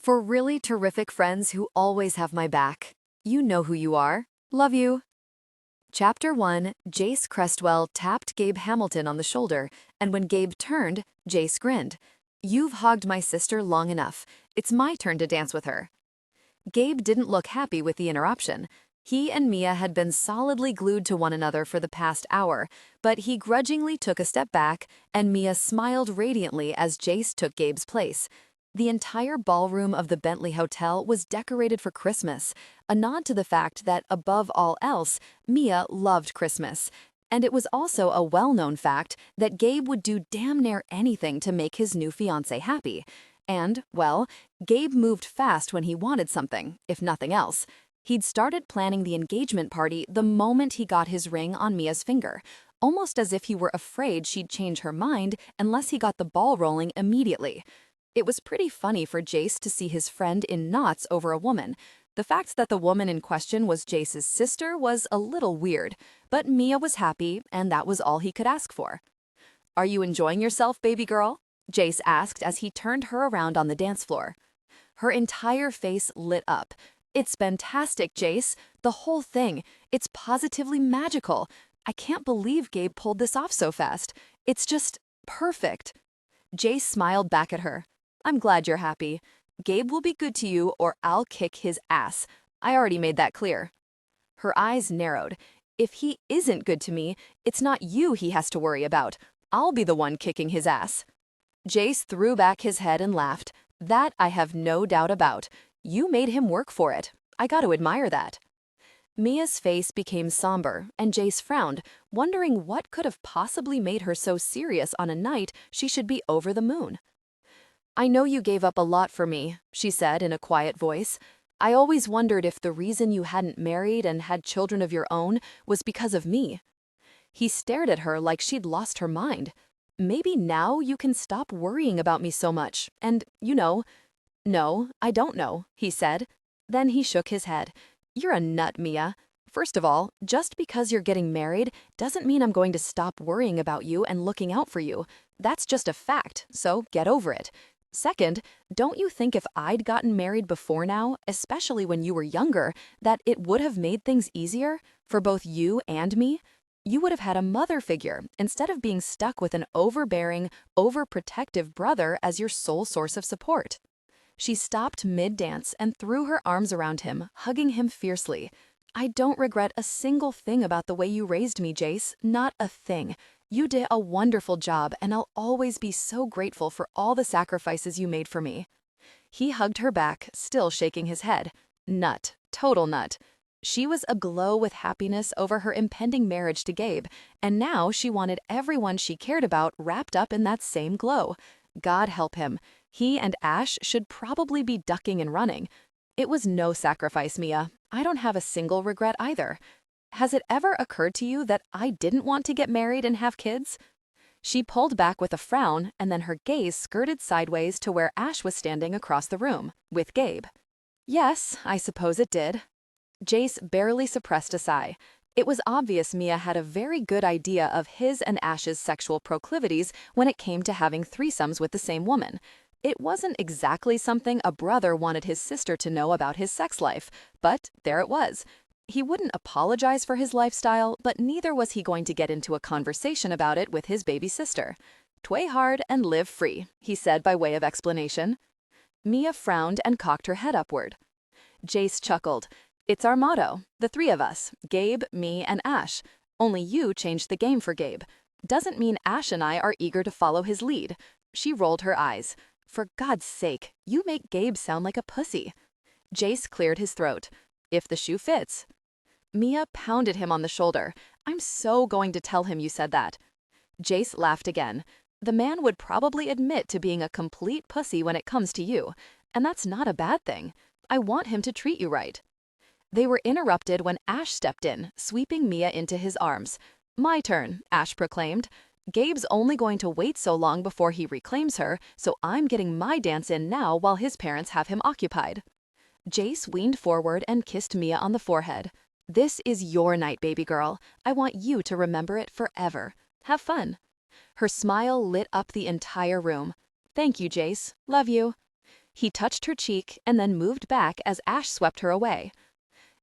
For really terrific friends who always have my back. You know who you are. Love you. Chapter 1, Jace Crestwell tapped Gabe Hamilton on the shoulder, and when Gabe turned, Jace grinned. You've hogged my sister long enough. It's my turn to dance with her. Gabe didn't look happy with the interruption. He and Mia had been solidly glued to one another for the past hour, but he grudgingly took a step back, and Mia smiled radiantly as Jace took Gabe's place. The entire ballroom of the Bentley Hotel was decorated for Christmas, a nod to the fact that, above all else, Mia loved Christmas. And it was also a well-known fact that Gabe would do damn near anything to make his new fiancée happy. And, well, Gabe moved fast when he wanted something, if nothing else. He'd started planning the engagement party the moment he got his ring on Mia's finger, almost as if he were afraid she'd change her mind unless he got the ball rolling immediately. It was pretty funny for Jace to see his friend in knots over a woman. The fact that the woman in question was Jace's sister was a little weird, but Mia was happy, and that was all he could ask for. "Are you enjoying yourself, baby girl?" Jace asked as he turned her around on the dance floor. Her entire face lit up. "It's fantastic, Jace. The whole thing. It's positively magical. I can't believe Gabe pulled this off so fast. It's just perfect." Jace smiled back at her. "I'm glad you're happy. Gabe will be good to you or I'll kick his ass. I already made that clear." Her eyes narrowed. "If he isn't good to me, it's not you he has to worry about. I'll be the one kicking his ass." Jace threw back his head and laughed. "That I have no doubt about. You made him work for it. I got to admire that." Mia's face became somber, and Jace frowned, wondering what could have possibly made her so serious on a night she should be over the moon. "I know you gave up a lot for me," she said in a quiet voice. "I always wondered if the reason you hadn't married and had children of your own was because of me." He stared at her like she'd lost her mind. "Maybe now you can stop worrying about me so much, and, "No, I don't know," he said. Then he shook his head. "You're a nut, Mia. First of all, just because you're getting married doesn't mean I'm going to stop worrying about you and looking out for you. That's just a fact, so get over it. Second, don't you think if I'd gotten married before now, especially when you were younger, that it would have made things easier for both you and me? You would have had a mother figure instead of being stuck with an overbearing, overprotective brother as your sole source of support." She stopped mid-dance and threw her arms around him, hugging him fiercely. "I don't regret a single thing about the way you raised me, Jace, not a thing. You did a wonderful job, and I'll always be so grateful for all the sacrifices you made for me." He hugged her back, still shaking his head. Nut, total nut. She was aglow with happiness over her impending marriage to Gabe, and now she wanted everyone she cared about wrapped up in that same glow. God help him. He and Ash should probably be ducking and running. It was no sacrifice, Mia. I don't have a single regret either. Has it ever occurred to you that I didn't want to get married and have kids?" She pulled back with a frown, and then her gaze skirted sideways to where Ash was standing across the room, with Gabe. "Yes, I suppose it did." Jace barely suppressed a sigh. It was obvious Mia had a very good idea of his and Ash's sexual proclivities when it came to having threesomes with the same woman. It wasn't exactly something a brother wanted his sister to know about his sex life, but there it was. He wouldn't apologize for his lifestyle, but neither was he going to get into a conversation about it with his baby sister. "Tway hard and live free," he said by way of explanation. Mia frowned and cocked her head upward. Jace chuckled. "It's our motto, the three of us, Gabe, me, and Ash. Only you changed the game for Gabe. Doesn't mean Ash and I are eager to follow his lead." She rolled her eyes. "For God's sake, you make Gabe sound like a pussy." Jace cleared his throat. "If the shoe fits." Mia pounded him on the shoulder. "I'm so going to tell him you said that." Jace laughed again. "The man would probably admit to being a complete pussy when it comes to you, and that's not a bad thing. I want him to treat you right." They were interrupted when Ash stepped in, sweeping Mia into his arms. "My turn," Ash proclaimed. "Gabe's only going to wait so long before he reclaims her, so I'm getting my dance in now while his parents have him occupied." Jace leaned forward and kissed Mia on the forehead. "This is your night, baby girl. I want you to remember it forever. Have fun." Her smile lit up the entire room. "Thank you, Jace. Love you." He touched her cheek and then moved back as Ash swept her away.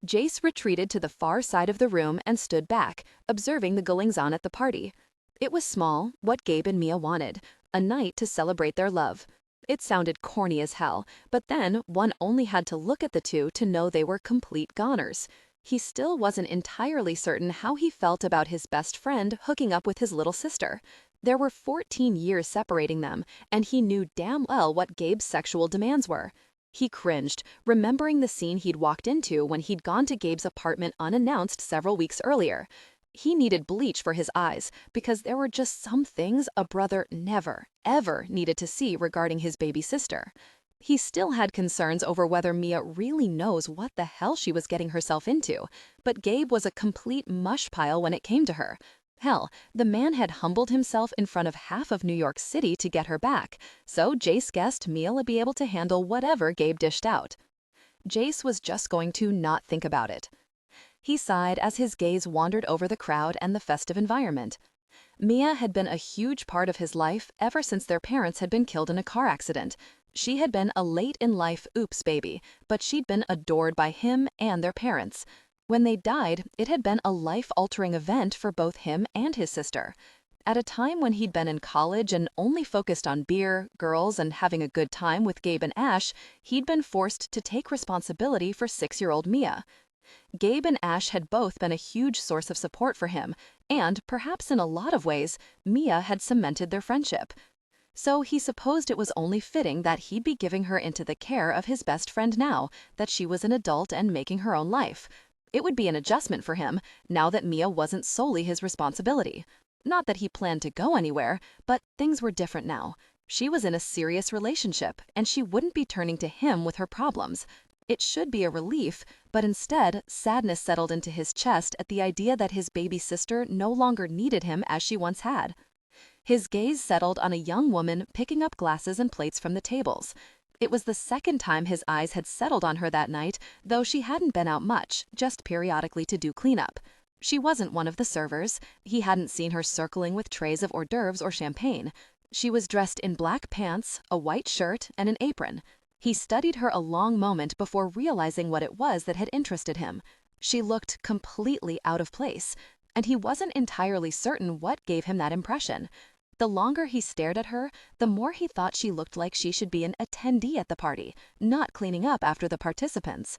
Jace retreated to the far side of the room and stood back, observing the goings-on at the party. It was small, what Gabe and Mia wanted, a night to celebrate their love. It sounded corny as hell, but then one only had to look at the two to know they were complete goners. He still wasn't entirely certain how he felt about his best friend hooking up with his little sister. There were 14 years separating them, and he knew damn well what Gabe's sexual demands were. He cringed, remembering the scene he'd walked into when he'd gone to Gabe's apartment unannounced several weeks earlier. He needed bleach for his eyes because there were just some things a brother never, ever needed to see regarding his baby sister. He still had concerns over whether Mia really knows what the hell she was getting herself into, but Gabe was a complete mush pile when it came to her. Hell, the man had humbled himself in front of half of New York City to get her back, so Jace guessed Mia would be able to handle whatever Gabe dished out. Jace was just going to not think about it. He sighed as his gaze wandered over the crowd and the festive environment. Mia had been a huge part of his life ever since their parents had been killed in a car accident. She had been a late-in-life oops baby, but she'd been adored by him and their parents. When they died, it had been a life-altering event for both him and his sister. At a time when he'd been in college and only focused on beer, girls, and having a good time with Gabe and Ash, he'd been forced to take responsibility for 6-year-old Mia. Gabe and Ash had both been a huge source of support for him, and, perhaps in a lot of ways, Mia had cemented their friendship. So he supposed it was only fitting that he'd be giving her into the care of his best friend now that she was an adult and making her own life. It would be an adjustment for him, now that Mia wasn't solely his responsibility. Not that he planned to go anywhere, but things were different now. She was in a serious relationship, and she wouldn't be turning to him with her problems. It should be a relief, but instead, sadness settled into his chest at the idea that his baby sister no longer needed him as she once had. His gaze settled on a young woman picking up glasses and plates from the tables. It was the second time his eyes had settled on her that night, though she hadn't been out much, just periodically to do cleanup. She wasn't one of the servers. He hadn't seen her circling with trays of hors d'oeuvres or champagne. She was dressed in black pants, a white shirt, and an apron. He studied her a long moment before realizing what it was that had interested him. She looked completely out of place, and he wasn't entirely certain what gave him that impression. The longer he stared at her, the more he thought she looked like she should be an attendee at the party, not cleaning up after the participants.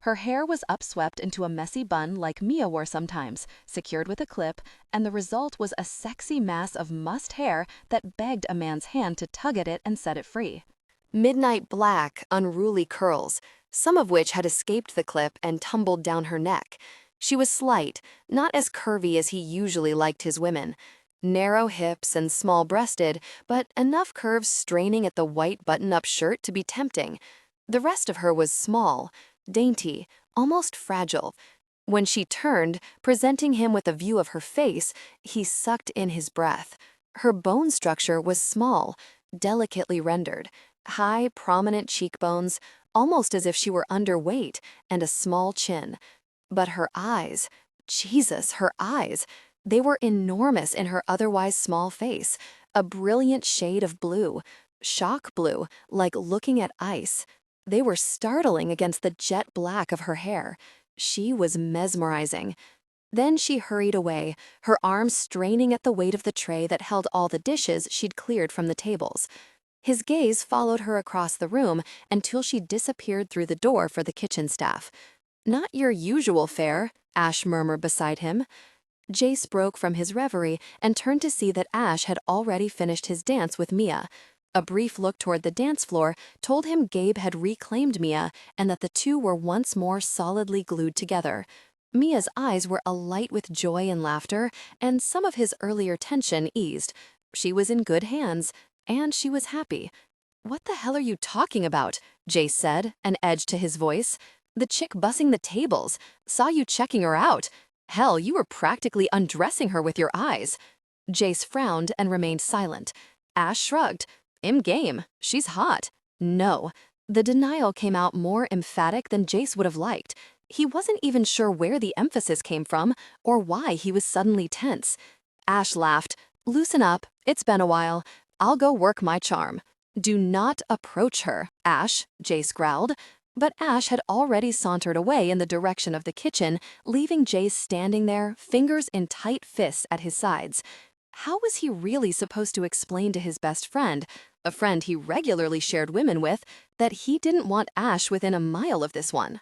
Her hair was upswept into a messy bun like Mia wore sometimes, secured with a clip, and the result was a sexy mass of mussed hair that begged a man's hand to tug at it and set it free. Midnight black, unruly curls, some of which had escaped the clip and tumbled down her neck. She was slight, not as curvy as he usually liked his women. Narrow hips and small-breasted, but enough curves straining at the white button-up shirt to be tempting. The rest of her was small, dainty, almost fragile. When she turned, presenting him with a view of her face, he sucked in his breath. Her bone structure was small, delicately rendered. High, prominent cheekbones, almost as if she were underweight, and a small chin. But her eyes, Jesus, her eyes, they were enormous in her otherwise small face, a brilliant shade of blue, shock blue, like looking at ice. They were startling against the jet black of her hair. She was mesmerizing. Then she hurried away, her arms straining at the weight of the tray that held all the dishes she'd cleared from the tables. His gaze followed her across the room until she disappeared through the door for the kitchen staff. "Not your usual fare," Ash murmured beside him. Jace broke from his reverie and turned to see that Ash had already finished his dance with Mia. A brief look toward the dance floor told him Gabe had reclaimed Mia and that the two were once more solidly glued together. Mia's eyes were alight with joy and laughter, and some of his earlier tension eased. She was in good hands, and she was happy. "What the hell are you talking about?" Jace said, an edge to his voice. "The chick bussing the tables. Saw you checking her out. Hell, you were practically undressing her with your eyes." Jace frowned and remained silent. Ash shrugged. "I'm game. She's hot." No. The denial came out more emphatic than Jace would have liked. He wasn't even sure where the emphasis came from or why he was suddenly tense. Ash laughed. "Loosen up. It's been a while. I'll go work my charm." Do not approach her, Ash, Jace growled. But Ash had already sauntered away in the direction of the kitchen, leaving Jace standing there, fingers in tight fists at his sides. How was he really supposed to explain to his best friend, a friend he regularly shared women with, that he didn't want Ash within a mile of this one?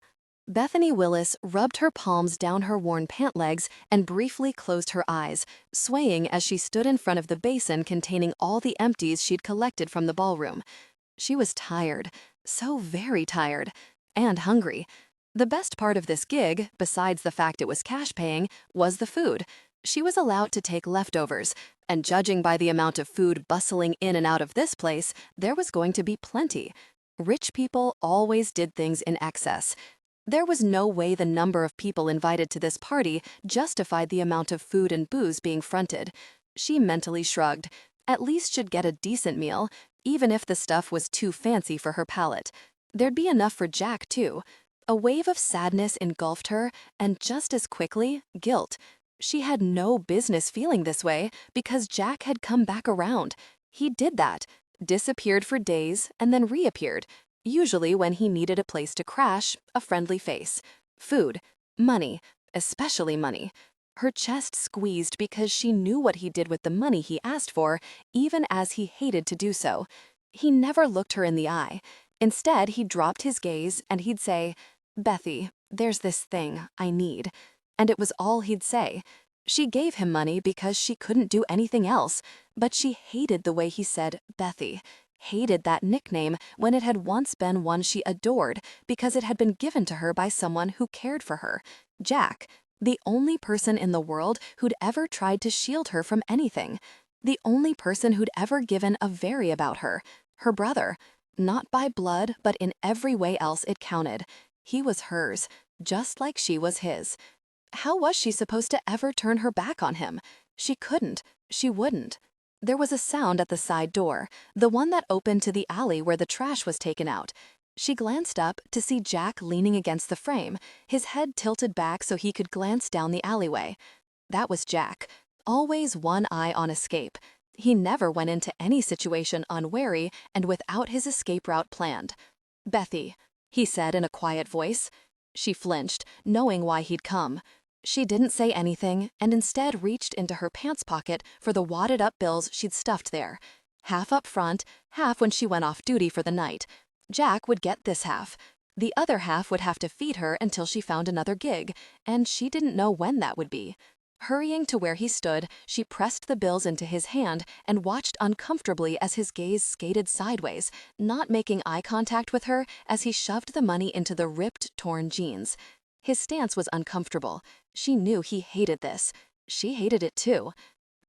Bethany Willis rubbed her palms down her worn pant legs and briefly closed her eyes, swaying as she stood in front of the basin containing all the empties she'd collected from the ballroom. She was tired, so very tired, and hungry. The best part of this gig, besides the fact it was cash-paying, was the food. She was allowed to take leftovers, and judging by the amount of food bustling in and out of this place, there was going to be plenty. Rich people always did things in excess. There was no way the number of people invited to this party justified the amount of food and booze being fronted. She mentally shrugged. At least she'd get a decent meal, even if the stuff was too fancy for her palate. There'd be enough for Jack, too. A wave of sadness engulfed her, and just as quickly, guilt. She had no business feeling this way because Jack had come back around. He did that, disappeared for days, and then reappeared. Usually when he needed a place to crash, a friendly face. Food. Money. Especially money. Her chest squeezed because she knew what he did with the money he asked for, even as he hated to do so. He never looked her in the eye. Instead, he dropped his gaze and he'd say, "Bethy, there's this thing I need." And it was all he'd say. She gave him money because she couldn't do anything else, but she hated the way he said Bethy. Hated that nickname when it had once been one she adored because it had been given to her by someone who cared for her. Jack, the only person in the world who'd ever tried to shield her from anything. The only person who'd ever given a very about her. Her brother. Not by blood, but in every way else it counted. He was hers, just like she was his. How was she supposed to ever turn her back on him? She couldn't. She wouldn't. There was a sound at the side door, the one that opened to the alley where the trash was taken out. She glanced up to see Jack leaning against the frame, his head tilted back so he could glance down the alleyway. That was Jack, always one eye on escape. He never went into any situation unwary and without his escape route planned. "Bethy," he said in a quiet voice. She flinched, knowing why he'd come. She didn't say anything and instead reached into her pants pocket for the wadded-up bills she'd stuffed there. Half up front, half when she went off duty for the night. Jack would get this half. The other half would have to feed her until she found another gig, and she didn't know when that would be. Hurrying to where he stood, she pressed the bills into his hand and watched uncomfortably as his gaze skated sideways, not making eye contact with her as he shoved the money into the ripped, torn jeans. His stance was uncomfortable. She knew he hated this. She hated it too.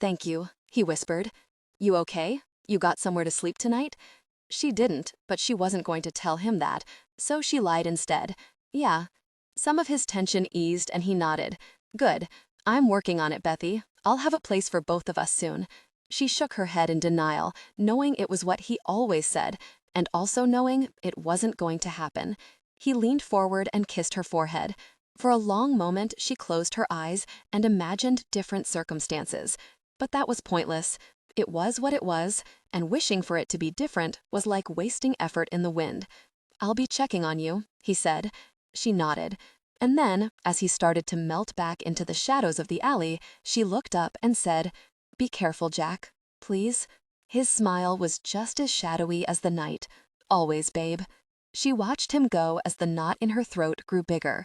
"Thank you," he whispered. "You okay? You got somewhere to sleep tonight?" She didn't, but she wasn't going to tell him that, so she lied instead. "Yeah." Some of his tension eased and he nodded. "Good. I'm working on it, Bethy. I'll have a place for both of us soon." She shook her head in denial, knowing it was what he always said, and also knowing it wasn't going to happen. He leaned forward and kissed her forehead. For a long moment, she closed her eyes and imagined different circumstances. But that was pointless. It was what it was, and wishing for it to be different was like wasting effort in the wind. "I'll be checking on you," he said. She nodded. And then, as he started to melt back into the shadows of the alley, she looked up and said, "Be careful, Jack, please." His smile was just as shadowy as the night. "Always, babe." She watched him go as the knot in her throat grew bigger.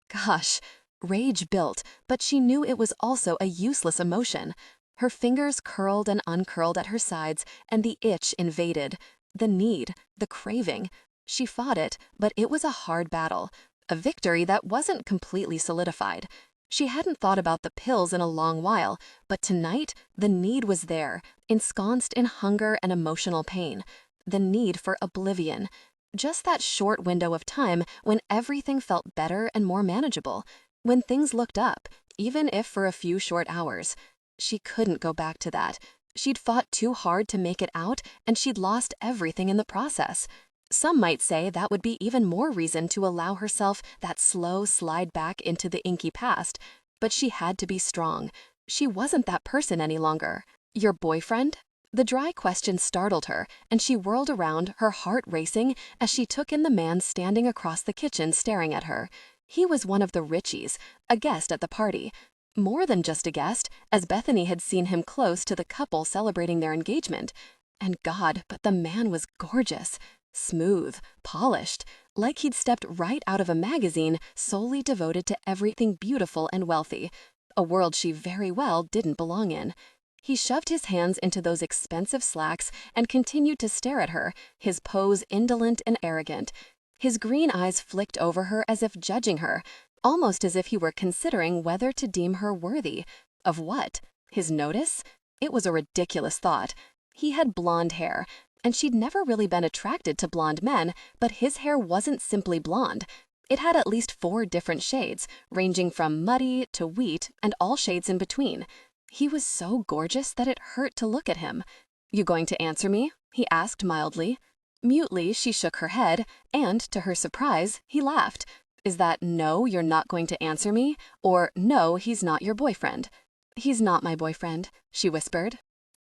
Gosh, rage built, but she knew it was also a useless emotion. Her fingers curled and uncurled at her sides, and the itch invaded. The need, the craving. She fought it, but it was a hard battle. A victory that wasn't completely solidified. She hadn't thought about the pills in a long while, but tonight, the need was there, ensconced in hunger and emotional pain. The need for oblivion. Just that short window of time when everything felt better and more manageable. When things looked up, even if for a few short hours. She couldn't go back to that. She'd fought too hard to make it out, and she'd lost everything in the process. Some might say that would be even more reason to allow herself that slow slide back into the inky past. But she had to be strong. She wasn't that person any longer. "Your boyfriend?" The dry question startled her, and she whirled around, her heart racing, as she took in the man standing across the kitchen staring at her. He was one of the Richies, a guest at the party. More than just a guest, as Bethany had seen him close to the couple celebrating their engagement. And God, but the man was gorgeous. Smooth, polished, like he'd stepped right out of a magazine solely devoted to everything beautiful and wealthy, a world she very well didn't belong in. He shoved his hands into those expensive slacks and continued to stare at her, his pose indolent and arrogant. His green eyes flicked over her as if judging her, almost as if he were considering whether to deem her worthy. Of what? His notice? It was a ridiculous thought. He had blonde hair, and she'd never really been attracted to blonde men, but his hair wasn't simply blonde. It had at least 4 different shades, ranging from muddy to wheat and all shades in between. He was so gorgeous that it hurt to look at him. "You going to answer me?" he asked mildly. Mutely, she shook her head, and, to her surprise, he laughed. "Is that no, you're not going to answer me, or no, he's not your boyfriend?" "He's not my boyfriend," she whispered.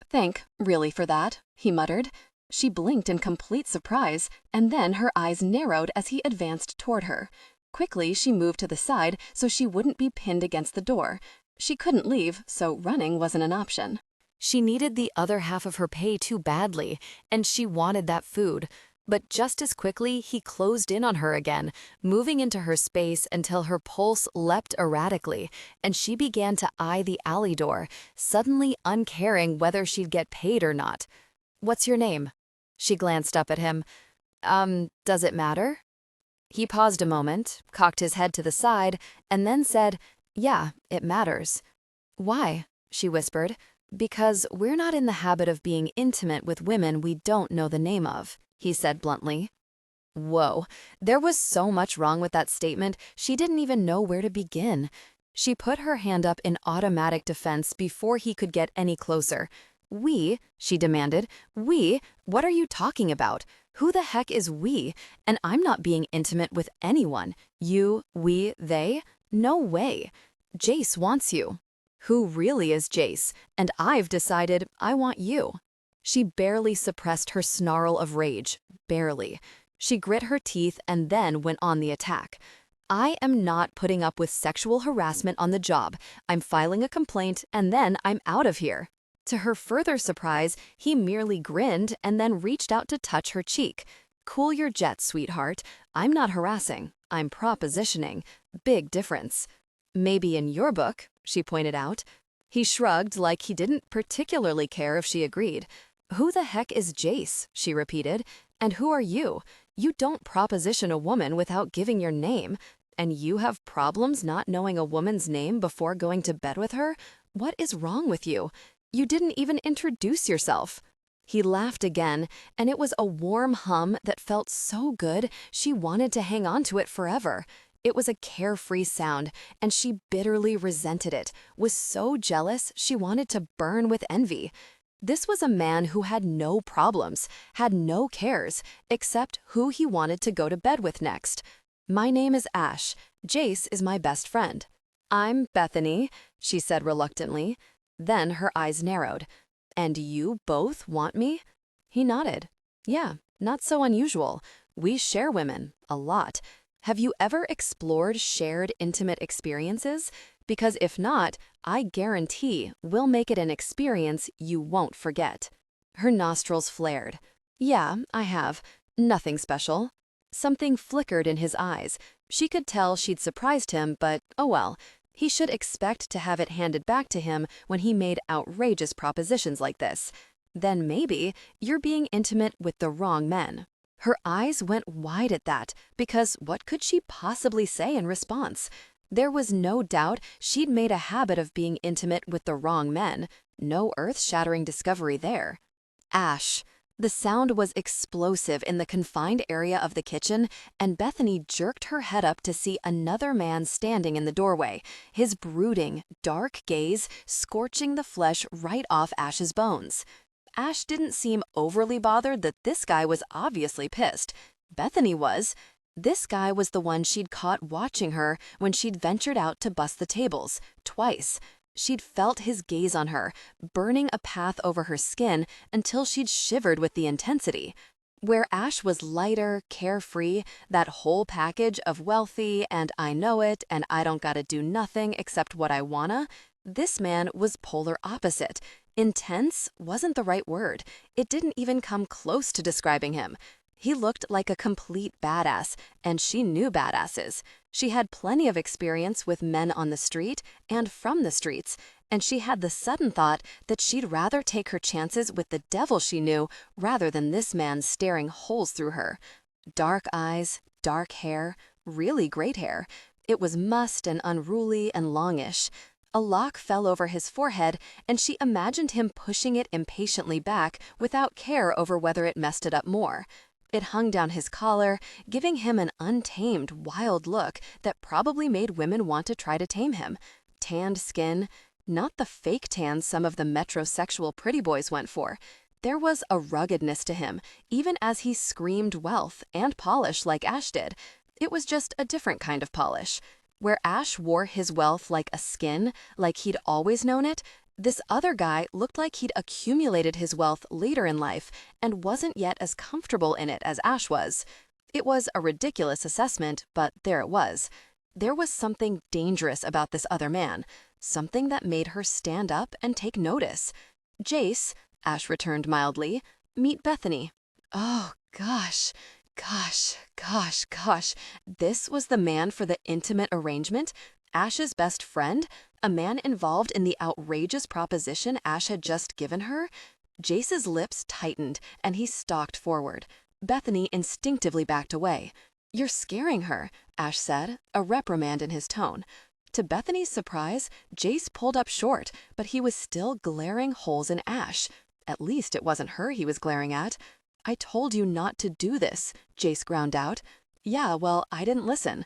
"Thank, really for that," he muttered. She blinked in complete surprise, and then her eyes narrowed as he advanced toward her. Quickly, she moved to the side so she wouldn't be pinned against the door. She couldn't leave, so running wasn't an option. She needed the other half of her pay too badly, and she wanted that food. But just as quickly, he closed in on her again, moving into her space until her pulse leapt erratically, and she began to eye the alley door, suddenly uncaring whether she'd get paid or not. "What's your name?" She glanced up at him. Does it matter?" He paused a moment, cocked his head to the side, and then said, "Yeah, it matters." "Why?" she whispered. "Because we're not in the habit of being intimate with women we don't know the name of," he said bluntly. Whoa, there was so much wrong with that statement, she didn't even know where to begin. She put her hand up in automatic defense before he could get any closer. "We?" she demanded. "We? What are you talking about? Who the heck is we? And I'm not being intimate with anyone. You, we, they? No way. Jace wants you." "Who really is Jace? And I've decided I want you." She barely suppressed her snarl of rage. Barely. She grit her teeth and then went on the attack. "I am not putting up with sexual harassment on the job. I'm filing a complaint and then I'm out of here." To her further surprise, he merely grinned and then reached out to touch her cheek. "Cool your jets, sweetheart. I'm not harassing. I'm propositioning. Big difference." "Maybe in your book," she pointed out. He shrugged like he didn't particularly care if she agreed. "Who the heck is Jace?" she repeated. "And who are you? You don't proposition a woman without giving your name. And you have problems not knowing a woman's name before going to bed with her? What is wrong with you? You didn't even introduce yourself." He laughed again, and it was a warm hum that felt so good she wanted to hang on to it forever. It was a carefree sound, and she bitterly resented it, was so jealous she wanted to burn with envy. This was a man who had no problems, had no cares, except who he wanted to go to bed with next. "My name is Ash. Jace is my best friend." "I'm Bethany," she said reluctantly. Then her eyes narrowed. "And you both want me?" He nodded. "Yeah, not so unusual. We share women, a lot. Have you ever explored shared intimate experiences? Because if not, I guarantee we'll make it an experience you won't forget." Her nostrils flared. "Yeah, I have. Nothing special." Something flickered in his eyes. She could tell she'd surprised him, but oh well. He should expect to have it handed back to him when he made outrageous propositions like this. Then maybe you're being intimate with the wrong men. Her eyes went wide at that, because what could she possibly say in response? There was no doubt she'd made a habit of being intimate with the wrong men. No earth-shattering discovery there. Ash. The sound was explosive in the confined area of the kitchen, and Bethany jerked her head up to see another man standing in the doorway, his brooding, dark gaze scorching the flesh right off Ash's bones. Ash didn't seem overly bothered that this guy was obviously pissed. Bethany was. This guy was the one she'd caught watching her when she'd ventured out to bust the tables, twice. She'd felt his gaze on her, burning a path over her skin until she'd shivered with the intensity. Where Ash was lighter, carefree, that whole package of wealthy and I know it and I don't gotta do nothing except what I wanna, this man was polar opposite. Intense wasn't the right word. It didn't even come close to describing him. He looked like a complete badass, and she knew badasses. She had plenty of experience with men on the street and from the streets, and she had the sudden thought that she'd rather take her chances with the devil she knew rather than this man staring holes through her. Dark eyes, dark hair, really great hair. It was mussed and unruly and longish. A lock fell over his forehead, and she imagined him pushing it impatiently back without care over whether it messed it up more. It hung down his collar, giving him an untamed, wild look that probably made women want to try to tame him. Tanned skin, not the fake tan some of the metrosexual pretty boys went for. There was a ruggedness to him, even as he screamed wealth and polish like Ash did. It was just a different kind of polish. Where Ash wore his wealth like a skin, like he'd always known it, this other guy looked like he'd accumulated his wealth later in life and wasn't yet as comfortable in it as Ash was. It was a ridiculous assessment, but there it was. There was something dangerous about this other man, something that made her stand up and take notice. "Jace," Ash returned mildly, "meet Bethany." Oh, gosh. Gosh. This was the man for the intimate arrangement? Ash's best friend? A man involved in the outrageous proposition Ash had just given her? Jace's lips tightened, and he stalked forward. Bethany instinctively backed away. "You're scaring her," Ash said, a reprimand in his tone. To Bethany's surprise, Jace pulled up short, but he was still glaring holes in Ash. At least it wasn't her he was glaring at. "I told you not to do this," Jace ground out. "Yeah, well, I didn't listen."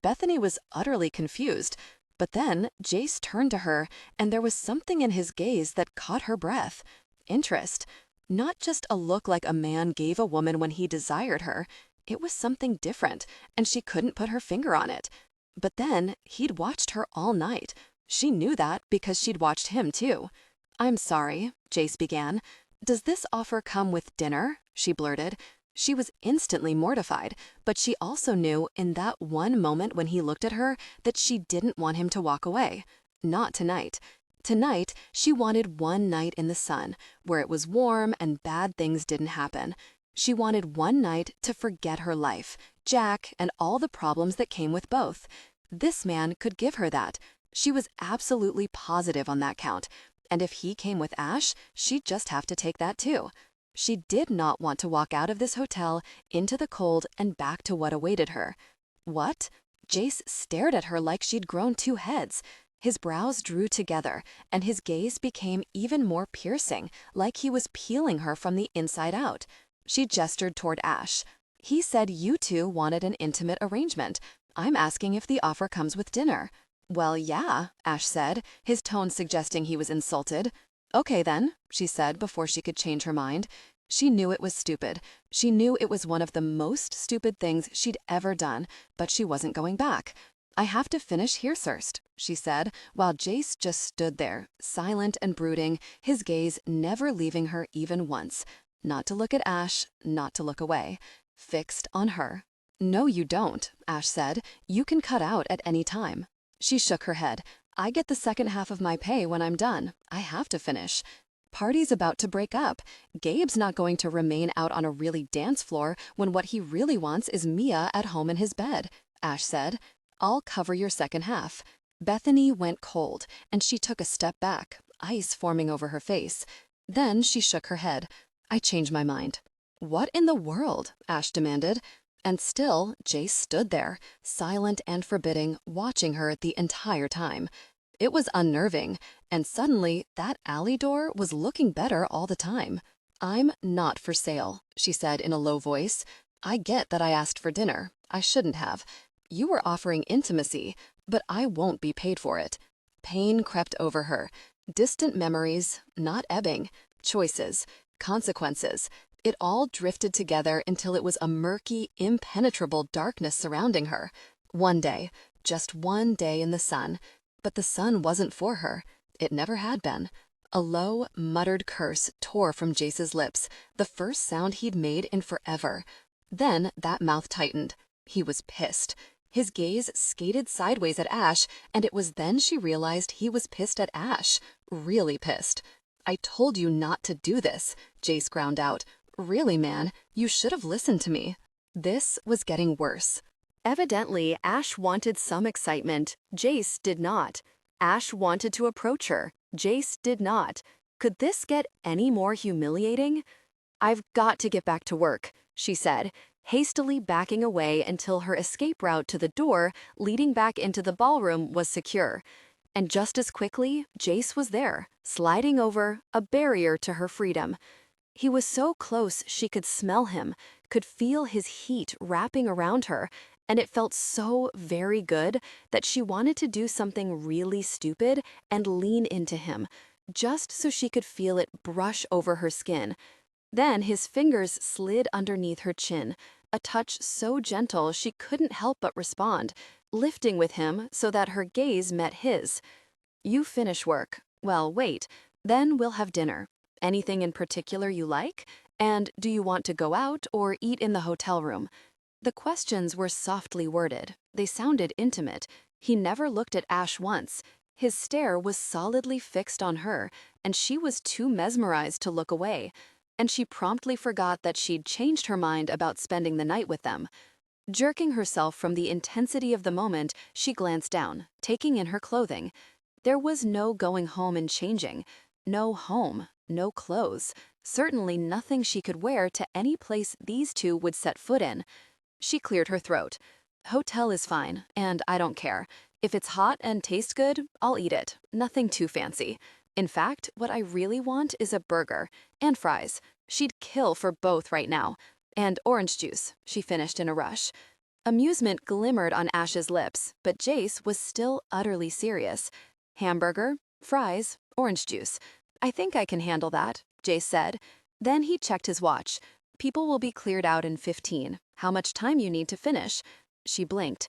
Bethany was utterly confused. But then Jace turned to her, and there was something in his gaze that caught her breath. Interest. Not just a look like a man gave a woman when he desired her. It was something different, and she couldn't put her finger on it. But then he'd watched her all night. She knew that because she'd watched him too. "I'm sorry," Jace began. "Does this offer come with dinner?" she blurted. She was instantly mortified, but she also knew in that one moment when he looked at her that she didn't want him to walk away. Not tonight. Tonight, she wanted one night in the sun, where it was warm and bad things didn't happen. She wanted one night to forget her life, Jack, and all the problems that came with both. This man could give her that. She was absolutely positive on that count. And if he came with Ash, she'd just have to take that too. She did not want to walk out of this hotel, into the cold, and back to what awaited her. What? Jace stared at her like she'd grown two heads. His brows drew together, and his gaze became even more piercing, like he was peeling her from the inside out. She gestured toward Ash. "He said you two wanted an intimate arrangement. I'm asking if the offer comes with dinner." "Well, yeah," Ash said, his tone suggesting he was insulted. "Okay then," she said before she could change her mind. She knew it was stupid. She knew it was one of the most stupid things she'd ever done, but she wasn't going back. "I have to finish here first," she said, while Jace just stood there, silent and brooding, his gaze never leaving her even once. Not to look at Ash, not to look away. Fixed on her. "No, you don't," Ash said. "You can cut out at any time." She shook her head. "I get the second half of my pay when I'm done. I have to finish." Party's about to break up. Gabe's not going to remain out on a really dance floor when what he really wants is Mia at home in his bed, Ash said. "I'll cover your second half." Bethany went cold, and she took a step back, ice forming over her face. Then she shook her head. "I changed my mind." "What in the world?" Ash demanded. And still, Jace stood there, silent and forbidding, watching her the entire time. It was unnerving, and suddenly that alley door was looking better all the time. "I'm not for sale," she said in a low voice. "I get that I asked for dinner. I shouldn't have. You were offering intimacy, but I won't be paid for it." Pain crept over her. Distant memories, not ebbing. Choices. Consequences. It all drifted together until it was a murky, impenetrable darkness surrounding her. One day, just one day in the sun. But the sun wasn't for her. It never had been. A low, muttered curse tore from Jace's lips, the first sound he'd made in forever. Then that mouth tightened. He was pissed. His gaze skated sideways at Ash, and it was then she realized he was pissed at Ash. Really pissed. "I told you not to do this," Jace ground out. "Really, man, you should have listened to me." This was getting worse. Evidently, Ash wanted some excitement. Jace did not. Ash wanted to approach her. Jace did not. Could this get any more humiliating? "I've got to get back to work," she said, hastily backing away until her escape route to the door leading back into the ballroom was secure. And just as quickly, Jace was there, sliding over, a barrier to her freedom. He was so close she could smell him, could feel his heat wrapping around her, and it felt so very good that she wanted to do something really stupid and lean into him, just so she could feel it brush over her skin. Then his fingers slid underneath her chin, a touch so gentle she couldn't help but respond, lifting with him so that her gaze met his. "You finish work. Well, wait. Then we'll have dinner. Anything in particular you like? And do you want to go out or eat in the hotel room?" The questions were softly worded. They sounded intimate. He never looked at Ash once. His stare was solidly fixed on her, and she was too mesmerized to look away. And she promptly forgot that she'd changed her mind about spending the night with them. Jerking herself from the intensity of the moment, she glanced down, taking in her clothing. There was no going home and changing. No home, no clothes. Certainly nothing she could wear to any place these two would set foot in. She cleared her throat. "Hotel is fine, and I don't care. If it's hot and tastes good, I'll eat it. Nothing too fancy. In fact, what I really want is a burger. And fries. She'd kill for both right now. And orange juice," she finished in a rush. Amusement glimmered on Ash's lips, but Jace was still utterly serious. "Hamburger, fries, orange juice. I think I can handle that," Jace said. Then he checked his watch. "People will be cleared out in 15. How much time you need to finish?" She blinked.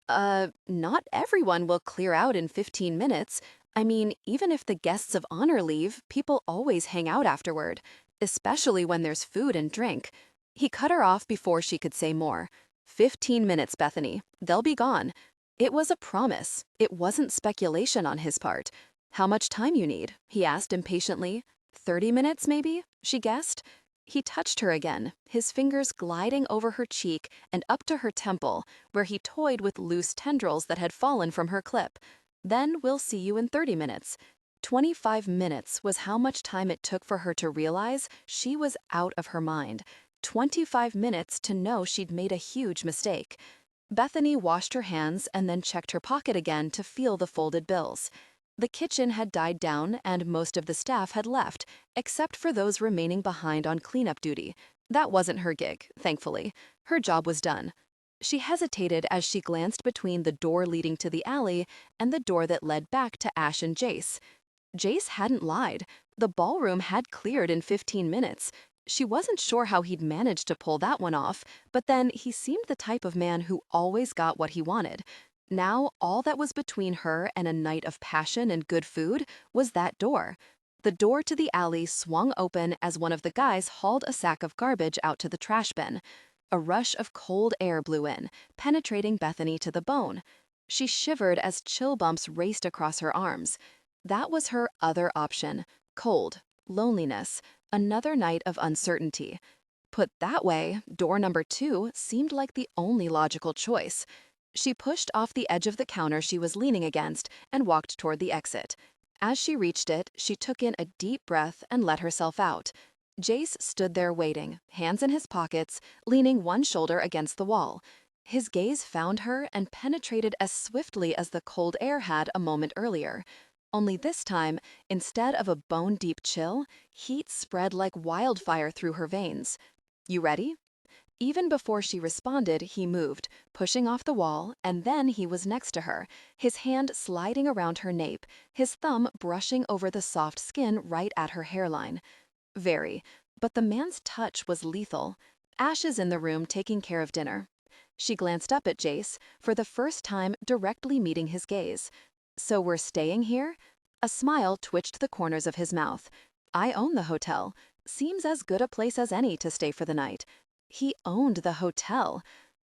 Not everyone will clear out in 15 minutes. I mean, even if the guests of honor leave, people always hang out afterward, especially when there's food and drink." He cut her off before she could say more. 15 minutes, Bethany. They'll be gone." It was a promise. It wasn't speculation on his part. "How much time you need?" he asked impatiently. 30 minutes, maybe? She guessed. He touched her again, his fingers gliding over her cheek and up to her temple, where he toyed with loose tendrils that had fallen from her clip. "Then we'll see you in 30 minutes. 25 minutes was how much time it took for her to realize she was out of her mind. 25 minutes to know she'd made a huge mistake. Bethany washed her hands and then checked her pocket again to feel the folded bills. The kitchen had died down and most of the staff had left, except for those remaining behind on cleanup duty. That wasn't her gig, thankfully. Her job was done. She hesitated as she glanced between the door leading to the alley and the door that led back to Ash and Jace. Jace hadn't lied. The ballroom had cleared in 15 minutes. She wasn't sure how he'd managed to pull that one off, but then he seemed the type of man who always got what he wanted. Now, all that was between her and a night of passion and good food was that door. The door to the alley swung open as one of the guys hauled a sack of garbage out to the trash bin. A rush of cold air blew in, penetrating Bethany to the bone. She shivered as chill bumps raced across her arms. That was her other option: cold, loneliness, another night of uncertainty. Put that way, door number 2 seemed like the only logical choice. She pushed off the edge of the counter she was leaning against and walked toward the exit. As she reached it, she took in a deep breath and let herself out. Jace stood there waiting, hands in his pockets, leaning one shoulder against the wall. His gaze found her and penetrated as swiftly as the cold air had a moment earlier. Only this time, instead of a bone-deep chill, heat spread like wildfire through her veins. "You ready?" Even before she responded, he moved, pushing off the wall, and then he was next to her, his hand sliding around her nape, his thumb brushing over the soft skin right at her hairline. Very, but the man's touch was lethal. Ash is in the room taking care of dinner. She glanced up at Jace, for the first time directly meeting his gaze. "So we're staying here?" A smile twitched the corners of his mouth. I own the hotel. Seems as good a place as any to stay for the night. He owned the hotel.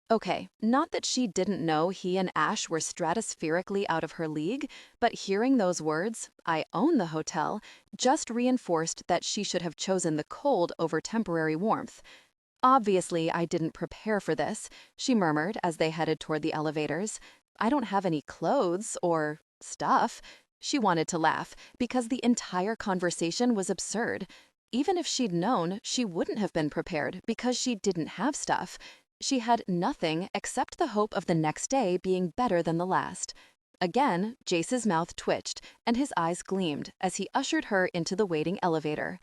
Okay, not that she didn't know he and Ash were stratospherically out of her league, but hearing those words, I own the hotel, just reinforced that she should have chosen the cold over temporary warmth. Obviously, I didn't prepare for this, she murmured as they headed toward the elevators. I don't have any clothes or stuff. She wanted to laugh because the entire conversation was absurd. Even if she'd known, she wouldn't have been prepared because she didn't have stuff. She had nothing except the hope of the next day being better than the last. Again, Jace's mouth twitched and his eyes gleamed as he ushered her into the waiting elevator.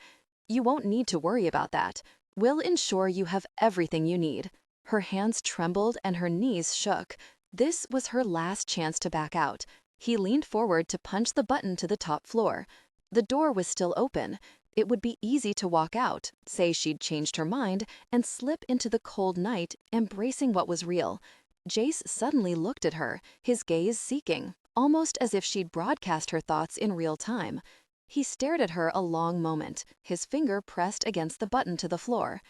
You won't need to worry about that. We'll ensure you have everything you need. Her hands trembled and her knees shook. This was her last chance to back out. He leaned forward to punch the button to the top floor. The door was still open. It would be easy to walk out, say she'd changed her mind, and slip into the cold night, embracing what was real. Jace suddenly looked at her, his gaze seeking, almost as if she'd broadcast her thoughts in real time. He stared at her a long moment, his finger pressed against the button to the floor.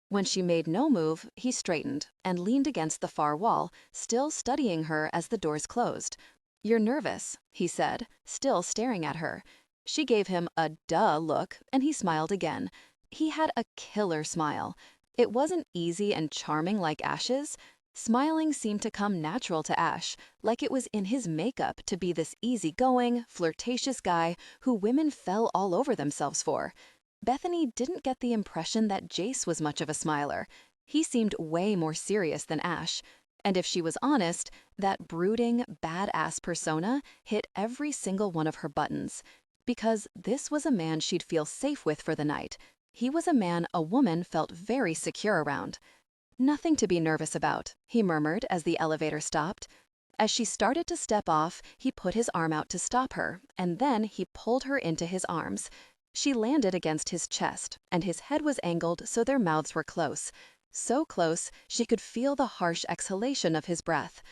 When she made no move, he straightened and leaned against the far wall, still studying her as the doors closed. You're nervous, he said, still staring at her. She gave him a duh look, and he smiled again. He had a killer smile. It wasn't easy and charming like Ash's. Smiling seemed to come natural to Ash, like it was in his makeup to be this easygoing, flirtatious guy who women fell all over themselves for. Bethany didn't get the impression that Jace was much of a smiler. He seemed way more serious than Ash. And if she was honest, that brooding, badass persona hit every single one of her buttons. Because this was a man she'd feel safe with for the night. He was a man a woman felt very secure around. Nothing to be nervous about, he murmured as the elevator stopped. As she started to step off, he put his arm out to stop her, and then he pulled her into his arms. She landed against his chest, and his head was angled so their mouths were close. So close, she could feel the harsh exhalation of his breath.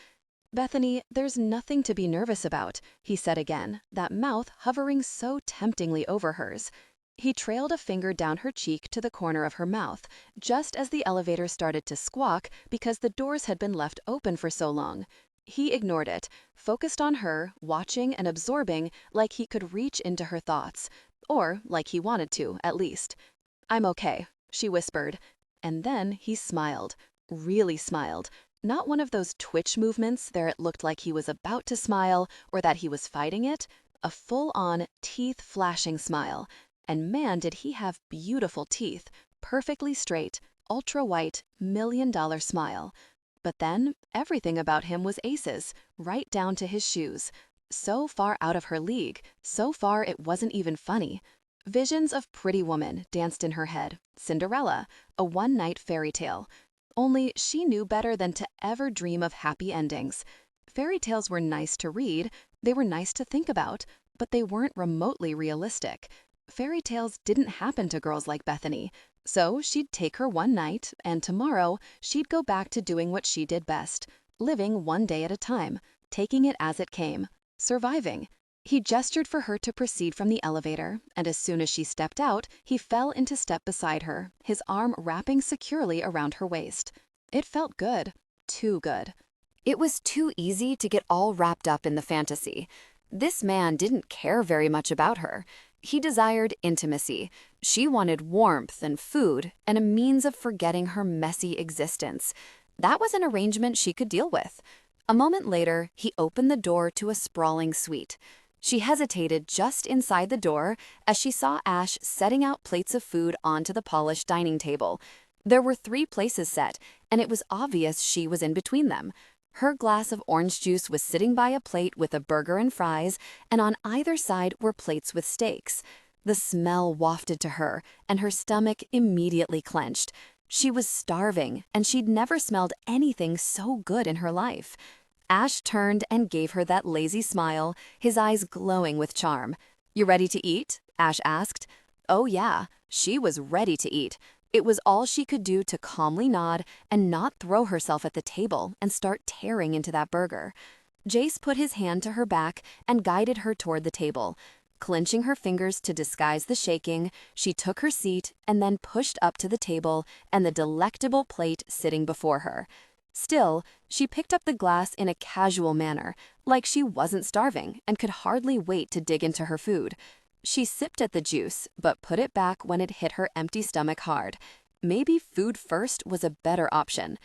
Bethany, there's nothing to be nervous about, he said again, that mouth hovering so temptingly over hers. He trailed a finger down her cheek to the corner of her mouth, just as the elevator started to squawk because the doors had been left open for so long. He ignored it, focused on her, watching and absorbing like he could reach into her thoughts. Or like he wanted to, at least. I'm okay, she whispered. And then he smiled, really smiled. Not one of those twitch movements there it looked like he was about to smile or that he was fighting it. A full-on, teeth-flashing smile. And man, did he have beautiful teeth, perfectly straight, ultra-white, $1,000,000 smile. But then, everything about him was aces, right down to his shoes. So far out of her league, so far it wasn't even funny. Visions of Pretty Woman danced in her head, Cinderella, a one-night fairy tale. Only she knew better than to ever dream of happy endings. Fairy tales were nice to read, they were nice to think about, but they weren't remotely realistic. Fairy tales didn't happen to girls like Bethany, so she'd take her one night, and tomorrow she'd go back to doing what she did best, living one day at a time, taking it as it came, surviving. He gestured for her to proceed from the elevator, and as soon as she stepped out, he fell into step beside her, his arm wrapping securely around her waist. It felt good. Too good. It was too easy to get all wrapped up in the fantasy. This man didn't care very much about her. He desired intimacy. She wanted warmth and food and a means of forgetting her messy existence. That was an arrangement she could deal with. A moment later, he opened the door to a sprawling suite. She hesitated just inside the door as she saw Ash setting out plates of food onto the polished dining table. There were 3 places set, and it was obvious she was in between them. Her glass of orange juice was sitting by a plate with a burger and fries, and on either side were plates with steaks. The smell wafted to her, and her stomach immediately clenched. She was starving, and she'd never smelled anything so good in her life. Ash turned and gave her that lazy smile, his eyes glowing with charm. "You ready to eat?" Ash asked. Oh yeah, she was ready to eat. It was all she could do to calmly nod and not throw herself at the table and start tearing into that burger. Jace put his hand to her back and guided her toward the table. Clenching her fingers to disguise the shaking, she took her seat and then pushed up to the table and the delectable plate sitting before her. Still, she picked up the glass in a casual manner, like she wasn't starving and could hardly wait to dig into her food. She sipped at the juice, but put it back when it hit her empty stomach hard. Maybe food first was a better option.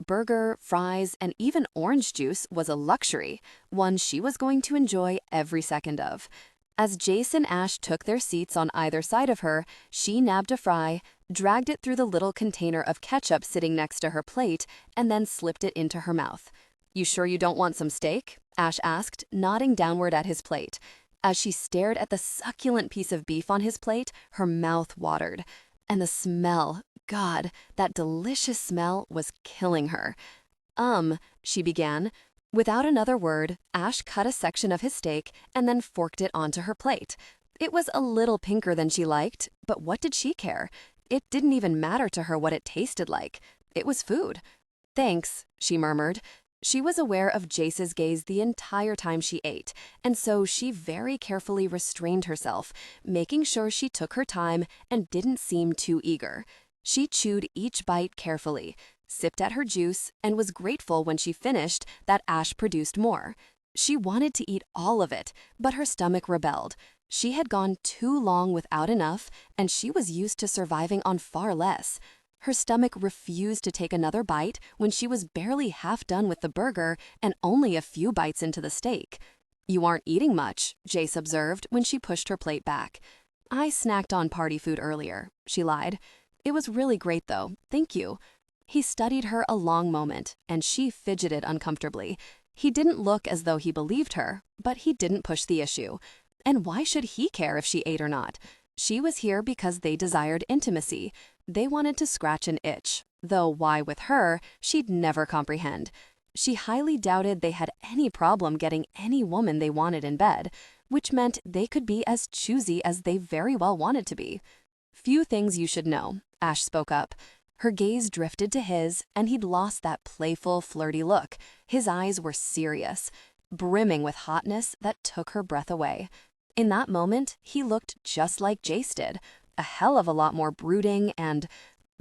Burger, fries, and even orange juice was a luxury, one she was going to enjoy every second of. As Jace and Ash took their seats on either side of her, she nabbed a fry, dragged it through the little container of ketchup sitting next to her plate, and then slipped it into her mouth. "You sure you don't want some steak?" Ash asked, nodding downward at his plate. As she stared at the succulent piece of beef on his plate, her mouth watered. And the smell, God, that delicious smell was killing her. She began. Without another word, Ash cut a section of his steak and then forked it onto her plate. It was a little pinker than she liked, but what did she care? It didn't even matter to her what it tasted like. It was food. "Thanks," she murmured. She was aware of Jace's gaze the entire time she ate, and so she very carefully restrained herself, making sure she took her time and didn't seem too eager. She chewed each bite carefully, sipped at her juice, and was grateful when she finished that Ash produced more. She wanted to eat all of it, but her stomach rebelled. She had gone too long without enough, and she was used to surviving on far less. Her stomach refused to take another bite when she was barely half done with the burger and only a few bites into the steak. "You aren't eating much," Jace observed when she pushed her plate back. "I snacked on party food earlier," she lied. "It was really great though, thank you." He studied her a long moment, and she fidgeted uncomfortably. He didn't look as though he believed her, but he didn't push the issue. And why should he care if she ate or not? She was here because they desired intimacy. They wanted to scratch an itch, though why with her, she'd never comprehend. She highly doubted they had any problem getting any woman they wanted in bed, which meant they could be as choosy as they very well wanted to be. "Few things you should know," Ash spoke up. Her gaze drifted to his, and he'd lost that playful, flirty look. His eyes were serious, brimming with hotness that took her breath away. In that moment, he looked just like Jace did, a hell of a lot more brooding and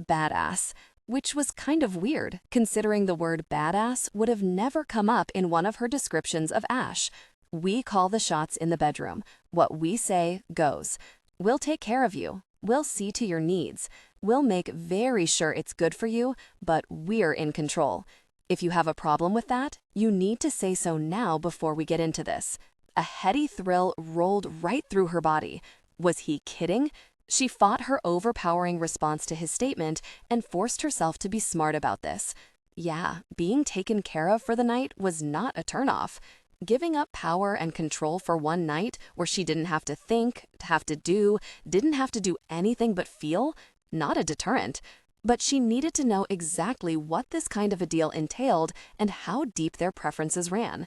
badass, which was kind of weird, considering the word badass would have never come up in one of her descriptions of Ash. "We call the shots in the bedroom. What we say goes. We'll take care of you. We'll see to your needs. We'll make very sure it's good for you, but we're in control. If you have a problem with that, you need to say so now before we get into this." A heady thrill rolled right through her body. Was he kidding? She fought her overpowering response to his statement and forced herself to be smart about this. Yeah, being taken care of for the night was not a turnoff. Giving up power and control for one night where she didn't have to think, didn't have to do anything but feel, not a deterrent. But she needed to know exactly what this kind of a deal entailed and how deep their preferences ran.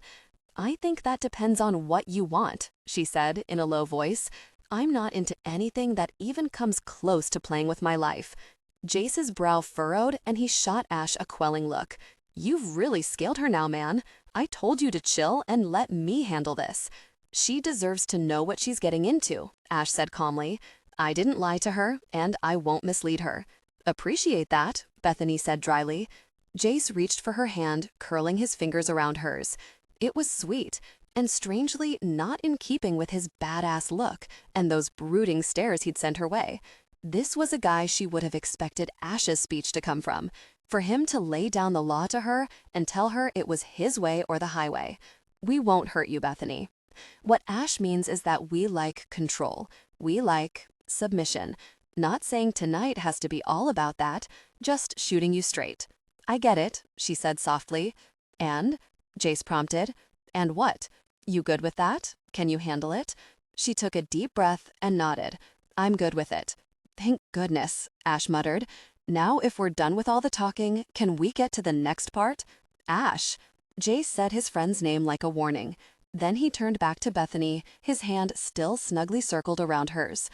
"I think that depends on what you want," she said in a low voice. "I'm not into anything that even comes close to playing with my life." Jace's brow furrowed and he shot Ash a quelling look. "You've really scaled her now, man. I told you to chill and let me handle this." "She deserves to know what she's getting into," Ash said calmly. "I didn't lie to her, and I won't mislead her." "Appreciate that," Bethany said dryly. Jace reached for her hand, curling his fingers around hers. It was sweet, and strangely not in keeping with his badass look and those brooding stares he'd sent her way. This was a guy she would have expected Ash's speech to come from, for him to lay down the law to her and tell her it was his way or the highway. "We won't hurt you, Bethany." What Ash means is that we like control. We like submission. Not saying tonight has to be all about that, just shooting you straight. "I get it," she said softly. "And?" Jace prompted. "And what? You good with that? Can you handle it?" She took a deep breath and nodded. "I'm good with it." "Thank goodness," Ash muttered. "Now if we're done with all the talking, can we get to the next part?" "Ash." Jace said his friend's name like a warning. Then he turned back to Bethany, his hand still snugly circled around hers.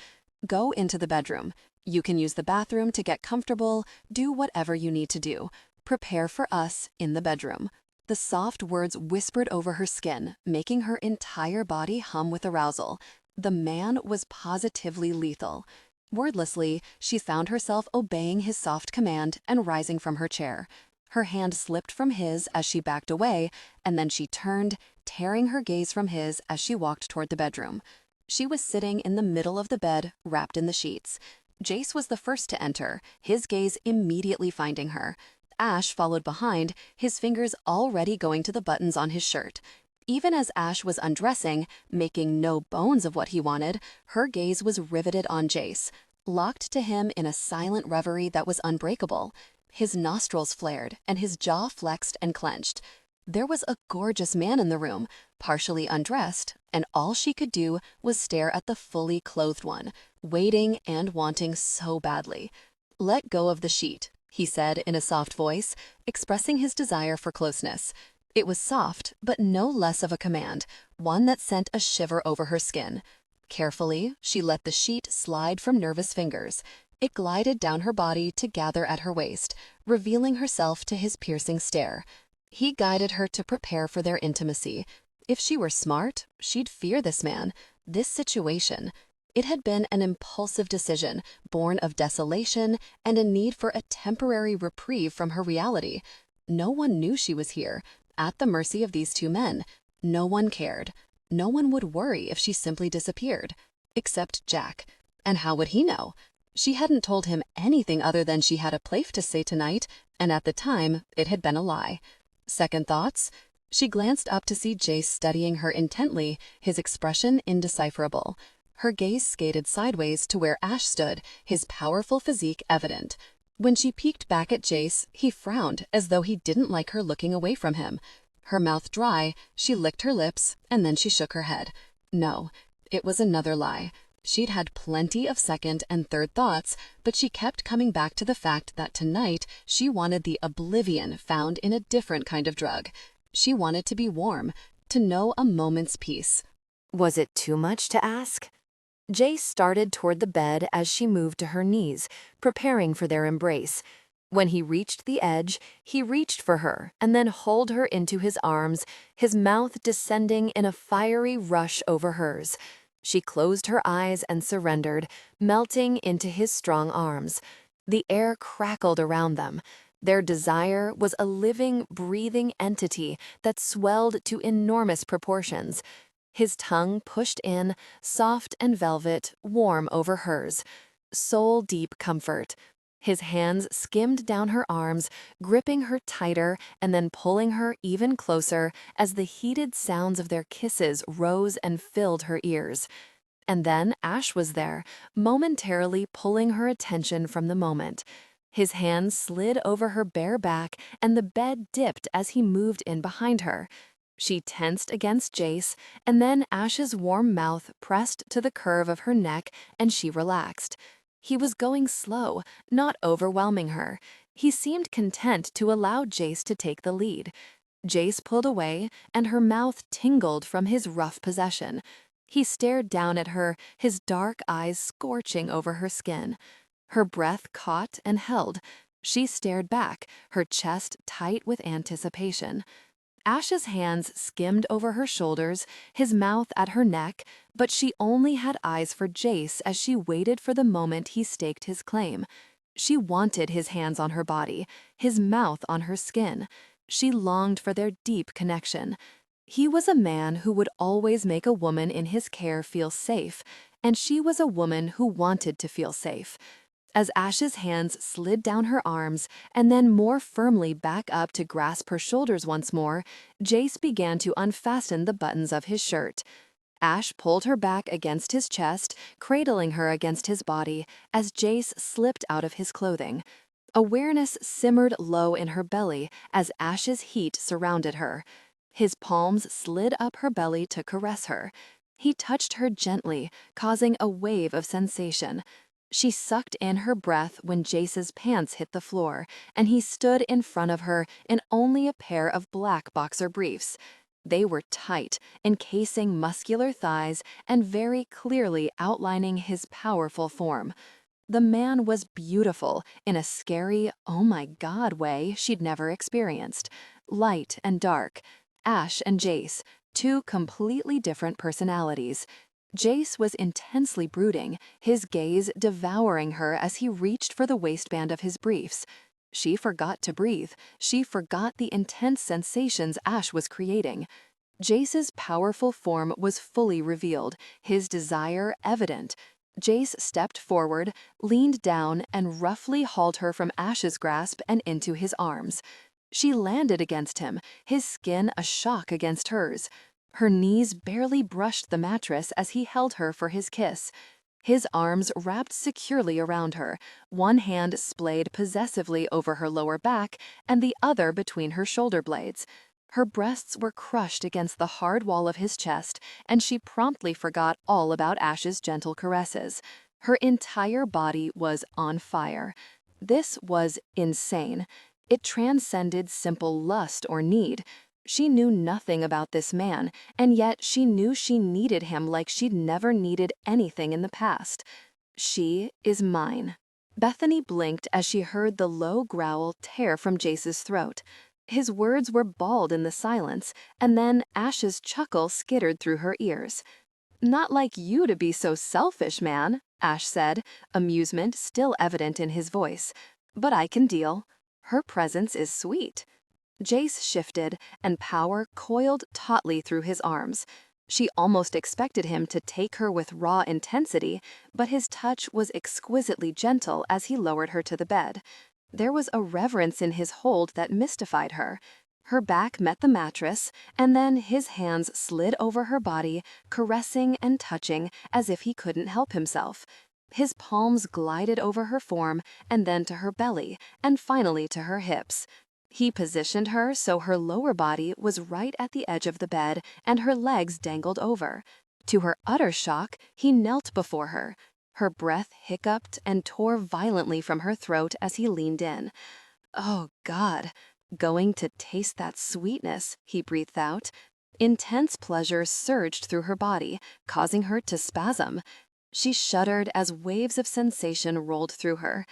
"Go into the bedroom. You can use the bathroom to get comfortable, do whatever you need to do. Prepare for us in the bedroom." The soft words whispered over her skin, making her entire body hum with arousal. The man was positively lethal. Wordlessly, she found herself obeying his soft command and rising from her chair. Her hand slipped from his as she backed away, and then she turned, tearing her gaze from his as she walked toward the bedroom. She was sitting in the middle of the bed, wrapped in the sheets. Jace was the first to enter, his gaze immediately finding her. Ash followed behind, his fingers already going to the buttons on his shirt. Even as Ash was undressing, making no bones of what he wanted, her gaze was riveted on Jace, locked to him in a silent reverie that was unbreakable. His nostrils flared, and his jaw flexed and clenched. There was a gorgeous man in the room, partially undressed, and all she could do was stare at the fully clothed one, waiting and wanting so badly. "Let go of the sheet," he said in a soft voice, expressing his desire for closeness. It was soft, but no less of a command, one that sent a shiver over her skin. Carefully, she let the sheet slide from nervous fingers. It glided down her body to gather at her waist, revealing herself to his piercing stare. He guided her to prepare for their intimacy. If she were smart, she'd fear this man, this situation. It had been an impulsive decision, born of desolation and a need for a temporary reprieve from her reality. No one knew she was here, at the mercy of these two men. No one cared. No one would worry if she simply disappeared. Except Jack. And how would he know? She hadn't told him anything other than she had a play to say tonight, and at the time, it had been a lie. Second thoughts? She glanced up to see Jace studying her intently, his expression indecipherable. Her gaze skated sideways to where Ash stood, his powerful physique evident. When she peeked back at Jace, he frowned as though he didn't like her looking away from him. Her mouth dry, she licked her lips, and then she shook her head. No, it was another lie. She'd had plenty of second and third thoughts, but she kept coming back to the fact that tonight she wanted the oblivion found in a different kind of drug. She wanted to be warm, to know a moment's peace. Was it too much to ask? Jace started toward the bed as she moved to her knees, preparing for their embrace. When he reached the edge, he reached for her and then hauled her into his arms, his mouth descending in a fiery rush over hers. She closed her eyes and surrendered, melting into his strong arms. The air crackled around them. Their desire was a living, breathing entity that swelled to enormous proportions. His tongue pushed in, soft and velvet, warm over hers. Soul-deep comfort. His hands skimmed down her arms, gripping her tighter and then pulling her even closer as the heated sounds of their kisses rose and filled her ears. And then Ash was there, momentarily pulling her attention from the moment. His hands slid over her bare back and the bed dipped as he moved in behind her. She tensed against Jace, and then Ash's warm mouth pressed to the curve of her neck and she relaxed. He was going slow, not overwhelming her. He seemed content to allow Jace to take the lead. Jace pulled away, and her mouth tingled from his rough possession. He stared down at her, his dark eyes scorching over her skin. Her breath caught and held. She stared back, her chest tight with anticipation. Ash's hands skimmed over her shoulders, his mouth at her neck, but she only had eyes for Jace as she waited for the moment he staked his claim. She wanted his hands on her body, his mouth on her skin. She longed for their deep connection. He was a man who would always make a woman in his care feel safe, and she was a woman who wanted to feel safe. As Ash's hands slid down her arms and then more firmly back up to grasp her shoulders once more, Jace began to unfasten the buttons of his shirt. Ash pulled her back against his chest, cradling her against his body as Jace slipped out of his clothing. Awareness simmered low in her belly as Ash's heat surrounded her. His palms slid up her belly to caress her. He touched her gently, causing a wave of sensation. She sucked in her breath when Jace's pants hit the floor, and he stood in front of her in only a pair of black boxer briefs. They were tight, encasing muscular thighs and very clearly outlining his powerful form. The man was beautiful in a scary, oh my God way she'd never experienced. Light and dark. Ash and Jace, two completely different personalities. Jace was intensely brooding, his gaze devouring her as he reached for the waistband of his briefs. She forgot to breathe. She forgot the intense sensations Ash was creating. Jace's powerful form was fully revealed, his desire evident. Jace stepped forward, leaned down, and roughly hauled her from Ash's grasp and into his arms. She landed against him, his skin a shock against hers. Her knees barely brushed the mattress as he held her for his kiss. His arms wrapped securely around her, one hand splayed possessively over her lower back and the other between her shoulder blades. Her breasts were crushed against the hard wall of his chest, and she promptly forgot all about Ash's gentle caresses. Her entire body was on fire. This was insane. It transcended simple lust or need. She knew nothing about this man, and yet she knew she needed him like she'd never needed anything in the past. She is mine. Bethany blinked as she heard the low growl tear from Jace's throat. His words were bawled in the silence, and then Ash's chuckle skittered through her ears. "Not like you to be so selfish, man," Ash said, amusement still evident in his voice. "But I can deal. Her presence is sweet." Jace shifted, and power coiled tautly through his arms. She almost expected him to take her with raw intensity, but his touch was exquisitely gentle as he lowered her to the bed. There was a reverence in his hold that mystified her. Her back met the mattress, and then his hands slid over her body, caressing and touching as if he couldn't help himself. His palms glided over her form, and then to her belly, and finally to her hips. He positioned her so her lower body was right at the edge of the bed, and her legs dangled over. To her utter shock, he knelt before her. Her breath hiccuped and tore violently from her throat as he leaned in. "Oh, God, going to taste that sweetness," he breathed out. Intense pleasure surged through her body, causing her to spasm. She shuddered as waves of sensation rolled through her.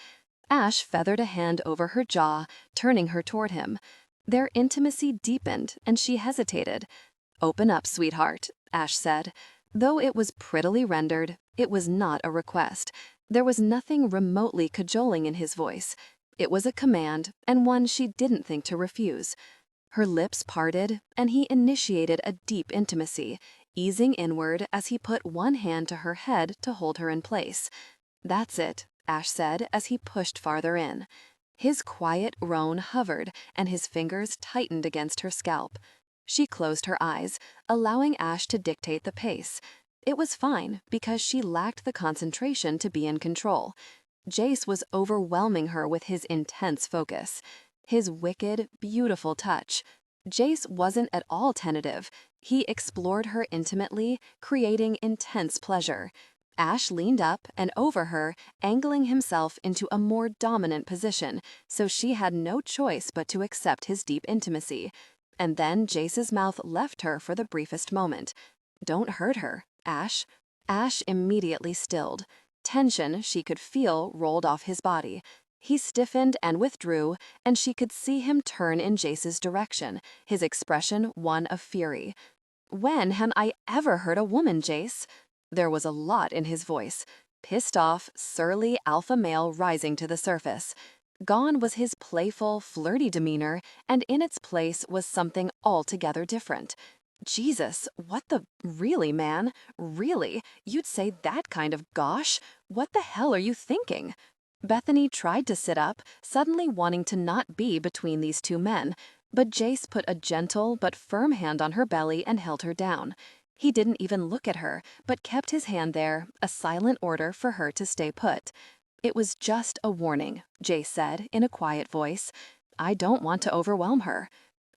Ash feathered a hand over her jaw, turning her toward him. Their intimacy deepened, and she hesitated. "Open up, sweetheart," Ash said. Though it was prettily rendered, it was not a request. There was nothing remotely cajoling in his voice. It was a command, and one she didn't think to refuse. Her lips parted, and he initiated a deep intimacy, easing inward as he put one hand to her head to hold her in place. "That's it," Ash said as he pushed farther in. His quiet groan hovered, and his fingers tightened against her scalp. She closed her eyes, allowing Ash to dictate the pace. It was fine, because she lacked the concentration to be in control. Jace was overwhelming her with his intense focus. His wicked, beautiful touch. Jace wasn't at all tentative. He explored her intimately, creating intense pleasure. Ash leaned up and over her, angling himself into a more dominant position, so she had no choice but to accept his deep intimacy. And then Jace's mouth left her for the briefest moment. "Don't hurt her, Ash." Ash immediately stilled. Tension she could feel rolled off his body. He stiffened and withdrew, and she could see him turn in Jace's direction, his expression one of fury. "When had I ever hurt a woman, Jace?" There was a lot in his voice. Pissed off, surly alpha male rising to the surface. Gone was his playful, flirty demeanor, and in its place was something altogether different. Jesus, what the— really, man? Really? You'd say that kind of gosh? What the hell are you thinking? Bethany tried to sit up, suddenly wanting to not be between these two men, but Jace put a gentle but firm hand on her belly and held her down. He didn't even look at her, but kept his hand there, a silent order for her to stay put. "It was just a warning," Jace said in a quiet voice. "I don't want to overwhelm her."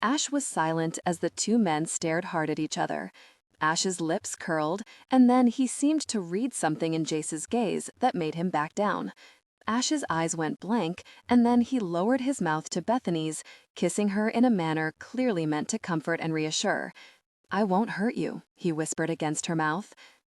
Ash was silent as the two men stared hard at each other. Ash's lips curled, and then he seemed to read something in Jace's gaze that made him back down. Ash's eyes went blank, and then he lowered his mouth to Bethany's, kissing her in a manner clearly meant to comfort and reassure. "I won't hurt you," he whispered against her mouth.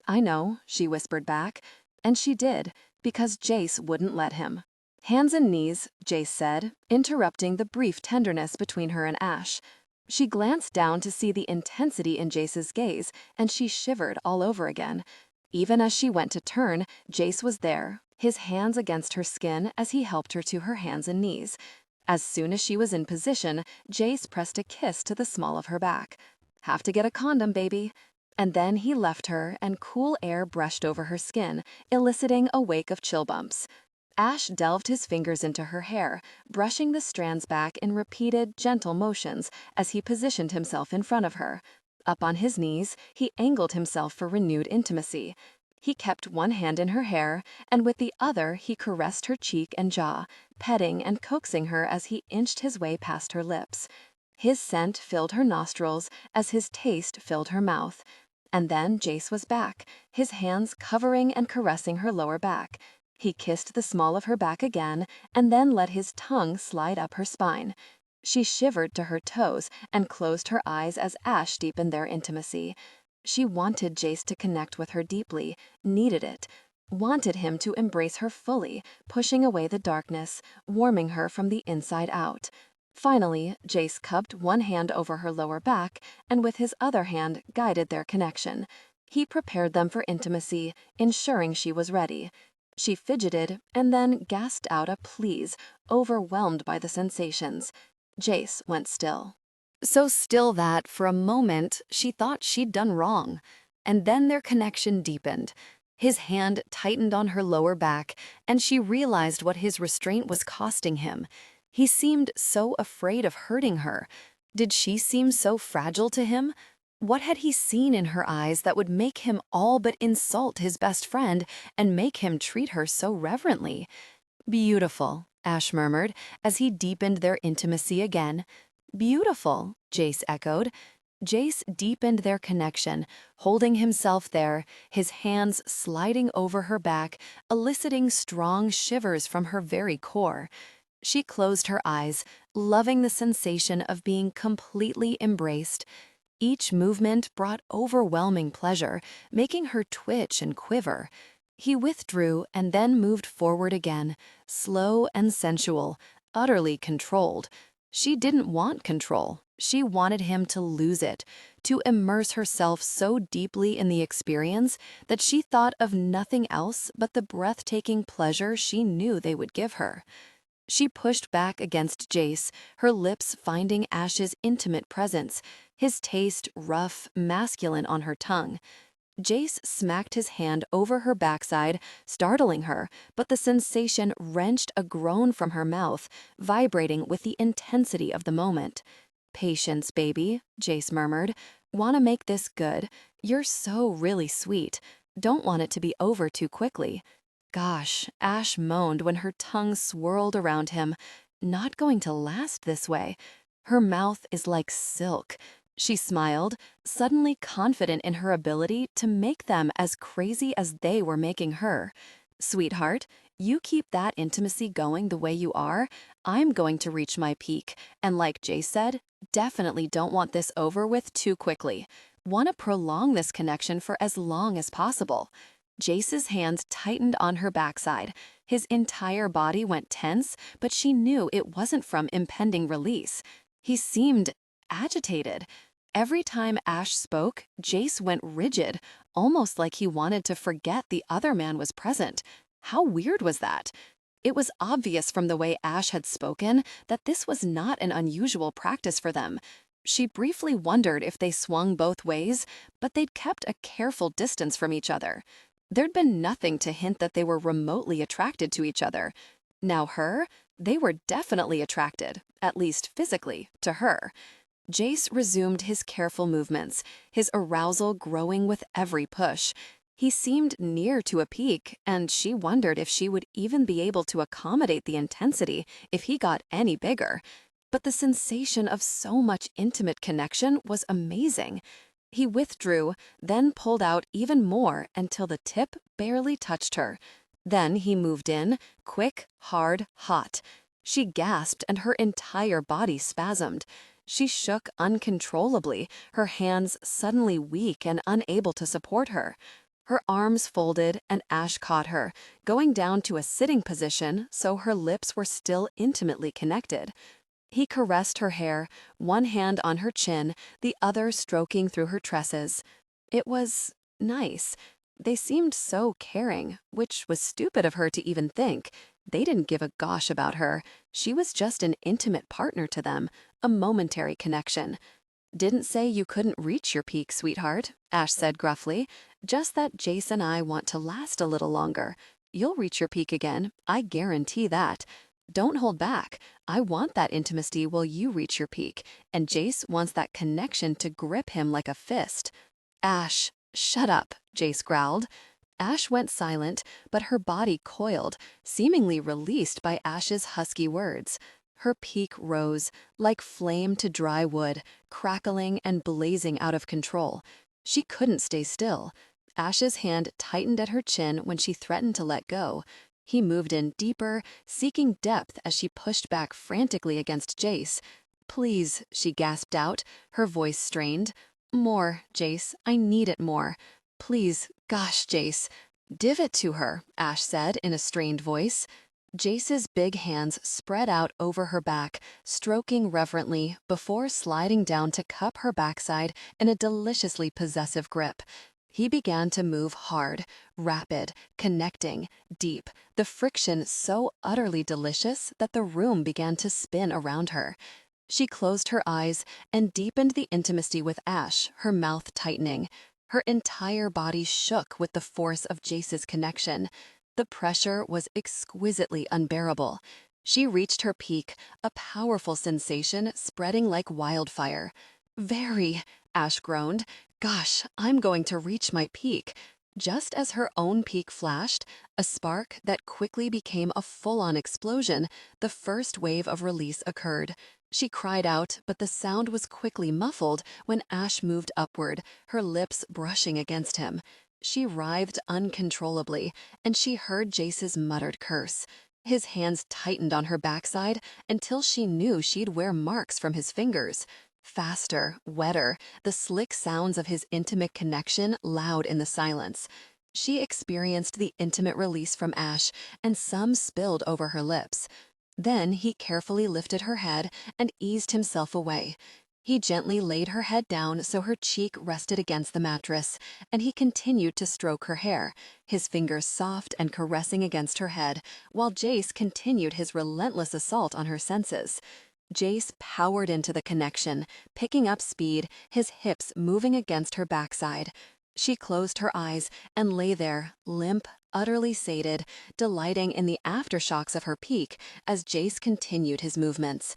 "I know," she whispered back. And she did, because Jace wouldn't let him. "Hands and knees," Jace said, interrupting the brief tenderness between her and Ash. She glanced down to see the intensity in Jace's gaze, and she shivered all over again. Even as she went to turn, Jace was there, his hands against her skin as he helped her to her hands and knees. As soon as she was in position, Jace pressed a kiss to the small of her back. "Have to get a condom, baby." And then he left her, and cool air brushed over her skin, eliciting a wake of chill bumps. Ash delved his fingers into her hair, brushing the strands back in repeated, gentle motions as he positioned himself in front of her. Up on his knees, he angled himself for renewed intimacy. He kept one hand in her hair, and with the other he caressed her cheek and jaw, petting and coaxing her as he inched his way past her lips. His scent filled her nostrils as his taste filled her mouth. And then Jace was back, his hands covering and caressing her lower back. He kissed the small of her back again, and then let his tongue slide up her spine. She shivered to her toes and closed her eyes as Ash deepened their intimacy. She wanted Jace to connect with her deeply, needed it, wanted him to embrace her fully, pushing away the darkness, warming her from the inside out. Finally, Jace cupped one hand over her lower back and with his other hand guided their connection. He prepared them for intimacy, ensuring she was ready. She fidgeted and then gasped out a please, overwhelmed by the sensations. Jace went still. So still that, for a moment, she thought she'd done wrong. And then their connection deepened. His hand tightened on her lower back, and she realized what his restraint was costing him. He seemed so afraid of hurting her. Did she seem so fragile to him? What had he seen in her eyes that would make him all but insult his best friend and make him treat her so reverently? "Beautiful," Ash murmured as he deepened their intimacy again. "Beautiful," Jace echoed. Jace deepened their connection, holding himself there, his hands sliding over her back, eliciting strong shivers from her very core. She closed her eyes, loving the sensation of being completely embraced. Each movement brought overwhelming pleasure, making her twitch and quiver. He withdrew and then moved forward again, slow and sensual, utterly controlled. She didn't want control. She wanted him to lose it, to immerse herself so deeply in the experience that she thought of nothing else but the breathtaking pleasure she knew they would give her. She pushed back against Jace, her lips finding Ash's intimate presence, his taste rough, masculine on her tongue. Jace smacked his hand over her backside, startling her, but the sensation wrenched a groan from her mouth, vibrating with the intensity of the moment. "Patience, baby," Jace murmured. "Want to make this good? You're so really sweet. Don't want it to be over too quickly." "Gosh," Ash moaned when her tongue swirled around him. "Not going to last this way. Her mouth is like silk." She smiled, suddenly confident in her ability to make them as crazy as they were making her. "Sweetheart, you keep that intimacy going the way you are, I'm going to reach my peak, and like Jace said, definitely don't want this over with too quickly. Want to prolong this connection for as long as possible." Jace's hands tightened on her backside. His entire body went tense, but she knew it wasn't from impending release. He seemed agitated. Every time Ash spoke, Jace went rigid, almost like he wanted to forget the other man was present. How weird was that? It was obvious from the way Ash had spoken that this was not an unusual practice for them. She briefly wondered if they swung both ways, but they'd kept a careful distance from each other. There'd been nothing to hint that they were remotely attracted to each other. Now they were definitely attracted, at least physically, to her. Jace resumed his careful movements, his arousal growing with every push. He seemed near to a peak, and she wondered if she would even be able to accommodate the intensity if he got any bigger. But the sensation of so much intimate connection was amazing. He withdrew, then pulled out even more until the tip barely touched her. Then he moved in, quick, hard, hot. She gasped and her entire body spasmed. She shook uncontrollably, her hands suddenly weak and unable to support her. Her arms folded and Ash caught her, going down to a sitting position so her lips were still intimately connected. He caressed her hair, one hand on her chin, the other stroking through her tresses. It was nice. They seemed so caring, which was stupid of her to even think. They didn't give a gosh about her. She was just an intimate partner to them, a momentary connection. "Didn't say you couldn't reach your peak, sweetheart," Ash said gruffly. "Just that Jace and I want to last a little longer. You'll reach your peak again, I guarantee that. Don't hold back. I want that intimacy while you reach your peak, and Jace wants that connection to grip him like a fist." "Ash, shut up," Jace growled. Ash went silent, but her body coiled, seemingly released by Ash's husky words. Her peak rose, like flame to dry wood, crackling and blazing out of control. She couldn't stay still. Ash's hand tightened at her chin when she threatened to let go. He moved in deeper, seeking depth as she pushed back frantically against Jace. "Please," she gasped out, her voice strained. "More, Jace, I need it more. Please, gosh, Jace." "Give it to her," Ash said in a strained voice. Jace's big hands spread out over her back, stroking reverently before sliding down to cup her backside in a deliciously possessive grip. He began to move hard, rapid, connecting, deep, the friction so utterly delicious that the room began to spin around her. She closed her eyes and deepened the intimacy with Ash, her mouth tightening. Her entire body shook with the force of Jace's connection. The pressure was exquisitely unbearable. She reached her peak, a powerful sensation spreading like wildfire. "Very," Ash groaned. "Gosh, I'm going to reach my peak." Just as her own peak flashed, a spark that quickly became a full-on explosion, the first wave of release occurred. She cried out, but the sound was quickly muffled when Ash moved upward, her lips brushing against him. She writhed uncontrollably, and she heard Jace's muttered curse. His hands tightened on her backside until she knew she'd wear marks from his fingers. Faster, wetter, the slick sounds of his intimate connection loud in the silence. She experienced the intimate release from Ash, and some spilled over her lips. Then he carefully lifted her head and eased himself away. He gently laid her head down so her cheek rested against the mattress, and he continued to stroke her hair, his fingers soft and caressing against her head, while Jace continued his relentless assault on her senses. Jace powered into the connection, picking up speed, his hips moving against her backside. She closed her eyes and lay there, limp, utterly sated, delighting in the aftershocks of her peak as Jace continued his movements.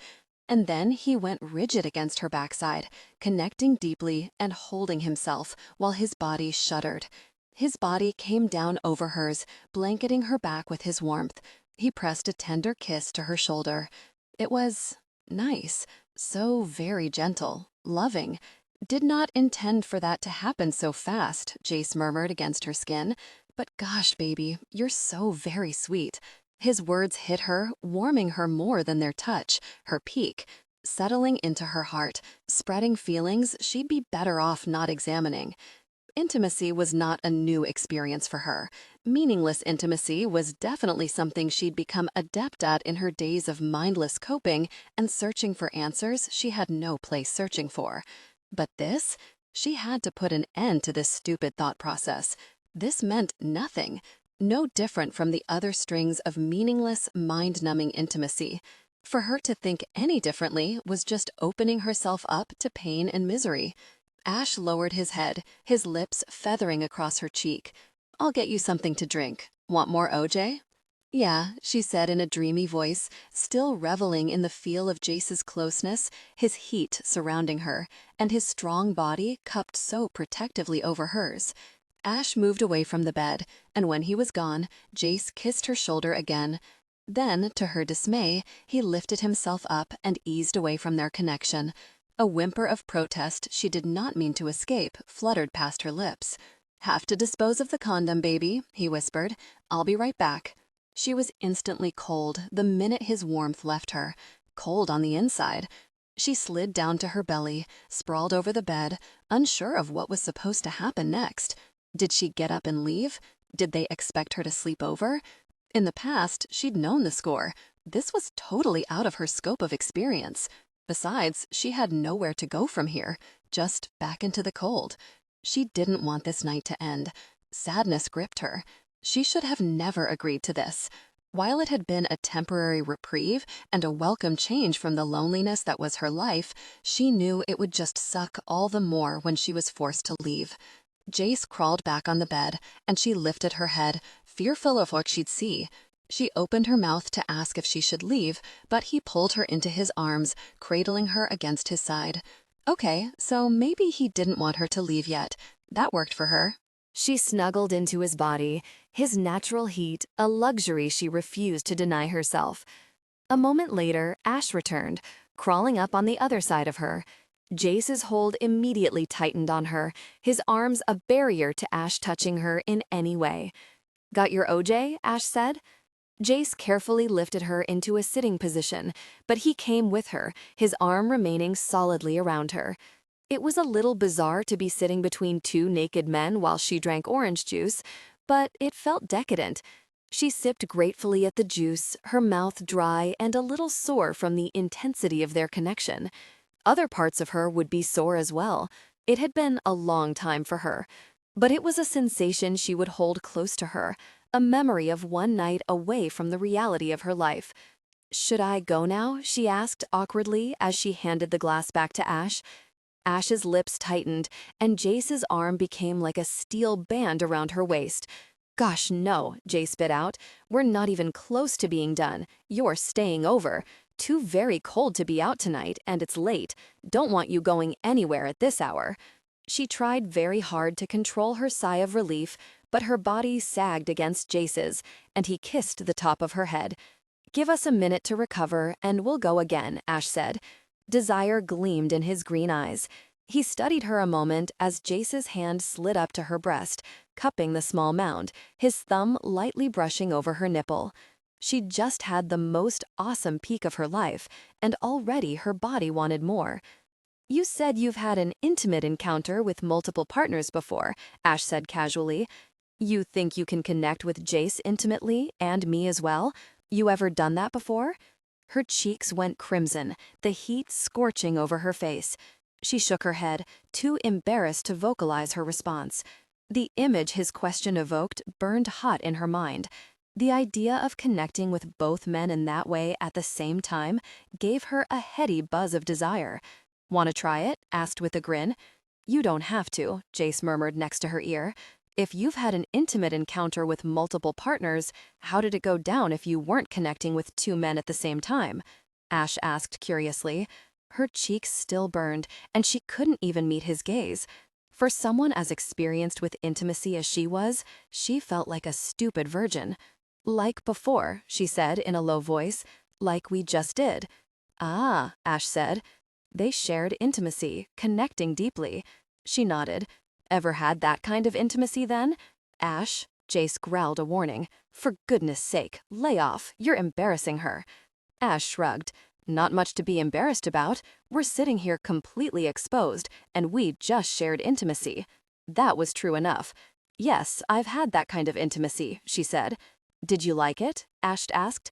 And then he went rigid against her backside, connecting deeply and holding himself while his body shuddered. His body came down over hers, blanketing her back with his warmth. He pressed a tender kiss to her shoulder. It was nice, so very gentle, loving. "Did not intend for that to happen so fast," Jace murmured against her skin. "But gosh, baby, you're so very sweet." His words hit her, warming her more than their touch, her peak, settling into her heart, spreading feelings she'd be better off not examining. Intimacy was not a new experience for her. Meaningless intimacy was definitely something she'd become adept at in her days of mindless coping and searching for answers she had no place searching for. But this? She had to put an end to this stupid thought process. This meant nothing. No different from the other strings of meaningless, mind-numbing intimacy. For her to think any differently was just opening herself up to pain and misery. Ash lowered his head, his lips feathering across her cheek. "I'll get you something to drink. Want more OJ?" "Yeah," she said in a dreamy voice, still reveling in the feel of Jace's closeness, his heat surrounding her, and his strong body cupped so protectively over hers. Ash moved away from the bed, and when he was gone, Jace kissed her shoulder again. Then, to her dismay, he lifted himself up and eased away from their connection. A whimper of protest she did not mean to escape fluttered past her lips. "Have to dispose of the condom, baby," he whispered. "I'll be right back." She was instantly cold the minute his warmth left her, cold on the inside. She slid down to her belly, sprawled over the bed, unsure of what was supposed to happen next. Did she get up and leave? Did they expect her to sleep over? In the past, she'd known the score. This was totally out of her scope of experience. Besides, she had nowhere to go from here, just back into the cold. She didn't want this night to end. Sadness gripped her. She should have never agreed to this. While it had been a temporary reprieve and a welcome change from the loneliness that was her life, she knew it would just suck all the more when she was forced to leave. Jace crawled back on the bed, and she lifted her head, fearful of what she'd see. She opened her mouth to ask if she should leave, but he pulled her into his arms, cradling her against his side. Okay, so maybe he didn't want her to leave yet. That worked for her. She snuggled into his body, his natural heat, a luxury she refused to deny herself. A moment later, Ash returned, crawling up on the other side of her. Jace's hold immediately tightened on her, his arms a barrier to Ash touching her in any way. "Got your OJ?" Ash said. Jace carefully lifted her into a sitting position, but he came with her, his arm remaining solidly around her. It was a little bizarre to be sitting between two naked men while she drank orange juice, but it felt decadent. She sipped gratefully at the juice, her mouth dry and a little sore from the intensity of their connection. Other parts of her would be sore as well. It had been a long time for her. But it was a sensation she would hold close to her, a memory of one night away from the reality of her life. "Should I go now?" she asked awkwardly as she handed the glass back to Ash. Ash's lips tightened, and Jace's arm became like a steel band around her waist. "Gosh, no," Jace spit out. "We're not even close to being done. You're staying over. Too very cold to be out tonight, and it's late. Don't want you going anywhere at this hour." She tried very hard to control her sigh of relief, but her body sagged against Jace's, and he kissed the top of her head. "Give us a minute to recover, and we'll go again," Ash said. Desire gleamed in his green eyes. He studied her a moment as Jace's hand slid up to her breast, cupping the small mound, his thumb lightly brushing over her nipple. She'd just had the most awesome peak of her life, and already her body wanted more. "You said you've had an intimate encounter with multiple partners before," Ash said casually. "You think you can connect with Jace intimately, and me as well? You ever done that before?" Her cheeks went crimson, the heat scorching over her face. She shook her head, too embarrassed to vocalize her response. The image his question evoked burned hot in her mind. The idea of connecting with both men in that way at the same time gave her a heady buzz of desire. "Want to try it?" asked with a grin. "You don't have to," Jace murmured next to her ear. "If you've had an intimate encounter with multiple partners, how did it go down if you weren't connecting with two men at the same time?" Ash asked curiously. Her cheeks still burned, and she couldn't even meet his gaze. For someone as experienced with intimacy as she was, she felt like a stupid virgin. "Like before," she said in a low voice, "like we just did." "Ah," Ash said. They shared intimacy, connecting deeply. She nodded. "Ever had that kind of intimacy then?" "Ash," Jace growled a warning. "For goodness sake, lay off. You're embarrassing her." Ash shrugged. "Not much to be embarrassed about. We're sitting here completely exposed, and we just shared intimacy." That was true enough. "Yes, I've had that kind of intimacy," she said. "Did you like it?" Ash asked.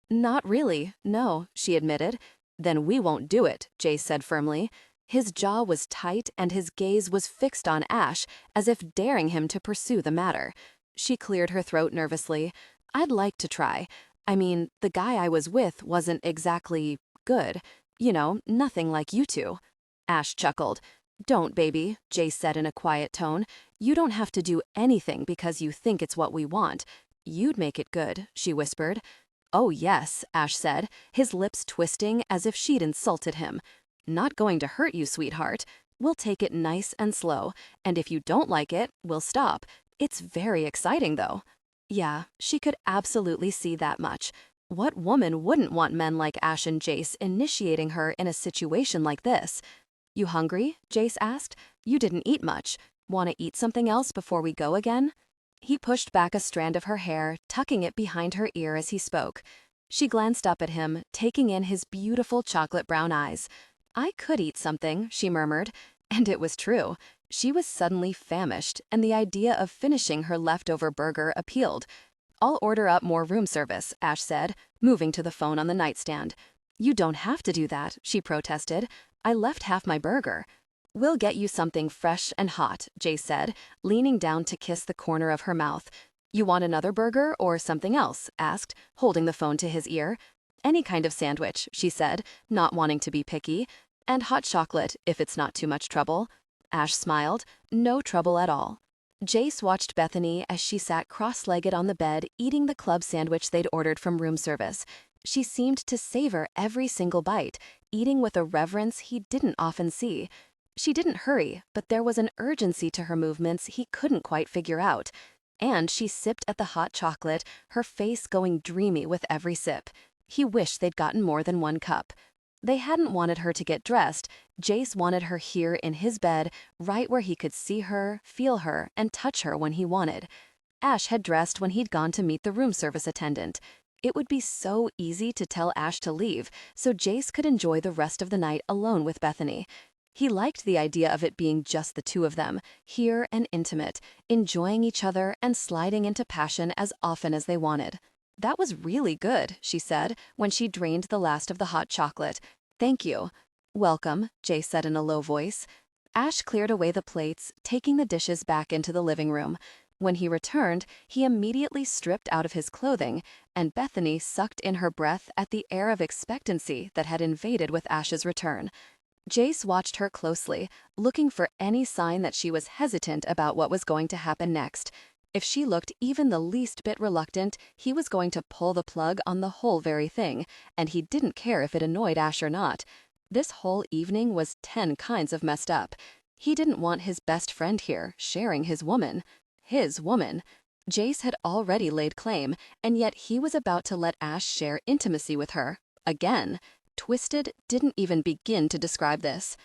"Not really, no," she admitted. "Then we won't do it," Jace said firmly. His jaw was tight and his gaze was fixed on Ash, as if daring him to pursue the matter. She cleared her throat nervously. "I'd like to try. I mean, the guy I was with wasn't exactly good. You know, nothing like you two." Ash chuckled. "Don't, baby," Jace said in a quiet tone. "You don't have to do anything because you think it's what we want. You'd make it good," she whispered. "Oh yes," Ash said, his lips twisting as if she'd insulted him. "Not going to hurt you, sweetheart. We'll take it nice and slow, and if you don't like it, we'll stop. It's very exciting, though." Yeah, she could absolutely see that much. What woman wouldn't want men like Ash and Jace initiating her in a situation like this? "You hungry?" Jace asked. "You didn't eat much. Want to eat something else before we go again?" He pushed back a strand of her hair, tucking it behind her ear as he spoke. She glanced up at him, taking in his beautiful chocolate brown eyes. "I could eat something," she murmured. And it was true. She was suddenly famished, and the idea of finishing her leftover burger appealed. "I'll order up more room service," Ash said, moving to the phone on the nightstand. "You don't have to do that," she protested. "I left half my burger." "We'll get you something fresh and hot," Jace said, leaning down to kiss the corner of her mouth. "You want another burger or something else?" asked, holding the phone to his ear. "Any kind of sandwich," she said, not wanting to be picky. "And hot chocolate, if it's not too much trouble." Ash smiled. "No trouble at all." Jace watched Bethany as she sat cross-legged on the bed eating the club sandwich they'd ordered from room service. She seemed to savor every single bite, eating with a reverence he didn't often see. She didn't hurry, but there was an urgency to her movements he couldn't quite figure out. And she sipped at the hot chocolate, her face going dreamy with every sip. He wished they'd gotten more than one cup. They hadn't wanted her to get dressed. Jace wanted her here in his bed, right where he could see her, feel her, and touch her when he wanted. Ash had dressed when he'd gone to meet the room service attendant. It would be so easy to tell Ash to leave, so Jace could enjoy the rest of the night alone with Bethany. He liked the idea of it being just the two of them, here and intimate, enjoying each other and sliding into passion as often as they wanted. "That was really good," she said, when she drained the last of the hot chocolate. "Thank you." "Welcome," Jace said in a low voice. Ash cleared away the plates, taking the dishes back into the living room. When he returned, he immediately stripped out of his clothing, and Bethany sucked in her breath at the air of expectancy that had invaded with Ash's return. Jace watched her closely, looking for any sign that she was hesitant about what was going to happen next. If she looked even the least bit reluctant, he was going to pull the plug on the whole very thing, and he didn't care if it annoyed Ash or not. This whole evening was 10 kinds of messed up. He didn't want his best friend here, sharing his woman. His woman. Jace had already laid claim, and yet he was about to let Ash share intimacy with her. Again. Twisted didn't even begin to describe this.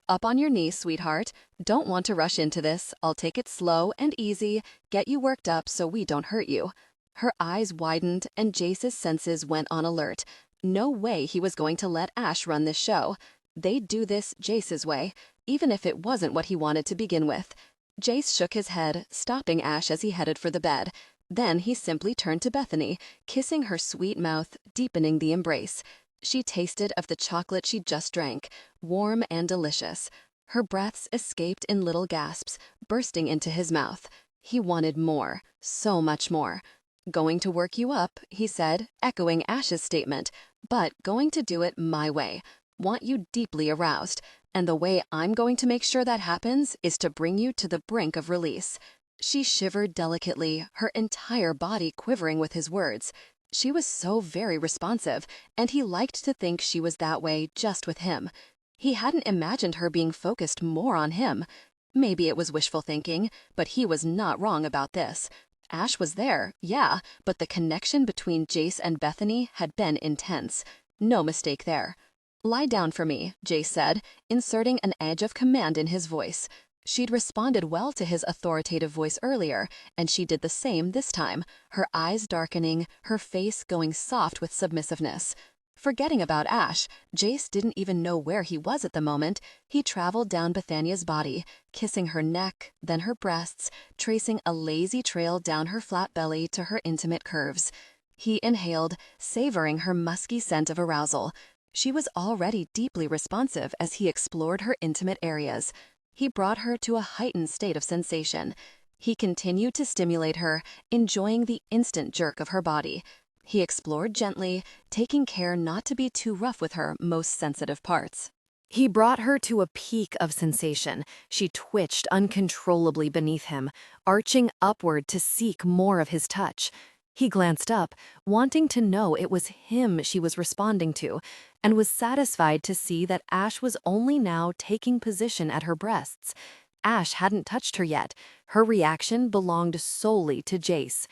"Up on your knees, sweetheart. Don't want to rush into this. I'll take it slow and easy, get you worked up so we don't hurt you." Her eyes widened and Jace's senses went on alert. No way he was going to let Ash run this show. They'd do this Jace's way, even if it wasn't what he wanted to begin with. Jace shook his head, stopping Ash as he headed for the bed. Then he simply turned to Bethany, kissing her sweet mouth, deepening the embrace. She tasted of the chocolate she just drank, warm and delicious. Her breaths escaped in little gasps, bursting into his mouth. He wanted more, so much more. "Going to work you up," he said, echoing Ash's statement, "but going to do it my way. Want you deeply aroused, and the way I'm going to make sure that happens is to bring you to the brink of release." She shivered delicately, her entire body quivering with his words. She was so very responsive, and he liked to think she was that way just with him. He hadn't imagined her being focused more on him. Maybe it was wishful thinking, but he was not wrong about this. Ash was there, yeah, but the connection between Jace and Bethany had been intense. No mistake there. "Lie down for me," Jace said, inserting an edge of command in his voice. She'd responded well to his authoritative voice earlier, and she did the same this time, her eyes darkening, her face going soft with submissiveness. Forgetting about Ash, Jace didn't even know where he was at the moment. He traveled down Bethania's body, kissing her neck, then her breasts, tracing a lazy trail down her flat belly to her intimate curves. He inhaled, savoring her musky scent of arousal. She was already deeply responsive as he explored her intimate areas. He brought her to a heightened state of sensation. He continued to stimulate her, enjoying the instant jerk of her body. He explored gently, taking care not to be too rough with her most sensitive parts. He brought her to a peak of sensation. She twitched uncontrollably beneath him, arching upward to seek more of his touch. He glanced up, wanting to know it was him she was responding to, and was satisfied to see that Ash was only now taking position at her breasts. Ash hadn't touched her yet. Her reaction belonged solely to Jace.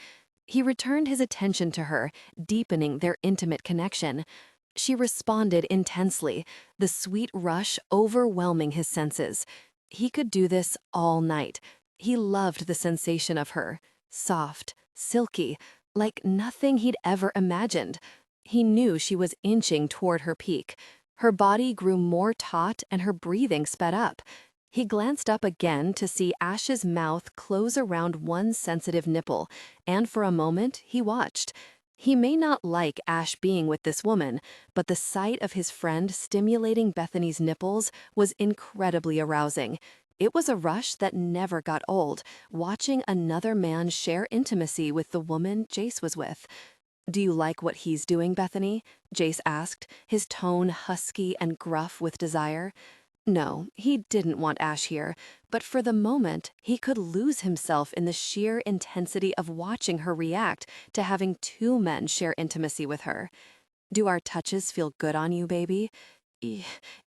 He returned his attention to her, deepening their intimate connection. She responded intensely, the sweet rush overwhelming his senses. He could do this all night. He loved the sensation of her, soft, silky, like nothing he'd ever imagined. He knew she was inching toward her peak. Her body grew more taut and her breathing sped up. He glanced up again to see Ash's mouth close around one sensitive nipple, and for a moment he watched. He may not like Ash being with this woman, but the sight of his friend stimulating Bethany's nipples was incredibly arousing. It was a rush that never got old, watching another man share intimacy with the woman Jace was with. "Do you like what he's doing, Bethany?" Jace asked, his tone husky and gruff with desire. No, he didn't want Ash here, but for the moment, he could lose himself in the sheer intensity of watching her react to having two men share intimacy with her. "Do our touches feel good on you, baby?"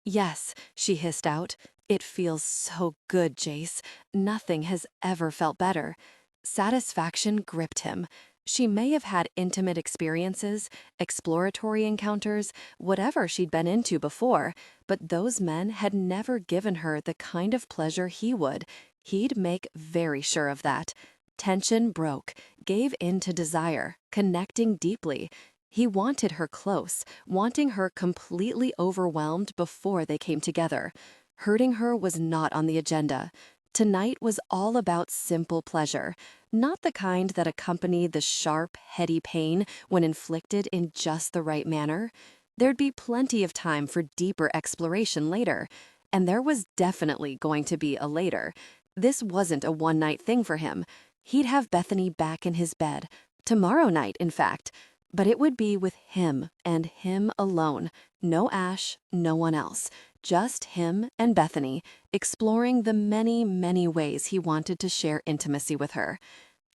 Yes, she hissed out. "It feels so good, Jace. Nothing has ever felt better." Satisfaction gripped him. She may have had intimate experiences, exploratory encounters, whatever she'd been into before, but those men had never given her the kind of pleasure he would. He'd make very sure of that. Tension broke, gave in to desire, connecting deeply. He wanted her close, wanting her completely overwhelmed before they came together. Hurting her was not on the agenda. Tonight was all about simple pleasure, not the kind that accompanied the sharp, heady pain when inflicted in just the right manner. There'd be plenty of time for deeper exploration later, and there was definitely going to be a later. This wasn't a one-night thing for him. He'd have Bethany back in his bed, tomorrow night, in fact, but it would be with him and him alone. No Ash, no one else. Just him and Bethany, exploring the many, many ways he wanted to share intimacy with her.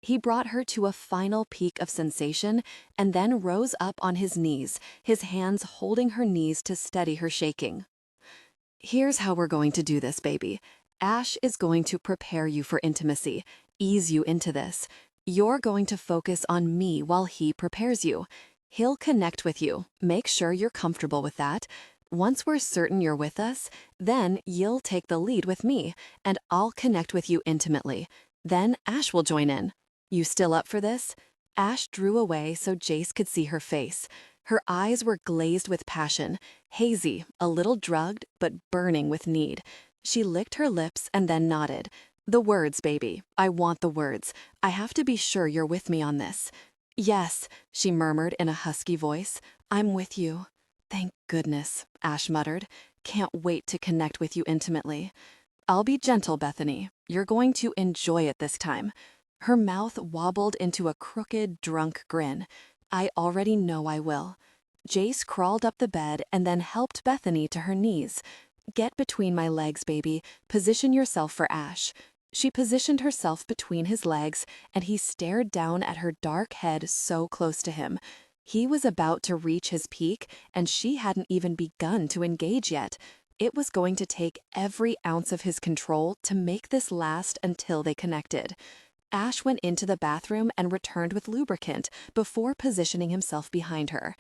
He brought her to a final peak of sensation and then rose up on his knees, his hands holding her knees to steady her shaking. "Here's how we're going to do this, baby. Ash is going to prepare you for intimacy, ease you into this. You're going to focus on me while he prepares you. He'll connect with you, make sure you're comfortable with that. Once we're certain you're with us, then you'll take the lead with me, and I'll connect with you intimately. Then Ash will join in. You still up for this?" Ash drew away so Jace could see her face. Her eyes were glazed with passion, hazy, a little drugged, but burning with need. She licked her lips and then nodded. "The words, baby. I want the words. I have to be sure you're with me on this." "Yes," she murmured in a husky voice. "I'm with you." "Thank goodness," Ash muttered. "Can't wait to connect with you intimately." "I'll be gentle, Bethany. You're going to enjoy it this time." Her mouth wobbled into a crooked, drunk grin. "I already know I will." Jace crawled up the bed and then helped Bethany to her knees. "Get between my legs, baby. Position yourself for Ash." She positioned herself between his legs, and he stared down at her dark head so close to him. He was about to reach his peak, and she hadn't even begun to engage yet. It was going to take every ounce of his control to make this last until they connected. Ash went into the bathroom and returned with lubricant before positioning himself behind her.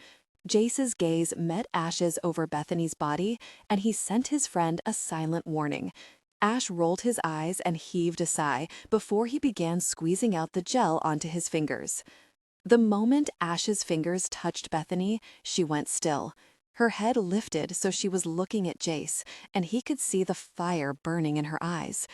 Jace's gaze met Ash's over Bethany's body, and he sent his friend a silent warning. Ash rolled his eyes and heaved a sigh before he began squeezing out the gel onto his fingers. The moment Ash's fingers touched Bethany, she went still. Her head lifted so she was looking at Jace, and he could see the fire burning in her eyes.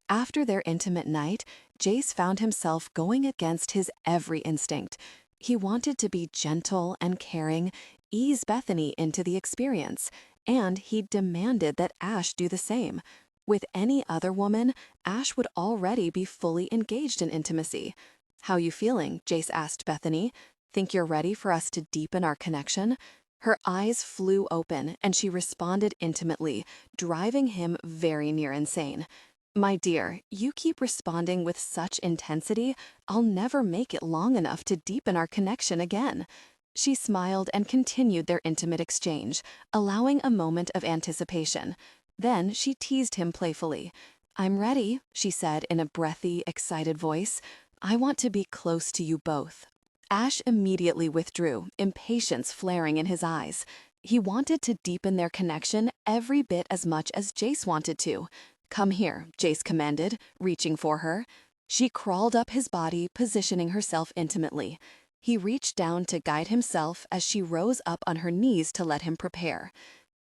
After their intimate night, Jace found himself going against his every instinct. He wanted to be gentle and caring, ease Bethany into the experience, and he demanded that Ash do the same. With any other woman, Ash would already be fully engaged in intimacy. "How you feeling?" Jace asked Bethany. "Think you're ready for us to deepen our connection?" Her eyes flew open, and she responded intimately, driving him very near insane. "My dear, you keep responding with such intensity, I'll never make it long enough to deepen our connection again." She smiled and continued their intimate exchange, allowing a moment of anticipation. Then she teased him playfully. "I'm ready," she said in a breathy, excited voice. "I want to be close to you both." Ash immediately withdrew, impatience flaring in his eyes. He wanted to deepen their connection every bit as much as Jace wanted to. "Come here," Jace commanded, reaching for her. She crawled up his body, positioning herself intimately. He reached down to guide himself as she rose up on her knees to let him prepare.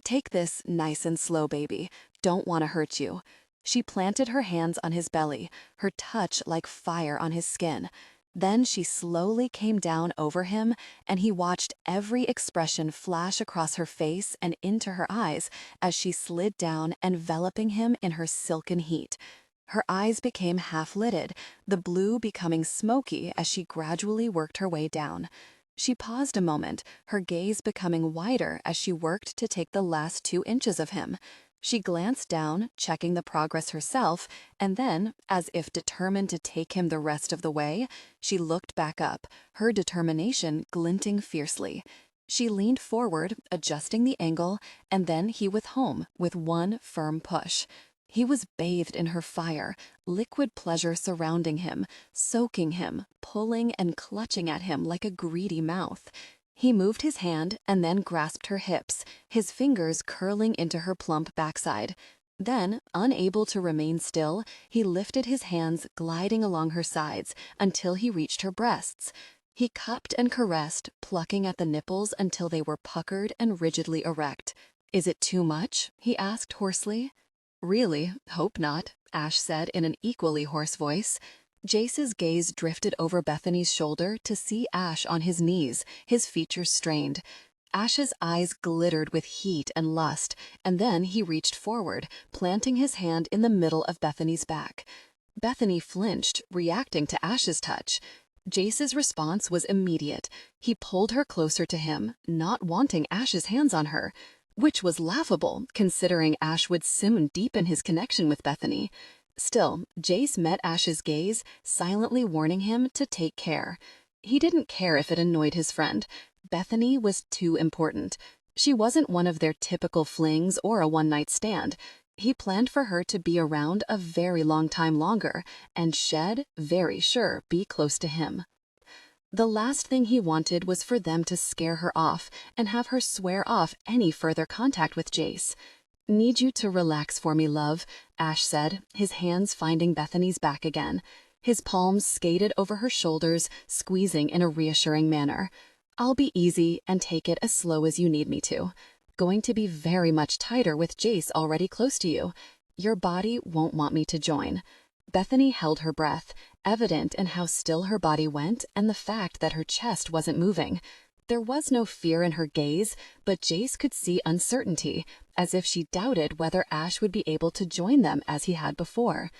"Take this nice and slow, baby. Don't want to hurt you." She planted her hands on his belly, her touch like fire on his skin. Then she slowly came down over him, and he watched every expression flash across her face and into her eyes as she slid down, enveloping him in her silken heat. Her eyes became half-lidded, the blue becoming smoky as she gradually worked her way down. She paused a moment, her gaze becoming wider as she worked to take the last 2 inches of him. She glanced down, checking the progress herself, and then, as if determined to take him the rest of the way, she looked back up, her determination glinting fiercely. She leaned forward, adjusting the angle, and then he was home with one firm push. He was bathed in her fire, liquid pleasure surrounding him, soaking him, pulling and clutching at him like a greedy mouth. He moved his hand and then grasped her hips, his fingers curling into her plump backside. Then, unable to remain still, he lifted his hands, gliding along her sides until he reached her breasts. He cupped and caressed, plucking at the nipples until they were puckered and rigidly erect. "Is it too much?" he asked hoarsely. "Really, hope not," Ash said in an equally hoarse voice. Jace's gaze drifted over Bethany's shoulder to see Ash on his knees, his features strained. Ash's eyes glittered with heat and lust, and then he reached forward, planting his hand in the middle of Bethany's back. Bethany flinched, reacting to Ash's touch. Jace's response was immediate. He pulled her closer to him, not wanting Ash's hands on her, which was laughable, considering Ash would soon deepen his connection with Bethany. Still, Jace met Ash's gaze, silently warning him to take care. He didn't care if it annoyed his friend. Bethany was too important. She wasn't one of their typical flings or a one-night stand. He planned for her to be around a very long time longer, and Shed, very sure, be close to him. The last thing he wanted was for them to scare her off and have her swear off any further contact with Jace. "Need you to relax for me, love," Ash said, his hands finding Bethany's back again. His palms skated over her shoulders, squeezing in a reassuring manner. "I'll be easy and take it as slow as you need me to. Going to be very much tighter with Jace already close to you. Your body won't want me to join." Bethany held her breath, evident in how still her body went and the fact that her chest wasn't moving. There was no fear in her gaze, but Jace could see uncertainty, as if she doubted whether Ash would be able to join them as he had before.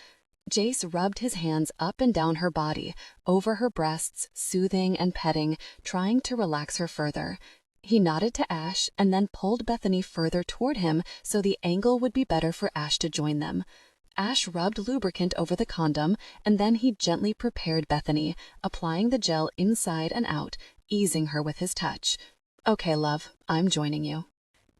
Jace rubbed his hands up and down her body, over her breasts, soothing and petting, trying to relax her further. He nodded to Ash and then pulled Bethany further toward him so the angle would be better for Ash to join them. Ash rubbed lubricant over the condom, and then he gently prepared Bethany, applying the gel inside and out, easing her with his touch. "Okay, love, I'm joining you."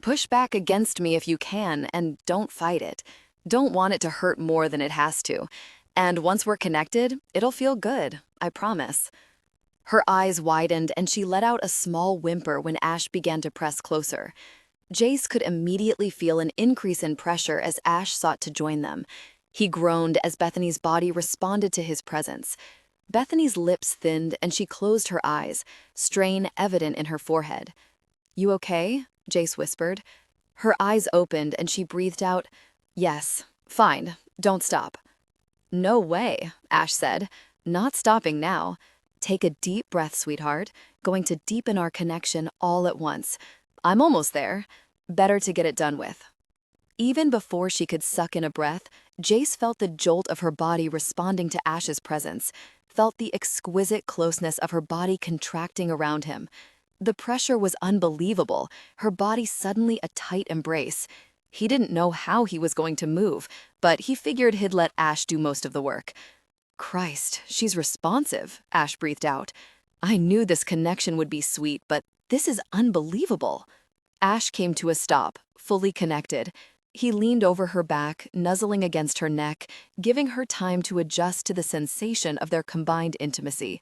Push back against me if you can, and don't fight it. Don't want it to hurt more than it has to. And once we're connected, it'll feel good, I promise. Her eyes widened and she let out a small whimper when Ash began to press closer. Jace could immediately feel an increase in pressure as Ash sought to join them. He groaned as Bethany's body responded to his presence. Bethany's lips thinned and she closed her eyes, strain evident in her forehead. "You okay?" Jace whispered. Her eyes opened and she breathed out, "Yes, fine, don't stop." "No way," Ash said. "Not stopping now. Take a deep breath, sweetheart. Going to deepen our connection all at once. I'm almost there. Better to get it done with." Even before she could suck in a breath, Jace felt the jolt of her body responding to Ash's presence, felt the exquisite closeness of her body contracting around him. The pressure was unbelievable, her body suddenly a tight embrace. He didn't know how he was going to move, but he figured he'd let Ash do most of the work. "Christ, she's responsive," Ash breathed out. "I knew this connection would be sweet, but this is unbelievable." Ash came to a stop, fully connected. He leaned over her back, nuzzling against her neck, giving her time to adjust to the sensation of their combined intimacy.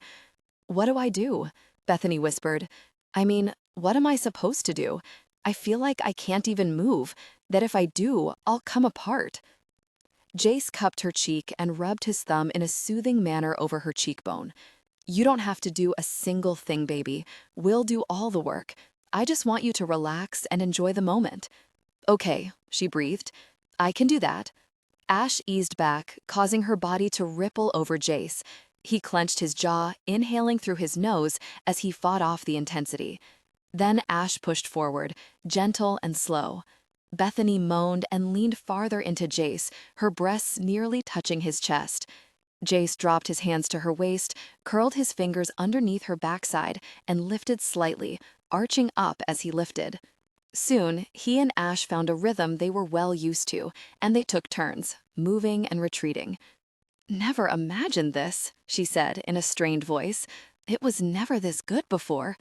"What do I do?" Bethany whispered. "I mean, what am I supposed to do? I feel like I can't even move, that if I do, I'll come apart." Jace cupped her cheek and rubbed his thumb in a soothing manner over her cheekbone. "You don't have to do a single thing, baby. We'll do all the work. I just want you to relax and enjoy the moment." "Okay," she breathed. "I can do that." Ash eased back, causing her body to ripple over Jace. He clenched his jaw, inhaling through his nose as he fought off the intensity. Then Ash pushed forward, gentle and slow. Bethany moaned and leaned farther into Jace, her breasts nearly touching his chest. Jace dropped his hands to her waist, curled his fingers underneath her backside, and lifted slightly, arching up as he lifted. Soon, he and Ash found a rhythm they were well used to, and they took turns, moving and retreating. "Never imagined this," she said in a strained voice. "It was never this good before."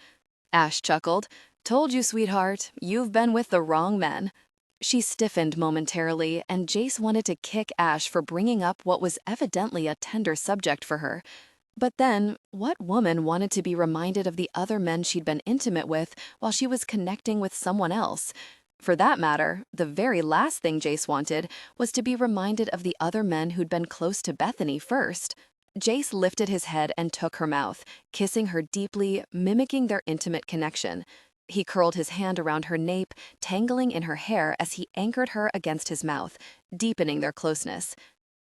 Ash chuckled. "Told you, sweetheart, you've been with the wrong men." She stiffened momentarily, and Jace wanted to kick Ash for bringing up what was evidently a tender subject for her. But then, what woman wanted to be reminded of the other men she'd been intimate with while she was connecting with someone else? For that matter, the very last thing Jace wanted was to be reminded of the other men who'd been close to Bethany first. Jace lifted his head and took her mouth, kissing her deeply, mimicking their intimate connection. He curled his hand around her nape, tangling in her hair as he anchored her against his mouth, deepening their closeness.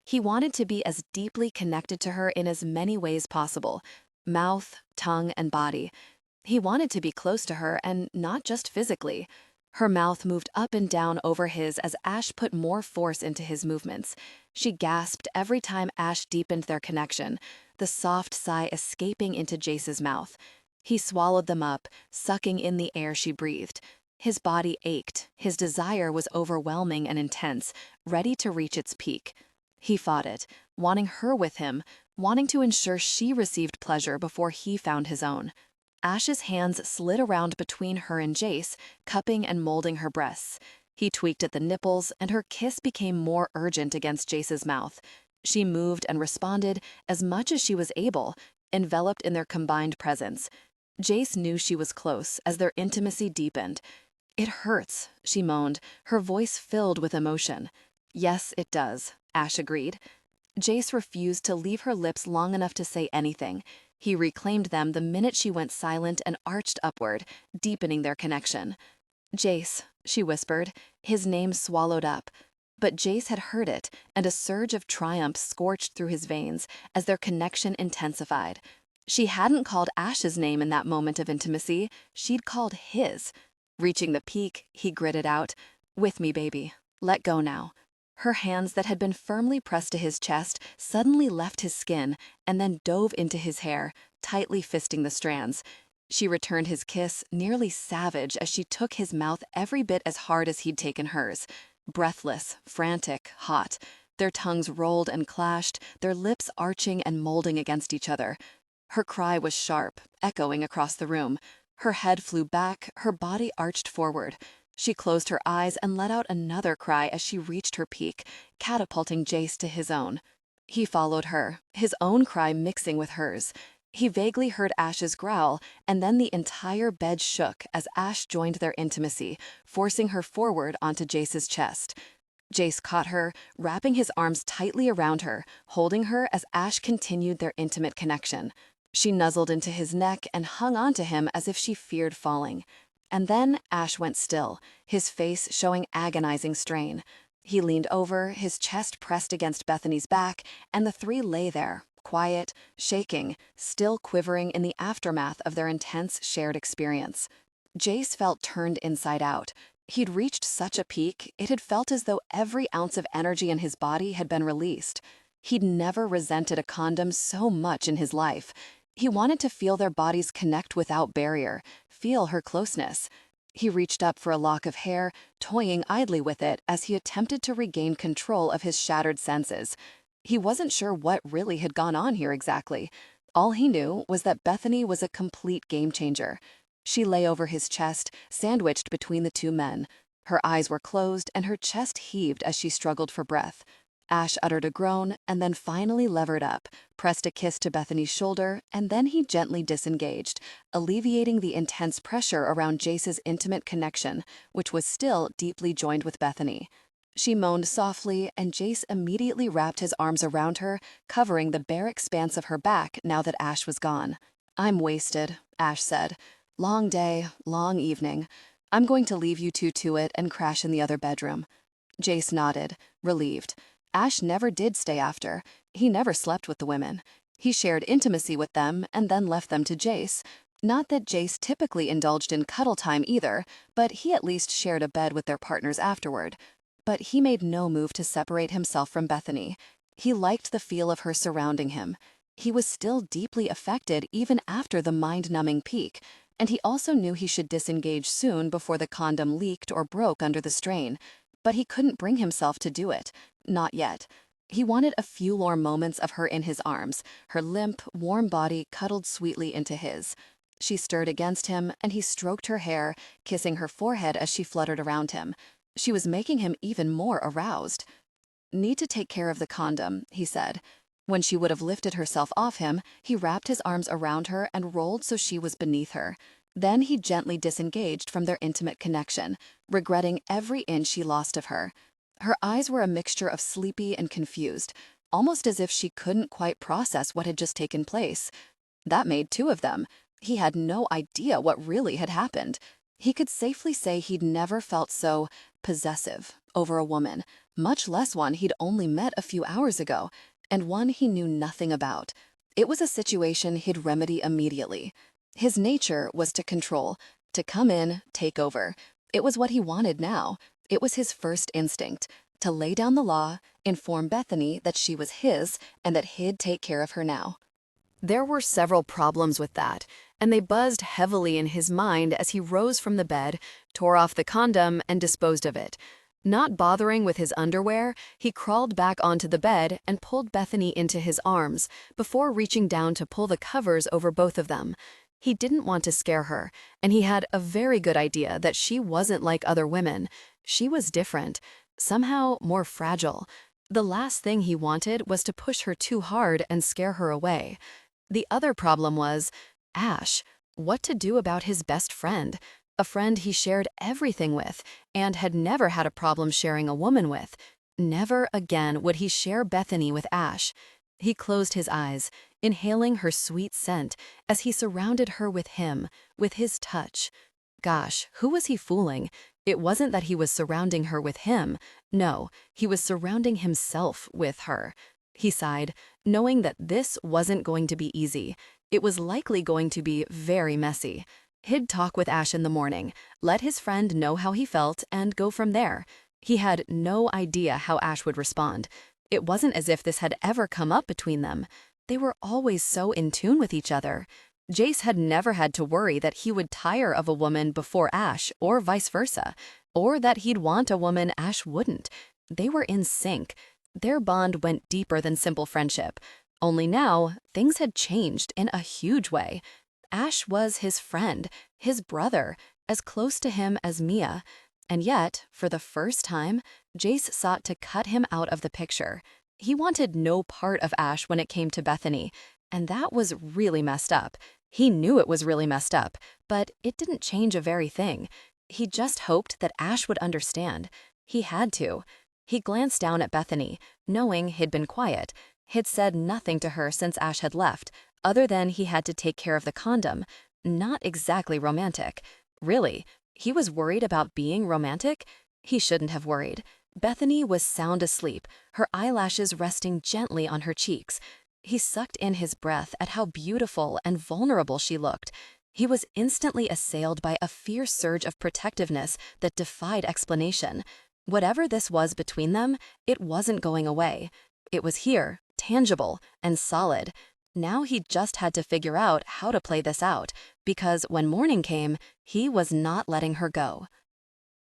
He wanted to be as deeply connected to her in as many ways possible: mouth, tongue, and body. He wanted to be close to her, and not just physically. Her mouth moved up and down over his as Ash put more force into his movements. She gasped every time Ash deepened their connection, the soft sigh escaping into Jace's mouth. He swallowed them up, sucking in the air she breathed. His body ached, his desire was overwhelming and intense, ready to reach its peak. He fought it, wanting her with him, wanting to ensure she received pleasure before he found his own. Ash's hands slid around between her and Jace, cupping and molding her breasts. He tweaked at the nipples, and her kiss became more urgent against Jace's mouth. She moved and responded as much as she was able, enveloped in their combined presence. Jace knew she was close as their intimacy deepened. "It hurts," she moaned, her voice filled with emotion. "Yes, it does," Ash agreed. Jace refused to leave her lips long enough to say anything. He reclaimed them the minute she went silent and arched upward, deepening their connection. "Jace," she whispered, his name swallowed up. But Jace had heard it, and a surge of triumph scorched through his veins as their connection intensified. She hadn't called Ash's name in that moment of intimacy, she'd called his. Reaching the peak, he gritted out, "With me, baby. Let go now." Her hands that had been firmly pressed to his chest suddenly left his skin and then dove into his hair, tightly fisting the strands. She returned his kiss, nearly savage, as she took his mouth every bit as hard as he'd taken hers. Breathless, frantic, hot. Their tongues rolled and clashed, their lips arching and molding against each other. Her cry was sharp, echoing across the room. Her head flew back, her body arched forward. She closed her eyes and let out another cry as she reached her peak, catapulting Jace to his own. He followed her, his own cry mixing with hers. He vaguely heard Ash's growl, and then the entire bed shook as Ash joined their intimacy, forcing her forward onto Jace's chest. Jace caught her, wrapping his arms tightly around her, holding her as Ash continued their intimate connection. She nuzzled into his neck and hung onto him as if she feared falling. And then Ash went still, his face showing agonizing strain. He leaned over, his chest pressed against Bethany's back, and the three lay there, quiet, shaking, still quivering in the aftermath of their intense shared experience. Jace felt turned inside out. He'd reached such a peak, it had felt as though every ounce of energy in his body had been released. He'd never resented a condom so much in his life. He wanted to feel their bodies connect without barrier, feel her closeness. He reached up for a lock of hair, toying idly with it as he attempted to regain control of his shattered senses. He wasn't sure what really had gone on here exactly. All he knew was that Bethany was a complete game changer. She lay over his chest, sandwiched between the two men. Her eyes were closed and her chest heaved as she struggled for breath. Ash uttered a groan and then finally levered up, pressed a kiss to Bethany's shoulder, and then he gently disengaged, alleviating the intense pressure around Jace's intimate connection, which was still deeply joined with Bethany. She moaned softly, and Jace immediately wrapped his arms around her, covering the bare expanse of her back now that Ash was gone. "I'm wasted," Ash said. "Long day, long evening. I'm going to leave you two to it and crash in the other bedroom." Jace nodded, relieved. Ash never did stay after. He never slept with the women. He shared intimacy with them and then left them to Jace. Not that Jace typically indulged in cuddle time either, but he at least shared a bed with their partners afterward. But he made no move to separate himself from Bethany. He liked the feel of her surrounding him. He was still deeply affected even after the mind-numbing peak, and he also knew he should disengage soon before the condom leaked or broke under the strain. But he couldn't bring himself to do it. Not yet. He wanted a few more moments of her in his arms, her limp, warm body cuddled sweetly into his. She stirred against him, and he stroked her hair, kissing her forehead as she fluttered around him. She was making him even more aroused. "Need to take care of the condom," he said. When she would have lifted herself off him, he wrapped his arms around her and rolled so she was beneath her. Then he gently disengaged from their intimate connection, regretting every inch he lost of her. Her eyes were a mixture of sleepy and confused, almost as if she couldn't quite process what had just taken place. That made two of them. He had no idea what really had happened. He could safely say he'd never felt so possessive over a woman, much less one he'd only met a few hours ago, and one he knew nothing about. It was a situation he'd remedy immediately. His nature was to control, to come in, take over. It was what he wanted now. It was his first instinct, to lay down the law, inform Bethany that she was his and that he'd take care of her now. There were several problems with that, and they buzzed heavily in his mind as he rose from the bed, tore off the condom, and disposed of it. Not bothering with his underwear, he crawled back onto the bed and pulled Bethany into his arms before reaching down to pull the covers over both of them. He didn't want to scare her, and he had a very good idea that she wasn't like other women. She was different, somehow more fragile. The last thing he wanted was to push her too hard and scare her away. The other problem was Ash. What to do about his best friend, a friend he shared everything with and had never had a problem sharing a woman with. Never again would he share Bethany with Ash. He closed his eyes, inhaling her sweet scent as he surrounded her with him, with his touch. Gosh, who was he fooling? It wasn't that he was surrounding her with him. No, he was surrounding himself with her. He sighed, knowing that this wasn't going to be easy. It was likely going to be very messy. He'd talk with Ash in the morning, let his friend know how he felt, and go from there. He had no idea how Ash would respond. It wasn't as if this had ever come up between them. They were always so in tune with each other. Jace had never had to worry that he would tire of a woman before Ash, or vice versa, or that he'd want a woman Ash wouldn't. They were in sync. Their bond went deeper than simple friendship. Only now, things had changed in a huge way. Ash was his friend, his brother, as close to him as Mia. And yet, for the first time, Jace sought to cut him out of the picture. He wanted no part of Ash when it came to Bethany, and that was really messed up. He knew it was really messed up, but it didn't change a very thing. He just hoped that Ash would understand. He had to. He glanced down at Bethany, knowing he'd been quiet. He'd said nothing to her since Ash had left, other than he had to take care of the condom. Not exactly romantic. Really, he was worried about being romantic? He shouldn't have worried. Bethany was sound asleep, her eyelashes resting gently on her cheeks. He sucked in his breath at how beautiful and vulnerable she looked. He was instantly assailed by a fierce surge of protectiveness that defied explanation. Whatever this was between them, it wasn't going away. It was here, tangible and solid. Now he just had to figure out how to play this out, because when morning came, he was not letting her go.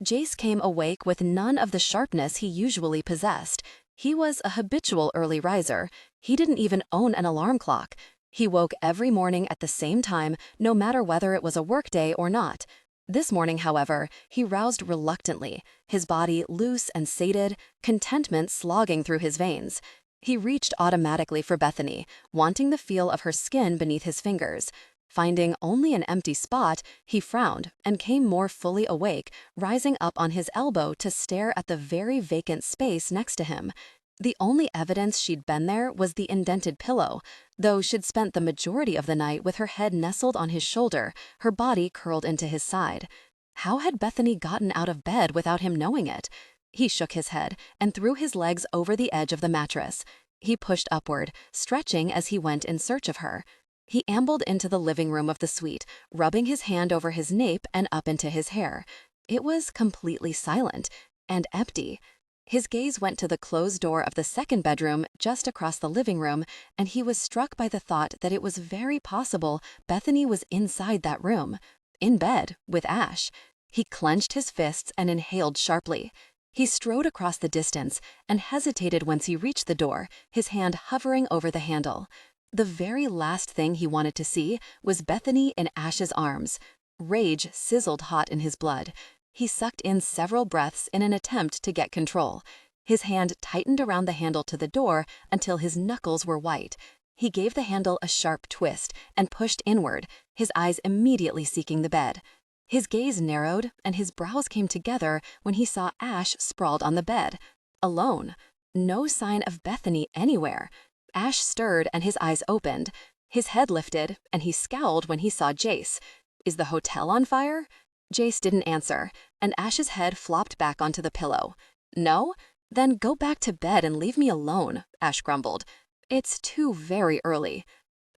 Jace came awake with none of the sharpness he usually possessed. He was a habitual early riser. He didn't even own an alarm clock. He woke every morning at the same time, no matter whether it was a workday or not. This morning, however, he roused reluctantly, his body loose and sated, contentment slogging through his veins. He reached automatically for Bethany, wanting the feel of her skin beneath his fingers. Finding only an empty spot, he frowned and came more fully awake, rising up on his elbow to stare at the very vacant space next to him. The only evidence she'd been there was the indented pillow, though she'd spent the majority of the night with her head nestled on his shoulder, her body curled into his side. How had Bethany gotten out of bed without him knowing it? He shook his head and threw his legs over the edge of the mattress. He pushed upward, stretching as he went in search of her. He ambled into the living room of the suite, rubbing his hand over his nape and up into his hair. It was completely silent and empty. His gaze went to the closed door of the second bedroom just across the living room, and he was struck by the thought that it was very possible Bethany was inside that room, in bed with Ash. He clenched his fists and inhaled sharply. He strode across the distance and hesitated once he reached the door, his hand hovering over the handle. The very last thing he wanted to see was Bethany in Ash's arms. Rage sizzled hot in his blood. He sucked in several breaths in an attempt to get control. His hand tightened around the handle to the door until his knuckles were white. He gave the handle a sharp twist and pushed inward, his eyes immediately seeking the bed. His gaze narrowed and his brows came together when he saw Ash sprawled on the bed, alone. No sign of Bethany anywhere. Ash stirred and his eyes opened. His head lifted and he scowled when he saw Jace. Is the hotel on fire? Jace didn't answer, and Ash's head flopped back onto the pillow. No? Then go back to bed and leave me alone, Ash grumbled. It's too very early.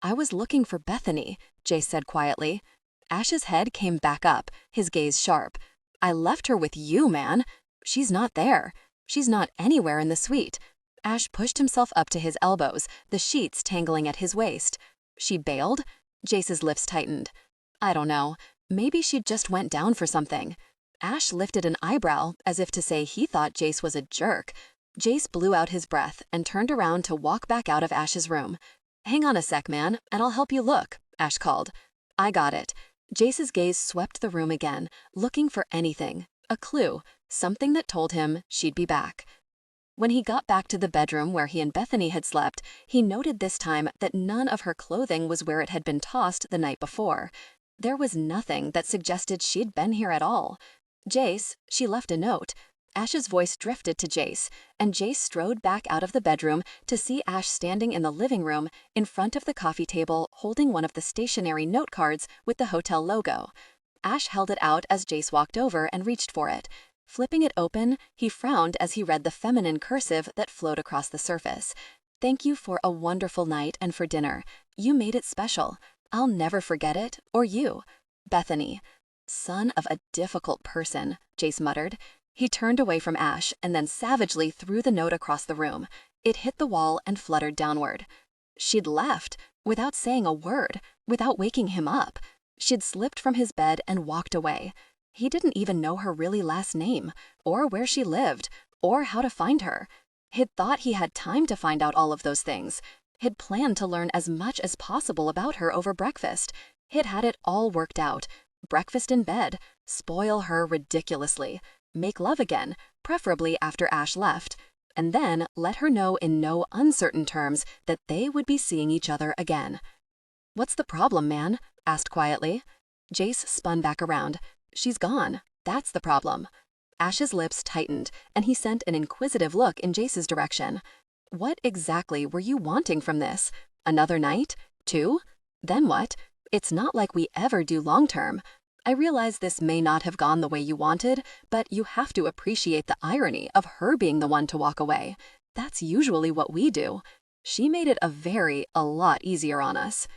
I was looking for Bethany, Jace said quietly. Ash's head came back up, his gaze sharp. I left her with you, man. She's not there. She's not anywhere in the suite. Ash pushed himself up to his elbows, the sheets tangling at his waist. She bailed? Jace's lips tightened. I don't know. Maybe she just went down for something. Ash lifted an eyebrow as if to say he thought Jace was a jerk. Jace blew out his breath and turned around to walk back out of Ash's room. Hang on a sec, man, and I'll help you look, Ash called. I got it. Jace's gaze swept the room again, looking for anything, a clue, something that told him she'd be back. When he got back to the bedroom where he and Bethany had slept, he noted this time that none of her clothing was where it had been tossed the night before. There was nothing that suggested she'd been here at all. Jace, she left a note. Ash's voice drifted to Jace, and Jace strode back out of the bedroom to see Ash standing in the living room in front of the coffee table holding one of the stationery note cards with the hotel logo. Ash held it out as Jace walked over and reached for it. Flipping it open, he frowned as he read the feminine cursive that flowed across the surface. Thank you for a wonderful night and for dinner. You made it special. I'll never forget it, or you. Bethany. Son of a difficult person, Jace muttered. He turned away from Ash and then savagely threw the note across the room. It hit the wall and fluttered downward. She'd left, without saying a word, without waking him up. She'd slipped from his bed and walked away. He didn't even know her really last name, or where she lived, or how to find her. He'd thought he had time to find out all of those things. He'd planned to learn as much as possible about her over breakfast. He'd had it all worked out. Breakfast in bed, spoil her ridiculously, make love again, preferably after Ash left, and then let her know in no uncertain terms that they would be seeing each other again. What's the problem, man? Asked quietly. Jace spun back around. She's gone. That's the problem. Ash's lips tightened, and he sent an inquisitive look in Jace's direction. What exactly were you wanting from this? Another night? 2? Then what? It's not like we ever do long-term. I realize this may not have gone the way you wanted, but you have to appreciate the irony of her being the one to walk away. That's usually what we do. She made it a lot easier on us.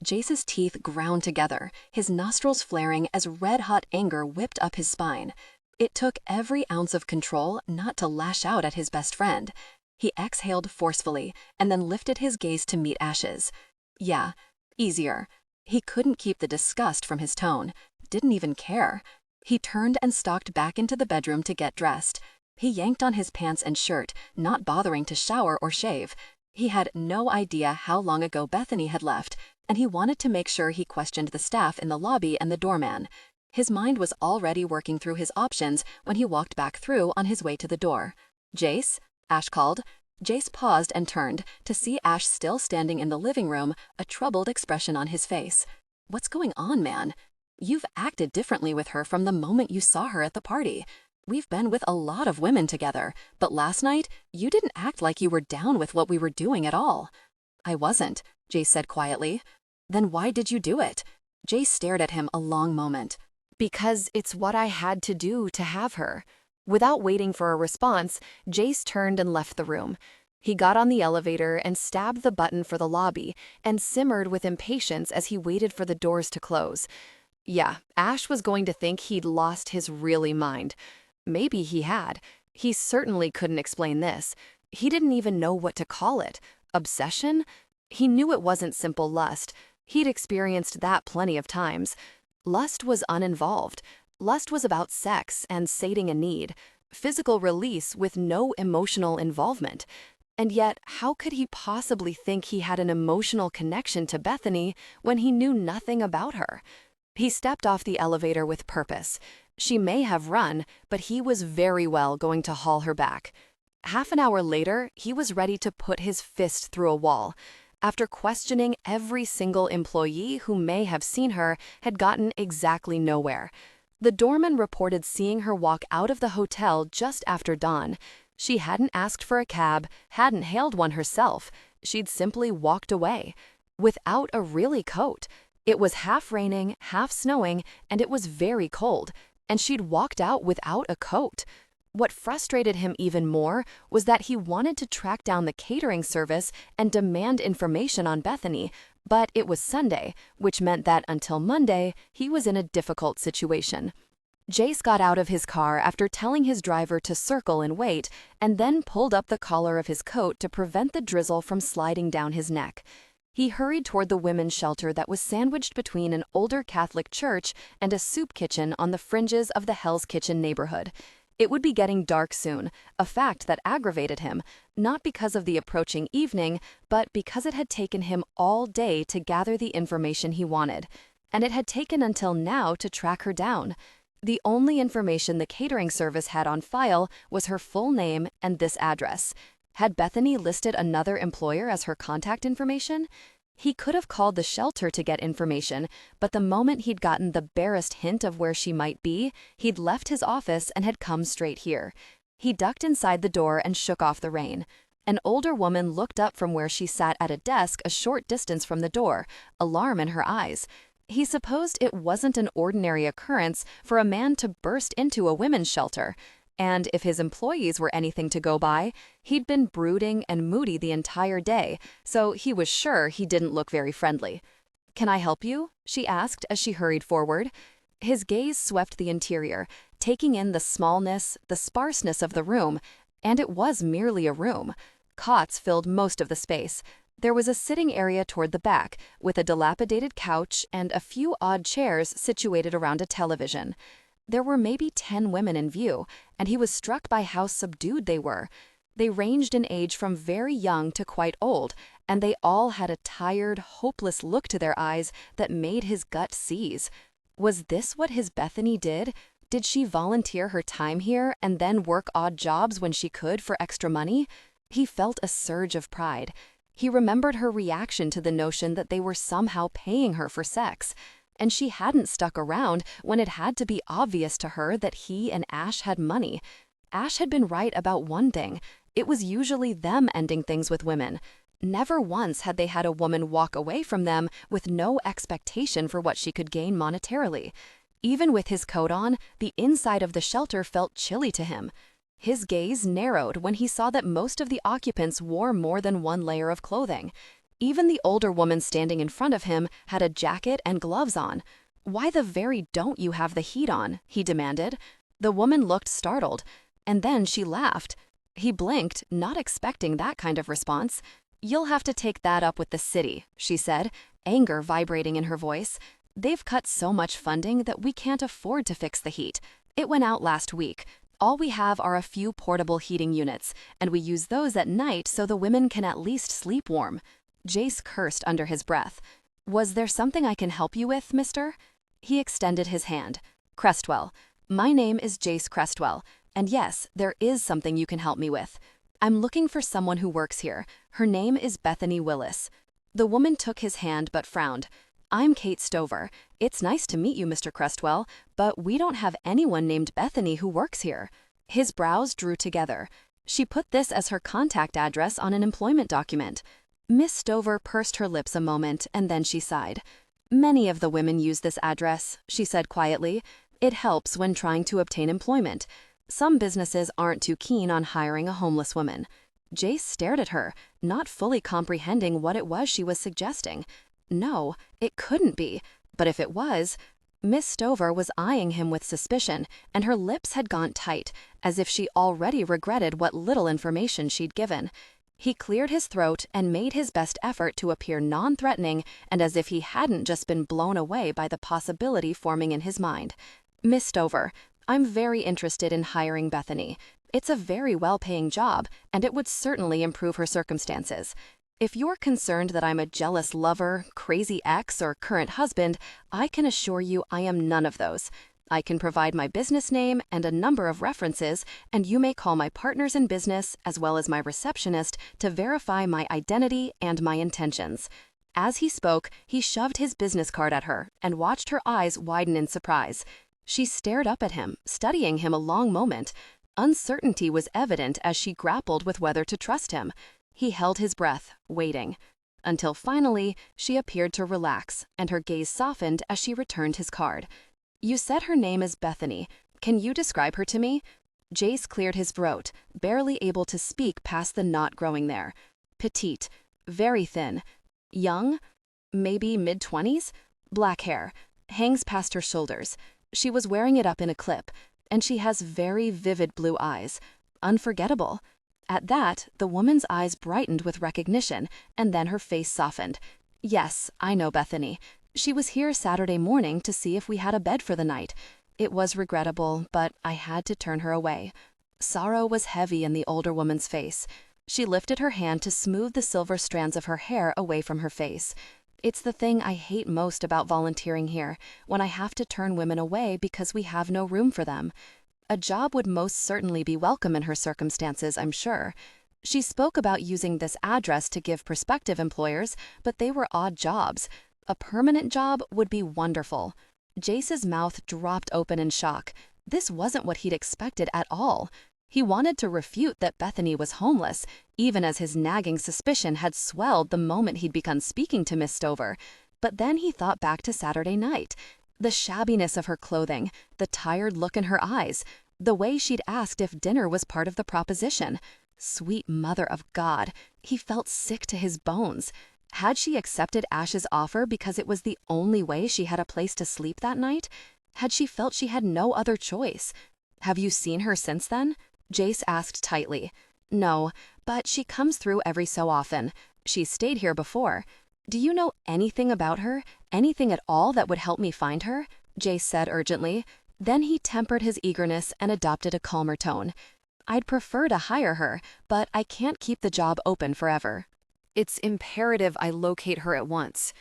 Jace's teeth ground together, his nostrils flaring as red-hot anger whipped up his spine. It took every ounce of control not to lash out at his best friend. He exhaled forcefully and then lifted his gaze to meet Ash's. Yeah, easier. He couldn't keep the disgust from his tone. Didn't even care. He turned and stalked back into the bedroom to get dressed. He yanked on his pants and shirt, not bothering to shower or shave. He had no idea how long ago Bethany had left, and he wanted to make sure he questioned the staff in the lobby and the doorman. His mind was already working through his options when he walked back through on his way to the door. Jace? Ash called. Jace paused and turned to see Ash still standing in the living room, a troubled expression on his face. What's going on, man? You've acted differently with her from the moment you saw her at the party. We've been with a lot of women together, but last night, you didn't act like you were down with what we were doing at all. I wasn't, Jace said quietly. Then why did you do it? Jace stared at him a long moment. Because it's what I had to do to have her. Without waiting for a response, Jace turned and left the room. He got on the elevator and stabbed the button for the lobby and simmered with impatience as he waited for the doors to close. Yeah, Ash was going to think he'd lost his really mind. Maybe he had. He certainly couldn't explain this. He didn't even know what to call it. Obsession? He knew it wasn't simple lust. He'd experienced that plenty of times. Lust was uninvolved. Lust was about sex and sating a need, physical release with no emotional involvement. And yet, how could he possibly think he had an emotional connection to Bethany when he knew nothing about her? He stepped off the elevator with purpose. She may have run, but he was very well going to haul her back. Half an hour later, he was ready to put his fist through a wall. After questioning every single employee who may have seen her, had gotten exactly nowhere. The doorman reported seeing her walk out of the hotel just after dawn. She hadn't asked for a cab, hadn't hailed one herself. She'd simply walked away. Without a really coat. It was half raining, half snowing, and it was very cold. And she'd walked out without a coat. What frustrated him even more was that he wanted to track down the catering service and demand information on Bethany, but it was Sunday, which meant that until Monday, he was in a difficult situation. Jace got out of his car after telling his driver to circle and wait, and then pulled up the collar of his coat to prevent the drizzle from sliding down his neck. He hurried toward the women's shelter that was sandwiched between an older Catholic church and a soup kitchen on the fringes of the Hell's Kitchen neighborhood. It would be getting dark soon, a fact that aggravated him, not because of the approaching evening, but because it had taken him all day to gather the information he wanted. And it had taken until now to track her down. The only information the catering service had on file was her full name and this address. Had Bethany listed another employer as her contact information? He could have called the shelter to get information, but the moment he'd gotten the barest hint of where she might be, he'd left his office and had come straight here. He ducked inside the door and shook off the rain. An older woman looked up from where she sat at a desk a short distance from the door, alarm in her eyes. He supposed it wasn't an ordinary occurrence for a man to burst into a women's shelter. And if his employees were anything to go by, he'd been brooding and moody the entire day, so he was sure he didn't look very friendly. "Can I help you?" she asked as she hurried forward. His gaze swept the interior, taking in the smallness, the sparseness of the room, and it was merely a room. Cots filled most of the space. There was a sitting area toward the back, with a dilapidated couch and a few odd chairs situated around a television. There were maybe 10 women in view, and he was struck by how subdued they were. They ranged in age from very young to quite old, and they all had a tired, hopeless look to their eyes that made his gut seize. Was this what his Bethany did? Did she volunteer her time here and then work odd jobs when she could for extra money? He felt a surge of pride. He remembered her reaction to the notion that they were somehow paying her for sex. And she hadn't stuck around when it had to be obvious to her that he and Ash had money. Ash had been right about one thing. It was usually them ending things with women. Never once had they had a woman walk away from them with no expectation for what she could gain monetarily. Even with his coat on, the inside of the shelter felt chilly to him. His gaze narrowed when he saw that most of the occupants wore more than one layer of clothing. Even the older woman standing in front of him had a jacket and gloves on. "Why the very don't you have the heat on?" he demanded. The woman looked startled, and then she laughed. He blinked, not expecting that kind of response. "You'll have to take that up with the city," she said, anger vibrating in her voice. "They've cut so much funding that we can't afford to fix the heat. It went out last week. All we have are a few portable heating units, and we use those at night so the women can at least sleep warm." Jace cursed under his breath. "Was there something I can help you with, mister?" He extended his hand. "Crestwell. My name is Jace Crestwell, and yes, there is something you can help me with. I'm looking for someone who works here. Her name is Bethany Willis." The woman took his hand but frowned. "I'm Kate Stover. It's nice to meet you, Mr. Crestwell, but we don't have anyone named Bethany who works here." His brows drew together. She put this as her contact address on an employment document. Miss Stover pursed her lips a moment, and then she sighed. "Many of the women use this address," she said quietly. "It helps when trying to obtain employment. Some businesses aren't too keen on hiring a homeless woman." Jace stared at her, not fully comprehending what it was she was suggesting. No, it couldn't be. But if it was, Miss Stover was eyeing him with suspicion, and her lips had gone tight, as if she already regretted what little information she'd given. He cleared his throat and made his best effort to appear non-threatening and as if he hadn't just been blown away by the possibility forming in his mind. Miss Stover, I'm very interested in hiring Bethany. It's a very well-paying job, and it would certainly improve her circumstances. If you're concerned that I'm a jealous lover, crazy ex, or current husband, I can assure you I am none of those. I can provide my business name and a number of references, and you may call my partners in business, as well as my receptionist, to verify my identity and my intentions. As he spoke, he shoved his business card at her and watched her eyes widen in surprise. She stared up at him, studying him a long moment. Uncertainty was evident as she grappled with whether to trust him. He held his breath, waiting. Until finally, she appeared to relax, and her gaze softened as she returned his card. You said her name is Bethany. Can you describe her to me? Jace cleared his throat, barely able to speak past the knot growing there. Petite, very thin. Young, maybe mid-20s? Black hair, hangs past her shoulders. She was wearing it up in a clip, and she has very vivid blue eyes. Unforgettable. At that, the woman's eyes brightened with recognition, and then her face softened. Yes, I know Bethany. She was here Saturday morning to see if we had a bed for the night. It was regrettable, but I had to turn her away. Sorrow was heavy in the older woman's face. She lifted her hand to smooth the silver strands of her hair away from her face. It's the thing I hate most about volunteering here, when I have to turn women away because we have no room for them. A job would most certainly be welcome in her circumstances, I'm sure. She spoke about using this address to give prospective employers, but they were odd jobs. A permanent job would be wonderful. Jace's mouth dropped open in shock. This wasn't what he'd expected at all. He wanted to refute that Bethany was homeless, even as his nagging suspicion had swelled the moment he'd begun speaking to Miss Stover. But then he thought back to Saturday night. The shabbiness of her clothing, the tired look in her eyes, the way she'd asked if dinner was part of the proposition. Sweet mother of God, he felt sick to his bones. Had she accepted Ash's offer because it was the only way she had a place to sleep that night? Had she felt she had no other choice? Have you seen her since then? Jace asked tightly. No, but she comes through every so often. She's stayed here before. Do you know anything about her? Anything at all that would help me find her? Jace said urgently. Then he tempered his eagerness and adopted a calmer tone. I'd prefer to hire her, but I can't keep the job open forever. It's imperative I locate her at once.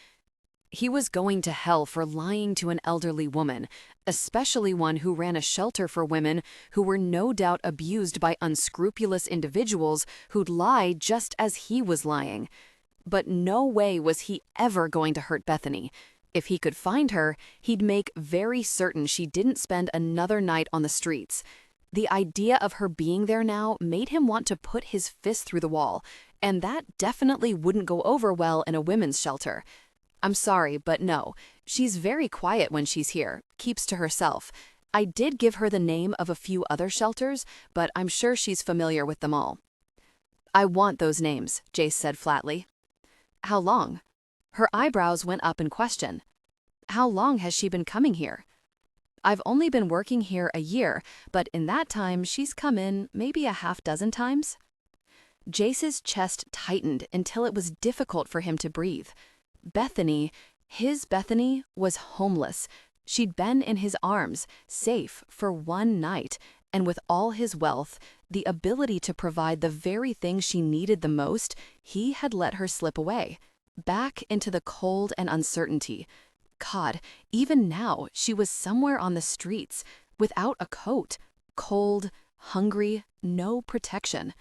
He was going to hell for lying to an elderly woman, especially one who ran a shelter for women who were no doubt abused by unscrupulous individuals who'd lie just as he was lying. But no way was he ever going to hurt Bethany. If he could find her, he'd make very certain she didn't spend another night on the streets. The idea of her being there now made him want to put his fist through the wall, and that definitely wouldn't go over well in a women's shelter. I'm sorry, but no. She's very quiet when she's here, keeps to herself. I did give her the name of a few other shelters, but I'm sure she's familiar with them all. I want those names, Jace said flatly. How long? Her eyebrows went up in question. How long has she been coming here? I've only been working here a year, but in that time she's come in maybe a half-dozen times. Jace's chest tightened until it was difficult for him to breathe. Bethany, his Bethany, was homeless. She'd been in his arms, safe for one night, and with all his wealth, the ability to provide the very thing she needed the most, he had let her slip away, back into the cold and uncertainty. God, even now she was somewhere on the streets, without a coat, cold, hungry, no protection.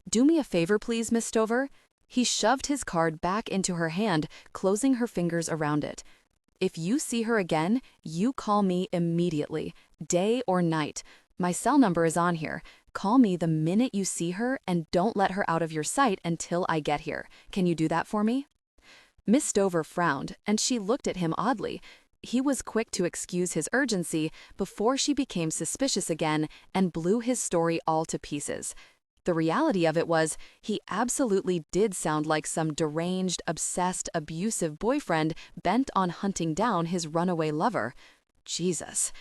Do me a favor, please, Miss Stover. He shoved his card back into her hand, closing her fingers around it. If you see her again, you call me immediately, day or night. My cell number is on here. Call me the minute you see her and don't let her out of your sight until I get here. Can you do that for me? Miss Stover frowned, and she looked at him oddly. He was quick to excuse his urgency before she became suspicious again and blew his story all to pieces. The reality of it was, he absolutely did sound like some deranged, obsessed, abusive boyfriend bent on hunting down his runaway lover. Jesus.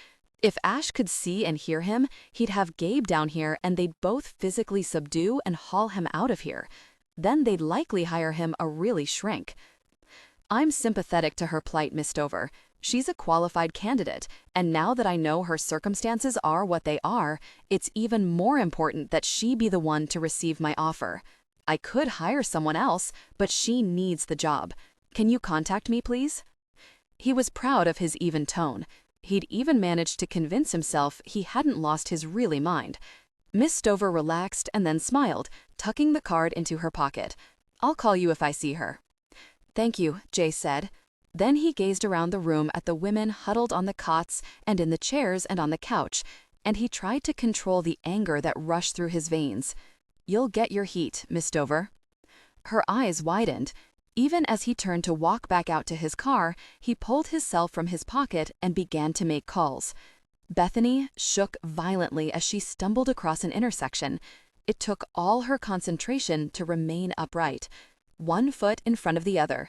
If Ash could see and hear him, he'd have Gabe down here and they'd both physically subdue and haul him out of here. Then they'd likely hire him a really shrink. I'm sympathetic to her plight, Miss Stover. She's a qualified candidate, and now that I know her circumstances are what they are, it's even more important that she be the one to receive my offer. I could hire someone else, but she needs the job. Can you contact me, please? He was proud of his even tone. He'd even managed to convince himself he hadn't lost his really mind. Miss Stover relaxed and then smiled, tucking the card into her pocket. I'll call you if I see her. Thank you, Jace said. Then he gazed around the room at the women huddled on the cots and in the chairs and on the couch, and he tried to control the anger that rushed through his veins. You'll get your heat, Miss Stover. Her eyes widened. Even as he turned to walk back out to his car, he pulled his cell from his pocket and began to make calls. Bethany shook violently as she stumbled across an intersection. It took all her concentration to remain upright, one foot in front of the other.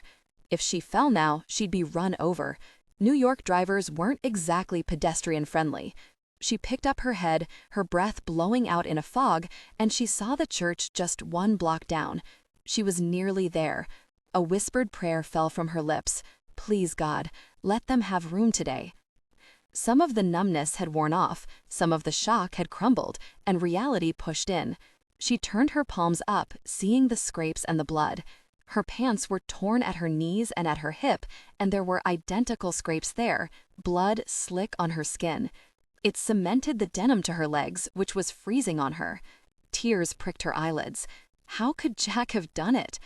If she fell now, she'd be run over. New York drivers weren't exactly pedestrian-friendly. She picked up her head, her breath blowing out in a fog, and she saw the church just one block down. She was nearly there. A whispered prayer fell from her lips. Please, God, let them have room today. Some of the numbness had worn off, some of the shock had crumbled, and reality pushed in. She turned her palms up, seeing the scrapes and the blood. Her pants were torn at her knees and at her hip, and there were identical scrapes there, blood slick on her skin. It cemented the denim to her legs, which was freezing on her. Tears pricked her eyelids. How could Jack have done it?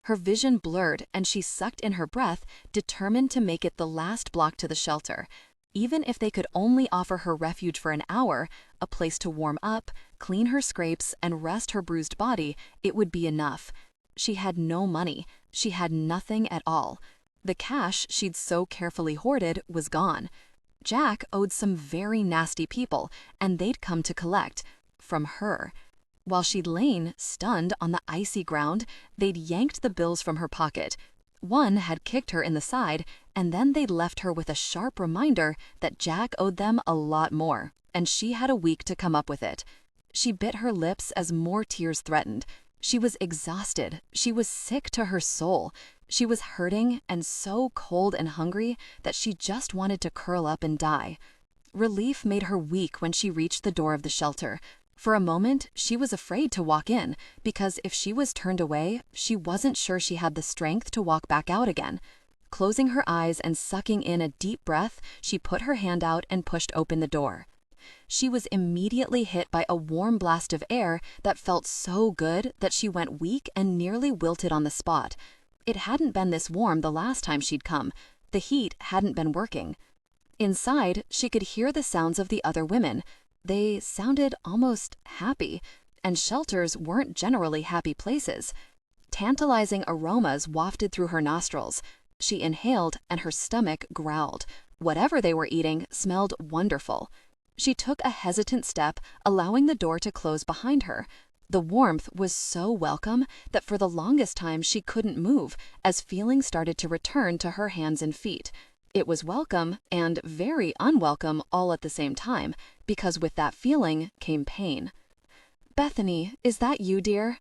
Her vision blurred, and she sucked in her breath, determined to make it the last block to the shelter. Even if they could only offer her refuge for an hour, a place to warm up, clean her scrapes, and rest her bruised body, it would be enough. She had no money. She had nothing at all. The cash she'd so carefully hoarded was gone. Jack owed some very nasty people, and they'd come to collect. From her. While she'd lain, stunned, on the icy ground, they'd yanked the bills from her pocket. One had kicked her in the side, and then they'd left her with a sharp reminder that Jack owed them a lot more, and she had a week to come up with it. She bit her lips as more tears threatened. She was exhausted. She was sick to her soul. She was hurting and so cold and hungry that she just wanted to curl up and die. Relief made her weak when she reached the door of the shelter. For a moment, she was afraid to walk in, because if she was turned away, she wasn't sure she had the strength to walk back out again. Closing her eyes and sucking in a deep breath, she put her hand out and pushed open the door. She was immediately hit by a warm blast of air that felt so good that she went weak and nearly wilted on the spot. It hadn't been this warm the last time she'd come. The heat hadn't been working. Inside, she could hear the sounds of the other women. They sounded almost happy, and shelters weren't generally happy places. Tantalizing aromas wafted through her nostrils. She inhaled, and her stomach growled. Whatever they were eating smelled wonderful. She took a hesitant step, allowing the door to close behind her. The warmth was so welcome that for the longest time she couldn't move, as feeling started to return to her hands and feet. It was welcome and very unwelcome all at the same time, because with that feeling came pain. "Bethany, is that you, dear?"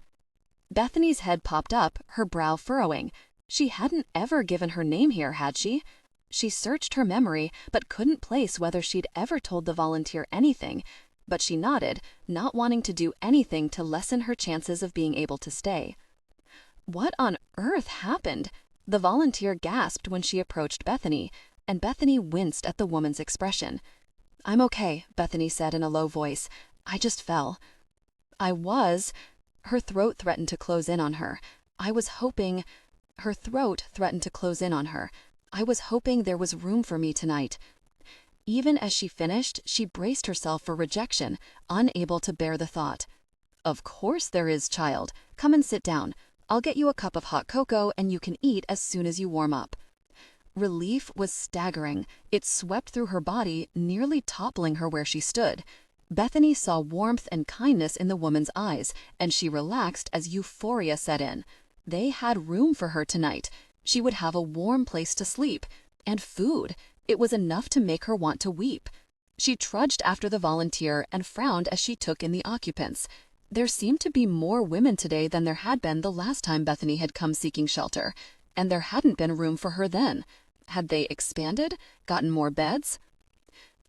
Bethany's head popped up, her brow furrowing. She hadn't ever given her name here, had she? She searched her memory, but couldn't place whether she'd ever told the volunteer anything. But she nodded, not wanting to do anything to lessen her chances of being able to stay. What on earth happened? The volunteer gasped when she approached Bethany, and Bethany winced at the woman's expression. "I'm okay," Bethany said in a low voice. "I just fell." "I was..." Her throat threatened to close in on her. Her throat threatened to close in on her. "I was hoping there was room for me tonight." Even as she finished, she braced herself for rejection, unable to bear the thought. "Of course there is, child. Come and sit down. I'll get you a cup of hot cocoa and you can eat as soon as you warm up." Relief was staggering. It swept through her body, nearly toppling her where she stood. Bethany saw warmth and kindness in the woman's eyes, and she relaxed as euphoria set in. They had room for her tonight. She would have a warm place to sleep. And food. It was enough to make her want to weep. She trudged after the volunteer and frowned as she took in the occupants. There seemed to be more women today than there had been the last time Bethany had come seeking shelter. And there hadn't been room for her then. Had they expanded? Gotten more beds?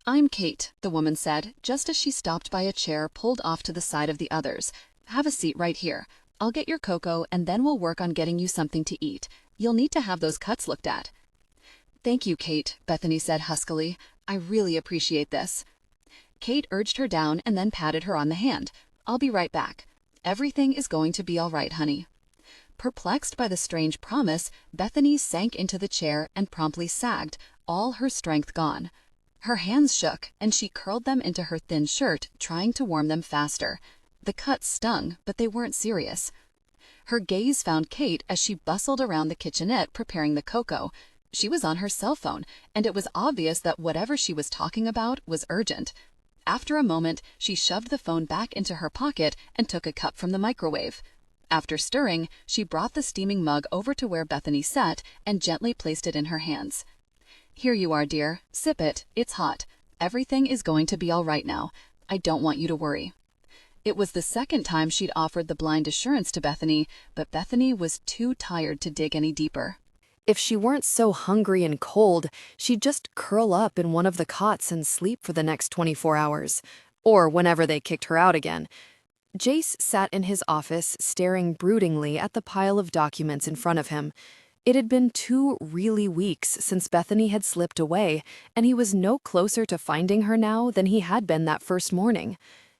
"I'm Kate," the woman said, just as she stopped by a chair pulled off to the side of the others. "Have a seat right here. I'll get your cocoa and then we'll work on getting you something to eat. You'll need to have those cuts looked at." "Thank you, Kate," Bethany said huskily. "I really appreciate this." Kate urged her down and then patted her on the hand. "I'll be right back. Everything is going to be all right, honey." Perplexed by the strange promise, Bethany sank into the chair and promptly sagged, all her strength gone. Her hands shook, and she curled them into her thin shirt, trying to warm them faster. The cuts stung, but they weren't serious. Her gaze found Kate as she bustled around the kitchenette preparing the cocoa. She was on her cell phone, and it was obvious that whatever she was talking about was urgent. After a moment, she shoved the phone back into her pocket and took a cup from the microwave. After stirring, she brought the steaming mug over to where Bethany sat and gently placed it in her hands. "Here you are, dear. Sip it. It's hot. Everything is going to be all right now. I don't want you to worry." It was the second time she'd offered the blind assurance to Bethany, but Bethany was too tired to dig any deeper. If she weren't so hungry and cold, she'd just curl up in one of the cots and sleep for the next 24 hours, or whenever they kicked her out again. Jace sat in his office, staring broodingly at the pile of documents in front of him. It had been 2 really weeks since Bethany had slipped away, and he was no closer to finding her now than he had been that first morning.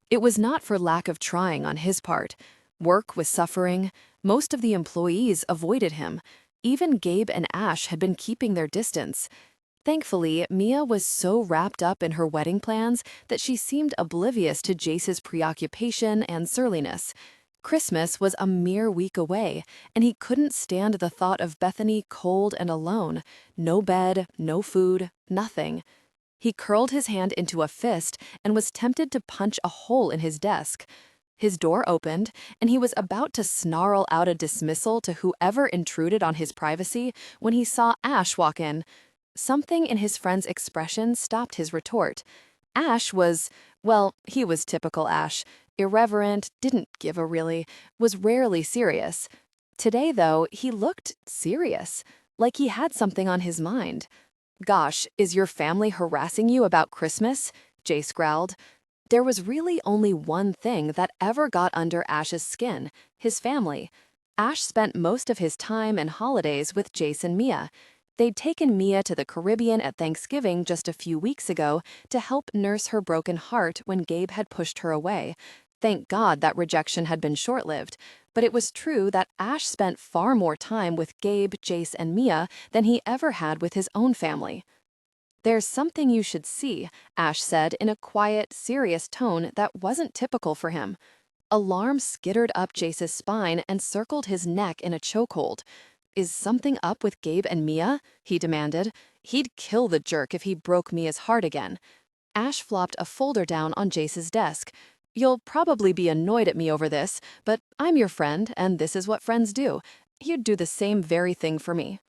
It was not for lack of trying on his part. Work was suffering. Most of the employees avoided him. Even Gabe and Ash had been keeping their distance. Thankfully, Mia was so wrapped up in her wedding plans that she seemed oblivious to Jace's preoccupation and surliness. Christmas was a mere week away, and he couldn't stand the thought of Bethany cold and alone. No bed, no food, nothing. He curled his hand into a fist and was tempted to punch a hole in his desk. His door opened, and he was about to snarl out a dismissal to whoever intruded on his privacy when he saw Ash walk in. Something in his friend's expression stopped his retort. Ash was, well, he was typical Ash. Irreverent, didn't give a really, was rarely serious. Today, though, he looked serious, like he had something on his mind. "Gosh, is your family harassing you about Christmas?" Jace growled. There was really only one thing that ever got under Ash's skin: his family. Ash spent most of his time and holidays with Jace and Mia. They'd taken Mia to the Caribbean at Thanksgiving just a few weeks ago to help nurse her broken heart when Gabe had pushed her away. Thank God that rejection had been short-lived, but it was true that Ash spent far more time with Gabe, Jace, and Mia than he ever had with his own family. "There's something you should see," Ash said in a quiet, serious tone that wasn't typical for him. Alarm skittered up Jace's spine and circled his neck in a chokehold. "Is something up with Gabe and Mia?" he demanded. He'd kill the jerk if he broke Mia's heart again. Ash flopped a folder down on Jace's desk. "You'll probably be annoyed at me over this, but I'm your friend, and this is what friends do. You'd do the same very thing for me."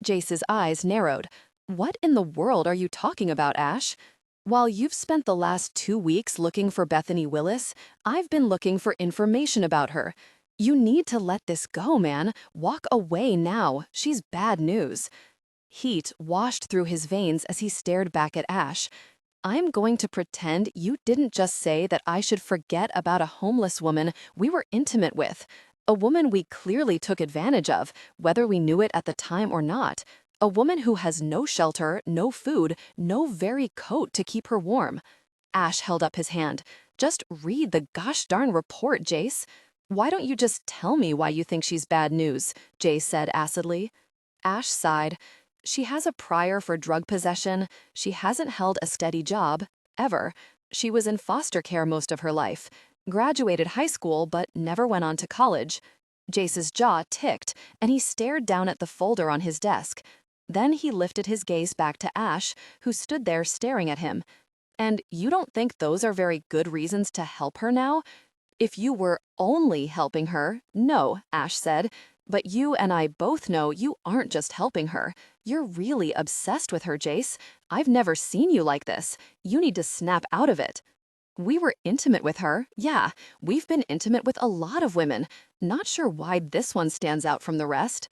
Jace's eyes narrowed. "What in the world are you talking about, Ash? While you've spent the last 2 weeks looking for Bethany Willis, I've been looking for information about her. You need to let this go, man. Walk away now. She's bad news." Heat washed through his veins as he stared back at Ash. "I'm going to pretend you didn't just say that I should forget about a homeless woman we were intimate with. A woman we clearly took advantage of, whether we knew it at the time or not. A woman who has no shelter, no food, no very coat to keep her warm." Ash held up his hand. "Just read the gosh darn report, Jace." "Why don't you just tell me why you think she's bad news?" Jace said acidly. Ash sighed. "She has a prior for drug possession. She hasn't held a steady job, ever. She was in foster care most of her life. Graduated high school, but never went on to college." Jace's jaw ticked, and he stared down at the folder on his desk. Then he lifted his gaze back to Ash, who stood there staring at him. And you don't think those are very good reasons to help her now? If you were only helping her, no, Ash said. But you and I both know you aren't just helping her. You're really obsessed with her, Jace. I've never seen you like this. You need to snap out of it. We were intimate with her. Yeah, we've been intimate with a lot of women. Not sure why this one stands out from the rest.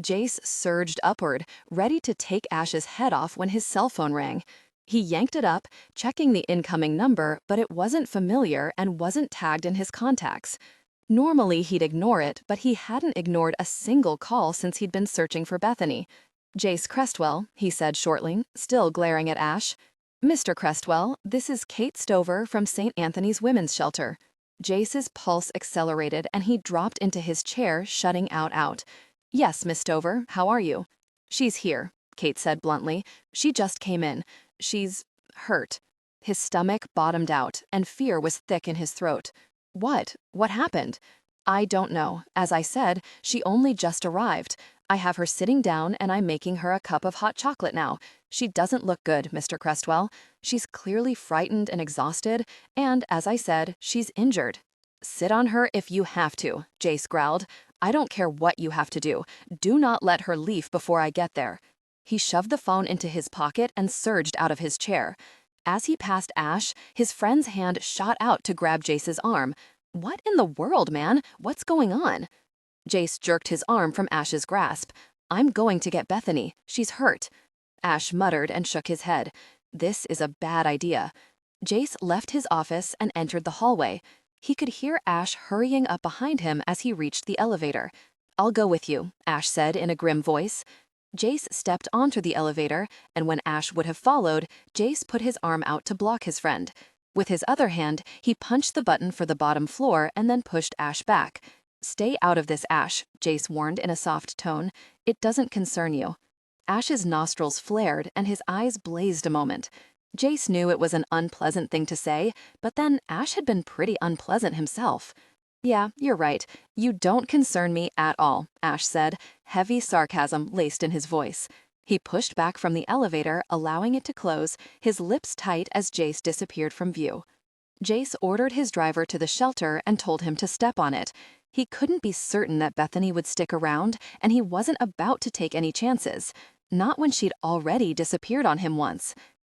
Jace surged upward, ready to take Ash's head off when his cell phone rang. He yanked it up, checking the incoming number, but it wasn't familiar and wasn't tagged in his contacts. Normally he'd ignore it, but he hadn't ignored a single call since he'd been searching for Bethany. Jace Crestwell, he said shortly, still glaring at Ash. Mr. Crestwell, this is Kate Stover from St. Anthony's Women's Shelter. Jace's pulse accelerated and he dropped into his chair, shutting out. Yes, Miss Stover, how are you? She's here, Kate said bluntly. She just came in. She's hurt. His stomach bottomed out and fear was thick in his throat. What? What happened? I don't know. As I said, she only just arrived. I have her sitting down and I'm making her a cup of hot chocolate now. She doesn't look good, Mr. Crestwell. She's clearly frightened and exhausted, and as I said, she's injured. Sit on her if you have to, Jace growled. I don't care what you have to do. Do not let her leave before I get there. He shoved the phone into his pocket and surged out of his chair. As he passed Ash, his friend's hand shot out to grab Jace's arm. What in the world, man? What's going on? Jace jerked his arm from Ash's grasp. I'm going to get Bethany. She's hurt. Ash muttered and shook his head. This is a bad idea. Jace left his office and entered the hallway. He could hear Ash hurrying up behind him as he reached the elevator. I'll go with you, Ash said in a grim voice. Jace stepped onto the elevator, and when Ash would have followed, Jace put his arm out to block his friend. With his other hand, he punched the button for the bottom floor and then pushed Ash back. Stay out of this, Ash, Jace warned in a soft tone. It doesn't concern you. Ash's nostrils flared and his eyes blazed a moment. Jace knew it was an unpleasant thing to say, but then Ash had been pretty unpleasant himself. Yeah, you're right. You don't concern me at all, Ash said, heavy sarcasm laced in his voice. He pushed back from the elevator, allowing it to close, his lips tight as Jace disappeared from view. Jace ordered his driver to the shelter and told him to step on it. He couldn't be certain that Bethany would stick around, and he wasn't about to take any chances. Not when she'd already disappeared on him once.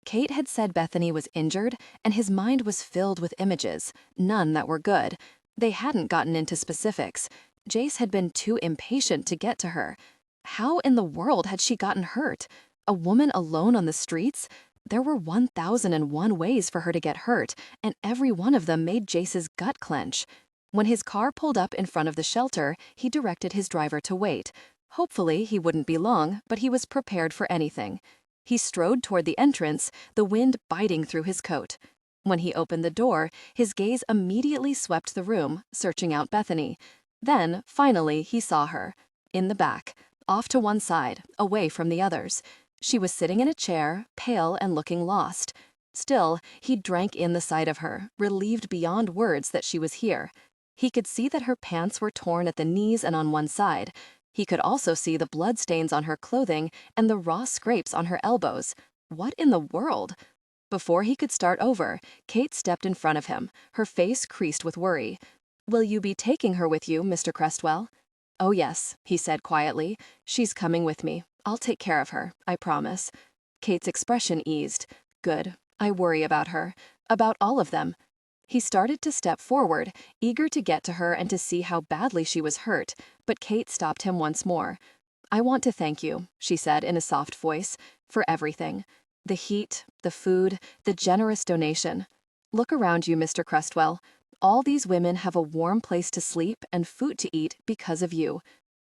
Kate had said Bethany was injured, and his mind was filled with images, none that were good. They hadn't gotten into specifics. Jace had been too impatient to get to her. How in the world had she gotten hurt? A woman alone on the streets? There were 1,001 ways for her to get hurt, and every one of them made Jace's gut clench. When his car pulled up in front of the shelter, he directed his driver to wait. Hopefully, he wouldn't be long, but he was prepared for anything. He strode toward the entrance, the wind biting through his coat. When he opened the door, his gaze immediately swept the room, searching out Bethany. Then, finally, he saw her. In the back, off to one side, away from the others. She was sitting in a chair, pale and looking lost. Still, he drank in the sight of her, relieved beyond words that she was here. He could see that her pants were torn at the knees and on one side. He could also see the bloodstains on her clothing and the raw scrapes on her elbows. What in the world? Before he could start over, Kate stepped in front of him, her face creased with worry. Will you be taking her with you, Mr. Crestwell? Oh yes, he said quietly. She's coming with me. I'll take care of her, I promise. Kate's expression eased. Good. I worry about her. About all of them. He started to step forward, eager to get to her and to see how badly she was hurt, but Kate stopped him once more. I want to thank you, she said in a soft voice, for everything. The heat, the food, the generous donation. Look around you, Mr. Crestwell. All these women have a warm place to sleep and food to eat because of you.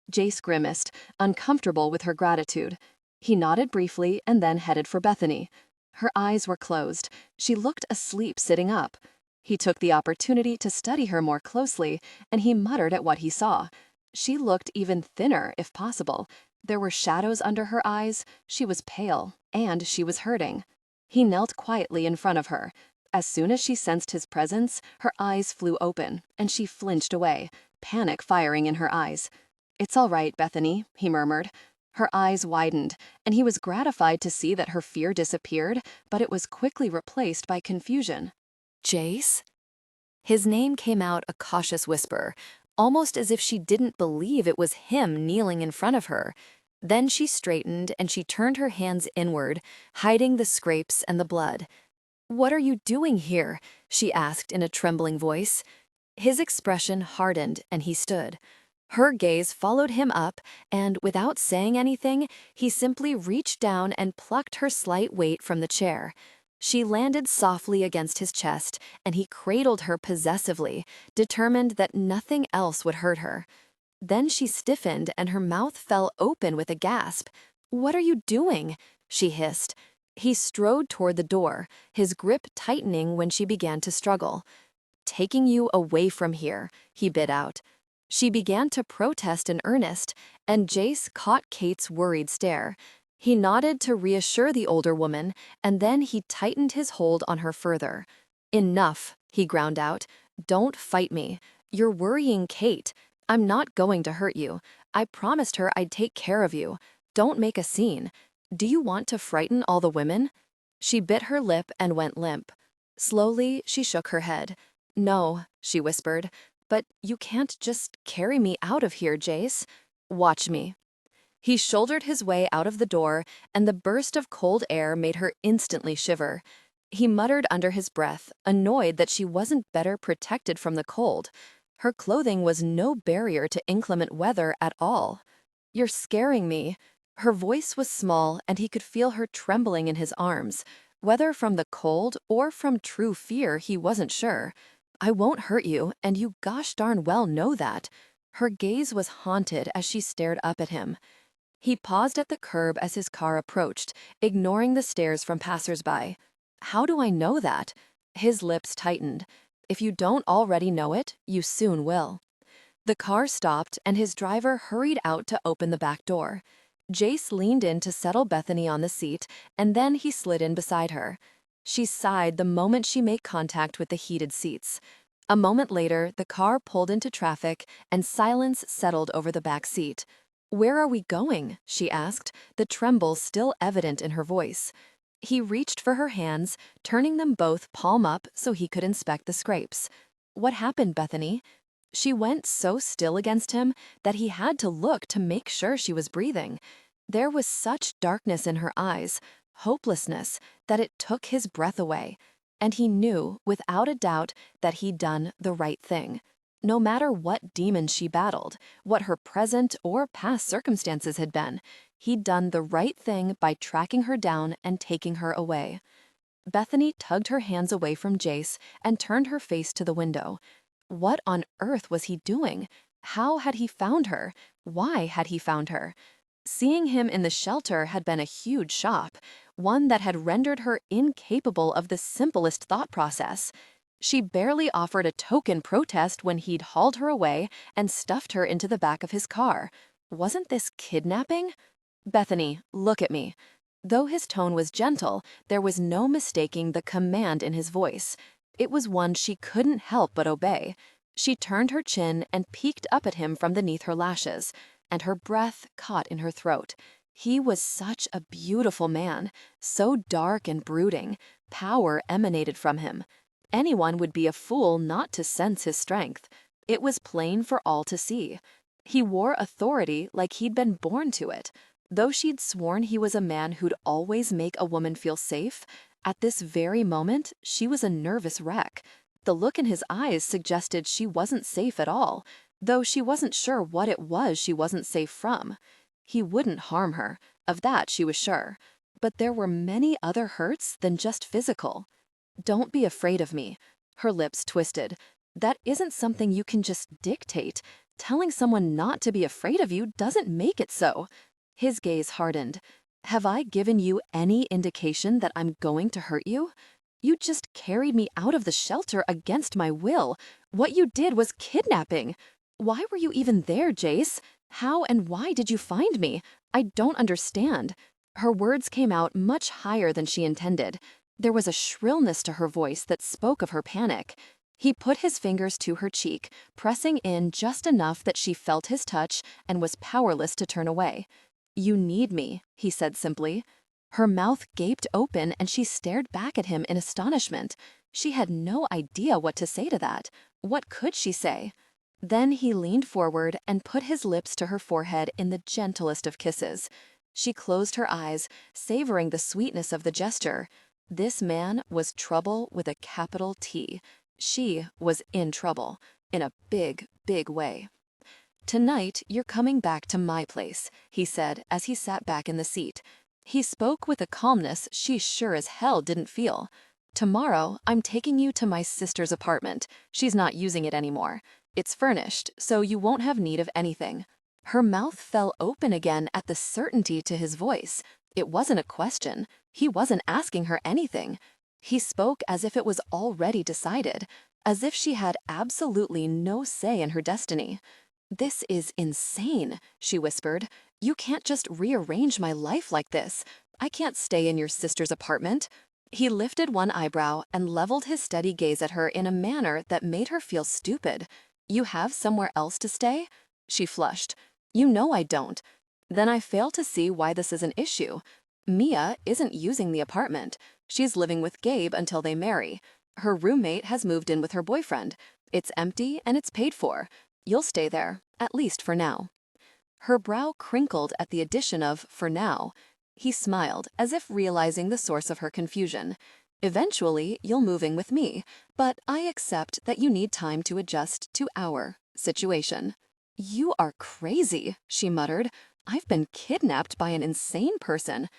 Jace grimaced, uncomfortable with her gratitude. He nodded briefly and then headed for Bethany. Her eyes were closed. She looked asleep sitting up. He took the opportunity to study her more closely, and he muttered at what he saw. She looked even thinner, if possible. There were shadows under her eyes, she was pale, and she was hurting. He knelt quietly in front of her. As soon as she sensed his presence, her eyes flew open, and she flinched away, panic firing in her eyes. It's all right, Bethany, he murmured. Her eyes widened, and he was gratified to see that her fear disappeared, but it was quickly replaced by confusion. Jace? His name came out a cautious whisper, almost as if she didn't believe it was him kneeling in front of her. Then she straightened and she turned her hands inward, hiding the scrapes and the blood. "What are you doing here?" she asked in a trembling voice. His expression hardened and he stood. Her gaze followed him up, and without saying anything, he simply reached down and plucked her slight weight from the chair. She landed softly against his chest, and he cradled her possessively, determined that nothing else would hurt her. Then she stiffened and her mouth fell open with a gasp. "What are you doing?" she hissed. He strode toward the door, his grip tightening when she began to struggle. "Taking you away from here," he bit out. She began to protest in earnest, and Jace caught Kate's worried stare. He nodded to reassure the older woman, and then he tightened his hold on her further. "Enough," he ground out. "Don't fight me. You're worrying Kate. I'm not going to hurt you. I promised her I'd take care of you. Don't make a scene. Do you want to frighten all the women?" She bit her lip and went limp. Slowly, she shook her head. "No," she whispered. "But you can't just carry me out of here, Jace. Watch me." He shouldered his way out of the door, and the burst of cold air made her instantly shiver. He muttered under his breath, annoyed that she wasn't better protected from the cold. Her clothing was no barrier to inclement weather at all. "You're scaring me." Her voice was small, and he could feel her trembling in his arms. Whether from the cold or from true fear, he wasn't sure. "I won't hurt you, and you gosh darn well know that." Her gaze was haunted as she stared up at him. He paused at the curb as his car approached, ignoring the stares from passersby. "How do I know that?" His lips tightened. "If you don't already know it, you soon will." The car stopped, and his driver hurried out to open the back door. Jace leaned in to settle Bethany on the seat, and then he slid in beside her. She sighed the moment she made contact with the heated seats. A moment later, the car pulled into traffic, and silence settled over the back seat. "Where are we going?" she asked, the tremble still evident in her voice. He reached for her hands, turning them both palm up so he could inspect the scrapes. "What happened, Bethany?" She went so still against him that he had to look to make sure she was breathing. There was such darkness in her eyes, hopelessness, that it took his breath away. And he knew, without a doubt, that he'd done the right thing. No matter what demons she battled, what her present or past circumstances had been, he'd done the right thing by tracking her down and taking her away. Bethany tugged her hands away from Jace and turned her face to the window. What on earth was he doing? How had he found her? Why had he found her? Seeing him in the shelter had been a huge shock, one that had rendered her incapable of the simplest thought process. She barely offered a token protest when he'd hauled her away and stuffed her into the back of his car. Wasn't this kidnapping? "Bethany, look at me." Though his tone was gentle, there was no mistaking the command in his voice. It was one she couldn't help but obey. She turned her chin and peeked up at him from beneath her lashes, and her breath caught in her throat. He was such a beautiful man, so dark and brooding. Power emanated from him. Anyone would be a fool not to sense his strength. It was plain for all to see. He wore authority like he'd been born to it. Though she'd sworn he was a man who'd always make a woman feel safe, at this very moment, she was a nervous wreck. The look in his eyes suggested she wasn't safe at all, though she wasn't sure what it was she wasn't safe from. He wouldn't harm her, of that she was sure. But there were many other hurts than just physical. "Don't be afraid of me." Her lips twisted. "That isn't something you can just dictate. Telling someone not to be afraid of you doesn't make it so." His gaze hardened. "Have I given you any indication that I'm going to hurt you? You just carried me out of the shelter against my will. What you did was kidnapping. Why were you even there, Jace? How and why did you find me? I don't understand." Her words came out much higher than she intended. There was a shrillness to her voice that spoke of her panic. He put his fingers to her cheek, pressing in just enough that she felt his touch and was powerless to turn away. "You need me," he said simply. Her mouth gaped open and she stared back at him in astonishment. She had no idea what to say to that. What could she say? Then he leaned forward and put his lips to her forehead in the gentlest of kisses. She closed her eyes, savoring the sweetness of the gesture. This man was trouble with a capital T. She was in trouble, in a big, big way. "Tonight, you're coming back to my place," he said as he sat back in the seat. He spoke with a calmness she sure as hell didn't feel. "Tomorrow, I'm taking you to my sister's apartment. She's not using it anymore. It's furnished, so you won't have need of anything." Her mouth fell open again at the certainty to his voice. It wasn't a question. He wasn't asking her anything. He spoke as if it was already decided, as if she had absolutely no say in her destiny. "This is insane," she whispered. "You can't just rearrange my life like this. I can't stay in your sister's apartment." He lifted one eyebrow and leveled his steady gaze at her in a manner that made her feel stupid. "You have somewhere else to stay?" She flushed. "You know I don't." "Then I fail to see why this is an issue. Mia isn't using the apartment. She's living with Gabe until they marry. Her roommate has moved in with her boyfriend. It's empty and it's paid for. You'll stay there, at least for now." Her brow crinkled at the addition of "for now." He smiled, as if realizing the source of her confusion. "Eventually, you'll move in with me, but I accept that you need time to adjust to our situation." "You are crazy," she muttered. "I've been kidnapped by an insane person."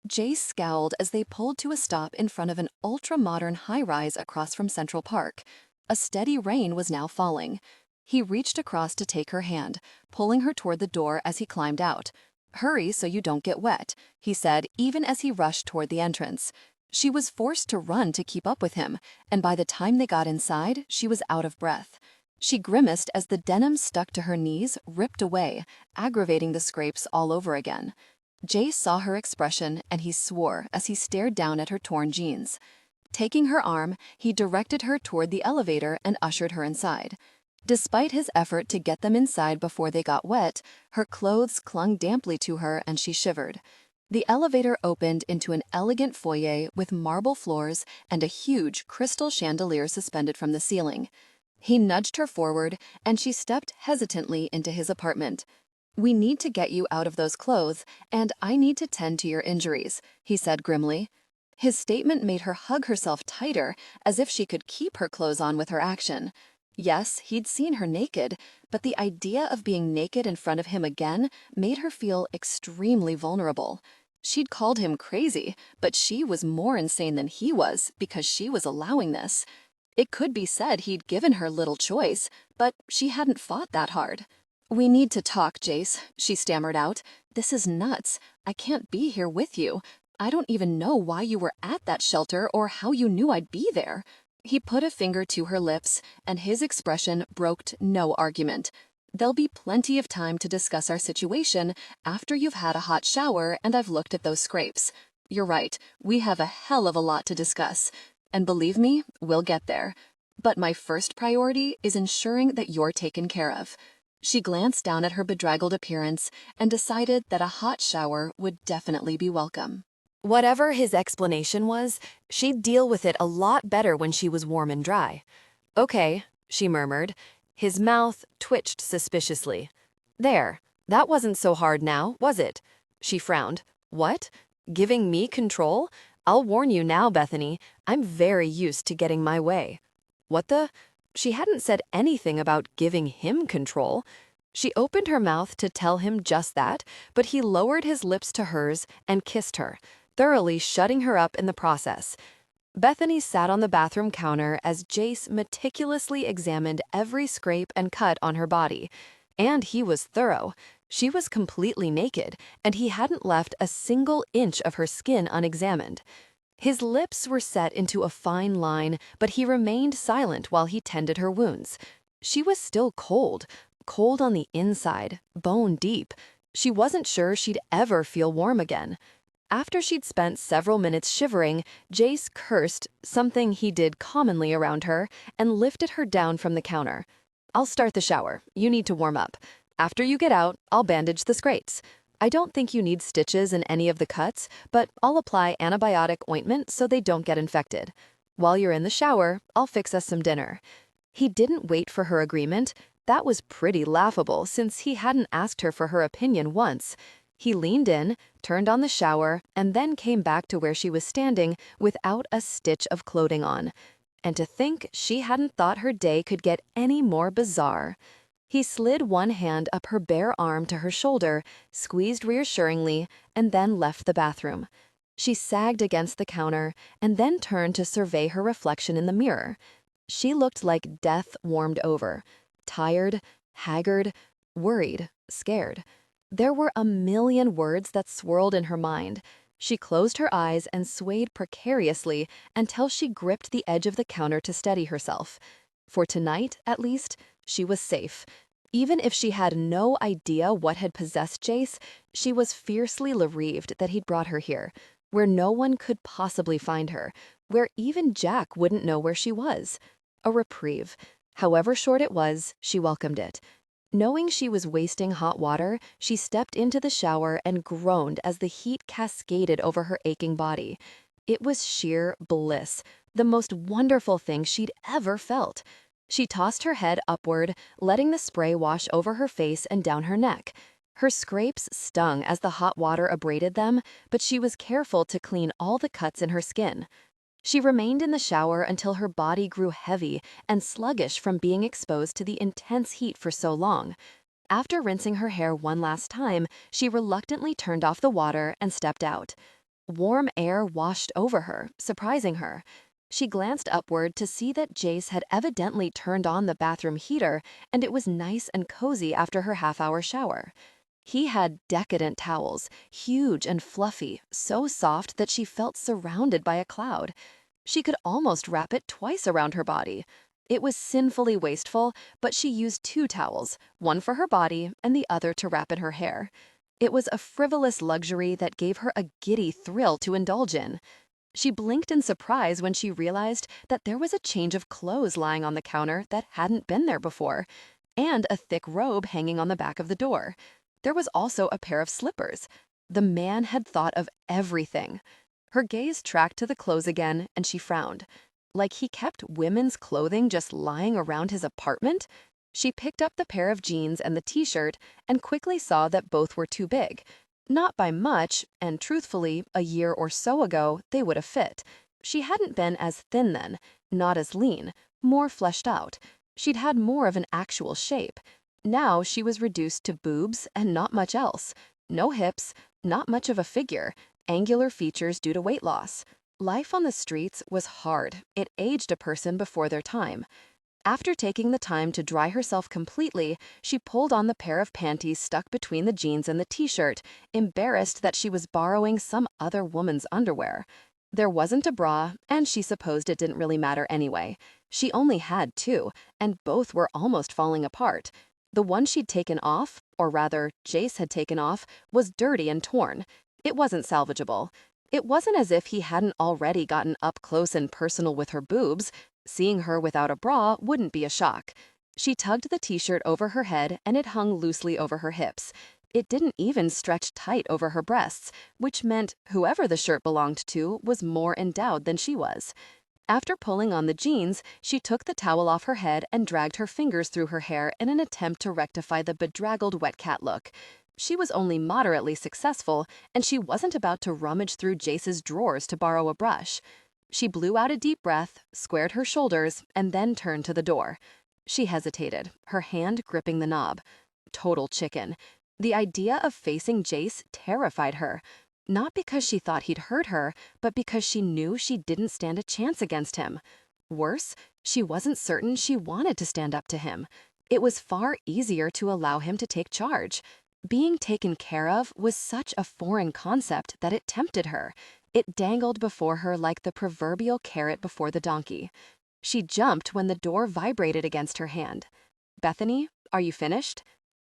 Jace scowled as they pulled to a stop in front of an ultra-modern high-rise across from Central Park. A steady rain was now falling. He reached across to take her hand, pulling her toward the door as he climbed out. "Hurry so you don't get wet," he said even as he rushed toward the entrance. She was forced to run to keep up with him, and by the time they got inside, she was out of breath. She grimaced as the denim stuck to her knees ripped away, aggravating the scrapes all over again. Jace saw her expression and he swore as he stared down at her torn jeans. Taking her arm, he directed her toward the elevator and ushered her inside. Despite his effort to get them inside before they got wet, her clothes clung damply to her and she shivered. The elevator opened into an elegant foyer with marble floors and a huge crystal chandelier suspended from the ceiling. He nudged her forward and she stepped hesitantly into his apartment. "We need to get you out of those clothes, and I need to tend to your injuries," he said grimly. His statement made her hug herself tighter, as if she could keep her clothes on with her action. Yes, he'd seen her naked, but the idea of being naked in front of him again made her feel extremely vulnerable. She'd called him crazy, but she was more insane than he was because she was allowing this. It could be said he'd given her little choice, but she hadn't fought that hard. "We need to talk, Jace," she stammered out. "This is nuts. I can't be here with you. I don't even know why you were at that shelter or how you knew I'd be there." He put a finger to her lips, and his expression broked no argument. "There'll be plenty of time to discuss our situation after you've had a hot shower and I've looked at those scrapes. You're right, we have a hell of a lot to discuss. And believe me, we'll get there. But my first priority is ensuring that you're taken care of." She glanced down at her bedraggled appearance and decided that a hot shower would definitely be welcome. Whatever his explanation was, she'd deal with it a lot better when she was warm and dry. "Okay," she murmured. His mouth twitched suspiciously. "There, that wasn't so hard now, was it?" She frowned. "What? Giving me control? I'll warn you now, Bethany, I'm very used to getting my way." What the? She hadn't said anything about giving him control. She opened her mouth to tell him just that, but he lowered his lips to hers and kissed her, thoroughly shutting her up in the process. Bethany sat on the bathroom counter as Jace meticulously examined every scrape and cut on her body. And he was thorough. She was completely naked, and he hadn't left a single inch of her skin unexamined. His lips were set into a fine line, but he remained silent while he tended her wounds. She was still cold, cold on the inside, bone deep. She wasn't sure she'd ever feel warm again. After she'd spent several minutes shivering, Jace cursed, something he did commonly around her, and lifted her down from the counter. "I'll start the shower. You need to warm up. After you get out, I'll bandage the scrapes." I don't think you need stitches in any of the cuts, but I'll apply antibiotic ointment so they don't get infected. While you're in the shower, I'll fix us some dinner." He didn't wait for her agreement. That was pretty laughable since he hadn't asked her for her opinion once. He leaned in, turned on the shower, and then came back to where she was standing without a stitch of clothing on. And to think she hadn't thought her day could get any more bizarre. He slid one hand up her bare arm to her shoulder, squeezed reassuringly, and then left the bathroom. She sagged against the counter and then turned to survey her reflection in the mirror. She looked like death warmed over. Tired, haggard, worried, scared. There were a million words that swirled in her mind. She closed her eyes and swayed precariously until she gripped the edge of the counter to steady herself. For tonight, at least, she was safe. Even if she had no idea what had possessed Jace, she was fiercely relieved that he'd brought her here, where no one could possibly find her, where even Jack wouldn't know where she was. A reprieve. However short it was, she welcomed it. Knowing she was wasting hot water, she stepped into the shower and groaned as the heat cascaded over her aching body. It was sheer bliss, the most wonderful thing she'd ever felt. She tossed her head upward, letting the spray wash over her face and down her neck. Her scrapes stung as the hot water abraded them, but she was careful to clean all the cuts in her skin. She remained in the shower until her body grew heavy and sluggish from being exposed to the intense heat for so long. After rinsing her hair one last time, she reluctantly turned off the water and stepped out. Warm air washed over her, surprising her. She glanced upward to see that Jace had evidently turned on the bathroom heater, and it was nice and cozy after her half-hour shower. He had decadent towels, huge and fluffy, so soft that she felt surrounded by a cloud. She could almost wrap it twice around her body. It was sinfully wasteful, but she used two towels, one for her body and the other to wrap in her hair. It was a frivolous luxury that gave her a giddy thrill to indulge in. She blinked in surprise when she realized that there was a change of clothes lying on the counter that hadn't been there before, and a thick robe hanging on the back of the door. There was also a pair of slippers. The man had thought of everything. Her gaze tracked to the clothes again, and she frowned. Like he kept women's clothing just lying around his apartment? She picked up the pair of jeans and the t-shirt and quickly saw that both were too big. Not by much, and truthfully, a year or so ago, they would have fit. She hadn't been as thin then, not as lean, more fleshed out. She'd had more of an actual shape. Now she was reduced to boobs and not much else. No hips, not much of a figure, angular features due to weight loss. Life on the streets was hard. It aged a person before their time. After taking the time to dry herself completely, she pulled on the pair of panties stuck between the jeans and the t-shirt, embarrassed that she was borrowing some other woman's underwear. There wasn't a bra, and she supposed it didn't really matter anyway. She only had two, and both were almost falling apart. The one she'd taken off, or rather, Jace had taken off, was dirty and torn. It wasn't salvageable. It wasn't as if he hadn't already gotten up close and personal with her boobs. Seeing her without a bra wouldn't be a shock. She tugged the t-shirt over her head and it hung loosely over her hips. It didn't even stretch tight over her breasts, which meant whoever the shirt belonged to was more endowed than she was. After pulling on the jeans, she took the towel off her head and dragged her fingers through her hair in an attempt to rectify the bedraggled wet cat look. She was only moderately successful, and she wasn't about to rummage through Jace's drawers to borrow a brush. She blew out a deep breath, squared her shoulders, and then turned to the door. She hesitated, her hand gripping the knob. Total chicken. The idea of facing Jace terrified her. Not because she thought he'd hurt her, but because she knew she didn't stand a chance against him. Worse, she wasn't certain she wanted to stand up to him. It was far easier to allow him to take charge. Being taken care of was such a foreign concept that it tempted her. It dangled before her like the proverbial carrot before the donkey. She jumped when the door vibrated against her hand. "Bethany, are you finished?"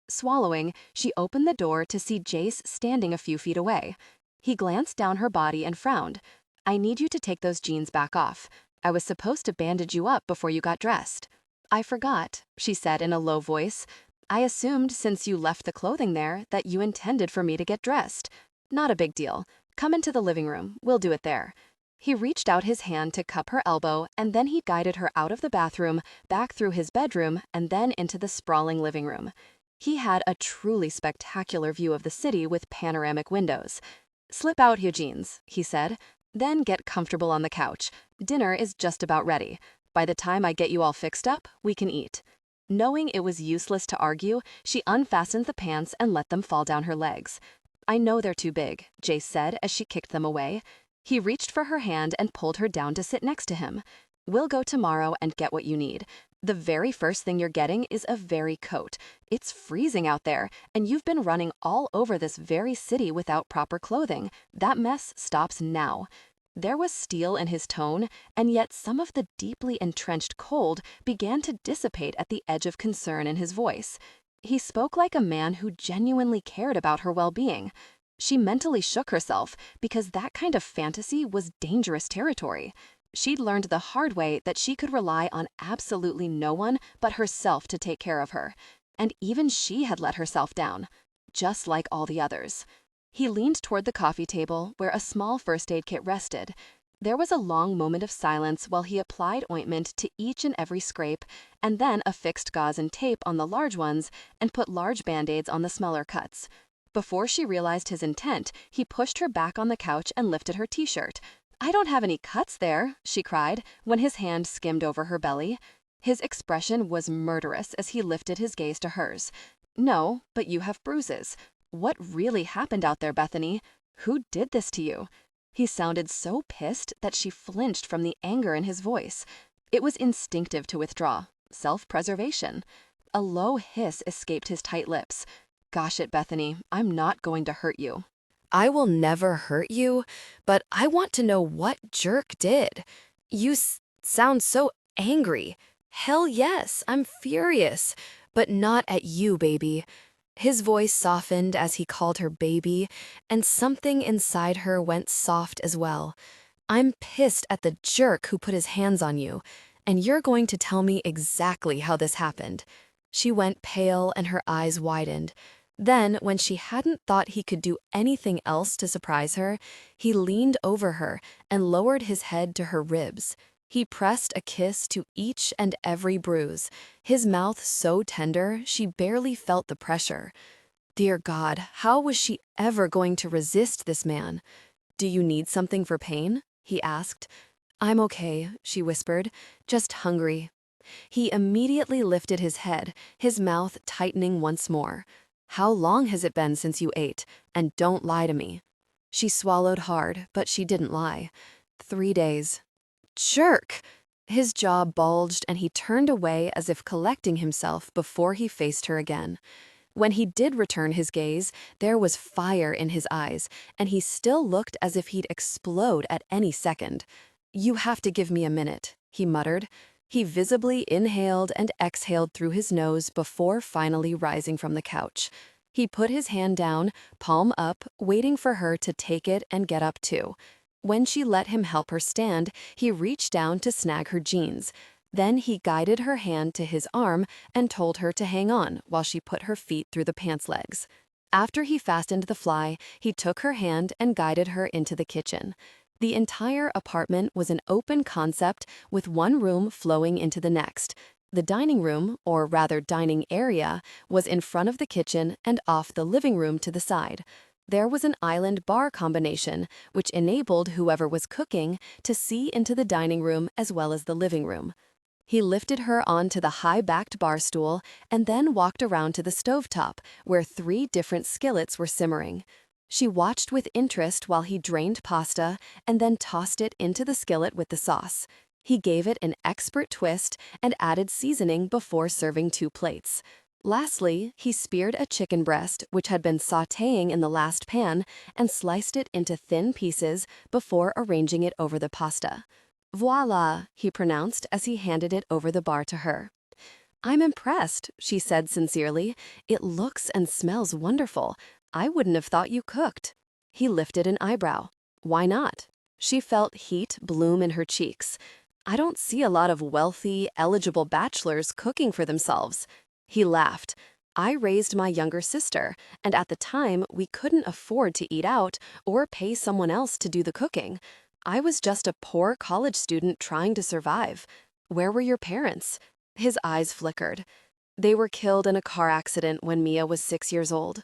Swallowing, she opened the door to see Jace standing a few feet away. He glanced down her body and frowned. "I need you to take those jeans back off. I was supposed to bandage you up before you got dressed." "I forgot," she said in a low voice. I assumed since you left the clothing there that you intended for me to get dressed. Not a big deal. Come into the living room. We'll do it there. He reached out his hand to cup her elbow, and then he guided her out of the bathroom, back through his bedroom, and then into the sprawling living room. He had a truly spectacular view of the city with panoramic windows. "Slip out your jeans," he said. "Then get comfortable on the couch. Dinner is just about ready. By the time I get you all fixed up, we can eat." Knowing it was useless to argue, she unfastened the pants and let them fall down her legs. "I know they're too big," Jace said as she kicked them away. He reached for her hand and pulled her down to sit next to him. "We'll go tomorrow and get what you need. The very first thing you're getting is a very coat. It's freezing out there, and you've been running all over this very city without proper clothing. That mess stops now." There was steel in his tone, and yet some of the deeply entrenched cold began to dissipate at the edge of concern in his voice. He spoke like a man who genuinely cared about her well-being. She mentally shook herself because that kind of fantasy was dangerous territory. She'd learned the hard way that she could rely on absolutely no one but herself to take care of her. And even she had let herself down, just like all the others. He leaned toward the coffee table where a small first aid kit rested. There was a long moment of silence while he applied ointment to each and every scrape, and then affixed gauze and tape on the large ones and put large band-aids on the smaller cuts. Before she realized his intent, he pushed her back on the couch and lifted her t-shirt. "I don't have any cuts there," she cried when his hand skimmed over her belly. His expression was murderous as he lifted his gaze to hers. "No, but you have bruises. What really happened out there, Bethany? Who did this to you?" He sounded so pissed that she flinched from the anger in his voice. It was instinctive to withdraw. Self-preservation. A low hiss escaped his tight lips. "Gosh it, Bethany, I'm not going to hurt you." I will never hurt you, but I want to know what jerk did. You sound so angry. Hell yes, I'm furious, but not at you, baby. His voice softened as he called her baby, and something inside her went soft as well. I'm pissed at the jerk who put his hands on you, and you're going to tell me exactly how this happened. She went pale and her eyes widened. Then, when she hadn't thought he could do anything else to surprise her, he leaned over her and lowered his head to her ribs. He pressed a kiss to each and every bruise, his mouth so tender she barely felt the pressure. Dear God, how was she ever going to resist this man? "Do you need something for pain?" he asked. "I'm okay," she whispered, "just hungry." He immediately lifted his head, his mouth tightening once more. "How long has it been since you ate? And don't lie to me." She swallowed hard, but she didn't lie. 3 days. Jerk! His jaw bulged and he turned away as if collecting himself before he faced her again. When he did return his gaze, there was fire in his eyes, and he still looked as if he'd explode at any second. "You have to give me a minute," he muttered. He visibly inhaled and exhaled through his nose before finally rising from the couch. He put his hand down, palm up, waiting for her to take it and get up too. When she let him help her stand, he reached down to snag her jeans. Then he guided her hand to his arm and told her to hang on while she put her feet through the pants legs. After he fastened the fly, he took her hand and guided her into the kitchen. The entire apartment was an open concept with one room flowing into the next. The dining room, or rather dining area, was in front of the kitchen and off the living room to the side. There was an island bar combination, which enabled whoever was cooking to see into the dining room as well as the living room. He lifted her onto the high-backed bar stool and then walked around to the stovetop, where 3 different skillets were simmering. She watched with interest while he drained pasta and then tossed it into the skillet with the sauce. He gave it an expert twist and added seasoning before serving 2 plates. Lastly, he speared a chicken breast, which had been sautéing in the last pan, and sliced it into thin pieces before arranging it over the pasta. "Voila," he pronounced as he handed it over the bar to her. "I'm impressed," she said sincerely. "It looks and smells wonderful. I wouldn't have thought you cooked." He lifted an eyebrow. "Why not?" She felt heat bloom in her cheeks. "I don't see a lot of wealthy, eligible bachelors cooking for themselves." He laughed. I raised my younger sister, and at the time, we couldn't afford to eat out or pay someone else to do the cooking. I was just a poor college student trying to survive. Where were your parents?" His eyes flickered. "They were killed in a car accident when Mia was 6 years old."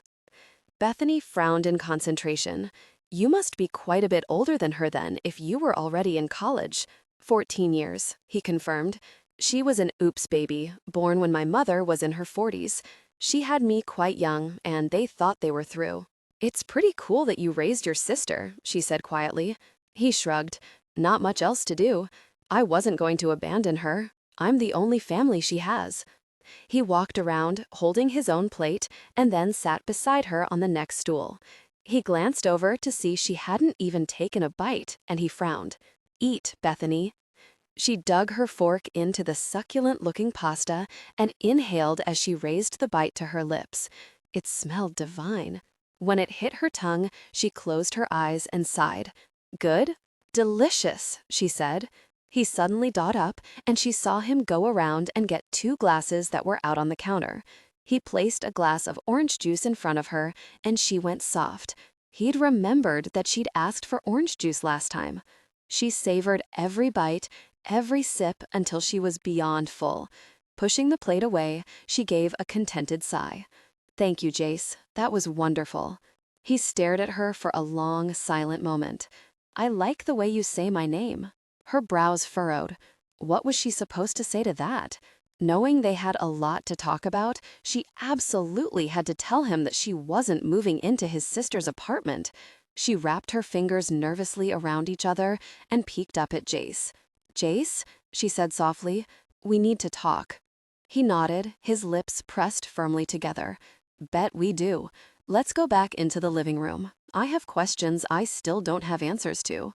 Bethany frowned in concentration. "You must be quite a bit older than her then if you were already in college." 14 years, he confirmed. "She was an oops baby, born when my mother was in her 40s. She had me quite young, and they thought they were through." "It's pretty cool that you raised your sister," she said quietly. He shrugged. "Not much else to do. I wasn't going to abandon her. I'm the only family she has." He walked around, holding his own plate, and then sat beside her on the next stool. He glanced over to see she hadn't even taken a bite, and he frowned. "Eat, Bethany." She dug her fork into the succulent-looking pasta and inhaled as she raised the bite to her lips. It smelled divine. When it hit her tongue, she closed her eyes and sighed. "Good? Delicious," she said. He suddenly got up, and she saw him go around and get 2 glasses that were out on the counter. He placed a glass of orange juice in front of her, and she went soft. He'd remembered that she'd asked for orange juice last time. She savored every bite, every sip until she was beyond full. Pushing the plate away, she gave a contented sigh. "Thank you, Jace. That was wonderful." He stared at her for a long, silent moment. "I like the way you say my name." Her brows furrowed. What was she supposed to say to that? Knowing they had a lot to talk about, she absolutely had to tell him that she wasn't moving into his sister's apartment. She wrapped her fingers nervously around each other and peeked up at Jace. "Jace," she said softly, "we need to talk." He nodded, his lips pressed firmly together. "Bet we do. Let's go back into the living room. I have questions I still don't have answers to."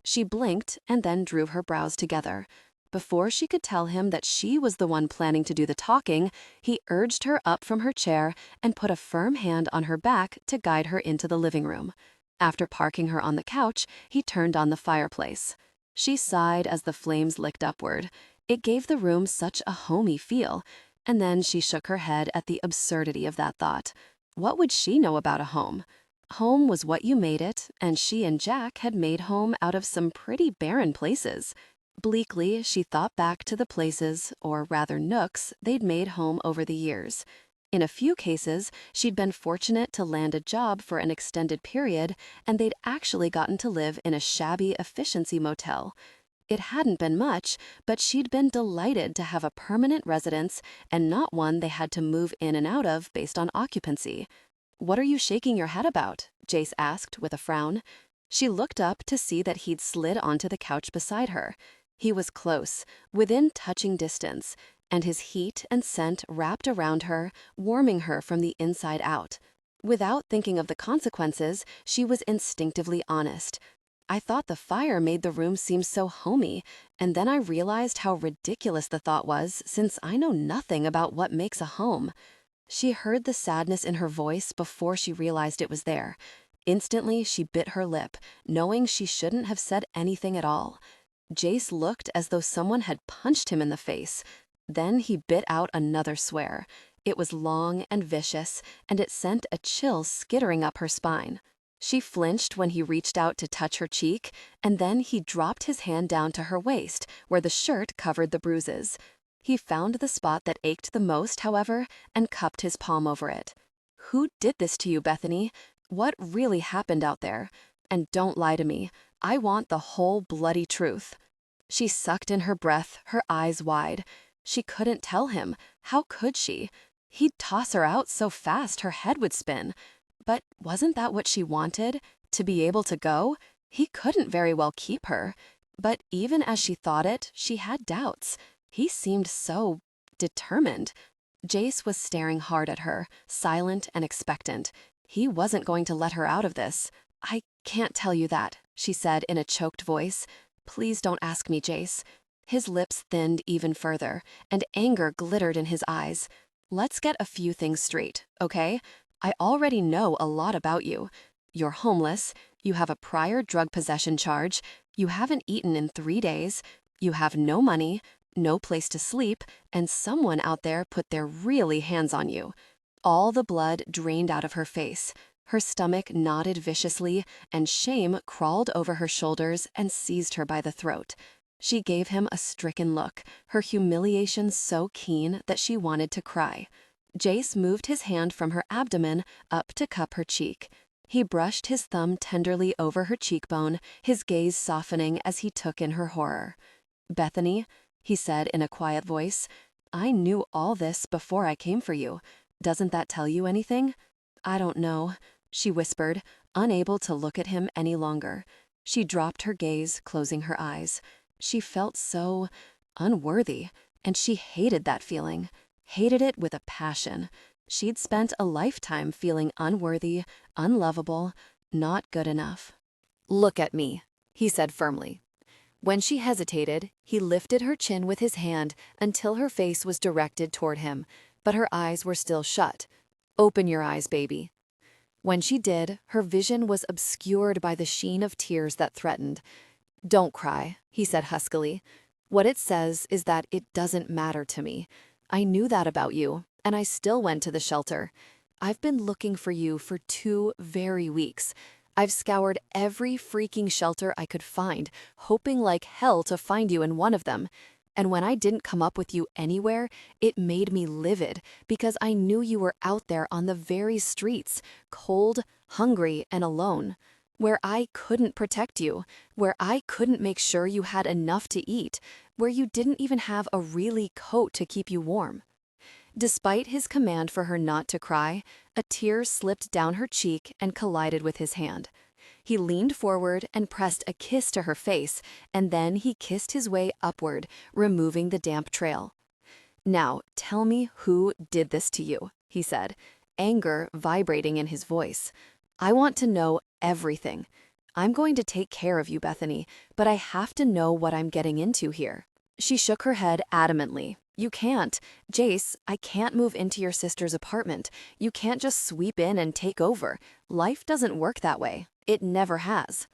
She blinked and then drew her brows together. Before she could tell him that she was the one planning to do the talking, he urged her up from her chair and put a firm hand on her back to guide her into the living room. After parking her on the couch, he turned on the fireplace. She sighed as the flames licked upward. It gave the room such a homey feel, and then she shook her head at the absurdity of that thought. What would she know about a home? Home was what you made it, and she and Jack had made home out of some pretty barren places. Bleakly, she thought back to the places, or rather nooks, they'd made home over the years. In a few cases, she'd been fortunate to land a job for an extended period, and they'd actually gotten to live in a shabby efficiency motel. It hadn't been much, but she'd been delighted to have a permanent residence and not one they had to move in and out of based on occupancy. "What are you shaking your head about?" Jace asked with a frown. She looked up to see that he'd slid onto the couch beside her. He was close, within touching distance, and his heat and scent wrapped around her, warming her from the inside out. Without thinking of the consequences, she was instinctively honest. "I thought the fire made the room seem so homey, and then I realized how ridiculous the thought was since I know nothing about what makes a home." She heard the sadness in her voice before she realized it was there. Instantly, she bit her lip, knowing she shouldn't have said anything at all. Jace looked as though someone had punched him in the face. Then he bit out another swear. It was long and vicious, and it sent a chill skittering up her spine. She flinched when he reached out to touch her cheek, and then he dropped his hand down to her waist, where the shirt covered the bruises. He found the spot that ached the most, however, and cupped his palm over it. "Who did this to you, Bethany? What really happened out there? And don't lie to me. I want the whole bloody truth." She sucked in her breath, her eyes wide. She couldn't tell him. How could she? He'd toss her out so fast her head would spin. But wasn't that what she wanted? To be able to go? He couldn't very well keep her. But even as she thought it, she had doubts. He seemed so determined. Jace was staring hard at her, silent and expectant. He wasn't going to let her out of this. "I can't tell you that," she said in a choked voice. "Please don't ask me, Jace." His lips thinned even further, and anger glittered in his eyes. "Let's get a few things straight, okay? I already know a lot about you. You're homeless, you have a prior drug possession charge, you haven't eaten in 3 days, you have no money, no place to sleep, and someone out there put their really hands on you. All the blood drained out of her face. Her stomach knotted viciously, and shame crawled over her shoulders and seized her by the throat. She gave him a stricken look, her humiliation so keen that she wanted to cry. Jace moved his hand from her abdomen up to cup her cheek. He brushed his thumb tenderly over her cheekbone, his gaze softening as he took in her horror. "Bethany," he said in a quiet voice, "I knew all this before I came for you. Doesn't that tell you anything?" "I don't know," she whispered, unable to look at him any longer. She dropped her gaze, closing her eyes. She felt so unworthy, and she hated that feeling, hated it with a passion. She'd spent a lifetime feeling unworthy, unlovable, not good enough. "Look at me," he said firmly. When she hesitated, he lifted her chin with his hand until her face was directed toward him, but her eyes were still shut. "Open your eyes, baby." When she did, her vision was obscured by the sheen of tears that threatened. "Don't cry," he said huskily. "What it says is that it doesn't matter to me. I knew that about you, and I still went to the shelter. I've been looking for you for 2 very weeks. I've scoured every freaking shelter I could find, hoping like hell to find you in one of them. And when I didn't come up with you anywhere, it made me livid, because I knew you were out there on the very streets, cold, hungry, and alone, where I couldn't protect you, where I couldn't make sure you had enough to eat, where you didn't even have a really coat to keep you warm." Despite his command for her not to cry, a tear slipped down her cheek and collided with his hand. He leaned forward and pressed a kiss to her face, and then he kissed his way upward, removing the damp trail. "Now, tell me who did this to you," he said, anger vibrating in his voice. "I want to know everything. I'm going to take care of you, Bethany, but I have to know what I'm getting into here." She shook her head adamantly. "You can't. Jace, I can't move into your sister's apartment. You can't just sweep in and take over. Life doesn't work that way. It never has."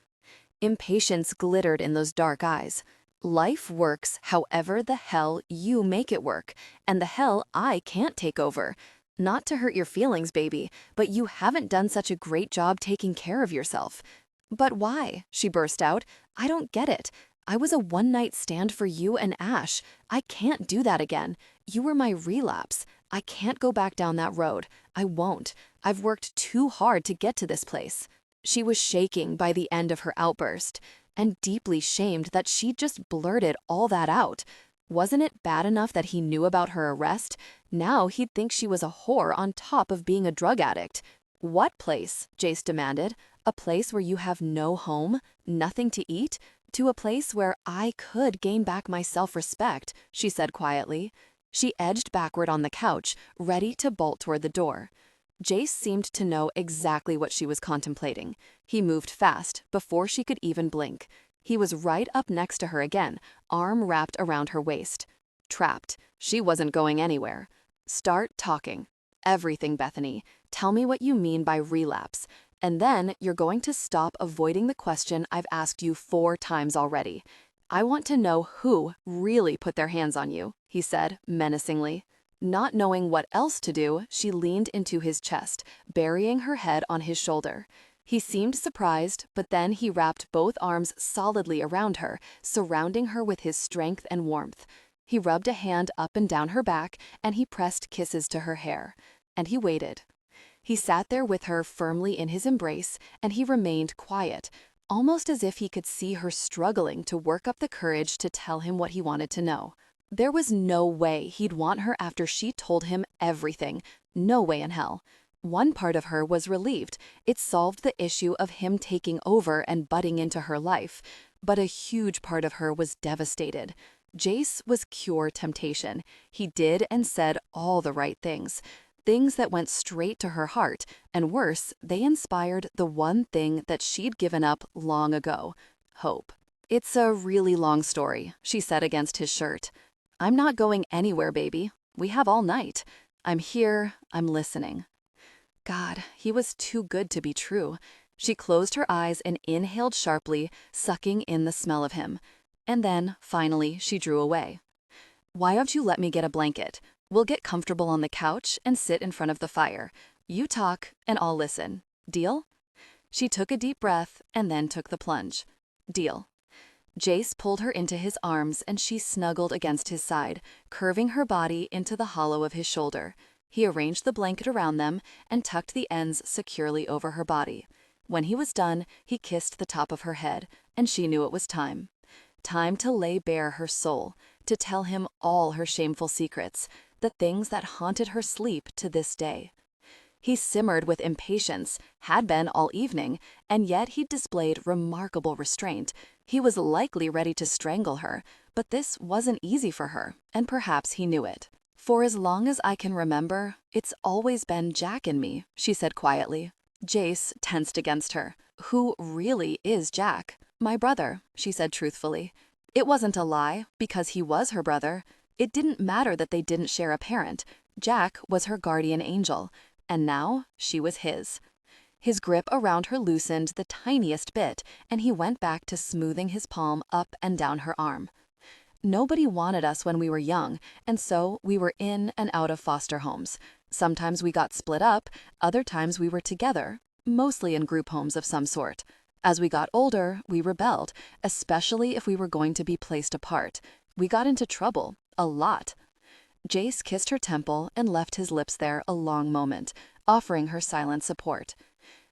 Impatience glittered in those dark eyes. "Life works however the hell you make it work, and the hell I can't take over. Not to hurt your feelings, baby, but you haven't done such a great job taking care of yourself." "But why?" she burst out. "I don't get it. I was a one-night stand for you and Ash. I can't do that again. You were my relapse. I can't go back down that road. I won't. I've worked too hard to get to this place." She was shaking by the end of her outburst, and deeply shamed that she'd just blurted all that out. Wasn't it bad enough that he knew about her arrest? Now he'd think she was a whore on top of being a drug addict. "What place?" Jace demanded. "A place where you have no home, nothing to eat? To a place where I could gain back my self-respect," she said quietly. She edged backward on the couch, ready to bolt toward the door. Jace seemed to know exactly what she was contemplating. He moved fast, before she could even blink. He was right up next to her again, arm wrapped around her waist. Trapped. She wasn't going anywhere. "Start talking. Everything, Bethany. Tell me what you mean by relapse. And then you're going to stop avoiding the question I've asked you 4 times already. I want to know who really put their hands on you," he said menacingly. Not knowing what else to do, she leaned into his chest, burying her head on his shoulder. He seemed surprised, but then he wrapped both arms solidly around her, surrounding her with his strength and warmth. He rubbed a hand up and down her back, and he pressed kisses to her hair. And he waited. He sat there with her firmly in his embrace, and he remained quiet, almost as if he could see her struggling to work up the courage to tell him what he wanted to know. There was no way he'd want her after she told him everything. No way in hell. One part of her was relieved. It solved the issue of him taking over and butting into her life. But a huge part of her was devastated. Jace was pure temptation. He did and said all the right things. Things that went straight to her heart, and worse, they inspired the one thing that she'd given up long ago: hope. "It's a really long story," she said against his shirt. "I'm not going anywhere, baby. We have all night. I'm here, I'm listening." God, he was too good to be true. She closed her eyes and inhaled sharply, sucking in the smell of him. And then, finally, she drew away. "Why don't you let me get a blanket? We'll get comfortable on the couch and sit in front of the fire. You talk, and I'll listen. Deal?" She took a deep breath and then took the plunge. Deal. Jace pulled her into his arms and she snuggled against his side, curving her body into the hollow of his shoulder. He arranged the blanket around them and tucked the ends securely over her body. When he was done, he kissed the top of her head, and she knew it was time. Time to lay bare her soul, to tell him all her shameful secrets, the things that haunted her sleep to this day. He simmered with impatience, had been all evening, and yet he displayed remarkable restraint. He was likely ready to strangle her, but this wasn't easy for her, and perhaps he knew it. "For as long as I can remember, it's always been Jack and me," she said quietly. Jace tensed against her. "Who really is Jack?" "My brother," she said truthfully. It wasn't a lie, because he was her brother. It didn't matter that they didn't share a parent. Jack was her guardian angel, and now she was his. His grip around her loosened the tiniest bit, and he went back to smoothing his palm up and down her arm. Nobody wanted us when we were young, and so we were in and out of foster homes. Sometimes we got split up, other times we were together, mostly in group homes of some sort. As we got older, we rebelled, especially if we were going to be placed apart. We got into trouble, a lot. Jace kissed her temple and left his lips there a long moment, offering her silent support.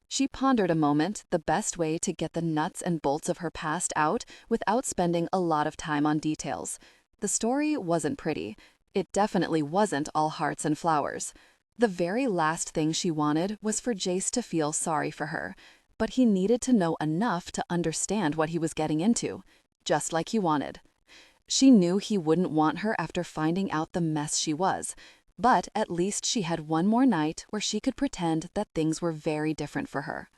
She pondered a moment the best way to get the nuts and bolts of her past out without spending a lot of time on details. The story wasn't pretty. It definitely wasn't all hearts and flowers. The very last thing she wanted was for Jace to feel sorry for her, but he needed to know enough to understand what he was getting into, just like he wanted. She knew he wouldn't want her after finding out the mess she was, but at least she had one more night where she could pretend that things were very different for her.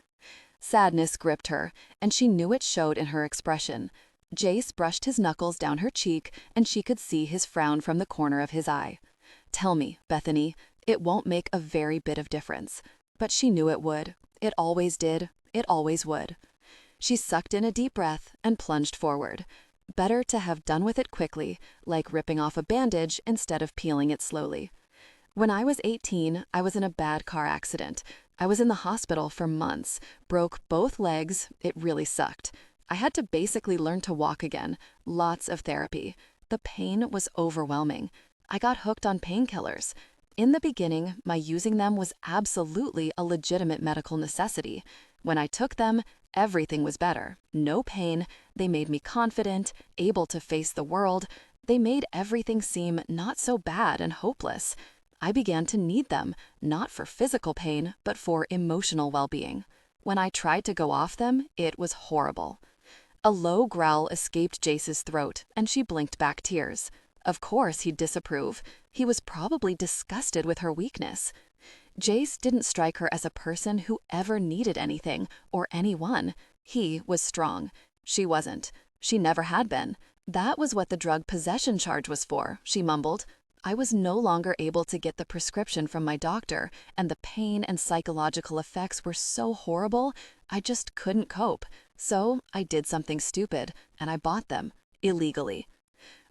Sadness gripped her, and she knew it showed in her expression. Jace brushed his knuckles down her cheek, and she could see his frown from the corner of his eye. "Tell me, Bethany, it won't make a very bit of difference." But she knew it would. It always did. It always would. She sucked in a deep breath and plunged forward. Better to have done with it quickly, like ripping off a bandage instead of peeling it slowly. When I was 18, I was in a bad car accident. I was in the hospital for months, broke both legs, it really sucked. I had to basically learn to walk again, lots of therapy. The pain was overwhelming. I got hooked on painkillers. In the beginning, my using them was absolutely a legitimate medical necessity. When I took them, everything was better. No pain. They made me confident, able to face the world. They made everything seem not so bad and hopeless. I began to need them, not for physical pain, but for emotional well-being. When I tried to go off them, it was horrible. A low growl escaped Jace's throat, and she blinked back tears. Of course he'd disapprove. He was probably disgusted with her weakness. Jace didn't strike her as a person who ever needed anything or anyone. He was strong. She wasn't. She never had been. That was what the drug possession charge was for, she mumbled. I was no longer able to get the prescription from my doctor, and the pain and psychological effects were so horrible, I just couldn't cope. So I did something stupid, and I bought them, illegally.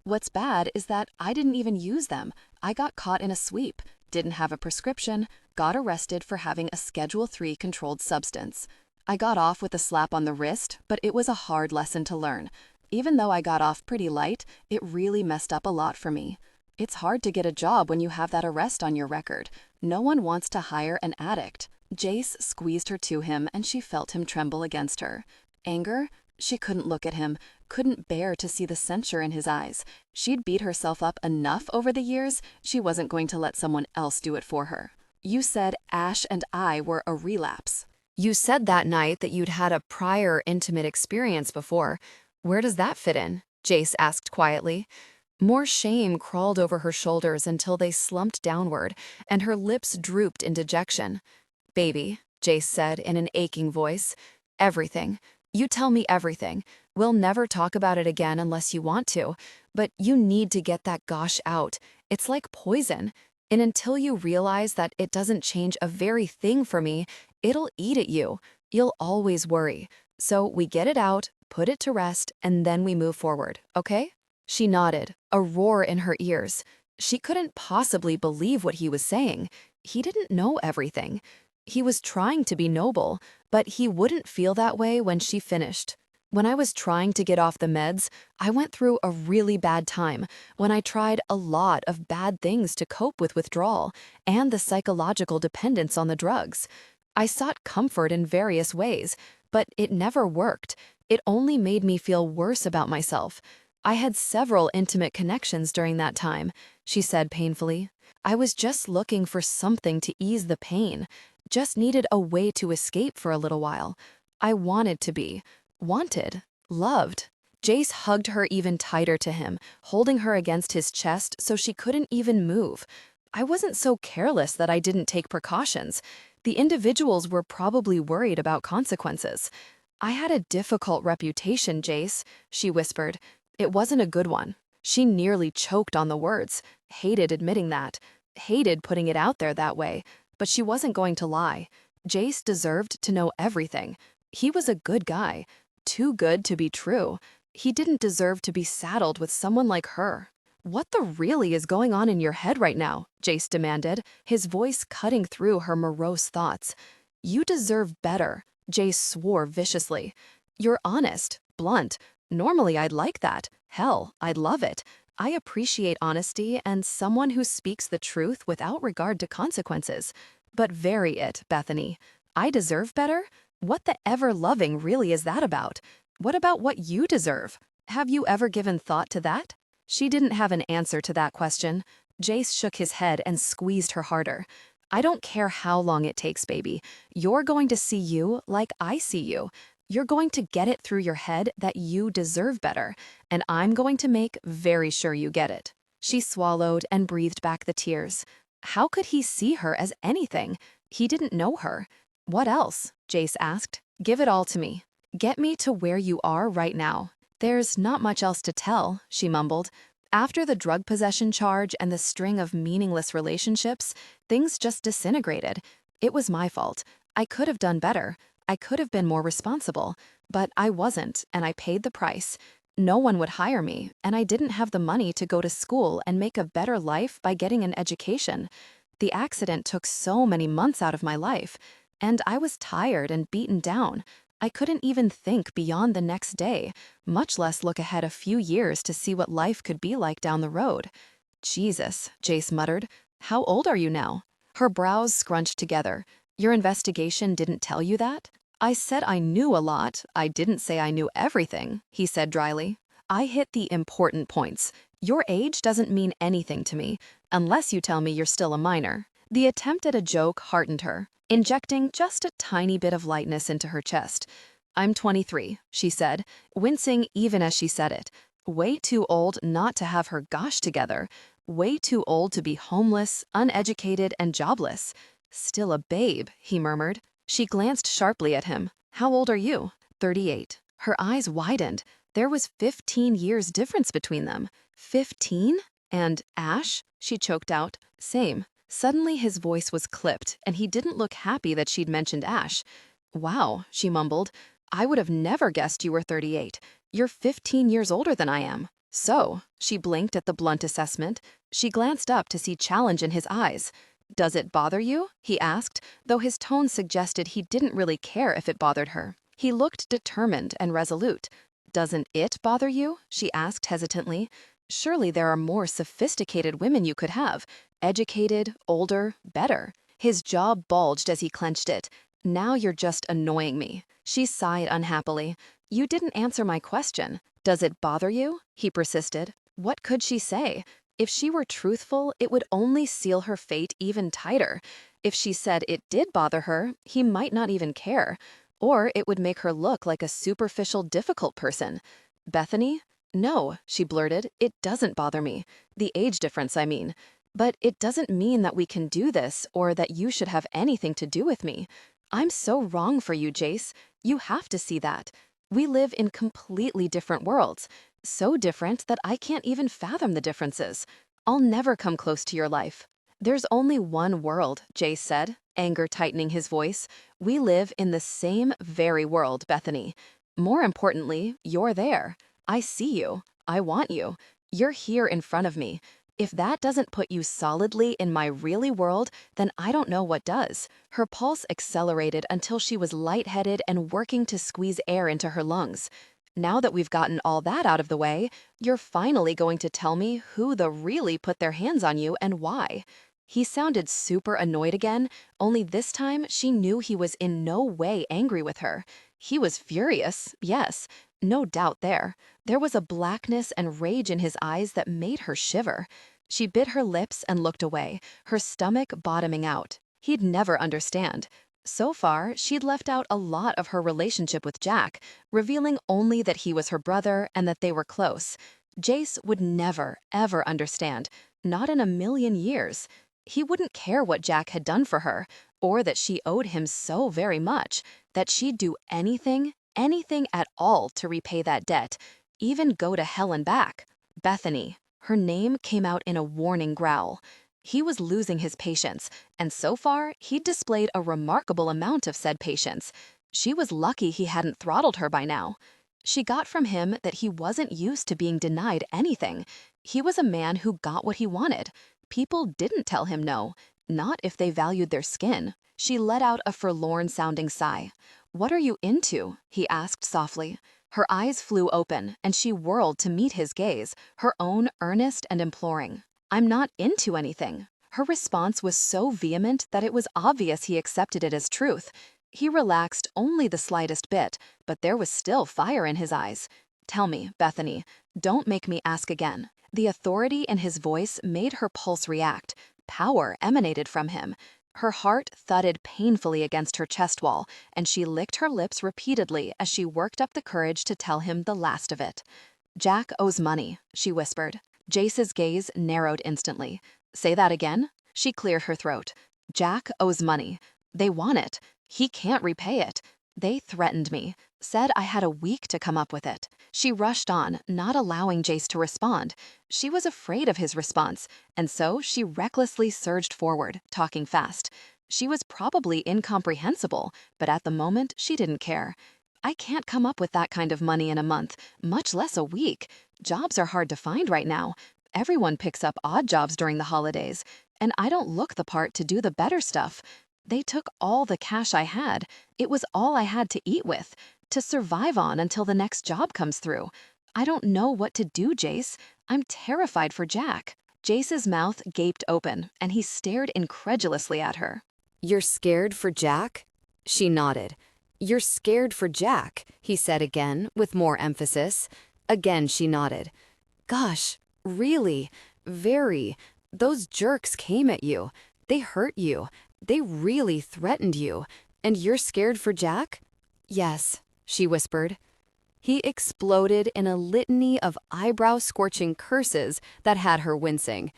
What's bad is that I didn't even use them. I got caught in a sweep, didn't have a prescription, got arrested for having a Schedule III controlled substance. I got off with a slap on the wrist, but it was a hard lesson to learn. Even though I got off pretty light, it really messed up a lot for me. It's hard to get a job when you have that arrest on your record. No one wants to hire an addict. Jace squeezed her to him, and she felt him tremble against her. Anger? She couldn't look at him, couldn't bear to see the censure in his eyes. She'd beat herself up enough over the years, she wasn't going to let someone else do it for her. You said Ash and I were a relapse. You said that night that you'd had a prior intimate experience before. Where does that fit in? Jace asked quietly. More shame crawled over her shoulders until they slumped downward, and her lips drooped in dejection. Baby, Jace said in an aching voice, everything. You tell me everything. We'll never talk about it again unless you want to, but you need to get that gosh out. It's like poison. And until you realize that it doesn't change a very thing for me, it'll eat at you. You'll always worry. So we get it out, put it to rest, and then we move forward, okay? She nodded, a roar in her ears. She couldn't possibly believe what he was saying. He didn't know everything. He was trying to be noble, but he wouldn't feel that way when she finished. When I was trying to get off the meds, I went through a really bad time when I tried a lot of bad things to cope with withdrawal and the psychological dependence on the drugs. I sought comfort in various ways, but it never worked. It only made me feel worse about myself. I had several intimate connections during that time, she said painfully. I was just looking for something to ease the pain, just needed a way to escape for a little while. I wanted to be, wanted, loved. Jace hugged her even tighter to him, holding her against his chest so she couldn't even move. I wasn't so careless that I didn't take precautions. The individuals were probably worried about consequences. I had a difficult reputation, Jace, she whispered. It wasn't a good one. She nearly choked on the words, hated admitting that, hated putting it out there that way, but she wasn't going to lie. Jace deserved to know everything. He was a good guy, too good to be true. He didn't deserve to be saddled with someone like her. What the really is going on in your head right now? Jace demanded, his voice cutting through her morose thoughts. You deserve better, Jace swore viciously. You're honest, blunt. Normally I'd like that. Hell, I'd love it. I appreciate honesty and someone who speaks the truth without regard to consequences. But vary it, Bethany. I deserve better? What the ever-loving really is that about? What about what you deserve? Have you ever given thought to that? She didn't have an answer to that question. Jace shook his head and squeezed her harder. I don't care how long it takes, baby. You're going to see you like I see you. You're going to get it through your head that you deserve better, and I'm going to make very sure you get it. She swallowed and breathed back the tears. How could he see her as anything? He didn't know her. What else? Jace asked. Give it all to me. Get me to where you are right now. There's not much else to tell, she mumbled. After the drug possession charge and the string of meaningless relationships, things just disintegrated. It was my fault. I could have done better. I could have been more responsible, but I wasn't, and I paid the price. No one would hire me, and I didn't have the money to go to school and make a better life by getting an education. The accident took so many months out of my life, and I was tired and beaten down. I couldn't even think beyond the next day, much less look ahead a few years to see what life could be like down the road. Jesus, Jace muttered. How old are you now? Her brows scrunched together. Your investigation didn't tell you that? I said I knew a lot. I didn't say I knew everything, he said dryly. I hit the important points. Your age doesn't mean anything to me, unless you tell me you're still a minor. The attempt at a joke heartened her, injecting just a tiny bit of lightness into her chest. I'm 23, she said, wincing even as she said it. Way too old not to have her gosh together. Way too old to be homeless, uneducated, and jobless. Still a babe, he murmured. She glanced sharply at him. How old are you? 38. Her eyes widened. There was 15 years difference between them. 15? And Ash? She choked out. Same. Suddenly his voice was clipped, and he didn't look happy that she'd mentioned Ash. Wow, she mumbled. I would have never guessed you were 38. You're 15 years older than I am. So, she blinked at the blunt assessment. She glanced up to see challenge in his eyes. Does it bother you? He asked, though his tone suggested he didn't really care if it bothered her. He looked determined and resolute. Doesn't it bother you? She asked hesitantly. Surely there are more sophisticated women you could have. Educated, older, better. His jaw bulged as he clenched it. Now you're just annoying me. She sighed unhappily. You didn't answer my question. Does it bother you? He persisted. What could she say? If she were truthful, it would only seal her fate even tighter. If she said it did bother her, he might not even care. Or it would make her look like a superficial, difficult person. Bethany? No, she blurted. It doesn't bother me. The age difference, I mean. But it doesn't mean that we can do this or that you should have anything to do with me. I'm so wrong for you, Jace. You have to see that. We live in completely different worlds. So different that I can't even fathom the differences. I'll never come close to your life. There's only one world, Jace said, anger tightening his voice. We live in the same very world, Bethany. More importantly, you're there. I see you. I want you. You're here in front of me. If that doesn't put you solidly in my really world, then I don't know what does. Her pulse accelerated until she was lightheaded and working to squeeze air into her lungs. Now that we've gotten all that out of the way, you're finally going to tell me who the really put their hands on you and why. He sounded super annoyed again, only this time she knew he was in no way angry with her. He was furious, yes, no doubt there. There was a blackness and rage in his eyes that made her shiver. She bit her lips and looked away, her stomach bottoming out. He'd never understand. So far, she'd left out a lot of her relationship with Jack, revealing only that he was her brother and that they were close. Jace would never, ever understand, not in a million years. He wouldn't care what Jack had done for her, or that she owed him so very much, that she'd do anything, anything at all to repay that debt, even go to hell and back. Bethany. Her name came out in a warning growl. He was losing his patience, and so far, he'd displayed a remarkable amount of said patience. She was lucky he hadn't throttled her by now. She got from him that he wasn't used to being denied anything. He was a man who got what he wanted. People didn't tell him no, not if they valued their skin. She let out a forlorn-sounding sigh. "What are you into?" he asked softly. Her eyes flew open, and she whirled to meet his gaze, her own earnest and imploring. "I'm not into anything." Her response was so vehement that it was obvious he accepted it as truth. He relaxed only the slightest bit, but there was still fire in his eyes. "Tell me, Bethany. Don't make me ask again." The authority in his voice made her pulse react. Power emanated from him. Her heart thudded painfully against her chest wall, and she licked her lips repeatedly as she worked up the courage to tell him the last of it. "Jack owes money," she whispered. Jace's gaze narrowed instantly. "Say that again?" She cleared her throat. "Jack owes money. They want it. He can't repay it. They threatened me, said I had a week to come up with it." She rushed on, not allowing Jace to respond. She was afraid of his response, and so she recklessly surged forward, talking fast. She was probably incomprehensible, but at the moment she didn't care. "I can't come up with that kind of money in a month, much less a week. Jobs are hard to find right now. Everyone picks up odd jobs during the holidays, and I don't look the part to do the better stuff. They took all the cash I had. It was all I had to eat with, to survive on until the next job comes through. I don't know what to do, Jace. I'm terrified for Jack." Jace's mouth gaped open, and he stared incredulously at her. "You're scared for Jack?" She nodded. "You're scared for Jack," he said again, with more emphasis. Again she nodded. "Gosh, really? Very. Those jerks came at you. They hurt you. They really threatened you. And you're scared for Jack?" "Yes," she whispered. He exploded in a litany of eyebrow-scorching curses that had her wincing.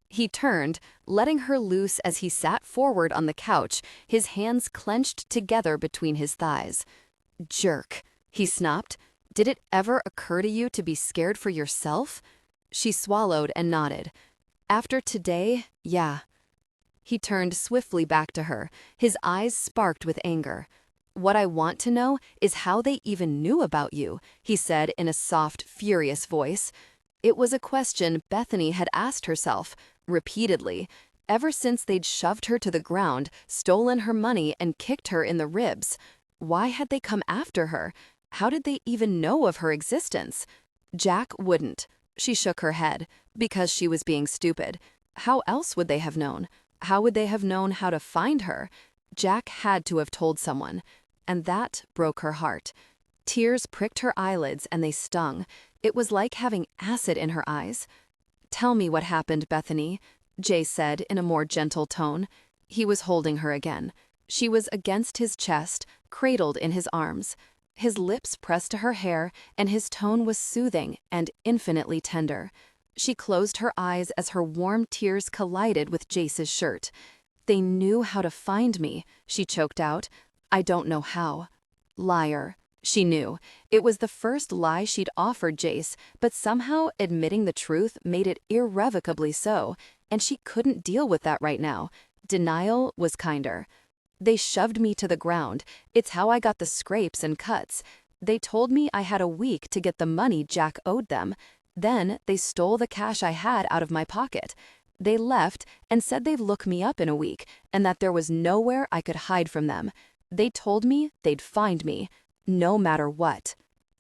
He turned, letting her loose as he sat forward on the couch, his hands clenched together between his thighs. "Jerk," he snapped. "Did it ever occur to you to be scared for yourself?" She swallowed and nodded. "After today, yeah." He turned swiftly back to her. His eyes sparked with anger. "What I want to know is how they even knew about you," he said in a soft, furious voice. It was a question Bethany had asked herself, repeatedly, ever since they'd shoved her to the ground, stolen her money, and kicked her in the ribs. Why had they come after her? How did they even know of her existence? Jack wouldn't. She shook her head, because she was being stupid. How else would they have known? How would they have known how to find her? Jack had to have told someone, and that broke her heart. Tears pricked her eyelids and they stung. It was like having acid in her eyes. "Tell me what happened, Bethany," Jace said in a more gentle tone. He was holding her again. She was against his chest, cradled in his arms. His lips pressed to her hair, and his tone was soothing and infinitely tender. She closed her eyes as her warm tears collided with Jace's shirt. "They knew how to find me," she choked out. "I don't know how." Liar. She knew. It was the first lie she'd offered Jace, but somehow admitting the truth made it irrevocably so, and she couldn't deal with that right now. Denial was kinder. "They shoved me to the ground. It's how I got the scrapes and cuts. They told me I had a week to get the money Jack owed them. Then they stole the cash I had out of my pocket. They left and said they'd look me up in a week and that there was nowhere I could hide from them. They told me they'd find me, no matter what.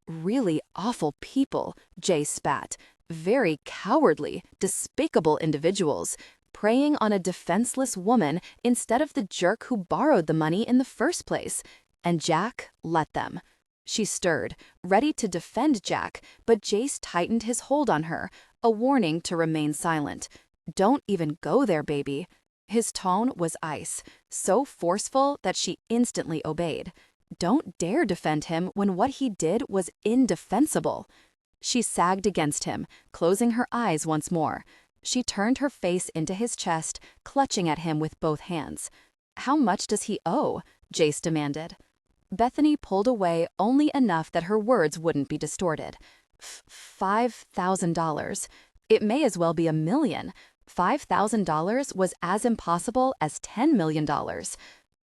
Really awful people, Jace spat. Very cowardly, despicable individuals, preying on a defenseless woman instead of the jerk who borrowed the money in the first place. And Jack let them. She stirred, ready to defend Jack, but Jace tightened his hold on her, a warning to remain silent. Don't even go there, baby. His tone was ice, so forceful that she instantly obeyed. Don't dare defend him when what he did was indefensible. She sagged against him, closing her eyes once more. She turned her face into his chest, clutching at him with both hands. How much does he owe? Jace demanded. Bethany pulled away only enough that her words wouldn't be distorted. $5,000. It may as well be $1 million. $5,000 was as impossible as $10 million.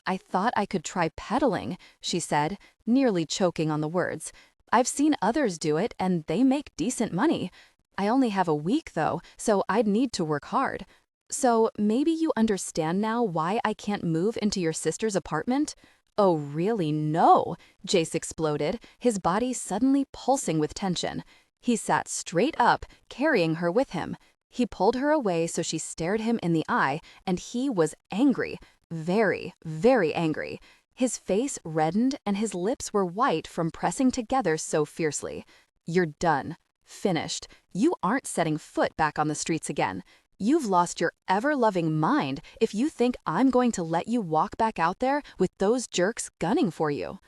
I thought I could try peddling, she said, nearly choking on the words. I've seen others do it, and they make decent money. I only have a week, though, so I'd need to work hard. So maybe you understand now why I can't move into your sister's apartment? Oh, really, no, Jace exploded, his body suddenly pulsing with tension. He sat straight up, carrying her with him. He pulled her away so she stared him in the eye, and he was angry. Very, very angry. His face reddened and his lips were white from pressing together so fiercely. You're done. Finished. You aren't setting foot back on the streets again. You've lost your ever-loving mind if you think I'm going to let you walk back out there with those jerks gunning for you.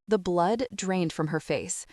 The blood drained from her face.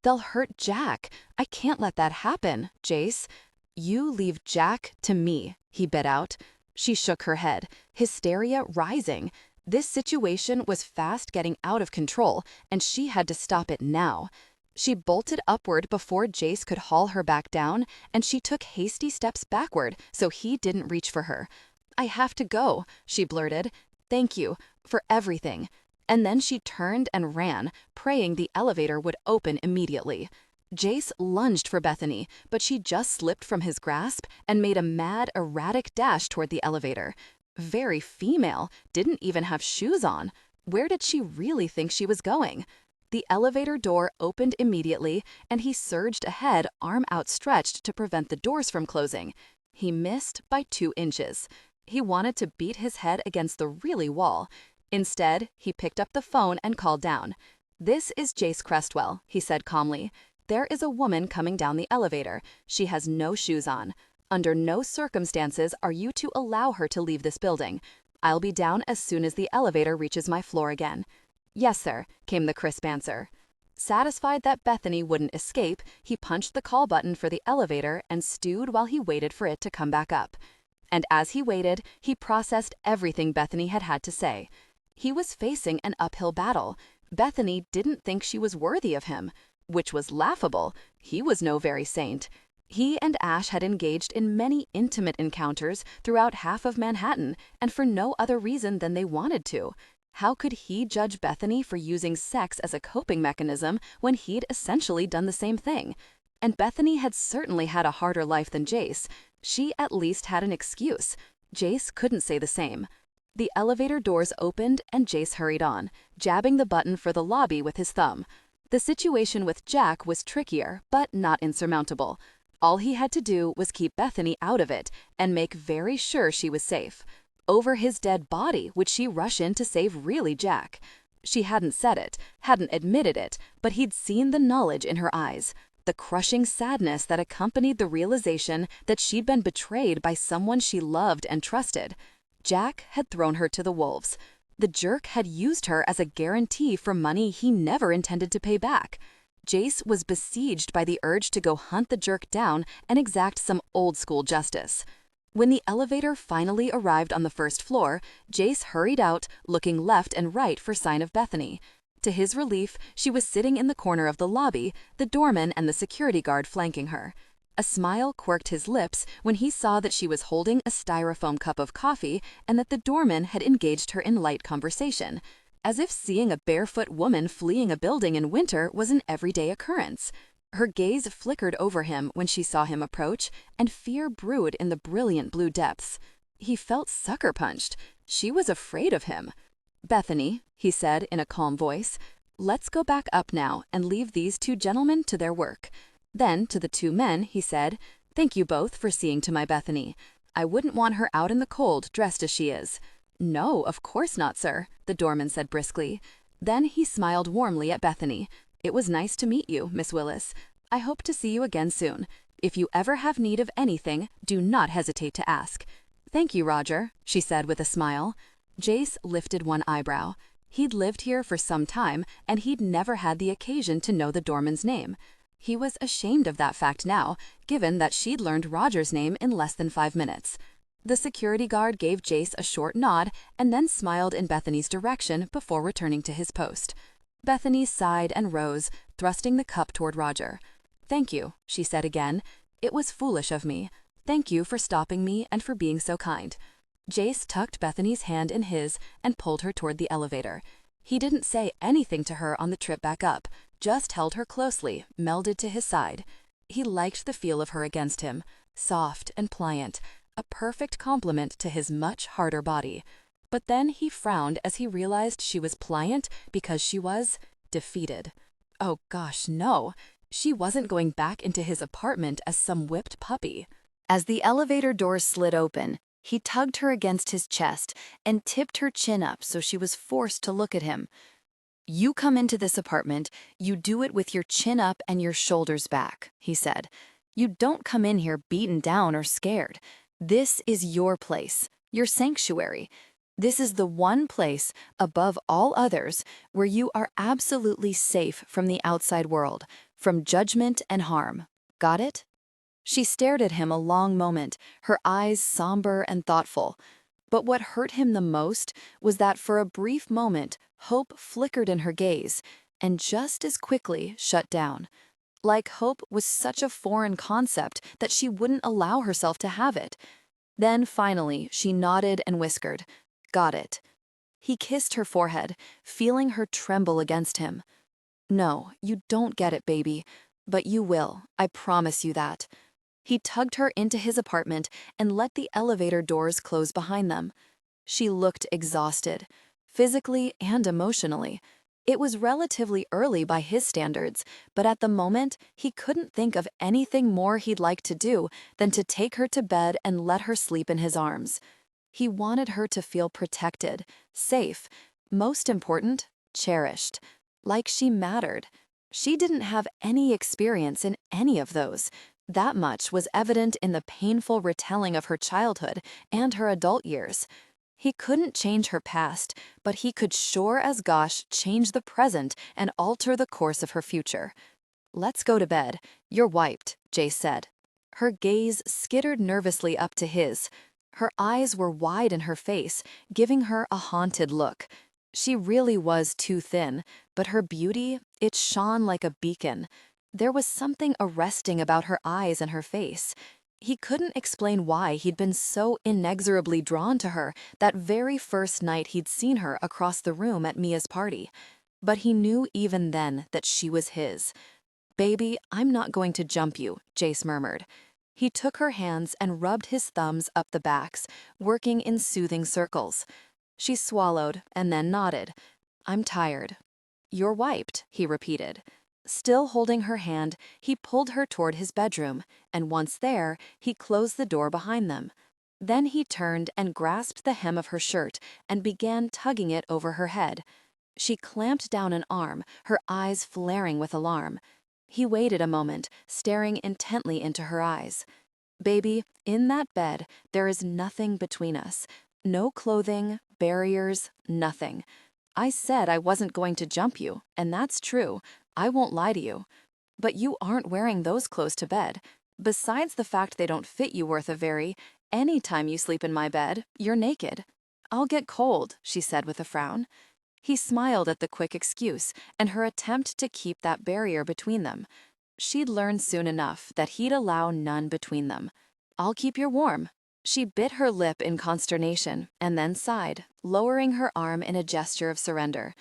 They'll hurt Jack. I can't let that happen, Jace. You leave Jack to me, he bit out. She shook her head, hysteria rising. This situation was fast getting out of control, and she had to stop it now. She bolted upward before Jace could haul her back down, and she took hasty steps backward so he didn't reach for her. I have to go, she blurted. Thank you for everything. And then she turned and ran, praying the elevator would open immediately. Jace lunged for Bethany, but she just slipped from his grasp and made a mad, erratic dash toward the elevator. Very female, didn't even have shoes on. Where did she really think she was going? The elevator door opened immediately, and he surged ahead, arm outstretched to prevent the doors from closing. He missed by 2 inches. He wanted to beat his head against the really wall. Instead, he picked up the phone and called down. "This is Jace Crestwell," he said calmly. "There is a woman coming down the elevator. She has no shoes on. Under no circumstances are you to allow her to leave this building. I'll be down as soon as the elevator reaches my floor again." "Yes, sir," came the crisp answer. Satisfied that Bethany wouldn't escape, he punched the call button for the elevator and stewed while he waited for it to come back up. And as he waited, he processed everything Bethany had had to say. He was facing an uphill battle. Bethany didn't think she was worthy of him, which was laughable. He was no very saint. He and Ash had engaged in many intimate encounters throughout half of Manhattan, and for no other reason than they wanted to. How could he judge Bethany for using sex as a coping mechanism when he'd essentially done the same thing? And Bethany had certainly had a harder life than Jace. She at least had an excuse. Jace couldn't say the same. The elevator doors opened and Jace hurried on, jabbing the button for the lobby with his thumb. The situation with Jack was trickier, but not insurmountable. All he had to do was keep Bethany out of it and make very sure she was safe. Over his dead body would she rush in to save really Jack? She hadn't said it, hadn't admitted it, but he'd seen the knowledge in her eyes, the crushing sadness that accompanied the realization that she'd been betrayed by someone she loved and trusted. Jack had thrown her to the wolves. The jerk had used her as a guarantee for money he never intended to pay back. Jace was besieged by the urge to go hunt the jerk down and exact some old-school justice. When the elevator finally arrived on the first floor, Jace hurried out, looking left and right for sign of Bethany. To his relief, she was sitting in the corner of the lobby, the doorman and the security guard flanking her. A smile quirked his lips when he saw that she was holding a styrofoam cup of coffee and that the doorman had engaged her in light conversation, as if seeing a barefoot woman fleeing a building in winter was an everyday occurrence. Her gaze flickered over him when she saw him approach, and fear brewed in the brilliant blue depths. He felt sucker punched. She was afraid of him. "Bethany," he said in a calm voice, "let's go back up now and leave these two gentlemen to their work." Then to the two men he said, "Thank you both for seeing to my Bethany. I wouldn't want her out in the cold dressed as she is." "No, of course not, sir," the doorman said briskly. Then he smiled warmly at Bethany. "It was nice to meet you, Miss Willis. I hope to see you again soon. If you ever have need of anything, do not hesitate to ask." "Thank you, Roger," she said with a smile. Jace lifted one eyebrow. He'd lived here for some time, and he'd never had the occasion to know the doorman's name. He was ashamed of that fact now, given that she'd learned Roger's name in less than 5 minutes. The security guard gave Jace a short nod and then smiled in Bethany's direction before returning to his post. Bethany sighed and rose, thrusting the cup toward Roger. "Thank you," she said again. "It was foolish of me. Thank you for stopping me and for being so kind." Jace tucked Bethany's hand in his and pulled her toward the elevator. He didn't say anything to her on the trip back up, just held her closely, melded to his side. He liked the feel of her against him, soft and pliant, a perfect complement to his much harder body. But then he frowned as he realized she was pliant because she was defeated. Oh gosh, no. She wasn't going back into his apartment as some whipped puppy. As the elevator doors slid open, he tugged her against his chest and tipped her chin up so she was forced to look at him. "You come into this apartment, you do it with your chin up and your shoulders back," he said. "You don't come in here beaten down or scared. This is your place, your sanctuary. This is the one place, above all others, where you are absolutely safe from the outside world, from judgment and harm. Got it?" She stared at him a long moment, her eyes somber and thoughtful. But what hurt him the most was that for a brief moment, hope flickered in her gaze, and just as quickly shut down. Like hope was such a foreign concept that she wouldn't allow herself to have it. Then finally, she nodded and whispered, "Got it." He kissed her forehead, feeling her tremble against him. "No, you don't get it, baby. But you will, I promise you that." He tugged her into his apartment and let the elevator doors close behind them. She looked exhausted, physically and emotionally. It was relatively early by his standards, but at the moment, he couldn't think of anything more he'd like to do than to take her to bed and let her sleep in his arms. He wanted her to feel protected, safe, most important, cherished, like she mattered. She didn't have any experience in any of those. That much was evident in the painful retelling of her childhood and her adult years. He couldn't change her past, but he could sure as gosh change the present and alter the course of her future. "Let's go to bed. You're wiped," Jace said. Her gaze skittered nervously up to his. Her eyes were wide in her face, giving her a haunted look. She really was too thin, but her beauty, it shone like a beacon. There was something arresting about her eyes and her face. He couldn't explain why he'd been so inexorably drawn to her that very first night he'd seen her across the room at Mia's party. But he knew even then that she was his. "Baby, I'm not going to jump you," Jace murmured. He took her hands and rubbed his thumbs up the backs, working in soothing circles. She swallowed and then nodded. "I'm tired." "You're wiped," he repeated. Still holding her hand, he pulled her toward his bedroom, and once there, he closed the door behind them. Then he turned and grasped the hem of her shirt and began tugging it over her head. She clamped down an arm, her eyes flaring with alarm. He waited a moment, staring intently into her eyes. "Baby, in that bed, there is nothing between us. No clothing, barriers, nothing. I said I wasn't going to jump you, and that's true. I won't lie to you. But you aren't wearing those clothes to bed. Besides the fact they don't fit you worth a very, any time you sleep in my bed, you're naked." "I'll get cold," she said with a frown. He smiled at the quick excuse and her attempt to keep that barrier between them. She'd learn soon enough that he'd allow none between them. "I'll keep you warm." She bit her lip in consternation and then sighed, lowering her arm in a gesture of surrender.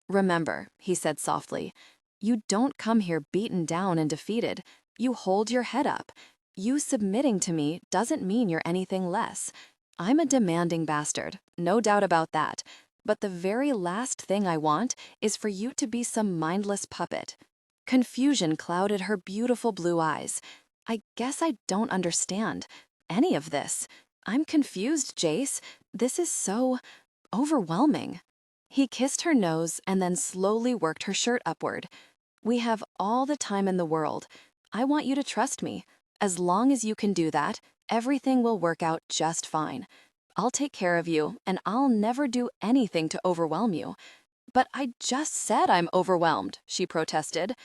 "Remember," he said softly, You don't come here beaten down and defeated. You hold your head up. You submitting to me doesn't mean you're anything less. I'm a demanding bastard, no doubt about that. But the very last thing I want is for you to be some mindless puppet. Confusion clouded her beautiful blue eyes. I guess I don't understand any of this. I'm confused, Jace. This is so overwhelming. He kissed her nose and then slowly worked her shirt upward. We have all the time in the world. I want you to trust me. As long as you can do that, everything will work out just fine. I'll take care of you, and I'll never do anything to overwhelm you. But I just said I'm overwhelmed, she protested.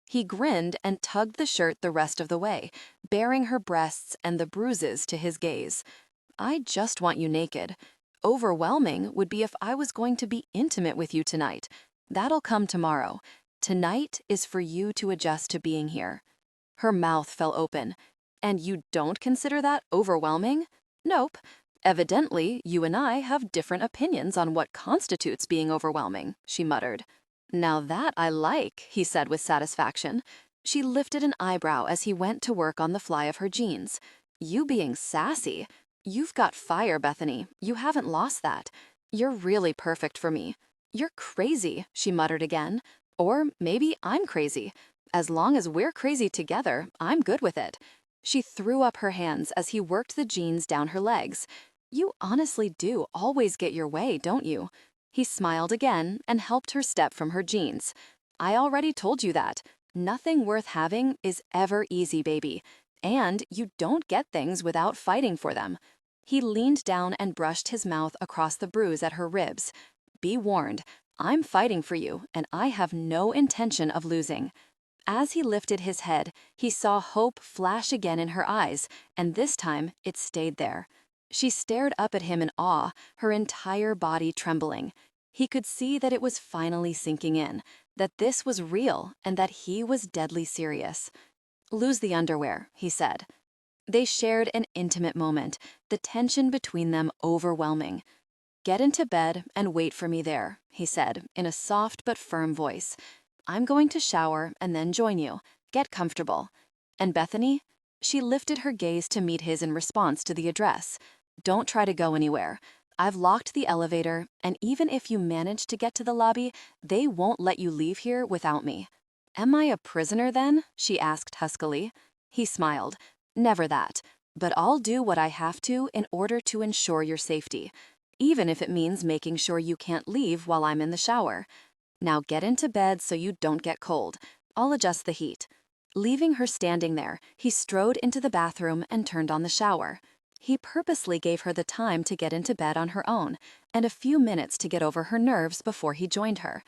He grinned and tugged the shirt the rest of the way, baring her breasts and the bruises to his gaze. I just want you naked. Overwhelming would be if I was going to be intimate with you tonight. That'll come tomorrow. Tonight is for you to adjust to being here. Her mouth fell open. And you don't consider that overwhelming? Nope. Evidently, you and I have different opinions on what constitutes being overwhelming, she muttered. Now that I like, he said with satisfaction. She lifted an eyebrow as he went to work on the fly of her jeans. You being sassy? You've got fire, Bethany. You haven't lost that. You're really perfect for me. You're crazy, she muttered again. Or maybe I'm crazy. As long as we're crazy together, I'm good with it. She threw up her hands as he worked the jeans down her legs. You honestly do always get your way, don't you? He smiled again and helped her step from her jeans. I already told you that. Nothing worth having is ever easy, baby. And you don't get things without fighting for them. He leaned down and brushed his mouth across the bruise at her ribs. Be warned, I'm fighting for you, and I have no intention of losing. As he lifted his head, he saw hope flash again in her eyes, and this time it stayed there. She stared up at him in awe, her entire body trembling. He could see that it was finally sinking in, that this was real and that he was deadly serious. Lose the underwear, he said. They shared an intimate moment, the tension between them overwhelming. Get into bed and wait for me there, he said in a soft but firm voice. I'm going to shower and then join you. Get comfortable. And Bethany? She lifted her gaze to meet his in response to the address. Don't try to go anywhere. I've locked the elevator, and even if you manage to get to the lobby, they won't let you leave here without me. Am I a prisoner then? She asked huskily. He smiled. Never that. But I'll do what I have to in order to ensure your safety, even if it means making sure you can't leave while I'm in the shower. Now get into bed so you don't get cold. I'll adjust the heat. Leaving her standing there, he strode into the bathroom and turned on the shower. He purposely gave her the time to get into bed on her own, and a few minutes to get over her nerves before he joined her.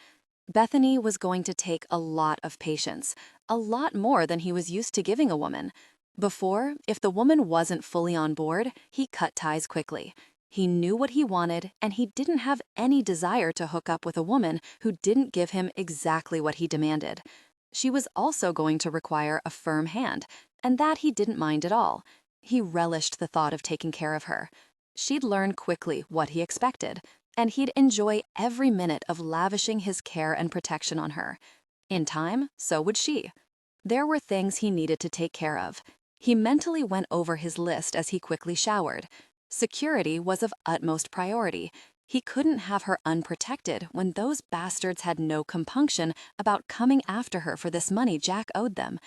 Bethany was going to take a lot of patience, a lot more than he was used to giving a woman. Before, if the woman wasn't fully on board, he cut ties quickly. He knew what he wanted, and he didn't have any desire to hook up with a woman who didn't give him exactly what he demanded. She was also going to require a firm hand, and that he didn't mind at all. He relished the thought of taking care of her. She'd learn quickly what he expected, and he'd enjoy every minute of lavishing his care and protection on her. In time, so would she. There were things he needed to take care of. He mentally went over his list as he quickly showered. Security was of utmost priority. He couldn't have her unprotected when those bastards had no compunction about coming after her for this money Jack owed them.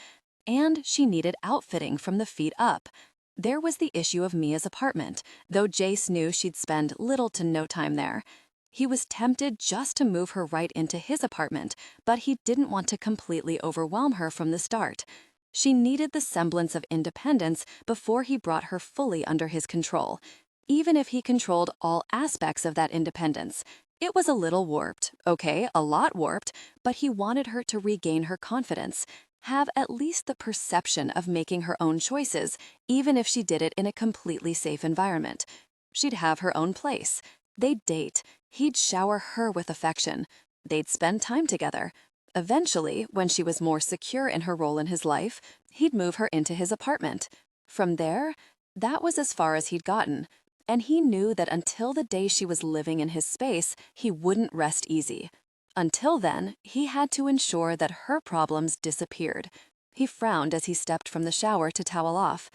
And she needed outfitting from the feet up. There was the issue of Mia's apartment, though Jace knew she'd spend little to no time there. He was tempted just to move her right into his apartment, but he didn't want to completely overwhelm her from the start. She needed the semblance of independence before he brought her fully under his control. Even if he controlled all aspects of that independence, it was a little warped, okay, a lot warped, but he wanted her to regain her confidence, have at least the perception of making her own choices, even if she did it in a completely safe environment. She'd have her own place. They'd date. He'd shower her with affection. They'd spend time together. Eventually, when she was more secure in her role in his life, he'd move her into his apartment. From there, that was as far as he'd gotten, and he knew that until the day she was living in his space, he wouldn't rest easy. Until then, he had to ensure that her problems disappeared. He frowned as he stepped from the shower to towel off.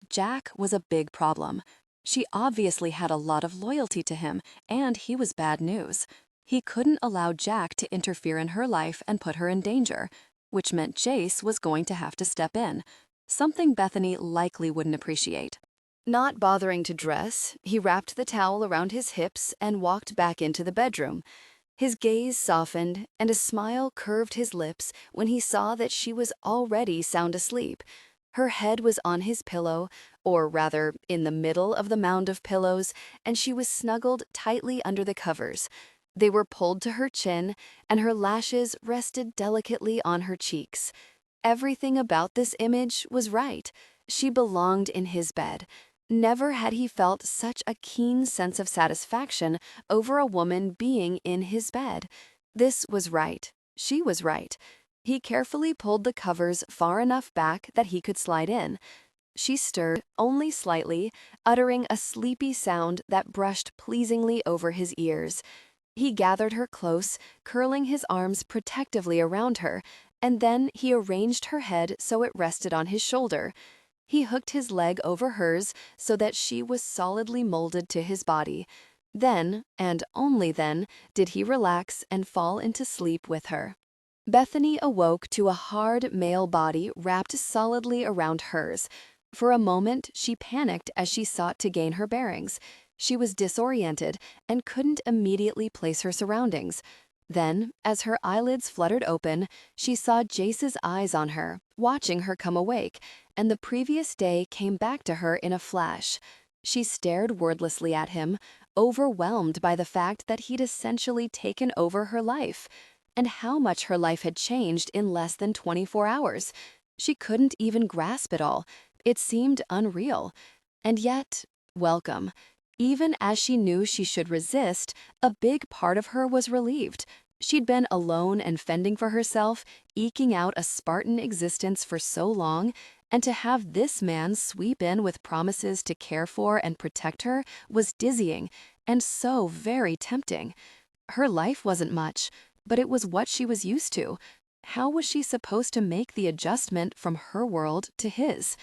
Jack was a big problem. She obviously had a lot of loyalty to him, and he was bad news. He couldn't allow Jack to interfere in her life and put her in danger, which meant Jace was going to have to step in, something Bethany likely wouldn't appreciate. Not bothering to dress, he wrapped the towel around his hips and walked back into the bedroom. His gaze softened, and a smile curved his lips when he saw that she was already sound asleep. Her head was on his pillow, or rather, in the middle of the mound of pillows, and she was snuggled tightly under the covers. They were pulled to her chin, and her lashes rested delicately on her cheeks. Everything about this image was right. She belonged in his bed. Never had he felt such a keen sense of satisfaction over a woman being in his bed. This was right. She was right. He carefully pulled the covers far enough back that he could slide in. She stirred, only slightly, uttering a sleepy sound that brushed pleasingly over his ears. He gathered her close, curling his arms protectively around her, and then he arranged her head so it rested on his shoulder. He hooked his leg over hers so that she was solidly molded to his body. Then, and only then, did he relax and fall into sleep with her. Bethany awoke to a hard male body wrapped solidly around hers. For a moment, she panicked as she sought to gain her bearings. She was disoriented and couldn't immediately place her surroundings. Then, as her eyelids fluttered open, she saw Jace's eyes on her, watching her come awake, and the previous day came back to her in a flash. She stared wordlessly at him, overwhelmed by the fact that he'd essentially taken over her life, and how much her life had changed in less than 24 hours. She couldn't even grasp it all. It seemed unreal. And yet, welcome. Even as she knew she should resist, a big part of her was relieved. She'd been alone and fending for herself, eking out a Spartan existence for so long, and to have this man sweep in with promises to care for and protect her was dizzying and so very tempting. Her life wasn't much, but it was what she was used to. How was she supposed to make the adjustment from her world to his?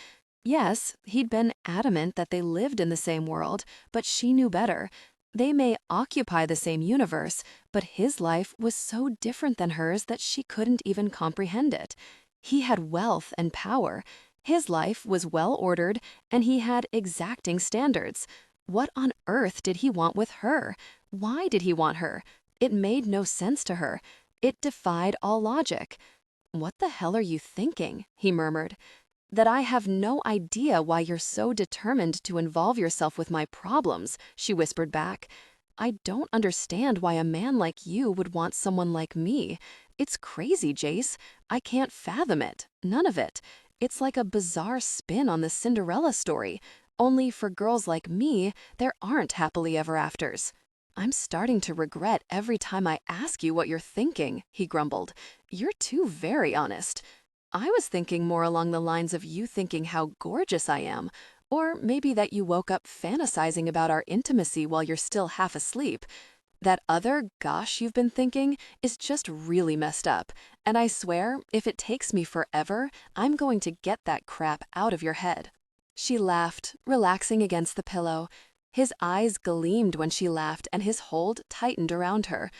Yes, he'd been adamant that they lived in the same world, but she knew better. They may occupy the same universe, but his life was so different than hers that she couldn't even comprehend it. He had wealth and power. His life was well-ordered, and he had exacting standards. What on earth did he want with her? Why did he want her? It made no sense to her. It defied all logic. "What the hell are you thinking?" he murmured. "That I have no idea why you're so determined to involve yourself with my problems," she whispered back. "I don't understand why a man like you would want someone like me. It's crazy, Jace. I can't fathom it. None of it. It's like a bizarre spin on the Cinderella story. Only for girls like me, there aren't happily ever afters." "I'm starting to regret every time I ask you what you're thinking," he grumbled. "You're too very honest. I was thinking more along the lines of you thinking how gorgeous I am, or maybe that you woke up fantasizing about our intimacy while you're still half asleep. That other gosh you've been thinking is just really messed up, and I swear, if it takes me forever, I'm going to get that crap out of your head." She laughed, relaxing against the pillow. His eyes gleamed when she laughed, and his hold tightened around her.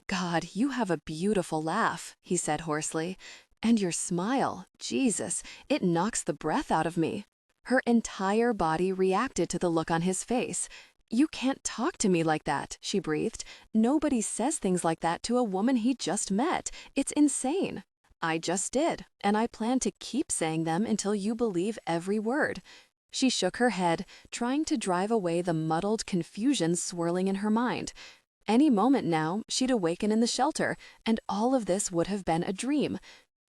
"God, you have a beautiful laugh," he said hoarsely. "And your smile, Jesus, it knocks the breath out of me." Her entire body reacted to the look on his face. "You can't talk to me like that," she breathed. "Nobody says things like that to a woman he just met. It's insane." "I just did, and I plan to keep saying them until you believe every word." She shook her head, trying to drive away the muddled confusion swirling in her mind. Any moment now, she'd awaken in the shelter, and all of this would have been a dream.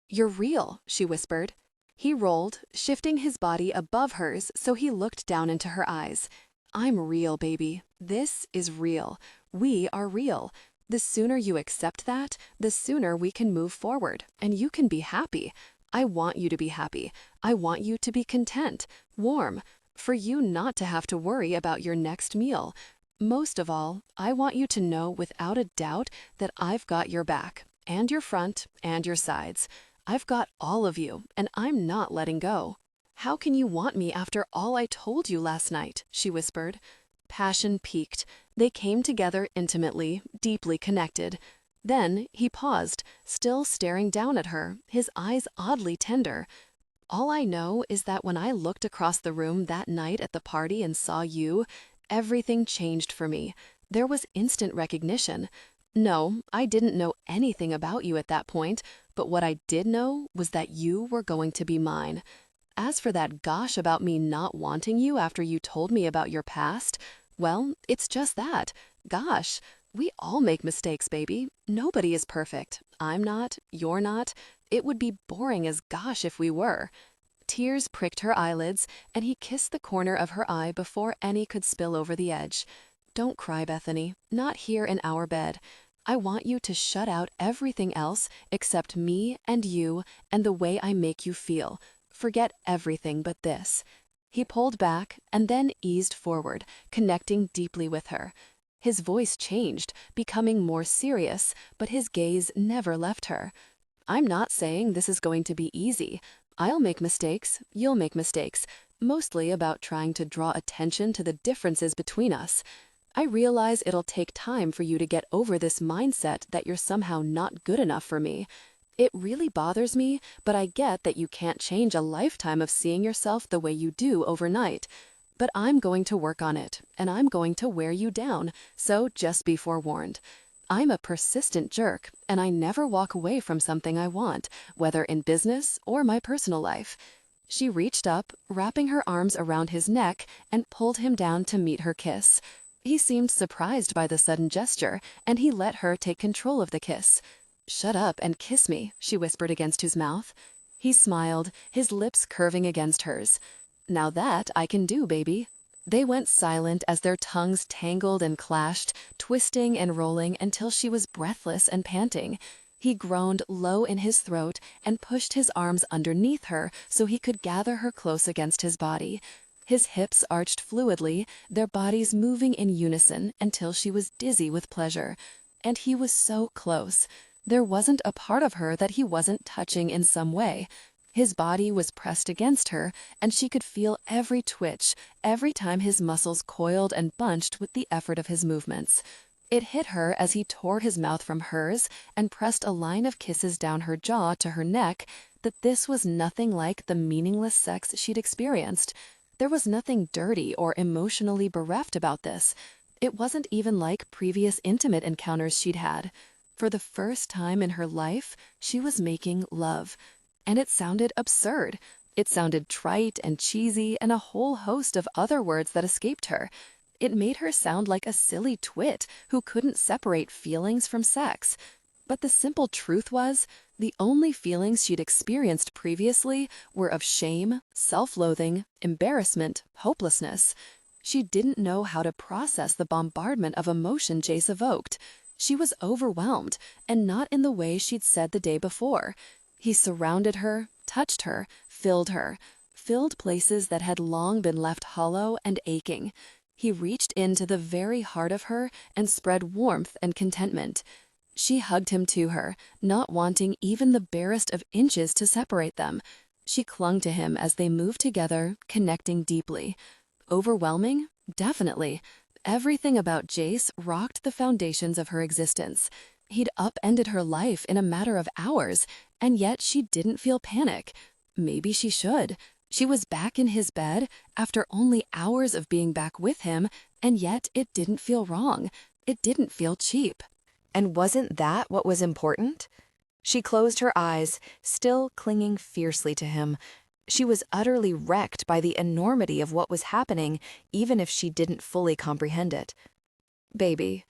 "You're real," she whispered. He rolled, shifting his body above hers so he looked down into her eyes. "I'm real, baby. This is real. We are real. The sooner you accept that, the sooner we can move forward, and you can be happy. I want you to be happy. I want you to be content, warm, for you not to have to worry about your next meal. Most of all, I want you to know without a doubt that I've got your back, and your front, and your sides. I've got all of you, and I'm not letting go. How can you want me after all I told you last night? She whispered. Passion peaked. They came together intimately, deeply connected. Then he paused, still staring down at her, his eyes oddly tender. All I know is that when I looked across the room that night at the party and saw you, everything changed for me. There was instant recognition. No, I didn't know anything about you at that point, but what I did know was that you were going to be mine. As for that gosh about me not wanting you after you told me about your past, well, it's just that. Gosh, we all make mistakes, baby. Nobody is perfect. I'm not, you're not. It would be boring as gosh if we were. Tears pricked her eyelids, and he kissed the corner of her eye before any could spill over the edge. Don't cry, Bethany. Not here in our bed. I want you to shut out everything else except me and you and the way I make you feel. Forget everything but this. He pulled back and then eased forward, connecting deeply with her. His voice changed, becoming more serious, but his gaze never left her. I'm not saying this is going to be easy. I'll make mistakes, you'll make mistakes, mostly about trying to draw attention to the differences between us. I realize it'll take time for you to get over this mindset that you're somehow not good enough for me. It really bothers me, but I get that you can't change a lifetime of seeing yourself the way you do overnight. But I'm going to work on it, and I'm going to wear you down, so just be forewarned. I'm a persistent jerk, and I never walk away from something I want, whether in business or my personal life. She reached up, wrapping her arms around his neck, and pulled him down to meet her kiss. He seemed surprised by the sudden gesture, and he let her take control of the kiss. "Shut up and kiss me," she whispered against his mouth. He smiled, his lips curving against hers. "Now that I can do, baby." They went silent as their tongues tangled and clashed, twisting and rolling until she was breathless and panting. He groaned low in his throat and pushed his arms underneath her so he could gather her close against his body. His hips arched fluidly, their bodies moving in unison until she was dizzy with pleasure. And he was so close. There wasn't a part of her that he wasn't touching in some way. His body was pressed against her, and she could feel every twitch, every time his muscles coiled and bunched with the effort of his movements. It hit her as he tore his mouth from hers and pressed a line of kisses down her jaw to her neck that this was nothing like the meaningless sex she'd experienced. There was nothing dirty or emotionally bereft about this. It wasn't even like previous intimate encounters she'd had. For the first time in her life, she was making love. And it sounded absurd. It sounded trite and cheesy and a whole host of other words that escaped her. It made her sound like a silly twit who couldn't separate feelings from sex. But the simple truth was, the only feelings she'd experienced previously were of shame, self-loathing, embarrassment, hopelessness. She didn't know how to process the bombardment of emotion Jace evoked. She was overwhelmed, and not in the way she'd said the day before. He surrounded her, touched her, filled places that had long been left hollow and aching. He reached into the very heart of her and spread warmth and contentment. She hugged him to her, not wanting even the barest of inches to separate them. She clung to him as they moved together, connecting deeply. Overwhelming? Definitely. Everything about Jace rocked the foundations of her existence. He'd upended her life in a matter of hours, and yet she didn't feel panic. Maybe she should. She was back in his bed after only hours of being back with him, and yet it didn't feel wrong. It didn't feel cheap. And wasn't that what was important? She closed her eyes, still clinging fiercely to him. She was utterly wrecked by the enormity of what was happening, even if she didn't fully comprehend it. "Baby."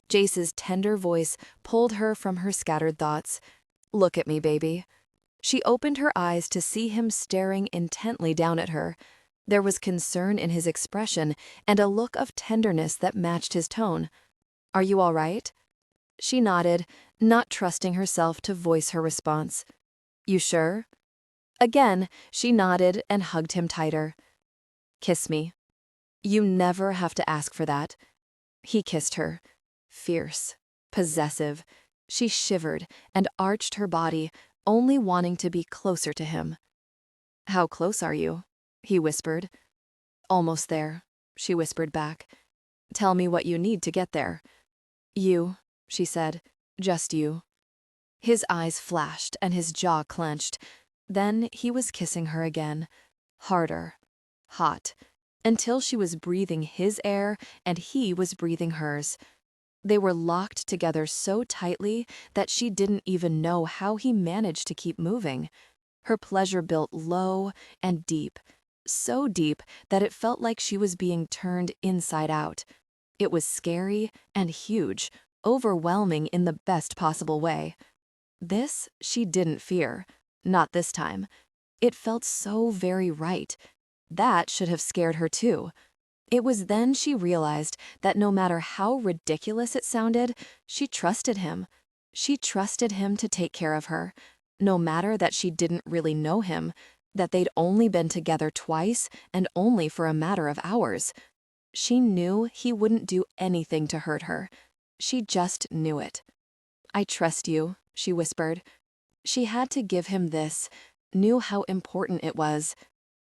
Jace's tender voice pulled her from her scattered thoughts. "Look at me, baby." She opened her eyes to see him staring intently down at her. There was concern in his expression and a look of tenderness that matched his tone. "Are you all right?" She nodded, not trusting herself to voice her response. "You sure?" Again, she nodded and hugged him tighter. "Kiss me." "You never have to ask for that." He kissed her. Fierce. Possessive. She shivered and arched her body, only wanting to be closer to him. "How close are you?" he whispered. "Almost there," she whispered back. "Tell me what you need to get there." "You," she said. "Just you." His eyes flashed and his jaw clenched. Then he was kissing her again. Harder. Hot. Until she was breathing his air and he was breathing hers. They were locked together so tightly that she didn't even know how he managed to keep moving. Her pleasure built low and deep, so deep that it felt like she was being turned inside out. It was scary and huge, overwhelming in the best possible way. This she didn't fear, not this time. It felt so very right. That should have scared her too. It was then she realized that no matter how ridiculous it sounded, she trusted him. She trusted him to take care of her, no matter that she didn't really know him, that they'd only been together twice and only for a matter of hours. She knew he wouldn't do anything to hurt her. She just knew it. "I trust you," she whispered. She had to give him this, knew how important it was.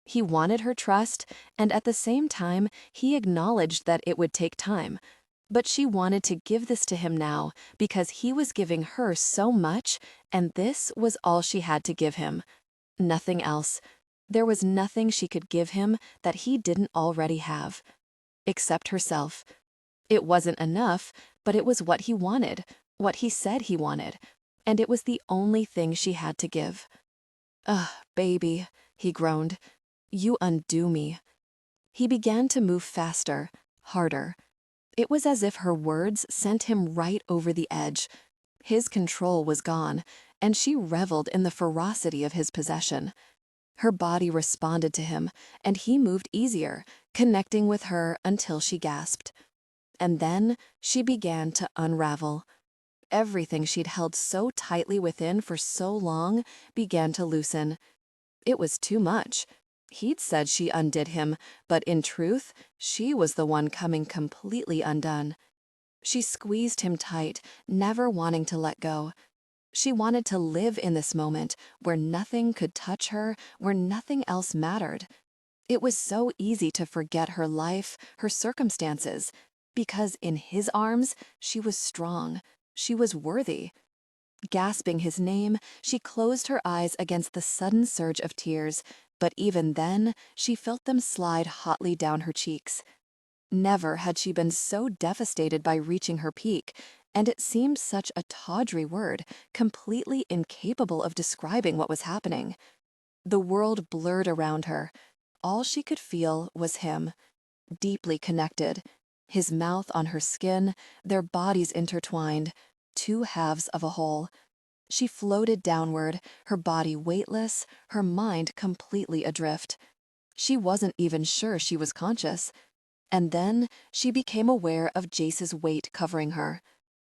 He wanted her trust, and at the same time, he acknowledged that it would take time. But she wanted to give this to him now because he was giving her so much, and this was all she had to give him. Nothing else. There was nothing she could give him that he didn't already have. Except herself. It wasn't enough, but it was what he wanted, what he said he wanted, and it was the only thing she had to give. "Ugh, baby," he groaned. "You undo me." He began to move faster, harder. It was as if her words sent him right over the edge. His control was gone, and she reveled in the ferocity of his possession. Her body responded to him, and he moved easier, connecting with her until she gasped. And then she began to unravel. Everything she'd held so tightly within for so long began to loosen. It was too much. He'd said she undid him, but in truth, she was the one coming completely undone. She squeezed him tight, never wanting to let go. She wanted to live in this moment where nothing could touch her, where nothing else mattered. It was so easy to forget her life, her circumstances, because in his arms, she was strong, she was worthy. Gasping his name, she closed her eyes against the sudden surge of tears, but even then, she felt them slide hotly down her cheeks. Never had she been so devastated by reaching her peak, and it seemed such a tawdry word, completely incapable of describing what was happening. The world blurred around her. All she could feel was him, deeply connected, his mouth on her skin, their bodies intertwined, two halves of a whole. She floated downward, her body weightless, her mind completely adrift. She wasn't even sure she was conscious. And then she became aware of Jace's weight covering her.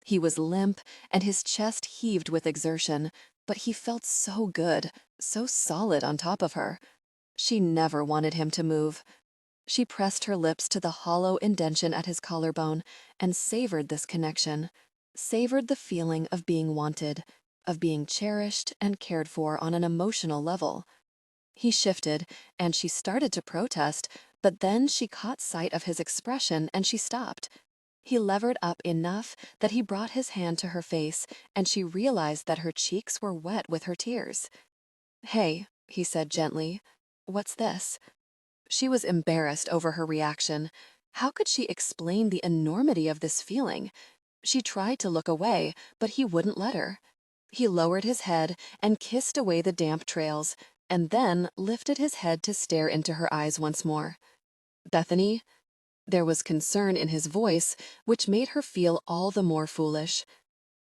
He was limp, and his chest heaved with exertion, but he felt so good, so solid on top of her. She never wanted him to move. She pressed her lips to the hollow indention at his collarbone and savored this connection, savored the feeling of being wanted, of being cherished and cared for on an emotional level. He shifted, and she started to protest, but then she caught sight of his expression and she stopped. He levered up enough that he brought his hand to her face, and she realized that her cheeks were wet with her tears. "Hey," he said gently, "what's this?" She was embarrassed over her reaction. How could she explain the enormity of this feeling? She tried to look away, but he wouldn't let her. He lowered his head and kissed away the damp trails, and then lifted his head to stare into her eyes once more. "Bethany?" There was concern in his voice, which made her feel all the more foolish.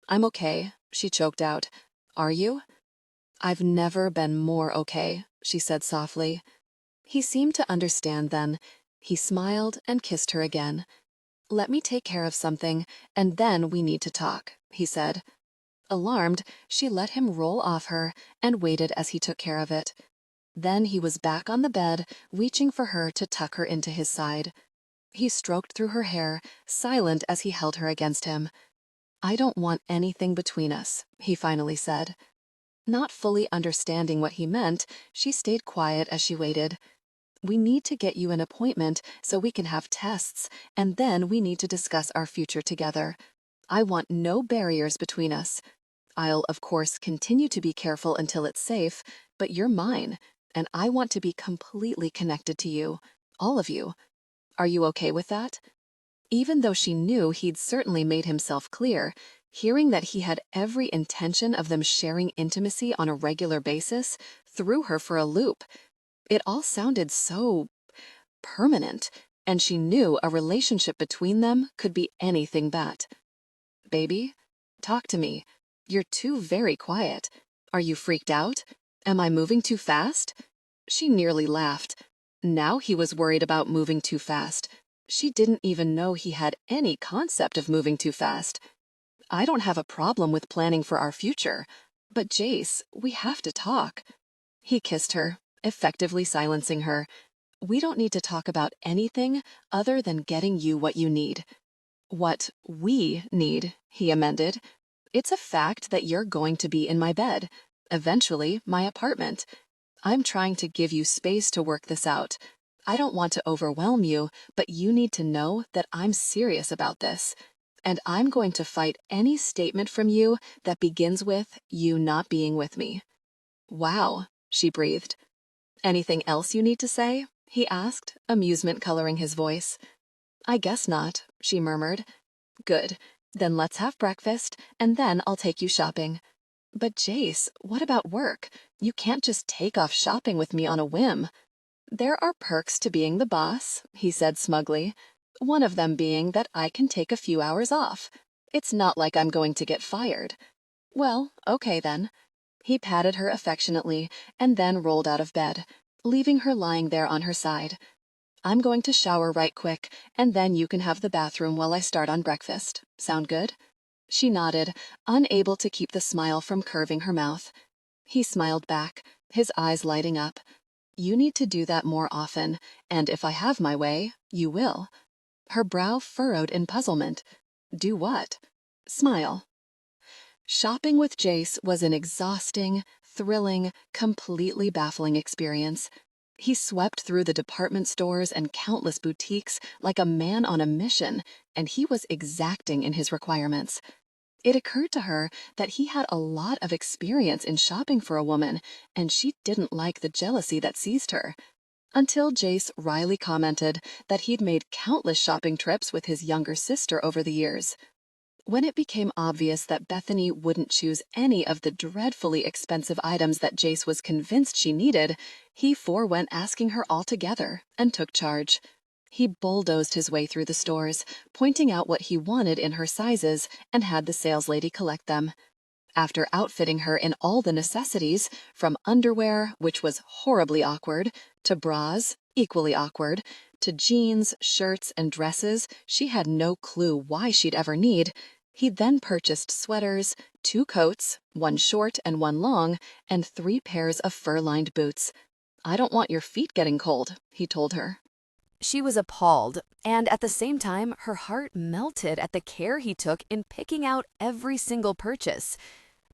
"I'm okay," she choked out. "Are you?" "I've never been more okay," she said softly. He seemed to understand then. He smiled and kissed her again. "Let me take care of something, and then we need to talk," he said. Alarmed, she let him roll off her and waited as he took care of it. Then he was back on the bed, reaching for her to tuck her into his side. He stroked through her hair, silent as he held her against him. "I don't want anything between us," he finally said. Not fully understanding what he meant, she stayed quiet as she waited. "We need to get you an appointment so we can have tests, and then we need to discuss our future together. I want no barriers between us. I'll, of course, continue to be careful until it's safe, but you're mine, and I want to be completely connected to you, all of you. Are you okay with that?" Even though she knew he'd certainly made himself clear, hearing that he had every intention of them sharing intimacy on a regular basis threw her for a loop. It all sounded so permanent, and she knew a relationship between them could be anything but. "Baby, talk to me. You're too very quiet. Are you freaked out? Am I moving too fast?" She nearly laughed. Now he was worried about moving too fast. She didn't even know he had any concept of moving too fast. "I don't have a problem with planning for our future, but Jace, we have to talk." He kissed her, effectively silencing her. "We don't need to talk about anything other than getting you what you need." "What we need," he amended. "It's a fact that you're going to be in my bed, eventually my apartment. I'm trying to give you space to work this out. I don't want to overwhelm you, but you need to know that I'm serious about this. And I'm going to fight any statement from you that begins with you not being with me." "Wow," she breathed. "Anything else you need to say?" he asked, amusement coloring his voice. "I guess not," she murmured. "Good. Then let's have breakfast, and then I'll take you shopping." "But Jace, what about work? You can't just take off shopping with me on a whim." "There are perks to being the boss," he said smugly. "One of them being that I can take a few hours off. It's not like I'm going to get fired." "Well, okay then." He patted her affectionately and then rolled out of bed, leaving her lying there on her side. "I'm going to shower right quick, and then you can have the bathroom while I start on breakfast. Sound good?" She nodded, unable to keep the smile from curving her mouth. He smiled back, his eyes lighting up. "You need to do that more often, and if I have my way, you will." Her brow furrowed in puzzlement. "Do what?" "Smile." Shopping with Jace was an exhausting, thrilling, completely baffling experience. He swept through the department stores and countless boutiques like a man on a mission, and he was exacting in his requirements. It occurred to her that he had a lot of experience in shopping for a woman, and she didn't like the jealousy that seized her. Until Jace wryly commented that he'd made countless shopping trips with his younger sister over the years. When it became obvious that Bethany wouldn't choose any of the dreadfully expensive items that Jace was convinced she needed, he forewent asking her altogether and took charge. He bulldozed his way through the stores, pointing out what he wanted in her sizes, and had the saleslady collect them. After outfitting her in all the necessities, from underwear, which was horribly awkward, to bras, equally awkward, to jeans, shirts, and dresses she had no clue why she'd ever need, he then purchased sweaters, 2 coats, 1 short and 1 long, and 3 pairs of fur-lined boots. "I don't want your feet getting cold," he told her. She was appalled, and at the same time, her heart melted at the care he took in picking out every single purchase.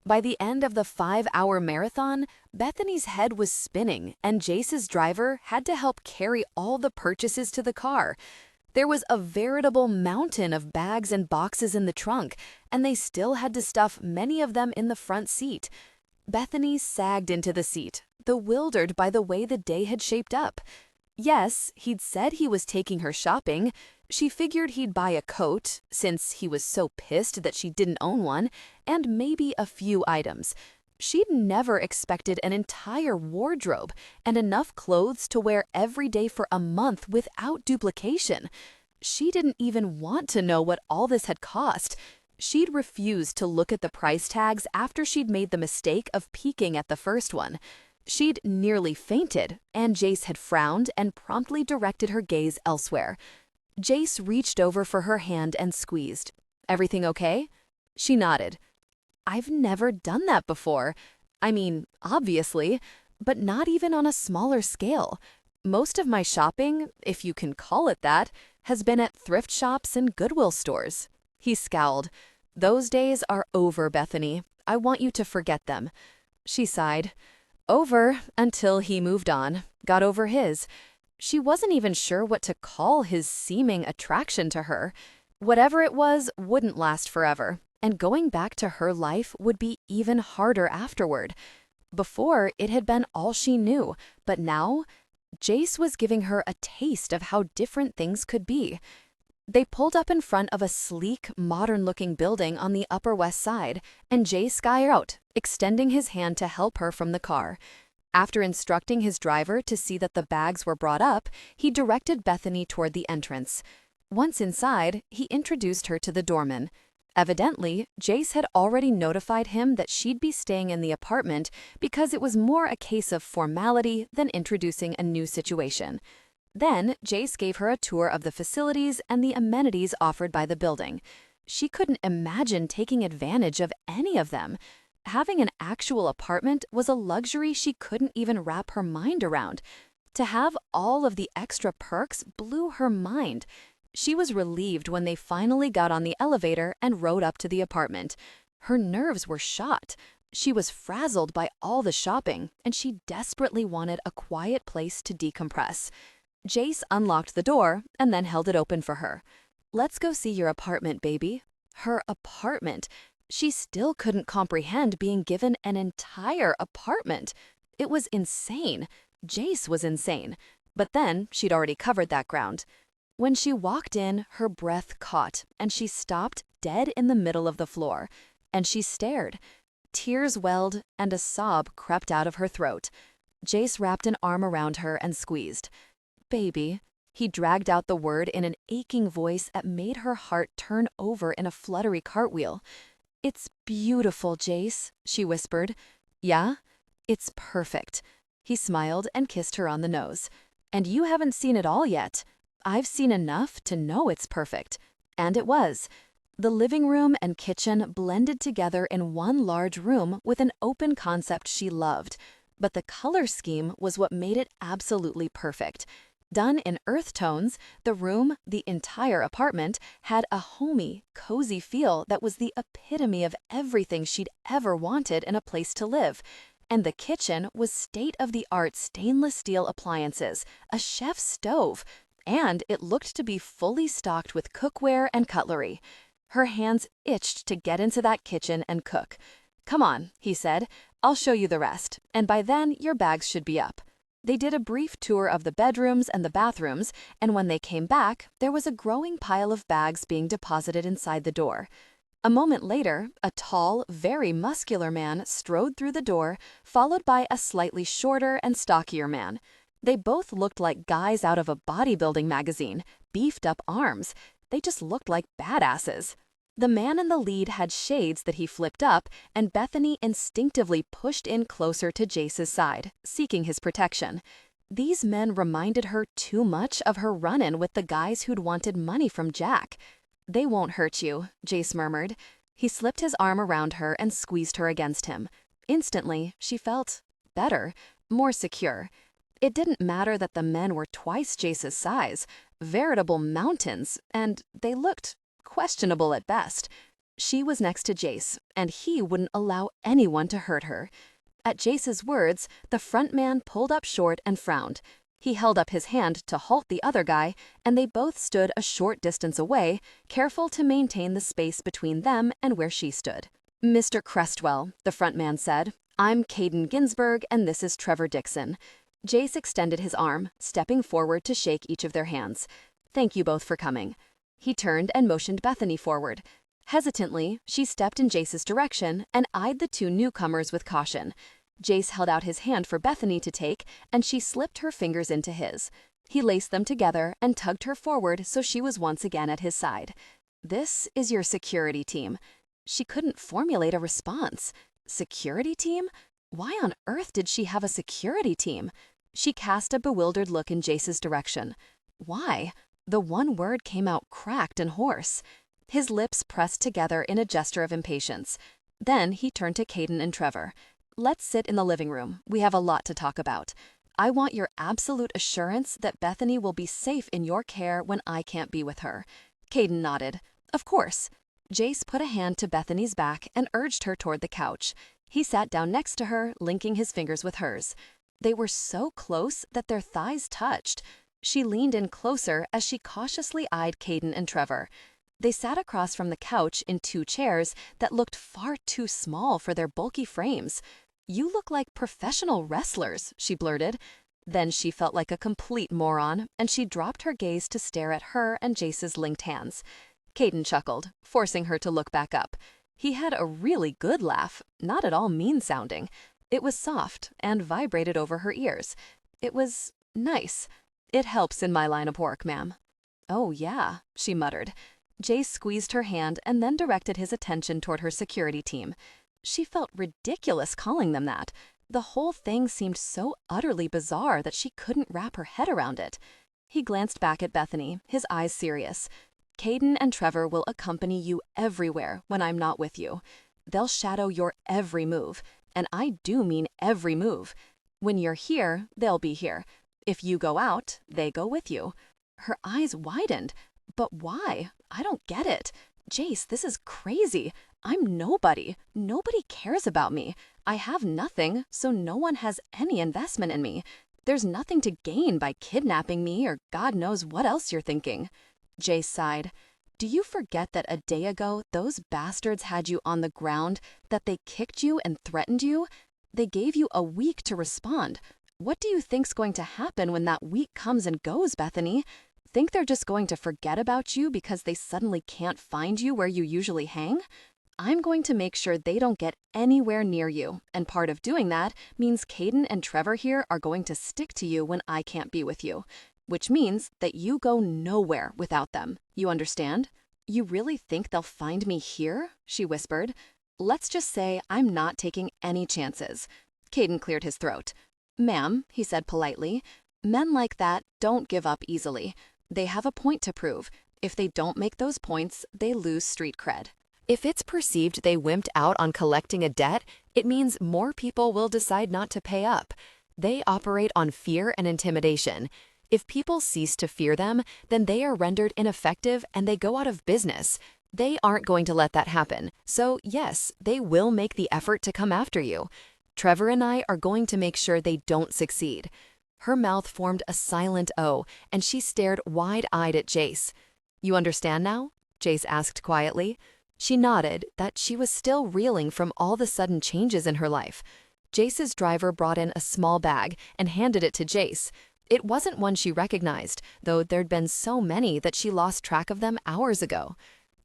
By the end of the 5-hour marathon, Bethany's head was spinning, and Jace's driver had to help carry all the purchases to the car. There was a veritable mountain of bags and boxes in the trunk, and they still had to stuff many of them in the front seat. Bethany sagged into the seat, bewildered by the way the day had shaped up. Yes, he'd said he was taking her shopping. She figured he'd buy a coat, since he was so pissed that she didn't own one, and maybe a few items. She'd never expected an entire wardrobe and enough clothes to wear every day for a month without duplication. She didn't even want to know what all this had cost. She'd refused to look at the price tags after she'd made the mistake of peeking at the first one. She'd nearly fainted, and Jace had frowned and promptly directed her gaze elsewhere. Jace reached over for her hand and squeezed. "Everything okay?" She nodded. "I've never done that before. I mean, obviously, but not even on a smaller scale. Most of my shopping, if you can call it that, has been at thrift shops and Goodwill stores. He scowled. Those days are over, Bethany. I want you to forget them. She sighed. Over until he moved on, got over his. She wasn't even sure what to call his seeming attraction to her. Whatever it was wouldn't last forever, and going back to her life would be even harder afterward. Before, it had been all she knew, but now, Jace was giving her a taste of how different things could be. They pulled up in front of a sleek, modern-looking building on the Upper West Side, and Jace got out, extending his hand to help her from the car. After instructing his driver to see that the bags were brought up, he directed Bethany toward the entrance. Once inside, he introduced her to the doorman. Evidently, Jace had already notified him that she'd be staying in the apartment because it was more a case of formality than introducing a new situation. Then, Jace gave her a tour of the facilities and the amenities offered by the building. She couldn't imagine taking advantage of any of them. Having an actual apartment was a luxury she couldn't even wrap her mind around. To have all of the extra perks blew her mind. She was relieved when they finally got on the elevator and rode up to the apartment. Her nerves were shot. She was frazzled by all the shopping, and she desperately wanted a quiet place to decompress. Jace unlocked the door and then held it open for her. "Let's go see your apartment, baby." Her apartment. She still couldn't comprehend being given an entire apartment. It was insane. Jace was insane. But then she'd already covered that ground. When she walked in, her breath caught, and she stopped dead in the middle of the floor. And she stared. Tears welled, and a sob crept out of her throat. Jace wrapped an arm around her and squeezed. "Baby." He dragged out the word in an aching voice that made her heart turn over in a fluttery cartwheel. "It's beautiful, Jace," she whispered. "Yeah? It's perfect." He smiled and kissed her on the nose. "And you haven't seen it all yet. I've seen enough to know it's perfect." And it was. The living room and kitchen blended together in one large room with an open concept she loved. But the color scheme was what made it absolutely perfect. Done in earth tones, the room, the entire apartment, had a homey, cozy feel that was the epitome of everything she'd ever wanted in a place to live. And the kitchen was state-of-the-art stainless steel appliances, a chef's stove, and it looked to be fully stocked with cookware and cutlery. Her hands itched to get into that kitchen and cook. "Come on," he said. "I'll show you the rest, and by then your bags should be up." They did a brief tour of the bedrooms and the bathrooms, and when they came back, there was a growing pile of bags being deposited inside the door. A moment later, a tall, very muscular man strode through the door, followed by a slightly shorter and stockier man. They both looked like guys out of a bodybuilding magazine, beefed up arms. They just looked like badasses. The man in the lead had shades that he flipped up, and Bethany instinctively pushed in closer to Jace's side, seeking his protection. These men reminded her too much of her run-in with the guys who'd wanted money from Jack. "They won't hurt you," Jace murmured. He slipped his arm around her and squeezed her against him. Instantly, she felt better, more secure. It didn't matter that the men were twice Jace's size, veritable mountains, and they looked questionable at best. She was next to Jace, and he wouldn't allow anyone to hurt her. At Jace's words, the front man pulled up short and frowned. He held up his hand to halt the other guy, and they both stood a short distance away, careful to maintain the space between them and where she stood. "Mr. Crestwell," the front man said, "I'm Caden Ginsberg, and this is Trevor Dixon." Jace extended his arm, stepping forward to shake each of their hands. "Thank you both for coming." He turned and motioned Bethany forward. Hesitantly, she stepped in Jace's direction and eyed the two newcomers with caution. Jace held out his hand for Bethany to take, and she slipped her fingers into his. He laced them together and tugged her forward so she was once again at his side. "This is your security team." She couldn't formulate a response. Security team? Why on earth did she have a security team? She cast a bewildered look in Jace's direction. Why? The one word came out cracked and hoarse. His lips pressed together in a gesture of impatience. Then he turned to Caden and Trevor. "Let's sit in the living room. We have a lot to talk about." I want your absolute assurance that Bethany will be safe in your care when I can't be with her." Caden nodded. "Of course." Jace put a hand to Bethany's back and urged her toward the couch. He sat down next to her, linking his fingers with hers. They were so close that their thighs touched. She leaned in closer as she cautiously eyed Caden and Trevor. They sat across from the couch in 2 chairs that looked far too small for their bulky frames. "You look like professional wrestlers," she blurted. Then she felt like a complete moron, and she dropped her gaze to stare at her and Jace's linked hands. Caden chuckled, forcing her to look back up. He had a really good laugh, not at all mean-sounding. It was soft and vibrated over her ears. It was nice. "It helps in my line of work, ma'am." "Oh, yeah," she muttered. Jace squeezed her hand and then directed his attention toward her security team. She felt ridiculous calling them that. The whole thing seemed so utterly bizarre that she couldn't wrap her head around it. He glanced back at Bethany, his eyes serious. "Caden and Trevor will accompany you everywhere when I'm not with you. They'll shadow your every move, and I do mean every move. When you're here, they'll be here. If you go out, they go with you." Her eyes widened. "But why? I don't get it. Jace, this is crazy. I'm nobody. Nobody cares about me. I have nothing, so no one has any investment in me. There's nothing to gain by kidnapping me or God knows what else you're thinking." Jace sighed. "Do you forget that a day ago those bastards had you on the ground, that they kicked you and threatened you? They gave you a week to respond. What do you think's going to happen when that week comes and goes, Bethany? Think they're just going to forget about you because they suddenly can't find you where you usually hang? I'm going to make sure they don't get anywhere near you, and part of doing that means Caden and Trevor here are going to stick to you when I can't be with you, which means that you go nowhere without them. You understand?" "You really think they'll find me here?" she whispered. "Let's just say I'm not taking any chances." Caden cleared his throat. "Ma'am," he said politely, "men like that don't give up easily. They have a point to prove. If they don't make those points, they lose street cred." If it's perceived they wimped out on collecting a debt, it means more people will decide not to pay up. They operate on fear and intimidation. If people cease to fear them, then they are rendered ineffective and they go out of business. They aren't going to let that happen. So yes, they will make the effort to come after you. Trevor and I are going to make sure they don't succeed. Her mouth formed a silent O, and she stared wide-eyed at Jace. "You understand now?" Jace asked quietly. She nodded, that she was still reeling from all the sudden changes in her life. Jace's driver brought in a small bag and handed it to Jace. It wasn't one she recognized, though there'd been so many that she lost track of them hours ago.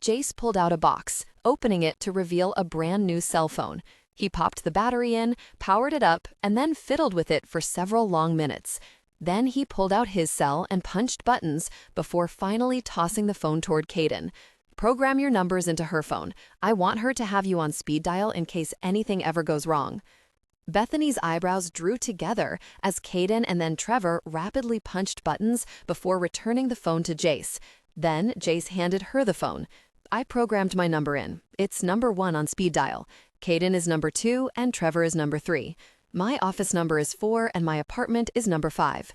Jace pulled out a box, opening it to reveal a brand new cell phone. He popped the battery in, powered it up, and then fiddled with it for several long minutes. Then he pulled out his cell and punched buttons before finally tossing the phone toward Caden. "Program your numbers into her phone. I want her to have you on speed dial in case anything ever goes wrong." Bethany's eyebrows drew together as Caden and then Trevor rapidly punched buttons before returning the phone to Jace. Then Jace handed her the phone. "I programmed my number in. It's number 1 on speed dial. Caden is number 2 and Trevor is number 3. My office number is 4 and my apartment is number 5.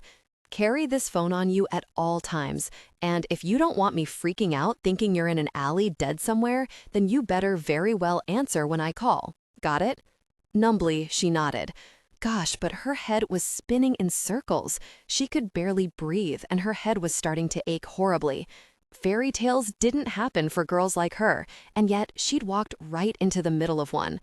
Carry this phone on you at all times, and if you don't want me freaking out thinking you're in an alley dead somewhere, then you better very well answer when I call. Got it?" Numbly, she nodded. Gosh, but her head was spinning in circles. She could barely breathe, and her head was starting to ache horribly. Fairy tales didn't happen for girls like her, and yet she'd walked right into the middle of one.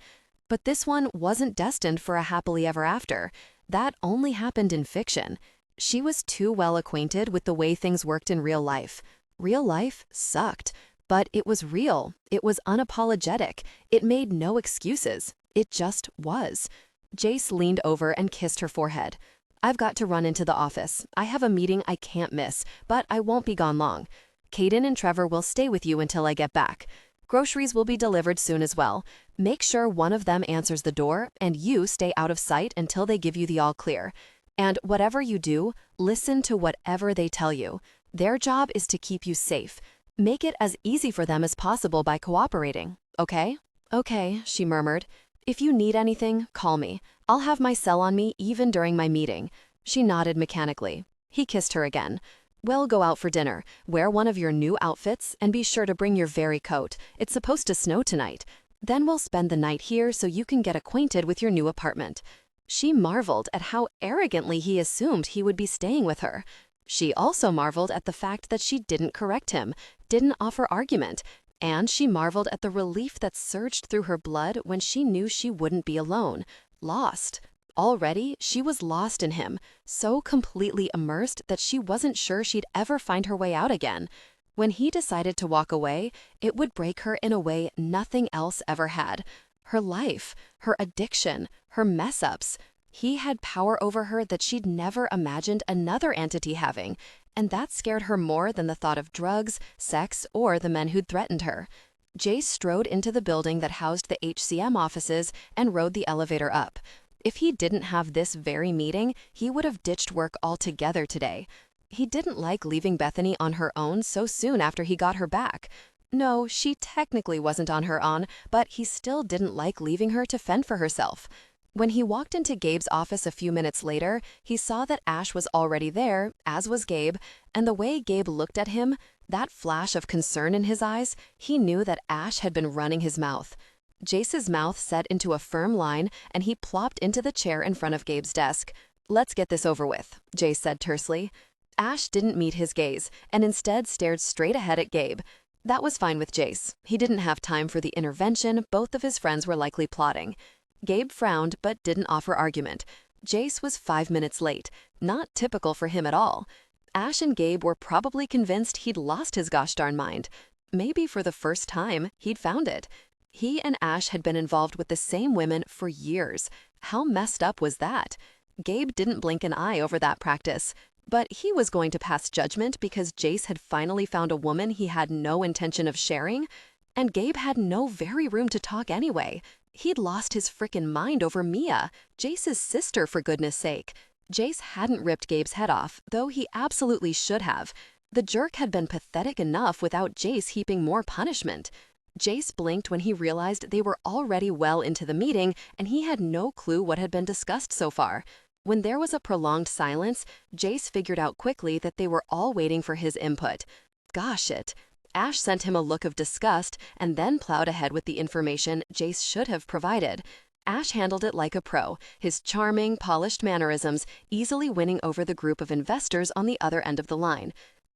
But this one wasn't destined for a happily ever after. That only happened in fiction. She was too well acquainted with the way things worked in real life. Real life sucked, but it was real. It was unapologetic. It made no excuses. It just was. Jace leaned over and kissed her forehead. "I've got to run into the office. I have a meeting I can't miss, but I won't be gone long. Caden and Trevor will stay with you until I get back. Groceries will be delivered soon as well. Make sure one of them answers the door, and you stay out of sight until they give you the all clear. And whatever you do, listen to whatever they tell you. Their job is to keep you safe. Make it as easy for them as possible by cooperating, okay?" "Okay," she murmured. "If you need anything, call me. I'll have my cell on me even during my meeting." She nodded mechanically. He kissed her again. "We'll go out for dinner. Wear one of your new outfits and be sure to bring your very coat. It's supposed to snow tonight. Then we'll spend the night here so you can get acquainted with your new apartment." She marveled at how arrogantly he assumed he would be staying with her. She also marveled at the fact that she didn't correct him, didn't offer argument, and she marveled at the relief that surged through her blood when she knew she wouldn't be alone. Lost. Already, she was lost in him, so completely immersed that she wasn't sure she'd ever find her way out again. When he decided to walk away, it would break her in a way nothing else ever had. Her life, her addiction, her mess-ups. He had power over her that she'd never imagined another entity having, and that scared her more than the thought of drugs, sex, or the men who'd threatened her. Jace strode into the building that housed the HCM offices and rode the elevator up. If he didn't have this very meeting, he would have ditched work altogether today. He didn't like leaving Bethany on her own so soon after he got her back. No, she technically wasn't on her own, but he still didn't like leaving her to fend for herself. When he walked into Gabe's office a few minutes later, he saw that Ash was already there, as was Gabe, and the way Gabe looked at him, that flash of concern in his eyes, he knew that Ash had been running his mouth. Jace's mouth set into a firm line, and he plopped into the chair in front of Gabe's desk. "Let's get this over with," Jace said tersely. Ash didn't meet his gaze, and instead stared straight ahead at Gabe. That was fine with Jace. He didn't have time for the intervention both of his friends were likely plotting. Gabe frowned, but didn't offer argument. Jace was 5 minutes late, not typical for him at all. Ash and Gabe were probably convinced he'd lost his gosh darn mind. Maybe for the first time, he'd found it. He and Ash had been involved with the same women for years. How messed up was that? Gabe didn't blink an eye over that practice. But he was going to pass judgment because Jace had finally found a woman he had no intention of sharing? And Gabe had no very room to talk anyway. He'd lost his frickin' mind over Mia, Jace's sister, for goodness sake. Jace hadn't ripped Gabe's head off, though he absolutely should have. The jerk had been pathetic enough without Jace heaping more punishment. Jace blinked when he realized they were already well into the meeting and he had no clue what had been discussed so far. When there was a prolonged silence, Jace figured out quickly that they were all waiting for his input. Gosh it. Ash sent him a look of disgust and then plowed ahead with the information Jace should have provided. Ash handled it like a pro, his charming, polished mannerisms easily winning over the group of investors on the other end of the line.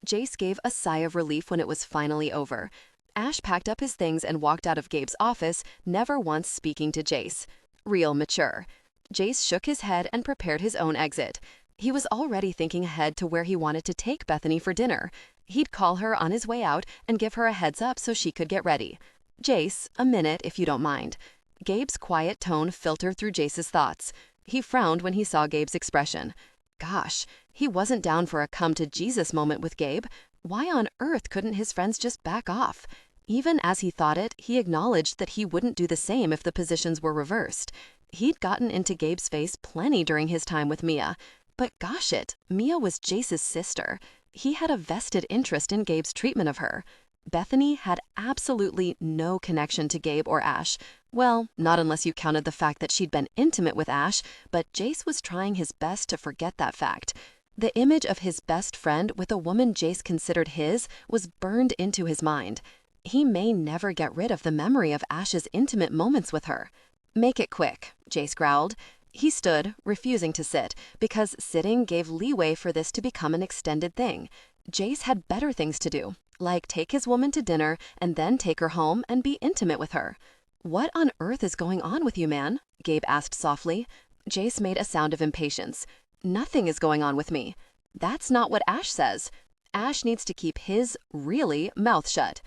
Jace gave a sigh of relief when it was finally over. Ash packed up his things and walked out of Gabe's office, never once speaking to Jace. Real mature. Jace shook his head and prepared his own exit. He was already thinking ahead to where he wanted to take Bethany for dinner. He'd call her on his way out and give her a heads up so she could get ready. "Jace, a minute if you don't mind." Gabe's quiet tone filtered through Jace's thoughts. He frowned when he saw Gabe's expression. Gosh, he wasn't down for a come-to-Jesus moment with Gabe. Why on earth couldn't his friends just back off? Even as he thought it, he acknowledged that he wouldn't do the same if the positions were reversed. He'd gotten into Gabe's face plenty during his time with Mia. But gosh it, Mia was Jace's sister. He had a vested interest in Gabe's treatment of her. Bethany had absolutely no connection to Gabe or Ash. Well, not unless you counted the fact that she'd been intimate with Ash, but Jace was trying his best to forget that fact. The image of his best friend with a woman Jace considered his was burned into his mind. He may never get rid of the memory of Ash's intimate moments with her. "Make it quick," Jace growled. He stood, refusing to sit, because sitting gave leeway for this to become an extended thing. Jace had better things to do, like take his woman to dinner and then take her home and be intimate with her. "What on earth is going on with you, man?" Gabe asked softly. Jace made a sound of impatience. "Nothing is going on with me." "That's not what Ash says. Ash needs to keep his, really, mouth shut."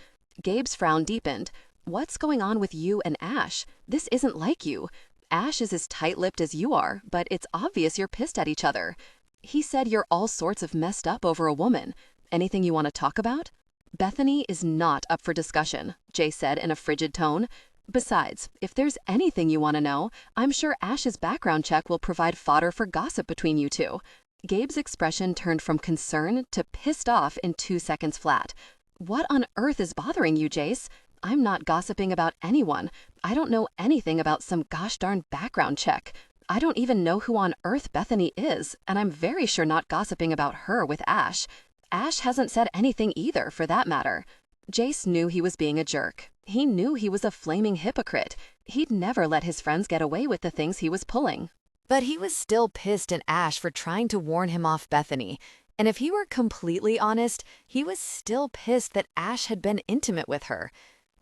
Gabe's frown deepened. "What's going on with you and Ash? This isn't like you. Ash is as tight-lipped as you are, but it's obvious you're pissed at each other. He said you're all sorts of messed up over a woman. Anything you want to talk about?" "Bethany is not up for discussion," Jace said in a frigid tone. "Besides, if there's anything you want to know, I'm sure Ash's background check will provide fodder for gossip between you two." Gabe's expression turned from concern to pissed off in 2 seconds flat. "What on earth is bothering you, Jace? I'm not gossiping about anyone. I don't know anything about some gosh darn background check. I don't even know who on earth Bethany is, and I'm very sure not gossiping about her with Ash. Ash hasn't said anything either, for that matter. Jace knew he was being a jerk. He knew he was a flaming hypocrite. He'd never let his friends get away with the things he was pulling. But he was still pissed at Ash for trying to warn him off Bethany. And if he were completely honest, he was still pissed that Ash had been intimate with her.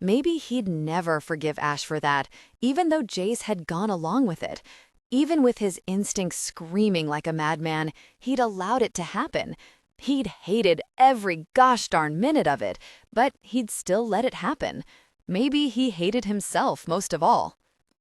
Maybe he'd never forgive Ash for that, even though Jace had gone along with it. Even with his instincts screaming like a madman, he'd allowed it to happen. He'd hated every gosh darn minute of it, but he'd still let it happen. Maybe he hated himself most of all.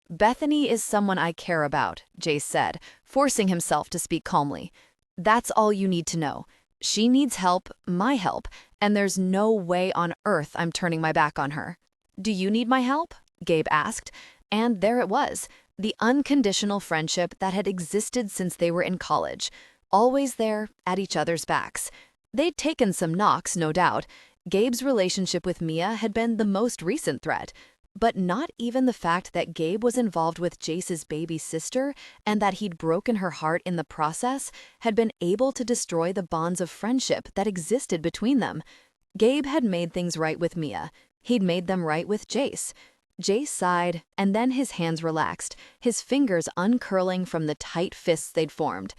Bethany is someone I care about, Jace said, forcing himself to speak calmly. That's all you need to know. She needs help, my help, and there's no way on earth I'm turning my back on her. Do you need my help? Gabe asked, and there it was, the unconditional friendship that had existed since they were in college, always there at each other's backs. They'd taken some knocks, no doubt. Gabe's relationship with Mia had been the most recent threat. But not even the fact that Gabe was involved with Jace's baby sister and that he'd broken her heart in the process had been able to destroy the bonds of friendship that existed between them. Gabe had made things right with Mia. He'd made them right with Jace. Jace sighed, and then his hands relaxed, his fingers uncurling from the tight fists they'd formed.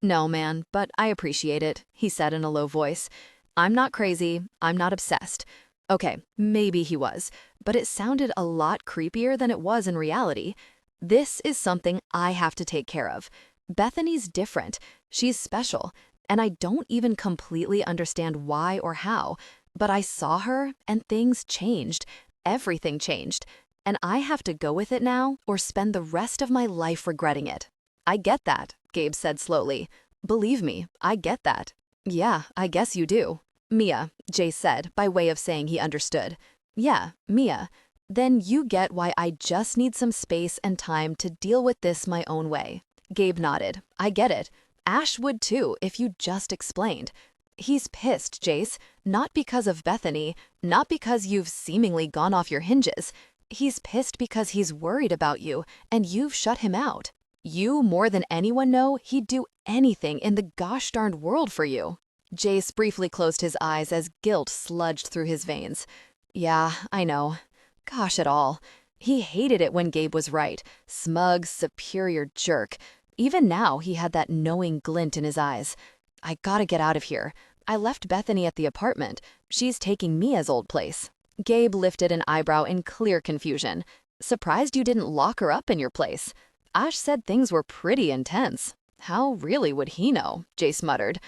"No, man, but I appreciate it," he said in a low voice. "I'm not crazy. I'm not obsessed." Okay, maybe he was, but it sounded a lot creepier than it was in reality. This is something I have to take care of. Bethany's different. She's special, and I don't even completely understand why or how, but I saw her and things changed. Everything changed, and I have to go with it now or spend the rest of my life regretting it. I get that, Gabe said slowly. Believe me, I get that. Yeah, I guess you do. Mia, Jace said, by way of saying he understood. Yeah, Mia. Then you get why I just need some space and time to deal with this my own way. Gabe nodded. I get it. Ash would too, if you just explained. He's pissed, Jace, not because of Bethany, not because you've seemingly gone off your hinges. He's pissed because he's worried about you, and you've shut him out. You, more than anyone, know he'd do anything in the gosh darned world for you. Jace briefly closed his eyes as guilt sludged through his veins. Yeah, I know. Gosh it all. He hated it when Gabe was right. Smug, superior jerk. Even now, he had that knowing glint in his eyes. I gotta get out of here. I left Bethany at the apartment. She's taking Mia's old place. Gabe lifted an eyebrow in clear confusion. Surprised you didn't lock her up in your place. Ash said things were pretty intense. How really would he know? Jace muttered.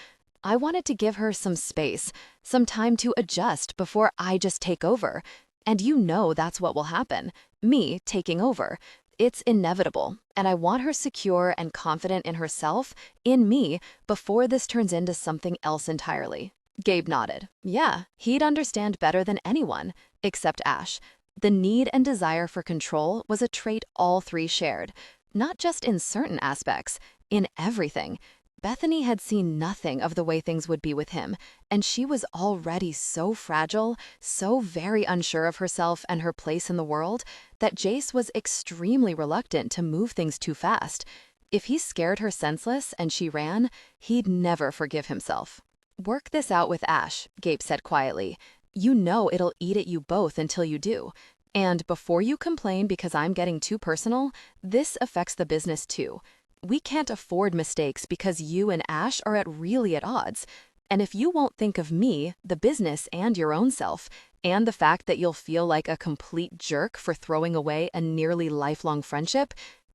I wanted to give her some space, some time to adjust before I just take over. And you know that's what will happen. Me taking over. It's inevitable, and I want her secure and confident in herself, in me, before this turns into something else entirely. Gabe nodded. Yeah, he'd understand better than anyone, except Ash. The need and desire for control was a trait all three shared, not just in certain aspects, in everything. Bethany had seen nothing of the way things would be with him, and she was already so fragile, so very unsure of herself and her place in the world, that Jace was extremely reluctant to move things too fast. If he scared her senseless and she ran, he'd never forgive himself. Work this out with Ash, Gabe said quietly. You know it'll eat at you both until you do. And before you complain because I'm getting too personal, this affects the business too. We can't afford mistakes because you and Ash are really at odds. And if you won't think of me, the business, and your own self, and the fact that you'll feel like a complete jerk for throwing away a nearly lifelong friendship,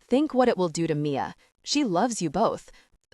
think what it will do to Mia. She loves you both.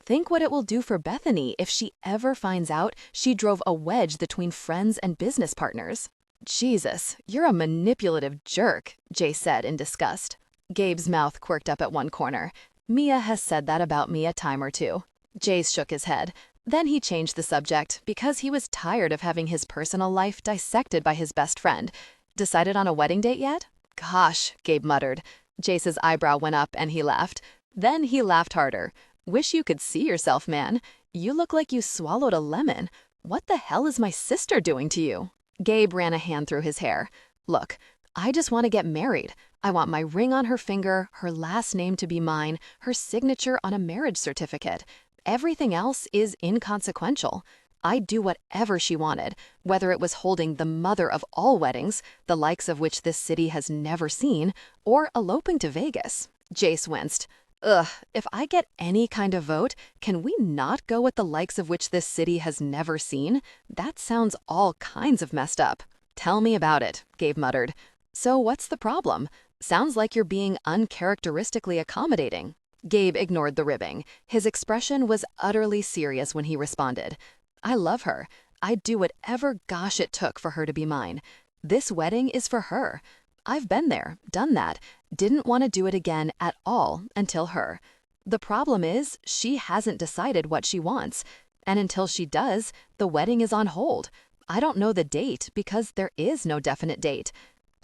Think what it will do for Bethany if she ever finds out she drove a wedge between friends and business partners. Jesus, you're a manipulative jerk, Jace said in disgust. Gabe's mouth quirked up at one corner. Mia has said that about me a time or two. Jace shook his head. Then he changed the subject because he was tired of having his personal life dissected by his best friend. Decided on a wedding date yet? Gosh, Gabe muttered. Jace's eyebrow went up and he laughed. Then he laughed harder. Wish you could see yourself, man. You look like you swallowed a lemon. What the hell is my sister doing to you? Gabe ran a hand through his hair. Look, I just want to get married. I want my ring on her finger, her last name to be mine, her signature on a marriage certificate. Everything else is inconsequential. I'd do whatever she wanted, whether it was holding the mother of all weddings, the likes of which this city has never seen, or eloping to Vegas. Jace winced. Ugh, if I get any kind of vote, can we not go with the likes of which this city has never seen? That sounds all kinds of messed up. Tell me about it, Gabe muttered. So what's the problem? Sounds like you're being uncharacteristically accommodating. Gabe ignored the ribbing. His expression was utterly serious when he responded. I love her. I'd do whatever gosh it took for her to be mine. This wedding is for her. I've been there, done that, didn't want to do it again at all until her. The problem is, she hasn't decided what she wants. And until she does, the wedding is on hold. I don't know the date because there is no definite date.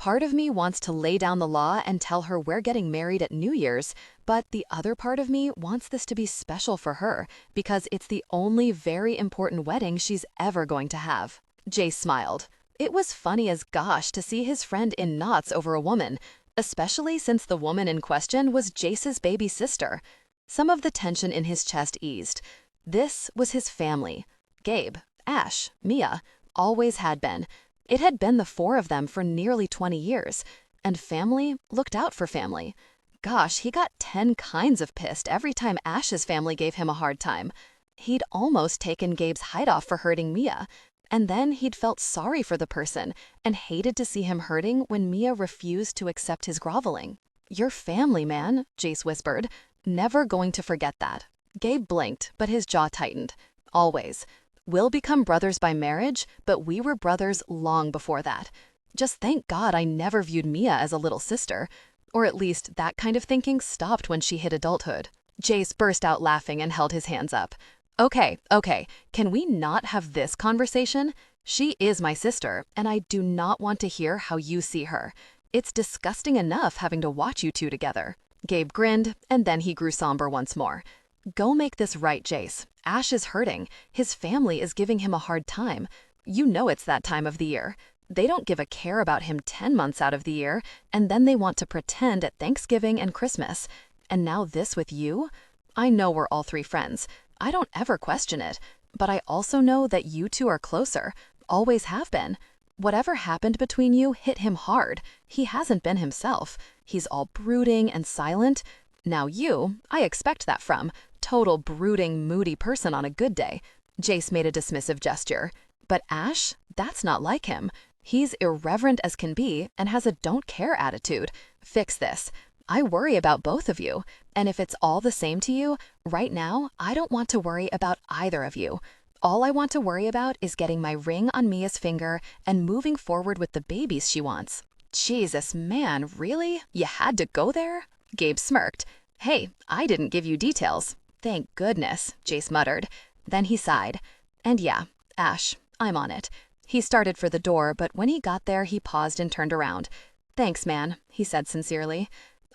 Part of me wants to lay down the law and tell her we're getting married at New Year's, but the other part of me wants this to be special for her because it's the only very important wedding she's ever going to have. Jace smiled. It was funny as gosh to see his friend in knots over a woman, especially since the woman in question was Jace's baby sister. Some of the tension in his chest eased. This was his family. Gabe, Ash, Mia, always had been. It had been the four of them for nearly 20 years, and family looked out for family. Gosh, he got 10 kinds of pissed every time Ash's family gave him a hard time. He'd almost taken Gabe's hide off for hurting Mia, and then he'd felt sorry for the person and hated to see him hurting when Mia refused to accept his groveling. Your family, man, Jace whispered. Never going to forget that. Gabe blinked, but his jaw tightened. Always. We'll become brothers by marriage, but we were brothers long before that. Just thank God I never viewed Mia as a little sister. Or at least that kind of thinking stopped when she hit adulthood. Jace burst out laughing and held his hands up. Okay, can we not have this conversation? She is my sister, and I do not want to hear how you see her. It's disgusting enough having to watch you two together. Gabe grinned, and then he grew somber once more. Go make this right, Jace. Ash is hurting. His family is giving him a hard time. You know it's that time of the year. They don't give a care about him 10 months out of the year, and then they want to pretend at Thanksgiving and Christmas. And now this with you? I know we're all three friends. I don't ever question it. But I also know that you two are closer. Always have been. Whatever happened between you hit him hard. He hasn't been himself. He's all brooding and silent. Now you, I expect that from. Total brooding, moody person on a good day. Jace made a dismissive gesture. But Ash, that's not like him. He's irreverent as can be and has a don't care attitude. Fix this. I worry about both of you. And if it's all the same to you, right now, I don't want to worry about either of you. All I want to worry about is getting my ring on Mia's finger and moving forward with the babies she wants. Jesus, man, really? You had to go there? Gabe smirked. Hey, I didn't give you details. Thank goodness, Jace muttered. Then he sighed. And yeah, Ash, I'm on it. He started for the door, but when he got there, he paused and turned around. Thanks, man, he said sincerely.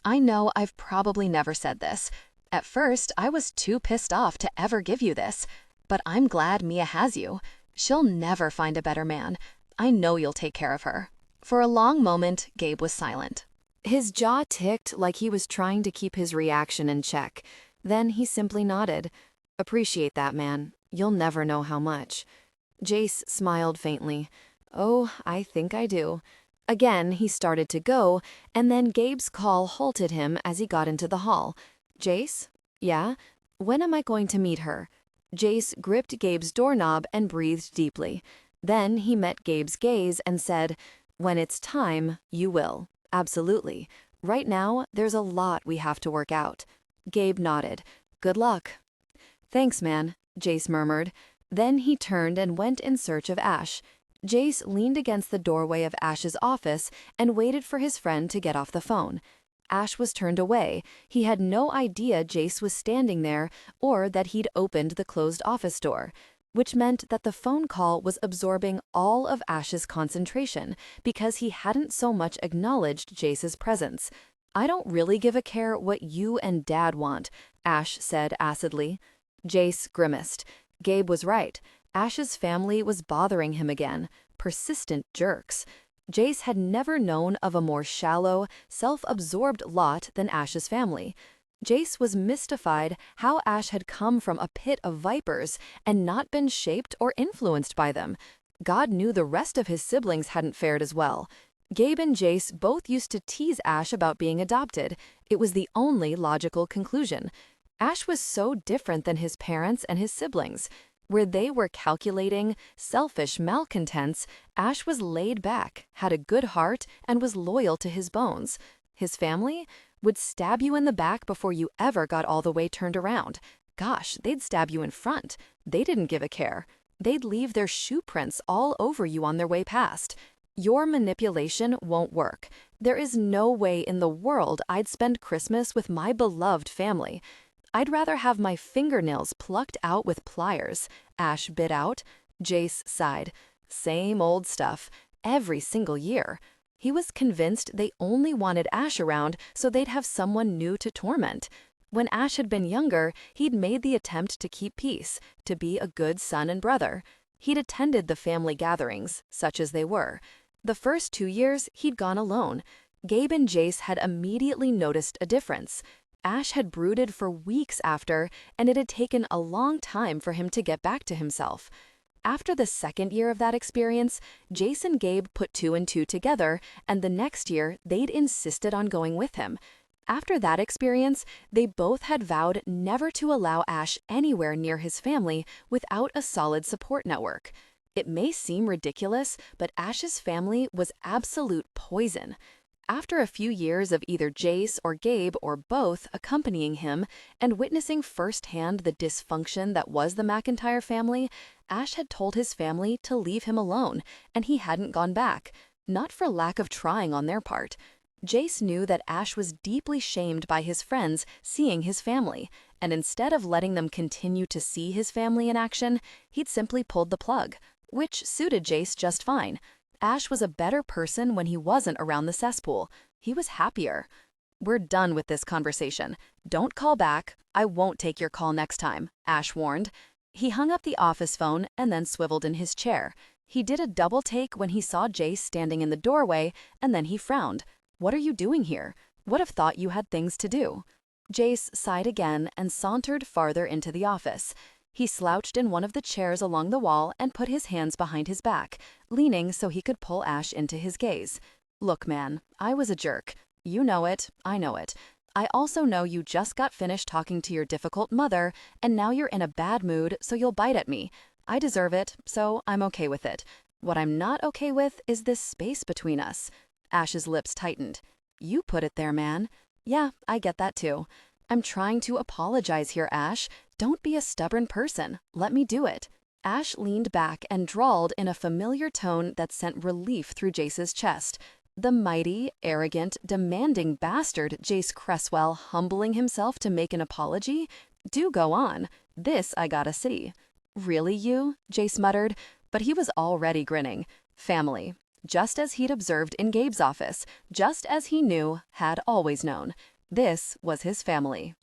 I know I've probably never said this. At first, I was too pissed off to ever give you this. But I'm glad Mia has you. She'll never find a better man. I know you'll take care of her. For a long moment, Gabe was silent. His jaw ticked like he was trying to keep his reaction in check. Then he simply nodded. Appreciate that, man. You'll never know how much. Jace smiled faintly. Oh, I think I do. Again, he started to go, and then Gabe's call halted him as he got into the hall. Jace? Yeah? When am I going to meet her? Jace gripped Gabe's doorknob and breathed deeply. Then he met Gabe's gaze and said, When it's time, you will. Absolutely. Right now, there's a lot we have to work out. Gabe nodded. Good luck. Thanks, man, Jace murmured. Then he turned and went in search of Ash. Jace leaned against the doorway of Ash's office and waited for his friend to get off the phone. Ash was turned away. He had no idea Jace was standing there or that he'd opened the closed office door, which meant that the phone call was absorbing all of Ash's concentration because he hadn't so much acknowledged Jace's presence. I don't really give a care what you and Dad want, Ash said acidly. Jace grimaced. Gabe was right. Ash's family was bothering him again. Persistent jerks. Jace had never known of a more shallow, self-absorbed lot than Ash's family. Jace was mystified how Ash had come from a pit of vipers and not been shaped or influenced by them. God knew the rest of his siblings hadn't fared as well. Gabe and Jace both used to tease Ash about being adopted. It was the only logical conclusion. Ash was so different than his parents and his siblings. Where they were calculating, selfish malcontents, Ash was laid back, had a good heart, and was loyal to his bones. His family would stab you in the back before you ever got all the way turned around. Gosh, they'd stab you in front. They didn't give a care. They'd leave their shoe prints all over you on their way past. Your manipulation won't work. There is no way in the world I'd spend Christmas with my beloved family. I'd rather have my fingernails plucked out with pliers, Ash bit out. Jace sighed. Same old stuff, every single year. He was convinced they only wanted Ash around so they'd have someone new to torment. When Ash had been younger, he'd made the attempt to keep peace, to be a good son and brother. He'd attended the family gatherings, such as they were. The first 2 years, he'd gone alone. Gabe and Jace had immediately noticed a difference. Ash had brooded for weeks after, and it had taken a long time for him to get back to himself. After the second year of that experience, Jace and Gabe put 2 and 2 together, and the next year, they'd insisted on going with him. After that experience, they both had vowed never to allow Ash anywhere near his family without a solid support network. It may seem ridiculous, but Ash's family was absolute poison. After a few years of either Jace or Gabe or both accompanying him and witnessing firsthand the dysfunction that was the McIntyre family, Ash had told his family to leave him alone, and he hadn't gone back, not for lack of trying on their part. Jace knew that Ash was deeply shamed by his friends seeing his family, and instead of letting them continue to see his family in action, he'd simply pulled the plug, which suited Jace just fine. Ash was a better person when he wasn't around the cesspool. He was happier. "We're done with this conversation. Don't call back. I won't take your call next time," Ash warned. He hung up the office phone and then swiveled in his chair. He did a double take when he saw Jace standing in the doorway, and then he frowned. "What are you doing here? Would have thought you had things to do." Jace sighed again and sauntered farther into the office. He slouched in one of the chairs along the wall and put his hands behind his back, leaning so he could pull Ash into his gaze. "Look, man, I was a jerk. You know it, I know it. I also know you just got finished talking to your difficult mother, and now you're in a bad mood, so you'll bite at me. I deserve it, so I'm okay with it. What I'm not okay with is this space between us." Ash's lips tightened. "You put it there, man. Yeah, I get that too. I'm trying to apologize here, Ash. Don't be a stubborn person. Let me do it." Ash leaned back and drawled in a familiar tone that sent relief through Jace's chest. The mighty, arrogant, demanding bastard Jace Crestwell humbling himself to make an apology? Do go on. This I gotta see. "Really, you?" Jace muttered, but he was already grinning. Family. Just as he'd observed in Gabe's office, just as he knew, had always known. This was his family.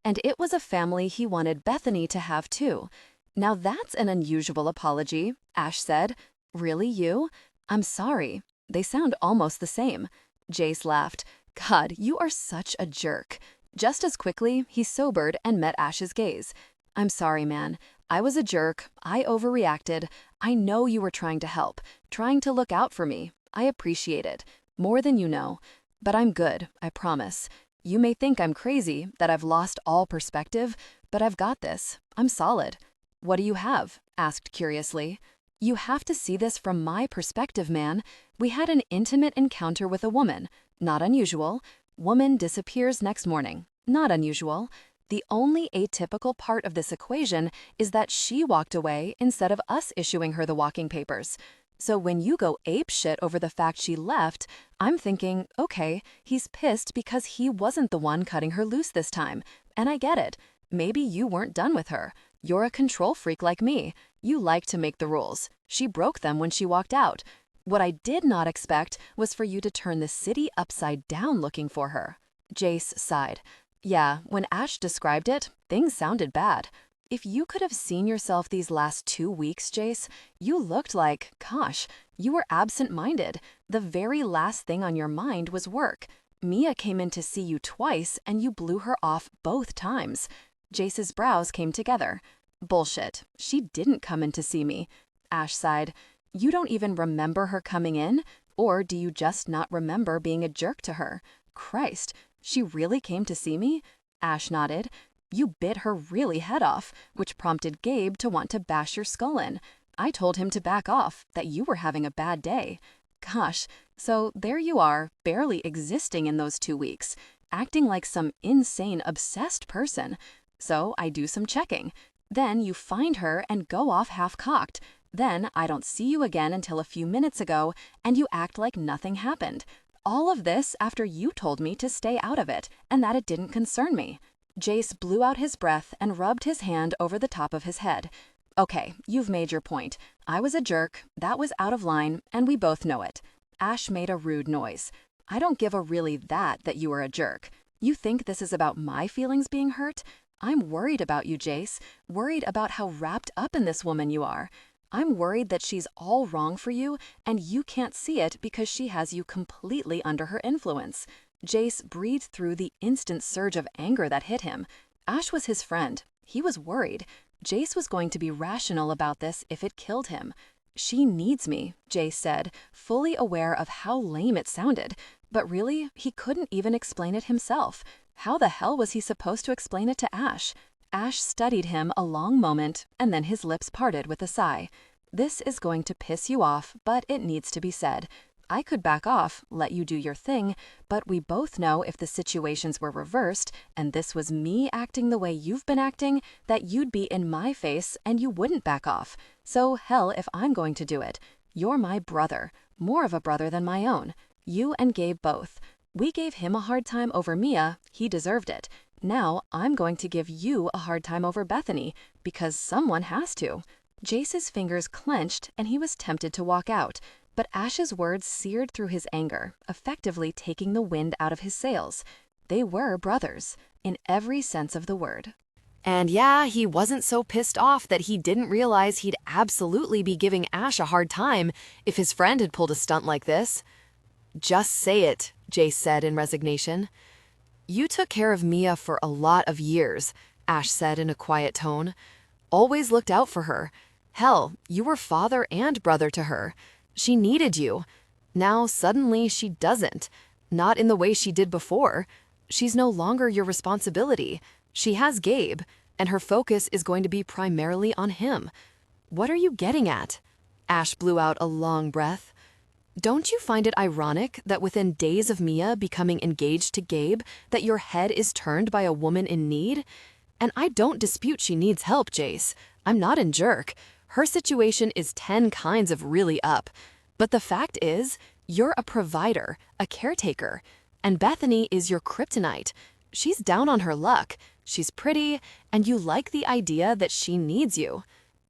And it was a family he wanted Bethany to have too. "Now that's an unusual apology," Ash said. "Really, you? I'm sorry." They sound almost the same. Jace laughed. "God, you are such a jerk." Just as quickly, he sobered and met Ash's gaze. "I'm sorry, man. I was a jerk. I overreacted. I know you were trying to help, trying to look out for me. I appreciate it. More than you know. But I'm good, I promise. You may think I'm crazy, that I've lost all perspective, but I've got this. I'm solid." "What do you have?" asked curiously. "You have to see this from my perspective, man. We had an intimate encounter with a woman. Not unusual. Woman disappears next morning. Not unusual. The only atypical part of this equation is that she walked away instead of us issuing her the walking papers. So when you go apeshit over the fact she left, I'm thinking, okay, he's pissed because he wasn't the one cutting her loose this time. And I get it. Maybe you weren't done with her. You're a control freak like me. You like to make the rules. She broke them when she walked out. What I did not expect was for you to turn the city upside down looking for her." Jace sighed. "Yeah, when Ash described it, things sounded bad. If you could have seen yourself these last 2 weeks, Jace, you looked like, gosh, You were absent-minded. The very last thing on your mind was work. Mia came in to see you twice, and you blew her off both times. Jace's brows came together. Bullshit. She didn't come in to see me. Ash sighed. You don't even remember her coming in? Or do you just not remember being a jerk to her? Christ, she really came to see me? Ash nodded. You bit her really head off, which prompted Gabe to want to bash your skull in. I told him to back off, that you were having a bad day. Gosh, so there you are, barely existing in those 2 weeks, acting like some insane, obsessed person. So I do some checking. Then you find her and go off half-cocked. Then I don't see you again until a few minutes ago, and you act like nothing happened. All of this after you told me to stay out of it, and that it didn't concern me. Jace blew out his breath and rubbed his hand over the top of his head. Okay, you've made your point. I was a jerk, that was out of line, and we both know it. Ash made a rude noise. I don't give a really that you were a jerk. You think this is about my feelings being hurt? I'm worried about you, Jace, worried about how wrapped up in this woman you are. I'm worried that she's all wrong for you, and you can't see it because she has you completely under her influence. Jace breathed through the instant surge of anger that hit him. Ash was his friend. He was worried. Jace was going to be rational about this if it killed him. She needs me, Jace said, fully aware of how lame it sounded. But really, he couldn't even explain it himself. How the hell was he supposed to explain it to Ash? Ash studied him a long moment, and then his lips parted with a sigh. This is going to piss you off, but it needs to be said. I could back off, let you do your thing, but we both know if the situations were reversed, and this was me acting the way you've been acting, that you'd be in my face and you wouldn't back off. So hell if I'm going to do it. You're my brother, more of a brother than my own. You and Gabe both. We gave him a hard time over Mia, he deserved it. Now I'm going to give you a hard time over Bethany, because someone has to. Jace's fingers clenched and he was tempted to walk out. But Ash's words seared through his anger, effectively taking the wind out of his sails. They were brothers, in every sense of the word. And yeah, he wasn't so pissed off that he didn't realize he'd absolutely be giving Ash a hard time if his friend had pulled a stunt like this. Just say it, Jace said in resignation. You took care of Mia for a lot of years, Ash said in a quiet tone. Always looked out for her. Hell, you were father and brother to her. She needed you. Now suddenly she doesn't. Not in the way she did before. She's no longer your responsibility. She has Gabe, and her focus is going to be primarily on him. What are you getting at? Ash blew out a long breath. Don't you find it ironic that within days of Mia becoming engaged to Gabe, that your head is turned by a woman in need? And I don't dispute she needs help, Jace. I'm not a jerk. Her situation is 10 kinds of really up. But the fact is, you're a provider, a caretaker. And Bethany is your kryptonite. She's down on her luck. She's pretty, and you like the idea that she needs you.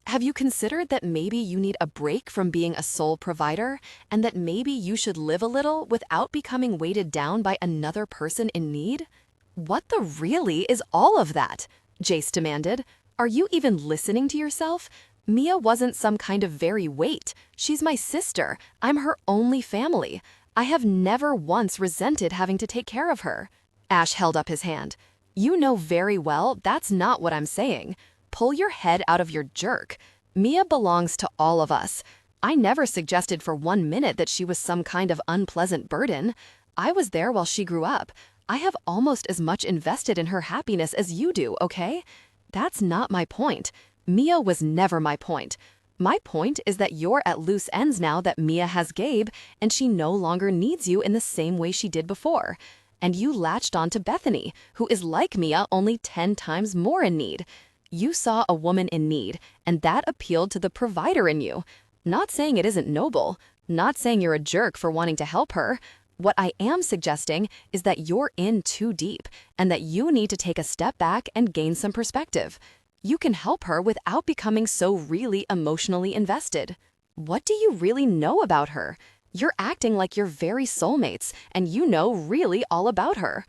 Have you considered that maybe you need a break from being a sole provider, and that maybe you should live a little without becoming weighted down by another person in need? What the really is all of that? Jace demanded. Are you even listening to yourself? Mia wasn't some kind of very weight. She's my sister. I'm her only family. I have never once resented having to take care of her. Ash held up his hand. You know very well that's not what I'm saying. Pull your head out of your jerk. Mia belongs to all of us. I never suggested for 1 minute that she was some kind of unpleasant burden. I was there while she grew up. I have almost as much invested in her happiness as you do, okay? That's not my point. Mia was never my point. My point is that you're at loose ends now that Mia has Gabe, and she no longer needs you in the same way she did before. And you latched on to Bethany, who is like Mia, only 10 times more in need. You saw a woman in need, and that appealed to the provider in you. Not saying it isn't noble, not saying you're a jerk for wanting to help her. What I am suggesting is that you're in too deep, and that you need to take a step back and gain some perspective. You can help her without becoming so really emotionally invested. What do you really know about her? You're acting like you're very soulmates, and you know really all about her.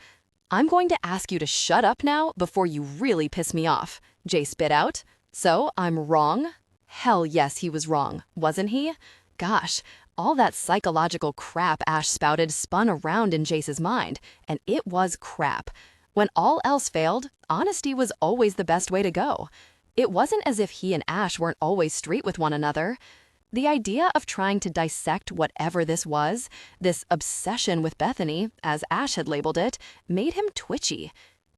I'm going to ask you to shut up now before you really piss me off, Jace spit out. So I'm wrong? Hell yes, he was wrong, wasn't he? Gosh, All that psychological crap Ash spouted spun around in Jace's mind, and it was crap. When all else failed, honesty was always the best way to go. It wasn't as if he and Ash weren't always straight with one another. The idea of trying to dissect whatever this was, this obsession with Bethany, as Ash had labeled it, made him twitchy.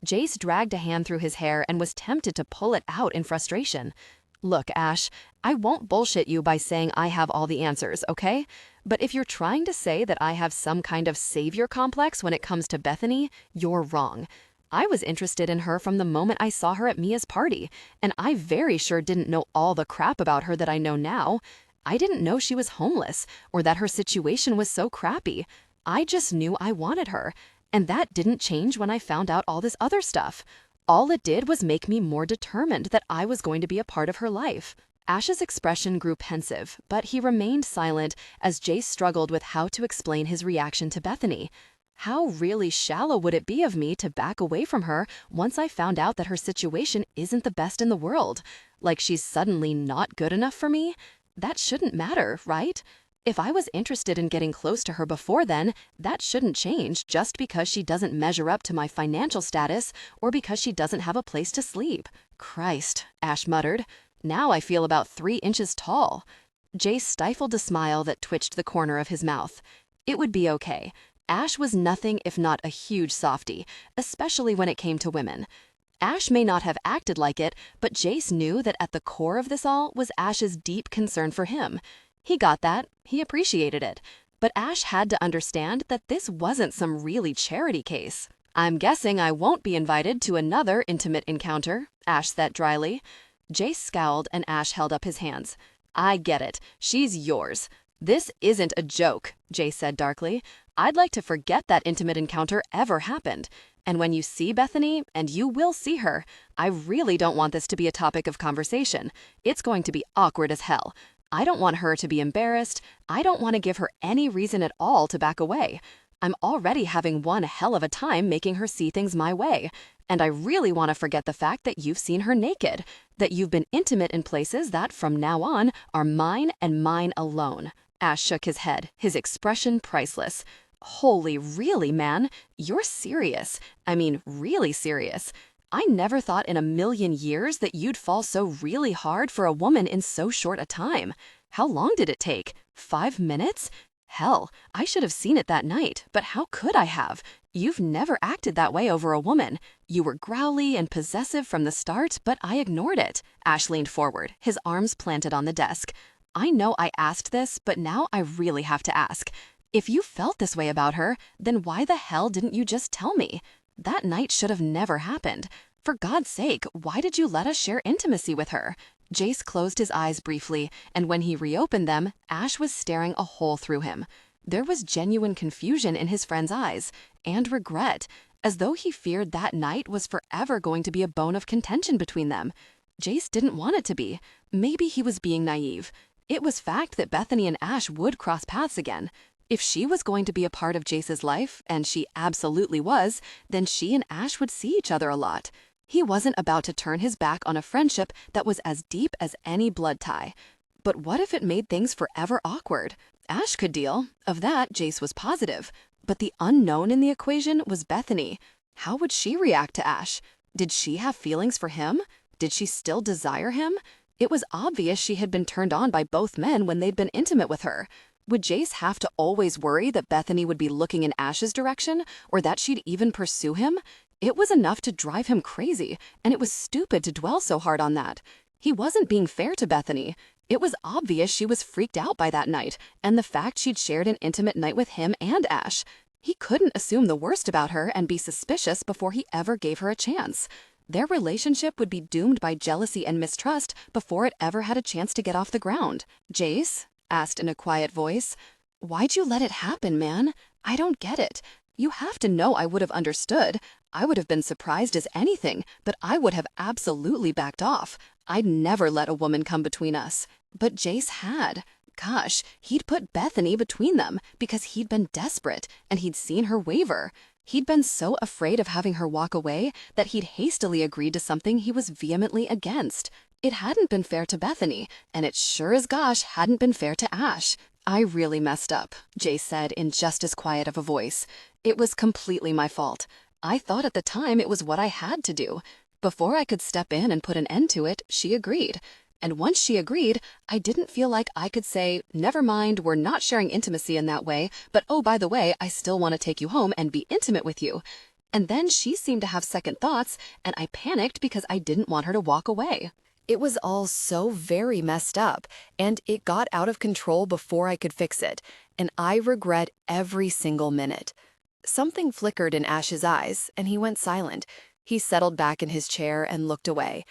Jace dragged a hand through his hair and was tempted to pull it out in frustration. Look, Ash, I won't bullshit you by saying I have all the answers, okay? But if you're trying to say that I have some kind of savior complex when it comes to Bethany, you're wrong. I was interested in her from the moment I saw her at Mia's party, and I very sure didn't know all the crap about her that I know now. I didn't know she was homeless or that her situation was so crappy. I just knew I wanted her, and that didn't change when I found out all this other stuff. All it did was make me more determined that I was going to be a part of her life. Ash's expression grew pensive, but he remained silent as Jace struggled with how to explain his reaction to Bethany. How really shallow would it be of me to back away from her once I found out that her situation isn't the best in the world? Like she's suddenly not good enough for me? That shouldn't matter, right? If I was interested in getting close to her before then, that shouldn't change just because she doesn't measure up to my financial status or because she doesn't have a place to sleep. Christ, Ash muttered. Now I feel about 3 inches tall. Jace stifled a smile that twitched the corner of his mouth. It would be okay. Ash was nothing if not a huge softie, especially when it came to women. Ash may not have acted like it, but Jace knew that at the core of this all was Ash's deep concern for him. He got that. He appreciated it. But Ash had to understand that this wasn't some really charity case. I'm guessing I won't be invited to another intimate encounter, Ash said dryly. Jace scowled and Ash held up his hands. I get it. She's yours. This isn't a joke, Jace said darkly. I'd like to forget that intimate encounter ever happened. And when you see Bethany, and you will see her, I really don't want this to be a topic of conversation. It's going to be awkward as hell. I don't want her to be embarrassed. I don't want to give her any reason at all to back away. I'm already having one hell of a time making her see things my way. And I really want to forget the fact that you've seen her naked, that you've been intimate in places that from now on are mine and mine alone. Ash shook his head, his expression priceless. Holy, really, man? You're serious. I mean, really serious. I never thought in a million years that you'd fall so really hard for a woman in so short a time. How long did it take? 5 minutes? Hell, I should have seen it that night, but how could I have? You've never acted that way over a woman. You were growly and possessive from the start, but I ignored it. Ash leaned forward, his arms planted on the desk. I know I asked this, but now I really have to ask. If you felt this way about her, then why the hell didn't you just tell me? That night should have never happened. For God's sake, why did you let us share intimacy with her? Jace closed his eyes briefly, and when he reopened them, Ash was staring a hole through him. There was genuine confusion in his friend's eyes, and regret, as though he feared that night was forever going to be a bone of contention between them. Jace didn't want it to be. Maybe he was being naive. It was fact that Bethany and Ash would cross paths again. If she was going to be a part of Jace's life, and she absolutely was, then she and Ash would see each other a lot. He wasn't about to turn his back on a friendship that was as deep as any blood tie. But what if it made things forever awkward? Ash could deal. Of that, Jace was positive. But the unknown in the equation was Bethany. How would she react to Ash? Did she have feelings for him? Did she still desire him? It was obvious she had been turned on by both men when they'd been intimate with her. Would Jace have to always worry that Bethany would be looking in Ash's direction, or that she'd even pursue him? It was enough to drive him crazy, and it was stupid to dwell so hard on that. He wasn't being fair to Bethany. It was obvious she was freaked out by that night, and the fact she'd shared an intimate night with him and Ash. He couldn't assume the worst about her and be suspicious before he ever gave her a chance. Their relationship would be doomed by jealousy and mistrust before it ever had a chance to get off the ground. Jace asked in a quiet voice, "Why'd you let it happen, man? I don't get it. You have to know I would have understood. I would have been surprised as anything, but I would have absolutely backed off. I'd never let a woman come between us." But Jace had. Gosh, he'd put Bethany between them because he'd been desperate and he'd seen her waver. He'd been so afraid of having her walk away that he'd hastily agreed to something he was vehemently against. It hadn't been fair to Bethany, and it sure as gosh hadn't been fair to Ash. I really messed up, Jace said in just as quiet of a voice. It was completely my fault. I thought at the time it was what I had to do. Before I could step in and put an end to it, she agreed. And once she agreed, I didn't feel like I could say, never mind, we're not sharing intimacy in that way, but oh, by the way, I still want to take you home and be intimate with you. And then she seemed to have second thoughts, and I panicked because I didn't want her to walk away. It was all so very messed up, and it got out of control before I could fix it, and I regret every single minute. Something flickered in Ash's eyes, and he went silent. He settled back in his chair and looked away.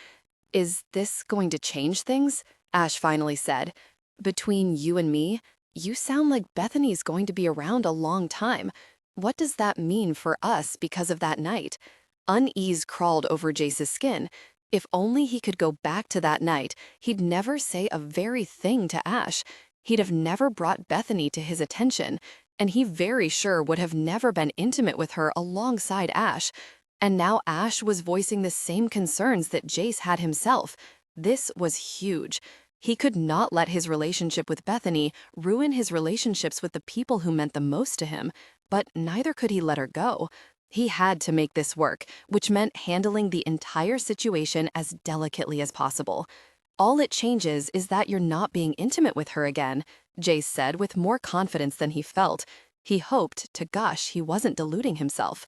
Is this going to change things? Ash finally said. Between you and me, you sound like Bethany's going to be around a long time. What does that mean for us because of that night? Unease crawled over Jace's skin. If only he could go back to that night, he'd never say a very thing to Ash. He'd have never brought Bethany to his attention, and he very sure would have never been intimate with her alongside Ash. And now Ash was voicing the same concerns that Jace had himself. This was huge. He could not let his relationship with Bethany ruin his relationships with the people who meant the most to him, but neither could he let her go. He had to make this work, which meant handling the entire situation as delicately as possible. All it changes is that you're not being intimate with her again, Jace said with more confidence than he felt. He hoped, to gosh, he wasn't deluding himself.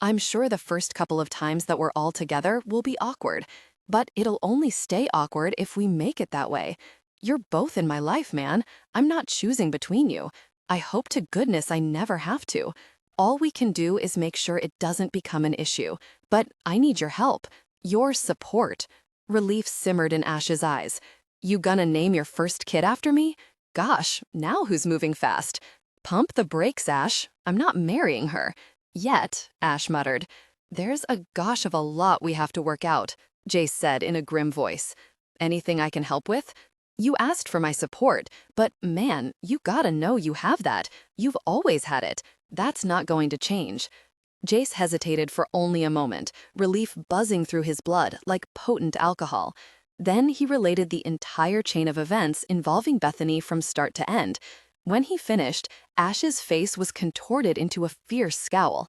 I'm sure the first couple of times that we're all together will be awkward, but it'll only stay awkward if we make it that way. You're both in my life, man. I'm not choosing between you. I hope to goodness I never have to. All we can do is make sure it doesn't become an issue, but I need your help, your support. Relief simmered in Ash's eyes. You gonna name your first kid after me? Gosh, now who's moving fast? Pump the brakes, Ash. I'm not marrying her. Yet, Ash muttered. There's a gosh of a lot we have to work out, Jace said in a grim voice. Anything I can help with? You asked for my support, but man, you gotta know you have that. You've always had it. That's not going to change. Jace hesitated for only a moment, relief buzzing through his blood like potent alcohol. Then he related the entire chain of events involving Bethany from start to end. When he finished, Ash's face was contorted into a fierce scowl.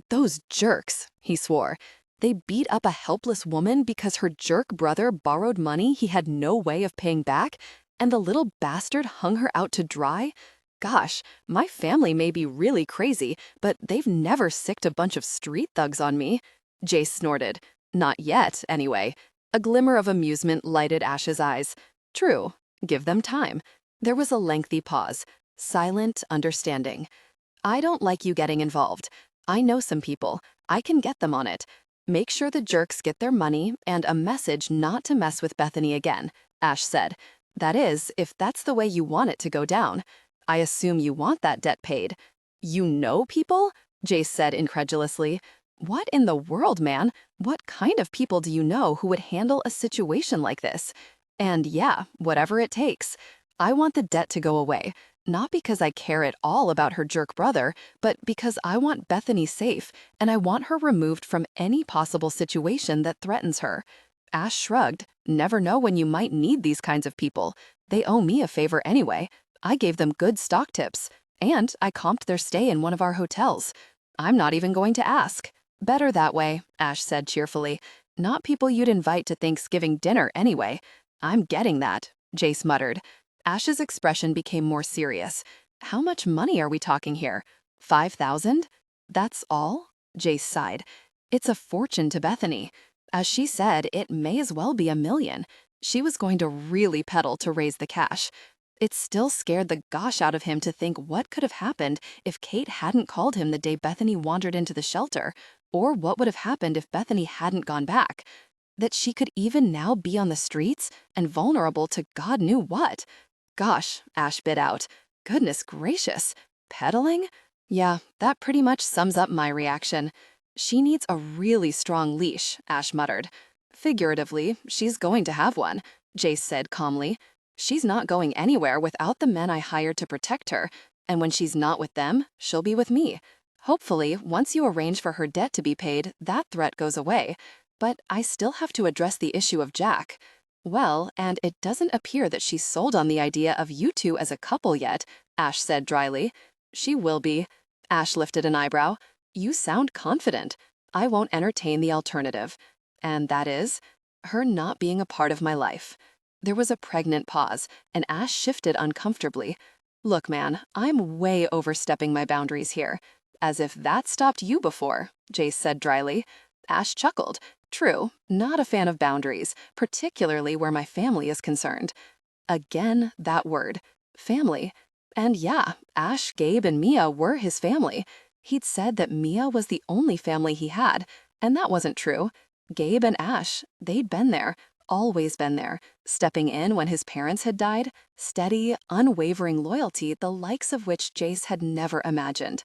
Those jerks, he swore. They beat up a helpless woman because her jerk brother borrowed money he had no way of paying back, and the little bastard hung her out to dry? Gosh, my family may be really crazy, but they've never sicked a bunch of street thugs on me. Jace snorted. Not yet, anyway. A glimmer of amusement lighted Ash's eyes. True. Give them time. There was a lengthy pause. Silent understanding. I don't like you getting involved. I know some people. I can get them on it. Make sure the jerks get their money and a message not to mess with Bethany again, Ash said. That is, if that's the way you want it to go down. I assume you want that debt paid. You know people? Jace said incredulously. What in the world, man? What kind of people do you know who would handle a situation like this? And yeah, whatever it takes. I want the debt to go away, not because I care at all about her jerk brother, but because I want Bethany safe, and I want her removed from any possible situation that threatens her. Ash shrugged. Never know when you might need these kinds of people. They owe me a favor anyway. I gave them good stock tips, and I comped their stay in one of our hotels. I'm not even going to ask. Better that way, Ash said cheerfully. Not people you'd invite to Thanksgiving dinner anyway. I'm getting that, Jace muttered. Ash's expression became more serious. How much money are we talking here? 5,000? That's all? Jace sighed. It's a fortune to Bethany. As she said, it may as well be $1 million. She was going to really pedal to raise the cash. It still scared the gosh out of him to think what could have happened if Kate hadn't called him the day Bethany wandered into the shelter, or what would have happened if Bethany hadn't gone back. That she could even now be on the streets and vulnerable to God knew what. Gosh, Ash bit out. Goodness gracious. Pedaling? Yeah, that pretty much sums up my reaction. She needs a really strong leash, Ash muttered. Figuratively, she's going to have one, Jace said calmly. She's not going anywhere without the men I hired to protect her, and when she's not with them, she'll be with me. Hopefully, once you arrange for her debt to be paid, that threat goes away. But I still have to address the issue of Jack. Well, and it doesn't appear that she's sold on the idea of you two as a couple yet, Ash said dryly. She will be. Ash lifted an eyebrow. You sound confident. I won't entertain the alternative. And that is, her not being a part of my life. There was a pregnant pause, and Ash shifted uncomfortably. Look, man, I'm way overstepping my boundaries here. As if that stopped you before, Jace said dryly. Ash chuckled. True, not a fan of boundaries, particularly where my family is concerned. Again, that word, family. And yeah, Ash, Gabe, and Mia were his family. He'd said that Mia was the only family he had, and that wasn't true. Gabe and Ash, they'd been there, always been there, stepping in when his parents had died, steady, unwavering loyalty the likes of which Jace had never imagined.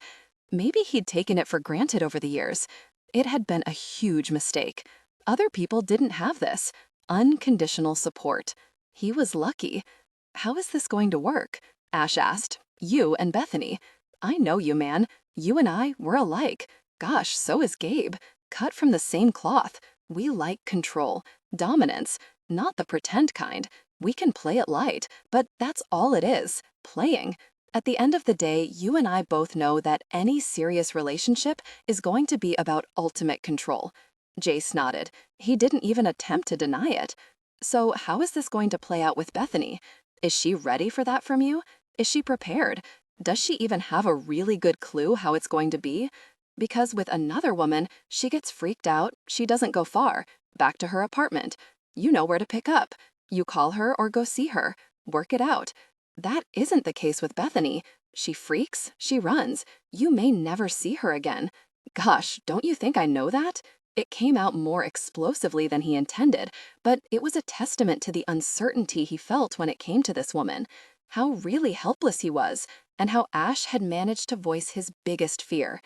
Maybe he'd taken it for granted over the years. It had been a huge mistake. Other people didn't have this. Unconditional support. He was lucky. How is this going to work? Ash asked. You and Bethany. I know you, man. You and I, we're alike. Gosh, so is Gabe. Cut from the same cloth. We like control, dominance, not the pretend kind. We can play it light, but that's all it is, playing. At the end of the day, you and I both know that any serious relationship is going to be about ultimate control. Jace nodded. He didn't even attempt to deny it. So how is this going to play out with Bethany? Is she ready for that from you? Is she prepared? Does she even have a really good clue how it's going to be? Because with another woman, she gets freaked out, she doesn't go far, back to her apartment. You know where to pick up. You call her or go see her. Work it out. That isn't the case with Bethany. She freaks, she runs. You may never see her again. Gosh, don't you think I know that? It came out more explosively than he intended, but it was a testament to the uncertainty he felt when it came to this woman. How really helpless he was, and how Ash had managed to voice his biggest fear.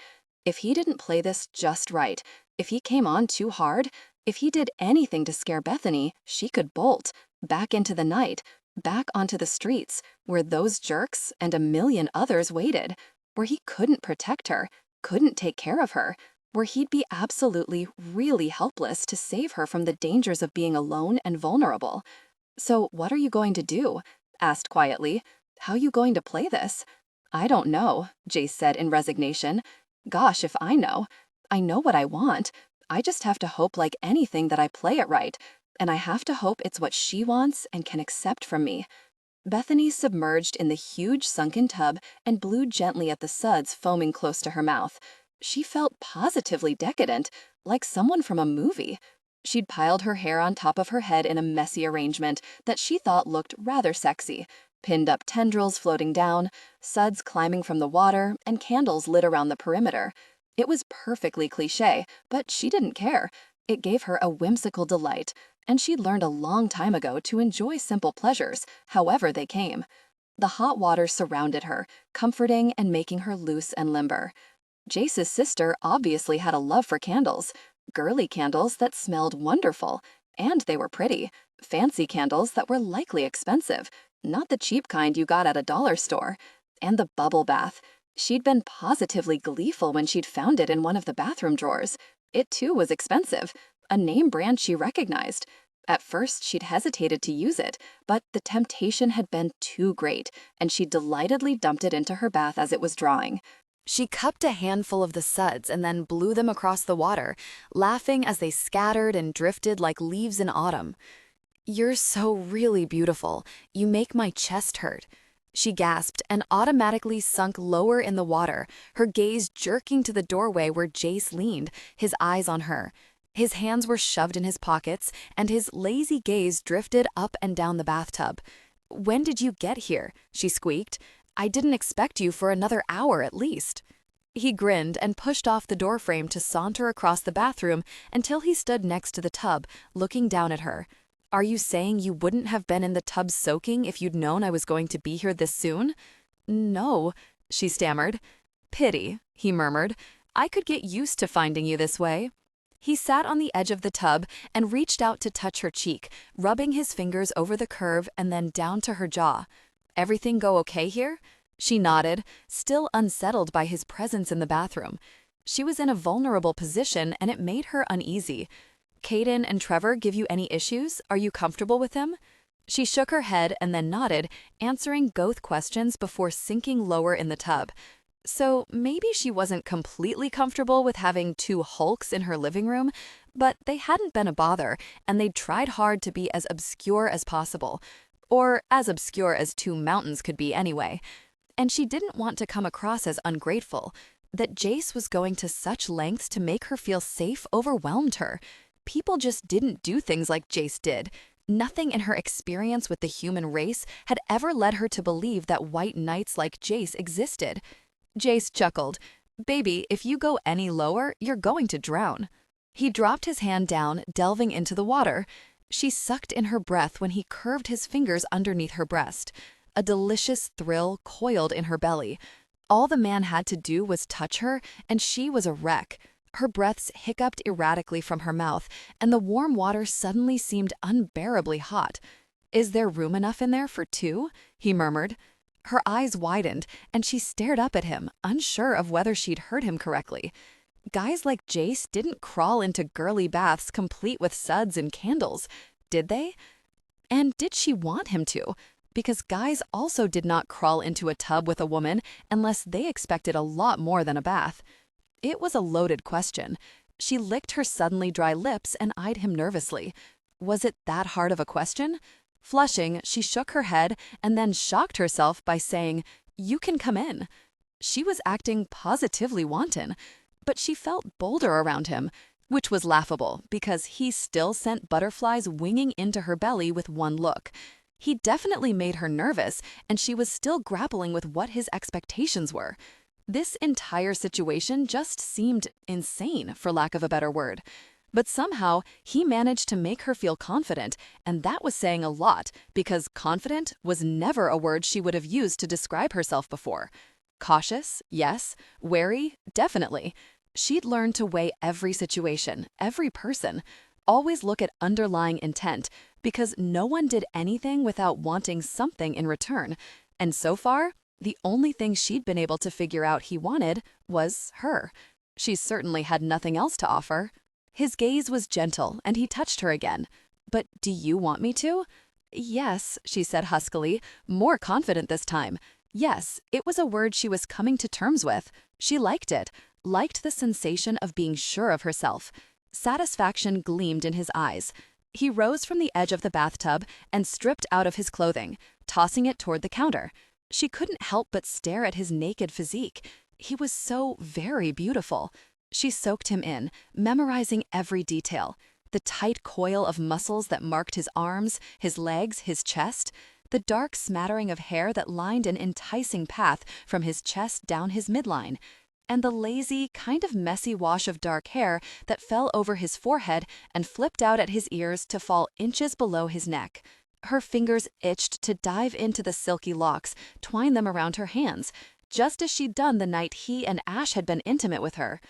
If he didn't play this just right, if he came on too hard, if he did anything to scare Bethany, she could bolt, back into the night, back onto the streets, where those jerks and a million others waited, where he couldn't protect her, couldn't take care of her, where he'd be absolutely, really helpless to save her from the dangers of being alone and vulnerable. So what are you going to do? Asked quietly. How you going to play this? I don't know, Jace said in resignation. Gosh, if I know. I know what I want. I just have to hope like anything that I play it right, and I have to hope it's what she wants and can accept from me. Bethany submerged in the huge sunken tub and blew gently at the suds foaming close to her mouth. She felt positively decadent, like someone from a movie. She'd piled her hair on top of her head in a messy arrangement that she thought looked rather sexy. Pinned up tendrils floating down, suds climbing from the water, and candles lit around the perimeter. It was perfectly cliché, but she didn't care. It gave her a whimsical delight, and she'd learned a long time ago to enjoy simple pleasures, however they came. The hot water surrounded her, comforting and making her loose and limber. Jace's sister obviously had a love for candles, girly candles that smelled wonderful, and they were pretty, fancy candles that were likely expensive, not the cheap kind you got at a dollar store. And the bubble bath. She'd been positively gleeful when she'd found it in one of the bathroom drawers. It too was expensive, a name brand she recognized. At first, she'd hesitated to use it, but the temptation had been too great, and she delightedly dumped it into her bath as it was drawing. She cupped a handful of the suds and then blew them across the water, laughing as they scattered and drifted like leaves in autumn. "You're so really beautiful. You make my chest hurt." She gasped and automatically sunk lower in the water, her gaze jerking to the doorway where Jace leaned, his eyes on her. His hands were shoved in his pockets, and his lazy gaze drifted up and down the bathtub. "When did you get here?" she squeaked. "I didn't expect you for another hour at least." He grinned and pushed off the doorframe to saunter across the bathroom until he stood next to the tub, looking down at her. "Are you saying you wouldn't have been in the tub soaking if you'd known I was going to be here this soon?" "No," she stammered. "Pity," he murmured. "I could get used to finding you this way." He sat on the edge of the tub and reached out to touch her cheek, rubbing his fingers over the curve and then down to her jaw. "Everything go okay here?" She nodded, still unsettled by his presence in the bathroom. She was in a vulnerable position and it made her uneasy. "Caden and Trevor give you any issues? Are you comfortable with him?" She shook her head and then nodded, answering both questions before sinking lower in the tub. So maybe she wasn't completely comfortable with having two hulks in her living room, but they hadn't been a bother, and they'd tried hard to be as obscure as possible. Or as obscure as two mountains could be anyway. And she didn't want to come across as ungrateful. That Jace was going to such lengths to make her feel safe overwhelmed her. People just didn't do things like Jace did. Nothing in her experience with the human race had ever led her to believe that white knights like Jace existed. Jace chuckled. "Baby, if you go any lower, you're going to drown." He dropped his hand down, delving into the water. She sucked in her breath when he curved his fingers underneath her breast. A delicious thrill coiled in her belly. All the man had to do was touch her, and she was a wreck. Her breaths hiccuped erratically from her mouth, and the warm water suddenly seemed unbearably hot. "Is there room enough in there for two?" he murmured. Her eyes widened, and she stared up at him, unsure of whether she'd heard him correctly. Guys like Jace didn't crawl into girly baths complete with suds and candles, did they? And did she want him to? Because guys also did not crawl into a tub with a woman unless they expected a lot more than a bath. It was a loaded question. She licked her suddenly dry lips and eyed him nervously. Was it that hard of a question? Flushing, she shook her head and then shocked herself by saying, "You can come in." She was acting positively wanton, but she felt bolder around him, which was laughable because he still sent butterflies winging into her belly with one look. He definitely made her nervous, and she was still grappling with what his expectations were. This entire situation just seemed insane, for lack of a better word. But somehow, he managed to make her feel confident, and that was saying a lot, because confident was never a word she would have used to describe herself before. Cautious, yes. Wary, definitely. She'd learned to weigh every situation, every person. Always look at underlying intent, because no one did anything without wanting something in return. And so far, the only thing she'd been able to figure out he wanted was her. She certainly had nothing else to offer. His gaze was gentle, and he touched her again. "But do you want me to?" "Yes," she said huskily, more confident this time. Yes, it was a word she was coming to terms with. She liked it, liked the sensation of being sure of herself. Satisfaction gleamed in his eyes. He rose from the edge of the bathtub and stripped out of his clothing, tossing it toward the counter. She couldn't help but stare at his naked physique. He was so very beautiful. She soaked him in, memorizing every detail. The tight coil of muscles that marked his arms, his legs, his chest. The dark smattering of hair that lined an enticing path from his chest down his midline. And the lazy, kind of messy wash of dark hair that fell over his forehead and flipped out at his ears to fall inches below his neck. Her fingers itched to dive into the silky locks, twine them around her hands, just as she'd done the night he and Ash had been intimate with her.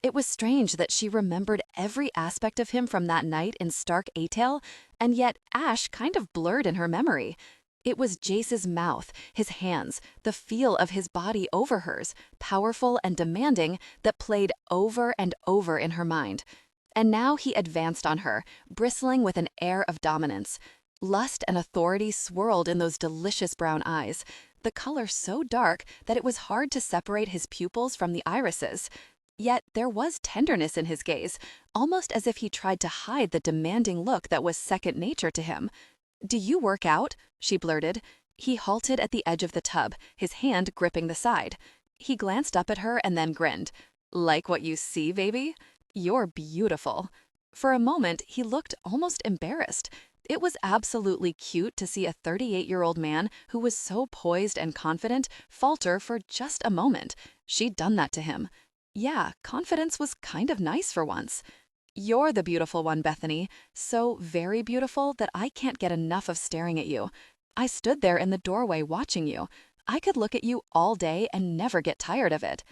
It was strange that she remembered every aspect of him from that night in stark detail, and yet Ash kind of blurred in her memory. It was Jace's mouth, his hands, the feel of his body over hers, powerful and demanding, that played over and over in her mind. And now he advanced on her, bristling with an air of dominance. Lust and authority swirled in those delicious brown eyes, the color so dark that it was hard to separate his pupils from the irises. Yet there was tenderness in his gaze, almost as if he tried to hide the demanding look that was second nature to him. "Do you work out?" she blurted. He halted at the edge of the tub, his hand gripping the side. He glanced up at her and then grinned. "Like what you see, baby? You're beautiful." For a moment, he looked almost embarrassed. It was absolutely cute to see a 38-year-old man who was so poised and confident falter for just a moment. She'd done that to him. Yeah, confidence was kind of nice for once. "You're the beautiful one, Bethany. So very beautiful that I can't get enough of staring at you. I stood there in the doorway watching you. I could look at you all day and never get tired of it."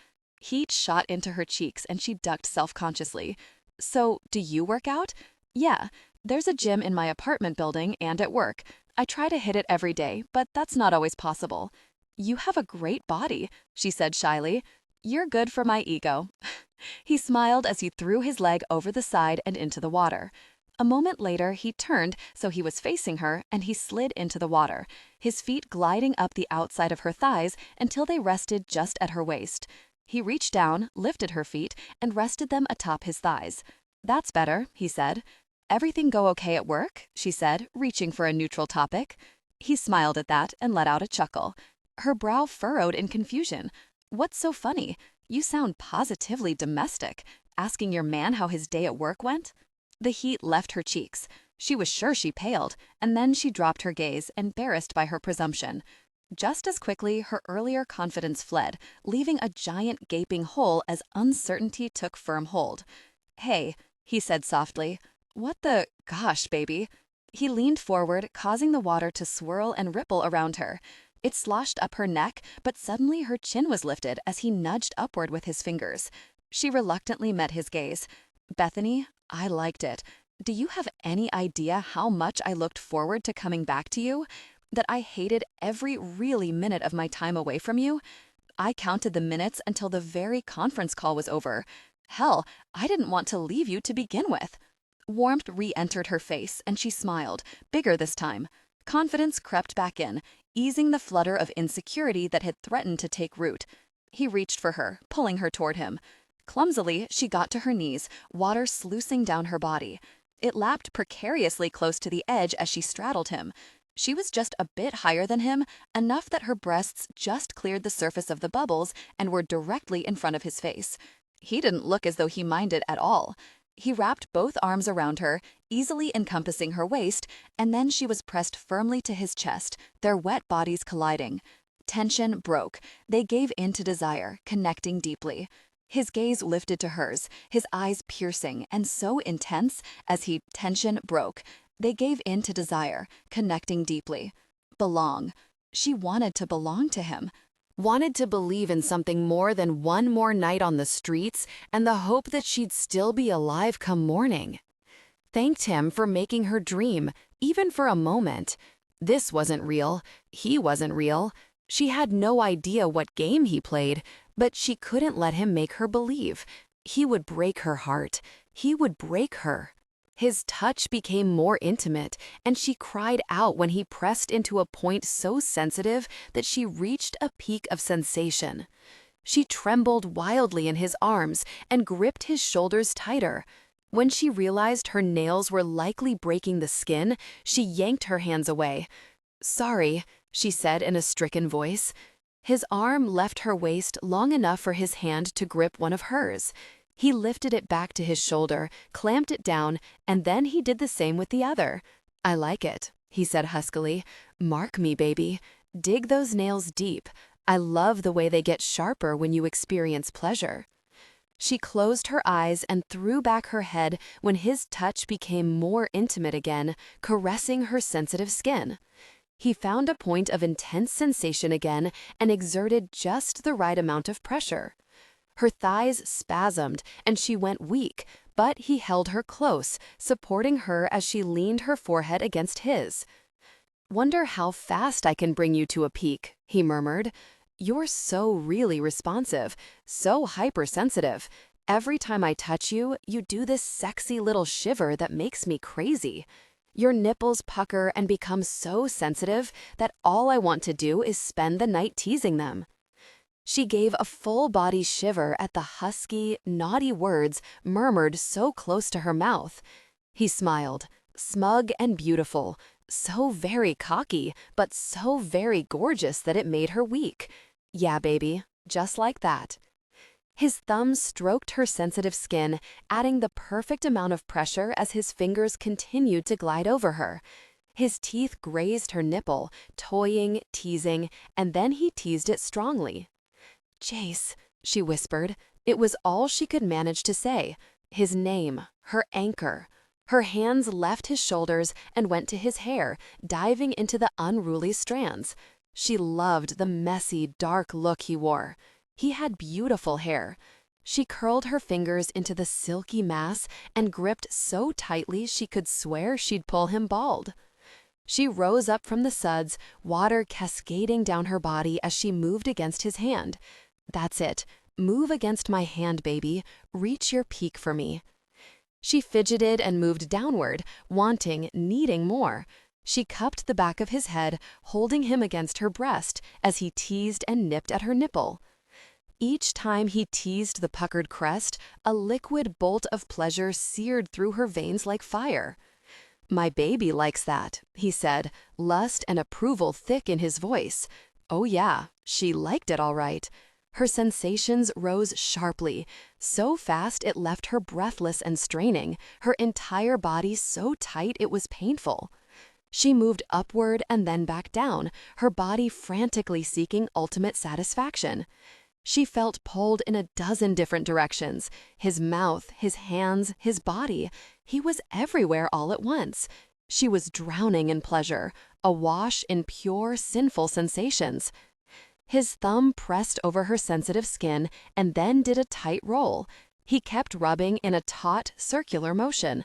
Heat shot into her cheeks and she ducked self-consciously. "So, do you work out?" "Yeah. There's a gym in my apartment building and at work. I try to hit it every day, but that's not always possible." "You have a great body," she said shyly. "You're good for my ego." He smiled as he threw his leg over the side and into the water. A moment later, he turned so he was facing her and he slid into the water, his feet gliding up the outside of her thighs until they rested just at her waist. He reached down, lifted her feet, and rested them atop his thighs. "That's better," he said. "Everything go okay at work?" she said, reaching for a neutral topic. He smiled at that and let out a chuckle. Her brow furrowed in confusion. "What's so funny? You sound positively domestic, asking your man how his day at work went?" The heat left her cheeks. She was sure she paled, and then she dropped her gaze, embarrassed by her presumption. Just as quickly, her earlier confidence fled, leaving a giant gaping hole as uncertainty took firm hold. "Hey," he said softly. "What the gosh, baby?" He leaned forward, causing the water to swirl and ripple around her. It sloshed up her neck, but suddenly her chin was lifted as he nudged upward with his fingers. She reluctantly met his gaze. "Bethany, I liked it. Do you have any idea how much I looked forward to coming back to you? That I hated every really minute of my time away from you? I counted the minutes until the very conference call was over. Hell, I didn't want to leave you to begin with." Warmth re-entered her face, and she smiled, bigger this time. Confidence crept back in, easing the flutter of insecurity that had threatened to take root. He reached for her, pulling her toward him. Clumsily, she got to her knees, water sluicing down her body. It lapped precariously close to the edge as she straddled him. She was just a bit higher than him, enough that her breasts just cleared the surface of the bubbles and were directly in front of his face. He didn't look as though he minded at all. He wrapped both arms around her, easily encompassing her waist, and then she was pressed firmly to his chest, their wet bodies colliding. Tension broke. They gave in to desire, connecting deeply. His gaze lifted to hers, his eyes piercing and so intense as tension broke. They gave in to desire, connecting deeply. Belong. She wanted to belong to him. Wanted to believe in something more than one more night on the streets and the hope that she'd still be alive come morning. Thanked him for making her dream, even for a moment. This wasn't real. He wasn't real. She had no idea what game he played, but she couldn't let him make her believe. He would break her heart. He would break her. His touch became more intimate, and she cried out when he pressed into a point so sensitive that she reached a peak of sensation. She trembled wildly in his arms and gripped his shoulders tighter. When she realized her nails were likely breaking the skin, she yanked her hands away. "Sorry," she said in a stricken voice. His arm left her waist long enough for his hand to grip one of hers. He lifted it back to his shoulder, clamped it down, and then he did the same with the other. "I like it," he said huskily. "Mark me, baby. Dig those nails deep. I love the way they get sharper when you experience pleasure." She closed her eyes and threw back her head when his touch became more intimate again, caressing her sensitive skin. He found a point of intense sensation again and exerted just the right amount of pressure. Her thighs spasmed and she went weak, but he held her close, supporting her as she leaned her forehead against his. "Wonder how fast I can bring you to a peak," he murmured. "You're so really responsive, so hypersensitive. Every time I touch you, you do this sexy little shiver that makes me crazy. Your nipples pucker and become so sensitive that all I want to do is spend the night teasing them." She gave a full-body shiver at the husky, naughty words murmured so close to her mouth. He smiled, smug and beautiful, so very cocky, but so very gorgeous that it made her weak. "Yeah, baby, just like that." His thumbs stroked her sensitive skin, adding the perfect amount of pressure as his fingers continued to glide over her. His teeth grazed her nipple, toying, teasing, and then he teased it strongly. "Jace," she whispered. It was all she could manage to say. His name, her anchor. Her hands left his shoulders and went to his hair, diving into the unruly strands. She loved the messy, dark look he wore. He had beautiful hair. She curled her fingers into the silky mass and gripped so tightly she could swear she'd pull him bald. She rose up from the suds, water cascading down her body as she moved against his hand. "That's it. Move against my hand, baby. Reach your peak for me." She fidgeted and moved downward, wanting, needing more. She cupped the back of his head, holding him against her breast as he teased and nipped at her nipple. Each time he teased the puckered crest, a liquid bolt of pleasure seared through her veins like fire. "My baby likes that," he said, lust and approval thick in his voice. Oh yeah, she liked it all right. Her sensations rose sharply, so fast it left her breathless and straining, her entire body so tight it was painful. She moved upward and then back down, her body frantically seeking ultimate satisfaction. She felt pulled in a dozen different directions. His mouth, his hands, his body. He was everywhere all at once. She was drowning in pleasure, awash in pure, sinful sensations. His thumb pressed over her sensitive skin and then did a tight roll. He kept rubbing in a taut, circular motion.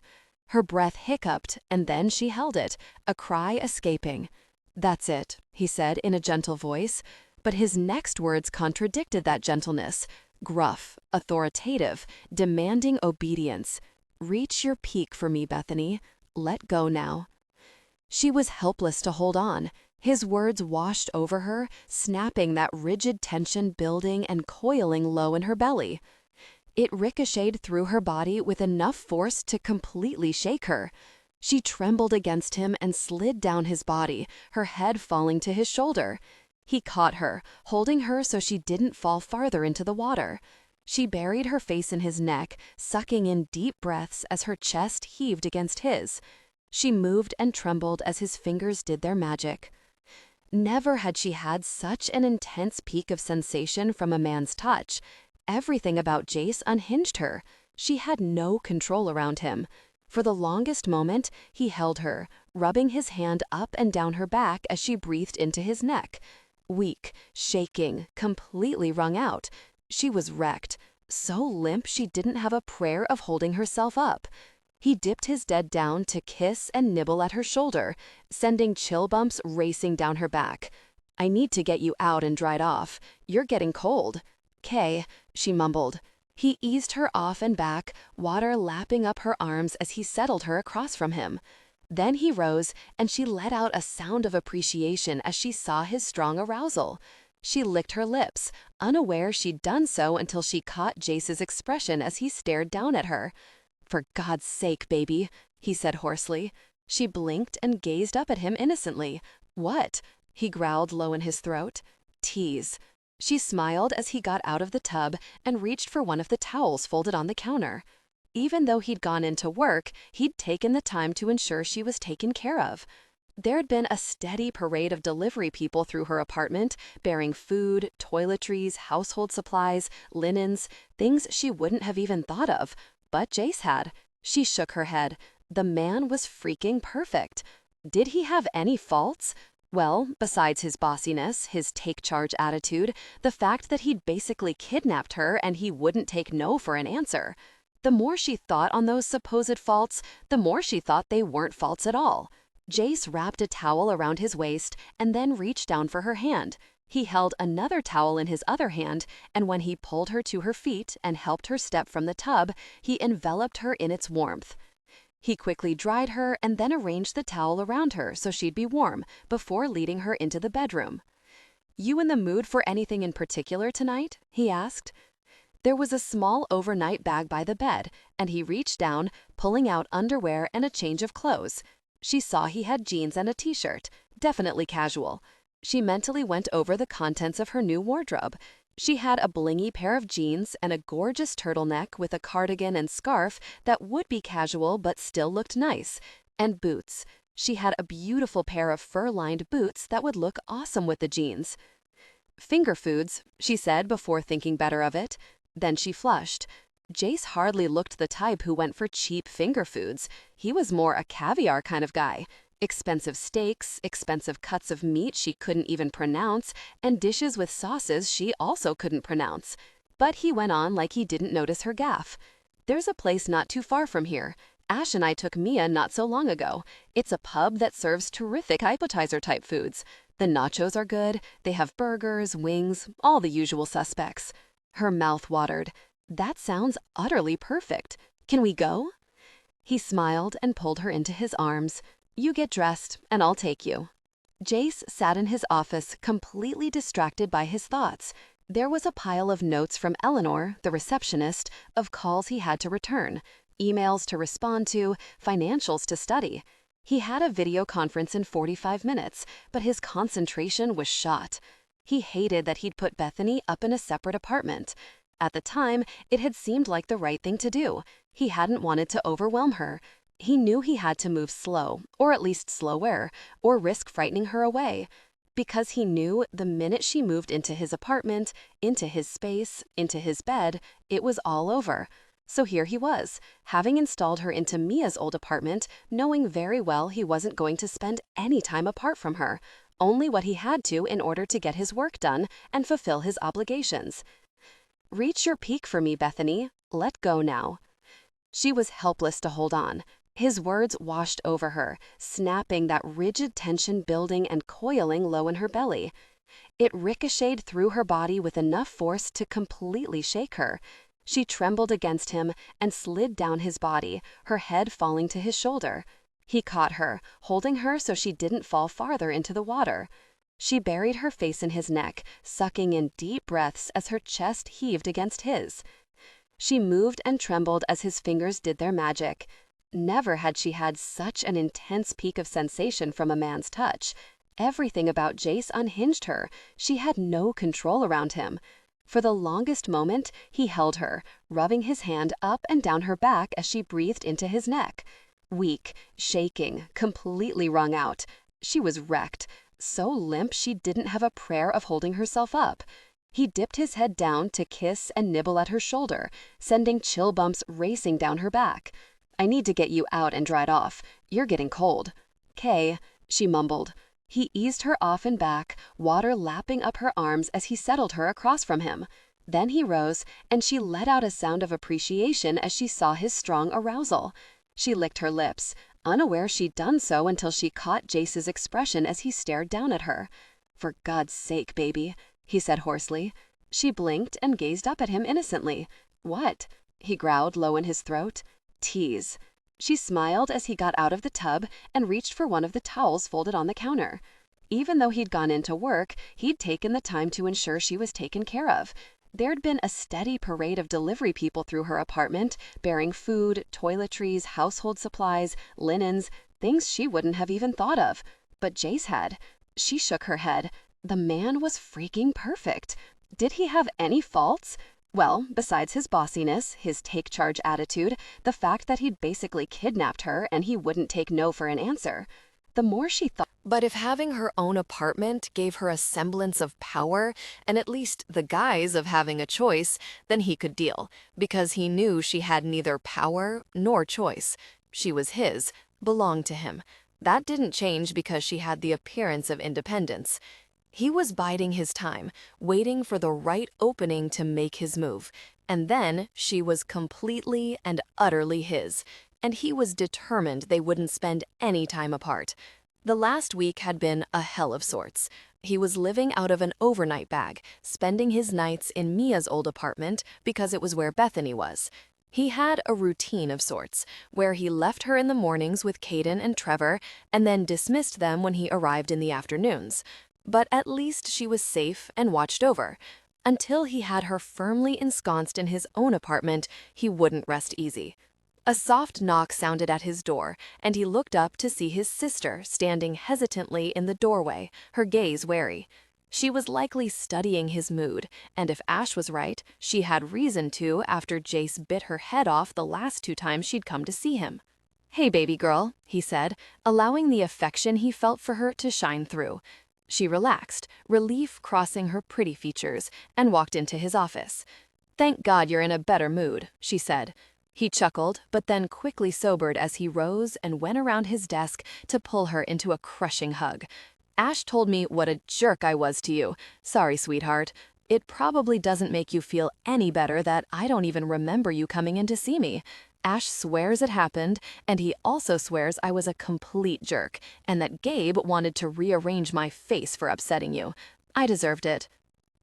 Her breath hiccuped, and then she held it, a cry escaping. "That's it," he said in a gentle voice. But his next words contradicted that gentleness. Gruff, authoritative, demanding obedience. "Reach your peak for me, Bethany. Let go now." She was helpless to hold on. His words washed over her, snapping that rigid tension building and coiling low in her belly. It ricocheted through her body with enough force to completely shake her. She trembled against him and slid down his body, her head falling to his shoulder. He caught her, holding her so she didn't fall farther into the water. She buried her face in his neck, sucking in deep breaths as her chest heaved against his. She moved and trembled as his fingers did their magic. Never had she had such an intense peak of sensation from a man's touch. Everything about Jace unhinged her. She had no control around him. For the longest moment, he held her, rubbing his hand up and down her back as she breathed into his neck. Weak, shaking, completely wrung out. She was wrecked, so limp she didn't have a prayer of holding herself up. He dipped his head down to kiss and nibble at her shoulder, sending chill bumps racing down her back. "I need to get you out and dried off. You're getting cold." "'Kay," she mumbled. He eased her off and back, water lapping up her arms as he settled her across from him. Then he rose, and she let out a sound of appreciation as she saw his strong arousal. She licked her lips, unaware she'd done so until she caught Jace's expression as he stared down at her. "For God's sake, baby," he said hoarsely. She blinked and gazed up at him innocently. "What?" he growled low in his throat. "Tease." She smiled as he got out of the tub and reached for one of the towels folded on the counter. Even though he'd gone into work, he'd taken the time to ensure she was taken care of. There'd been a steady parade of delivery people through her apartment, bearing food, toiletries, household supplies, linens, things she wouldn't have even thought of. But Jace had. She shook her head. The man was freaking perfect. Did he have any faults? Well, besides his bossiness, his take-charge attitude, the fact that he'd basically kidnapped her and he wouldn't take no for an answer. The more she thought on those supposed faults, the more she thought they weren't faults at all. Jace wrapped a towel around his waist and then reached down for her hand. He held another towel in his other hand, and when he pulled her to her feet and helped her step from the tub, he enveloped her in its warmth. He quickly dried her and then arranged the towel around her so she'd be warm before leading her into the bedroom. "You in the mood for anything in particular tonight?" he asked. There was a small overnight bag by the bed, and he reached down, pulling out underwear and a change of clothes. She saw he had jeans and a t-shirt, definitely casual. She mentally went over the contents of her new wardrobe. She had a blingy pair of jeans and a gorgeous turtleneck with a cardigan and scarf that would be casual but still looked nice, and boots. She had a beautiful pair of fur-lined boots that would look awesome with the jeans. "Finger foods," she said before thinking better of it. Then she flushed. Jace hardly looked the type who went for cheap finger foods. He was more a caviar kind of guy. Expensive steaks, expensive cuts of meat she couldn't even pronounce, and dishes with sauces she also couldn't pronounce. But he went on like he didn't notice her gaffe. "There's a place not too far from here. Ash and I took Mia not so long ago. It's a pub that serves terrific appetizer-type foods. The nachos are good, they have burgers, wings, all the usual suspects." Her mouth watered. "That sounds utterly perfect. Can we go?" He smiled and pulled her into his arms. "You get dressed, and I'll take you." Jace sat in his office, completely distracted by his thoughts. There was a pile of notes from Eleanor, the receptionist, of calls he had to return, emails to respond to, financials to study. He had a video conference in 45 minutes, but his concentration was shot. He hated that he'd put Bethany up in a separate apartment. At the time, it had seemed like the right thing to do. He hadn't wanted to overwhelm her. He knew he had to move slow, or at least slower, or risk frightening her away. Because he knew the minute she moved into his apartment, into his space, into his bed, it was all over. So here he was, having installed her into Mia's old apartment, knowing very well he wasn't going to spend any time apart from her, only what he had to in order to get his work done and fulfill his obligations. "Reach your peak for me, Bethany. Let go now." She was helpless to hold on. His words washed over her, snapping that rigid tension building and coiling low in her belly. It ricocheted through her body with enough force to completely shake her. She trembled against him and slid down his body, her head falling to his shoulder. He caught her, holding her so she didn't fall farther into the water. She buried her face in his neck, sucking in deep breaths as her chest heaved against his. She moved and trembled as his fingers did their magic. Never had she had such an intense peak of sensation from a man's touch. Everything about Jace unhinged her. She had no control around him. For the longest moment, he held her, rubbing his hand up and down her back as she breathed into his neck. Weak, shaking, completely wrung out. She was wrecked, so limp she didn't have a prayer of holding herself up. He dipped his head down to kiss and nibble at her shoulder, sending chill bumps racing down her back. "I need to get you out and dried off. You're getting cold." "'Kay," she mumbled. He eased her off and back, water lapping up her arms as he settled her across from him. Then he rose, and she let out a sound of appreciation as she saw his strong arousal. She licked her lips, unaware she'd done so until she caught Jace's expression as he stared down at her. "For God's sake, baby," he said hoarsely. She blinked and gazed up at him innocently. "What?" he growled low in his throat. "Tease." She smiled as he got out of the tub and reached for one of the towels folded on the counter. Even though he'd gone into work, he'd taken the time to ensure she was taken care of. There'd been a steady parade of delivery people through her apartment, bearing food, toiletries, household supplies, linens, things she wouldn't have even thought of. But Jace had. She shook her head. The man was freaking perfect. Did he have any faults? Well, besides his bossiness, his take-charge attitude, the fact that he'd basically kidnapped her and he wouldn't take no for an answer. The more she thought. But if having her own apartment gave her a semblance of power and at least the guise of having a choice, then he could deal, because he knew she had neither power nor choice. She was his, belonged to him. That didn't change because she had the appearance of independence. He was biding his time, waiting for the right opening to make his move, and then she was completely and utterly his, and he was determined they wouldn't spend any time apart. The last week had been a hell of sorts. He was living out of an overnight bag, spending his nights in Mia's old apartment because it was where Bethany was. He had a routine of sorts, where he left her in the mornings with Caden and Trevor, and then dismissed them when he arrived in the afternoons. But at least she was safe and watched over. Until he had her firmly ensconced in his own apartment, he wouldn't rest easy. A soft knock sounded at his door, and he looked up to see his sister standing hesitantly in the doorway, her gaze wary. She was likely studying his mood, and if Ash was right, she had reason to after Jace bit her head off the last 2 times she'd come to see him. "Hey, baby girl," he said, allowing the affection he felt for her to shine through. She relaxed, relief crossing her pretty features, and walked into his office. "Thank God you're in a better mood," she said. He chuckled, but then quickly sobered as he rose and went around his desk to pull her into a crushing hug. "Ash told me what a jerk I was to you. Sorry, sweetheart. It probably doesn't make you feel any better that I don't even remember you coming in to see me. Ash swears it happened, and he also swears I was a complete jerk, and that Gabe wanted to rearrange my face for upsetting you. I deserved it."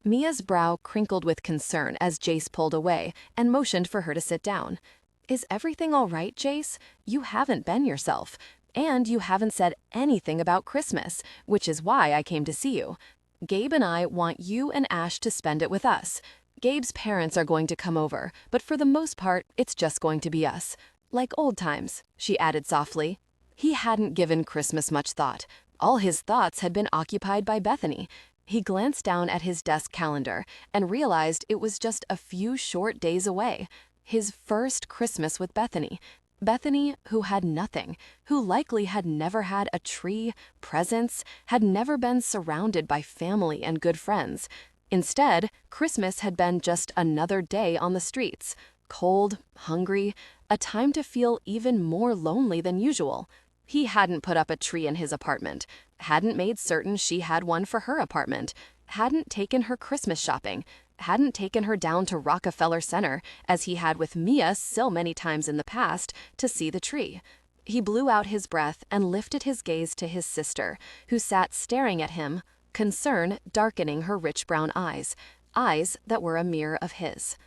Mia's brow crinkled with concern as Jace pulled away and motioned for her to sit down. Is everything all right, Jace? You haven't been yourself. And you haven't said anything about Christmas, which is why I came to see you. Gabe and I want you and Ash to spend it with us. Gabe's parents are going to come over, but for the most part, it's just going to be us. Like old times, she added softly. He hadn't given Christmas much thought. All his thoughts had been occupied by Bethany. He glanced down at his desk calendar and realized it was just a few short days away. His first Christmas with Bethany. Bethany, who had nothing, who likely had never had a tree, presents, had never been surrounded by family and good friends. Instead, Christmas had been just another day on the streets, cold, hungry, a time to feel even more lonely than usual. He hadn't put up a tree in his apartment, hadn't made certain she had one for her apartment, hadn't taken her Christmas shopping, hadn't taken her down to Rockefeller Center, as he had with Mia so many times in the past, to see the tree. He blew out his breath and lifted his gaze to his sister, who sat staring at him, concern darkening her rich brown eyes, eyes that were a mirror of his.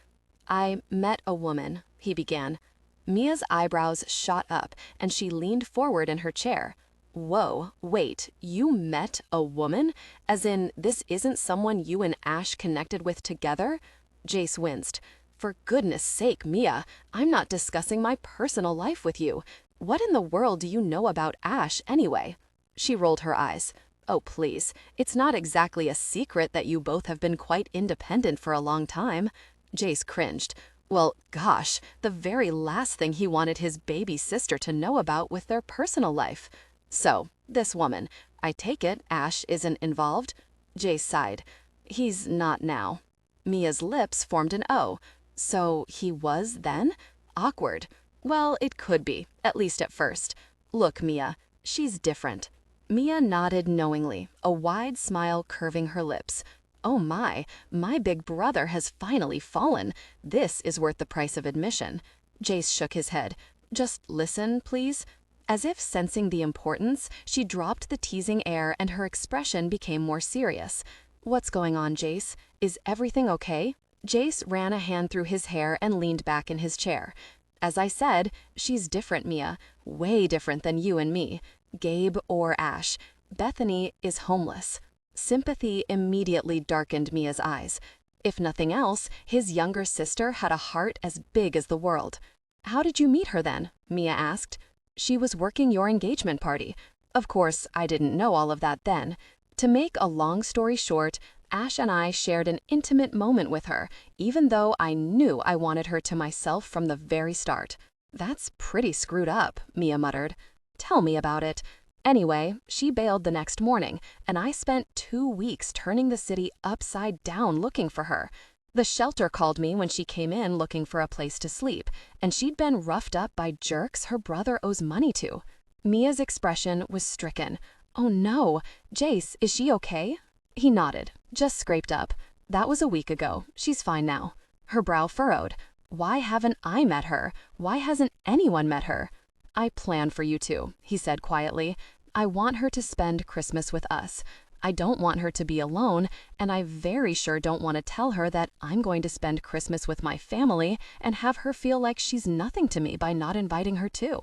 I met a woman, he began. Mia's eyebrows shot up, and she leaned forward in her chair. Whoa, wait, you met a woman? As in, this isn't someone you and Ash connected with together? Jace winced. For goodness sake, Mia, I'm not discussing my personal life with you. What in the world do you know about Ash, anyway? She rolled her eyes. Oh, please, it's not exactly a secret that you both have been quite independent for a long time. Jace cringed. Well, gosh, the very last thing he wanted his baby sister to know about was their personal life. So, this woman, I take it Ash isn't involved? Jace sighed. He's not now. Mia's lips formed an O. So he was then? Awkward. Well, it could be, at least at first. Look, Mia, she's different. Mia nodded knowingly, a wide smile curving her lips. Oh my big brother has finally fallen. This is worth the price of admission. Jace shook his head. Just listen, please. As if sensing the importance, she dropped the teasing air and her expression became more serious. What's going on, Jace? Is everything okay? Jace ran a hand through his hair and leaned back in his chair. As I said, she's different, Mia. Way different than you and me. Gabe or Ash. Bethany is homeless. Sympathy immediately darkened Mia's eyes. If nothing else, his younger sister had a heart as big as the world. How did you meet her then? Mia asked. She was working your engagement party. Of course, I didn't know all of that then. To make a long story short, Ash and I shared an intimate moment with her, even though I knew I wanted her to myself from the very start. That's pretty screwed up, Mia muttered. Tell me about it. Anyway, she bailed the next morning, and I spent 2 weeks turning the city upside down looking for her. The shelter called me when she came in looking for a place to sleep, and she'd been roughed up by jerks her brother owes money to. Mia's expression was stricken. Oh no, Jace, is she okay? He nodded, just scraped up. That was a week ago. She's fine now. Her brow furrowed. Why haven't I met her? Why hasn't anyone met her? I plan for you two, he said quietly. I want her to spend Christmas with us. I don't want her to be alone, and I very sure don't want to tell her that I'm going to spend Christmas with my family and have her feel like she's nothing to me by not inviting her too.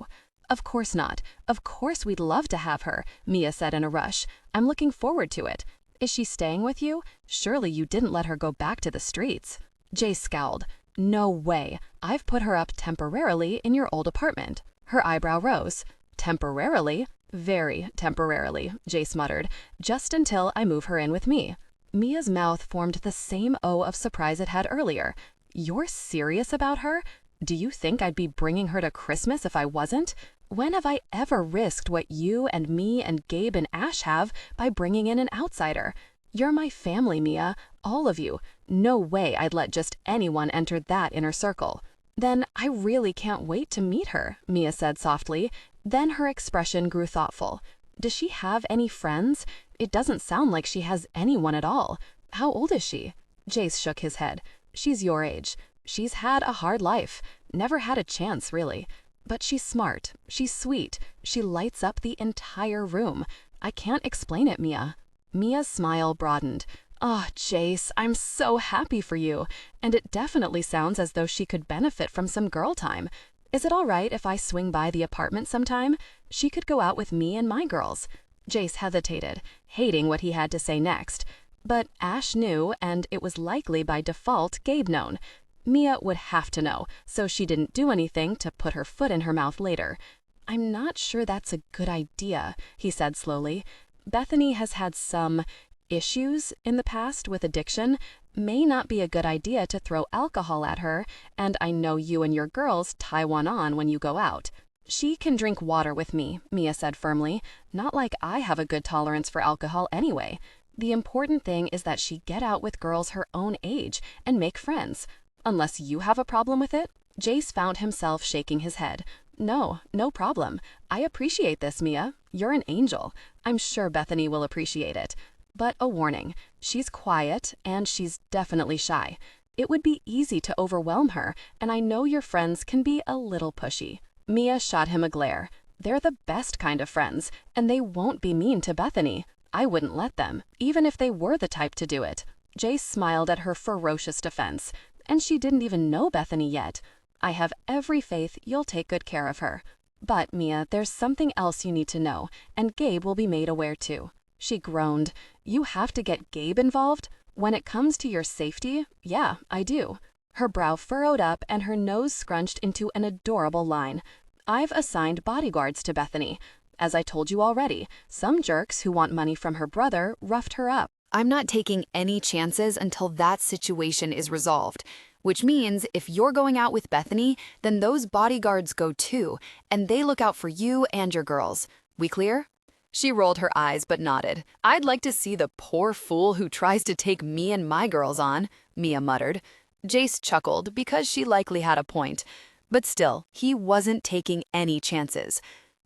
Of course not. Of course we'd love to have her, Mia said in a rush. I'm looking forward to it. Is she staying with you? Surely you didn't let her go back to the streets. Jace scowled. No way. I've put her up temporarily in your old apartment. Her eyebrow rose. Temporarily? Very temporarily, Jace muttered, just until I move her in with me. Mia's mouth formed the same O of surprise it had earlier. You're serious about her? Do you think I'd be bringing her to Christmas if I wasn't? When have I ever risked what you and me and Gabe and Ash have by bringing in an outsider? You're my family, Mia, all of you. No way I'd let just anyone enter that inner circle. Then I really can't wait to meet her, Mia said softly. Then her expression grew thoughtful. Does she have any friends? It doesn't sound like she has anyone at all. How old is she? Jace shook his head. She's your age. She's had a hard life. Never had a chance, really. But she's smart. She's sweet. She lights up the entire room. I can't explain it, Mia. Mia's smile broadened. Oh, Jace, I'm so happy for you. And it definitely sounds as though she could benefit from some girl time. Is it all right if I swing by the apartment sometime? She could go out with me and my girls. Jace hesitated, hating what he had to say next. But Ash knew, and it was likely by default Gabe known. Mia would have to know, so she didn't do anything to put her foot in her mouth later. I'm not sure that's a good idea, he said slowly. Bethany has had some issues in the past with addiction. May not be a good idea to throw alcohol at her, and I know you and your girls tie one on when you go out. She can drink water with me, Mia said firmly. Not like I have a good tolerance for alcohol anyway. The important thing is that she get out with girls her own age and make friends. Unless you have a problem with it? Jace found himself shaking his head. No problem. I appreciate this, Mia. You're an angel. I'm sure Bethany will appreciate it. But a warning, she's quiet and she's definitely shy. It would be easy to overwhelm her, and I know your friends can be a little pushy. Mia shot him a glare. They're the best kind of friends, and they won't be mean to Bethany. I wouldn't let them, even if they were the type to do it. Jace smiled at her ferocious defense. And she didn't even know Bethany yet. I have every faith you'll take good care of her. But, Mia, there's something else you need to know, and Gabe will be made aware too. She groaned. You have to get Gabe involved? When it comes to your safety, yeah, I do. Her brow furrowed up and her nose scrunched into an adorable line. I've assigned bodyguards to Bethany. As I told you already, some jerks who want money from her brother roughed her up. I'm not taking any chances until that situation is resolved, which means if you're going out with Bethany, then those bodyguards go too, and they look out for you and your girls. We clear? She rolled her eyes but nodded. I'd like to see the poor fool who tries to take me and my girls on, Mia muttered. Jace chuckled because she likely had a point, but still, he wasn't taking any chances.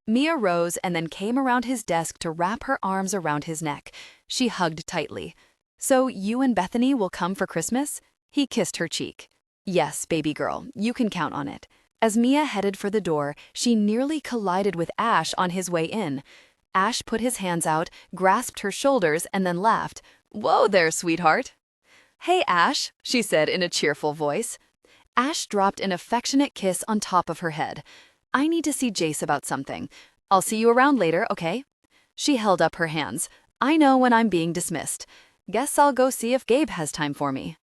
Mia rose and then came around his desk to wrap her arms around his neck. She hugged tightly. So you and Bethany will come for Christmas? He kissed her cheek. Yes, baby girl, you can count on it. As Mia headed for the door, she nearly collided with Ash on his way in. Ash put his hands out, grasped her shoulders, and then laughed. Whoa there, sweetheart. Hey, Ash, she said in a cheerful voice. Ash dropped an affectionate kiss on top of her head. I need to see Jace about something. I'll see you around later, okay? She held up her hands. I know when I'm being dismissed. Guess I'll go see if Gabe has time for me.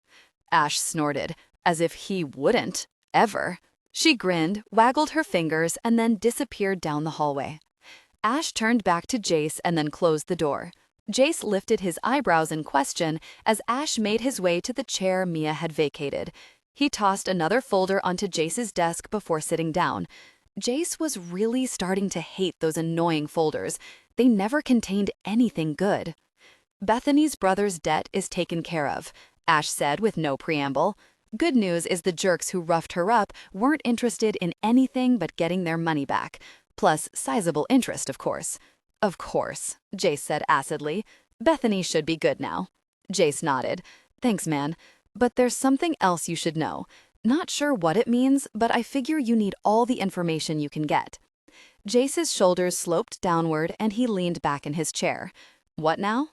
Ash snorted, as if he wouldn't, ever. She grinned, waggled her fingers, and then disappeared down the hallway. Ash turned back to Jace and then closed the door. Jace lifted his eyebrows in question as Ash made his way to the chair Mia had vacated. He tossed another folder onto Jace's desk before sitting down. Jace was really starting to hate those annoying folders. They never contained anything good. Bethany's brother's debt is taken care of, Ash said with no preamble. Good news is the jerks who roughed her up weren't interested in anything but getting their money back. Plus sizable interest, of course. Of course, Jace said acidly. Bethany should be good now. Jace nodded. Thanks, man. But there's something else you should know. Not sure what it means, but I figure you need all the information you can get. Jace's shoulders sloped downward and he leaned back in his chair. What now?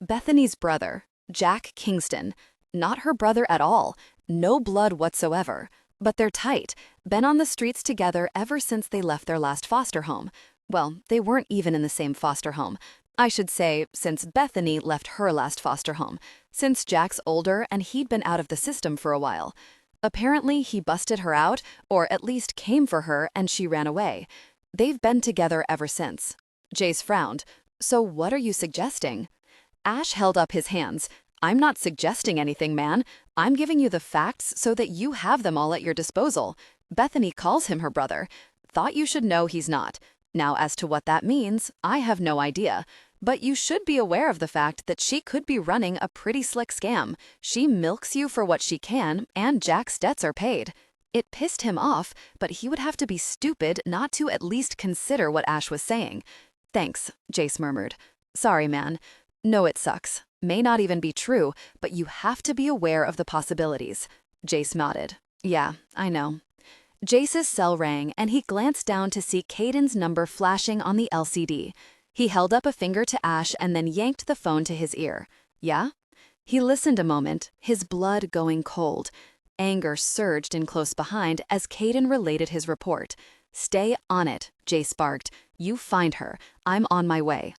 Bethany's brother, Jack Kingston. Not her brother at all. No blood whatsoever. But they're tight. Been on the streets together ever since they left their last foster home. Well, they weren't even in the same foster home. I should say, since Bethany left her last foster home. Since Jack's older and he'd been out of the system for a while. Apparently, he busted her out, or at least came for her, and she ran away. They've been together ever since. Jace frowned. So what are you suggesting? Ash held up his hands. I'm not suggesting anything, man. I'm giving you the facts so that you have them all at your disposal. Bethany calls him her brother. Thought you should know he's not. Now, as to what that means, I have no idea. But you should be aware of the fact that she could be running a pretty slick scam. She milks you for what she can, and Jack's debts are paid. It pissed him off, but he would have to be stupid not to at least consider what Ash was saying. Thanks, Jace murmured. Sorry, man. No, it sucks. May not even be true, but you have to be aware of the possibilities. Jace nodded. Yeah, I know. Jace's cell rang, and he glanced down to see Caden's number flashing on the LCD. He held up a finger to Ash and then yanked the phone to his ear. Yeah? He listened a moment, his blood going cold. Anger surged in close behind as Caden related his report. "Stay on it," Jace barked. "You find her. I'm on my way."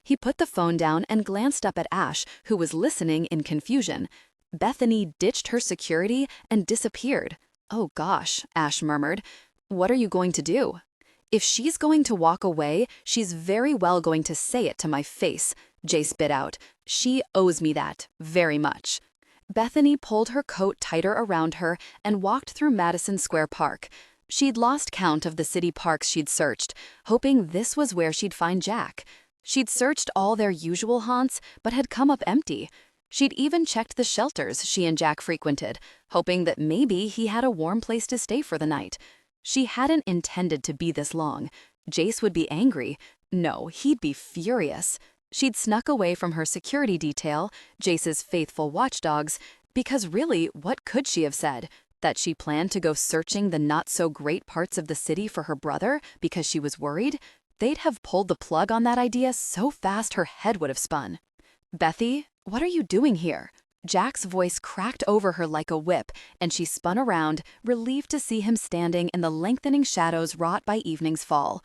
He put the phone down and glanced up at Ash, who was listening in confusion. Bethany ditched her security and disappeared. "Oh gosh," Ash murmured. "What are you going to do?" "If she's going to walk away, she's very well going to say it to my face," Jace bit out. "She owes me that, very much." Bethany pulled her coat tighter around her and walked through Madison Square Park. She'd lost count of the city parks she'd searched, hoping this was where she'd find Jack. She'd searched all their usual haunts, but had come up empty. She'd even checked the shelters she and Jack frequented, hoping that maybe he had a warm place to stay for the night. She hadn't intended to be this long. Jace would be angry. No, he'd be furious. She'd snuck away from her security detail, Jace's faithful watchdogs, because really, what could she have said? That she planned to go searching the not-so-great parts of the city for her brother because she was worried? They'd have pulled the plug on that idea so fast her head would have spun. "Bethy, what are you doing here?" Jack's voice cracked over her like a whip, and she spun around, relieved to see him standing in the lengthening shadows wrought by evening's fall.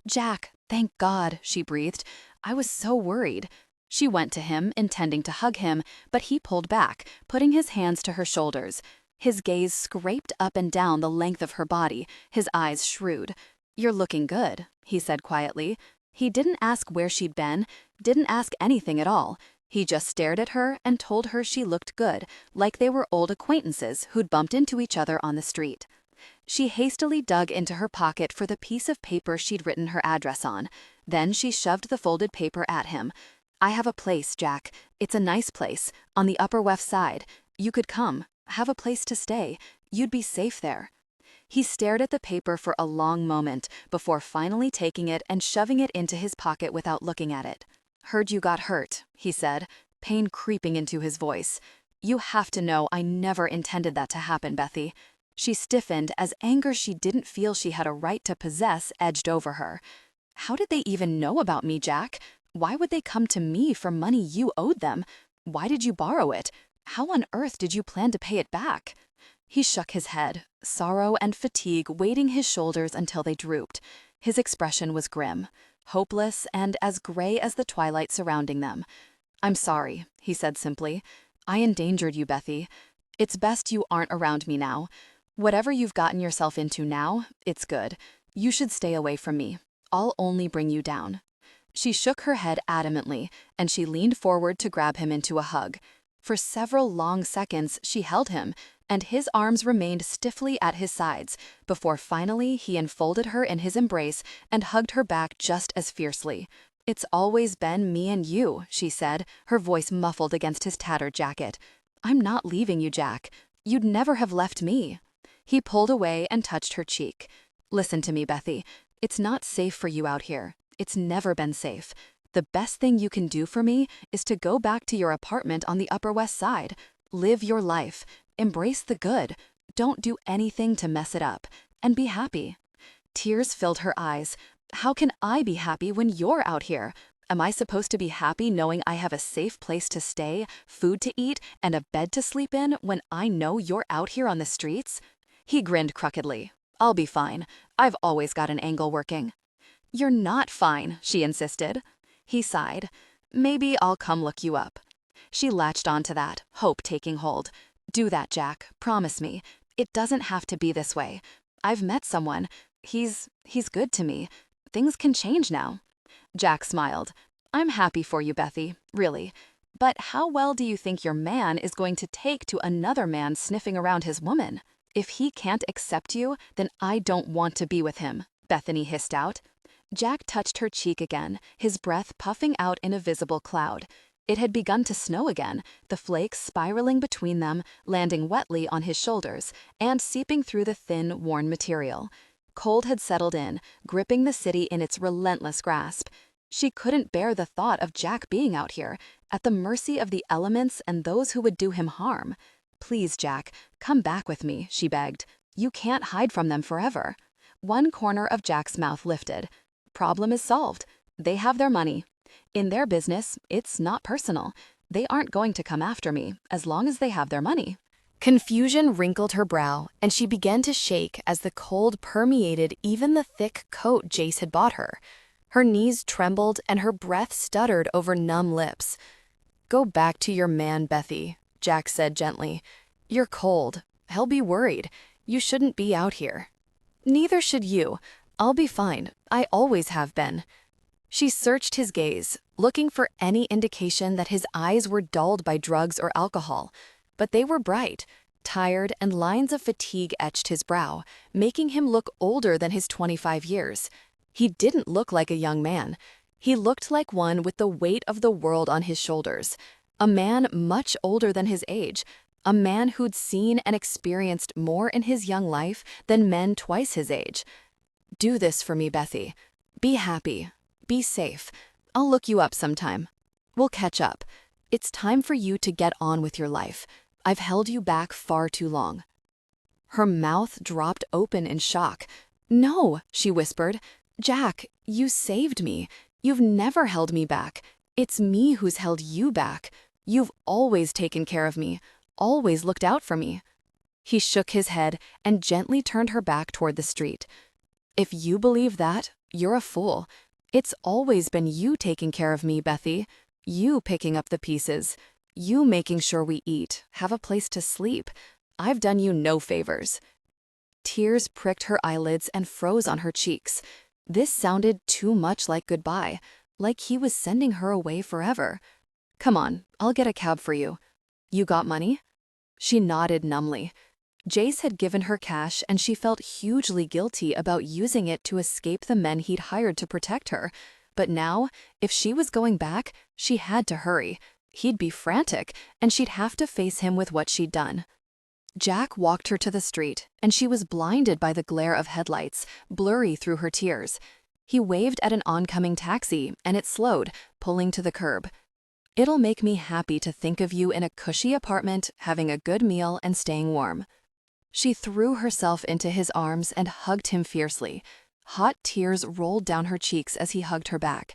"Jack, thank God," she breathed. "I was so worried." She went to him, intending to hug him, but he pulled back, putting his hands to her shoulders. His gaze scraped up and down the length of her body, his eyes shrewd. "You're looking good," he said quietly. He didn't ask where she'd been, didn't ask anything at all. He just stared at her and told her she looked good, like they were old acquaintances who'd bumped into each other on the street. She hastily dug into her pocket for the piece of paper she'd written her address on. Then she shoved the folded paper at him. "I have a place, Jack. It's a nice place, on the Upper West Side. You could come, have a place to stay. You'd be safe there." He stared at the paper for a long moment before finally taking it and shoving it into his pocket without looking at it. "Heard you got hurt," he said, pain creeping into his voice. "You have to know I never intended that to happen, Bethy." She stiffened as anger she didn't feel she had a right to possess edged over her. "How did they even know about me, Jack? Why would they come to me for money you owed them? Why did you borrow it? How on earth did you plan to pay it back?" He shook his head, sorrow and fatigue weighting his shoulders until they drooped. His expression was grim, hopeless, and as gray as the twilight surrounding them. "I'm sorry," he said simply. "I endangered you, Bethy. It's best you aren't around me now. Whatever you've gotten yourself into now, it's good. You should stay away from me. I'll only bring you down." She shook her head adamantly, and she leaned forward to grab him into a hug. For several long seconds, she held him, and his arms remained stiffly at his sides, before finally he enfolded her in his embrace and hugged her back just as fiercely. "It's always been me and you," she said, her voice muffled against his tattered jacket. "I'm not leaving you, Jack. You'd never have left me." He pulled away and touched her cheek. "Listen to me, Bethy. It's not safe for you out here. It's never been safe. The best thing you can do for me is to go back to your apartment on the Upper West Side. Live your life. Embrace the good. Don't do anything to mess it up. And be happy." Tears filled her eyes. "How can I be happy when you're out here? Am I supposed to be happy knowing I have a safe place to stay, food to eat, and a bed to sleep in when I know you're out here on the streets?" He grinned crookedly. "I'll be fine. I've always got an angle working." "You're not fine," she insisted. He sighed. "Maybe I'll come look you up." She latched onto that, hope taking hold. "Do that, Jack. Promise me. It doesn't have to be this way. I've met someone. He's good to me. Things can change now." Jack smiled. "I'm happy for you, Bethy, really. But how well do you think your man is going to take to another man sniffing around his woman? If he can't accept you, then I don't want to be with him," Bethany hissed out. Jack touched her cheek again, his breath puffing out in a visible cloud. It had begun to snow again, the flakes spiraling between them, landing wetly on his shoulders, and seeping through the thin, worn material. Cold had settled in, gripping the city in its relentless grasp. She couldn't bear the thought of Jack being out here, at the mercy of the elements and those who would do him harm. "Please, Jack, come back with me," she begged. "You can't hide from them forever." One corner of Jack's mouth lifted. Problem is solved. They have their money. In their business, it's not personal. They aren't going to come after me, as long as they have their money. Confusion wrinkled her brow, and she began to shake as the cold permeated even the thick coat Jace had bought her. Her knees trembled and her breath stuttered over numb lips. "Go back to your man, Bethy," Jack said gently. "You're cold. He'll be worried. You shouldn't be out here." "Neither should you. I'll be fine. I always have been." She searched his gaze, looking for any indication that his eyes were dulled by drugs or alcohol. But they were bright, tired, and lines of fatigue etched his brow, making him look older than his 25 years. He didn't look like a young man. He looked like one with the weight of the world on his shoulders. A man much older than his age. A man who'd seen and experienced more in his young life than men twice his age. "Do this for me, Bethy. Be happy. Be safe. I'll look you up sometime. We'll catch up. It's time for you to get on with your life. I've held you back far too long." Her mouth dropped open in shock. "No," she whispered. "Jack, you saved me. You've never held me back. It's me who's held you back. You've always taken care of me, always looked out for me." He shook his head and gently turned her back toward the street. "If you believe that, you're a fool. It's always been you taking care of me, Bethy. You picking up the pieces. You making sure we eat, have a place to sleep. I've done you no favors." Tears pricked her eyelids and froze on her cheeks. This sounded too much like goodbye, like he was sending her away forever. "Come on, I'll get a cab for you. You got money?" She nodded numbly. Jace had given her cash and she felt hugely guilty about using it to escape the men he'd hired to protect her. But now, if she was going back, she had to hurry. He'd be frantic, and she'd have to face him with what she'd done. Jack walked her to the street, and she was blinded by the glare of headlights, blurry through her tears. He waved at an oncoming taxi, and it slowed, pulling to the curb. "It'll make me happy to think of you in a cushy apartment, having a good meal and staying warm." She threw herself into his arms and hugged him fiercely. Hot tears rolled down her cheeks as he hugged her back.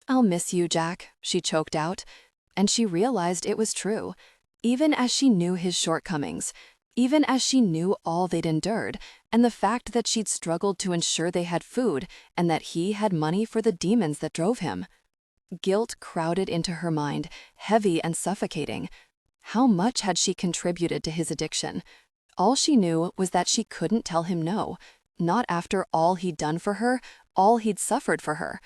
"I'll miss you, Jack," she choked out. And she realized it was true. Even as she knew his shortcomings, even as she knew all they'd endured, and the fact that she'd struggled to ensure they had food, and that he had money for the demons that drove him. Guilt crowded into her mind, heavy and suffocating. How much had she contributed to his addiction? All she knew was that she couldn't tell him no, not after all he'd done for her, all he'd suffered for her.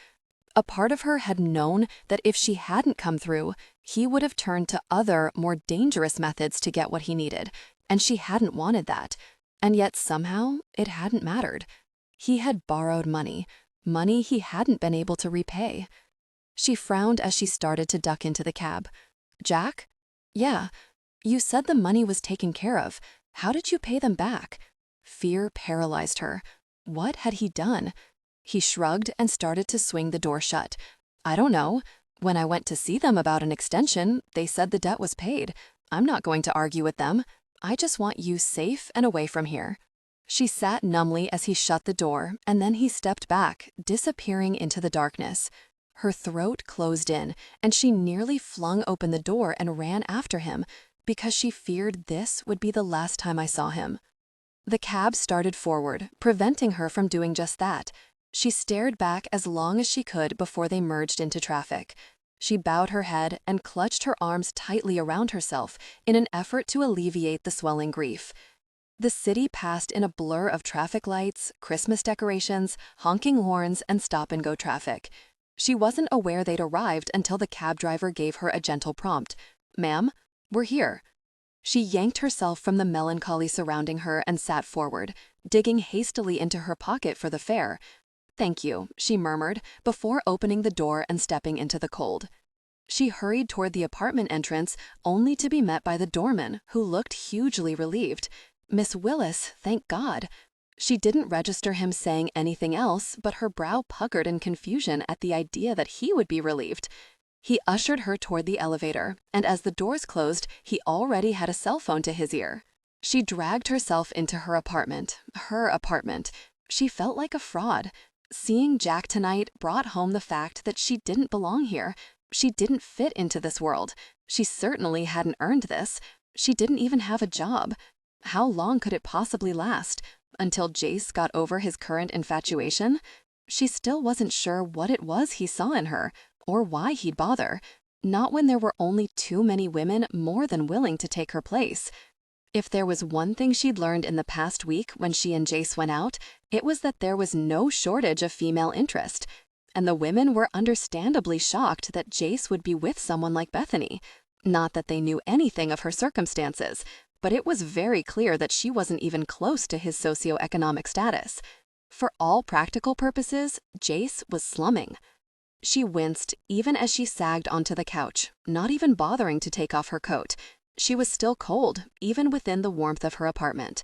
A part of her had known that if she hadn't come through, he would have turned to other, more dangerous methods to get what he needed, and she hadn't wanted that. And yet somehow, it hadn't mattered. He had borrowed money, money he hadn't been able to repay. She frowned as she started to duck into the cab. "Jack? Yeah. You said the money was taken care of. How did you pay them back?" Fear paralyzed her. What had he done? He shrugged and started to swing the door shut. "I don't know. When I went to see them about an extension, they said the debt was paid. I'm not going to argue with them. I just want you safe and away from here." She sat numbly as he shut the door, and then he stepped back, disappearing into the darkness. Her throat closed in, and she nearly flung open the door and ran after him, because she feared this would be the last time I saw him. The cab started forward, preventing her from doing just that. She stared back as long as she could before they merged into traffic. She bowed her head and clutched her arms tightly around herself in an effort to alleviate the swelling grief. The city passed in a blur of traffic lights, Christmas decorations, honking horns, and stop-and-go traffic. She wasn't aware they'd arrived until the cab driver gave her a gentle prompt. "Ma'am, we're here." She yanked herself from the melancholy surrounding her and sat forward, digging hastily into her pocket for the fare. "Thank you," she murmured, before opening the door and stepping into the cold. She hurried toward the apartment entrance, only to be met by the doorman, who looked hugely relieved. Miss Willis, thank God. She didn't register him saying anything else, but her brow puckered in confusion at the idea that he would be relieved. He ushered her toward the elevator, and as the doors closed, he already had a cell phone to his ear. She dragged herself into her apartment. She felt like a fraud. Seeing Jack tonight brought home the fact that she didn't belong here. She didn't fit into this world. She certainly hadn't earned this. She didn't even have a job. How long could it possibly last? Until Jace got over his current infatuation? She still wasn't sure what it was he saw in her, or why he'd bother. Not when there were only too many women more than willing to take her place. If there was one thing she'd learned in the past week when she and Jace went out, it was that there was no shortage of female interest. And the women were understandably shocked that Jace would be with someone like Bethany. Not that they knew anything of her circumstances, but it was very clear that she wasn't even close to his socioeconomic status. For all practical purposes, Jace was slumming. She winced even as she sagged onto the couch, not even bothering to take off her coat. She was still cold, even within the warmth of her apartment.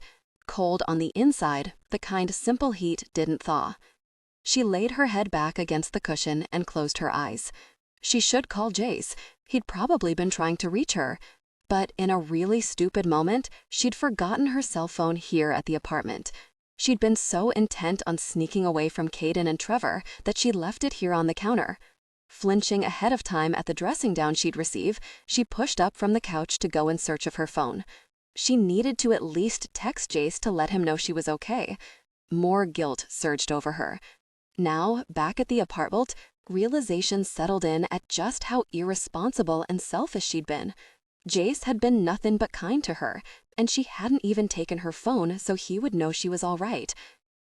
Cold on the inside, the kind simple heat didn't thaw. She laid her head back against the cushion and closed her eyes. She should call Jace. He'd probably been trying to reach her. But in a really stupid moment, she'd forgotten her cell phone here at the apartment. She'd been so intent on sneaking away from Caden and Trevor that she'd left it here on the counter. Flinching ahead of time at the dressing down she'd receive, she pushed up from the couch to go in search of her phone. She needed to at least text Jace to let him know she was okay. More guilt surged over her. Now, back at the apartment, realization settled in at just how irresponsible and selfish she'd been. Jace had been nothing but kind to her, and she hadn't even taken her phone so he would know she was all right.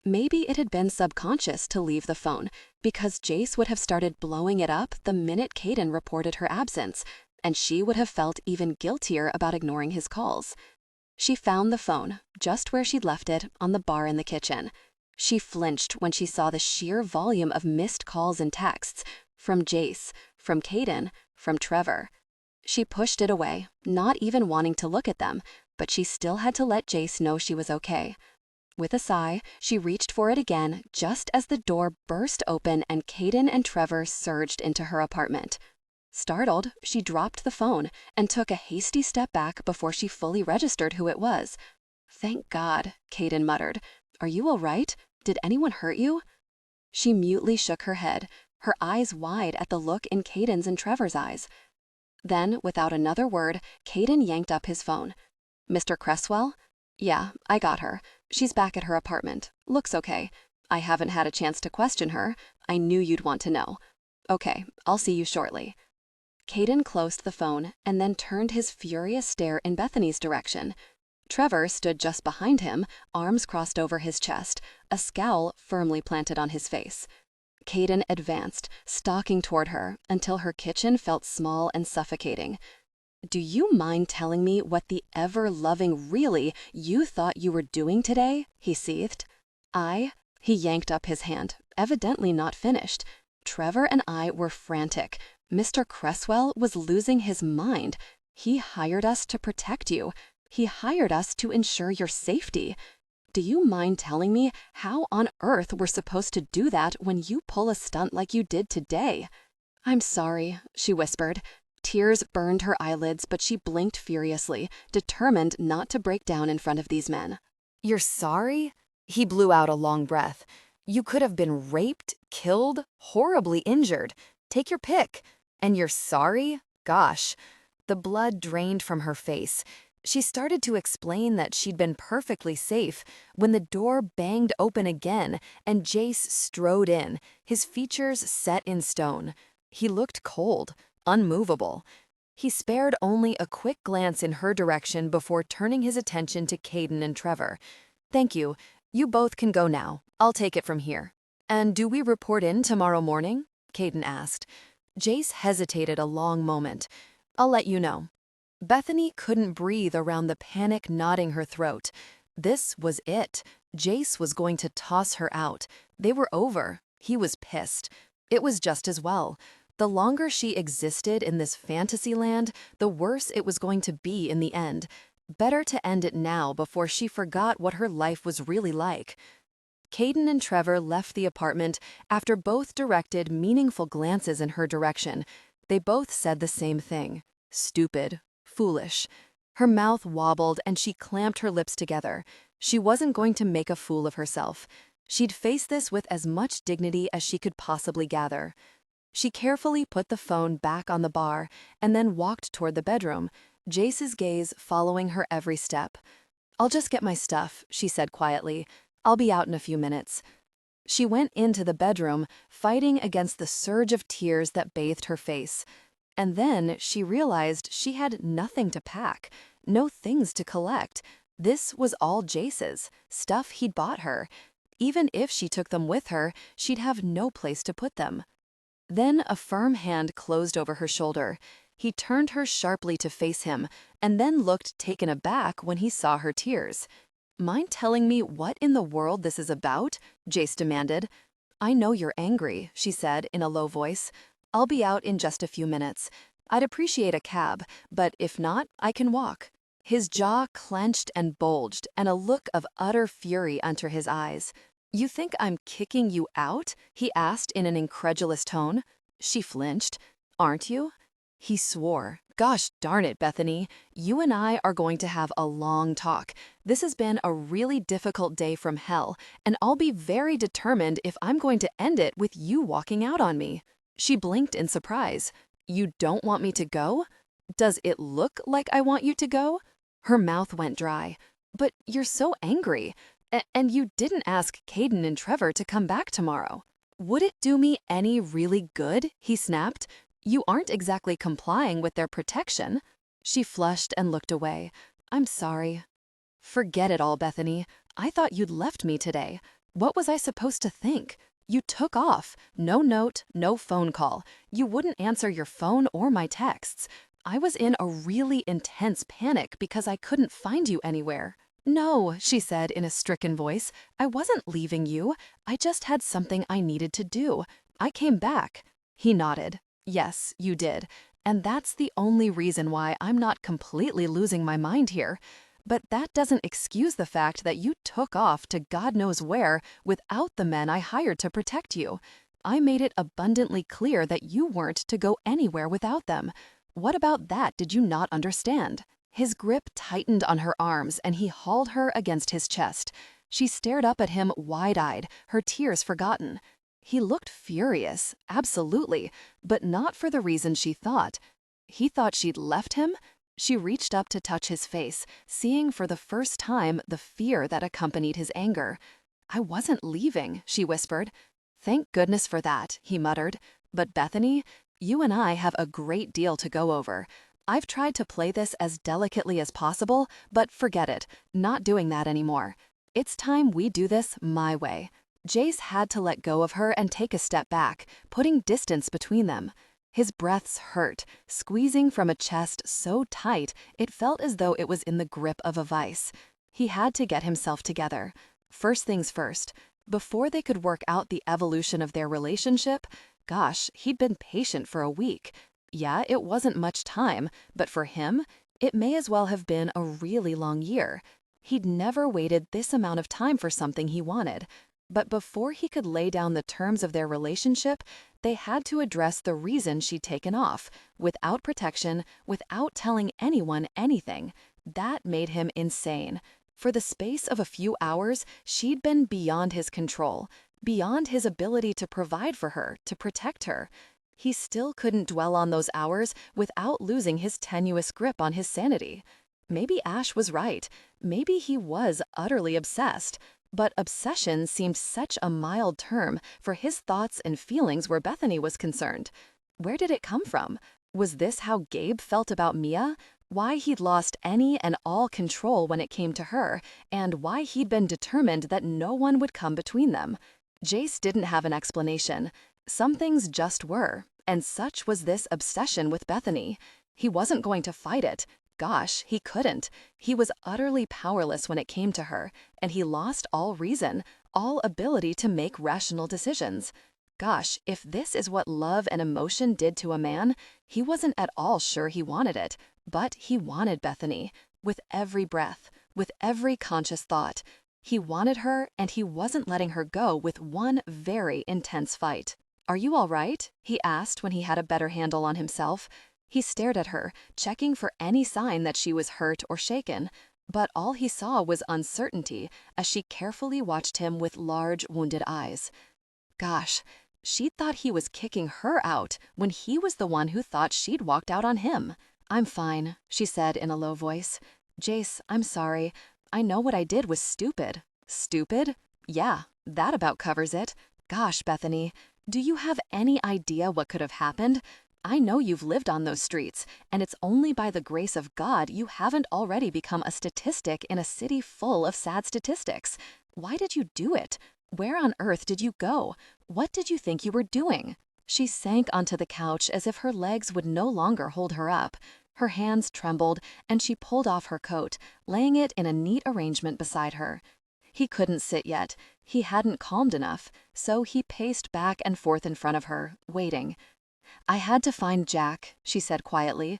Maybe it had been subconscious to leave the phone, because Jace would have started blowing it up the minute Caden reported her absence, and she would have felt even guiltier about ignoring his calls. She found the phone, just where she'd left it, on the bar in the kitchen. She flinched when she saw the sheer volume of missed calls and texts, from Jace, from Caden, from Trevor. She pushed it away, not even wanting to look at them, but she still had to let Jace know she was okay. With a sigh, she reached for it again just as the door burst open and Caden and Trevor surged into her apartment. Startled, she dropped the phone and took a hasty step back before she fully registered who it was. "Thank God," Caden muttered. "Are you all right? Did anyone hurt you?" She mutely shook her head, her eyes wide at the look in Caden's and Trevor's eyes. Then, without another word, Caden yanked up his phone. "Mr. Crestwell? Yeah, I got her. She's back at her apartment. Looks okay. I haven't had a chance to question her. I knew you'd want to know. Okay, I'll see you shortly." Caden closed the phone and then turned his furious stare in Bethany's direction. Trevor stood just behind him, arms crossed over his chest, a scowl firmly planted on his face. Caden advanced, stalking toward her, until her kitchen felt small and suffocating. "Do you mind telling me what the ever-loving really you thought you were doing today?" he seethed. He yanked up his hand, evidently not finished. Trevor and I were frantic. Mr. Crestwell was losing his mind. He hired us to protect you. He hired us to ensure your safety. Do you mind telling me how on earth we're supposed to do that when you pull a stunt like you did today? "I'm sorry," she whispered. Tears burned her eyelids, but she blinked furiously, determined not to break down in front of these men. You're sorry? He blew out a long breath. You could have been raped, killed, horribly injured. Take your pick. And you're sorry? Gosh. The blood drained from her face. She started to explain that she'd been perfectly safe when the door banged open again and Jace strode in, his features set in stone. He looked cold, unmovable. He spared only a quick glance in her direction before turning his attention to Caden and Trevor. "Thank you. You both can go now. I'll take it from here." "And do we report in tomorrow morning?" Caden asked. Jace hesitated a long moment. "I'll let you know." Bethany couldn't breathe around the panic knotting her throat. This was it. Jace was going to toss her out. They were over. He was pissed. It was just as well. The longer she existed in this fantasy land, the worse it was going to be in the end. Better to end it now before she forgot what her life was really like. Caden and Trevor left the apartment after both directed meaningful glances in her direction. They both said the same thing. Stupid. Foolish. Her mouth wobbled and she clamped her lips together. She wasn't going to make a fool of herself. She'd face this with as much dignity as she could possibly gather. She carefully put the phone back on the bar and then walked toward the bedroom. Jace's gaze following her every step. "I'll just get my stuff," she said quietly. "I'll be out in a few minutes." She went into the bedroom, fighting against the surge of tears that bathed her face. And then she realized she had nothing to pack, no things to collect. This was all Jace's, stuff he'd bought her. Even if she took them with her, she'd have no place to put them. Then a firm hand closed over her shoulder. He turned her sharply to face him, and then looked taken aback when he saw her tears. "Mind telling me what in the world this is about?" Jace demanded. "I know you're angry," she said in a low voice. "I'll be out in just a few minutes. I'd appreciate a cab, but if not, I can walk." His jaw clenched and bulged, and a look of utter fury entered his eyes. "You think I'm kicking you out?" he asked in an incredulous tone. She flinched. "Aren't you?" He swore. "Gosh darn it, Bethany. You and I are going to have a long talk. This has been a really difficult day from hell, and I'll be very determined if I'm going to end it with you walking out on me." She blinked in surprise. "You don't want me to go? Does it look like I want you to go?" Her mouth went dry. "But you're so angry. And you didn't ask Caden and Trevor to come back tomorrow." "Would it do me any really good?" he snapped. "You aren't exactly complying with their protection." She flushed and looked away. "I'm sorry." "Forget it all, Bethany. I thought you'd left me today. What was I supposed to think? You took off. No note, no phone call. You wouldn't answer your phone or my texts. I was in a really intense panic because I couldn't find you anywhere." "No," she said in a stricken voice. "I wasn't leaving you. I just had something I needed to do. I came back." He nodded. "Yes, you did. And that's the only reason why I'm not completely losing my mind here. But that doesn't excuse the fact that you took off to God knows where without the men I hired to protect you. I made it abundantly clear that you weren't to go anywhere without them. What about that did you not understand?" His grip tightened on her arms, and he hauled her against his chest. She stared up at him wide-eyed, her tears forgotten. He looked furious, absolutely, but not for the reason she thought. He thought she'd left him? She reached up to touch his face, seeing for the first time the fear that accompanied his anger. "I wasn't leaving," she whispered. "Thank goodness for that," he muttered. "But Bethany, you and I have a great deal to go over. I've tried to play this as delicately as possible, but forget it, not doing that anymore. It's time we do this my way." Jace had to let go of her and take a step back, putting distance between them. His breaths hurt, squeezing from a chest so tight it felt as though it was in the grip of a vice. He had to get himself together. First things first, before they could work out the evolution of their relationship, gosh, he'd been patient for a week. Yeah, it wasn't much time, but for him, it may as well have been a really long year. He'd never waited this amount of time for something he wanted. But before he could lay down the terms of their relationship, they had to address the reason she'd taken off, without protection, without telling anyone anything. That made him insane. For the space of a few hours, she'd been beyond his control, beyond his ability to provide for her, to protect her. He still couldn't dwell on those hours without losing his tenuous grip on his sanity. Maybe Ash was right. Maybe he was utterly obsessed. But obsession seemed such a mild term for his thoughts and feelings where Bethany was concerned. Where did it come from? Was this how Gabe felt about Mia? Why he'd lost any and all control when it came to her, and why he'd been determined that no one would come between them? Jace didn't have an explanation. Some things just were, and such was this obsession with Bethany. He wasn't going to fight it. Gosh, he couldn't. He was utterly powerless when it came to her, and he lost all reason, all ability to make rational decisions. Gosh, if this is what love and emotion did to a man, he wasn't at all sure he wanted it, but he wanted Bethany, with every breath, with every conscious thought. He wanted her, and he wasn't letting her go with one very intense fight. "Are you all right?" he asked when he had a better handle on himself. He stared at her, checking for any sign that she was hurt or shaken, but all he saw was uncertainty as she carefully watched him with large, wounded eyes. Gosh, she thought he was kicking her out when he was the one who thought she'd walked out on him. I'm fine, she said in a low voice. Jace, I'm sorry. I know what I did was stupid. Stupid? Yeah, that about covers it. Gosh, Bethany, do you have any idea what could have happened? I know you've lived on those streets, and it's only by the grace of God you haven't already become a statistic in a city full of sad statistics. Why did you do it? Where on earth did you go? What did you think you were doing? She sank onto the couch as if her legs would no longer hold her up. Her hands trembled, and she pulled off her coat, laying it in a neat arrangement beside her. He couldn't sit yet. He hadn't calmed enough, so he paced back and forth in front of her, waiting. I had to find Jack, she said quietly.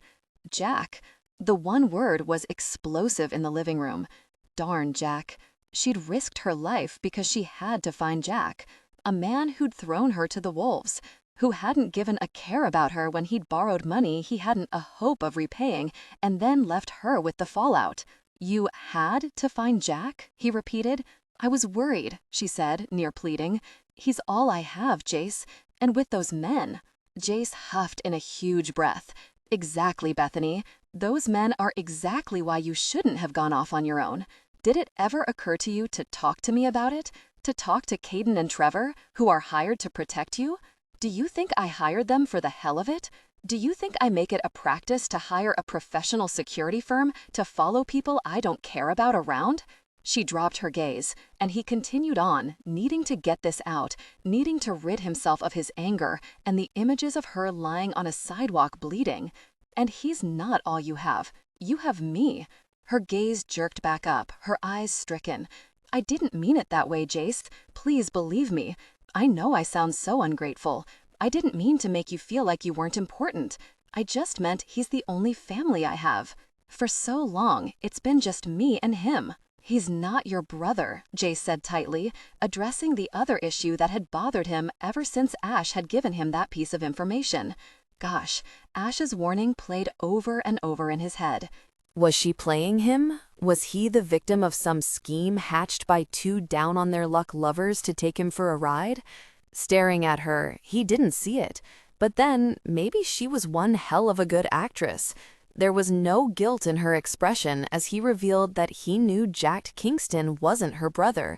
Jack? The one word was explosive in the living room. Darn Jack. She'd risked her life because she had to find Jack, a man who'd thrown her to the wolves, who hadn't given a care about her when he'd borrowed money he hadn't a hope of repaying and then left her with the fallout. You had to find Jack? He repeated. I was worried, she said, near pleading. He's all I have, Jace. And with those men. Jace huffed in a huge breath. Exactly, Bethany. Those men are exactly why you shouldn't have gone off on your own. Did it ever occur to you to talk to me about it? To talk to Caden and Trevor, who are hired to protect you? Do you think I hired them for the hell of it? Do you think I make it a practice to hire a professional security firm to follow people I don't care about around? She dropped her gaze, and he continued on, needing to get this out, needing to rid himself of his anger and the images of her lying on a sidewalk bleeding. And he's not all you have. You have me. Her gaze jerked back up, her eyes stricken. I didn't mean it that way, Jace. Please believe me. I know I sound so ungrateful. I didn't mean to make you feel like you weren't important. I just meant he's the only family I have. For so long, it's been just me and him. He's not your brother, Jace said tightly, addressing the other issue that had bothered him ever since Ash had given him that piece of information. Gosh, Ash's warning played over and over in his head. Was she playing him? Was he the victim of some scheme hatched by two down-on-their-luck lovers to take him for a ride? Staring at her, he didn't see it. But then, maybe she was one hell of a good actress. There was no guilt in her expression as he revealed that he knew Jack Kingston wasn't her brother.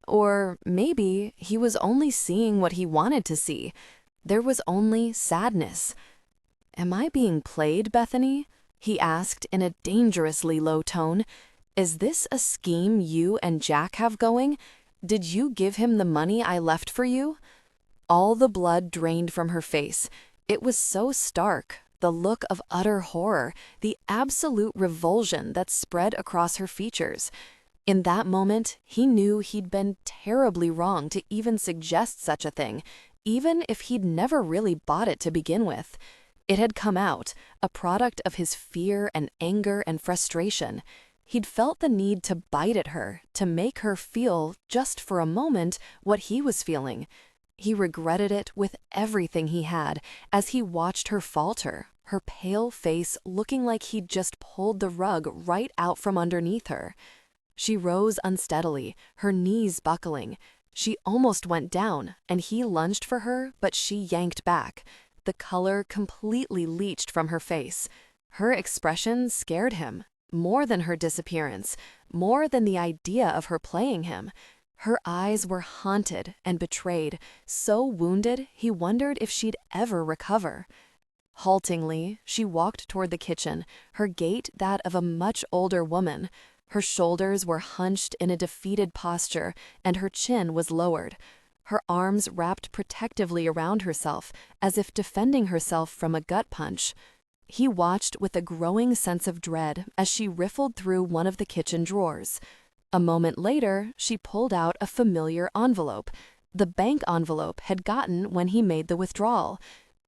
Or maybe he was only seeing what he wanted to see. There was only sadness. Am I being played, Bethany? He asked in a dangerously low tone. Is this a scheme you and Jack have going? Did you give him the money I left for you? All the blood drained from her face. It was so stark, the look of utter horror, the absolute revulsion that spread across her features. In that moment, he knew he'd been terribly wrong to even suggest such a thing, even if he'd never really bought it to begin with. It had come out, a product of his fear and anger and frustration. He'd felt the need to bite at her, to make her feel, just for a moment, what he was feeling. He regretted it with everything he had as he watched her falter, her pale face looking like he'd just pulled the rug right out from underneath her. She rose unsteadily, her knees buckling. She almost went down, and he lunged for her, but she yanked back. The color completely leached from her face. Her expression scared him, more than her disappearance, more than the idea of her playing him. Her eyes were haunted and betrayed, so wounded he wondered if she'd ever recover. Haltingly, she walked toward the kitchen, her gait that of a much older woman. Her shoulders were hunched in a defeated posture, and her chin was lowered. Her arms wrapped protectively around herself, as if defending herself from a gut punch. He watched with a growing sense of dread as she riffled through one of the kitchen drawers. A moment later, she pulled out a familiar envelope. The bank envelope had gotten when he made the withdrawal.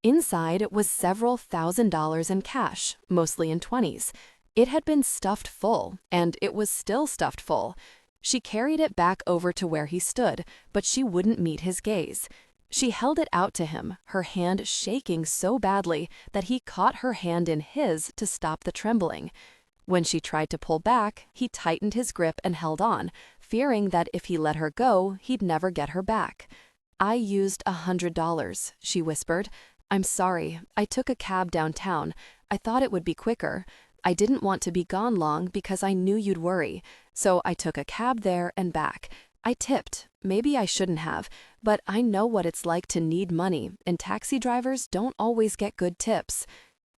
Inside was several $1,000s in cash, mostly in 20s. It had been stuffed full, and it was still stuffed full. She carried it back over to where he stood, but she wouldn't meet his gaze. She held it out to him, her hand shaking so badly that he caught her hand in his to stop the trembling. When she tried to pull back, he tightened his grip and held on, fearing that if he let her go, he'd never get her back. I used $100, she whispered. I'm sorry, I took a cab downtown. I thought it would be quicker. I didn't want to be gone long because I knew you'd worry, so I took a cab there and back. I tipped. Maybe I shouldn't have, but I know what it's like to need money, and taxi drivers don't always get good tips."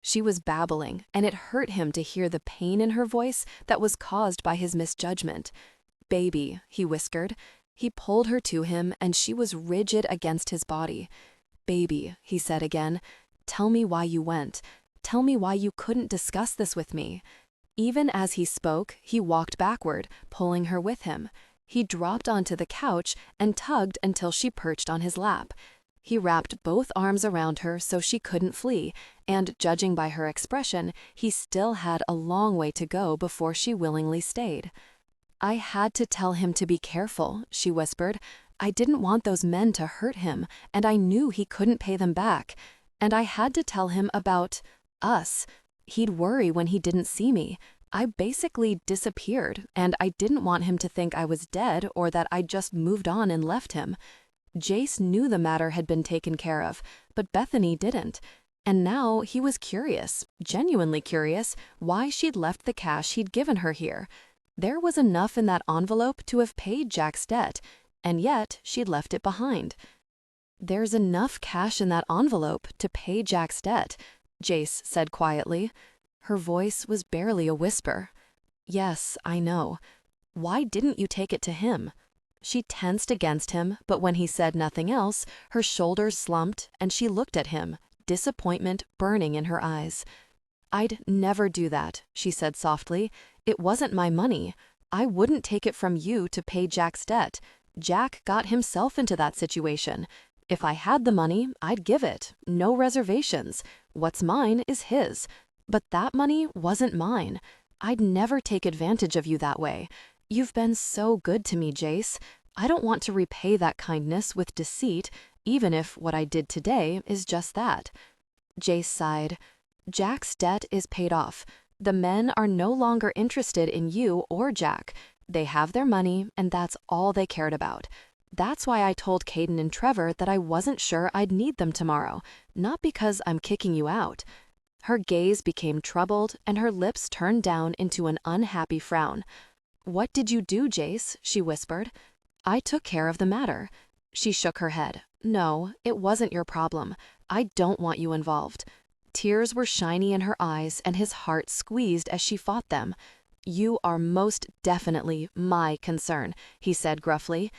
She was babbling, and it hurt him to hear the pain in her voice that was caused by his misjudgment. "Baby," he whispered. He pulled her to him, and she was rigid against his body. "Baby," he said again, "tell me why you went. Tell me why you couldn't discuss this with me." Even as he spoke, he walked backward, pulling her with him. He dropped onto the couch and tugged until she perched on his lap. He wrapped both arms around her so she couldn't flee, and judging by her expression, he still had a long way to go before she willingly stayed. "I had to tell him to be careful," she whispered. "I didn't want those men to hurt him, and I knew he couldn't pay them back. And I had to tell him about us. He'd worry when he didn't see me. I basically disappeared, and I didn't want him to think I was dead or that I'd just moved on and left him." Jace knew the matter had been taken care of, but Bethany didn't. And now he was curious, genuinely curious, why she'd left the cash he'd given her here. There was enough in that envelope to have paid Jack's debt, and yet she'd left it behind. "There's enough cash in that envelope to pay Jack's debt," Jace said quietly. Her voice was barely a whisper. "Yes, I know. Why didn't you take it to him?" She tensed against him, but when he said nothing else, her shoulders slumped and she looked at him, disappointment burning in her eyes. "I'd never do that," she said softly. "It wasn't my money. I wouldn't take it from you to pay Jack's debt. Jack got himself into that situation. If I had the money, I'd give it. No reservations. What's mine is his. But that money wasn't mine. I'd never take advantage of you that way. You've been so good to me, Jace. I don't want to repay that kindness with deceit, even if what I did today is just that." Jace sighed. "Jack's debt is paid off. The men are no longer interested in you or Jack. They have their money, and that's all they cared about. That's why I told Caden and Trevor that I wasn't sure I'd need them tomorrow, not because I'm kicking you out." Her gaze became troubled, and her lips turned down into an unhappy frown. "What did you do, Jace?" she whispered. "I took care of the matter." She shook her head. "No, it wasn't your problem. I don't want you involved." Tears were shiny in her eyes, and his heart squeezed as she fought them. "You are most definitely my concern," he said gruffly.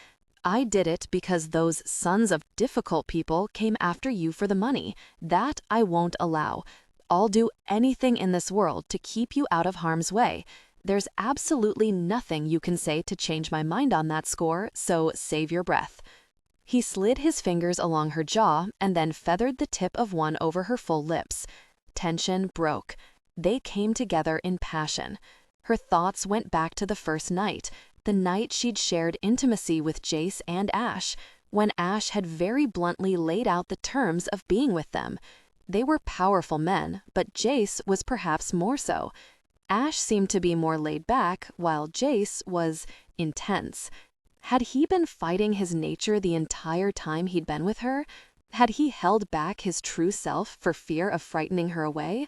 "I did it because those sons of difficult people came after you for the money. That I won't allow. I'll do anything in this world to keep you out of harm's way. There's absolutely nothing you can say to change my mind on that score, so save your breath." He slid his fingers along her jaw and then feathered the tip of one over her full lips. Tension broke. They came together in passion. Her thoughts went back to the first night, the night she'd shared intimacy with Jace and Ash, when Ash had very bluntly laid out the terms of being with them. They were powerful men, but Jace was perhaps more so. Ash seemed to be more laid back, while Jace was intense. Had he been fighting his nature the entire time he'd been with her? Had he held back his true self for fear of frightening her away?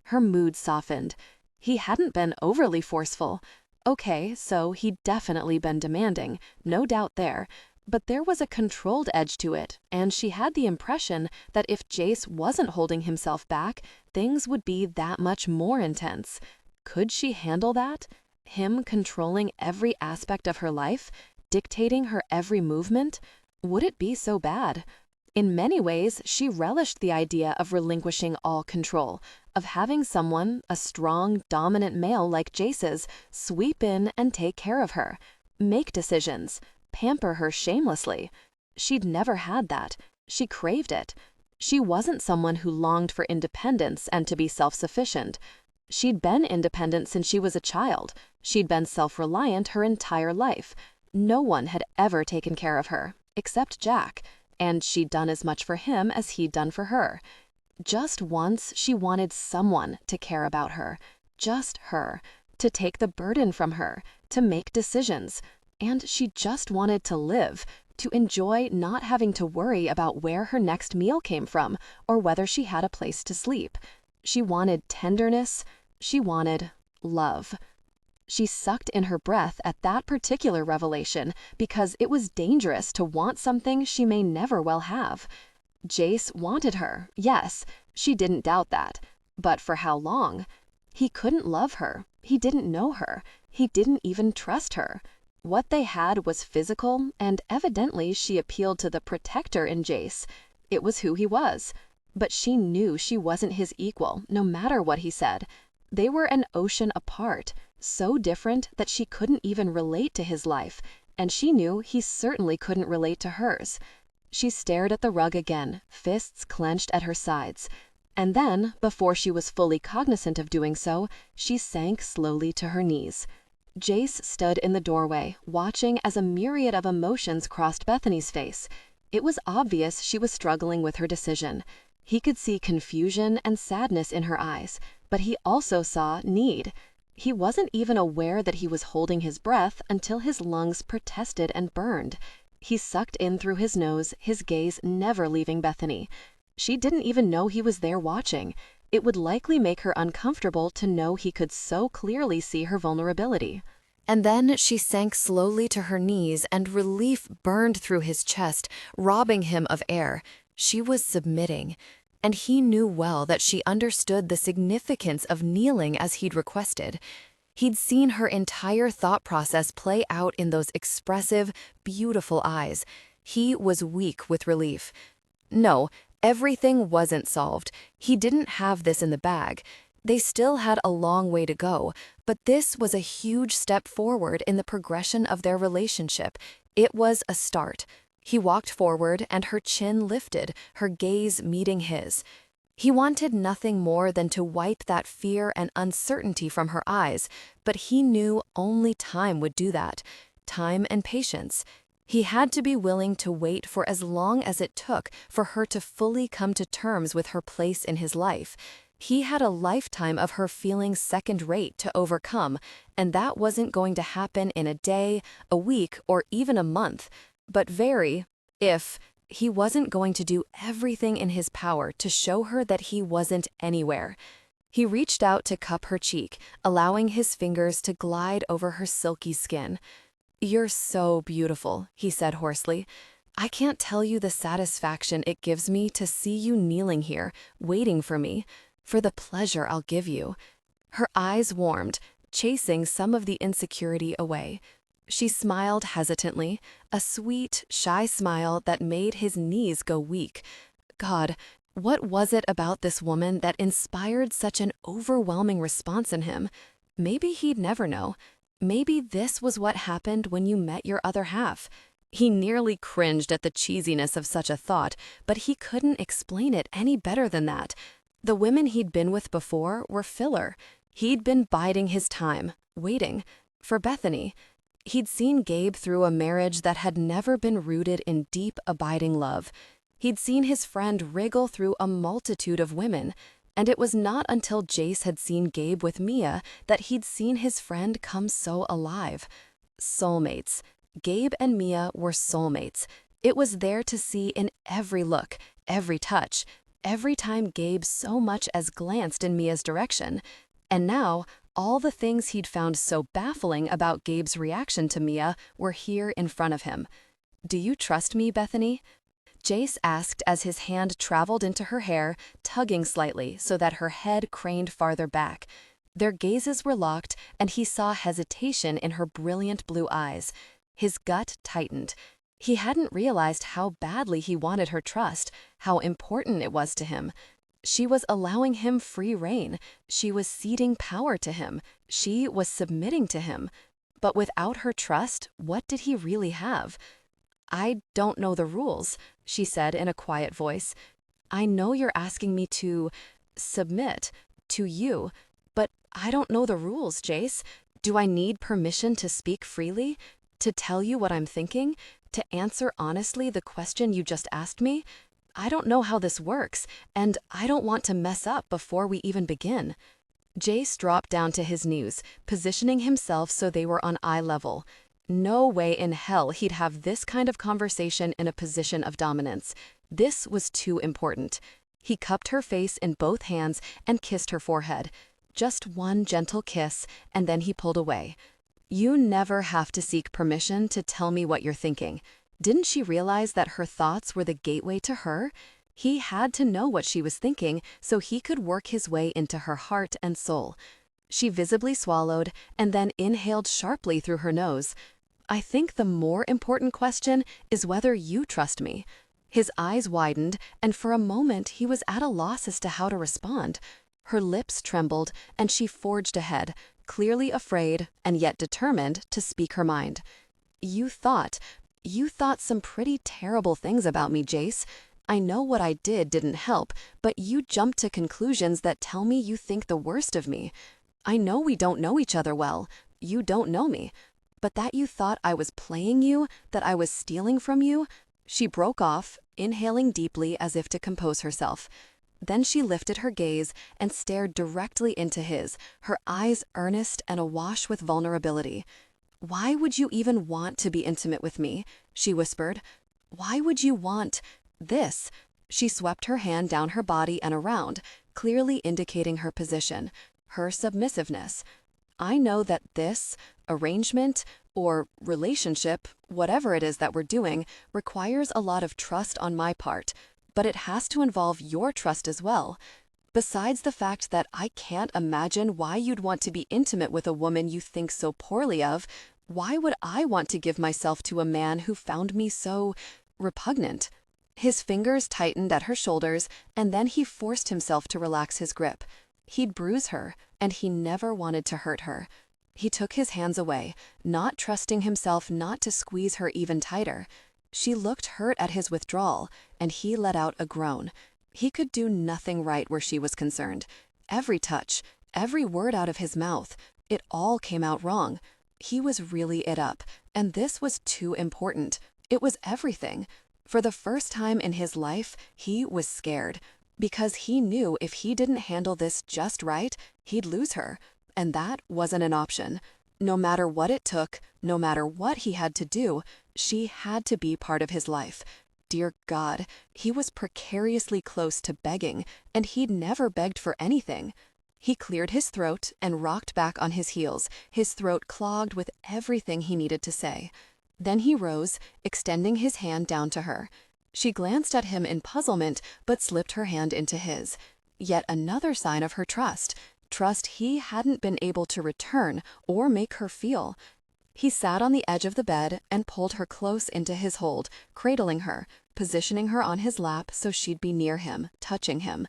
Her mood softened. He hadn't been overly forceful. Okay, so he'd definitely been demanding, no doubt there. But there was a controlled edge to it, and she had the impression that if Jace wasn't holding himself back, things would be that much more intense. Could she handle that? Him controlling every aspect of her life, dictating her every movement? Would it be so bad? In many ways, she relished the idea of relinquishing all control, of having someone, a strong, dominant male like Jace's, sweep in and take care of her, make decisions, pamper her shamelessly. She'd never had that. She craved it. She wasn't someone who longed for independence and to be self-sufficient. She'd been independent since she was a child. She'd been self-reliant her entire life. No one had ever taken care of her, except Jack, and she'd done as much for him as he'd done for her. Just once, she wanted someone to care about her, just her, to take the burden from her, to make decisions. And she just wanted to live, to enjoy not having to worry about where her next meal came from or whether she had a place to sleep. She wanted tenderness. She wanted love. She sucked in her breath at that particular revelation because it was dangerous to want something she may never well have. Jace wanted her, yes, she didn't doubt that. But for how long? He couldn't love her. He didn't know her. He didn't even trust her. What they had was physical, and evidently she appealed to the protector in Jace. It was who he was. But she knew she wasn't his equal, no matter what he said. They were an ocean apart, so different that she couldn't even relate to his life, and she knew he certainly couldn't relate to hers. She stared at the rug again, fists clenched at her sides. And then, before she was fully cognizant of doing so, she sank slowly to her knees. Jace stood in the doorway, watching as a myriad of emotions crossed Bethany's face. It was obvious she was struggling with her decision. He could see confusion and sadness in her eyes, but he also saw need. He wasn't even aware that he was holding his breath until his lungs protested and burned. He sucked in through his nose, his gaze never leaving Bethany. She didn't even know he was there watching. It would likely make her uncomfortable to know he could so clearly see her vulnerability. And then she sank slowly to her knees, and relief burned through his chest, robbing him of air. She was submitting, and he knew well that she understood the significance of kneeling as he'd requested. He'd seen her entire thought process play out in those expressive, beautiful eyes. He was weak with relief. No, everything wasn't solved. He didn't have this in the bag. They still had a long way to go, but this was a huge step forward in the progression of their relationship. It was a start. He walked forward, and her chin lifted, her gaze meeting his. He wanted nothing more than to wipe that fear and uncertainty from her eyes, but he knew only time would do that. Time and patience. He had to be willing to wait for as long as it took for her to fully come to terms with her place in his life. He had a lifetime of her feeling second-rate to overcome, and that wasn't going to happen in a day, a week, or even a month. But he wasn't going to do everything in his power to show her that he wasn't anywhere. He reached out to cup her cheek, allowing his fingers to glide over her silky skin. "You're so beautiful," he said hoarsely. "I can't tell you the satisfaction it gives me to see you kneeling here, waiting for me, for the pleasure I'll give you." Her eyes warmed, chasing some of the insecurity away. She smiled hesitantly, a sweet, shy smile that made his knees go weak. God, what was it about this woman that inspired such an overwhelming response in him? Maybe he'd never know. Maybe this was what happened when you met your other half. He nearly cringed at the cheesiness of such a thought, but he couldn't explain it any better than that. The women he'd been with before were filler. He'd been biding his time, waiting, for Bethany. He'd seen Gabe through a marriage that had never been rooted in deep, abiding love. He'd seen his friend wriggle through a multitude of women, and it was not until Jace had seen Gabe with Mia that he'd seen his friend come so alive. Soulmates. Gabe and Mia were soulmates. It was there to see in every look, every touch, every time Gabe so much as glanced in Mia's direction. And now, all the things he'd found so baffling about Gabe's reaction to Mia were here in front of him. "Do you trust me, Bethany?" Jace asked as his hand traveled into her hair, tugging slightly so that her head craned farther back. Their gazes were locked, and he saw hesitation in her brilliant blue eyes. His gut tightened. He hadn't realized how badly he wanted her trust, how important it was to him. She was allowing him free rein. She was ceding power to him. She was submitting to him. But without her trust, what did he really have? "I don't know the rules," she said in a quiet voice. "I know you're asking me to submit to you, but I don't know the rules, Jace. Do I need permission to speak freely? To tell you what I'm thinking? To answer honestly the question you just asked me? I don't know how this works, and I don't want to mess up before we even begin." Jace dropped down to his knees, positioning himself so they were on eye level. No way in hell he'd have this kind of conversation in a position of dominance. This was too important. He cupped her face in both hands and kissed her forehead. Just one gentle kiss, and then he pulled away. You never have to seek permission to tell me what you're thinking. Didn't she realize that her thoughts were the gateway to her? He had to know what she was thinking so he could work his way into her heart and soul. She visibly swallowed and then inhaled sharply through her nose. I think the more important question is whether you trust me. His eyes widened, and for a moment he was at a loss as to how to respond. Her lips trembled, and she forged ahead, clearly afraid and yet determined to speak her mind. You thought some pretty terrible things about me, Jace. I know what I did didn't help, but you jumped to conclusions that tell me you think the worst of me. I know we don't know each other well. You don't know me. But that you thought I was playing you, that I was stealing from you. She broke off, inhaling deeply as if to compose herself. Then she lifted her gaze and stared directly into his, her eyes earnest and awash with vulnerability. Why would you even want to be intimate with me? She whispered. Why would you want this? She swept her hand down her body and around, clearly indicating her position, her submissiveness. I know that this arrangement or relationship, whatever it is that we're doing, requires a lot of trust on my part, but it has to involve your trust as well. Besides the fact that I can't imagine why you'd want to be intimate with a woman you think so poorly of, why would I want to give myself to a man who found me so repugnant? His fingers tightened at her shoulders, and then he forced himself to relax his grip. He'd bruise her, and he never wanted to hurt her. He took his hands away, not trusting himself not to squeeze her even tighter. She looked hurt at his withdrawal, and he let out a groan. He could do nothing right where she was concerned. Every touch, every word out of his mouth, it all came out wrong. He was really it up, and this was too important. It was everything. For the first time in his life, he was scared, because he knew if he didn't handle this just right, he'd lose her, and that wasn't an option. No matter what it took, no matter what he had to do, she had to be part of his life. Dear God, he was precariously close to begging, and he'd never begged for anything. He cleared his throat and rocked back on his heels, his throat clogged with everything he needed to say. Then he rose, extending his hand down to her. She glanced at him in puzzlement, but slipped her hand into his. Yet another sign of her trust he hadn't been able to return or make her feel. He sat on the edge of the bed and pulled her close into his hold, cradling her, positioning her on his lap so she'd be near him, touching him.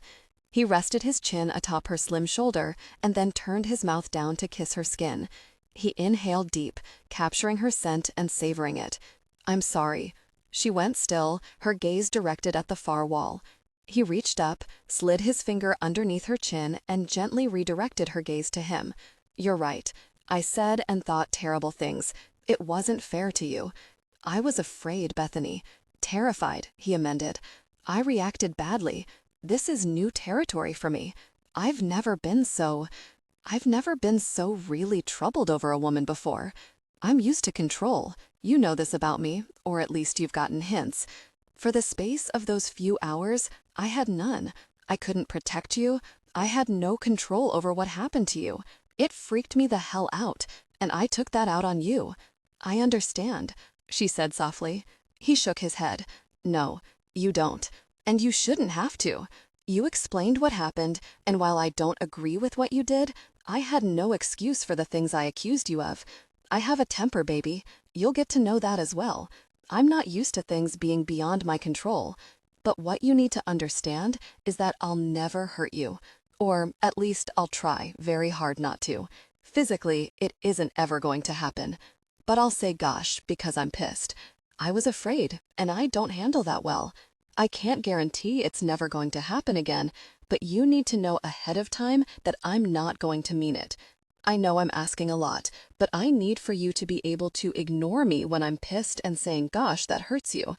He rested his chin atop her slim shoulder and then turned his mouth down to kiss her skin. He inhaled deep, capturing her scent and savoring it. I'm sorry. She went still, her gaze directed at the far wall. He reached up, slid his finger underneath her chin, and gently redirected her gaze to him. You're right. I said and thought terrible things. It wasn't fair to you. I was afraid, Bethany. Terrified, he amended. I reacted badly. This is new territory for me. I've never been so really troubled over a woman before. I'm used to control. You know this about me, or at least you've gotten hints. For the space of those few hours, I had none. I couldn't protect you. I had no control over what happened to you. It freaked me the hell out, and I took that out on you. I understand, she said softly. He shook his head. No, you don't. And you shouldn't have to. You explained what happened, and while I don't agree with what you did, I had no excuse for the things I accused you of. I have a temper, baby. You'll get to know that as well. I'm not used to things being beyond my control. But what you need to understand is that I'll never hurt you. Or at least I'll try very hard not to. Physically, it isn't ever going to happen. But I'll say gosh because I'm pissed. I was afraid, and I don't handle that well. I can't guarantee it's never going to happen again, but you need to know ahead of time that I'm not going to mean it. I know I'm asking a lot, but I need for you to be able to ignore me when I'm pissed and saying, gosh, that hurts you.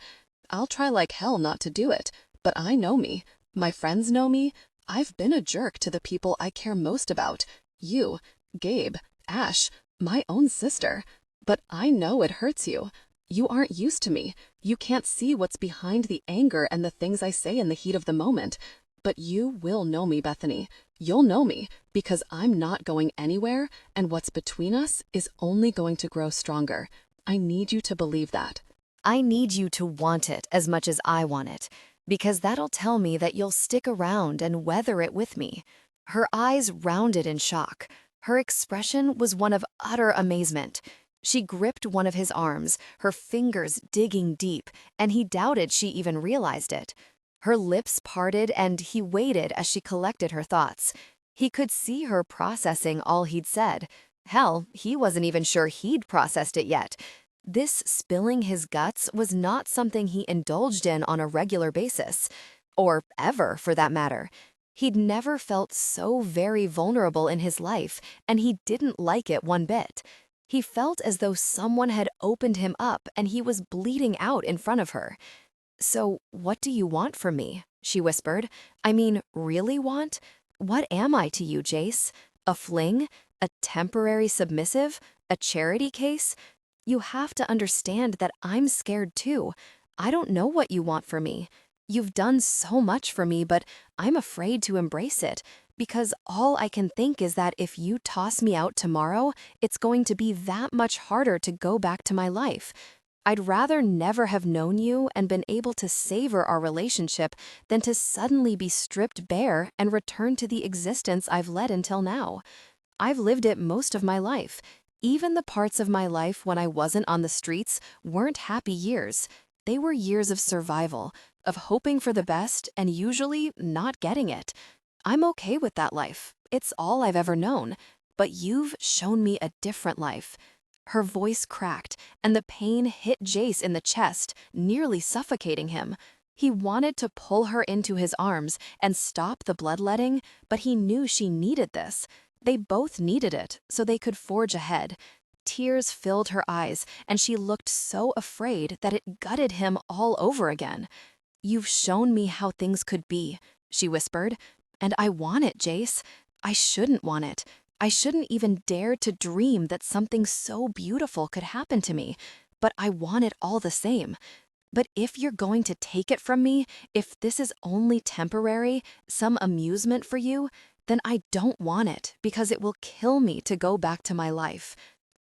I'll try like hell not to do it, but I know me. My friends know me. I've been a jerk to the people I care most about. You, Gabe, Ash, my own sister. But I know it hurts you. You aren't used to me. You can't see what's behind the anger and the things I say in the heat of the moment. But you will know me, Bethany. You'll know me, because I'm not going anywhere, and what's between us is only going to grow stronger. I need you to believe that. I need you to want it as much as I want it, because that'll tell me that you'll stick around and weather it with me. Her eyes rounded in shock. Her expression was one of utter amazement. She gripped one of his arms, her fingers digging deep, and he doubted she even realized it. Her lips parted and he waited as she collected her thoughts. He could see her processing all he'd said. Hell, he wasn't even sure he'd processed it yet. This spilling his guts was not something he indulged in on a regular basis, or ever for that matter. He'd never felt so very vulnerable in his life, and he didn't like it one bit. He felt as though someone had opened him up and he was bleeding out in front of her. "So, what do you want from me?" she whispered. "I mean, really want? What am I to you, Jace? A fling? A temporary submissive? A charity case? You have to understand that I'm scared too. I don't know what you want from me. You've done so much for me, but I'm afraid to embrace it, because all I can think is that if you toss me out tomorrow, it's going to be that much harder to go back to my life. I'd rather never have known you and been able to savor our relationship than to suddenly be stripped bare and return to the existence I've led until now. I've lived it most of my life. Even the parts of my life when I wasn't on the streets weren't happy years. They were years of survival, of hoping for the best and usually not getting it. I'm okay with that life. It's all I've ever known. But you've shown me a different life." Her voice cracked, and the pain hit Jace in the chest, nearly suffocating him. He wanted to pull her into his arms and stop the bloodletting, but he knew she needed this. They both needed it, so they could forge ahead. Tears filled her eyes, and she looked so afraid that it gutted him all over again. "You've shown me how things could be," she whispered. "And I want it, Jace. I shouldn't want it. I shouldn't even dare to dream that something so beautiful could happen to me, but I want it all the same. But if you're going to take it from me, if this is only temporary, some amusement for you, then I don't want it, because it will kill me to go back to my life."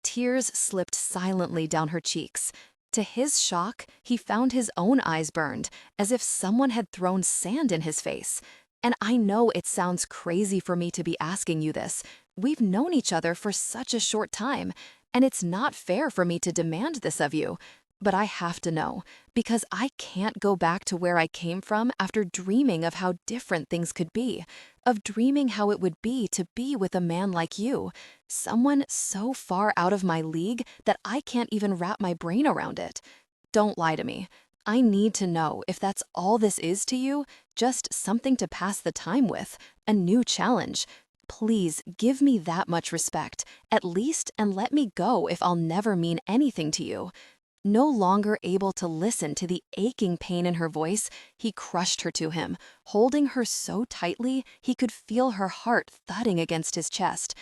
Tears slipped silently down her cheeks. To his shock, he found his own eyes burned, as if someone had thrown sand in his face. "And I know it sounds crazy for me to be asking you this. We've known each other for such a short time, and it's not fair for me to demand this of you. But I have to know, because I can't go back to where I came from after dreaming of how different things could be, of dreaming how it would be to be with a man like you, someone so far out of my league that I can't even wrap my brain around it. Don't lie to me. I need to know if that's all this is to you, just something to pass the time with, a new challenge. Please give me that much respect, at least, and let me go if I'll never mean anything to you." No longer able to listen to the aching pain in her voice, he crushed her to him, holding her so tightly he could feel her heart thudding against his chest.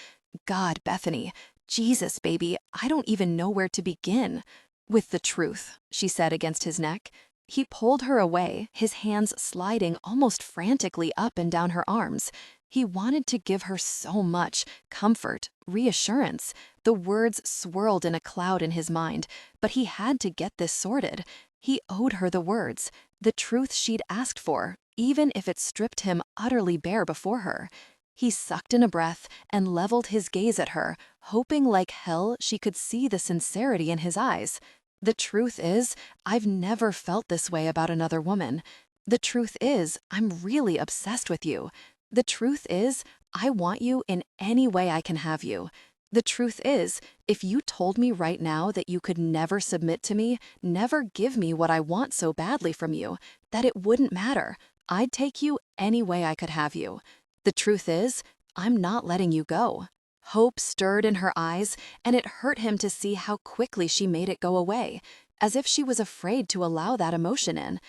"God, Bethany, Jesus, baby, I don't even know where to begin." "With the truth," she said against his neck. He pulled her away, his hands sliding almost frantically up and down her arms. He wanted to give her so much, comfort, reassurance. The words swirled in a cloud in his mind, but he had to get this sorted. He owed her the words, the truth she'd asked for, even if it stripped him utterly bare before her. He sucked in a breath and leveled his gaze at her, hoping like hell she could see the sincerity in his eyes. "The truth is, I've never felt this way about another woman. The truth is, I'm really obsessed with you. The truth is, I want you in any way I can have you. The truth is, if you told me right now that you could never submit to me, never give me what I want so badly from you, that it wouldn't matter. I'd take you any way I could have you. The truth is, I'm not letting you go." Hope stirred in her eyes, and it hurt him to see how quickly she made it go away, as if she was afraid to allow that emotion in.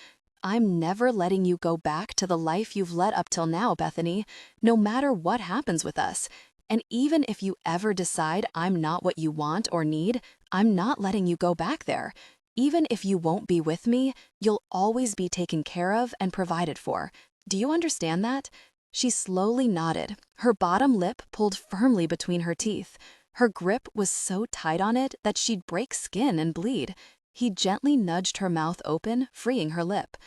"I'm never letting you go back to the life you've led up till now, Bethany, no matter what happens with us. And even if you ever decide I'm not what you want or need, I'm not letting you go back there. Even if you won't be with me, you'll always be taken care of and provided for. Do you understand that? She slowly nodded, her bottom lip pulled firmly between her teeth. Her grip was so tight on it that she'd break skin and bleed. He gently nudged her mouth open, freeing her lip.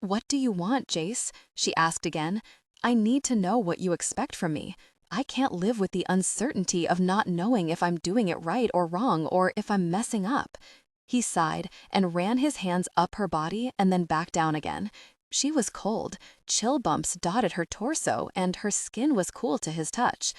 "What do you want, Jace?" she asked again. "I need to know what you expect from me. I can't live with the uncertainty of not knowing if I'm doing it right or wrong or if I'm messing up." He sighed and ran his hands up her body and then back down again. She was cold. Chill bumps dotted her torso and her skin was cool to his touch.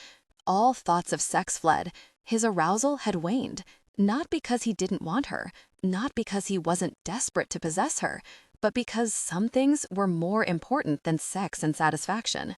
All thoughts of sex fled. His arousal had waned. Not because he didn't want her, not because he wasn't desperate to possess her, but because some things were more important than sex and satisfaction.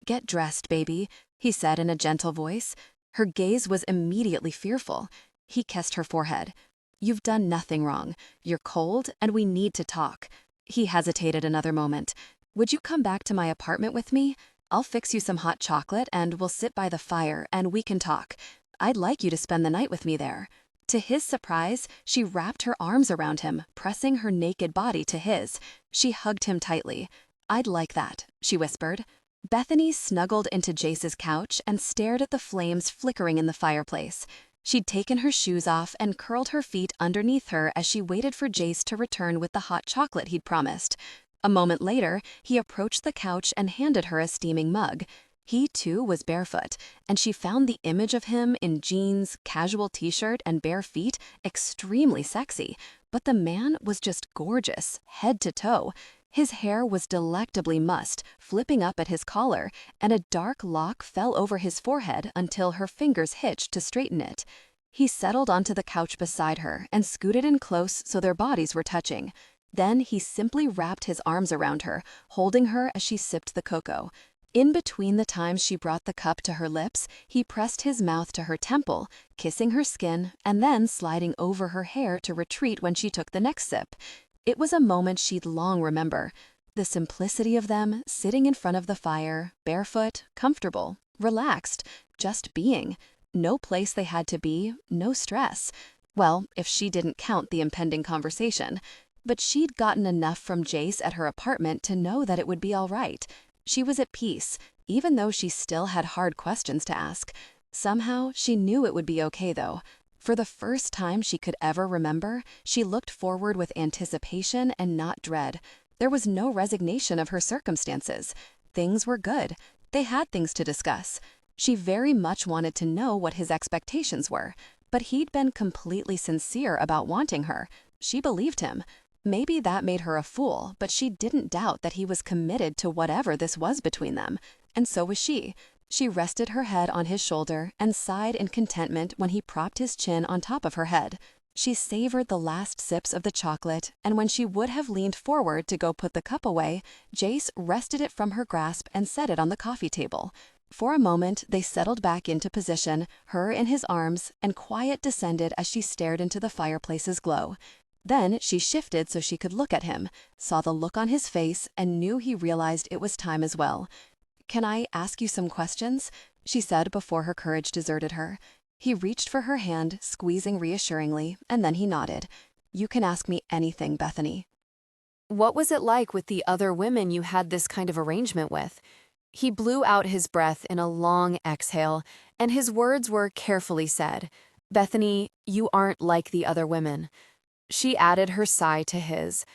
"Get dressed, baby," he said in a gentle voice. Her gaze was immediately fearful. He kissed her forehead. "You've done nothing wrong. You're cold, and we need to talk." He hesitated another moment. "Would you come back to my apartment with me? I'll fix you some hot chocolate, and we'll sit by the fire, and we can talk. I'd like you to spend the night with me there." To his surprise, she wrapped her arms around him, pressing her naked body to his. She hugged him tightly. "I'd like that," she whispered. Bethany snuggled into Jace's couch and stared at the flames flickering in the fireplace. She'd taken her shoes off and curled her feet underneath her as she waited for Jace to return with the hot chocolate he'd promised. A moment later, he approached the couch and handed her a steaming mug. He, too, was barefoot, and she found the image of him in jeans, casual t-shirt, and bare feet extremely sexy. But the man was just gorgeous, head to toe. His hair was delectably mussed, flipping up at his collar, and a dark lock fell over his forehead until her fingers hitched to straighten it. He settled onto the couch beside her and scooted in close so their bodies were touching. Then he simply wrapped his arms around her, holding her as she sipped the cocoa. In between the times she brought the cup to her lips, he pressed his mouth to her temple, kissing her skin, and then sliding over her hair to retreat when she took the next sip. It was a moment she'd long remember. The simplicity of them, sitting in front of the fire, barefoot, comfortable, relaxed, just being. No place they had to be, no stress. Well, if she didn't count the impending conversation. But she'd gotten enough from Jace at her apartment to know that it would be all right. She was at peace, even though she still had hard questions to ask. Somehow, she knew it would be okay, though. For the first time she could ever remember, she looked forward with anticipation and not dread. There was no resignation of her circumstances. Things were good. They had things to discuss. She very much wanted to know what his expectations were, but he'd been completely sincere about wanting her. She believed him. Maybe that made her a fool, but she didn't doubt that he was committed to whatever this was between them. And so was she. She rested her head on his shoulder and sighed in contentment when he propped his chin on top of her head. She savored the last sips of the chocolate, and when she would have leaned forward to go put the cup away, Jace wrested it from her grasp and set it on the coffee table. For a moment, they settled back into position, her in his arms, and quiet descended as she stared into the fireplace's glow. Then she shifted so she could look at him, saw the look on his face, and knew he realized it was time as well. "Can I ask you some questions?" she said before her courage deserted her. He reached for her hand, squeezing reassuringly, and then he nodded. "You can ask me anything, Bethany." What was it like with the other women you had this kind of arrangement with? He blew out his breath in a long exhale, and his words were carefully said. "Bethany, you aren't like the other women." She added her sigh to his.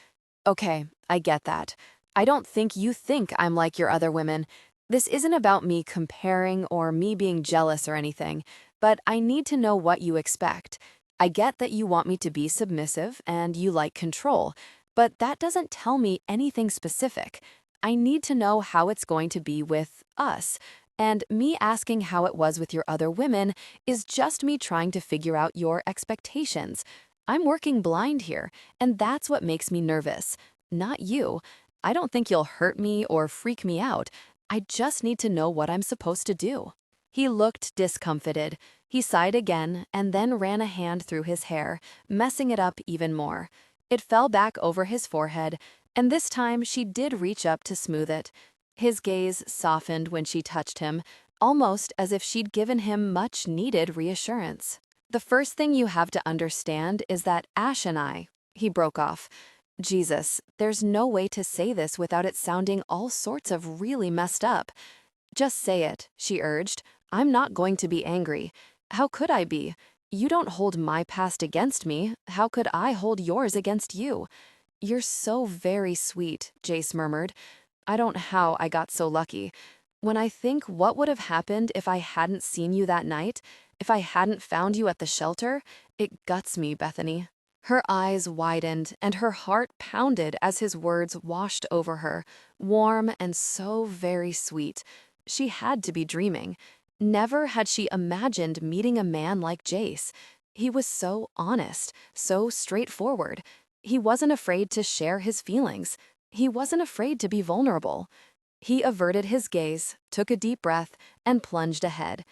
"Okay, I get that. I don't think you think I'm like your other women. This isn't about me comparing or me being jealous or anything, but I need to know what you expect. I get that you want me to be submissive and you like control, but that doesn't tell me anything specific. I need to know how it's going to be with us. And me asking how it was with your other women is just me trying to figure out your expectations. I'm working blind here, and that's what makes me nervous. Not you. I don't think you'll hurt me or freak me out. I just need to know what I'm supposed to do." He looked discomfited. He sighed again and then ran a hand through his hair, messing it up even more. It fell back over his forehead, and this time she did reach up to smooth it. His gaze softened when she touched him, almost as if she'd given him much-needed reassurance. "The first thing you have to understand is that Ash and I," he broke off. Jesus, there's no way to say this without it sounding all sorts of really messed up. Just say it, she urged. I'm not going to be angry. How could I be? You don't hold my past against me. How could I hold yours against you? You're so very sweet, Jace murmured. I don't know how I got so lucky. When I think what would have happened if I hadn't seen you that night, if I hadn't found you at the shelter, it guts me, Bethany. Her eyes widened and her heart pounded as his words washed over her, warm and so very sweet. She had to be dreaming. Never had she imagined meeting a man like Jace. He was so honest, so straightforward. He wasn't afraid to share his feelings. He wasn't afraid to be vulnerable. He averted his gaze, took a deep breath, and plunged ahead.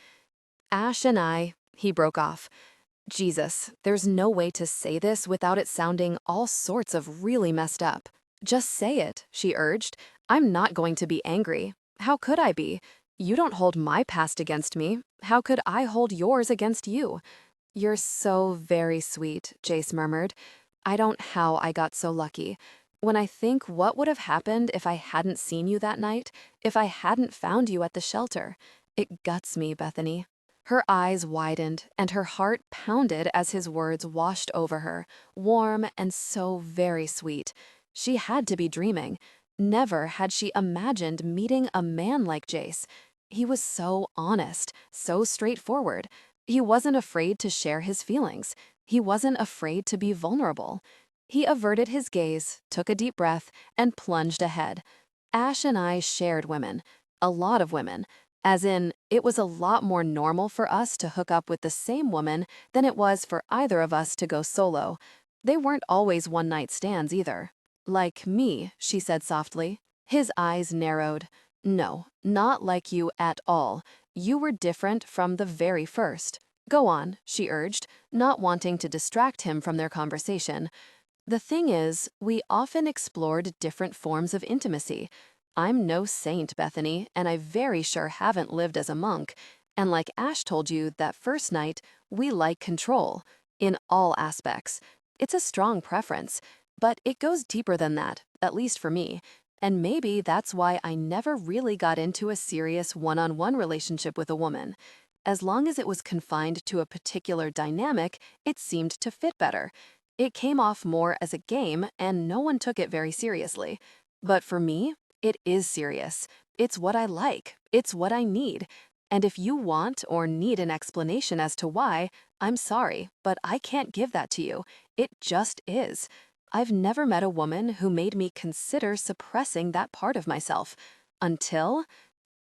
Ash and I, he broke off. Jesus, there's no way to say this without it sounding all sorts of really messed up. Just say it, she urged. I'm not going to be angry. How could I be? You don't hold my past against me. How could I hold yours against you? You're so very sweet, Jace murmured. I don't how I got so lucky. When I think what would have happened if I hadn't seen you that night, if I hadn't found you at the shelter, it guts me, Bethany. Her eyes widened and her heart pounded as his words washed over her, warm and so very sweet. She had to be dreaming. Never had she imagined meeting a man like Jace. He was so honest, so straightforward. He wasn't afraid to share his feelings. He wasn't afraid to be vulnerable. He averted his gaze, took a deep breath, and plunged ahead. Ash and I shared women. A lot of women. As in, it was a lot more normal for us to hook up with the same woman than it was for either of us to go solo. They weren't always one-night stands either. Like me, she said softly. His eyes narrowed. No, not like you at all. You were different from the very first. Go on, she urged, not wanting to distract him from their conversation. The thing is, we often explored different forms of intimacy. I'm no saint, Bethany, and I very sure haven't lived as a monk. And like Ash told you that first night, we like control. In all aspects. It's a strong preference. But it goes deeper than that, at least for me. And maybe that's why I never really got into a serious one-on-one relationship with a woman. As long as it was confined to a particular dynamic, it seemed to fit better. It came off more as a game, and no one took it very seriously. But for me, it is serious. It's what I like. It's what I need. And if you want or need an explanation as to why, I'm sorry, but I can't give that to you. It just is. I've never met a woman who made me consider suppressing that part of myself. Until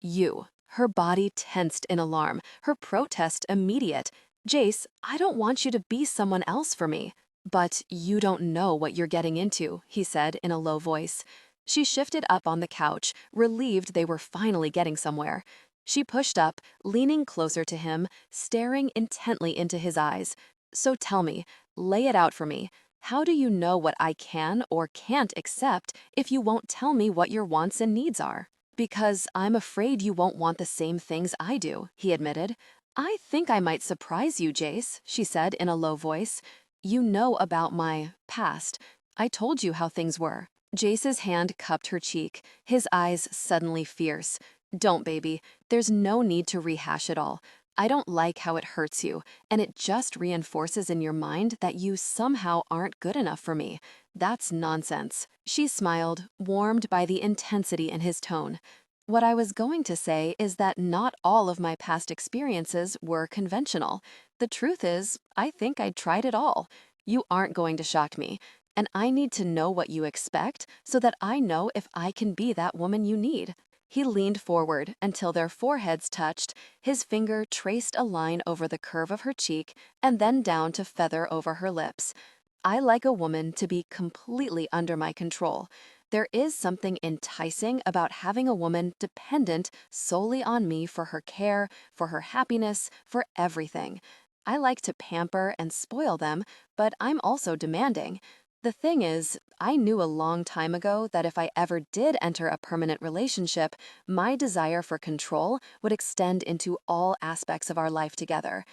you. Her body tensed in alarm, her protest immediate. Jace, I don't want you to be someone else for me. But you don't know what you're getting into, he said in a low voice. She shifted up on the couch, relieved they were finally getting somewhere. She pushed up, leaning closer to him, staring intently into his eyes. So tell me, lay it out for me. How do you know what I can or can't accept if you won't tell me what your wants and needs are? Because I'm afraid you won't want the same things I do, he admitted. I think I might surprise you, Jace, she said in a low voice. You know about my past. I told you how things were. Jace's hand cupped her cheek, his eyes suddenly fierce. Don't, baby. There's no need to rehash it all. I don't like how it hurts you, and it just reinforces in your mind that you somehow aren't good enough for me. That's nonsense. She smiled, warmed by the intensity in his tone. What I was going to say is that not all of my past experiences were conventional. The truth is, I think I tried it all. You aren't going to shock me, and I need to know what you expect so that I know if I can be that woman you need. He leaned forward until their foreheads touched, his finger traced a line over the curve of her cheek and then down to feather over her lips. I like a woman to be completely under my control. There is something enticing about having a woman dependent solely on me for her care, for her happiness, for everything. I like to pamper and spoil them, but I'm also demanding. The thing is, I knew a long time ago that if I ever did enter a permanent relationship, my desire for control would extend into all aspects of our life together.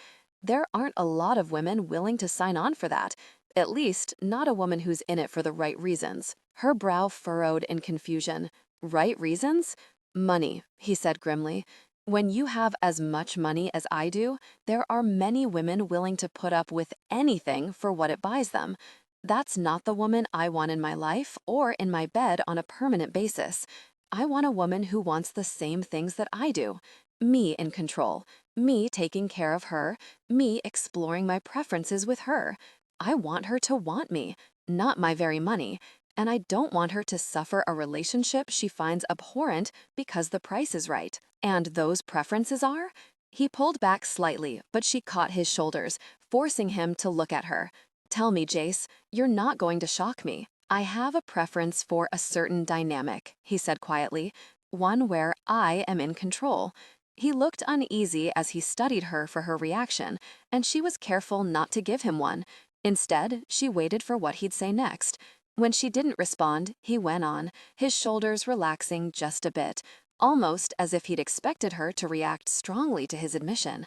There aren't a lot of women willing to sign on for that. At least, not a woman who's in it for the right reasons. Her brow furrowed in confusion. Right reasons? Money, he said grimly. When you have as much money as I do, there are many women willing to put up with anything for what it buys them. That's not the woman I want in my life or in my bed on a permanent basis. I want a woman who wants the same things that I do. Me in control, me taking care of her, me exploring my preferences with her. I want her to want me, not my very money, and I don't want her to suffer a relationship she finds abhorrent because the price is right. And those preferences are? He pulled back slightly, but she caught his shoulders, forcing him to look at her. Tell me, Jace, you're not going to shock me. I have a preference for a certain dynamic, he said quietly, one where I am in control. He looked uneasy as he studied her for her reaction, and she was careful not to give him one. Instead, she waited for what he'd say next. When she didn't respond, he went on, his shoulders relaxing just a bit, almost as if he'd expected her to react strongly to his admission.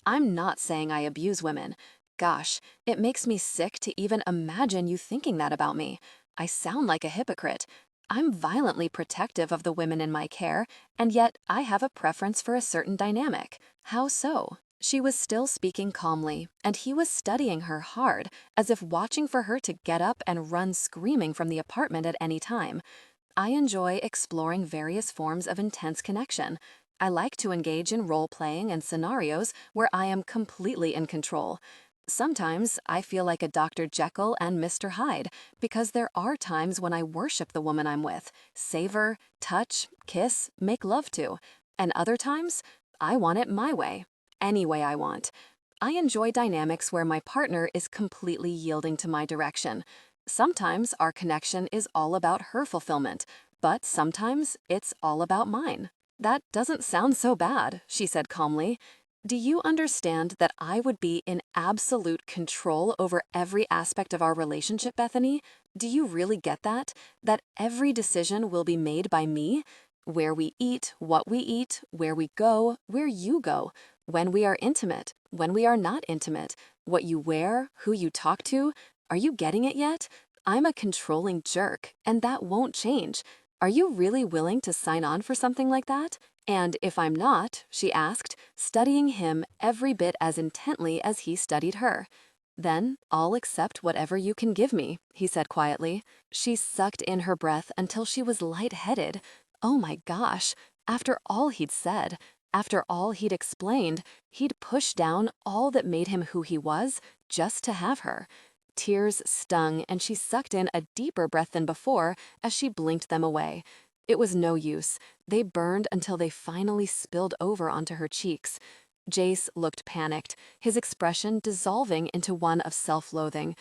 I'm not saying I abuse women. Gosh, it makes me sick to even imagine you thinking that about me. I sound like a hypocrite. I'm violently protective of the women in my care, and yet I have a preference for a certain dynamic. How so? She was still speaking calmly, and he was studying her hard, as if watching for her to get up and run screaming from the apartment at any time. I enjoy exploring various forms of intense connection. I like to engage in role-playing and scenarios where I am completely in control. Sometimes I feel like a Dr. Jekyll and Mr. Hyde, because there are times when I worship the woman I'm with, savor, touch, kiss, make love to. And other times, I want it my way, any way I want. I enjoy dynamics where my partner is completely yielding to my direction. Sometimes our connection is all about her fulfillment, but sometimes it's all about mine. That doesn't sound so bad, she said calmly. Do you understand that I would be in absolute control over every aspect of our relationship, Bethany? Do you really get that? That every decision will be made by me? Where we eat, what we eat, where we go, where you go, when we are intimate, when we are not intimate, what you wear, who you talk to. Are you getting it yet? I'm a controlling jerk, and that won't change. Are you really willing to sign on for something like that? And if I'm not, she asked, studying him every bit as intently as he studied her. Then I'll accept whatever you can give me, he said quietly. She sucked in her breath until she was lightheaded. Oh my gosh, after all he'd said, after all he'd explained, he'd pushed down all that made him who he was just to have her. Tears stung, and she sucked in a deeper breath than before as she blinked them away. It was no use. They burned until they finally spilled over onto her cheeks. Jace looked panicked, his expression dissolving into one of self-loathing.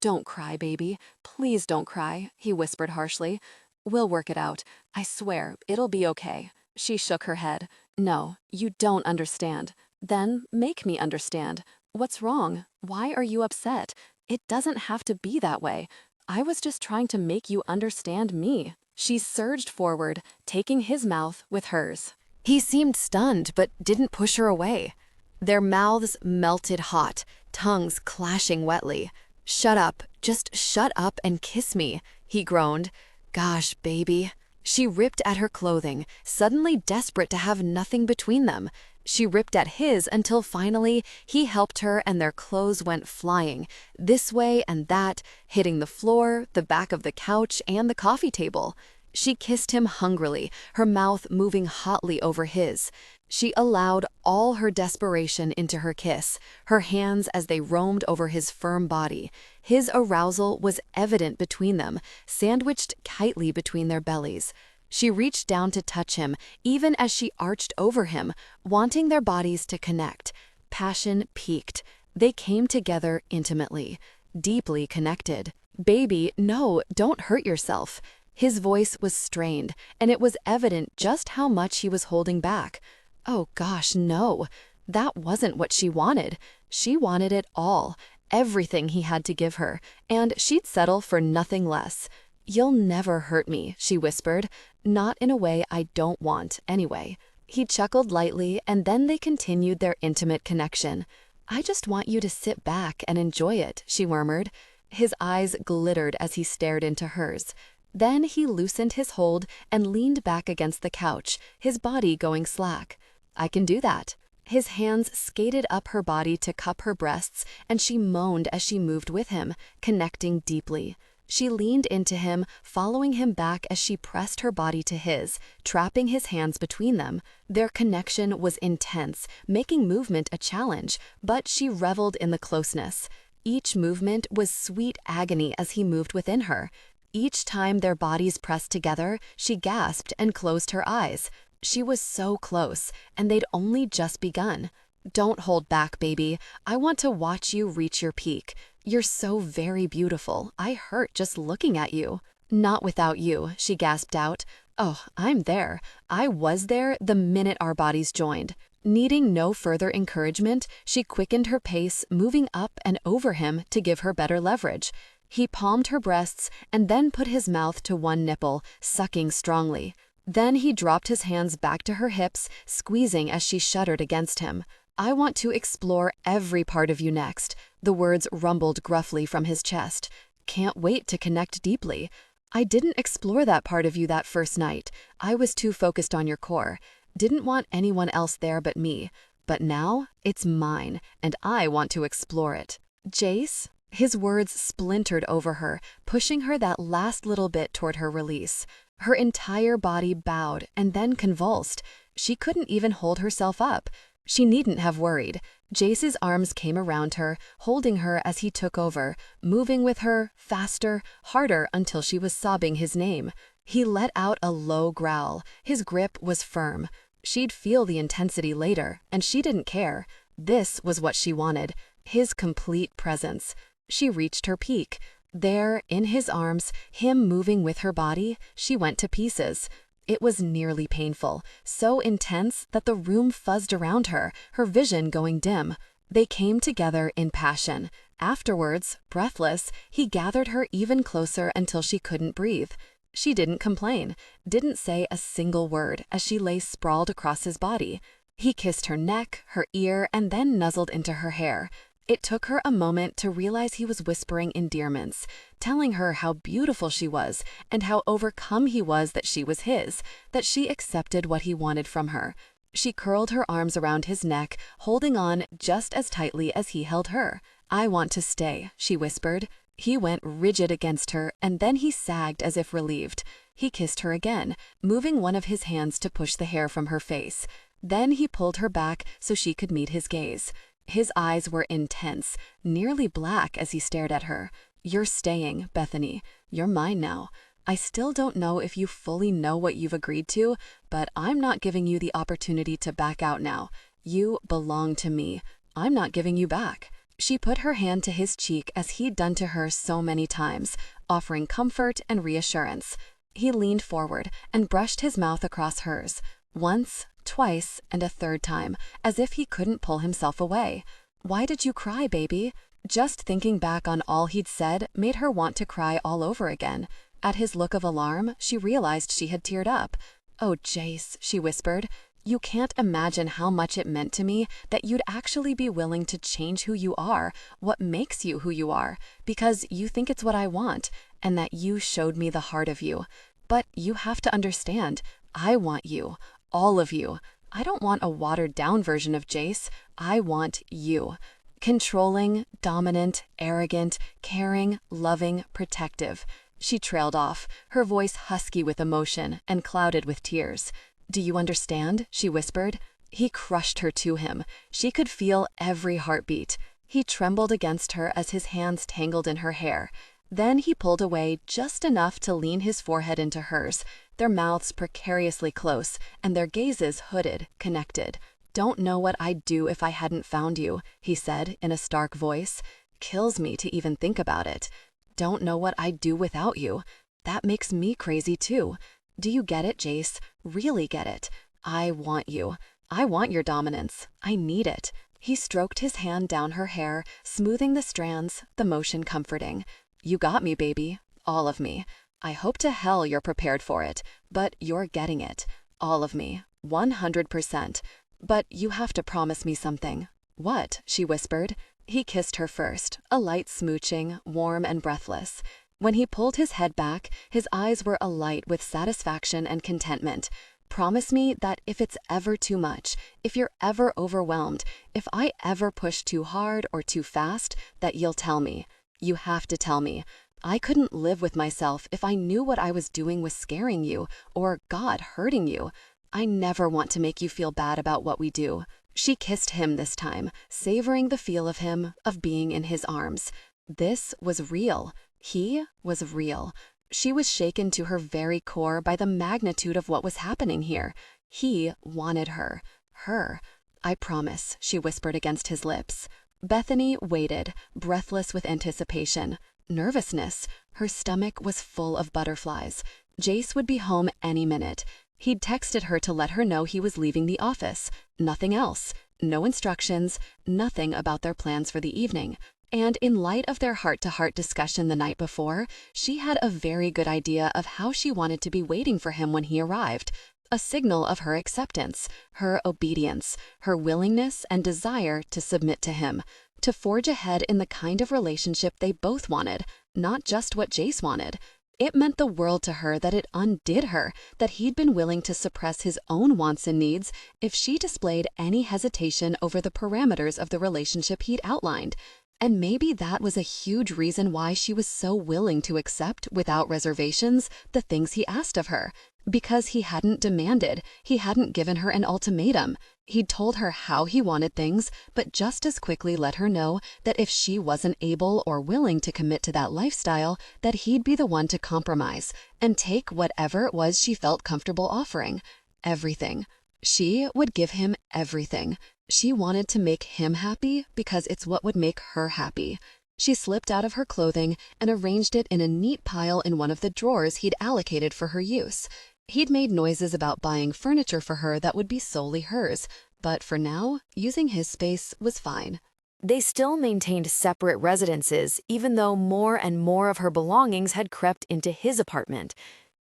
"Don't cry, baby. Please don't cry," he whispered harshly. "We'll work it out. I swear, it'll be okay." She shook her head. "No, you don't understand. Then make me understand. What's wrong? Why are you upset? It doesn't have to be that way. I was just trying to make you understand me." She surged forward, taking his mouth with hers. He seemed stunned, but didn't push her away. Their mouths melted hot, tongues clashing wetly. "Shut up, just shut up and kiss me," he groaned. "Gosh, baby." She ripped at her clothing, suddenly desperate to have nothing between them. She ripped at his until finally he helped her and their clothes went flying, this way and that, hitting the floor, the back of the couch, and the coffee table. She kissed him hungrily, her mouth moving hotly over his. She allowed all her desperation into her kiss, her hands as they roamed over his firm body. His arousal was evident between them, sandwiched tightly between their bellies. She reached down to touch him, even as she arched over him, wanting their bodies to connect. Passion peaked. They came together intimately, deeply connected. "Baby, no, don't hurt yourself." His voice was strained, and it was evident just how much he was holding back. Oh gosh, no. That wasn't what she wanted. She wanted it all, everything he had to give her, and she'd settle for nothing less. "You'll never hurt me," she whispered. "Not in a way I don't want, anyway." He chuckled lightly, and then they continued their intimate connection. "I just want you to sit back and enjoy it," she murmured. His eyes glittered as he stared into hers. Then he loosened his hold and leaned back against the couch, his body going slack. "I can do that." His hands skated up her body to cup her breasts, and she moaned as she moved with him, connecting deeply. She leaned into him, following him back as she pressed her body to his, trapping his hands between them. Their connection was intense, making movement a challenge, but she reveled in the closeness. Each movement was sweet agony as he moved within her. Each time their bodies pressed together, she gasped and closed her eyes. She was so close, and they'd only just begun. "Don't hold back, baby. I want to watch you reach your peak. You're so very beautiful. I hurt just looking at you." "Not without you," she gasped out. "Oh, I'm there. I was there the minute our bodies joined." Needing no further encouragement, she quickened her pace, moving up and over him to give her better leverage. He palmed her breasts and then put his mouth to one nipple, sucking strongly. Then he dropped his hands back to her hips, squeezing as she shuddered against him. "I want to explore every part of you next." The words rumbled gruffly from his chest. "Can't wait to connect deeply." "I didn't explore that part of you that first night. I was too focused on your core. Didn't want anyone else there but me. But now, it's mine, and I want to explore it." "Jace?" His words splintered over her, pushing her that last little bit toward her release. Her entire body bowed and then convulsed. She couldn't even hold herself up. She needn't have worried. Jace's arms came around her, holding her as he took over, moving with her, faster, harder until she was sobbing his name. He let out a low growl. His grip was firm. She'd feel the intensity later, and she didn't care. This was what she wanted, his complete presence. She reached her peak. There, in his arms, him moving with her body, she went to pieces. It was nearly painful, so intense that the room fuzzed around her, her vision going dim. They came together in passion. Afterwards, breathless, he gathered her even closer until she couldn't breathe. She didn't complain, didn't say a single word as she lay sprawled across his body. He kissed her neck, her ear, and then nuzzled into her hair. It took her a moment to realize he was whispering endearments, telling her how beautiful she was and how overcome he was that she was his, that she accepted what he wanted from her. She curled her arms around his neck, holding on just as tightly as he held her. "I want to stay," she whispered. He went rigid against her, and then he sagged as if relieved. He kissed her again, moving one of his hands to push the hair from her face. Then he pulled her back so she could meet his gaze. His eyes were intense, nearly black as he stared at her. "You're staying, Bethany. You're mine now. I still don't know if you fully know what you've agreed to, but I'm not giving you the opportunity to back out now. You belong to me. I'm not giving you back." She put her hand to his cheek as he'd done to her so many times, offering comfort and reassurance. He leaned forward and brushed his mouth across hers. Once, twice, and a third time, as if he couldn't pull himself away. "Why did you cry, baby?" Just thinking back on all he'd said made her want to cry all over again. At his look of alarm, she realized she had teared up. "Oh, Jace," she whispered, "you can't imagine how much it meant to me that you'd actually be willing to change who you are, what makes you who you are, because you think it's what I want, and that you showed me the heart of you. But you have to understand, I want you. All of you. I don't want a watered-down version of Jace. I want you. Controlling, dominant, arrogant, caring, loving, protective." She trailed off, her voice husky with emotion and clouded with tears. "Do you understand?" she whispered. He crushed her to him. She could feel every heartbeat. He trembled against her as his hands tangled in her hair. Then he pulled away just enough to lean his forehead into hers, their mouths precariously close and their gazes hooded, connected. "Don't know what I'd do if I hadn't found you," he said in a stark voice. "Kills me to even think about it. Don't know what I'd do without you. That makes me crazy too. Do you get it, Jace? Really get it? I want you. I want your dominance. I need it." He stroked his hand down her hair, smoothing the strands, the motion comforting. "You got me, baby. All of me. I hope to hell you're prepared for it, but you're getting it. All of me. 100%. But you have to promise me something." "What?" she whispered. He kissed her first, a light smooching, warm and breathless. When he pulled his head back, his eyes were alight with satisfaction and contentment. Promise me that if it's ever too much, if you're ever overwhelmed, if I ever push too hard or too fast, that you'll tell me. You have to tell me. I couldn't live with myself if I knew what I was doing was scaring you, or, God, hurting you. I never want to make you feel bad about what we do. She kissed him this time, savoring the feel of him, of being in his arms. This was real. He was real. She was shaken to her very core by the magnitude of what was happening here. He wanted her. Her. I promise, she whispered against his lips. Bethany waited, breathless with anticipation. Nervousness. Her stomach was full of butterflies. Jace would be home any minute. He'd texted her to let her know he was leaving the office. Nothing else. No instructions. Nothing about their plans for the evening. And in light of their heart-to-heart discussion the night before, she had a very good idea of how she wanted to be waiting for him when he arrived. A signal of her acceptance, her obedience, her willingness and desire to submit to him, to forge ahead in the kind of relationship they both wanted, not just what Jace wanted. It meant the world to her that it undid her, that he'd been willing to suppress his own wants and needs if she displayed any hesitation over the parameters of the relationship he'd outlined. And maybe that was a huge reason why she was so willing to accept, without reservations, the things he asked of her. Because he hadn't demanded, he hadn't given her an ultimatum. He'd told her how he wanted things, but just as quickly let her know that if she wasn't able or willing to commit to that lifestyle, that he'd be the one to compromise and take whatever it was she felt comfortable offering. Everything. She would give him everything. She wanted to make him happy because it's what would make her happy. She slipped out of her clothing and arranged it in a neat pile in one of the drawers he'd allocated for her use. He'd made noises about buying furniture for her that would be solely hers, but for now, using his space was fine. They still maintained separate residences, even though more and more of her belongings had crept into his apartment.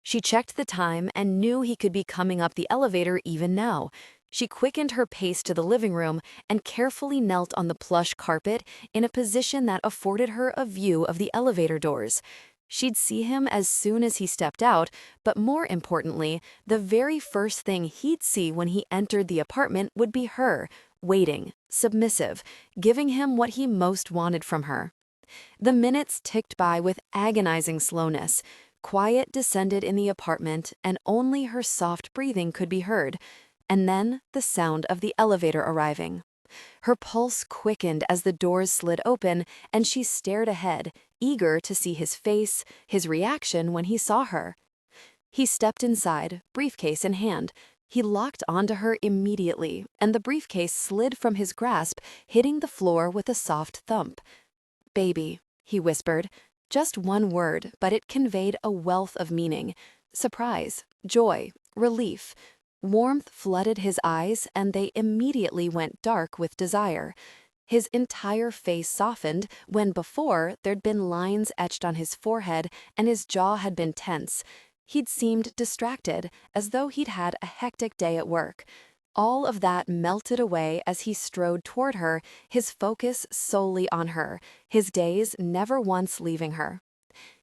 She checked the time and knew he could be coming up the elevator even now. She quickened her pace to the living room and carefully knelt on the plush carpet in a position that afforded her a view of the elevator doors. She'd see him as soon as he stepped out, but more importantly, the very first thing he'd see when he entered the apartment would be her, waiting, submissive, giving him what he most wanted from her. The minutes ticked by with agonizing slowness. Quiet descended in the apartment, and only her soft breathing could be heard. And then the sound of the elevator arriving. Her pulse quickened as the doors slid open, and she stared ahead, eager to see his face, his reaction when he saw her. He stepped inside, briefcase in hand. He locked onto her immediately, and the briefcase slid from his grasp, hitting the floor with a soft thump. "Baby," he whispered. Just one word, but it conveyed a wealth of meaning. Surprise, joy, relief. Warmth flooded his eyes, and they immediately went dark with desire. His entire face softened when before there'd been lines etched on his forehead and his jaw had been tense. He'd seemed distracted, as though he'd had a hectic day at work. All of that melted away as he strode toward her, his focus solely on her, his gaze never once leaving her.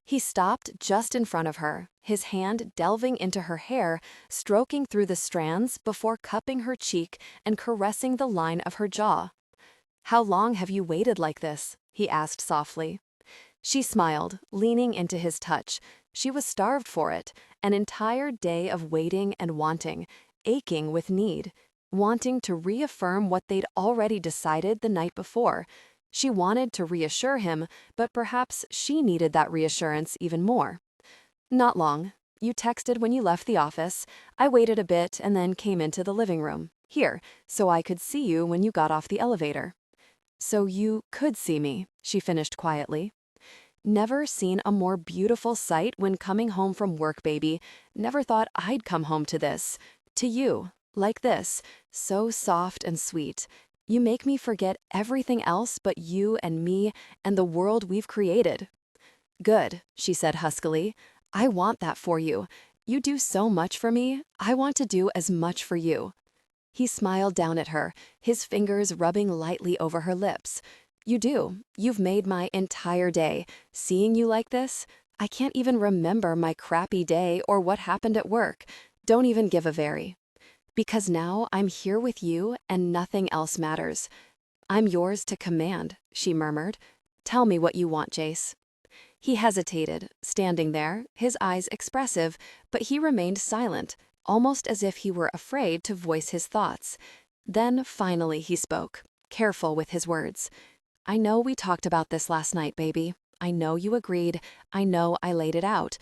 He stopped just in front of her, his hand delving into her hair, stroking through the strands before cupping her cheek and caressing the line of her jaw. "How long have you waited like this?" he asked softly. She smiled, leaning into his touch. She was starved for it, an entire day of waiting and wanting, aching with need, wanting to reaffirm what they'd already decided the night before. She wanted to reassure him, but perhaps she needed that reassurance even more. "Not long. You texted when you left the office. I waited a bit and then came into the living room, here, so I could see you when you got off the elevator." "So you could see me," she finished quietly. "Never seen a more beautiful sight when coming home from work, baby. Never thought I'd come home to this. To you, like this, so soft and sweet. You make me forget everything else but you and me and the world we've created." "Good," she said huskily. "I want that for you. You do so much for me. I want to do as much for you." He smiled down at her, his fingers rubbing lightly over her lips. You do. You've made my entire day. Seeing you like this, I can't even remember my crappy day or what happened at work. Don't even give a very. Because now I'm here with you and nothing else matters. I'm yours to command, she murmured. Tell me what you want, Jace. He hesitated, standing there, his eyes expressive, but he remained silent, almost as if he were afraid to voice his thoughts. Then finally he spoke, careful with his words. I know we talked about this last night, baby. I know you agreed. I know I laid it out.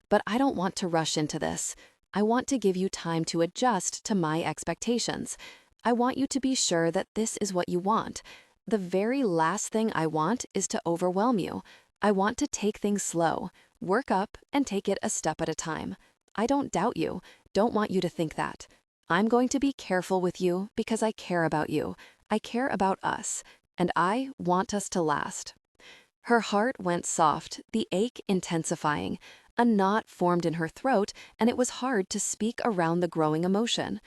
But I don't want to rush into this. I want to give you time to adjust to my expectations. I want you to be sure that this is what you want. The very last thing I want is to overwhelm you. I want to take things slow, work up, and take it a step at a time. I don't doubt you, don't want you to think that. I'm going to be careful with you because I care about you. I care about us, and I want us to last. Her heart went soft, the ache intensifying. A knot formed in her throat, and it was hard to speak around the growing emotion.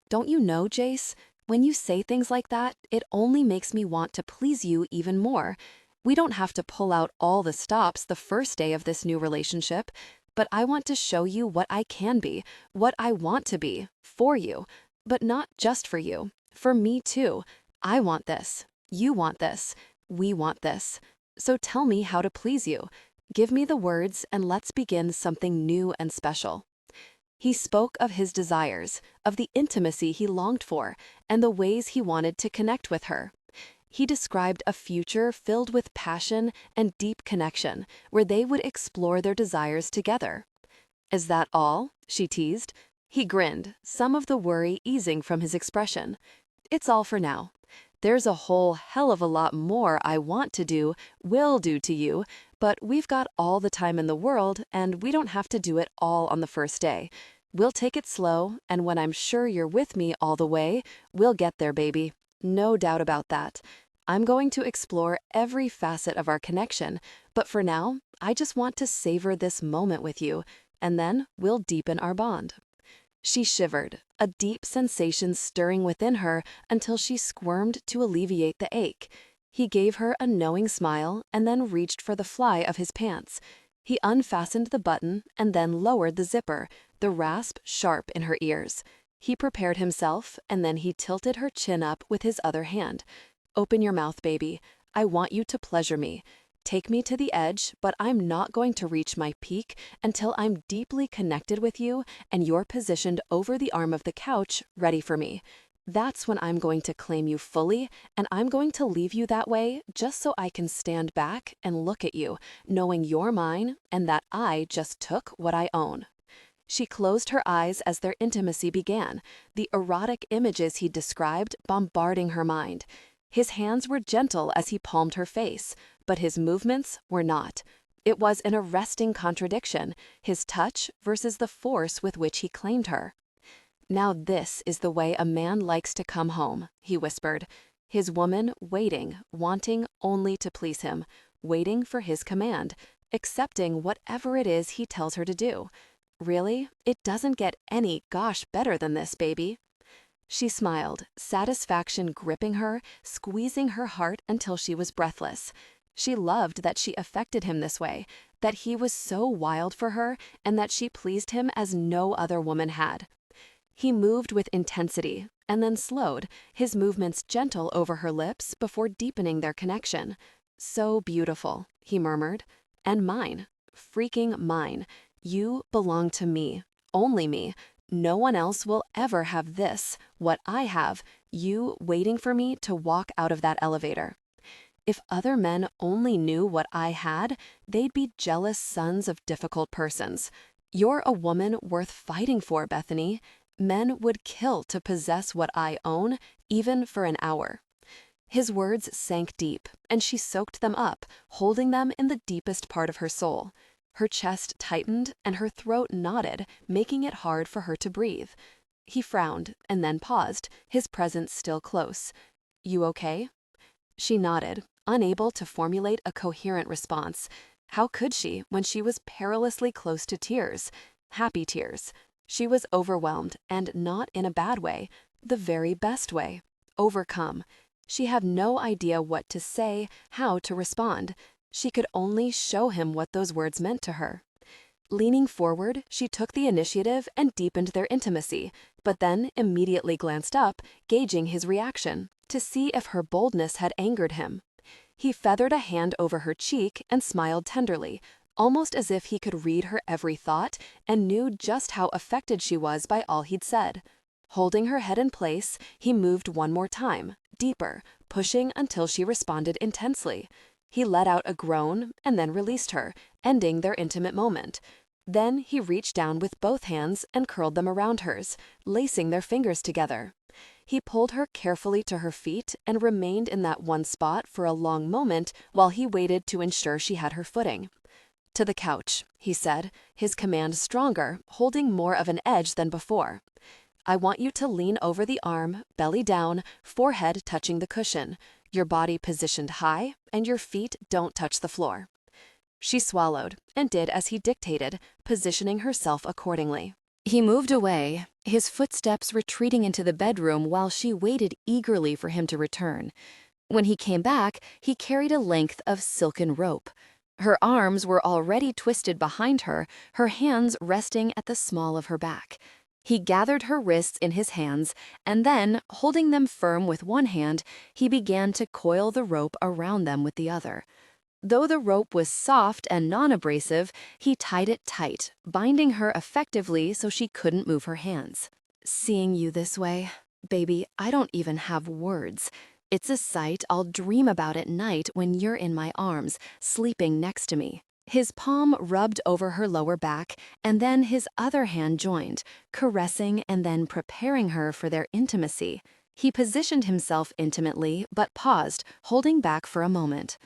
Don't you know, Jace? When you say things like that, it only makes me want to please you even more. We don't have to pull out all the stops the first day of this new relationship, but I want to show you what I can be, what I want to be, for you. But not just for you, for me too. I want this. You want this. We want this. So tell me how to please you. Give me the words and let's begin something new and special. He spoke of his desires, of the intimacy he longed for, and the ways he wanted to connect with her. He described a future filled with passion and deep connection, where they would explore their desires together. Is that all? She teased. He grinned, some of the worry easing from his expression. It's all for now. There's a whole hell of a lot more I want to do, will do to you, but we've got all the time in the world, and we don't have to do it all on the first day. We'll take it slow, and when I'm sure you're with me all the way, we'll get there, baby. No doubt about that. I'm going to explore every facet of our connection, but for now, I just want to savor this moment with you, and then we'll deepen our bond. She shivered, a deep sensation stirring within her until she squirmed to alleviate the ache. He gave her a knowing smile and then reached for the fly of his pants. He unfastened the button and then lowered the zipper, the rasp sharp in her ears. He prepared himself and then he tilted her chin up with his other hand. Open your mouth, baby. I want you to pleasure me. Take me to the edge, but I'm not going to reach my peak until I'm deeply connected with you and you're positioned over the arm of the couch, ready for me. That's when I'm going to claim you fully, and I'm going to leave you that way just so I can stand back and look at you, knowing you're mine and that I just took what I own. She closed her eyes as their intimacy began, the erotic images he described bombarding her mind. His hands were gentle as he palmed her face, but his movements were not. It was an arresting contradiction, his touch versus the force with which he claimed her. Now this is the way a man likes to come home, he whispered. His woman waiting, wanting only to please him, waiting for his command, accepting whatever it is he tells her to do. Really, it doesn't get any gosh better than this, baby. She smiled, satisfaction gripping her, squeezing her heart until she was breathless. She loved that she affected him this way, that he was so wild for her, and that she pleased him as no other woman had. He moved with intensity, and then slowed, his movements gentle over her lips before deepening their connection. So beautiful, he murmured. And mine, freaking mine. You belong to me, only me. No one else will ever have this, what I have, you waiting for me to walk out of that elevator. If other men only knew what I had, they'd be jealous sons of difficult persons. You're a woman worth fighting for, Bethany. Men would kill to possess what I own, even for an hour. His words sank deep, and she soaked them up, holding them in the deepest part of her soul. Her chest tightened and her throat knotted, making it hard for her to breathe. He frowned and then paused, his presence still close. You okay? She nodded, unable to formulate a coherent response. How could she when she was perilously close to tears? Happy tears. She was overwhelmed, and not in a bad way, the very best way. Overcome. She had no idea what to say, how to respond. She could only show him what those words meant to her. Leaning forward, she took the initiative and deepened their intimacy, but then immediately glanced up, gauging his reaction, to see if her boldness had angered him. He feathered a hand over her cheek and smiled tenderly, almost as if he could read her every thought and knew just how affected she was by all he'd said. Holding her head in place, he moved one more time, deeper, pushing until she responded intensely. He let out a groan and then released her, ending their intimate moment. Then he reached down with both hands and curled them around hers, lacing their fingers together. He pulled her carefully to her feet and remained in that one spot for a long moment while he waited to ensure she had her footing. "To the couch," he said, his command stronger, holding more of an edge than before. "I want you to lean over the arm, belly down, forehead touching the cushion, your body positioned high, and your feet don't touch the floor." She swallowed and did as he dictated, positioning herself accordingly. He moved away, his footsteps retreating into the bedroom while she waited eagerly for him to return. When he came back, he carried a length of silken rope. Her arms were already twisted behind her, her hands resting at the small of her back. He gathered her wrists in his hands, and then, holding them firm with one hand, he began to coil the rope around them with the other. Though the rope was soft and non-abrasive, he tied it tight, binding her effectively so she couldn't move her hands. "Seeing you this way, baby, I don't even have words. It's a sight I'll dream about at night when you're in my arms, sleeping next to me." His palm rubbed over her lower back, and then his other hand joined, caressing and then preparing her for their intimacy. He positioned himself intimately, but paused, holding back for a moment.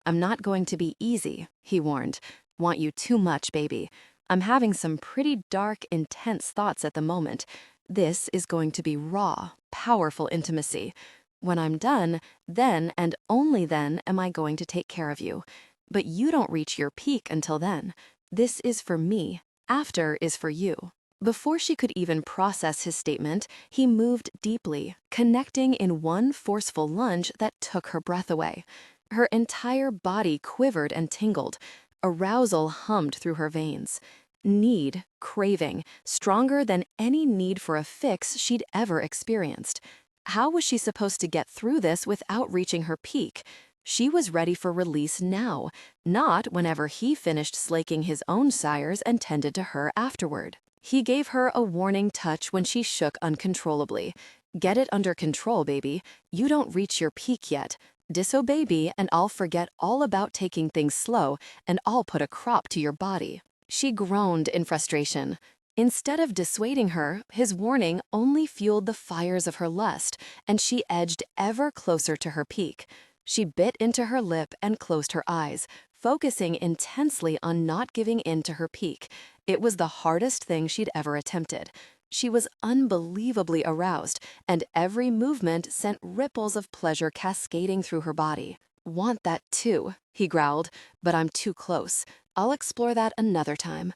"I'm not going to be easy," he warned. "Want you too much, baby. I'm having some pretty dark, intense thoughts at the moment. This is going to be raw, powerful intimacy. When I'm done, then and only then am I going to take care of you. But you don't reach your peak until then. This is for me. After is for you." Before she could even process his statement, he moved deeply, connecting in one forceful lunge that took her breath away. Her entire body quivered and tingled. Arousal hummed through her veins. Need, craving, stronger than any need for a fix she'd ever experienced. How was she supposed to get through this without reaching her peak? She was ready for release now, not whenever he finished slaking his own sires and tended to her afterward. He gave her a warning touch when she shook uncontrollably. "Get it under control, baby. You don't reach your peak yet. Disobey me and I'll forget all about taking things slow, and I'll put a crop to your body." She groaned in frustration. Instead of dissuading her, his warning only fueled the fires of her lust, and she edged ever closer to her peak. She bit into her lip and closed her eyes, focusing intensely on not giving in to her peak. It was the hardest thing she'd ever attempted. She was unbelievably aroused, and every movement sent ripples of pleasure cascading through her body. "Want that too," he growled, "but I'm too close. I'll explore that another time."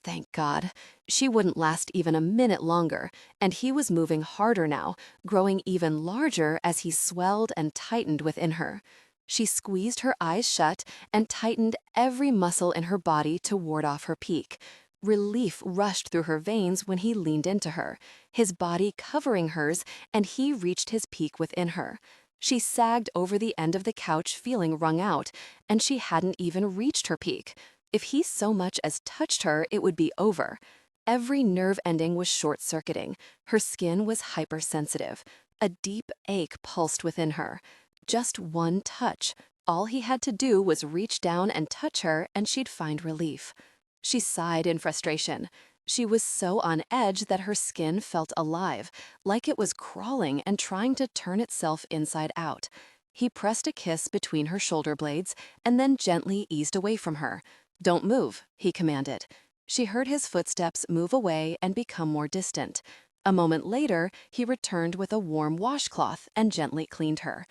Thank God. She wouldn't last even a minute longer, and he was moving harder now, growing even larger as he swelled and tightened within her. She squeezed her eyes shut and tightened every muscle in her body to ward off her peak. Relief rushed through her veins when he leaned into her, his body covering hers, and he reached his peak within her. She sagged over the end of the couch feeling wrung out, and she hadn't even reached her peak. If he so much as touched her, it would be over. Every nerve ending was short-circuiting. Her skin was hypersensitive. A deep ache pulsed within her. Just one touch. All he had to do was reach down and touch her, and she'd find relief. She sighed in frustration. She was so on edge that her skin felt alive, like it was crawling and trying to turn itself inside out. He pressed a kiss between her shoulder blades and then gently eased away from her. "Don't move," he commanded. She heard his footsteps move away and become more distant. A moment later, he returned with a warm washcloth and gently cleaned her.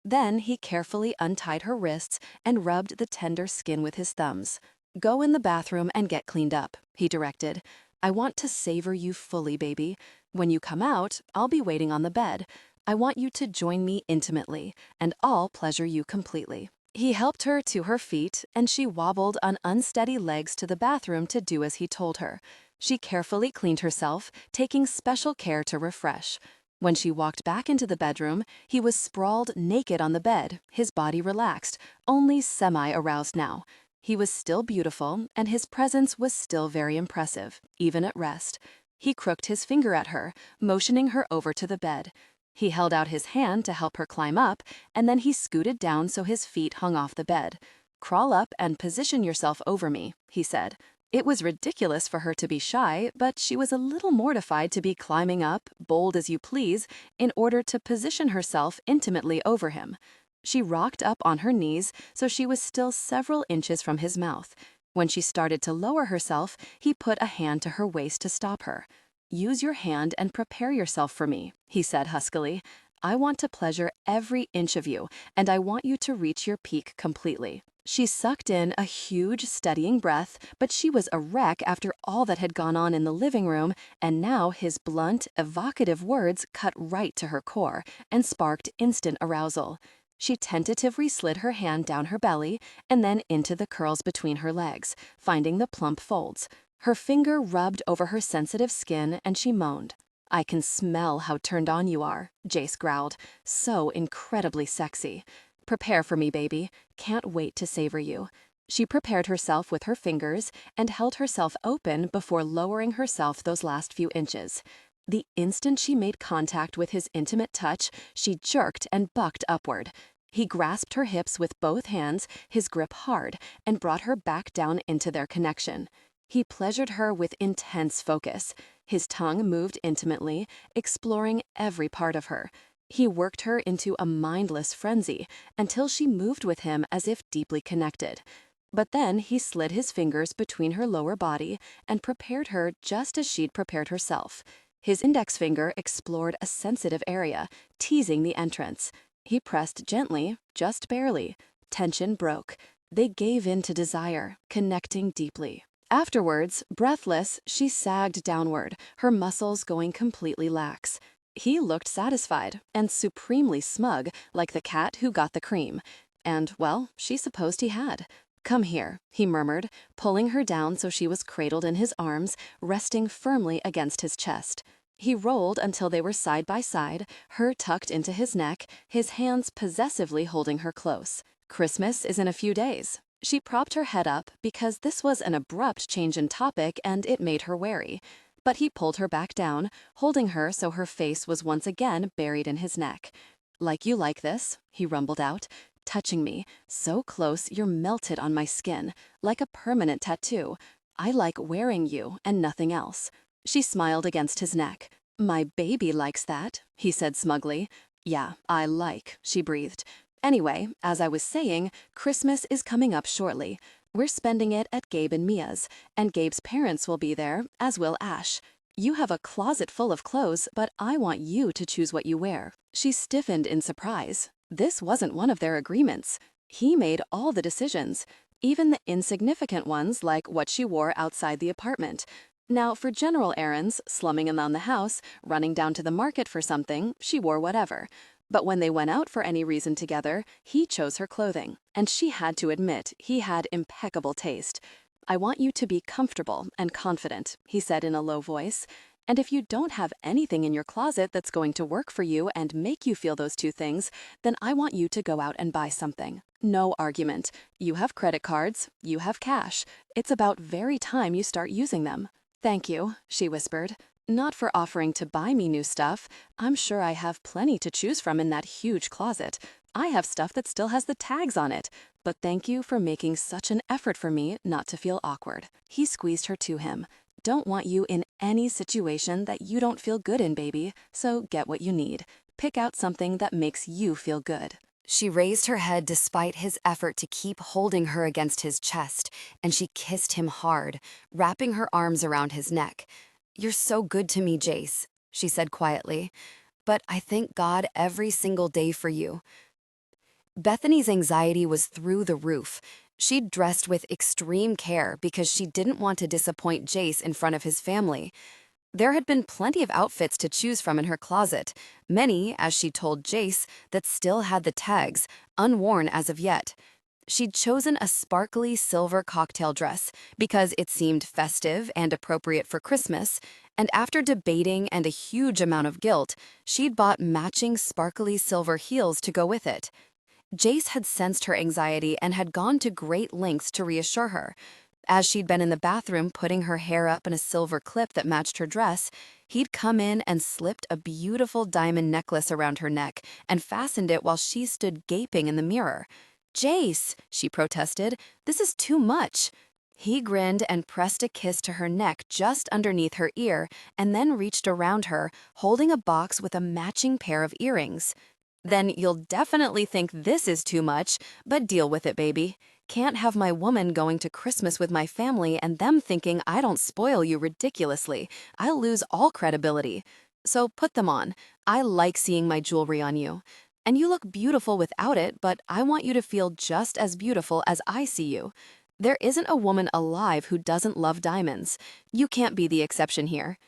Then he carefully untied her wrists and rubbed the tender skin with his thumbs. "Go in the bathroom and get cleaned up," he directed. "I want to savor you fully, baby. When you come out, I'll be waiting on the bed. I want you to join me intimately, and I'll pleasure you completely. He helped her to her feet, and she wobbled on unsteady legs to the bathroom to do as he told her. She carefully cleaned herself, taking special care to refresh. When she walked back into the bedroom, he was sprawled naked on the bed, his body relaxed, only semi-aroused now. He was still beautiful, and his presence was still very impressive, even at rest. He crooked his finger at her, motioning her over to the bed. He held out his hand to help her climb up, and then he scooted down so his feet hung off the bed. "Crawl up and position yourself over me," he said. It was ridiculous for her to be shy, but she was a little mortified to be climbing up, bold as you please, in order to position herself intimately over him. She rocked up on her knees, so she was still several inches from his mouth. When she started to lower herself, he put a hand to her waist to stop her. "Use your hand and prepare yourself for me," he said huskily. "I want to pleasure every inch of you, and I want you to reach your peak completely." She sucked in a huge, steadying breath, but she was a wreck after all that had gone on in the living room, and now his blunt, evocative words cut right to her core and sparked instant arousal. She tentatively slid her hand down her belly and then into the curls between her legs, finding the plump folds. Her finger rubbed over her sensitive skin, and she moaned. "I can smell how turned on you are," Jace growled. "So incredibly sexy. Prepare for me, baby. Can't wait to savor you." She prepared herself with her fingers and held herself open before lowering herself those last few inches. The instant she made contact with his intimate touch, she jerked and bucked upward. He grasped her hips with both hands, his grip hard, and brought her back down into their connection. He pleasured her with intense focus. His tongue moved intimately, exploring every part of her. He worked her into a mindless frenzy until she moved with him as if deeply connected. But then he slid his fingers between her lower body and prepared her just as she'd prepared herself. His index finger explored a sensitive area, teasing the entrance. He pressed gently, just barely. Tension broke. They gave in to desire, connecting deeply. Afterwards, breathless, she sagged downward, her muscles going completely lax. He looked satisfied and supremely smug, like the cat who got the cream. And, well, she supposed he had. "Come here," he murmured, pulling her down so she was cradled in his arms, resting firmly against his chest. He rolled until they were side by side, her tucked into his neck, his hands possessively holding her close. "Christmas is in a few days." She propped her head up because this was an abrupt change in topic and it made her wary. But he pulled her back down, holding her so her face was once again buried in his neck. "Like you like this," he rumbled out, touching me, so close you're melted on my skin, like a permanent tattoo. "I like wearing you and nothing else." She smiled against his neck. "My baby likes that," he said smugly. "Yeah, I like," she breathed. "Anyway, as I was saying, Christmas is coming up shortly. We're spending it at Gabe and Mia's, and Gabe's parents will be there, as will Ash. You have a closet full of clothes, but I want you to choose what you wear." She stiffened in surprise. This wasn't one of their agreements. He made all the decisions, even the insignificant ones like what she wore outside the apartment. Now, for general errands, slumming around the house, running down to the market for something, she wore whatever. But when they went out for any reason together, he chose her clothing, and she had to admit he had impeccable taste. "I want you to be comfortable and confident," he said in a low voice. "And if you don't have anything in your closet that's going to work for you and make you feel those two things, then I want you to go out and buy something. No argument. You have credit cards, you have cash. It's about very time you start using them." "Thank you," she whispered. "Not for offering to buy me new stuff. I'm sure I have plenty to choose from in that huge closet. I have stuff that still has the tags on it. But thank you for making such an effort for me not to feel awkward." He squeezed her to him. "Don't want you in any situation that you don't feel good in, baby, so get what you need. Pick out something that makes you feel good." She raised her head despite his effort to keep holding her against his chest, and she kissed him hard, wrapping her arms around his neck. "You're so good to me, Jace," she said quietly. "But I thank God every single day for you." Bethany's anxiety was through the roof. She'd dressed with extreme care because she didn't want to disappoint Jace in front of his family. There had been plenty of outfits to choose from in her closet, many, as she told Jace, that still had the tags, unworn as of yet. She'd chosen a sparkly silver cocktail dress because it seemed festive and appropriate for Christmas, and after debating and a huge amount of guilt, she'd bought matching sparkly silver heels to go with it. Jace had sensed her anxiety and had gone to great lengths to reassure her. As she'd been in the bathroom putting her hair up in a silver clip that matched her dress, he'd come in and slipped a beautiful diamond necklace around her neck and fastened it while she stood gaping in the mirror. "Jace," she protested, "this is too much." He grinned and pressed a kiss to her neck just underneath her ear and then reached around her, holding a box with a matching pair of earrings. "Then you'll definitely think this is too much, but deal with it, baby. Can't have my woman going to Christmas with my family and them thinking I don't spoil you ridiculously. I'll lose all credibility. So put them on. I like seeing my jewelry on you. And you look beautiful without it, but I want you to feel just as beautiful as I see you. There isn't a woman alive who doesn't love diamonds. You can't be the exception here."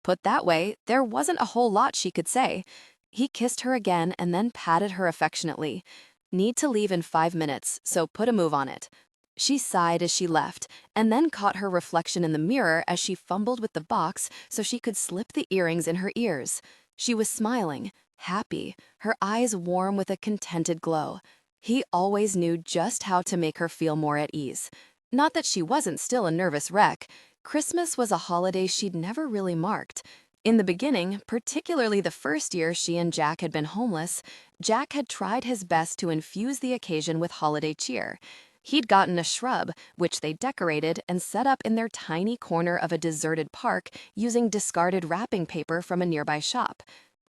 Put that way, there wasn't a whole lot she could say. He kissed her again and then patted her affectionately. "Need to leave in 5 minutes, so put a move on it." She sighed as she left, and then caught her reflection in the mirror as she fumbled with the box so she could slip the earrings in her ears. She was smiling, happy, her eyes warm with a contented glow. He always knew just how to make her feel more at ease. Not that she wasn't still a nervous wreck. Christmas was a holiday she'd never really marked. In the beginning, particularly the first year she and Jack had been homeless, Jack had tried his best to infuse the occasion with holiday cheer. He'd gotten a shrub, which they decorated and set up in their tiny corner of a deserted park using discarded wrapping paper from a nearby shop.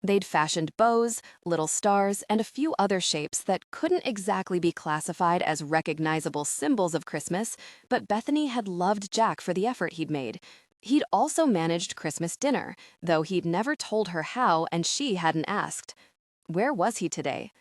They'd fashioned bows, little stars, and a few other shapes that couldn't exactly be classified as recognizable symbols of Christmas, but Bethany had loved Jack for the effort he'd made. He'd also managed Christmas dinner, though he'd never told her how and she hadn't asked. Where was he today?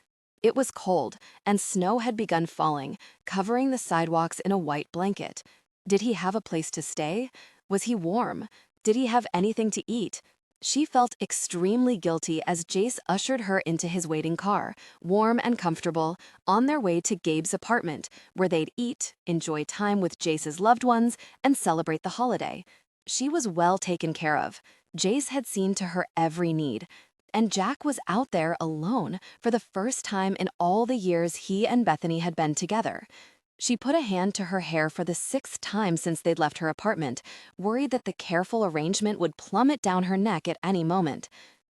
It was cold, and snow had begun falling, covering the sidewalks in a white blanket. Did he have a place to stay? Was he warm? Did he have anything to eat? She felt extremely guilty as Jace ushered her into his waiting car, warm and comfortable, on their way to Gabe's apartment, where they'd eat, enjoy time with Jace's loved ones, and celebrate the holiday. She was well taken care of. Jace had seen to her every need. And Jack was out there alone for the first time in all the years he and Bethany had been together. She put a hand to her hair for the 6th time since they'd left her apartment, worried that the careful arrangement would plummet down her neck at any moment.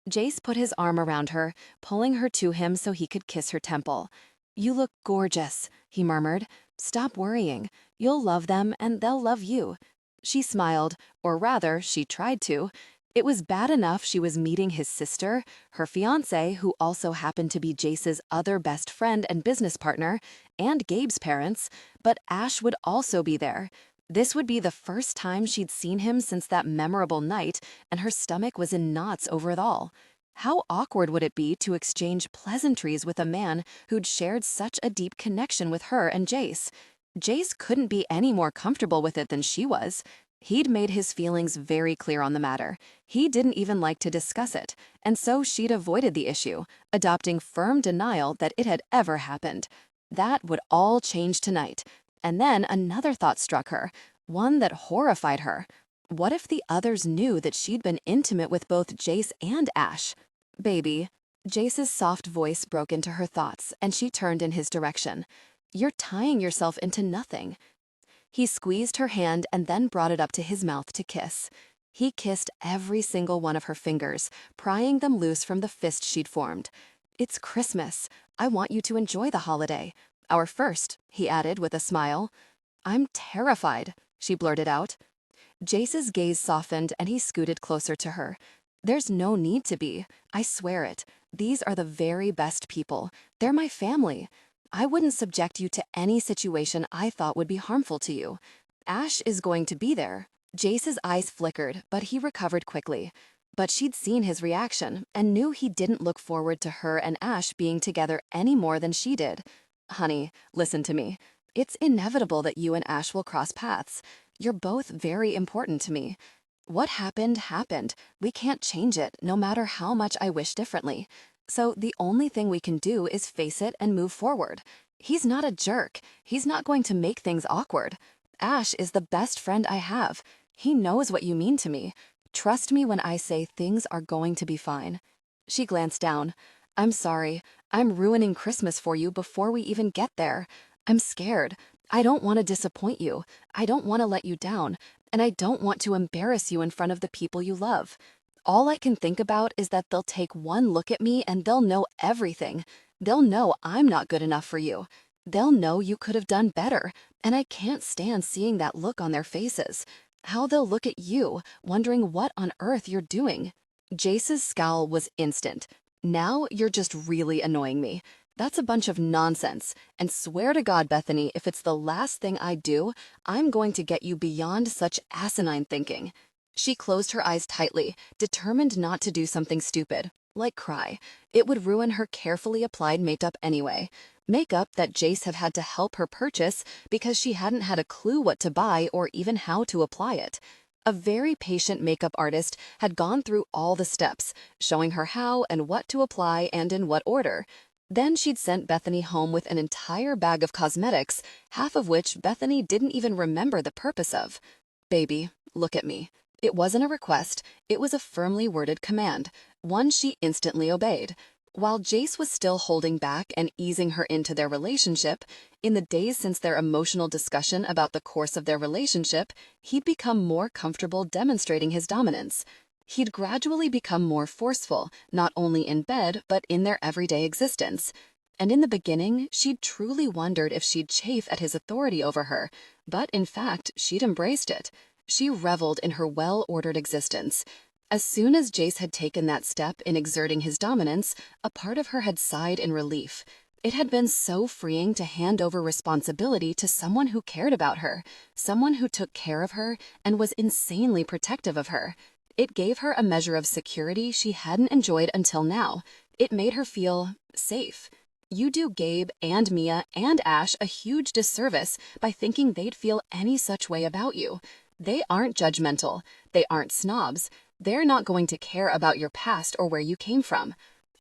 Jace put his arm around her, pulling her to him so he could kiss her temple. "You look gorgeous," he murmured. "Stop worrying. You'll love them and they'll love you." She smiled, or rather, she tried to. It was bad enough she was meeting his sister, her fiancé, who also happened to be Jace's other best friend and business partner, and Gabe's parents, but Ash would also be there. This would be the first time she'd seen him since that memorable night, and her stomach was in knots over it all. How awkward would it be to exchange pleasantries with a man who'd shared such a deep connection with her and Jace? Jace couldn't be any more comfortable with it than she was. He'd made his feelings very clear on the matter. He didn't even like to discuss it, and so she'd avoided the issue, adopting firm denial that it had ever happened. That would all change tonight. And then another thought struck her, one that horrified her. What if the others knew that she'd been intimate with both Jace and Ash? "Baby." Jace's soft voice broke into her thoughts, and she turned in his direction. "You're tying yourself into nothing." He squeezed her hand and then brought it up to his mouth to kiss. He kissed every single one of her fingers, prying them loose from the fist she'd formed. "It's Christmas. I want you to enjoy the holiday. Our first," he added with a smile. "I'm terrified," she blurted out. Jace's gaze softened and he scooted closer to her. "There's no need to be. I swear it. These are the very best people. They're my family. I wouldn't subject you to any situation I thought would be harmful to you. Ash is going to be there." Jace's eyes flickered, but he recovered quickly. But she'd seen his reaction and knew he didn't look forward to her and Ash being together any more than she did. "Honey, listen to me. It's inevitable that you and Ash will cross paths. You're both very important to me. What happened, happened. We can't change it, no matter how much I wish differently. So the only thing we can do is face it and move forward. He's not a jerk. He's not going to make things awkward. Ash is the best friend I have. He knows what you mean to me. Trust me when I say things are going to be fine. She glanced down. I'm sorry. I'm ruining Christmas for you before we even get there. I'm scared. I don't want to disappoint you. I don't want to let you down. And I don't want to embarrass you in front of the people you love. All I can think about is that they'll take one look at me and they'll know everything. They'll know I'm not good enough for you. They'll know you could have done better, and I can't stand seeing that look on their faces. How they'll look at you, wondering what on earth you're doing. Jace's scowl was instant. Now you're just really annoying me. That's a bunch of nonsense, and swear to God, Bethany, if it's the last thing I do, I'm going to get you beyond such asinine thinking. She closed her eyes tightly, determined not to do something stupid, like cry. It would ruin her carefully applied makeup anyway. Makeup that Jace had to help her purchase because she hadn't had a clue what to buy or even how to apply it. A very patient makeup artist had gone through all the steps, showing her how and what to apply and in what order. Then she'd sent Bethany home with an entire bag of cosmetics, half of which Bethany didn't even remember the purpose of. Baby, look at me. It wasn't a request, it was a firmly worded command, one she instantly obeyed. While Jace was still holding back and easing her into their relationship, in the days since their emotional discussion about the course of their relationship, he'd become more comfortable demonstrating his dominance. He'd gradually become more forceful, not only in bed, but in their everyday existence. And in the beginning, she'd truly wondered if she'd chafe at his authority over her, but in fact, she'd embraced it. She reveled in her well-ordered existence. As soon as Jace had taken that step in exerting his dominance, a part of her had sighed in relief. It had been so freeing to hand over responsibility to someone who cared about her, someone who took care of her and was insanely protective of her. It gave her a measure of security she hadn't enjoyed until now. It made her feel safe. You do Gabe and Mia and Ash a huge disservice by thinking they'd feel any such way about you. They aren't judgmental. They aren't snobs. They're not going to care about your past or where you came from.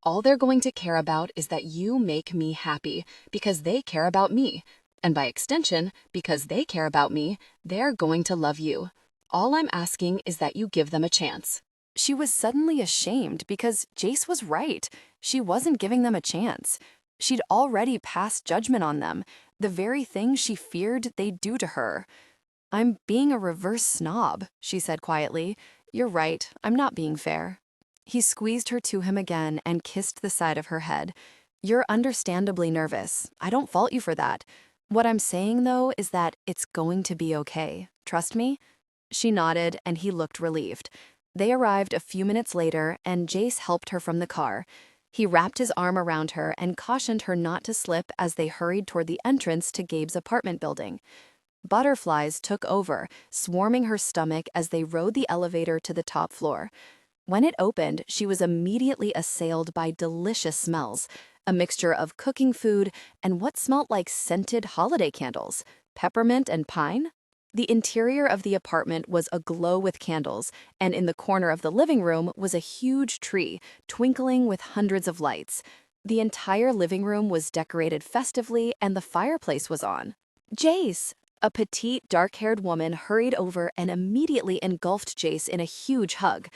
All they're going to care about is that you make me happy because they care about me. And by extension, because they care about me, they're going to love you. All I'm asking is that you give them a chance. She was suddenly ashamed because Jace was right. She wasn't giving them a chance. She'd already passed judgment on them, the very thing she feared they'd do to her. I'm being a reverse snob, she said quietly. You're right, I'm not being fair. He squeezed her to him again and kissed the side of her head. You're understandably nervous. I don't fault you for that. What I'm saying, though, is that it's going to be okay. Trust me? She nodded, and he looked relieved. They arrived a few minutes later, and Jace helped her from the car. He wrapped his arm around her and cautioned her not to slip as they hurried toward the entrance to Gabe's apartment building. Butterflies took over, swarming her stomach as they rode the elevator to the top floor. When it opened, she was immediately assailed by delicious smells, a mixture of cooking food and what smelt like scented holiday candles, peppermint and pine. The interior of the apartment was aglow with candles, and in the corner of the living room was a huge tree, twinkling with hundreds of lights. The entire living room was decorated festively, and the fireplace was on. Jace! A petite, dark-haired woman hurried over and immediately engulfed Jace in a huge hug.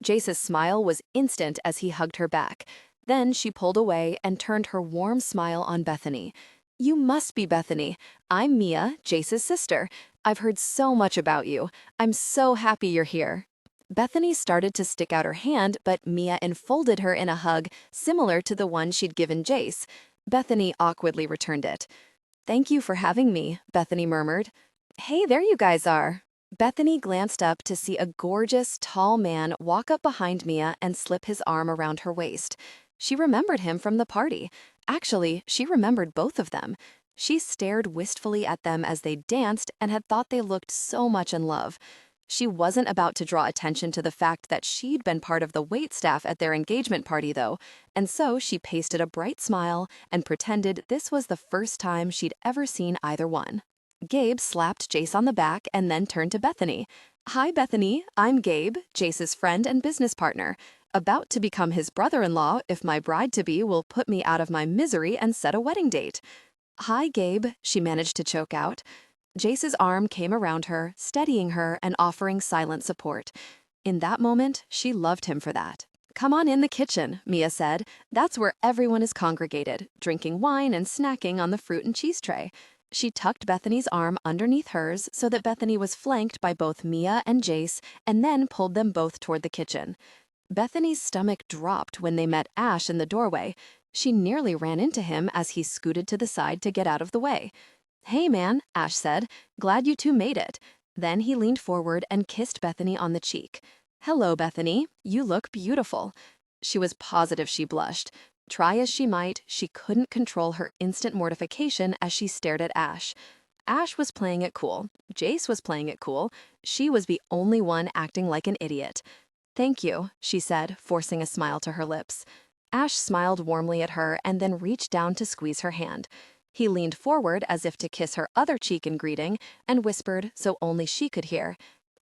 Jace's smile was instant as he hugged her back. Then she pulled away and turned her warm smile on Bethany. You must be Bethany. I'm Mia, Jace's sister. I've heard so much about you. I'm so happy you're here. Bethany started to stick out her hand, but Mia enfolded her in a hug similar to the one she'd given Jace. Bethany awkwardly returned it. Thank you for having me, Bethany murmured. Hey, there you guys are. Bethany glanced up to see a gorgeous, tall man walk up behind Mia and slip his arm around her waist. She remembered him from the party. Actually, she remembered both of them. She stared wistfully at them as they danced and had thought they looked so much in love. She wasn't about to draw attention to the fact that she'd been part of the waitstaff at their engagement party, though, and so she pasted a bright smile and pretended this was the first time she'd ever seen either one. Gabe slapped Jace on the back and then turned to Bethany. "Hi, Bethany. I'm Gabe, Jace's friend and business partner. About to become his brother-in-law if my bride-to-be will put me out of my misery and set a wedding date." "Hi, Gabe," she managed to choke out. Jace's arm came around her, steadying her and offering silent support. In that moment, she loved him for that. "Come on in the kitchen," Mia said. "That's where everyone is congregated, drinking wine and snacking on the fruit and cheese tray." She tucked Bethany's arm underneath hers so that Bethany was flanked by both Mia and Jace, and then pulled them both toward the kitchen. Bethany's stomach dropped when they met Ash in the doorway. She nearly ran into him as he scooted to the side to get out of the way. "Hey, man," Ash said. "Glad you two made it." Then he leaned forward and kissed Bethany on the cheek. "Hello, Bethany. You look beautiful." She was positive she blushed. Try as she might, she couldn't control her instant mortification as she stared at Ash. Ash was playing it cool. Jace was playing it cool. She was the only one acting like an idiot. "Thank you," she said, forcing a smile to her lips. Ash smiled warmly at her and then reached down to squeeze her hand. He leaned forward as if to kiss her other cheek in greeting and whispered so only she could hear,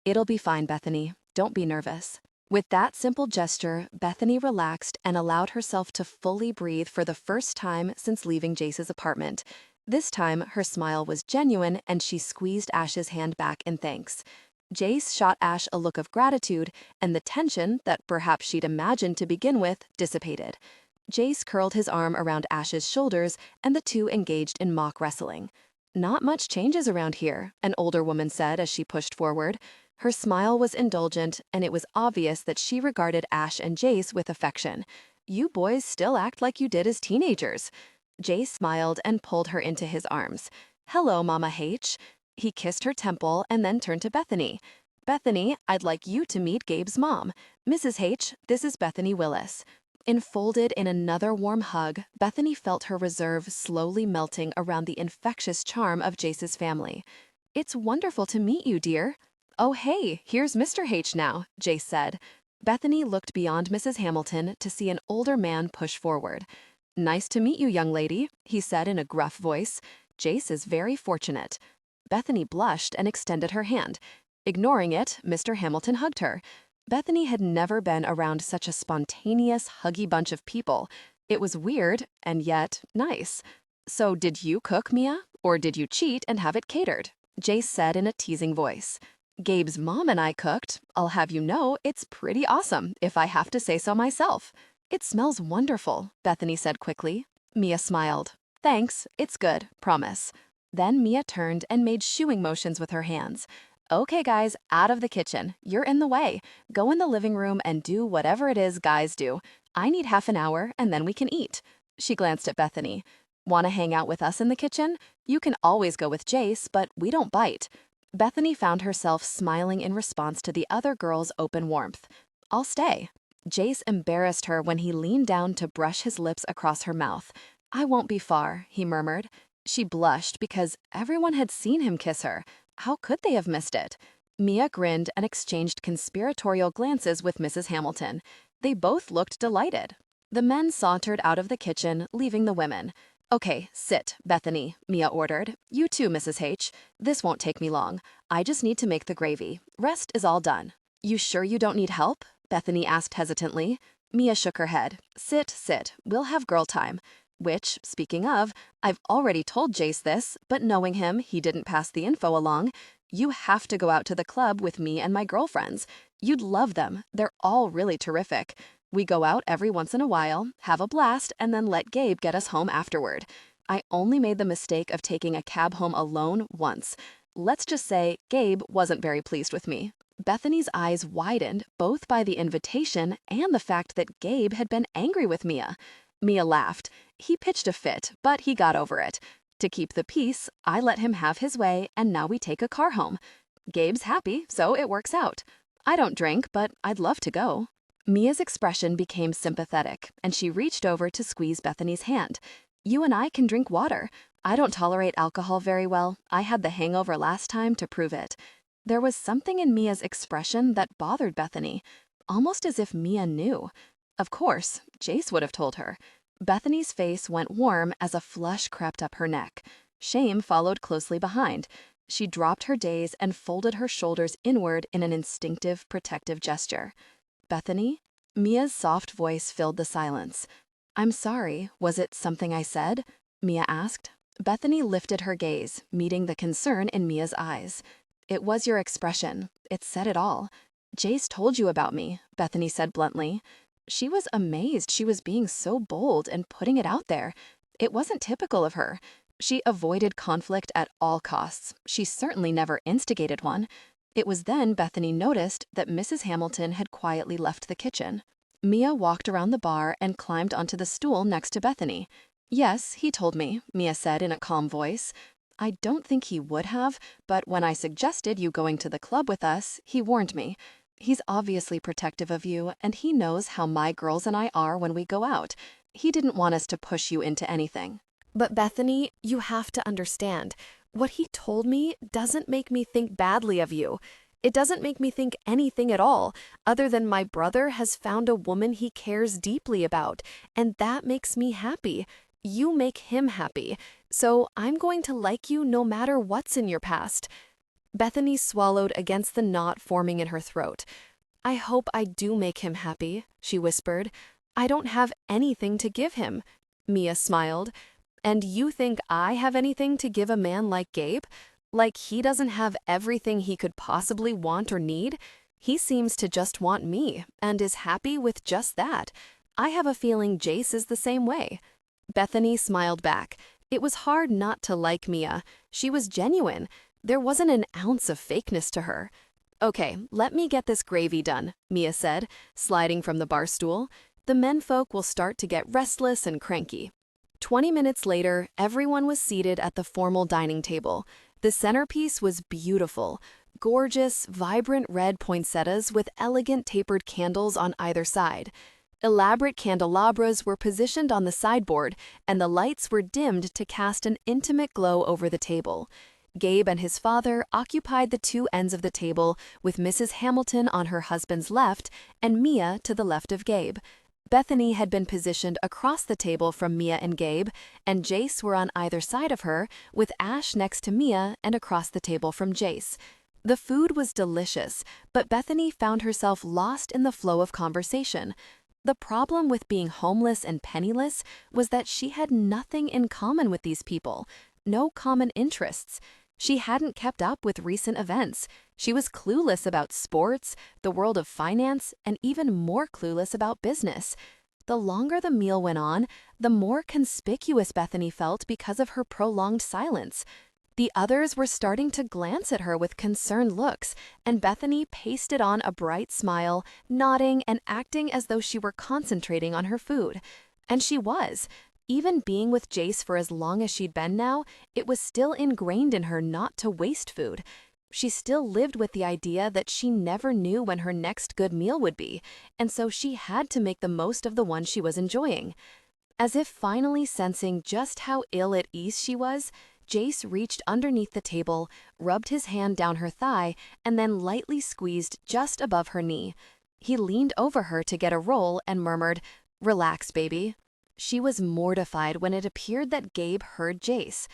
"It'll be fine, Bethany. Don't be nervous." With that simple gesture, Bethany relaxed and allowed herself to fully breathe for the first time since leaving Jace's apartment. This time, her smile was genuine and she squeezed Ash's hand back in thanks. Jace shot Ash a look of gratitude, and the tension that perhaps she'd imagined to begin with dissipated. Jace curled his arm around Ash's shoulders, and the two engaged in mock wrestling. "Not much changes around here," an older woman said as she pushed forward. Her smile was indulgent, and it was obvious that she regarded Ash and Jace with affection. "You boys still act like you did as teenagers." Jace smiled and pulled her into his arms. "Hello, Mama H." He kissed her temple and then turned to Bethany. "Bethany, I'd like you to meet Gabe's mom. Mrs. H, this is Bethany Willis." Enfolded in another warm hug, Bethany felt her reserve slowly melting around the infectious charm of Jace's family. "It's wonderful to meet you, dear." "Oh, hey, here's Mr. H now," Jace said. Bethany looked beyond Mrs. Hamilton to see an older man push forward. "Nice to meet you, young lady," he said in a gruff voice. "Jace is very fortunate." Bethany blushed and extended her hand. Ignoring it, Mr. Hamilton hugged her. Bethany had never been around such a spontaneous, huggy bunch of people. It was weird, and yet nice. "So did you cook, Mia? Or did you cheat and have it catered?" Jace said in a teasing voice. "Gabe's mom and I cooked. I'll have you know it's pretty awesome, if I have to say so myself." "It smells wonderful," Bethany said quickly. Mia smiled. "Thanks, it's good, promise." Then Mia turned and made shooing motions with her hands. "Okay, guys, out of the kitchen. You're in the way. Go in the living room and do whatever it is guys do. I need half an hour, and then we can eat." She glanced at Bethany. "Want to hang out with us in the kitchen? You can always go with Jace, but we don't bite." Bethany found herself smiling in response to the other girl's open warmth. "I'll stay." Jace embarrassed her when he leaned down to brush his lips across her mouth. "I won't be far," he murmured. She blushed because everyone had seen him kiss her. How could they have missed it? Mia grinned and exchanged conspiratorial glances with Mrs. Hamilton. They both looked delighted. The men sauntered out of the kitchen, leaving the women. "Okay, sit, Bethany," Mia ordered. "You too, Mrs. H. This won't take me long. I just need to make the gravy. Rest is all done." "You sure you don't need help?" Bethany asked hesitantly. Mia shook her head. Sit, sit. We'll have girl time." Which, speaking of, I've already told Jace this, but knowing him, he didn't pass the info along. "You have to go out to the club with me and my girlfriends. You'd love them. They're all really terrific. We go out every once in a while, have a blast, and then let Gabe get us home afterward. I only made the mistake of taking a cab home alone once. Let's just say Gabe wasn't very pleased with me." Bethany's eyes widened, both by the invitation and the fact that Gabe had been angry with Mia. Mia laughed. "He pitched a fit, but he got over it. To keep the peace, I let him have his way, and now we take a car home. Gabe's happy, so it works out. I don't drink, but I'd love to go." Mia's expression became sympathetic, and she reached over to squeeze Bethany's hand. "You and I can drink water. I don't tolerate alcohol very well. I had the hangover last time to prove it." There was something in Mia's expression that bothered Bethany, almost as if Mia knew. Of course, Jace would have told her. Bethany's face went warm as a flush crept up her neck. Shame followed closely behind. She dropped her gaze and folded her shoulders inward in an instinctive, protective gesture. "Bethany?" Mia's soft voice filled the silence. "I'm sorry, was it something I said?" Mia asked. Bethany lifted her gaze, meeting the concern in Mia's eyes. "It was your expression. It said it all. Jace told you about me," Bethany said bluntly. She was amazed she was being so bold and putting it out there. It wasn't typical of her. She avoided conflict at all costs. She certainly never instigated one. It was then Bethany noticed that Mrs. Hamilton had quietly left the kitchen. Mia walked around the bar and climbed onto the stool next to Bethany. "Yes, he told me," Mia said in a calm voice. "I don't think he would have, but when I suggested you going to the club with us, he warned me. He's obviously protective of you, and he knows how my girls and I are when we go out. He didn't want us to push you into anything." But Bethany, you have to understand, what he told me doesn't make me think badly of you. It doesn't make me think anything at all, other than my brother has found a woman he cares deeply about, and that makes me happy. You make him happy, so I'm going to like you no matter what's in your past. Bethany swallowed against the knot forming in her throat. "I hope I do make him happy," she whispered. "I don't have anything to give him." Mia smiled. "And you think I have anything to give a man like Gabe? Like he doesn't have everything he could possibly want or need? He seems to just want me, and is happy with just that. I have a feeling Jace is the same way." Bethany smiled back. It was hard not to like Mia. She was genuine. There wasn't an ounce of fakeness to her. "Okay, let me get this gravy done," Mia said, sliding from the bar stool. "The menfolk will start to get restless and cranky." 20 minutes later, everyone was seated at the formal dining table. The centerpiece was beautiful. Gorgeous, vibrant red poinsettias with elegant tapered candles on either side. Elaborate candelabras were positioned on the sideboard, and the lights were dimmed to cast an intimate glow over the table. Gabe and his father occupied the two ends of the table, with Mrs. Hamilton on her husband's left and Mia to the left of Gabe. Bethany had been positioned across the table from Mia and Gabe, and Jace were on either side of her, with Ash next to Mia and across the table from Jace. The food was delicious, but Bethany found herself lost in the flow of conversation. The problem with being homeless and penniless was that she had nothing in common with these people, no common interests. She hadn't kept up with recent events. She was clueless about sports, the world of finance, and even more clueless about business. The longer the meal went on, the more conspicuous Bethany felt because of her prolonged silence. The others were starting to glance at her with concerned looks, and Bethany pasted on a bright smile, nodding and acting as though she were concentrating on her food. And she was. Even being with Jace for as long as she'd been now, it was still ingrained in her not to waste food. She still lived with the idea that she never knew when her next good meal would be, and so she had to make the most of the one she was enjoying. As if finally sensing just how ill at ease she was, Jace reached underneath the table, rubbed his hand down her thigh, and then lightly squeezed just above her knee. He leaned over her to get a roll and murmured, "Relax, baby." She was mortified when it appeared that Gabe heard Jace.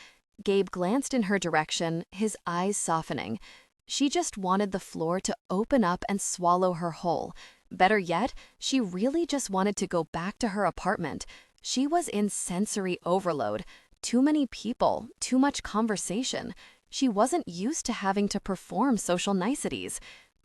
Gabe glanced in her direction, his eyes softening. She just wanted the floor to open up and swallow her whole. Better yet, she really just wanted to go back to her apartment. She was in sensory overload. Too many people, too much conversation. She wasn't used to having to perform social niceties.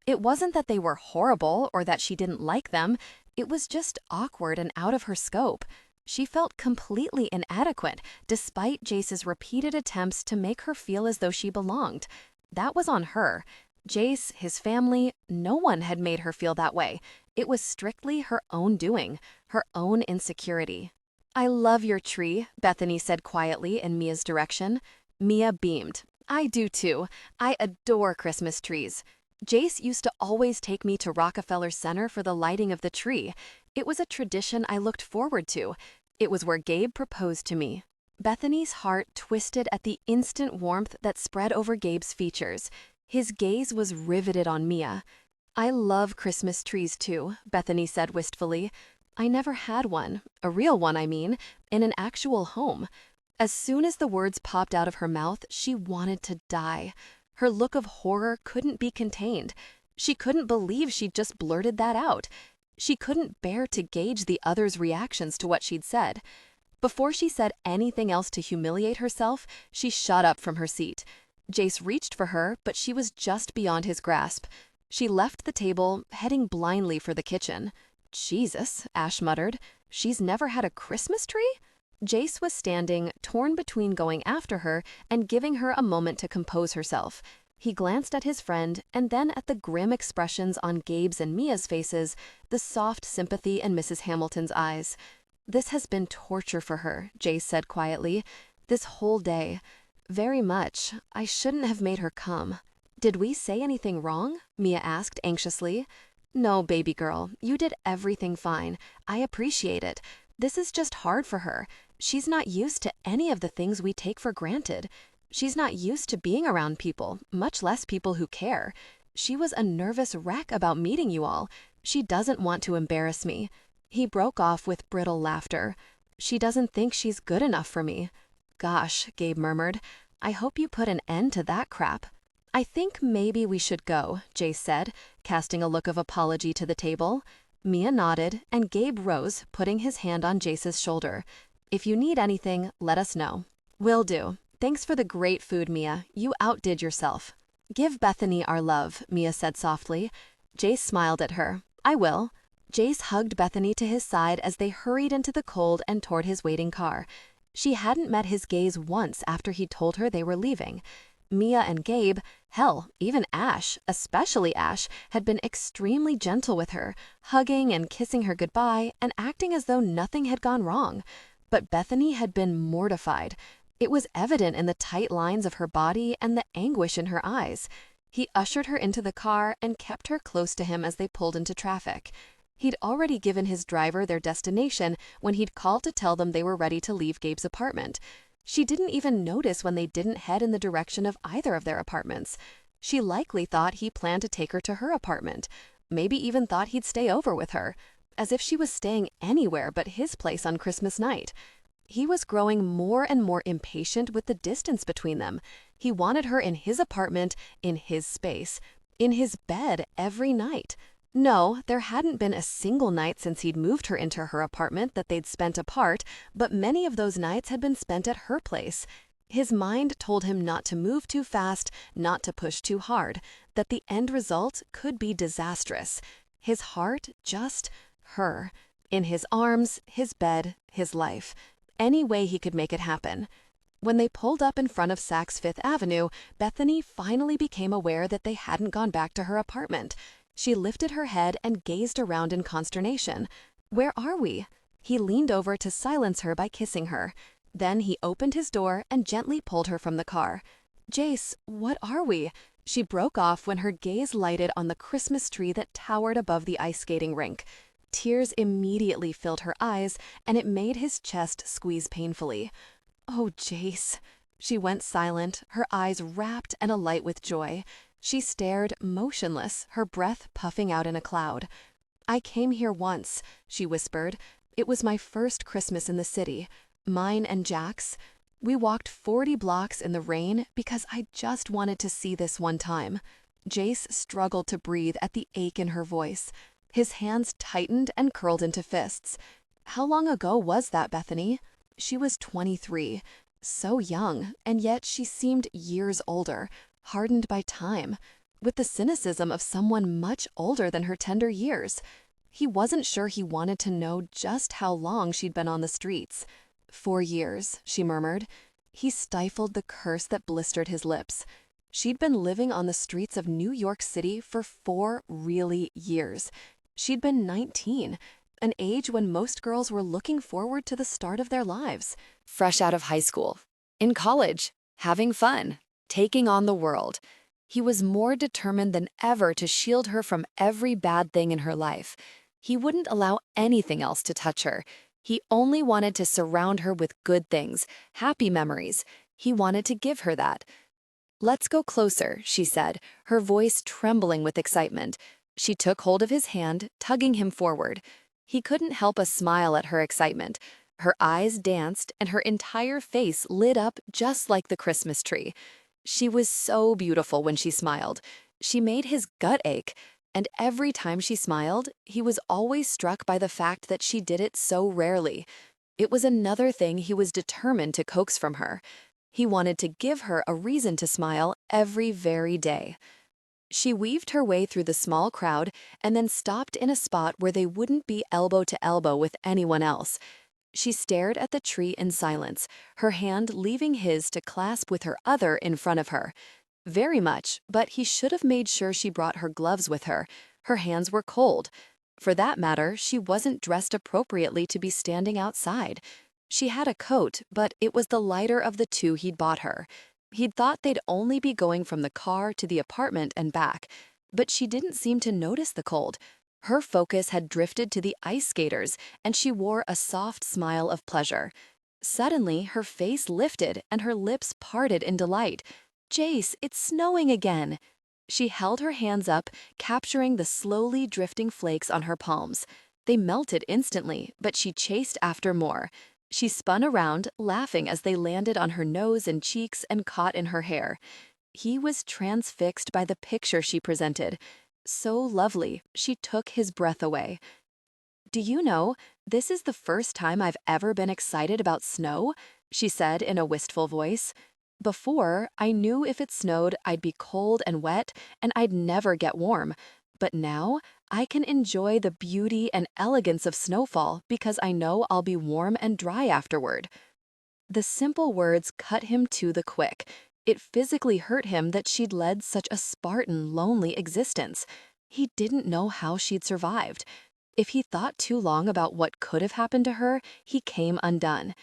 It wasn't that they were horrible or that she didn't like them. It was just awkward and out of her scope. She felt completely inadequate, despite Jace's repeated attempts to make her feel as though she belonged. That was on her. Jace, his family, no one had made her feel that way. It was strictly her own doing, her own insecurity. "I love your tree," Bethany said quietly in Mia's direction. Mia beamed. "I do too. I adore Christmas trees. Jace used to always take me to Rockefeller Center for the lighting of the tree. It was a tradition I looked forward to. It was where Gabe proposed to me." Bethany's heart twisted at the instant warmth that spread over Gabe's features. His gaze was riveted on Mia. "I love Christmas trees too," Bethany said wistfully. "I never had one, a real one I mean, in an actual home. As soon as the words popped out of her mouth, she wanted to die. Her look of horror couldn't be contained. She couldn't believe she'd just blurted that out. She couldn't bear to gauge the others' reactions to what she'd said. Before she said anything else to humiliate herself, she shot up from her seat. Jace reached for her, but she was just beyond his grasp. She left the table, heading blindly for the kitchen. Jesus, Ash muttered. She's never had a Christmas tree? Jace was standing, torn between going after her and giving her a moment to compose herself. He glanced at his friend and then at the grim expressions on Gabe's and Mia's faces, the soft sympathy in Mrs. Hamilton's eyes. This has been torture for her, Jace said quietly. This whole day. Very much. I shouldn't have made her come. Did we say anything wrong? Mia asked anxiously. No, baby girl, you did everything fine. I appreciate it. This is just hard for her. She's not used to any of the things we take for granted. She's not used to being around people, much less people who care. She was a nervous wreck about meeting you all. She doesn't want to embarrass me. He broke off with brittle laughter. She doesn't think she's good enough for me. Gosh, Gabe murmured. I hope you put an end to that crap. I think maybe we should go, Jace said, casting a look of apology to the table. Mia nodded, and Gabe rose, putting his hand on Jace's shoulder. If you need anything, let us know. Will do. Thanks for the great food, Mia. You outdid yourself. Give Bethany our love, Mia said softly. Jace smiled at her. I will. Jace hugged Bethany to his side as they hurried into the cold and toward his waiting car. She hadn't met his gaze once after he told her they were leaving. Mia and Gabe, hell, even Ash, especially Ash, had been extremely gentle with her, hugging and kissing her goodbye and acting as though nothing had gone wrong. But Bethany had been mortified. It was evident in the tight lines of her body and the anguish in her eyes. He ushered her into the car and kept her close to him as they pulled into traffic. He'd already given his driver their destination when he'd called to tell them they were ready to leave Gabe's apartment. She didn't even notice when they didn't head in the direction of either of their apartments. She likely thought he planned to take her to her apartment, maybe even thought he'd stay over with her, as if she was staying anywhere but his place on Christmas night. He was growing more and more impatient with the distance between them. He wanted her in his apartment, in his space, in his bed every night. No, there hadn't been a single night since he'd moved her into her apartment that they'd spent apart, but many of those nights had been spent at her place. His mind told him not to move too fast, not to push too hard, that the end result could be disastrous. His heart, just her. In his arms, his bed, his life. Any way he could make it happen. When they pulled up in front of Saks Fifth Avenue, Bethany finally became aware that they hadn't gone back to her apartment. She lifted her head and gazed around in consternation. Where are we? He leaned over to silence her by kissing her. Then he opened his door and gently pulled her from the car. Jace, what are we? She broke off when her gaze lighted on the Christmas tree that towered above the ice skating rink. Tears immediately filled her eyes, and it made his chest squeeze painfully. Oh, Jace. She went silent, her eyes rapt and alight with joy. She stared, motionless, her breath puffing out in a cloud. I came here once, she whispered. It was my first Christmas in the city, mine and Jack's. We walked 40 blocks in the rain because I just wanted to see this one time. Jace struggled to breathe at the ache in her voice. His hands tightened and curled into fists. How long ago was that, Bethany? She was 23. So young, and yet she seemed years older, hardened by time, with the cynicism of someone much older than her tender years. He wasn't sure he wanted to know just how long she'd been on the streets. 4 years, she murmured. He stifled the curse that blistered his lips. She'd been living on the streets of New York City for 4 really years. She'd been 19, an age when most girls were looking forward to the start of their lives. Fresh out of high school, in college, having fun, taking on the world. He was more determined than ever to shield her from every bad thing in her life. He wouldn't allow anything else to touch her. He only wanted to surround her with good things, happy memories. He wanted to give her that. Let's go closer, she said, her voice trembling with excitement. She took hold of his hand, tugging him forward. He couldn't help a smile at her excitement. Her eyes danced and her entire face lit up just like the Christmas tree. She was so beautiful when she smiled. She made his gut ache, and every time she smiled, he was always struck by the fact that she did it so rarely. It was another thing he was determined to coax from her. He wanted to give her a reason to smile every very day. She weaved her way through the small crowd and then stopped in a spot where they wouldn't be elbow to elbow with anyone else. She stared at the tree in silence, her hand leaving his to clasp with her other in front of her. Very much, but he should have made sure she brought her gloves with her. Her hands were cold. For that matter, she wasn't dressed appropriately to be standing outside. She had a coat, but it was the lighter of the two he'd bought her. He'd thought they'd only be going from the car to the apartment and back, but she didn't seem to notice the cold. Her focus had drifted to the ice skaters, and she wore a soft smile of pleasure. Suddenly, her face lifted and her lips parted in delight. "Jace, it's snowing again!" She held her hands up, capturing the slowly drifting flakes on her palms. They melted instantly, but she chased after more. She spun around, laughing as they landed on her nose and cheeks and caught in her hair. He was transfixed by the picture she presented. So lovely, she took his breath away. "Do you know, this is the first time I've ever been excited about snow?" she said in a wistful voice. "Before, I knew if it snowed, I'd be cold and wet, and I'd never get warm. But now, I can enjoy the beauty and elegance of snowfall because I know I'll be warm and dry afterward." The simple words cut him to the quick. It physically hurt him that she'd led such a Spartan, lonely existence. He didn't know how she'd survived. If he thought too long about what could have happened to her, he came undone.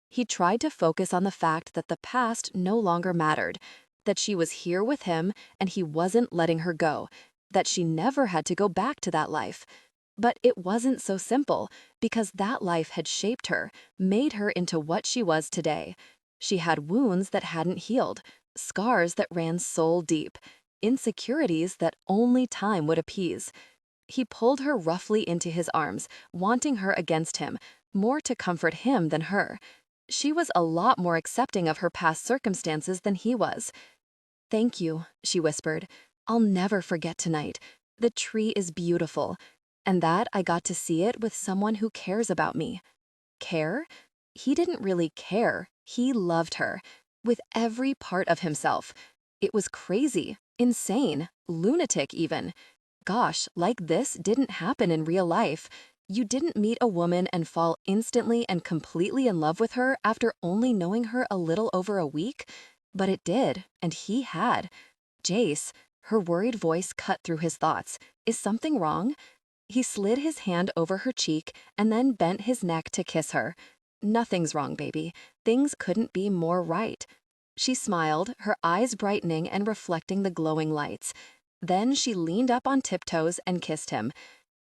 He tried to focus on the fact that the past no longer mattered, that she was here with him and he wasn't letting her go, that she never had to go back to that life. But it wasn't so simple, because that life had shaped her, made her into what she was today. She had wounds that hadn't healed, scars that ran soul deep, insecurities that only time would appease. He pulled her roughly into his arms, wanting her against him, more to comfort him than her. She was a lot more accepting of her past circumstances than he was. "Thank you," she whispered. "I'll never forget tonight. The tree is beautiful. And that I got to see it with someone who cares about me." Care? He didn't really care. He loved her. With every part of himself. It was crazy, insane, lunatic even. Gosh, like this didn't happen in real life. You didn't meet a woman and fall instantly and completely in love with her after only knowing her a little over a week. But it did, and he had. "Jace," her worried voice cut through his thoughts. "Is something wrong?" He slid his hand over her cheek and then bent his neck to kiss her. "Nothing's wrong, baby. Things couldn't be more right." She smiled, her eyes brightening and reflecting the glowing lights. Then she leaned up on tiptoes and kissed him.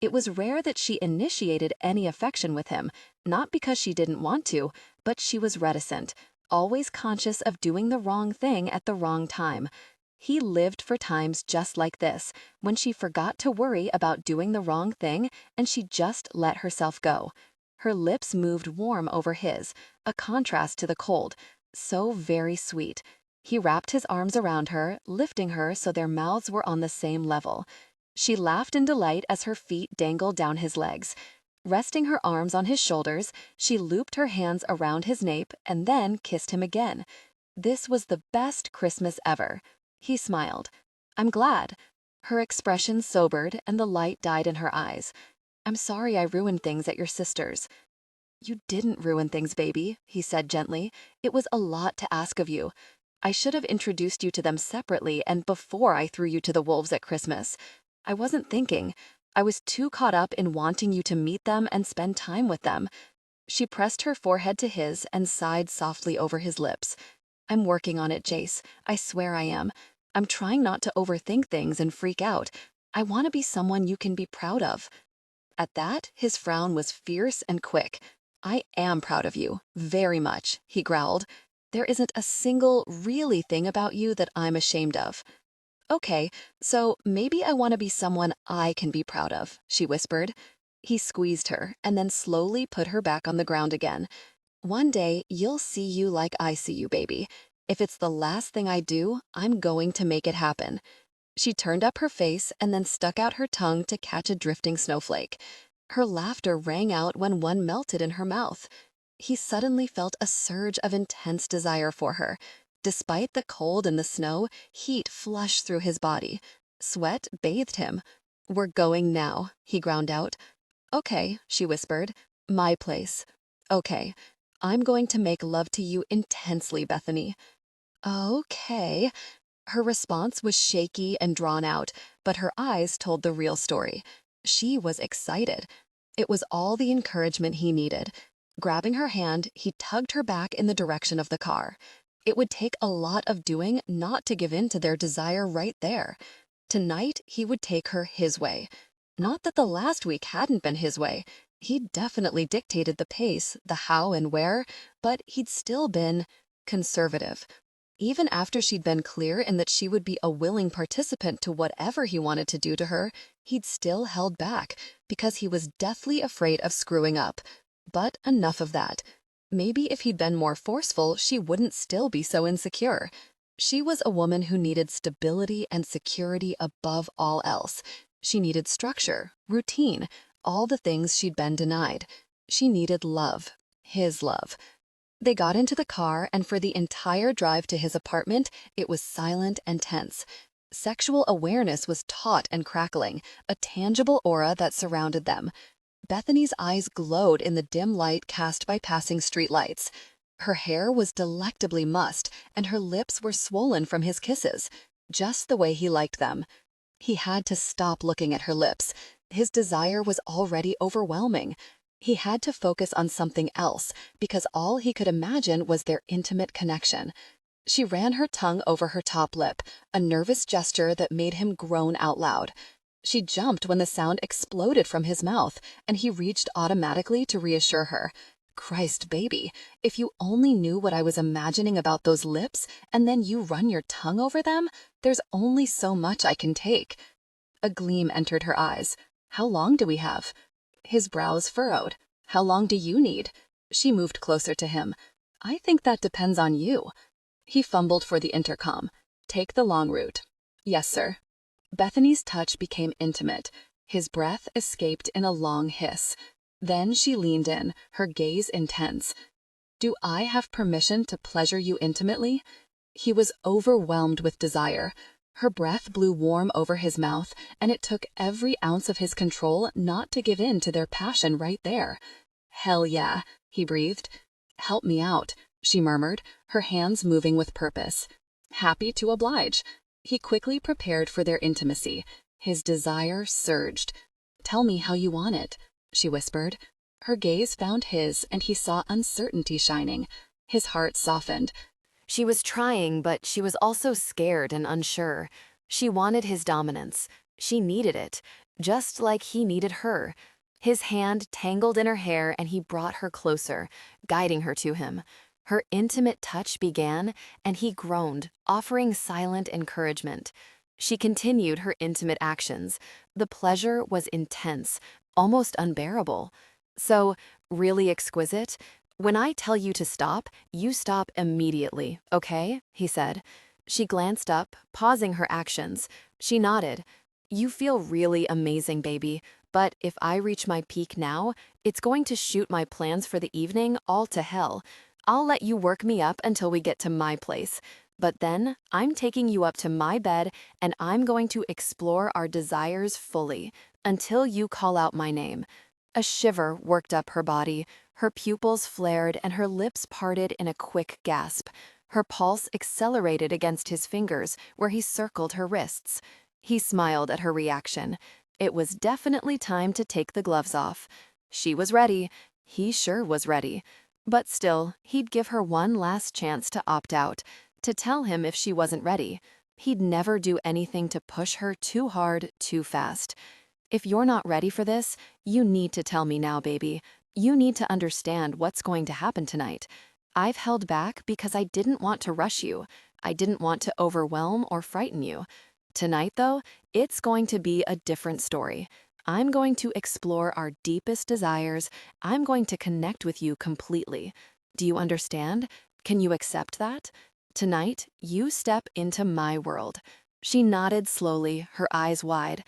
It was rare that she initiated any affection with him, not because she didn't want to, but she was reticent, always conscious of doing the wrong thing at the wrong time. He lived for times just like this, when she forgot to worry about doing the wrong thing and she just let herself go. Her lips moved warm over his, a contrast to the cold, so very sweet. He wrapped his arms around her, lifting her so their mouths were on the same level. She laughed in delight as her feet dangled down his legs. Resting her arms on his shoulders, she looped her hands around his nape and then kissed him again. This was the best Christmas ever. He smiled. "I'm glad." Her expression sobered and the light died in her eyes. "I'm sorry I ruined things at your sister's." "You didn't ruin things, baby," he said gently. "It was a lot to ask of you. I should have introduced you to them separately and before I threw you to the wolves at Christmas. I wasn't thinking. I was too caught up in wanting you to meet them and spend time with them." She pressed her forehead to his and sighed softly over his lips. "I'm working on it, Jace. I swear I am. I'm trying not to overthink things and freak out. I want to be someone you can be proud of." At that, his frown was fierce and quick. "I am proud of you, very much," he growled. "There isn't a single, really thing about you that I'm ashamed of." "Okay, so maybe I want to be someone I can be proud of," she whispered. He squeezed her and then slowly put her back on the ground again. One day, you'll see you like I see you, baby. If it's the last thing I do, I'm going to make it happen. She turned up her face and then stuck out her tongue to catch a drifting snowflake. Her laughter rang out when one melted in her mouth. He suddenly felt a surge of intense desire for her. Despite the cold and the snow, heat flushed through his body. Sweat bathed him. "We're going now," he ground out. "Okay," she whispered. "My place." "Okay. I'm going to make love to you intensely, Bethany." "Okay." Her response was shaky and drawn out, but her eyes told the real story. She was excited. It was all the encouragement he needed. Grabbing her hand, he tugged her back in the direction of the car. It would take a lot of doing not to give in to their desire right there. Tonight, he would take her his way. Not that the last week hadn't been his way. He'd definitely dictated the pace, the how and where, but he'd still been conservative. Even after she'd been clear in that she would be a willing participant to whatever he wanted to do to her, he'd still held back because he was deathly afraid of screwing up. But enough of that. Maybe if he'd been more forceful, she wouldn't still be so insecure. She was a woman who needed stability and security above all else. She needed structure, routine, all the things she'd been denied. She needed love, his love. They got into the car, and for the entire drive to his apartment, it was silent and tense. Sexual awareness was taut and crackling, a tangible aura that surrounded them. Bethany's eyes glowed in the dim light cast by passing streetlights. Her hair was delectably mussed, and her lips were swollen from his kisses, just the way he liked them. He had to stop looking at her lips. His desire was already overwhelming. He had to focus on something else, because all he could imagine was their intimate connection. She ran her tongue over her top lip, a nervous gesture that made him groan out loud. She jumped when the sound exploded from his mouth, and he reached automatically to reassure her. "Christ, baby, if you only knew what I was imagining about those lips, and then you run your tongue over them, there's only so much I can take." A gleam entered her eyes. "How long do we have?" His brows furrowed. "How long do you need?" She moved closer to him. "I think that depends on you." He fumbled for the intercom. "Take the long route." "Yes, sir." Bethany's touch became intimate. His breath escaped in a long hiss. Then she leaned in, her gaze intense. "Do I have permission to pleasure you intimately?" He was overwhelmed with desire. Her breath blew warm over his mouth, and it took every ounce of his control not to give in to their passion right there. "Hell yeah," he breathed. "Help me out," she murmured, her hands moving with purpose. "Happy to oblige." He quickly prepared for their intimacy. His desire surged. "Tell me how you want it," she whispered. Her gaze found his, and he saw uncertainty shining. His heart softened. She was trying, but she was also scared and unsure. She wanted his dominance. She needed it, just like he needed her. His hand tangled in her hair, and he brought her closer, guiding her to him. Her intimate touch began, and he groaned, offering silent encouragement. She continued her intimate actions. The pleasure was intense, almost unbearable. So, really exquisite? "When I tell you to stop, you stop immediately, okay?" he said. She glanced up, pausing her actions. She nodded. "You feel really amazing, baby, but if I reach my peak now, it's going to shoot my plans for the evening all to hell. I'll let you work me up until we get to my place. But then, I'm taking you up to my bed, and I'm going to explore our desires fully, until you call out my name." A shiver worked up her body. Her pupils flared and her lips parted in a quick gasp. Her pulse accelerated against his fingers, where he circled her wrists. He smiled at her reaction. It was definitely time to take the gloves off. She was ready. He sure was ready. But still, he'd give her one last chance to opt out, to tell him if she wasn't ready. He'd never do anything to push her too hard, too fast. "If you're not ready for this, you need to tell me now, baby. You need to understand what's going to happen tonight. I've held back because I didn't want to rush you. I didn't want to overwhelm or frighten you. Tonight, though, it's going to be a different story. I'm going to explore our deepest desires. I'm going to connect with you completely. Do you understand? Can you accept that? Tonight, you step into my world." She nodded slowly, her eyes wide.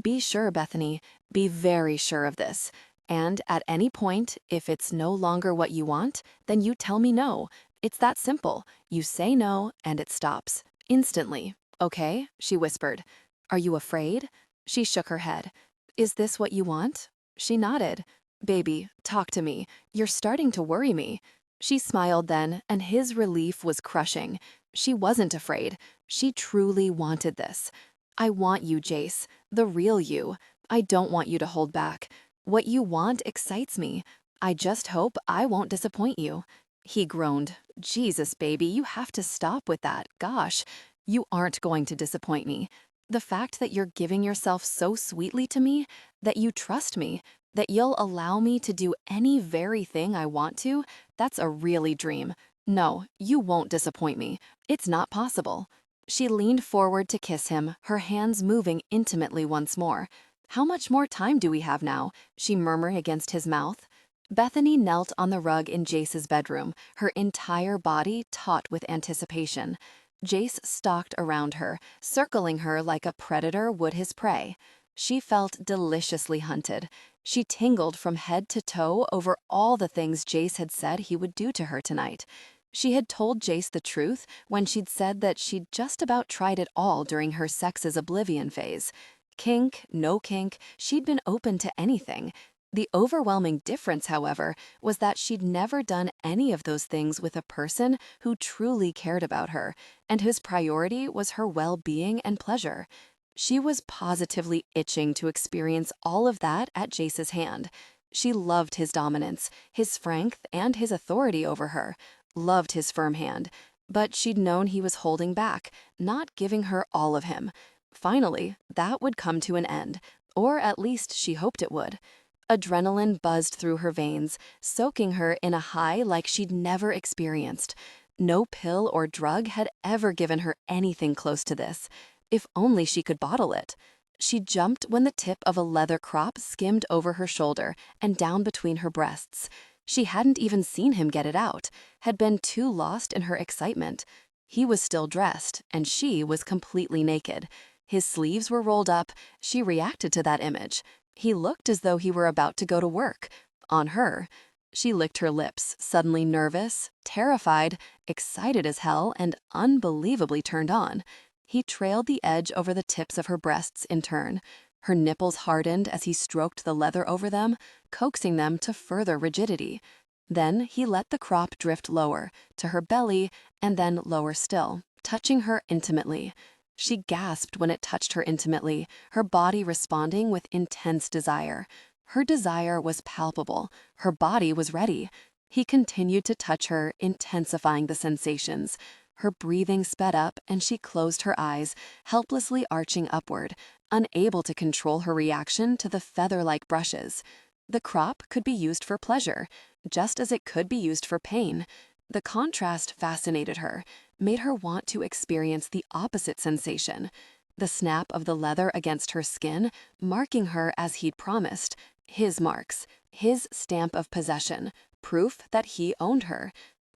"Be sure, Bethany, be very sure of this. And at any point, if it's no longer what you want, then you tell me no. It's that simple. You say no, and it stops. Instantly. Okay?" she whispered. "Are you afraid?" She shook her head. "Is this what you want?" She nodded. "Baby, talk to me. You're starting to worry me." She smiled then, and his relief was crushing. She wasn't afraid. She truly wanted this. "I want you, Jace. The real you. I don't want you to hold back. What you want excites me. I just hope I won't disappoint you." He groaned. "Jesus, baby, you have to stop with that. Gosh, you aren't going to disappoint me. The fact that you're giving yourself so sweetly to me, that you trust me, that you'll allow me to do any very thing I want to, that's a really dream. No, you won't disappoint me. It's not possible." She leaned forward to kiss him, her hands moving intimately once more. "How much more time do we have now?" she murmured against his mouth. Bethany knelt on the rug in Jace's bedroom, her entire body taut with anticipation. Jace stalked around her, circling her like a predator would his prey. She felt deliciously hunted. She tingled from head to toe over all the things Jace had said he would do to her tonight. She had told Jace the truth when she'd said that she'd just about tried it all during her sex's oblivion phase. Kink, no kink, she'd been open to anything. The overwhelming difference, however, was that she'd never done any of those things with a person who truly cared about her, and whose priority was her well-being and pleasure. She was positively itching to experience all of that at Jace's hand. She loved his dominance, his strength, and his authority over her, loved his firm hand, but she'd known he was holding back, not giving her all of him. Finally, that would come to an end, or at least she hoped it would. Adrenaline buzzed through her veins, soaking her in a high like she'd never experienced. No pill or drug had ever given her anything close to this. If only she could bottle it. She jumped when the tip of a leather crop skimmed over her shoulder and down between her breasts. She hadn't even seen him get it out, had been too lost in her excitement. He was still dressed, and she was completely naked. His sleeves were rolled up. She reacted to that image. He looked as though he were about to go to work. On her. She licked her lips, suddenly nervous, terrified, excited as hell, and unbelievably turned on. He trailed the edge over the tips of her breasts in turn. Her nipples hardened as he stroked the leather over them, coaxing them to further rigidity. Then he let the crop drift lower, to her belly, and then lower still, touching her intimately. She gasped when it touched her intimately, her body responding with intense desire. Her desire was palpable. Her body was ready. He continued to touch her, intensifying the sensations. Her breathing sped up, and she closed her eyes, helplessly arching upward, unable to control her reaction to the feather-like brushes. The crop could be used for pleasure, just as it could be used for pain. The contrast fascinated her, made her want to experience the opposite sensation. The snap of the leather against her skin, marking her as he'd promised. His marks, his stamp of possession, proof that he owned her.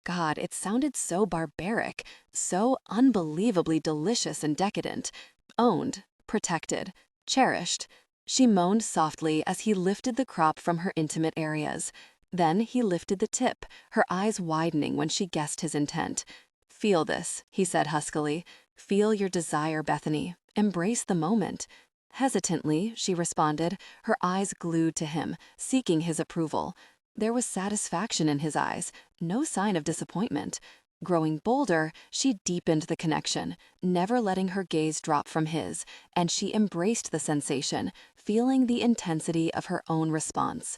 God, it sounded so barbaric, so unbelievably delicious and decadent. Owned, protected, cherished. She moaned softly as he lifted the crop from her intimate areas. Then he lifted the tip, her eyes widening when she guessed his intent. "Feel this," he said huskily. "Feel your desire, Bethany. Embrace the moment." Hesitantly, she responded, her eyes glued to him, seeking his approval. There was satisfaction in his eyes, no sign of disappointment. Growing bolder, she deepened the connection, never letting her gaze drop from his, and she embraced the sensation, feeling the intensity of her own response.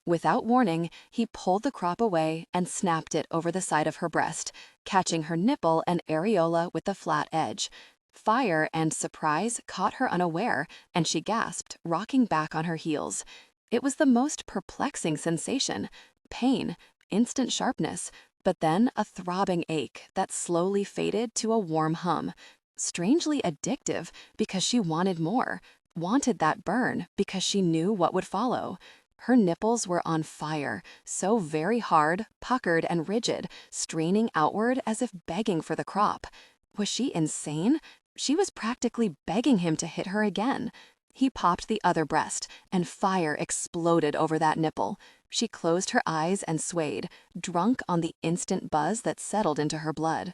Without warning, he pulled the crop away and snapped it over the side of her breast, catching her nipple and areola with the flat edge. Fire and surprise caught her unaware, and she gasped, rocking back on her heels. It was the most perplexing sensation. Pain, instant sharpness, but then a throbbing ache that slowly faded to a warm hum. Strangely addictive because she wanted more. wanted that burn because she knew what would follow. Her nipples were on fire, so very hard, puckered and rigid, straining outward as if begging for the crop. Was she insane? She was practically begging him to hit her again. He popped the other breast, and fire exploded over that nipple. She closed her eyes and swayed, drunk on the instant buzz that settled into her blood.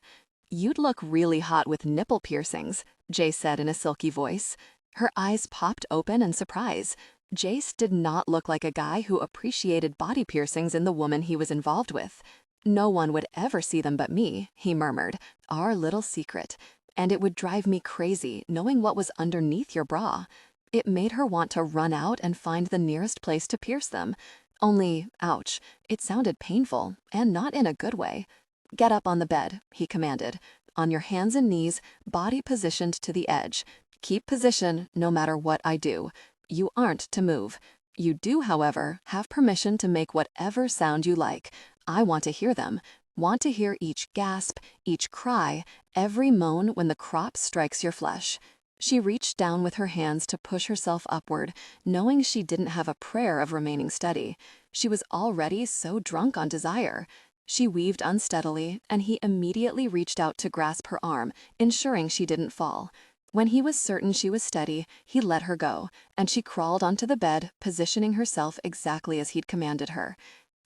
"You'd look really hot with nipple piercings," Jace said in a silky voice. Her eyes popped open in surprise. Jace did not look like a guy who appreciated body piercings in the woman he was involved with. "No one would ever see them but me," he murmured, "our little secret. And it would drive me crazy knowing what was underneath your bra." It made her want to run out and find the nearest place to pierce them. Only, ouch, it sounded painful, and not in a good way. "Get up on the bed," he commanded. "On your hands and knees, body positioned to the edge. Keep position no matter what I do. You aren't to move. You do, however, have permission to make whatever sound you like. I want to hear them. Want to hear each gasp, each cry, every moan when the crop strikes your flesh." She reached down with her hands to push herself upward, knowing she didn't have a prayer of remaining steady. She was already so drunk on desire. She weaved unsteadily, and he immediately reached out to grasp her arm, ensuring she didn't fall. When he was certain she was steady, he let her go, and she crawled onto the bed, positioning herself exactly as he'd commanded her.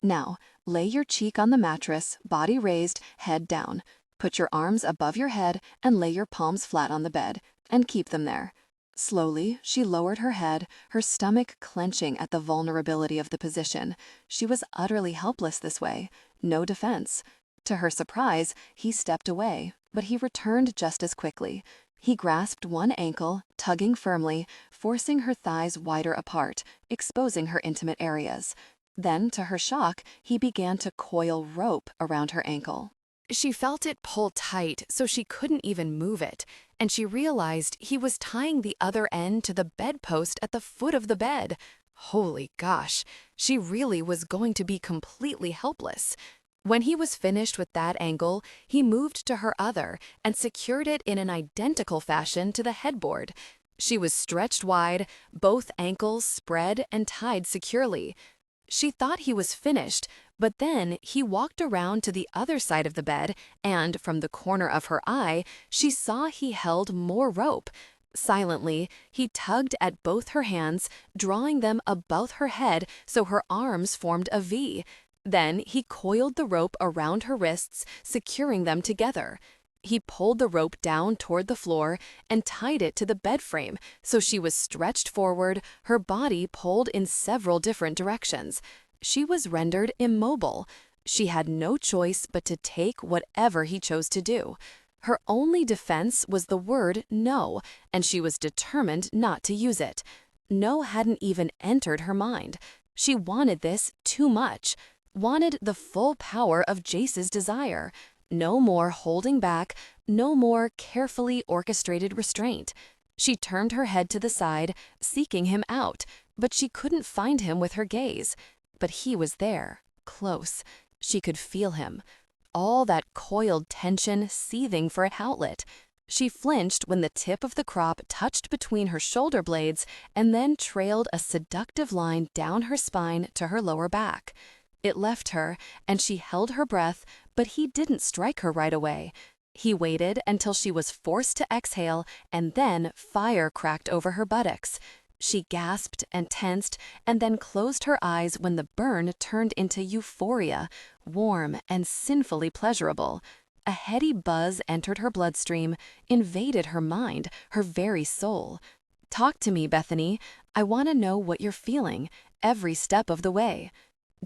"Now, lay your cheek on the mattress, body raised, head down. Put your arms above your head and lay your palms flat on the bed, and keep them there." Slowly, she lowered her head, her stomach clenching at the vulnerability of the position. She was utterly helpless this way, no defense. To her surprise, he stepped away, but he returned just as quickly. He grasped one ankle, tugging firmly, forcing her thighs wider apart, exposing her intimate areas. Then, to her shock, he began to coil rope around her ankle. She felt it pull tight so she couldn't even move it, and she realized he was tying the other end to the bedpost at the foot of the bed. Holy gosh, she really was going to be completely helpless. When he was finished with that angle, he moved to her other and secured it in an identical fashion to the headboard. She was stretched wide, both ankles spread and tied securely. She thought he was finished, but then he walked around to the other side of the bed, and from the corner of her eye, she saw he held more rope. Silently, he tugged at both her hands, drawing them above her head so her arms formed a V. Then he coiled the rope around her wrists, securing them together. He pulled the rope down toward the floor and tied it to the bed frame so she was stretched forward, her body pulled in several different directions. She was rendered immobile. She had no choice but to take whatever he chose to do. Her only defense was the word no, and she was determined not to use it. No hadn't even entered her mind. She wanted this too much, wanted the full power of Jace's desire. No more holding back, no more carefully orchestrated restraint. She turned her head to the side, seeking him out, but she couldn't find him with her gaze. But he was there, close. She could feel him. All that coiled tension seething for an outlet. She flinched when the tip of the crop touched between her shoulder blades and then trailed a seductive line down her spine to her lower back. It left her, and she held her breath, but he didn't strike her right away. He waited until she was forced to exhale, and then fire cracked over her buttocks. She gasped and tensed, and then closed her eyes when the burn turned into euphoria, warm and sinfully pleasurable. A heady buzz entered her bloodstream, invaded her mind, her very soul. "Talk to me, Bethany. I want to know what you're feeling, every step of the way."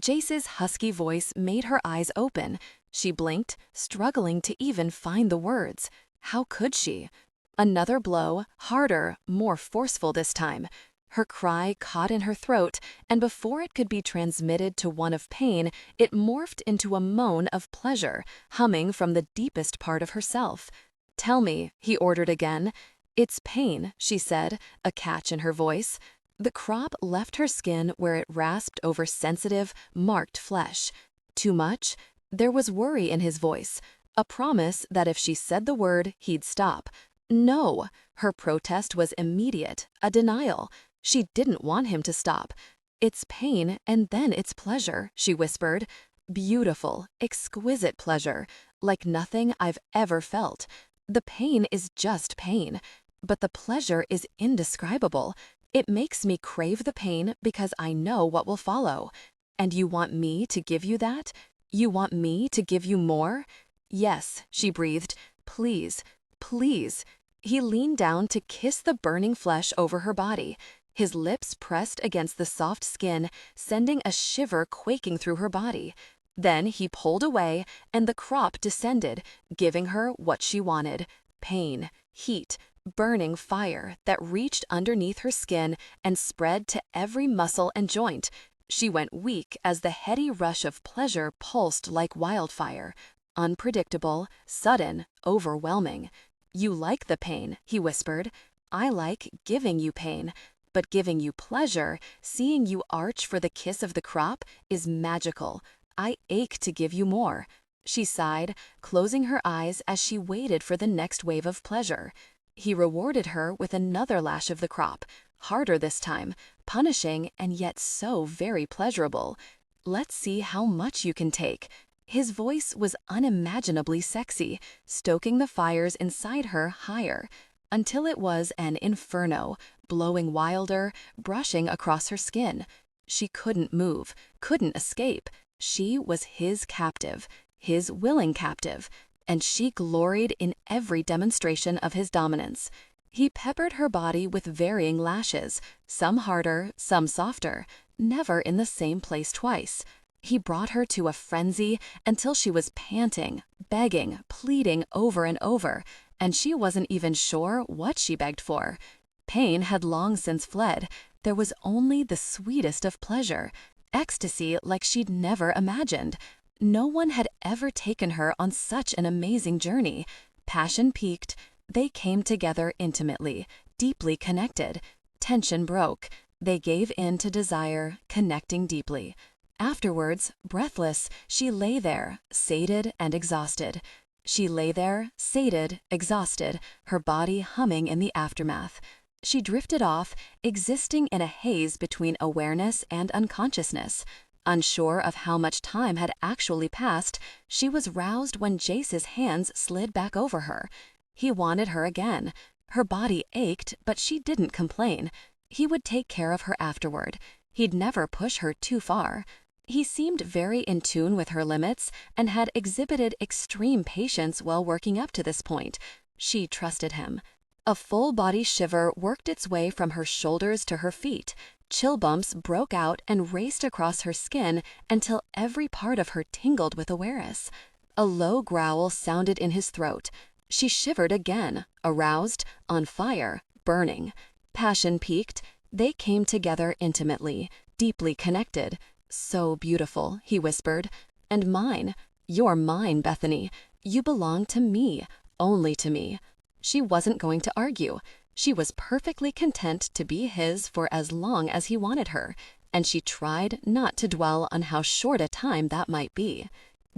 Jace's husky voice made her eyes open. She blinked, struggling to even find the words. How could she? Another blow, harder, more forceful this time. Her cry caught in her throat, and before it could be transmitted to one of pain, it morphed into a moan of pleasure, humming from the deepest part of herself. "Tell me," he ordered again. "It's pain," she said, a catch in her voice. The crop left her skin where it rasped over sensitive, marked flesh. Too much? There was worry in his voice, a promise that if she said the word, he'd stop. No, her protest was immediate, a denial. She didn't want him to stop. It's pain and then it's pleasure, she whispered. Beautiful, exquisite pleasure, like nothing I've ever felt. The pain is just pain, but the pleasure is indescribable. It makes me crave the pain because I know what will follow. And you want me to give you that? You want me to give you more? Yes, she breathed. Please, please. He leaned down to kiss the burning flesh over her body. His lips pressed against the soft skin, sending a shiver quaking through her body. Then he pulled away, and the crop descended, giving her what she wanted: pain, heat, burning fire that reached underneath her skin and spread to every muscle and joint. She went weak as the heady rush of pleasure pulsed like wildfire. Unpredictable, sudden, overwhelming. You like the pain, he whispered. I like giving you pain. But giving you pleasure, seeing you arch for the kiss of the crop, is magical. I ache to give you more. She sighed, closing her eyes as she waited for the next wave of pleasure. He rewarded her with another lash of the crop, harder this time, punishing and yet so very pleasurable. Let's see how much you can take. His voice was unimaginably sexy, stoking the fires inside her higher, until it was an inferno, blowing wilder, brushing across her skin. She couldn't move, couldn't escape. She was his captive, his willing captive, and she gloried in every demonstration of his dominance. He peppered her body with varying lashes, some harder, some softer, never in the same place twice. He brought her to a frenzy until she was panting, begging, pleading over and over, and she wasn't even sure what she begged for. Pain had long since fled. There was only the sweetest of pleasure, ecstasy like she'd never imagined. No one had ever taken her on such an amazing journey. Passion peaked. They came together intimately, deeply connected. Tension broke. They gave in to desire, connecting deeply. Afterwards, breathless, she lay there, sated and exhausted. She lay there, sated, exhausted, her body humming in the aftermath. She drifted off, existing in a haze between awareness and unconsciousness. Unsure of how much time had actually passed, she was roused when Jace's hands slid back over her. He wanted her again. Her body ached, but she didn't complain. He would take care of her afterward. He'd never push her too far. He seemed very in tune with her limits and had exhibited extreme patience while working up to this point. She trusted him. A full-body shiver worked its way from her shoulders to her feet. Chill bumps broke out and raced across her skin until every part of her tingled with awareness. A low growl sounded in his throat. She shivered again, aroused, on fire, burning. Passion peaked. They came together intimately, deeply connected. So beautiful, he whispered. And mine. You're mine, Bethany. You belong to me, only to me. She wasn't going to argue. She was perfectly content to be his for as long as he wanted her, and she tried not to dwell on how short a time that might be.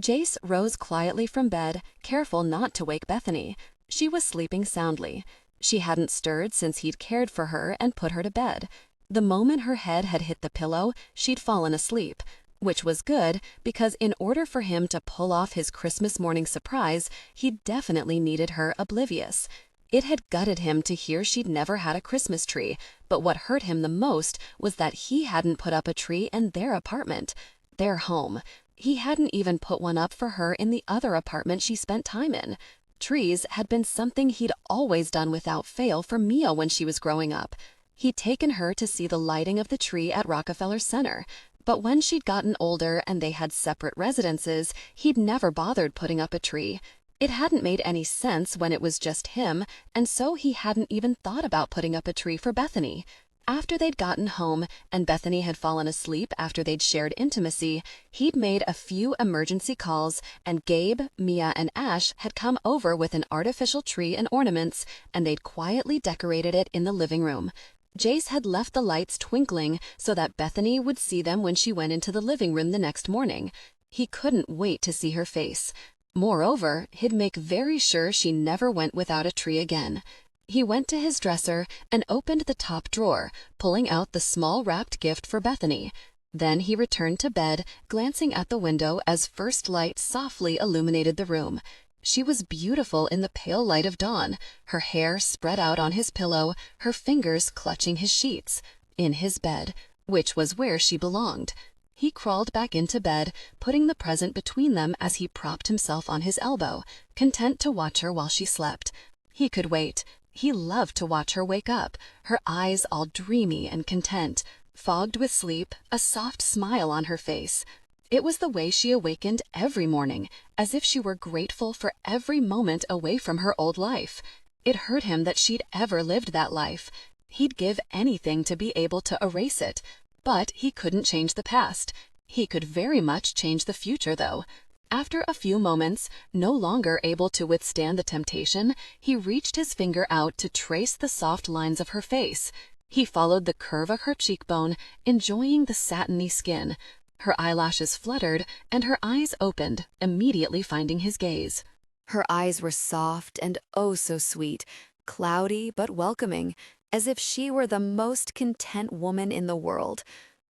Jace rose quietly from bed, careful not to wake Bethany. She was sleeping soundly. She hadn't stirred since he'd cared for her and put her to bed. The moment her head had hit the pillow, she'd fallen asleep, which was good because in order for him to pull off his Christmas morning surprise, he definitely needed her oblivious. It had gutted him to hear she'd never had a Christmas tree, but what hurt him the most was that he hadn't put up a tree in their apartment, their home. He hadn't even put one up for her in the other apartment she spent time in. Trees had been something he'd always done without fail for Mia when she was growing up. He'd taken her to see the lighting of the tree at Rockefeller Center, but when she'd gotten older and they had separate residences, he'd never bothered putting up a tree. It hadn't made any sense when it was just him, and so he hadn't even thought about putting up a tree for Bethany. After they'd gotten home and Bethany had fallen asleep after they'd shared intimacy, he'd made a few emergency calls, and Gabe, Mia, and Ash had come over with an artificial tree and ornaments, and they'd quietly decorated it in the living room. Jace had left the lights twinkling so that Bethany would see them when she went into the living room the next morning. He couldn't wait to see her face. Moreover, he'd make very sure she never went without a tree again. He went to his dresser and opened the top drawer, pulling out the small wrapped gift for Bethany. Then he returned to bed, glancing at the window as first light softly illuminated the room. She was beautiful in the pale light of dawn, her hair spread out on his pillow, her fingers clutching his sheets. In his bed, which was where she belonged. He crawled back into bed, putting the present between them as he propped himself on his elbow, content to watch her while she slept. He could wait. He loved to watch her wake up, her eyes all dreamy and content, fogged with sleep, a soft smile on her face. It was the way she awakened every morning, as if she were grateful for every moment away from her old life. It hurt him that she'd ever lived that life. He'd give anything to be able to erase it, but he couldn't change the past. He could very much change the future, though. After a few moments, no longer able to withstand the temptation, he reached his finger out to trace the soft lines of her face. He followed the curve of her cheekbone, enjoying the satiny skin. Her eyelashes fluttered, and her eyes opened, immediately finding his gaze. Her eyes were soft and oh so sweet, cloudy but welcoming, as if she were the most content woman in the world.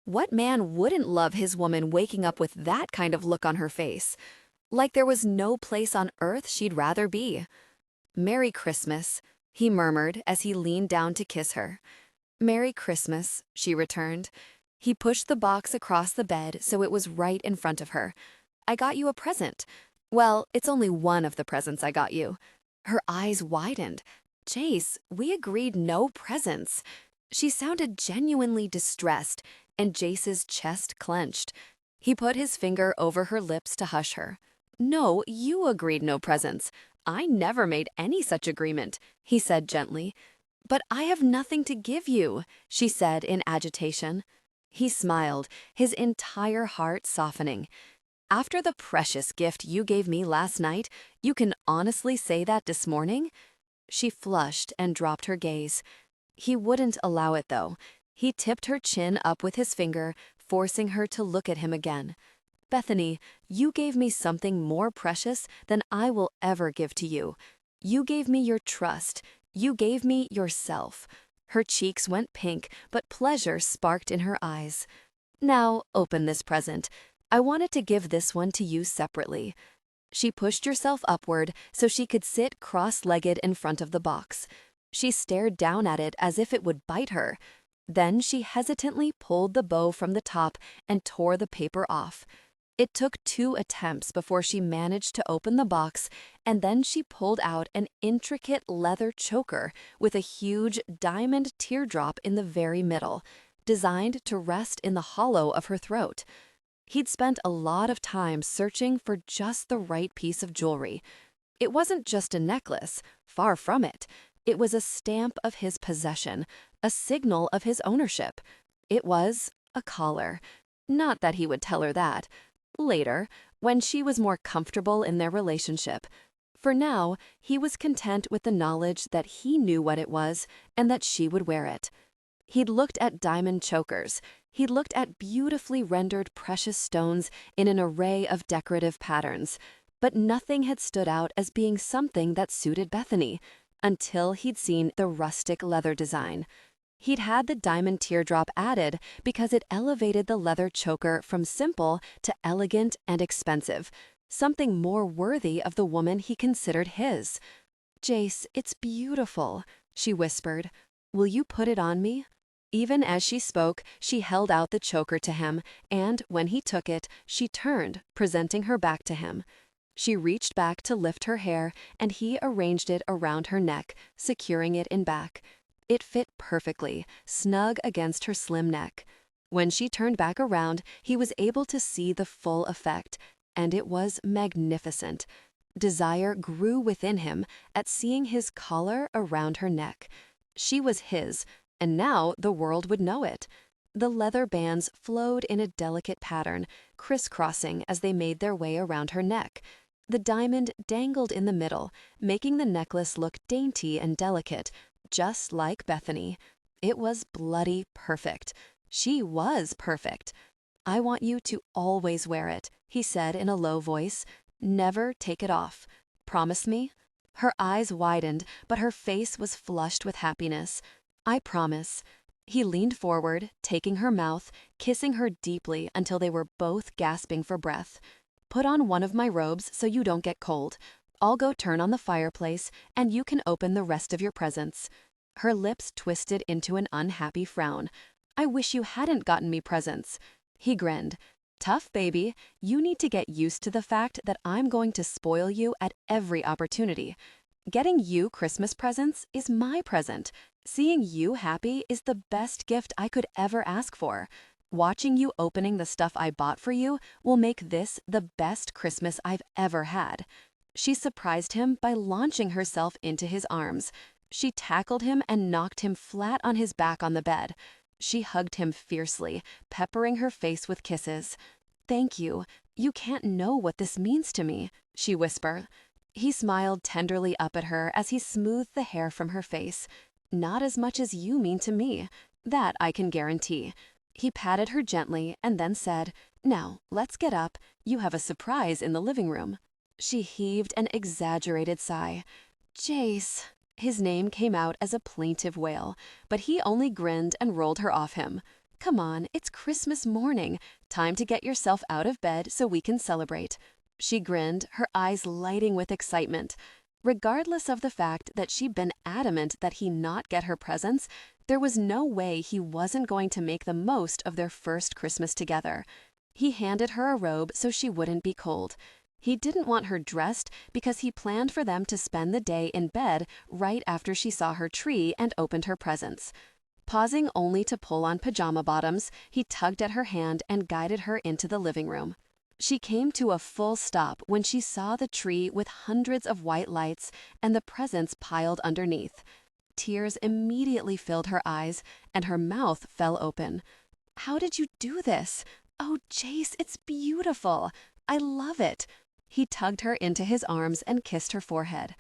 What man wouldn't love his woman waking up with that kind of look on her face? Like there was no place on earth she'd rather be. "Merry Christmas," he murmured as he leaned down to kiss her. "Merry Christmas," she returned. He pushed the box across the bed so it was right in front of her. "I got you a present. Well, it's only one of the presents I got you." Her eyes widened. "Jace, we agreed no presents." She sounded genuinely distressed, and Jace's chest clenched. He put his finger over her lips to hush her. "No, you agreed no presents. I never made any such agreement," he said gently. "But I have nothing to give you," she said in agitation. He smiled, his entire heart softening. "After the precious gift you gave me last night, you can honestly say that this morning?" She flushed and dropped her gaze. He wouldn't allow it, though. He tipped her chin up with his finger, forcing her to look at him again. "Bethany, you gave me something more precious than I will ever give to you. You gave me your trust. You gave me yourself." Her cheeks went pink, but pleasure sparked in her eyes. "Now, open this present. I wanted to give this one to you separately." She pushed herself upward so she could sit cross-legged in front of the box. She stared down at it as if it would bite her. Then she hesitantly pulled the bow from the top and tore the paper off. It took 2 attempts before she managed to open the box, and then she pulled out an intricate leather choker with a huge diamond teardrop in the very middle, designed to rest in the hollow of her throat. He'd spent a lot of time searching for just the right piece of jewelry. It wasn't just a necklace, far from it. It was a stamp of his possession, a signal of his ownership. It was a collar. Not that he would tell her that. Later, when she was more comfortable in their relationship. For now, he was content with the knowledge that he knew what it was and that she would wear it. He'd looked at diamond chokers. He'd looked at beautifully rendered precious stones in an array of decorative patterns. But nothing had stood out as being something that suited Bethany, until he'd seen the rustic leather design. He'd had the diamond teardrop added because it elevated the leather choker from simple to elegant and expensive, something more worthy of the woman he considered his. "Jace, it's beautiful," she whispered. "Will you put it on me?" Even as she spoke, she held out the choker to him, and when he took it, she turned, presenting her back to him. She reached back to lift her hair, and he arranged it around her neck, securing it in back. It fit perfectly, snug against her slim neck. When she turned back around, he was able to see the full effect, and it was magnificent. Desire grew within him at seeing his collar around her neck. She was his, and now the world would know it. The leather bands flowed in a delicate pattern, crisscrossing as they made their way around her neck. The diamond dangled in the middle, making the necklace look dainty and delicate, just like Bethany. It was bloody perfect. She was perfect. "I want you to always wear it," he said in a low voice. Never take it off. Promise me?" Her eyes widened, but her face was flushed with happiness. "I promise." He leaned forward, taking her mouth, kissing her deeply until they were both gasping for breath. "Put on one of my robes so you don't get cold. I'll go turn on the fireplace, and you can open the rest of your presents." Her lips twisted into an unhappy frown. "I wish you hadn't gotten me presents." He grinned. "Tough, baby. You need to get used to the fact that I'm going to spoil you at every opportunity. Getting you Christmas presents is my present. Seeing you happy is the best gift I could ever ask for. Watching you opening the stuff I bought for you will make this the best Christmas I've ever had." She surprised him by launching herself into his arms. She tackled him and knocked him flat on his back on the bed. She hugged him fiercely, peppering her face with kisses. "Thank you. You can't know what this means to me," she whispered. He smiled tenderly up at her as he smoothed the hair from her face. "Not as much as you mean to me. That I can guarantee." He patted her gently and then said, "Now, let's get up. You have a surprise in the living room." She heaved an exaggerated sigh. "Jace." His name came out as a plaintive wail, but he only grinned and rolled her off him. "Come on, it's Christmas morning. Time to get yourself out of bed so we can celebrate." She grinned, her eyes lighting with excitement. Regardless of the fact that she'd been adamant that he not get her presents, there was no way he wasn't going to make the most of their first Christmas together. He handed her a robe so she wouldn't be cold. He didn't want her dressed because he planned for them to spend the day in bed right after she saw her tree and opened her presents. Pausing only to pull on pajama bottoms, he tugged at her hand and guided her into the living room. She came to a full stop when she saw the tree with hundreds of white lights and the presents piled underneath. Tears immediately filled her eyes and her mouth fell open. "How did you do this? Oh, Jace, it's beautiful. I love it." He tugged her into his arms and kissed her forehead.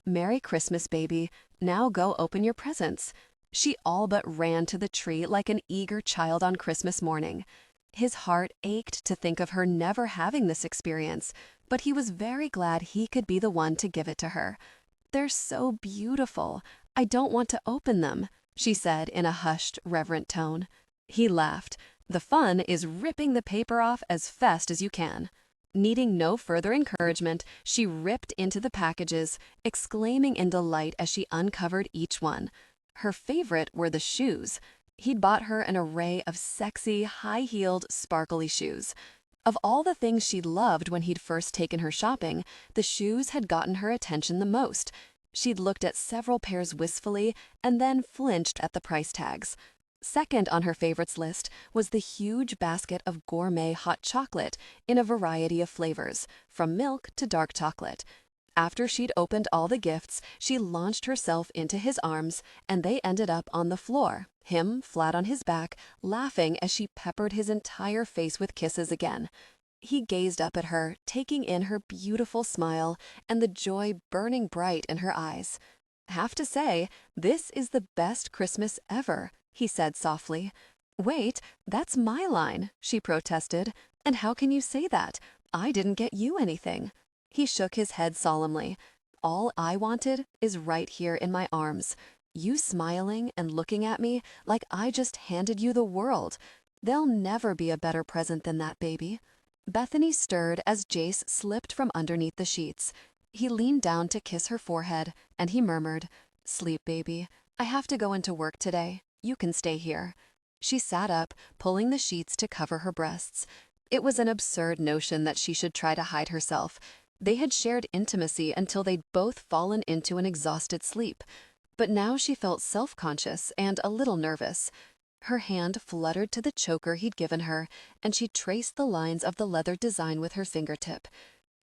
"Merry Christmas, baby. Now go open your presents." She all but ran to the tree like an eager child on Christmas morning. His heart ached to think of her never having this experience, but he was very glad he could be the one to give it to her. "They're so beautiful. I don't want to open them," she said in a hushed, reverent tone. He laughed. "The fun is ripping the paper off as fast as you can." Needing no further encouragement, she ripped into the packages, exclaiming in delight as she uncovered each one. Her favorite were the shoes. He'd bought her an array of sexy, high-heeled, sparkly shoes. Of all the things she'd loved when he'd first taken her shopping, the shoes had gotten her attention the most. She'd looked at several pairs wistfully and then flinched at the price tags. Second on her favorites list was the huge basket of gourmet hot chocolate in a variety of flavors, from milk to dark chocolate. After she'd opened all the gifts, she launched herself into his arms, and they ended up on the floor, him flat on his back, laughing as she peppered his entire face with kisses again. He gazed up at her, taking in her beautiful smile and the joy burning bright in her eyes. "Have to say, this is the best Christmas ever," he said softly. "Wait, that's my line," she protested. "And how can you say that? I didn't get you anything." He shook his head solemnly. "All I wanted is right here in my arms. You smiling and looking at me like I just handed you the world. There'll never be a better present than that, baby." Bethany stirred as Jace slipped from underneath the sheets. He leaned down to kiss her forehead, and he murmured, "Sleep, baby. I have to go into work today. You can stay here." She sat up, pulling the sheets to cover her breasts. It was an absurd notion that she should try to hide herself. They had shared intimacy until they'd both fallen into an exhausted sleep. But now she felt self-conscious and a little nervous. Her hand fluttered to the choker he'd given her, and she traced the lines of the leather design with her fingertip.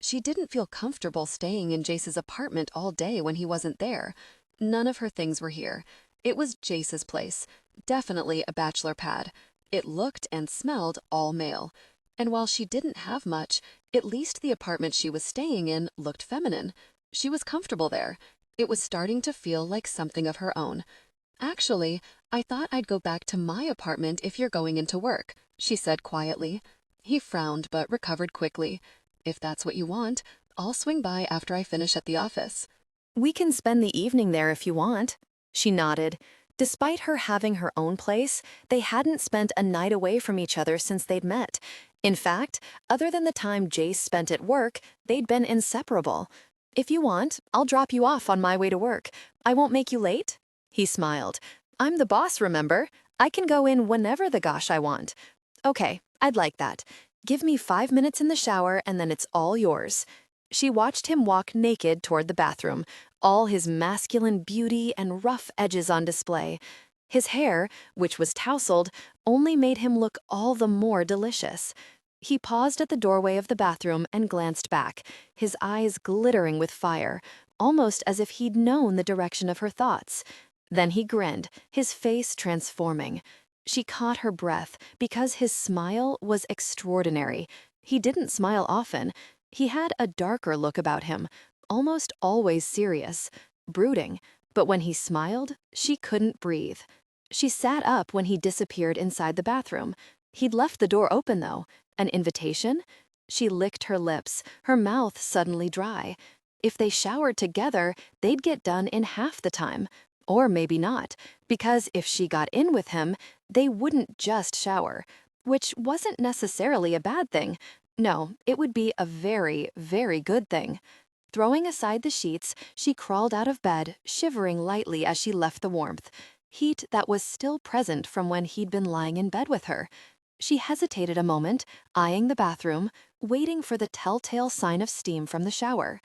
She didn't feel comfortable staying in Jace's apartment all day when he wasn't there. None of her things were here. It was Jace's place, definitely a bachelor pad. It looked and smelled all male. And while she didn't have much, at least the apartment she was staying in looked feminine. She was comfortable there. It was starting to feel like something of her own. "Actually, I thought I'd go back to my apartment if you're going into work," she said quietly. He frowned but recovered quickly. "If that's what you want, I'll swing by after I finish at the office. We can spend the evening there if you want. She nodded. Despite her having her own place, they hadn't spent a night away from each other since they'd met. In fact, other than the time Jace spent at work, they'd been inseparable. If you want, I'll drop you off on my way to work. I won't make you late. He smiled. I'm the boss, remember? I can go in whenever the gosh I want. Okay, I'd like that. Give me 5 minutes in the shower and then it's all yours. She watched him walk naked toward the bathroom, all his masculine beauty and rough edges on display. His hair, which was tousled, only made him look all the more delicious. He paused at the doorway of the bathroom and glanced back, his eyes glittering with fire, almost as if he'd known the direction of her thoughts. Then he grinned, his face transforming. She caught her breath because his smile was extraordinary. He didn't smile often. He had a darker look about him, almost always serious, brooding, but when he smiled, she couldn't breathe. She sat up when he disappeared inside the bathroom. He'd left the door open, though. An invitation? She licked her lips, her mouth suddenly dry. If they showered together, they'd get done in half the time. Or maybe not, because if she got in with him, they wouldn't just shower, which wasn't necessarily a bad thing. No, it would be a very, very good thing. Throwing aside the sheets, she crawled out of bed, shivering lightly as she left the warmth, heat that was still present from when he'd been lying in bed with her. She hesitated a moment, eyeing the bathroom, waiting for the telltale sign of steam from the shower.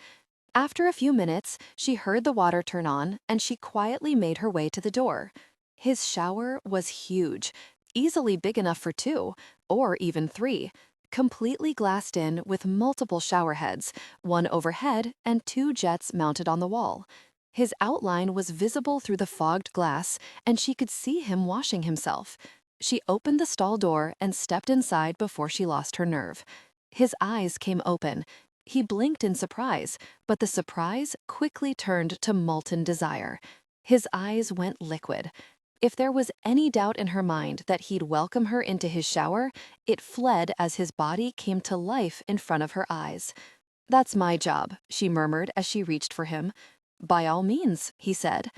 After a few minutes, she heard the water turn on, and she quietly made her way to the door. His shower was huge, easily big enough for 2, or even 3, completely glassed in with multiple shower heads, one overhead and 2 jets mounted on the wall. His outline was visible through the fogged glass, and she could see him washing himself. She opened the stall door and stepped inside before she lost her nerve. His eyes came open. He blinked in surprise, but the surprise quickly turned to molten desire. His eyes went liquid. If there was any doubt in her mind that he'd welcome her into his shower, it fled as his body came to life in front of her eyes. "That's my job," she murmured as she reached for him. "By all means," he said.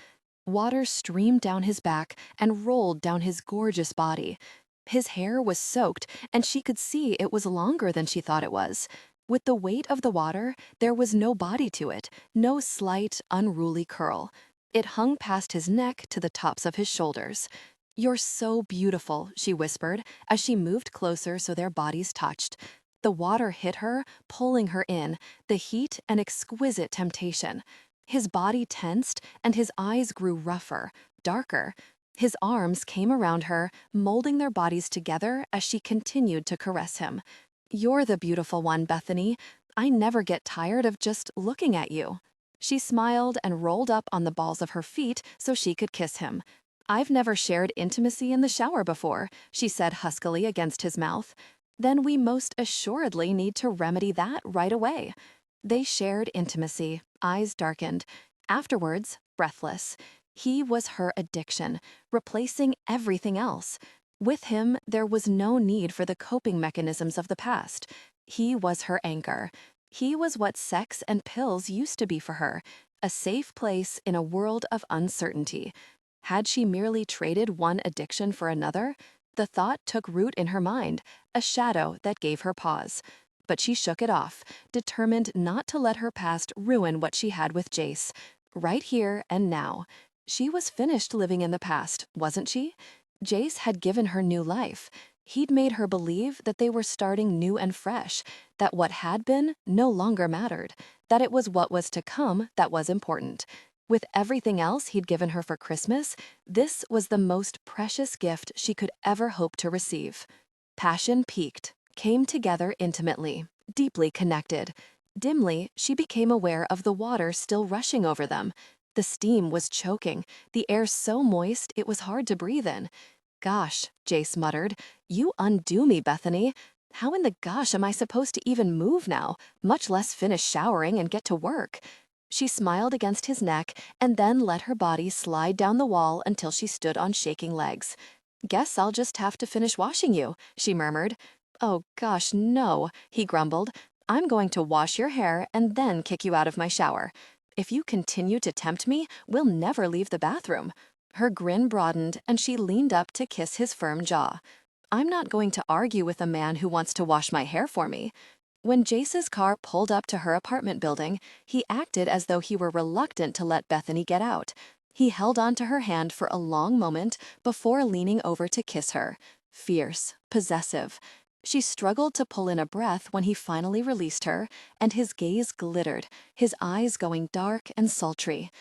Water streamed down his back and rolled down his gorgeous body. His hair was soaked, and she could see it was longer than she thought it was. With the weight of the water, there was no body to it, no slight, unruly curl. It hung past his neck to the tops of his shoulders. "You're so beautiful," she whispered as she moved closer so their bodies touched. The water hit her, pulling her in, the heat an exquisite temptation. His body tensed, and his eyes grew rougher, darker. His arms came around her, molding their bodies together as she continued to caress him. "You're the beautiful one, Bethany. I never get tired of just looking at you." She smiled and rolled up on the balls of her feet so she could kiss him. "I've never shared intimacy in the shower before," she said huskily against his mouth. "Then we most assuredly need to remedy that right away." They shared intimacy, eyes darkened. Afterwards, breathless. He was her addiction, replacing everything else. With him, there was no need for the coping mechanisms of the past. He was her anchor. He was what sex and pills used to be for her, a safe place in a world of uncertainty. Had she merely traded one addiction for another? The thought took root in her mind, a shadow that gave her pause. But she shook it off, determined not to let her past ruin what she had with Jace. Right here and now. She was finished living in the past, wasn't she? Jace had given her new life. He'd made her believe that they were starting new and fresh, that what had been no longer mattered, that it was what was to come that was important. With everything else he'd given her for Christmas, this was the most precious gift she could ever hope to receive. Passion peaked, came together intimately, deeply connected. Dimly, she became aware of the water still rushing over them. The steam was choking, the air so moist it was hard to breathe in. "Gosh," Jace muttered, "you undo me, Bethany. How in the gosh am I supposed to even move now, much less finish showering and get to work?" She smiled against his neck and then let her body slide down the wall until she stood on shaking legs. "Guess I'll just have to finish washing you," she murmured. "Oh gosh, no," he grumbled. I'm going to wash your hair and then kick you out of my shower. If you continue to tempt me, we'll never leave the bathroom." Her grin broadened and she leaned up to kiss his firm jaw. "I'm not going to argue with a man who wants to wash my hair for me." When Jace's car pulled up to her apartment building, he acted as though he were reluctant to let Bethany get out. He held onto her hand for a long moment before leaning over to kiss her. Fierce, possessive. She struggled to pull in a breath when he finally released her, and his gaze glittered, his eyes going dark and sultry.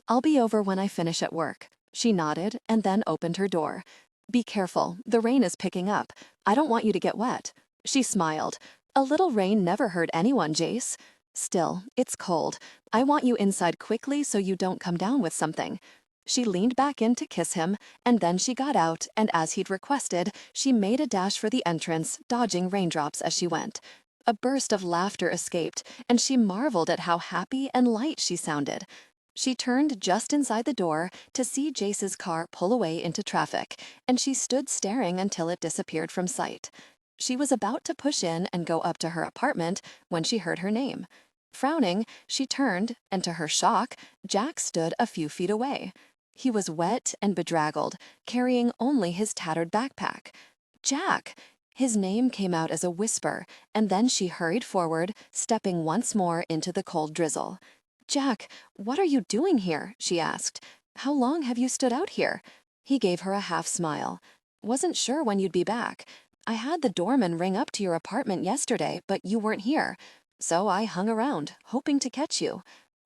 "I'll be over when I finish at work." She nodded and then opened her door. "Be careful, the rain is picking up. I don't want you to get wet." She smiled. "A little rain never hurt anyone, Jace. Still, it's cold. I want you inside quickly so you don't come down with something." She leaned back in to kiss him, and then she got out, and as he'd requested, she made a dash for the entrance, dodging raindrops as she went. A burst of laughter escaped, and she marveled at how happy and light she sounded. She turned just inside the door to see Jace's car pull away into traffic, and she stood staring until it disappeared from sight. She was about to push in and go up to her apartment when she heard her name. Frowning, she turned, and to her shock, Jack stood a few feet away. He was wet and bedraggled, carrying only his tattered backpack. "Jack!" His name came out as a whisper, and then she hurried forward, stepping once more into the cold drizzle. "Jack, what are you doing here?" she asked. "How long have you stood out here?" He gave her a half smile. "Wasn't sure when you'd be back. I had the doorman ring up to your apartment yesterday, but you weren't here. So I hung around, hoping to catch you."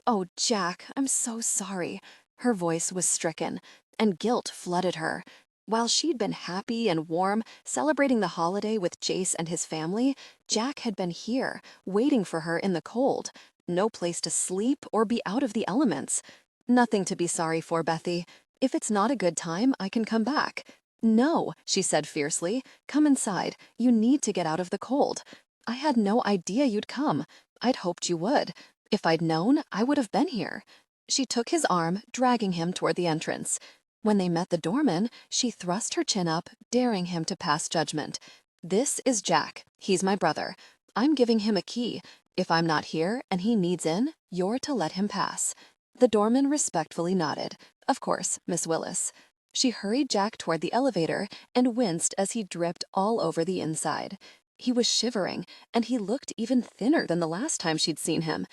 "Oh, Jack, I'm so sorry." Her voice was stricken, and guilt flooded her. While she'd been happy and warm, celebrating the holiday with Jace and his family, Jack had been here, waiting for her in the cold. No place to sleep or be out of the elements. "Nothing to be sorry for, Bethy. If it's not a good time, I can come back." "No," she said fiercely. "Come inside. You need to get out of the cold." "I had no idea you'd come. I'd hoped you would. If I'd known, I would have been here." She took his arm, dragging him toward the entrance. When they met the doorman, she thrust her chin up, daring him to pass judgment. "This is Jack. He's my brother. I'm giving him a key. If I'm not here and he needs in, you're to let him pass." The doorman respectfully nodded. "Of course, Miss Willis." She hurried Jack toward the elevator and winced as he dripped all over the inside. He was shivering, and he looked even thinner than the last time she'd seen him.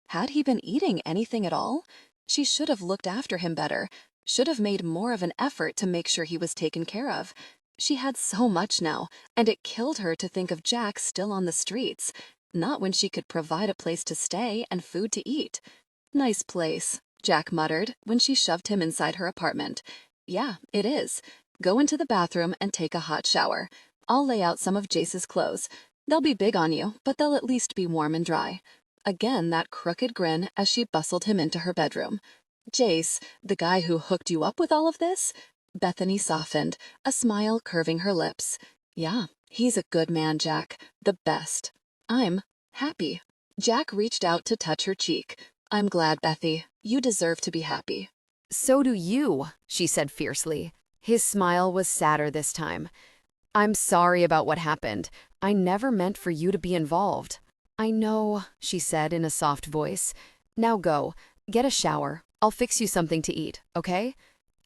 Had he been eating anything at all? She should have looked after him better, should have made more of an effort to make sure he was taken care of. She had so much now, and it killed her to think of Jack still on the streets, not when she could provide a place to stay and food to eat. "Nice place," Jack muttered when she shoved him inside her apartment. "Yeah, it is. Go into the bathroom and take a hot shower. I'll lay out some of Jace's clothes. They'll be big on you, but they'll at least be warm and dry." Again that crooked grin as she bustled him into her bedroom. "Jace, the guy who hooked you up with all of this?" Bethany softened, a smile curving her lips. "Yeah, he's a good man, Jack. The best. I'm happy." Jack reached out to touch her cheek. "I'm glad, Bethy. You deserve to be happy." "So do you," she said fiercely. His smile was sadder this time. "I'm sorry about what happened. I never meant for you to be involved." "I know," she said in a soft voice. "Now go. Get a shower. I'll fix you something to eat, okay?"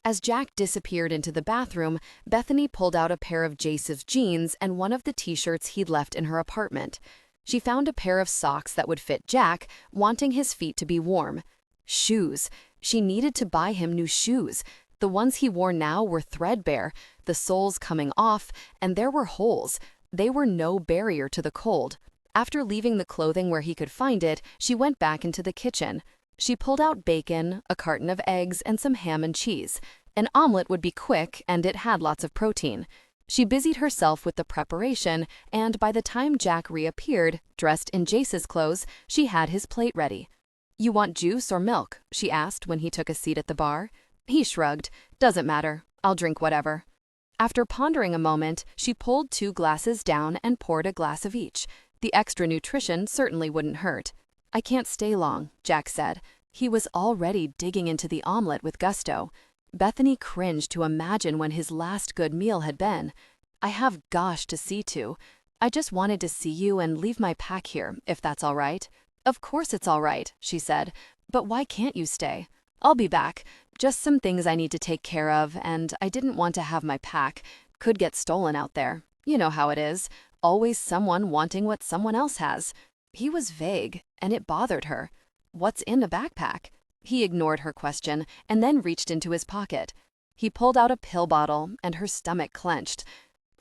As Jack disappeared into the bathroom, Bethany pulled out a pair of Jace's jeans and one of the t-shirts he'd left in her apartment. She found a pair of socks that would fit Jack, wanting his feet to be warm. Shoes. She needed to buy him new shoes. The ones he wore now were threadbare, the soles coming off, and there were holes. They were no barrier to the cold. After leaving the clothing where he could find it, she went back into the kitchen. She pulled out bacon, a carton of eggs, and some ham and cheese. An omelet would be quick, and it had lots of protein. She busied herself with the preparation, and by the time Jack reappeared, dressed in Jace's clothes, she had his plate ready. "You want juice or milk?" she asked when he took a seat at the bar. He shrugged. "Doesn't matter. I'll drink whatever." After pondering a moment, she pulled 2 glasses down and poured a glass of each. The extra nutrition certainly wouldn't hurt. "I can't stay long," Jack said. He was already digging into the omelet with gusto. Bethany cringed to imagine when his last good meal had been. "I have Gosh to see to." I just wanted to see you and leave my pack here, if that's all right. Of course it's all right, she said. But why can't you stay? I'll be back. Just some things I need to take care of, and I didn't want to have my pack. Could get stolen out there. You know how it is. Always someone wanting what someone else has. He was vague, and it bothered her. What's in a backpack? He ignored her question and then reached into his pocket. He pulled out a pill bottle, and her stomach clenched.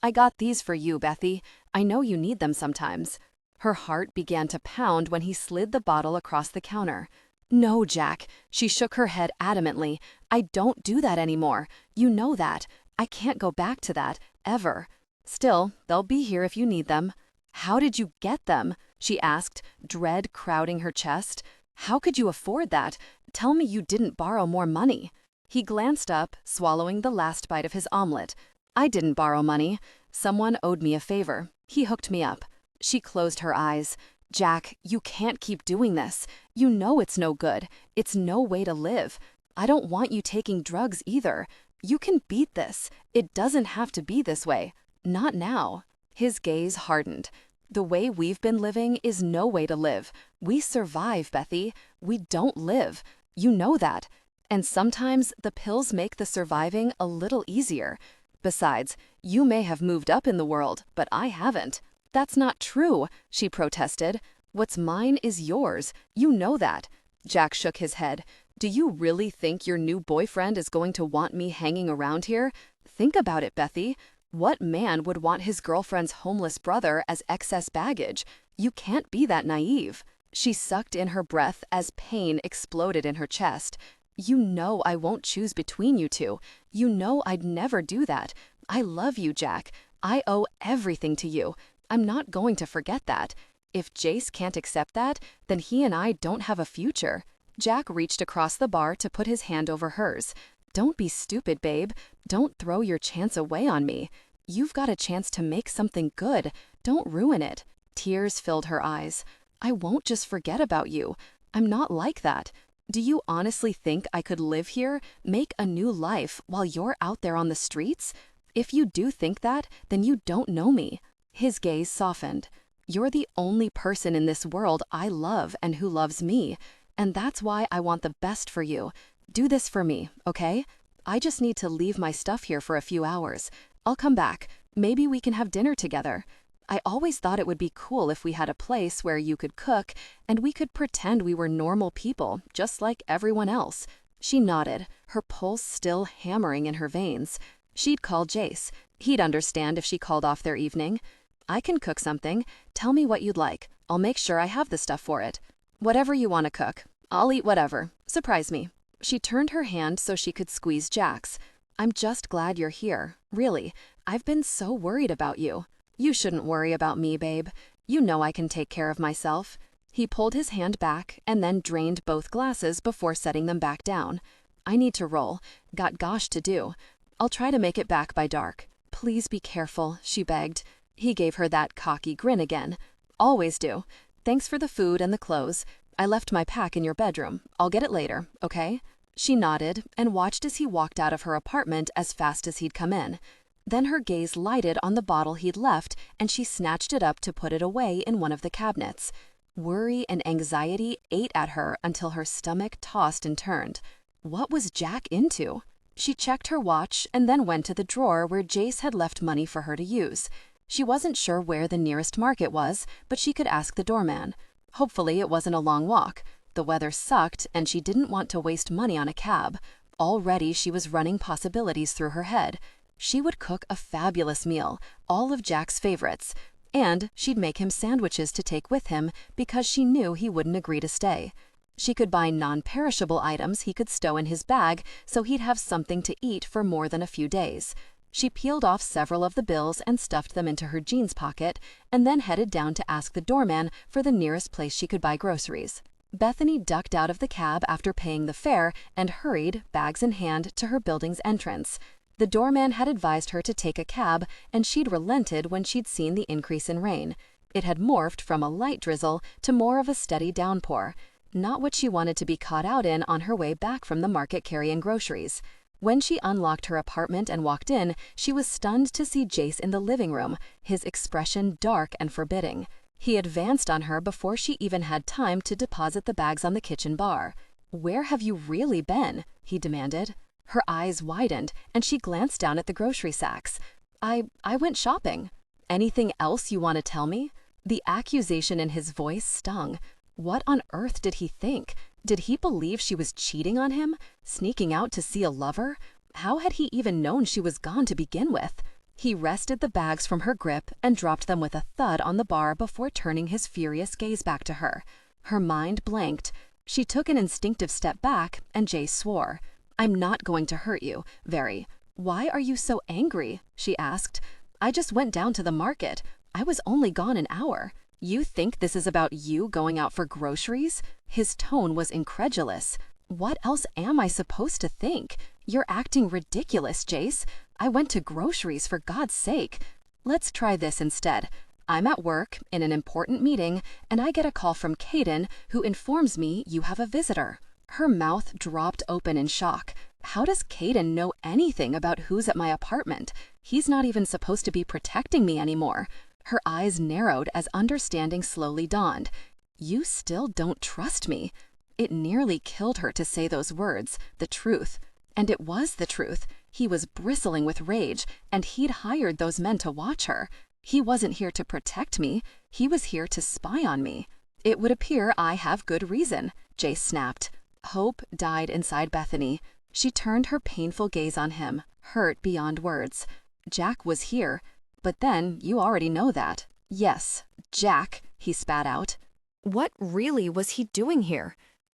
I got these for you, Bethy. I know you need them sometimes. Her heart began to pound when he slid the bottle across the counter. No, Jack. She shook her head adamantly. I don't do that anymore. You know that. I can't go back to that, ever. Still, they'll be here if you need them. How did you get them? She asked, dread crowding her chest. How could you afford that? Tell me you didn't borrow more money. He glanced up, swallowing the last bite of his omelet. I didn't borrow money. Someone owed me a favor. He hooked me up. She closed her eyes. Jack, you can't keep doing this. You know it's no good. It's no way to live. I don't want you taking drugs either. You can beat this. It doesn't have to be this way. Not now. His gaze hardened. The way we've been living is no way to live. We survive, Bethy. We don't live. You know that. And sometimes the pills make the surviving a little easier. Besides, you may have moved up in the world, but I haven't. That's not true, she protested. What's mine is yours. You know that. Jack shook his head. Do you really think your new boyfriend is going to want me hanging around here? Think about it, Bethy. What man would want his girlfriend's homeless brother as excess baggage? You can't be that naive. She sucked in her breath as pain exploded in her chest. You know I won't choose between you two. You know I'd never do that. I love you, Jack. I owe everything to you. I'm not going to forget that. If Jace can't accept that, then he and I don't have a future. Jack reached across the bar to put his hand over hers. Don't be stupid, babe. Don't throw your chance away on me. You've got a chance to make something good. Don't ruin it. Tears filled her eyes. I won't just forget about you. I'm not like that. Do you honestly think I could live here, make a new life, while you're out there on the streets? If you do think that, then you don't know me. His gaze softened. You're the only person in this world I love and who loves me. And that's why I want the best for you. Do this for me, okay? I just need to leave my stuff here for a few hours. I'll come back. Maybe we can have dinner together. I always thought it would be cool if we had a place where you could cook and we could pretend we were normal people, just like everyone else. She nodded, her pulse still hammering in her veins. She'd call Jace. He'd understand if she called off their evening. I can cook something. Tell me what you'd like. I'll make sure I have the stuff for it. Whatever you want to cook. I'll eat whatever. Surprise me. She turned her hand so she could squeeze Jack's. I'm just glad you're here. Really. I've been so worried about you. You shouldn't worry about me, babe. You know I can take care of myself. He pulled his hand back and then drained both glasses before setting them back down. I need to roll. Got gosh to do. I'll try to make it back by dark. Please be careful, she begged. He gave her that cocky grin again. Always do. Thanks for the food and the clothes. I left my pack in your bedroom. I'll get it later, okay? She nodded and watched as he walked out of her apartment as fast as he'd come in. Then her gaze lighted on the bottle he'd left, and she snatched it up to put it away in one of the cabinets. Worry and anxiety ate at her until her stomach tossed and turned. What was Jack into? She checked her watch and then went to the drawer where Jace had left money for her to use. She wasn't sure where the nearest market was, but she could ask the doorman. Hopefully it wasn't a long walk. The weather sucked, and she didn't want to waste money on a cab. Already she was running possibilities through her head. She would cook a fabulous meal, all of Jack's favorites, and she'd make him sandwiches to take with him because she knew he wouldn't agree to stay. She could buy non-perishable items he could stow in his bag so he'd have something to eat for more than a few days. She peeled off several of the bills and stuffed them into her jeans pocket, and then headed down to ask the doorman for the nearest place she could buy groceries. Bethany ducked out of the cab after paying the fare and hurried, bags in hand, to her building's entrance. The doorman had advised her to take a cab, and she'd relented when she'd seen the increase in rain. It had morphed from a light drizzle to more of a steady downpour. Not what she wanted to be caught out in on her way back from the market carrying groceries. When she unlocked her apartment and walked in, she was stunned to see Jace in the living room, his expression dark and forbidding. He advanced on her before she even had time to deposit the bags on the kitchen bar. "Where have you really been?" he demanded. Her eyes widened, and she glanced down at the grocery sacks. I went shopping." "Anything else you want to tell me?" The accusation in his voice stung. What on earth did he think? Did he believe she was cheating on him? Sneaking out to see a lover? How had he even known she was gone to begin with? He wrested the bags from her grip and dropped them with a thud on the bar before turning his furious gaze back to her. Her mind blanked. She took an instinctive step back, and Jace swore. "I'm not going to hurt you, very." "Why are you so angry?" she asked. "I just went down to the market. I was only gone an hour. You think this is about you going out for groceries?" His tone was incredulous. "What else am I supposed to think? You're acting ridiculous, Jace. I went to groceries, for God's sake. Let's try this instead. I'm at work in an important meeting, and I get a call from Caden, who informs me you have a visitor." Her mouth dropped open in shock. How does Caden know anything about who's at my apartment? He's not even supposed to be protecting me anymore. Her eyes narrowed as understanding slowly dawned. "You still don't trust me." It nearly killed her to say those words, the truth. And it was the truth. He was bristling with rage, and he'd hired those men to watch her. He wasn't here to protect me. He was here to spy on me. "It would appear I have good reason," Jace snapped. Hope died inside Bethany. She turned her painful gaze on him, hurt beyond words. "Jack was here. But then, you already know that." "Yes, Jack," he spat out. What really was he doing here?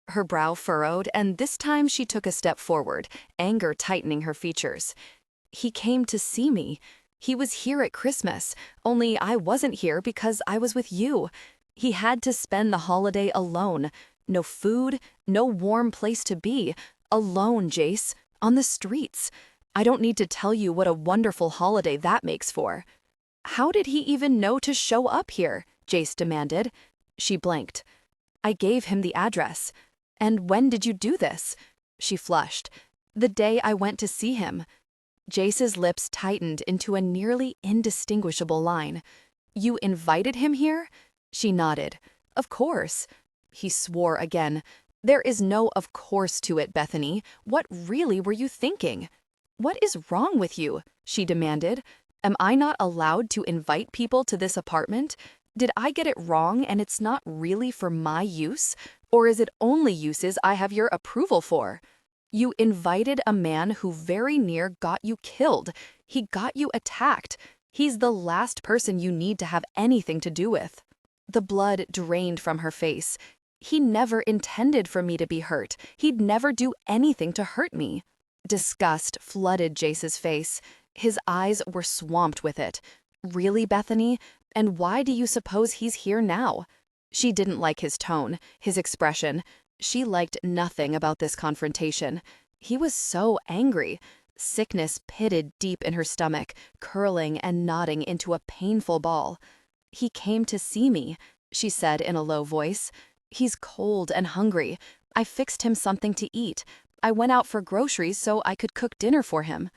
Her brow furrowed, and this time she took a step forward, anger tightening her features. "He came to see me. He was here at Christmas, only I wasn't here because I was with you. He had to spend the holiday alone. No food, no warm place to be. Alone, Jace, on the streets. I don't need to tell you what a wonderful holiday that makes for." "How did he even know to show up here?" Jace demanded. She blanked. "I gave him the address." "And when did you do this?" She flushed. "The day I went to see him." Jace's lips tightened into a nearly indistinguishable line. "You invited him here?" She nodded. "Of course." He swore again. "There is no of course to it, Bethany. What really were you thinking?" "What is wrong with you?" she demanded. "Am I not allowed to invite people to this apartment? Did I get it wrong and it's not really for my use? Or is it only uses I have your approval for? You invited a man who very near got you killed. He got you attacked. He's the last person you need to have anything to do with." The blood drained from her face. "He never intended for me to be hurt. He'd never do anything to hurt me." Disgust flooded Jace's face. His eyes were swamped with it. "Really, Bethany? And why do you suppose he's here now?" She didn't like his tone, his expression. She liked nothing about this confrontation. He was so angry. Sickness pitted deep in her stomach, curling and knotting into a painful ball. "He came to see me," she said in a low voice. "He's cold and hungry. I fixed him something to eat. I went out for groceries so I could cook dinner for him."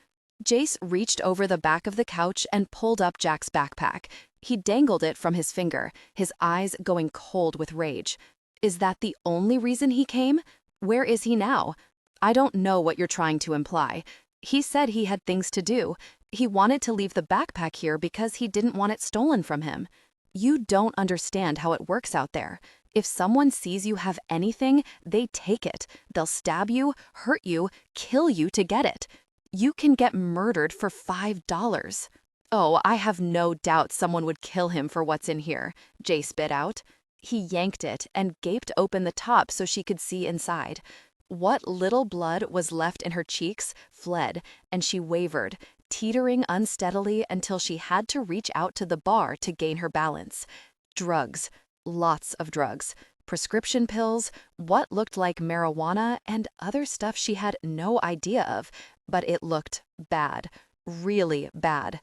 Jace reached over the back of the couch and pulled up Jack's backpack. He dangled it from his finger, his eyes going cold with rage. "Is that the only reason he came? Where is he now?" "I don't know what you're trying to imply. He said he had things to do. He wanted to leave the backpack here because he didn't want it stolen from him. You don't understand how it works out there. If someone sees you have anything, they take it. They'll stab you, hurt you, kill you to get it. You can get murdered for $5. "Oh, I have no doubt someone would kill him for what's in here," Jace bit out. He yanked it and gaped open the top so she could see inside. What little blood was left in her cheeks fled, and she wavered, teetering unsteadily until she had to reach out to the bar to gain her balance. Drugs. Lots of drugs. Prescription pills, what looked like marijuana, and other stuff she had no idea of, but it looked bad. Really bad.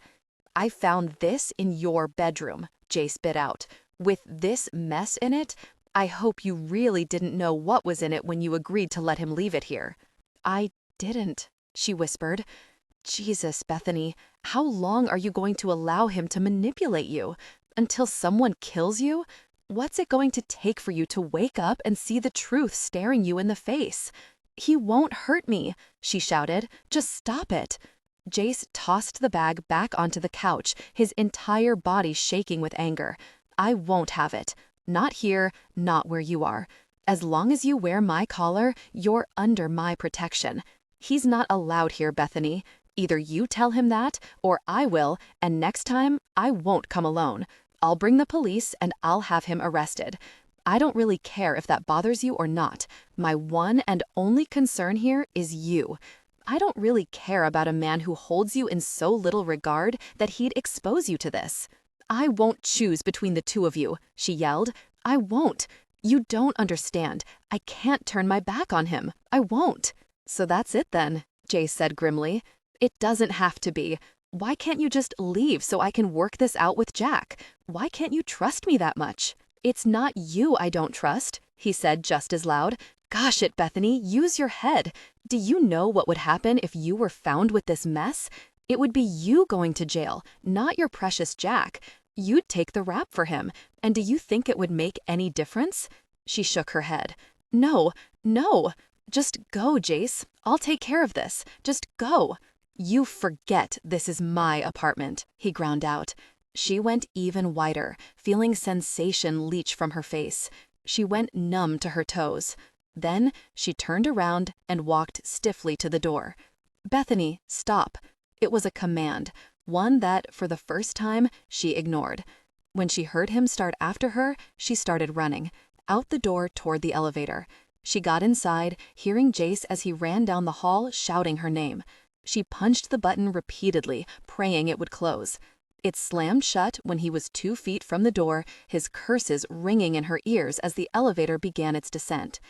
"I found this in your bedroom," Jace bit out. "With this mess in it? I hope you really didn't know what was in it when you agreed to let him leave it here." "I didn't," she whispered. Jesus, Bethany, how long are you going to allow him to manipulate you? Until someone kills you? What's it going to take for you to wake up and see the truth staring you in the face? He won't hurt me, she shouted. Just stop it. Jace tossed the bag back onto the couch, his entire body shaking with anger. I won't have it. Not here, not where you are. As long as you wear my collar, you're under my protection. He's not allowed here, Bethany. Either you tell him that, or I will, and next time, I won't come alone. I'll bring the police and I'll have him arrested. I don't really care if that bothers you or not. My one and only concern here is you. I don't really care about a man who holds you in so little regard that he'd expose you to this. I won't choose between the two of you, she yelled. I won't. You don't understand. I can't turn my back on him. I won't. So that's it then, Jace said grimly. It doesn't have to be. Why can't you just leave so I can work this out with Jack? Why can't you trust me that much? It's not you I don't trust, he said just as loud. Gosh it, Bethany, use your head. Do you know what would happen if you were found with this mess? It would be you going to jail, not your precious Jack. You'd take the rap for him, and do you think it would make any difference? She shook her head. No, no. Just go, Jace. I'll take care of this. Just go. You forget this is my apartment, he ground out. She went even whiter, feeling sensation leach from her face. She went numb to her toes. Then she turned around and walked stiffly to the door. Bethany, stop. It was a command, one that, for the first time, she ignored. When she heard him start after her, she started running, out the door toward the elevator. She got inside, hearing Jace as he ran down the hall shouting her name. She punched the button repeatedly, praying it would close. It slammed shut when he was 2 feet from the door, his curses ringing in her ears as the elevator began its descent.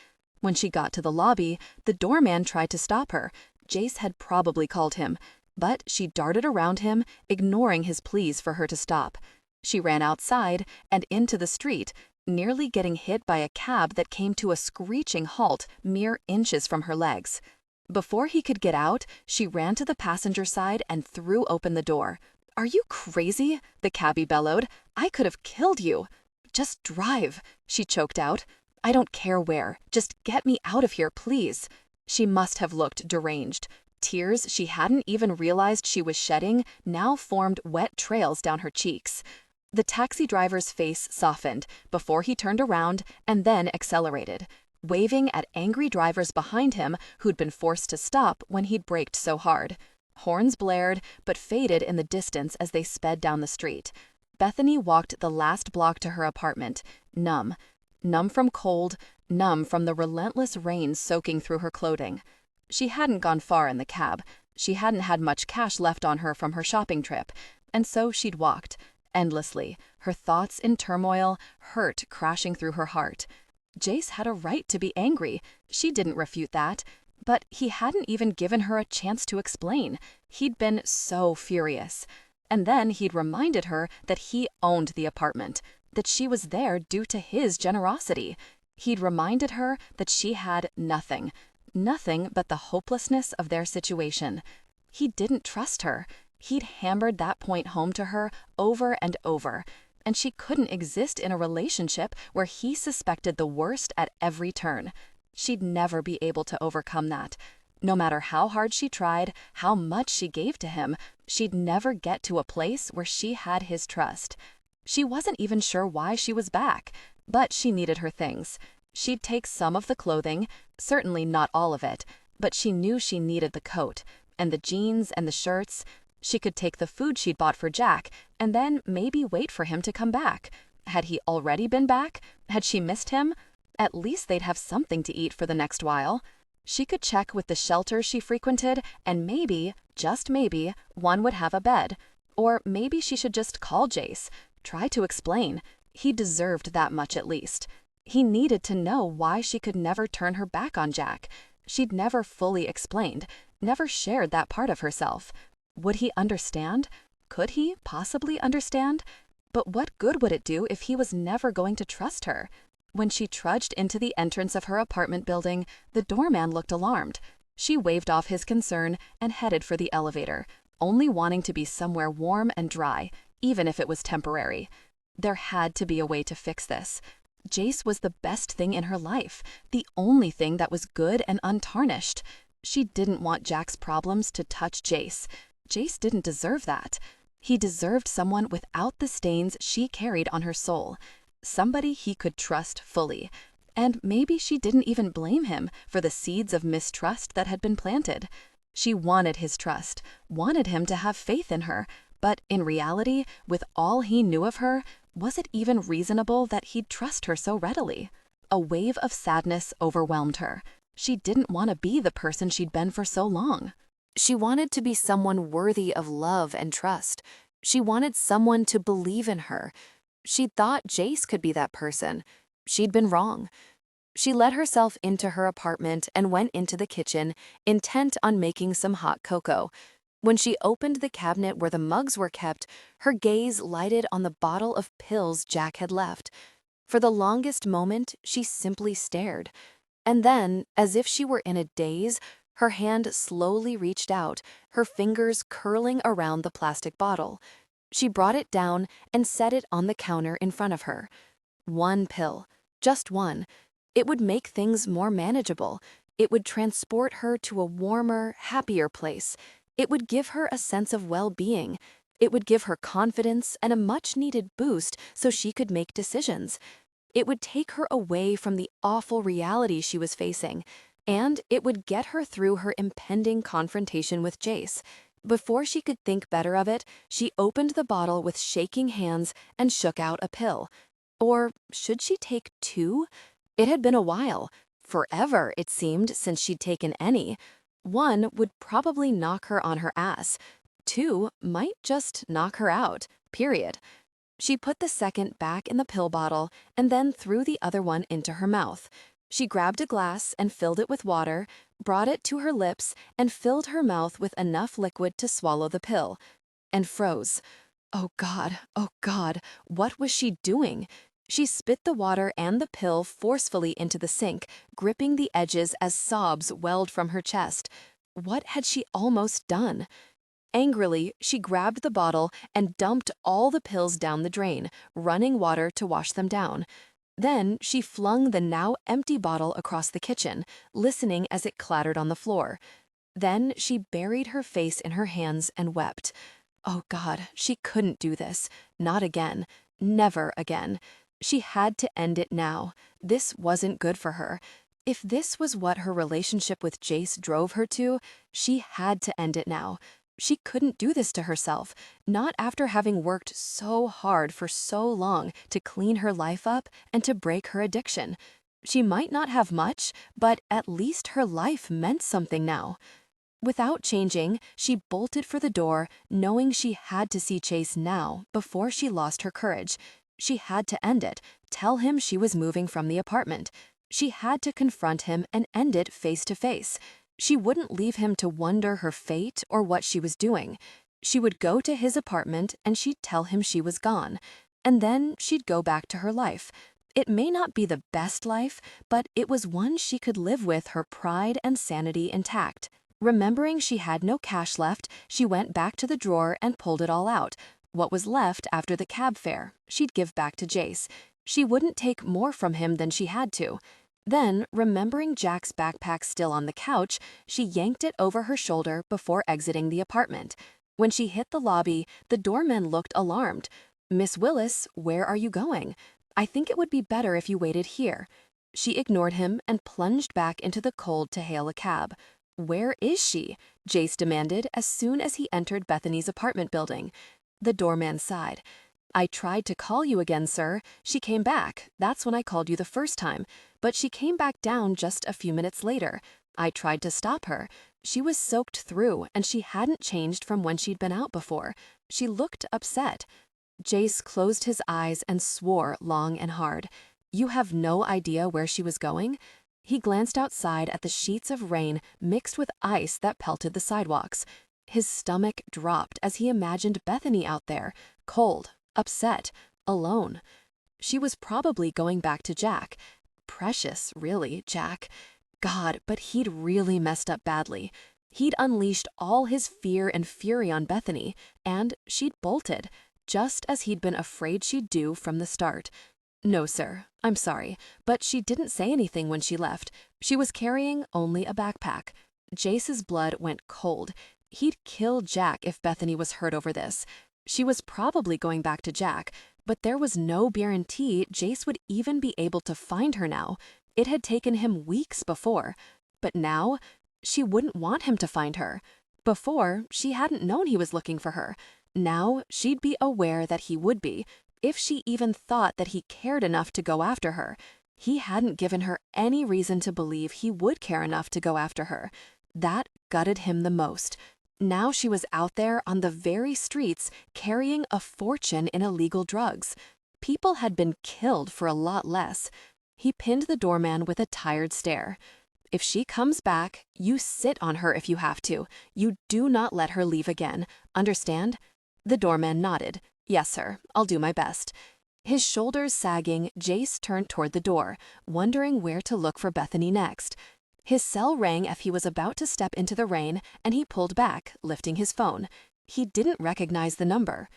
When she got to the lobby, the doorman tried to stop her. Jace had probably called him, but she darted around him, ignoring his pleas for her to stop. She ran outside and into the street, nearly getting hit by a cab that came to a screeching halt mere inches from her legs. Before he could get out, she ran to the passenger side and threw open the door. Are you crazy? The cabbie bellowed. I could have killed you. Just drive, she choked out. I don't care where. Just get me out of here, please. She must have looked deranged. Tears she hadn't even realized she was shedding now formed wet trails down her cheeks. The taxi driver's face softened before he turned around and then accelerated, waving at angry drivers behind him who'd been forced to stop when he'd braked so hard. Horns blared, but faded in the distance as they sped down the street. Bethany walked the last block to her apartment, numb. Numb from cold, numb from the relentless rain soaking through her clothing. She hadn't gone far in the cab. She hadn't had much cash left on her from her shopping trip, and so she'd walked, endlessly, her thoughts in turmoil, hurt crashing through her heart. Jace had a right to be angry. She didn't refute that. But he hadn't even given her a chance to explain. He'd been so furious. And then he'd reminded her that he owned the apartment, that she was there due to his generosity. He'd reminded her that she had nothing but the hopelessness of their situation. He didn't trust her. He'd hammered that point home to her over and over, and she couldn't exist in a relationship where he suspected the worst at every turn. She'd never be able to overcome that. No matter how hard she tried, how much she gave to him, she'd never get to a place where she had his trust. She wasn't even sure why she was back, but she needed her things. She'd take some of the clothing, certainly not all of it, but she knew she needed the coat, and the jeans and the shirts. She could take the food she'd bought for Jack, and then maybe wait for him to come back. Had he already been back? Had she missed him? At least they'd have something to eat for the next while. She could check with the shelter she frequented, and maybe, just maybe, one would have a bed. Or maybe she should just call Jace, try to explain. He deserved that much at least. He needed to know why she could never turn her back on Jack. She'd never fully explained, never shared that part of herself. Would he understand? Could he possibly understand? But what good would it do if he was never going to trust her? When she trudged into the entrance of her apartment building, the doorman looked alarmed. She waved off his concern and headed for the elevator, only wanting to be somewhere warm and dry, even if it was temporary. There had to be a way to fix this. Jace was the best thing in her life, the only thing that was good and untarnished. She didn't want Jack's problems to touch Jace. Jace didn't deserve that. He deserved someone without the stains she carried on her soul. Somebody he could trust fully. And maybe she didn't even blame him for the seeds of mistrust that had been planted. She wanted his trust, wanted him to have faith in her, but in reality, with all he knew of her, was it even reasonable that he'd trust her so readily? A wave of sadness overwhelmed her. She didn't want to be the person she'd been for so long. She wanted to be someone worthy of love and trust. She wanted someone to believe in her. She thought Jace could be that person. She'd been wrong. She let herself into her apartment and went into the kitchen, intent on making some hot cocoa. When she opened the cabinet where the mugs were kept, her gaze lighted on the bottle of pills Jack had left. For the longest moment, she simply stared. And then, as if she were in a daze, her hand slowly reached out, her fingers curling around the plastic bottle. She brought it down and set it on the counter in front of her. One pill, just one. It would make things more manageable. It would transport her to a warmer, happier place. It would give her a sense of well-being. It would give her confidence and a much-needed boost so she could make decisions. It would take her away from the awful reality she was facing, and it would get her through her impending confrontation with Jace. Before she could think better of it, she opened the bottle with shaking hands and shook out a pill. Or should she take two? It had been a while, forever it seemed, since she'd taken any. One would probably knock her on her ass. Two might just knock her out, period. She put the second back in the pill bottle and then threw the other one into her mouth. She grabbed a glass and filled it with water, brought it to her lips, and filled her mouth with enough liquid to swallow the pill. And froze. Oh God, what was she doing? She spit the water and the pill forcefully into the sink, gripping the edges as sobs welled from her chest. What had she almost done? Angrily, she grabbed the bottle and dumped all the pills down the drain, running water to wash them down. Then she flung the now empty bottle across the kitchen, listening as it clattered on the floor. Then she buried her face in her hands and wept. Oh God, she couldn't do this. Not again. Never again. She had to end it now. This wasn't good for her. If this was what her relationship with Jace drove her to, she had to end it now. She couldn't do this to herself, not after having worked so hard for so long to clean her life up and to break her addiction. She might not have much, but at least her life meant something now. Without changing, she bolted for the door, knowing she had to see Chase now before she lost her courage. She had to end it, tell him she was moving from the apartment. She had to confront him and end it face to face. She wouldn't leave him to wonder her fate or what she was doing. She would go to his apartment and she'd tell him she was gone. And then she'd go back to her life. It may not be the best life, but it was one she could live with her pride and sanity intact. Remembering she had no cash left, she went back to the drawer and pulled it all out. What was left after the cab fare, she'd give back to Jace. She wouldn't take more from him than she had to. Then, remembering Jack's backpack still on the couch, she yanked it over her shoulder before exiting the apartment. When she hit the lobby, the doorman looked alarmed. "Miss Willis, where are you going? I think it would be better if you waited here." She ignored him and plunged back into the cold to hail a cab. "Where is she?" Jace demanded as soon as he entered Bethany's apartment building. The doorman sighed. "I tried to call you again, sir. She came back. That's when I called you the first time. But she came back down just a few minutes later. I tried to stop her. She was soaked through, and she hadn't changed from when she'd been out before. She looked upset." Jace closed his eyes and swore long and hard. "You have no idea where she was going?" He glanced outside at the sheets of rain mixed with ice that pelted the sidewalks. His stomach dropped as he imagined Bethany out there, cold, upset, alone. She was probably going back to Jack. Precious, really, Jack. God, but he'd really messed up badly. He'd unleashed all his fear and fury on Bethany, and she'd bolted, just as he'd been afraid she'd do from the start. No, sir, I'm sorry, but she didn't say anything when she left. She was carrying only a backpack. Jace's blood went cold. He'd kill Jack if Bethany was hurt over this. She was probably going back to Jack, but there was no guarantee Jace would even be able to find her now. It had taken him weeks before. But now, she wouldn't want him to find her. Before, she hadn't known he was looking for her. Now, she'd be aware that he would be, if she even thought that he cared enough to go after her. He hadn't given her any reason to believe he would care enough to go after her. That gutted him the most. Now she was out there on the very streets carrying a fortune in illegal drugs. People had been killed for a lot less. He pinned the doorman with a tired stare. If she comes back, you sit on her if you have to. You do not let her leave again. Understand? The doorman nodded. Yes, sir. I'll do my best. His shoulders sagging, Jace turned toward the door, wondering where to look for Bethany next. His cell rang as he was about to step into the rain, and he pulled back, lifting his phone. He didn't recognize the number.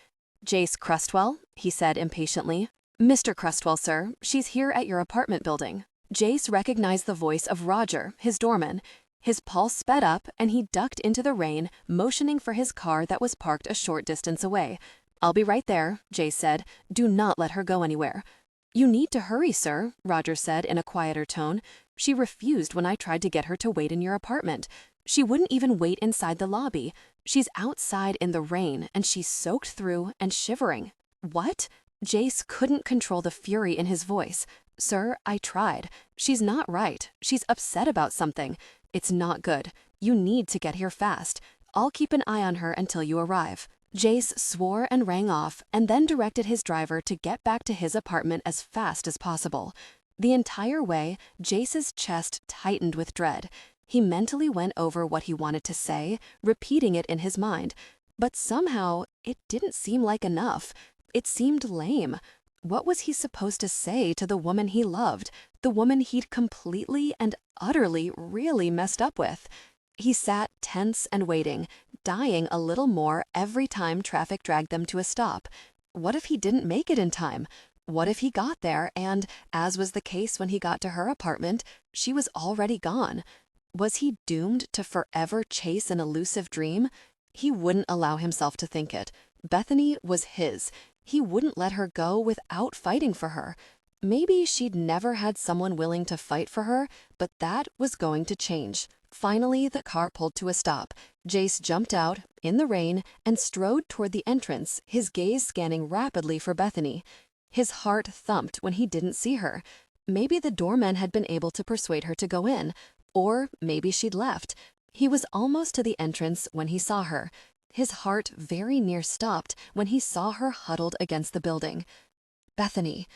Jace Crestwell, he said impatiently. Mr. Crestwell, sir. She's here at your apartment building. Jace recognized the voice of Roger, his doorman. His pulse sped up, and he ducked into the rain, motioning for his car that was parked a short distance away. I'll be right there, Jace said. Do not let her go anywhere. You need to hurry, sir, Roger said in a quieter tone. She refused when I tried to get her to wait in your apartment. She wouldn't even wait inside the lobby. She's outside in the rain, and she's soaked through and shivering. What? Jace couldn't control the fury in his voice. Sir, I tried. She's not right. She's upset about something. It's not good. You need to get here fast. I'll keep an eye on her until you arrive. Jace swore and rang off, and then directed his driver to get back to his apartment as fast as possible. The entire way, Jace's chest tightened with dread. He mentally went over what he wanted to say, repeating it in his mind. But somehow, it didn't seem like enough. It seemed lame. What was he supposed to say to the woman he loved, the woman he'd completely and utterly really messed up with? He sat tense and waiting, dying a little more every time traffic dragged them to a stop. What if he didn't make it in time? What if he got there and, as was the case when he got to her apartment, she was already gone? Was he doomed to forever chase an elusive dream? He wouldn't allow himself to think it. Bethany was his. He wouldn't let her go without fighting for her. Maybe she'd never had someone willing to fight for her, but that was going to change. Finally, the car pulled to a stop. Jace jumped out, in the rain, and strode toward the entrance, his gaze scanning rapidly for Bethany. His heart thumped when he didn't see her. Maybe the doorman had been able to persuade her to go in, or maybe she'd left. He was almost to the entrance when he saw her. His heart very near stopped when he saw her huddled against the building. Bethany.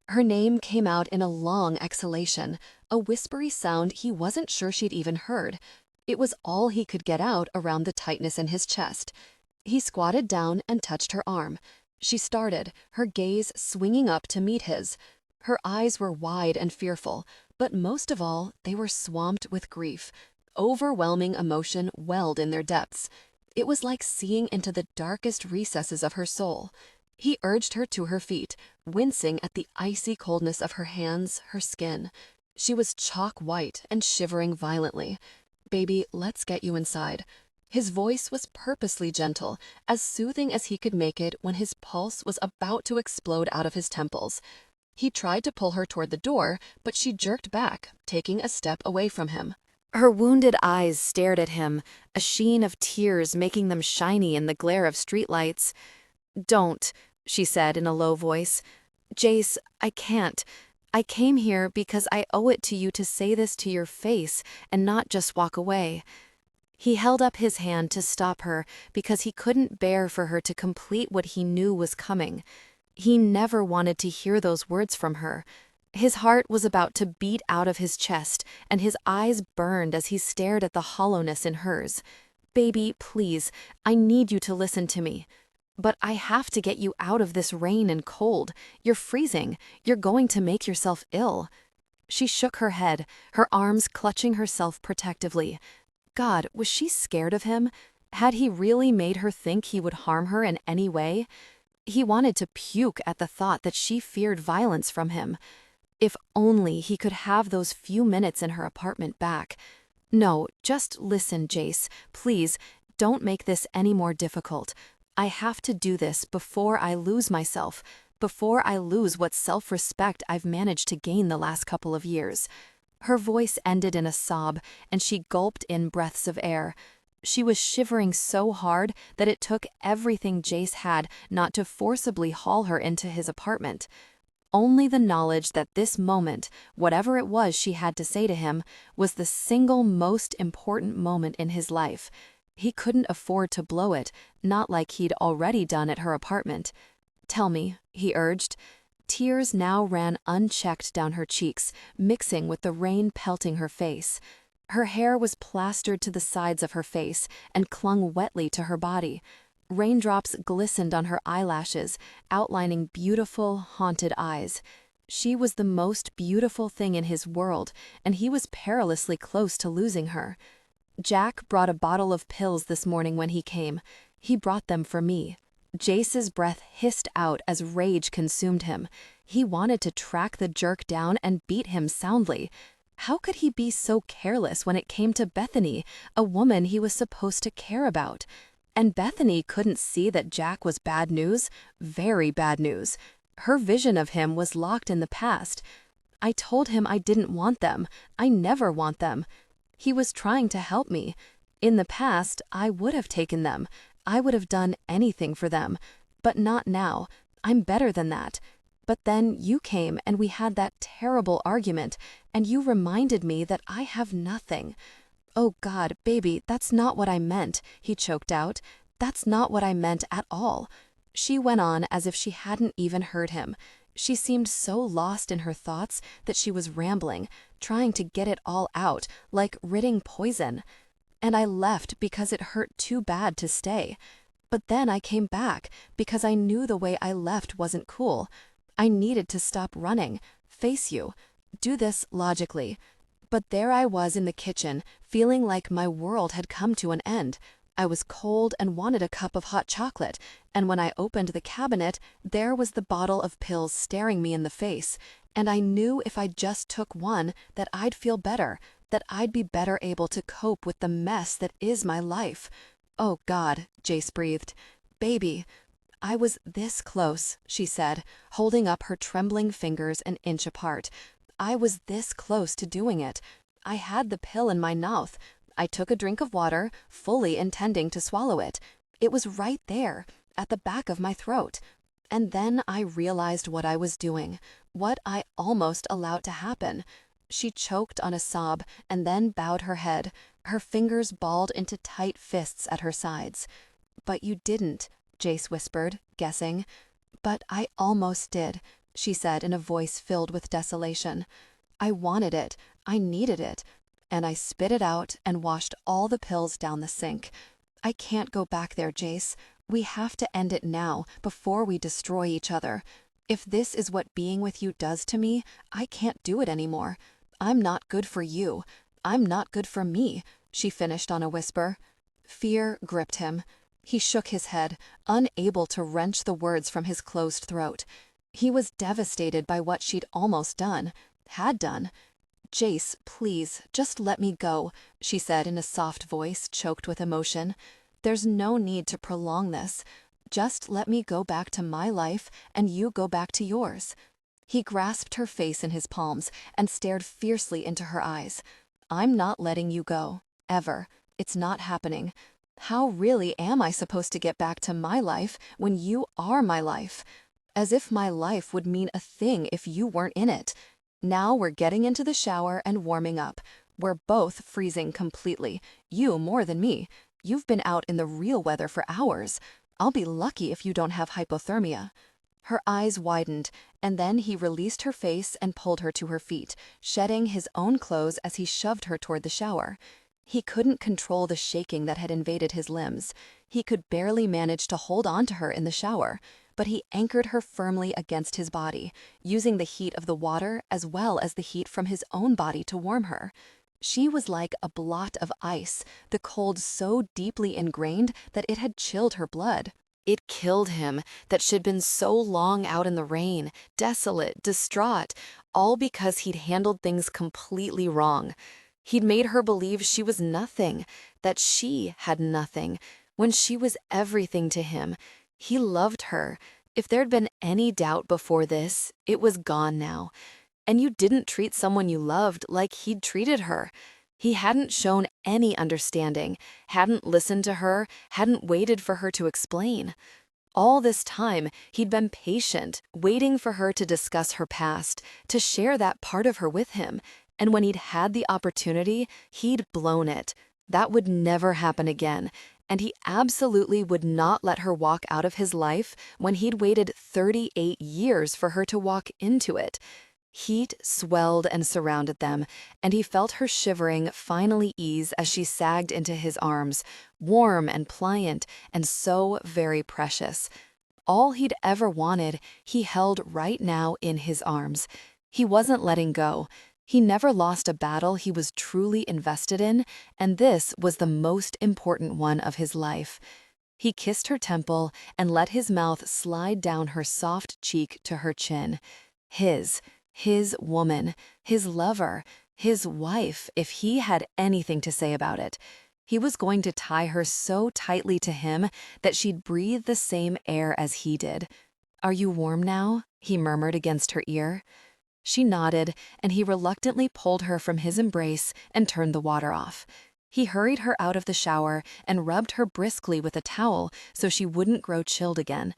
Her name came out in a long exhalation, a whispery sound he wasn't sure she'd even heard. It was all he could get out around the tightness in his chest. He squatted down and touched her arm. She started, her gaze swinging up to meet his. Her eyes were wide and fearful, but most of all, they were swamped with grief. Overwhelming emotion welled in their depths. It was like seeing into the darkest recesses of her soul. He urged her to her feet, wincing at the icy coldness of her hands, her skin. She was chalk white and shivering violently. Baby, let's get you inside. His voice was purposely gentle, as soothing as he could make it when his pulse was about to explode out of his temples. He tried to pull her toward the door, but she jerked back, taking a step away from him. Her wounded eyes stared at him, a sheen of tears making them shiny in the glare of streetlights. Don't, she said in a low voice. Jace, I can't. I came here because I owe it to you to say this to your face and not just walk away. He held up his hand to stop her because he couldn't bear for her to complete what he knew was coming. He never wanted to hear those words from her. His heart was about to beat out of his chest, and his eyes burned as he stared at the hollowness in hers. Baby, please, I need you to listen to me. But I have to get you out of this rain and cold. You're freezing. You're going to make yourself ill. She shook her head, her arms clutching herself protectively. God, was she scared of him? Had he really made her think he would harm her in any way? He wanted to puke at the thought that she feared violence from him. If only he could have those few minutes in her apartment back. No, just listen, Jace. Please, don't make this any more difficult. I have to do this before I lose myself, before I lose what self-respect I've managed to gain the last couple of years. Her voice ended in a sob, and she gulped in breaths of air. She was shivering so hard that it took everything Jace had not to forcibly haul her into his apartment. Only the knowledge that this moment, whatever it was she had to say to him, was the single most important moment in his life. He couldn't afford to blow it, not like he'd already done at her apartment. "Tell me," he urged. Tears now ran unchecked down her cheeks, mixing with the rain pelting her face. Her hair was plastered to the sides of her face and clung wetly to her body. Raindrops glistened on her eyelashes, outlining beautiful, haunted eyes. She was the most beautiful thing in his world, and he was perilously close to losing her. Jack brought a bottle of pills this morning when he came. He brought them for me. Jace's breath hissed out as rage consumed him. He wanted to track the jerk down and beat him soundly. How could he be so careless when it came to Bethany, a woman he was supposed to care about? And Bethany couldn't see that Jack was bad news, very bad news. Her vision of him was locked in the past. I told him I didn't want them. I never want them. He was trying to help me. In the past, I would have taken them. I would have done anything for them. But not now. I'm better than that. But then you came and we had that terrible argument, and you reminded me that I have nothing. "Oh God, baby, that's not what I meant," he choked out. "That's not what I meant at all." She went on as if she hadn't even heard him. She seemed so lost in her thoughts that she was rambling, trying to get it all out, like ridding poison. "And I left because it hurt too bad to stay. But then I came back because I knew the way I left wasn't cool. I needed to stop running, face you, do this logically. But there I was in the kitchen, feeling like my world had come to an end. I was cold and wanted a cup of hot chocolate, and when I opened the cabinet, there was the bottle of pills staring me in the face, and I knew if I just took one that I'd feel better, that I'd be better able to cope with the mess that is my life." "Oh God," Jace breathed. "Baby." "I was this close," she said, holding up her trembling fingers an inch apart. "I was this close to doing it. I had the pill in my mouth. I took a drink of water, fully intending to swallow it. It was right there, at the back of my throat. And then I realized what I was doing, what I almost allowed to happen." She choked on a sob and then bowed her head, her fingers balled into tight fists at her sides. "But you didn't," Jace whispered, guessing. "But I almost did," she said in a voice filled with desolation. "I wanted it, I needed it, and I spit it out and washed all the pills down the sink. I can't go back there, Jace. We have to end it now, before we destroy each other. If this is what being with you does to me, I can't do it anymore. I'm not good for you. I'm not good for me," she finished on a whisper. Fear gripped him. He shook his head, unable to wrench the words from his closed throat. He was devastated by what she'd almost done, had done. "Jace, please, just let me go," she said in a soft voice choked with emotion. "There's no need to prolong this. Just let me go back to my life and you go back to yours." He grasped her face in his palms and stared fiercely into her eyes. "I'm not letting you go, ever. It's not happening. How really am I supposed to get back to my life when you are my life? As if my life would mean a thing if you weren't in it. Now we're getting into the shower and warming up. We're both freezing completely, you more than me. You've been out in the real weather for hours. I'll be lucky if you don't have hypothermia." Her eyes widened, and then he released her face and pulled her to her feet, shedding his own clothes as he shoved her toward the shower. He couldn't control the shaking that had invaded his limbs. He could barely manage to hold on to her in the shower, but he anchored her firmly against his body, using the heat of the water as well as the heat from his own body to warm her. She was like a blot of ice, the cold so deeply ingrained that it had chilled her blood. It killed him that she'd been so long out in the rain, desolate, distraught, all because he'd handled things completely wrong. He'd made her believe she was nothing, that she had nothing, when she was everything to him. He loved her. If there'd been any doubt before this, it was gone now. And you didn't treat someone you loved like he'd treated her. He hadn't shown any understanding, hadn't listened to her, hadn't waited for her to explain. All this time, he'd been patient, waiting for her to discuss her past, to share that part of her with him. And when he'd had the opportunity, he'd blown it. That would never happen again. And he absolutely would not let her walk out of his life when he'd waited 38 years for her to walk into it. Heat swelled and surrounded them, and he felt her shivering finally ease as she sagged into his arms, warm and pliant and so very precious. All he'd ever wanted, he held right now in his arms. He wasn't letting go. He never lost a battle he was truly invested in, and this was the most important one of his life. He kissed her temple and let his mouth slide down her soft cheek to her chin. His woman, his lover, his wife, if he had anything to say about it. He was going to tie her so tightly to him that she'd breathe the same air as he did. "Are you warm now?" he murmured against her ear. She nodded, and he reluctantly pulled her from his embrace and turned the water off. He hurried her out of the shower and rubbed her briskly with a towel so she wouldn't grow chilled again.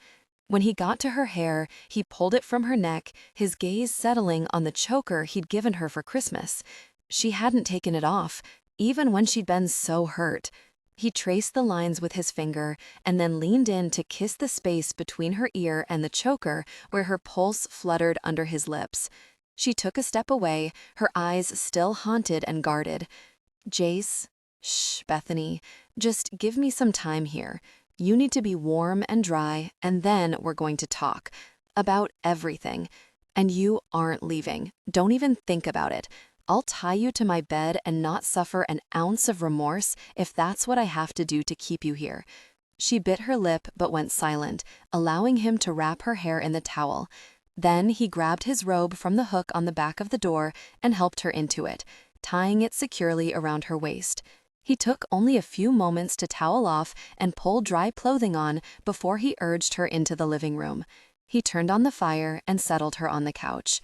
When he got to her hair, he pulled it from her neck, his gaze settling on the choker he'd given her for Christmas. She hadn't taken it off, even when she'd been so hurt. He traced the lines with his finger and then leaned in to kiss the space between her ear and the choker where her pulse fluttered under his lips. She took a step away, her eyes still haunted and guarded. "Jace, shh, Bethany, just give me some time here. You need to be warm and dry, and then we're going to talk about everything. And you aren't leaving. Don't even think about it. I'll tie you to my bed and not suffer an ounce of remorse if that's what I have to do to keep you here." She bit her lip but went silent, allowing him to wrap her hair in the towel. Then he grabbed his robe from the hook on the back of the door and helped her into it, tying it securely around her waist. He took only a few moments to towel off and pull dry clothing on before he urged her into the living room. He turned on the fire and settled her on the couch.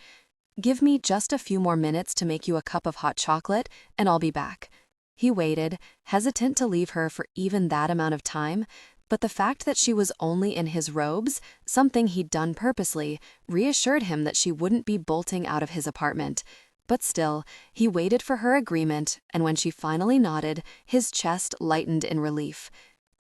"Give me just a few more minutes to make you a cup of hot chocolate, and I'll be back." He waited, hesitant to leave her for even that amount of time, but the fact that she was only in his robes, something he'd done purposely, reassured him that she wouldn't be bolting out of his apartment. But still, he waited for her agreement, and when she finally nodded, his chest lightened in relief.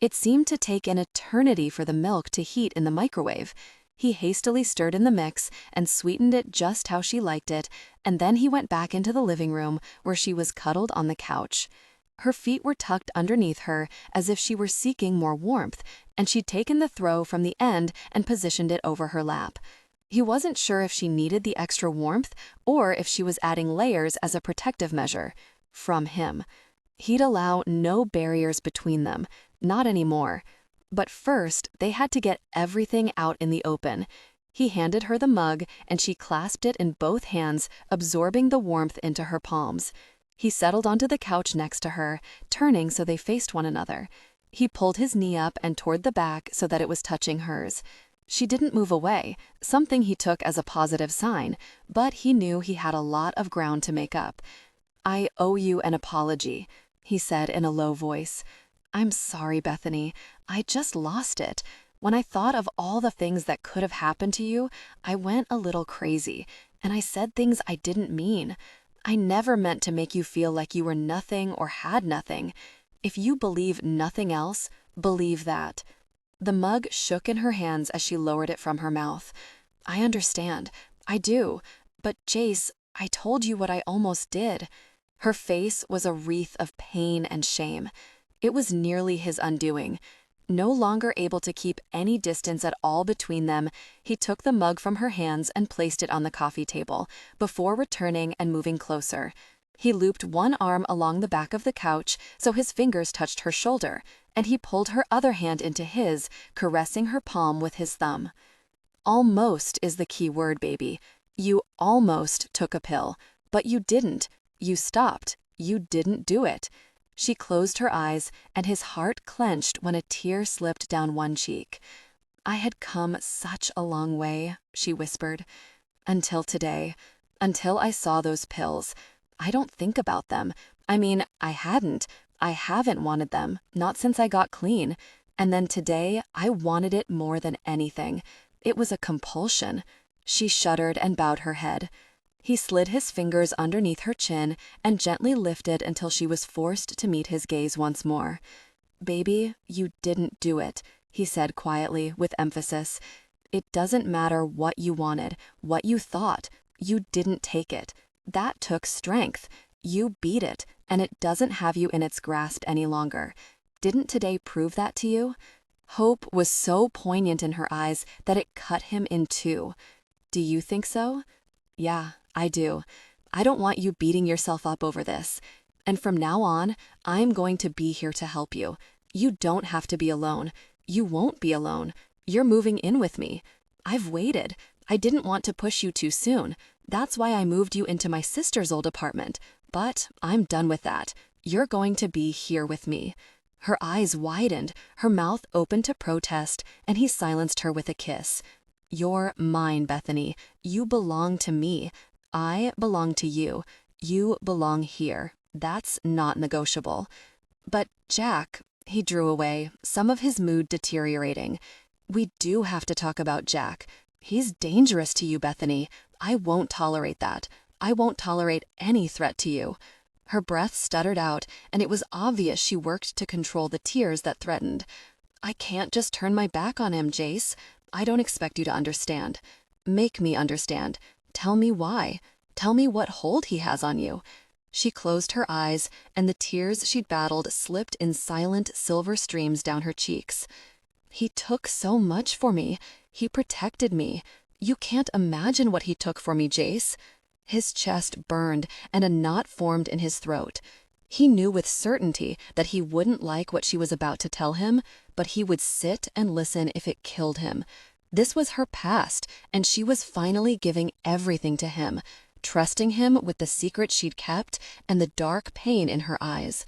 It seemed to take an eternity for the milk to heat in the microwave. He hastily stirred in the mix and sweetened it just how she liked it, and then he went back into the living room where she was cuddled on the couch. Her feet were tucked underneath her as if she were seeking more warmth, and she'd taken the throw from the end and positioned it over her lap. He wasn't sure if she needed the extra warmth or if she was adding layers as a protective measure. From him. He'd allow no barriers between them, not anymore. But first, they had to get everything out in the open. He handed her the mug, and she clasped it in both hands, absorbing the warmth into her palms. He settled onto the couch next to her, turning so they faced one another. He pulled his knee up and toward the back so that it was touching hers. She didn't move away, something he took as a positive sign, but he knew he had a lot of ground to make up. "I owe you an apology," he said in a low voice. "I'm sorry, Bethany. I just lost it. When I thought of all the things that could have happened to you, I went a little crazy, and I said things I didn't mean. I never meant to make you feel like you were nothing or had nothing. If you believe nothing else, believe that." The mug shook in her hands as she lowered it from her mouth. "I understand. I do. But Jace, I told you what I almost did." Her face was a wreath of pain and shame. It was nearly his undoing. No longer able to keep any distance at all between them, he took the mug from her hands and placed it on the coffee table, before returning and moving closer. He looped one arm along the back of the couch so his fingers touched her shoulder, and he pulled her other hand into his, caressing her palm with his thumb. Almost is the key word, baby. You almost took a pill, but you didn't. You stopped. You didn't do it. She closed her eyes, and his heart clenched when a tear slipped down one cheek. I had come such a long way, she whispered. Until today. Until I saw those pills. I don't think about them. I mean, I haven't wanted them, not since I got clean. And then today, I wanted it more than anything. It was a compulsion. She shuddered and bowed her head. He slid his fingers underneath her chin and gently lifted until she was forced to meet his gaze once more. Baby, you didn't do it, he said quietly, with emphasis. It doesn't matter what you wanted, what you thought. You didn't take it. That took strength. You beat it, and it doesn't have you in its grasp any longer. Didn't today prove that to you? Hope was so poignant in her eyes that it cut him in two. Do you think so? Yeah, I do. I don't want you beating yourself up over this. And from now on, I'm going to be here to help you. You don't have to be alone. You won't be alone. You're moving in with me. I've waited. I didn't want to push you too soon. That's why I moved you into my sister's old apartment. But I'm done with that. You're going to be here with me. Her eyes widened, her mouth opened to protest, and he silenced her with a kiss. You're mine, Bethany. You belong to me. I belong to you. You belong here. That's not negotiable. But Jack, he drew away, some of his mood deteriorating. We do have to talk about Jack. He's dangerous to you, Bethany. I won't tolerate that. I won't tolerate any threat to you. Her breath stuttered out, and it was obvious she worked to control the tears that threatened. I can't just turn my back on him, Jace. I don't expect you to understand. Make me understand. Tell me why. Tell me what hold he has on you. She closed her eyes, and the tears she'd battled slipped in silent silver streams down her cheeks. He took so much for me. He protected me. You can't imagine what he took for me, Jace. His chest burned, and a knot formed in his throat. He knew with certainty that he wouldn't like what she was about to tell him, but he would sit and listen if it killed him. This was her past, and she was finally giving everything to him, trusting him with the secret she'd kept and the dark pain in her eyes.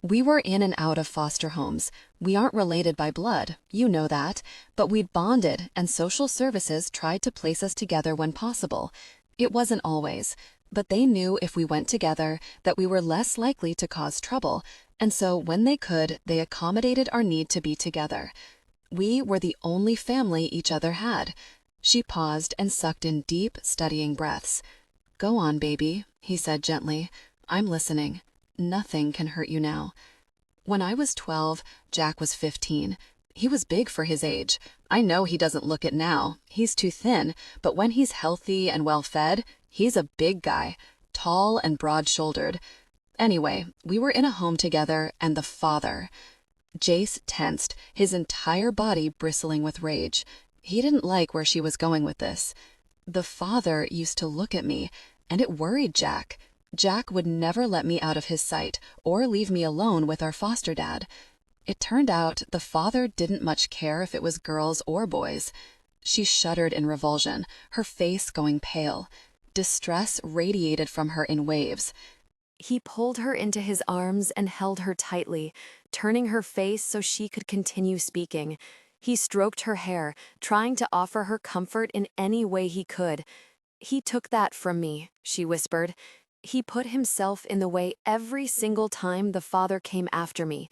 We were in and out of foster homes. We aren't related by blood, you know that, but we'd bonded, and social services tried to place us together when possible. It wasn't always, but they knew if we went together that we were less likely to cause trouble, and so when they could, they accommodated our need to be together. We were the only family each other had. She paused and sucked in deep, steadying breaths. Go on, baby, he said gently. I'm listening. Nothing can hurt you now. When I was 12, Jack was 15. He was big for his age. I know he doesn't look it now. He's too thin, but when he's healthy and well-fed, he's a big guy, tall and broad-shouldered. Anyway, we were in a home together, and the father. Jace tensed, his entire body bristling with rage. He didn't like where she was going with this. The father used to look at me, and it worried Jack. Jack would never let me out of his sight or leave me alone with our foster dad. It turned out the father didn't much care if it was girls or boys. She shuddered in revulsion, her face going pale. Distress radiated from her in waves. He pulled her into his arms and held her tightly, turning her face so she could continue speaking. He stroked her hair, trying to offer her comfort in any way he could. He took that from me, she whispered. He put himself in the way every single time the father came after me.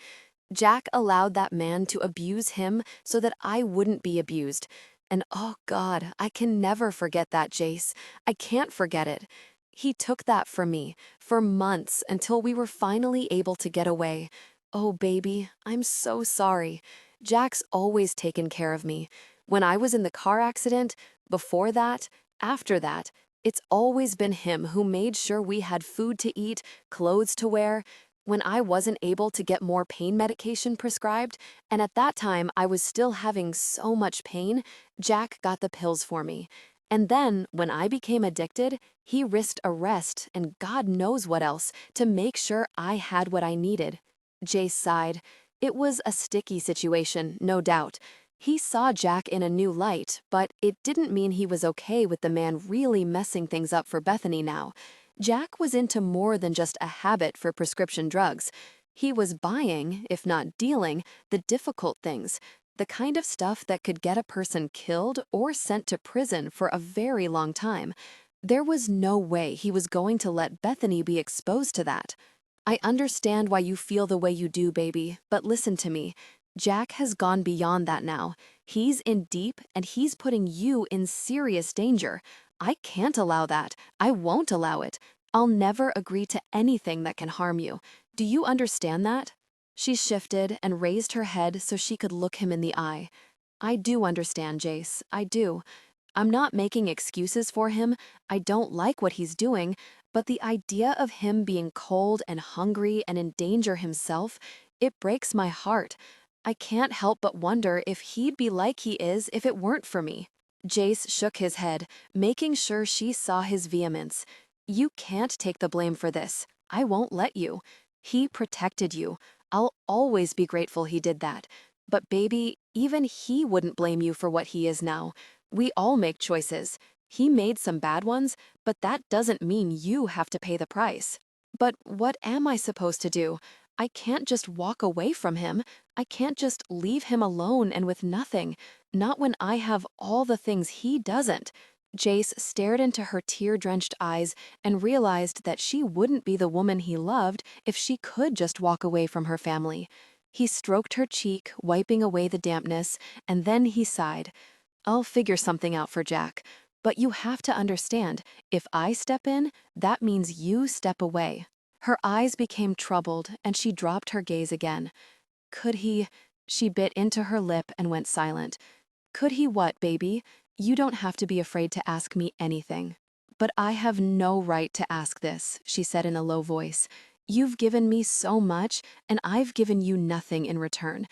Jack allowed that man to abuse him so that I wouldn't be abused. And oh God, I can never forget that, Jace. I can't forget it. He took that from me for months until we were finally able to get away. Oh, baby, I'm so sorry. Jack's always taken care of me. When I was in the car accident, before that, after that, it's always been him who made sure we had food to eat, clothes to wear. when I wasn't able to get more pain medication prescribed, and at that time I was still having so much pain, Jack got the pills for me. And then, when I became addicted, he risked arrest and God knows what else to make sure I had what I needed. Jace sighed. It was a sticky situation, no doubt. He saw Jack in a new light, but it didn't mean he was okay with the man really messing things up for Bethany now. Jack was into more than just a habit for prescription drugs. He was buying, if not dealing, the difficult things, the kind of stuff that could get a person killed or sent to prison for a very long time. There was no way he was going to let Bethany be exposed to that. I understand why you feel the way you do, baby, but listen to me. Jack has gone beyond that now. He's in deep and he's putting you in serious danger. I can't allow that. I won't allow it. I'll never agree to anything that can harm you. Do you understand that? She shifted and raised her head so she could look him in the eye. I do understand, Jace. I do. I'm not making excuses for him. I don't like what he's doing, but the idea of him being cold and hungry and in danger himself, it breaks my heart. I can't help but wonder if he'd be like he is if it weren't for me. Jace shook his head, making sure she saw his vehemence. You can't take the blame for this. I won't let you. He protected you. I'll always be grateful he did that. But baby, even he wouldn't blame you for what he is now. We all make choices. He made some bad ones, but that doesn't mean you have to pay the price. But what am I supposed to do? I can't just walk away from him. I can't just leave him alone and with nothing. Not when I have all the things he doesn't. Jace stared into her tear-drenched eyes and realized that she wouldn't be the woman he loved if she could just walk away from her family. He stroked her cheek, wiping away the dampness, and then he sighed. I'll figure something out for Jack. But you have to understand, if I step in, that means you step away. Her eyes became troubled, and she dropped her gaze again. Could he? She bit into her lip and went silent. Could he what, baby? You don't have to be afraid to ask me anything. But I have no right to ask this, she said in a low voice. You've given me so much, and I've given you nothing in return.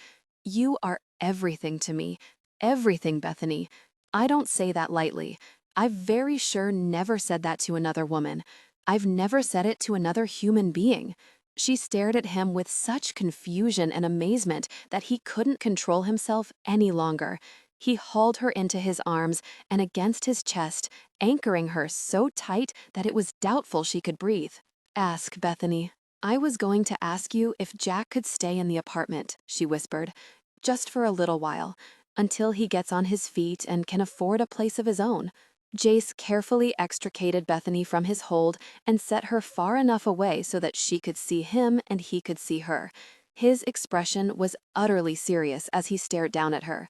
You are everything to me. Everything, Bethany. I don't say that lightly. I've very sure never said that to another woman. I've never said it to another human being. She stared at him with such confusion and amazement that he couldn't control himself any longer. He hauled her into his arms and against his chest, anchoring her so tight that it was doubtful she could breathe. Ask, Bethany. I was going to ask you if Jack could stay in the apartment, she whispered, just for a little while, until he gets on his feet and can afford a place of his own. Jace carefully extricated Bethany from his hold and set her far enough away so that she could see him and he could see her. His expression was utterly serious as he stared down at her.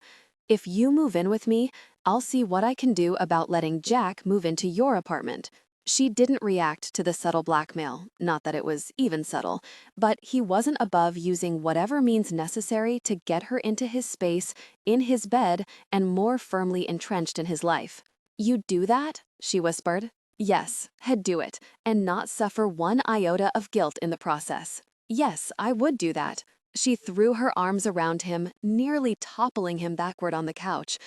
If you move in with me, I'll see what I can do about letting Jack move into your apartment. She didn't react to the subtle blackmail, not that it was even subtle, but he wasn't above using whatever means necessary to get her into his space, in his bed, and more firmly entrenched in his life. You'd do that? She whispered. Yes, I'd do it, and not suffer one iota of guilt in the process. Yes, I would do that. She threw her arms around him, nearly toppling him backward on the couch.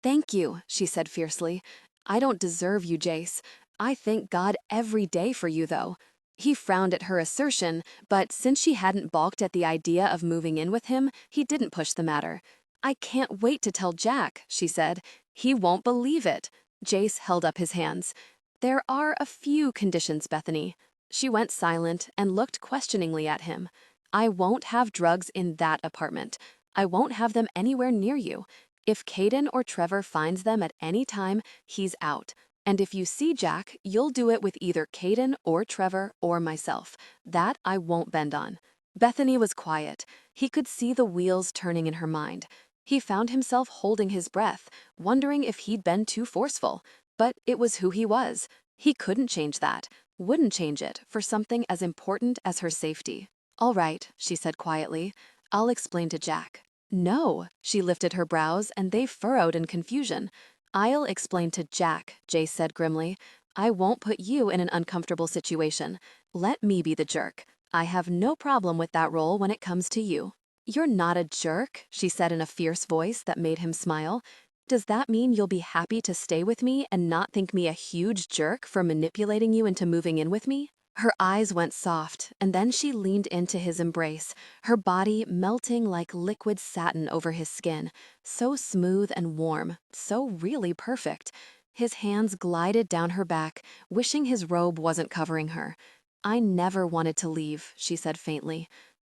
Thank you, she said fiercely. I don't deserve you, Jace. I thank God every day for you, though. He frowned at her assertion, but since she hadn't balked at the idea of moving in with him, he didn't push the matter. I can't wait to tell Jack, she said. He won't believe it. Jace held up his hands. There are a few conditions, Bethany. She went silent and looked questioningly at him. I won't have drugs in that apartment. I won't have them anywhere near you. If Caden or Trevor finds them at any time, he's out. And if you see Jack, you'll do it with either Caden or Trevor or myself. That I won't bend on. Bethany was quiet. He could see the wheels turning in her mind. He found himself holding his breath, wondering if he'd been too forceful. But it was who he was. He couldn't change that, wouldn't change it for something as important as her safety. All right, she said quietly. I'll explain to Jack. No, she lifted her brows and they furrowed in confusion. I'll explain to Jack, Jace said grimly. I won't put you in an uncomfortable situation. Let me be the jerk. I have no problem with that role when it comes to you. You're not a jerk, she said in a fierce voice that made him smile. Does that mean you'll be happy to stay with me and not think me a huge jerk for manipulating you into moving in with me? Her eyes went soft, and then she leaned into his embrace, her body melting like liquid satin over his skin, so smooth and warm, so really perfect. His hands glided down her back, wishing his robe wasn't covering her. I never wanted to leave, she said faintly.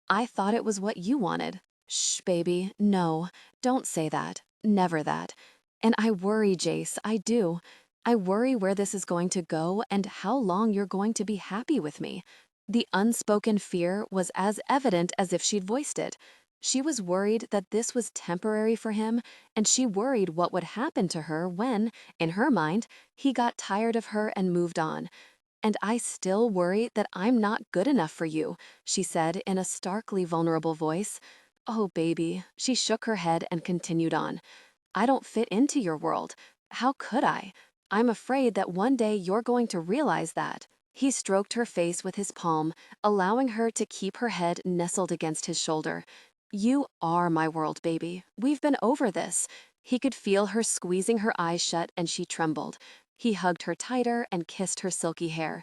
I thought it was what you wanted. Shh, baby, no, don't say that. Never that. And I worry, Jace, I do. I worry where this is going to go and how long you're going to be happy with me. The unspoken fear was as evident as if she'd voiced it. She was worried that this was temporary for him, and she worried what would happen to her when, in her mind, he got tired of her and moved on. And I still worry that I'm not good enough for you, she said in a starkly vulnerable voice. Oh, baby, she shook her head and continued on. I don't fit into your world. How could I? I'm afraid that one day you're going to realize that. He stroked her face with his palm, allowing her to keep her head nestled against his shoulder. You are my world, baby. We've been over this. He could feel her squeezing her eyes shut and she trembled. He hugged her tighter and kissed her silky hair.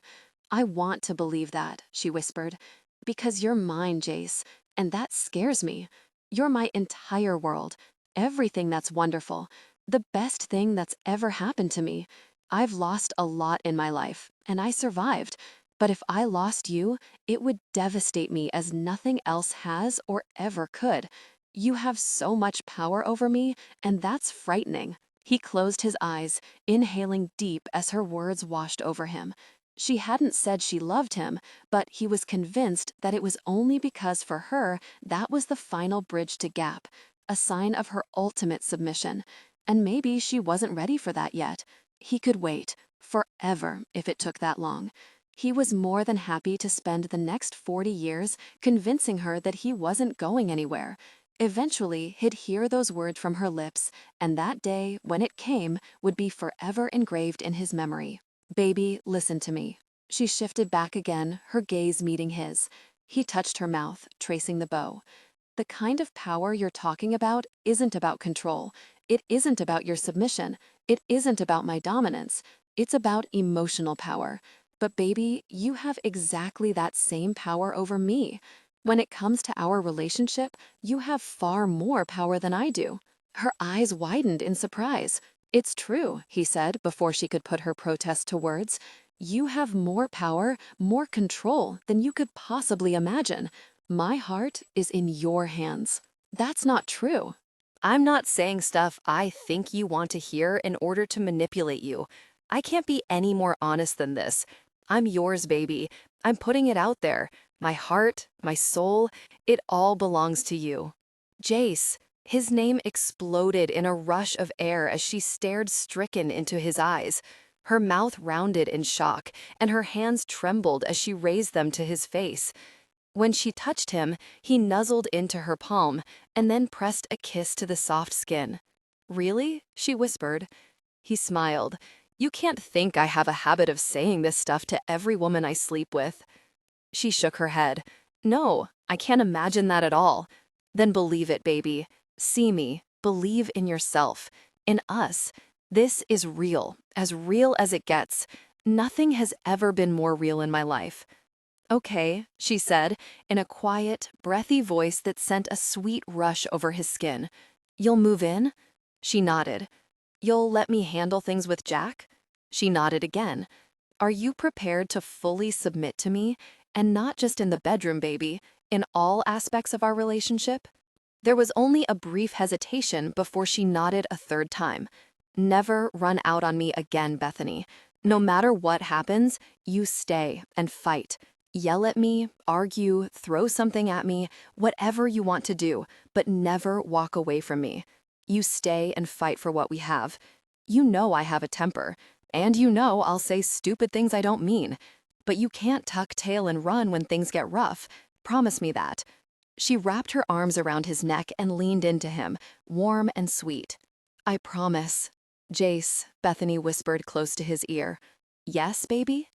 I want to believe that, she whispered. Because you're mine, Jace, and that scares me. You're my entire world. Everything that's wonderful. The best thing that's ever happened to me. I've lost a lot in my life, and I survived. But if I lost you, it would devastate me as nothing else has or ever could. You have so much power over me, and that's frightening. He closed his eyes, inhaling deep as her words washed over him. She hadn't said she loved him, but he was convinced that it was only because for her that was the final bridge to gap, a sign of her ultimate submission. And maybe she wasn't ready for that yet. He could wait, forever, if it took that long. He was more than happy to spend the next 40 years convincing her that he wasn't going anywhere. Eventually, he'd hear those words from her lips, and that day, when it came, would be forever engraved in his memory. Baby, listen to me. She shifted back again, her gaze meeting his. He touched her mouth, tracing the bow. The kind of power you're talking about isn't about control. It isn't about your submission. It isn't about my dominance. It's about emotional power. But baby, you have exactly that same power over me. When it comes to our relationship, you have far more power than I do. Her eyes widened in surprise. It's true, he said before she could put her protest to words. You have more power, more control than you could possibly imagine. My heart is in your hands. That's not true. I'm not saying stuff I think you want to hear in order to manipulate you. I can't be any more honest than this. I'm yours, baby. I'm putting it out there. My heart, my soul, it all belongs to you. Jace. His name exploded in a rush of air as she stared stricken into his eyes. Her mouth rounded in shock, and her hands trembled as she raised them to his face. When she touched him, he nuzzled into her palm and then pressed a kiss to the soft skin. Really? She whispered. He smiled. You can't think I have a habit of saying this stuff to every woman I sleep with. She shook her head. No, I can't imagine that at all. Then believe it, baby. See me. Believe in yourself. In us. This is real as it gets. Nothing has ever been more real in my life. Okay, she said, in a quiet, breathy voice that sent a sweet rush over his skin. You'll move in? She nodded. You'll let me handle things with Jack? She nodded again. Are you prepared to fully submit to me? And not just in the bedroom, baby, in all aspects of our relationship? There was only a brief hesitation before she nodded a third time. Never run out on me again, Bethany. No matter what happens, you stay and fight. Yell at me, argue, throw something at me, whatever you want to do, but never walk away from me. You stay and fight for what we have. You know I have a temper, and you know I'll say stupid things I don't mean. But you can't tuck tail and run when things get rough. Promise me that. She wrapped her arms around his neck and leaned into him, warm and sweet. I promise. Jace, Bethany whispered close to his ear. Yes, baby?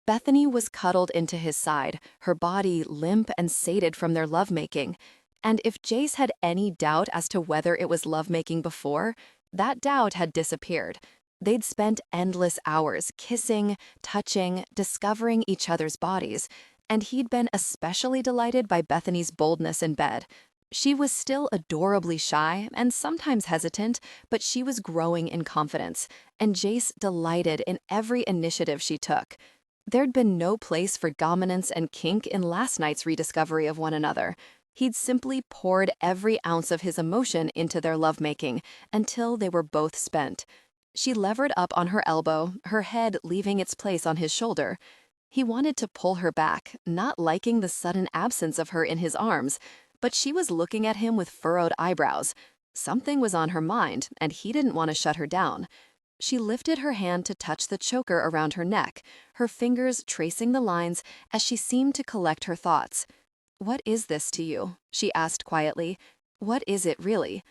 Bethany was cuddled into his side, her body limp and sated from their lovemaking. And if Jace had any doubt as to whether it was lovemaking before, that doubt had disappeared. They'd spent endless hours kissing, touching, discovering each other's bodies, and he'd been especially delighted by Bethany's boldness in bed. She was still adorably shy and sometimes hesitant, but she was growing in confidence, and Jace delighted in every initiative she took. There'd been no place for dominance and kink in last night's rediscovery of one another. He'd simply poured every ounce of his emotion into their lovemaking until they were both spent. She levered up on her elbow, her head leaving its place on his shoulder. He wanted to pull her back, not liking the sudden absence of her in his arms, but she was looking at him with furrowed eyebrows. Something was on her mind, and he didn't want to shut her down. She lifted her hand to touch the choker around her neck, her fingers tracing the lines as she seemed to collect her thoughts. "What is this to you?" she asked quietly. "What is it really?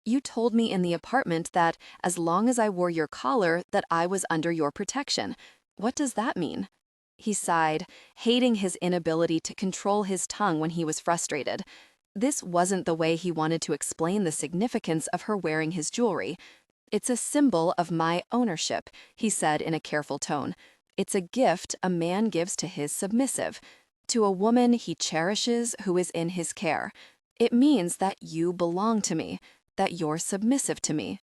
You told me in the apartment that as long as I wore your collar, that I was under your protection. What does that mean?" He sighed, hating his inability to control his tongue when he was frustrated. This wasn't the way he wanted to explain the significance of her wearing his jewelry. "It's a symbol of my ownership," he said in a careful tone. "It's a gift a man gives to his submissive, to a woman he cherishes who is in his care. It means that you belong to me, that you're submissive to me."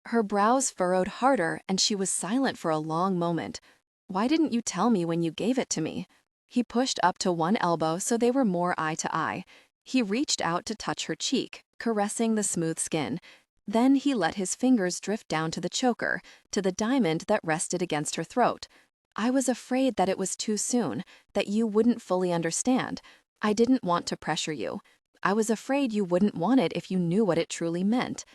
Her brows furrowed harder, and she was silent for a long moment. "Why didn't you tell me when you gave it to me?" He pushed up to one elbow so they were more eye to eye. He reached out to touch her cheek, caressing the smooth skin. Then he let his fingers drift down to the choker, to the diamond that rested against her throat. "I was afraid that it was too soon, that you wouldn't fully understand. I didn't want to pressure you. I was afraid you wouldn't want it if you knew what it truly meant."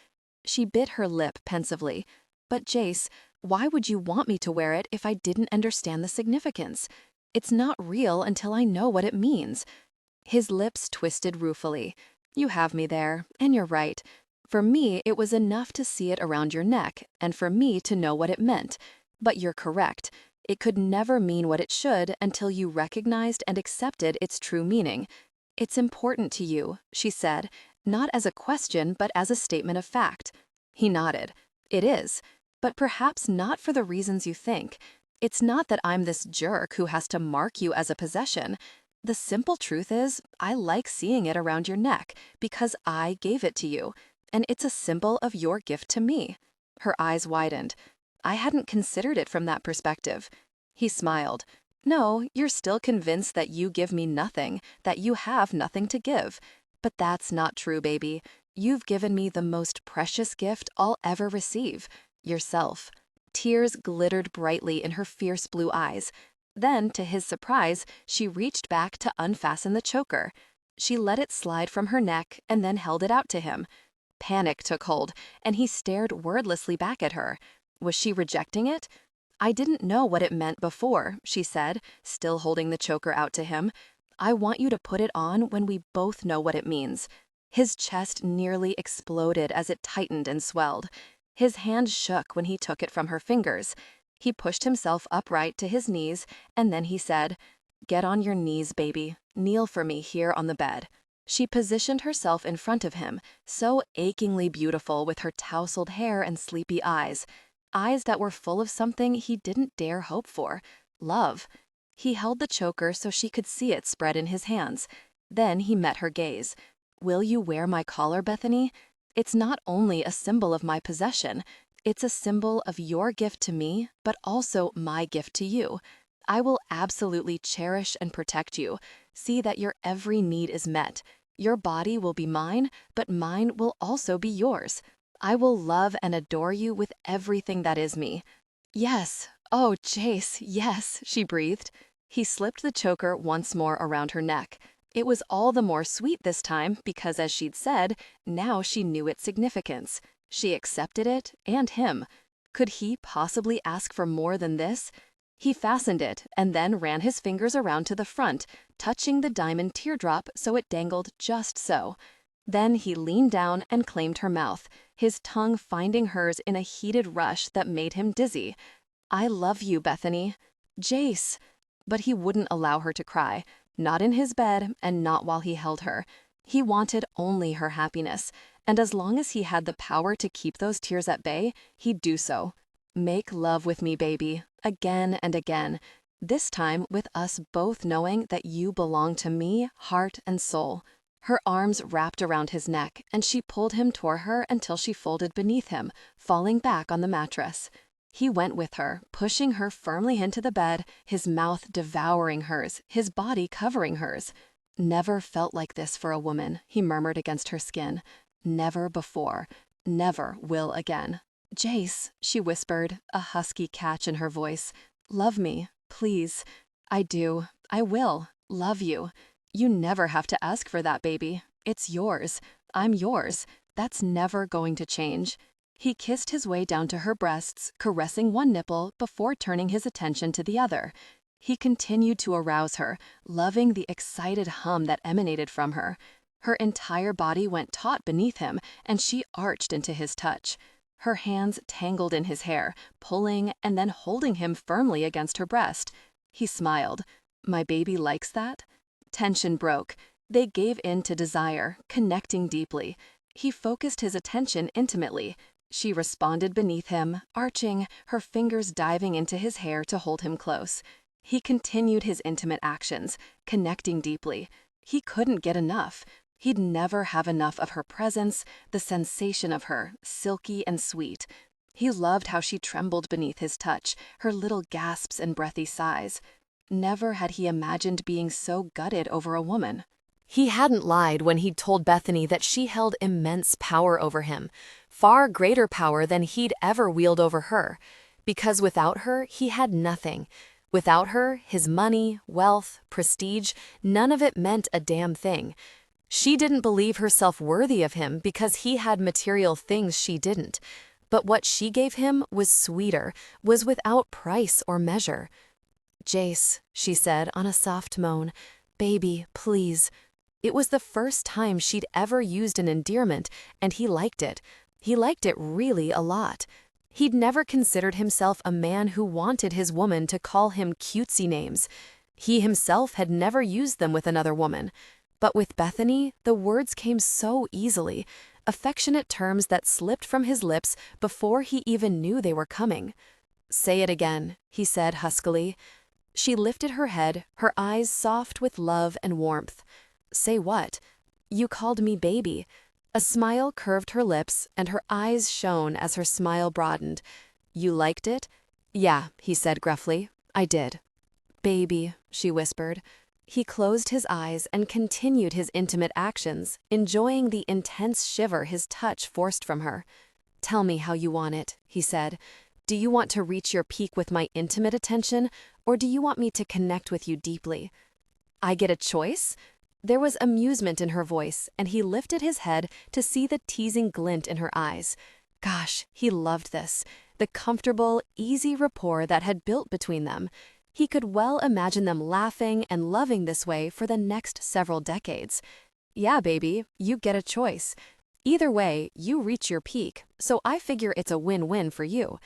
She bit her lip pensively. "But Jace, why would you want me to wear it if I didn't understand the significance? It's not real until I know what it means." His lips twisted ruefully. "You have me there, and you're right. For me, it was enough to see it around your neck, and for me to know what it meant. But you're correct. It could never mean what it should until you recognized and accepted its true meaning. It's important to you," she said, not as a question but as a statement of fact. He nodded. "It is, but perhaps not for the reasons you think. It's not that I'm this jerk who has to mark you as a possession. The simple truth is, I like seeing it around your neck because I gave it to you, and it's a symbol of your gift to me." Her eyes widened. "I hadn't considered it from that perspective." He smiled. "No, you're still convinced that you give me nothing, that you have nothing to give. But that's not true, baby. You've given me the most precious gift I'll ever receive, yourself." Tears glittered brightly in her fierce blue eyes. Then, to his surprise, she reached back to unfasten the choker. She let it slide from her neck and then held it out to him. Panic took hold, and he stared wordlessly back at her. Was she rejecting it? "I didn't know what it meant before," she said, still holding the choker out to him. "I want you to put it on when we both know what it means." His chest nearly exploded as it tightened and swelled. His hand shook when he took it from her fingers. He pushed himself upright to his knees, and then he said, "Get on your knees, baby. Kneel for me here on the bed." She positioned herself in front of him, so achingly beautiful with her tousled hair and sleepy eyes. Eyes that were full of something he didn't dare hope for, love. He held the choker so she could see it spread in his hands. Then he met her gaze. "Will you wear my collar, Bethany? It's not only a symbol of my possession. It's a symbol of your gift to me, but also my gift to you. I will absolutely cherish and protect you, see that your every need is met. Your body will be mine, but mine will also be yours. I will love and adore you with everything that is me." "Yes, oh, Jace, yes," she breathed. He slipped the choker once more around her neck. It was all the more sweet this time because, as she'd said, now she knew its significance. She accepted it, and him. Could he possibly ask for more than this? He fastened it and then ran his fingers around to the front, touching the diamond teardrop so it dangled just so. Then he leaned down and claimed her mouth, his tongue finding hers in a heated rush that made him dizzy. "I love you, Bethany." "Jace." but he wouldn't allow her to cry, not in his bed and not while he held her. He wanted only her happiness, and as long as he had the power to keep those tears at bay, he'd do so. Make love with me, baby, again and again, this time with us both knowing that you belong to me, heart and soul. Her arms wrapped around his neck, and she pulled him toward her until she folded beneath him, falling back on the mattress. He went with her, pushing her firmly into the bed, his mouth devouring hers, his body covering hers. Never felt like this for a woman, he murmured against her skin. Never before, never will again. Jace, she whispered, a husky catch in her voice. Love me, please. I do. I will. Love you. You never have to ask for that, baby. It's yours. I'm yours. That's never going to change. He kissed his way down to her breasts, caressing one nipple before turning his attention to the other. He continued to arouse her, loving the excited hum that emanated from her. Her entire body went taut beneath him, and she arched into his touch. Her hands tangled in his hair, pulling and then holding him firmly against her breast. He smiled. My baby likes that? Tension broke. They gave in to desire, connecting deeply. He focused his attention intimately. She responded beneath him, arching, her fingers diving into his hair to hold him close. He continued his intimate actions, connecting deeply. He couldn't get enough. He'd never have enough of her presence, the sensation of her, silky and sweet. He loved how she trembled beneath his touch, her little gasps and breathy sighs. Never had he imagined being so gutted over a woman. He hadn't lied when he'd told Bethany that she held immense power over him, far greater power than he'd ever wield over her. Because without her, he had nothing. Without her, his money, wealth, prestige, none of it meant a damn thing. She didn't believe herself worthy of him because he had material things she didn't. But what she gave him was sweeter, was without price or measure. Jace, she said on a soft moan, baby, please. It was the first time she'd ever used an endearment, and he liked it. He liked it really a lot. He'd never considered himself a man who wanted his woman to call him cutesy names. He himself had never used them with another woman. But with Bethany, the words came so easily, affectionate terms that slipped from his lips before he even knew they were coming. Say it again, he said huskily. She lifted her head, her eyes soft with love and warmth. Say what? You called me baby. A smile curved her lips, and her eyes shone as her smile broadened. You liked it? Yeah, he said gruffly. I did. Baby, she whispered. He closed his eyes and continued his intimate actions, enjoying the intense shiver his touch forced from her. Tell me how you want it, he said. Do you want to reach your peak with my intimate attention, or do you want me to connect with you deeply? I get a choice? There was amusement in her voice, and he lifted his head to see the teasing glint in her eyes. Gosh, he loved this, the comfortable, easy rapport that had built between them. He could well imagine them laughing and loving this way for the next several decades. Yeah, baby, you get a choice. Either way, you reach your peak, so I figure it's a win-win for you.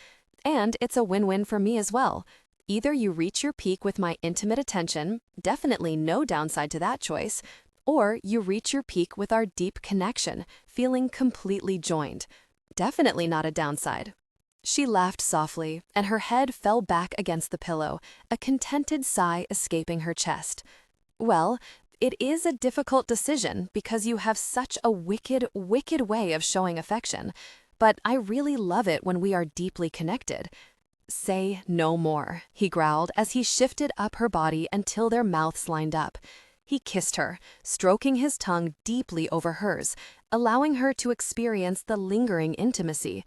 And it's a win-win for me as well. Either you reach your peak with my intimate attention, definitely no downside to that choice, or you reach your peak with our deep connection, feeling completely joined. Definitely not a downside. She laughed softly, and her head fell back against the pillow, a contented sigh escaping her chest. Well, it is a difficult decision because you have such a wicked, wicked way of showing affection, but I really love it when we are deeply connected. Say no more, he growled as he shifted up her body until their mouths lined up. He kissed her, stroking his tongue deeply over hers, allowing her to experience the lingering intimacy.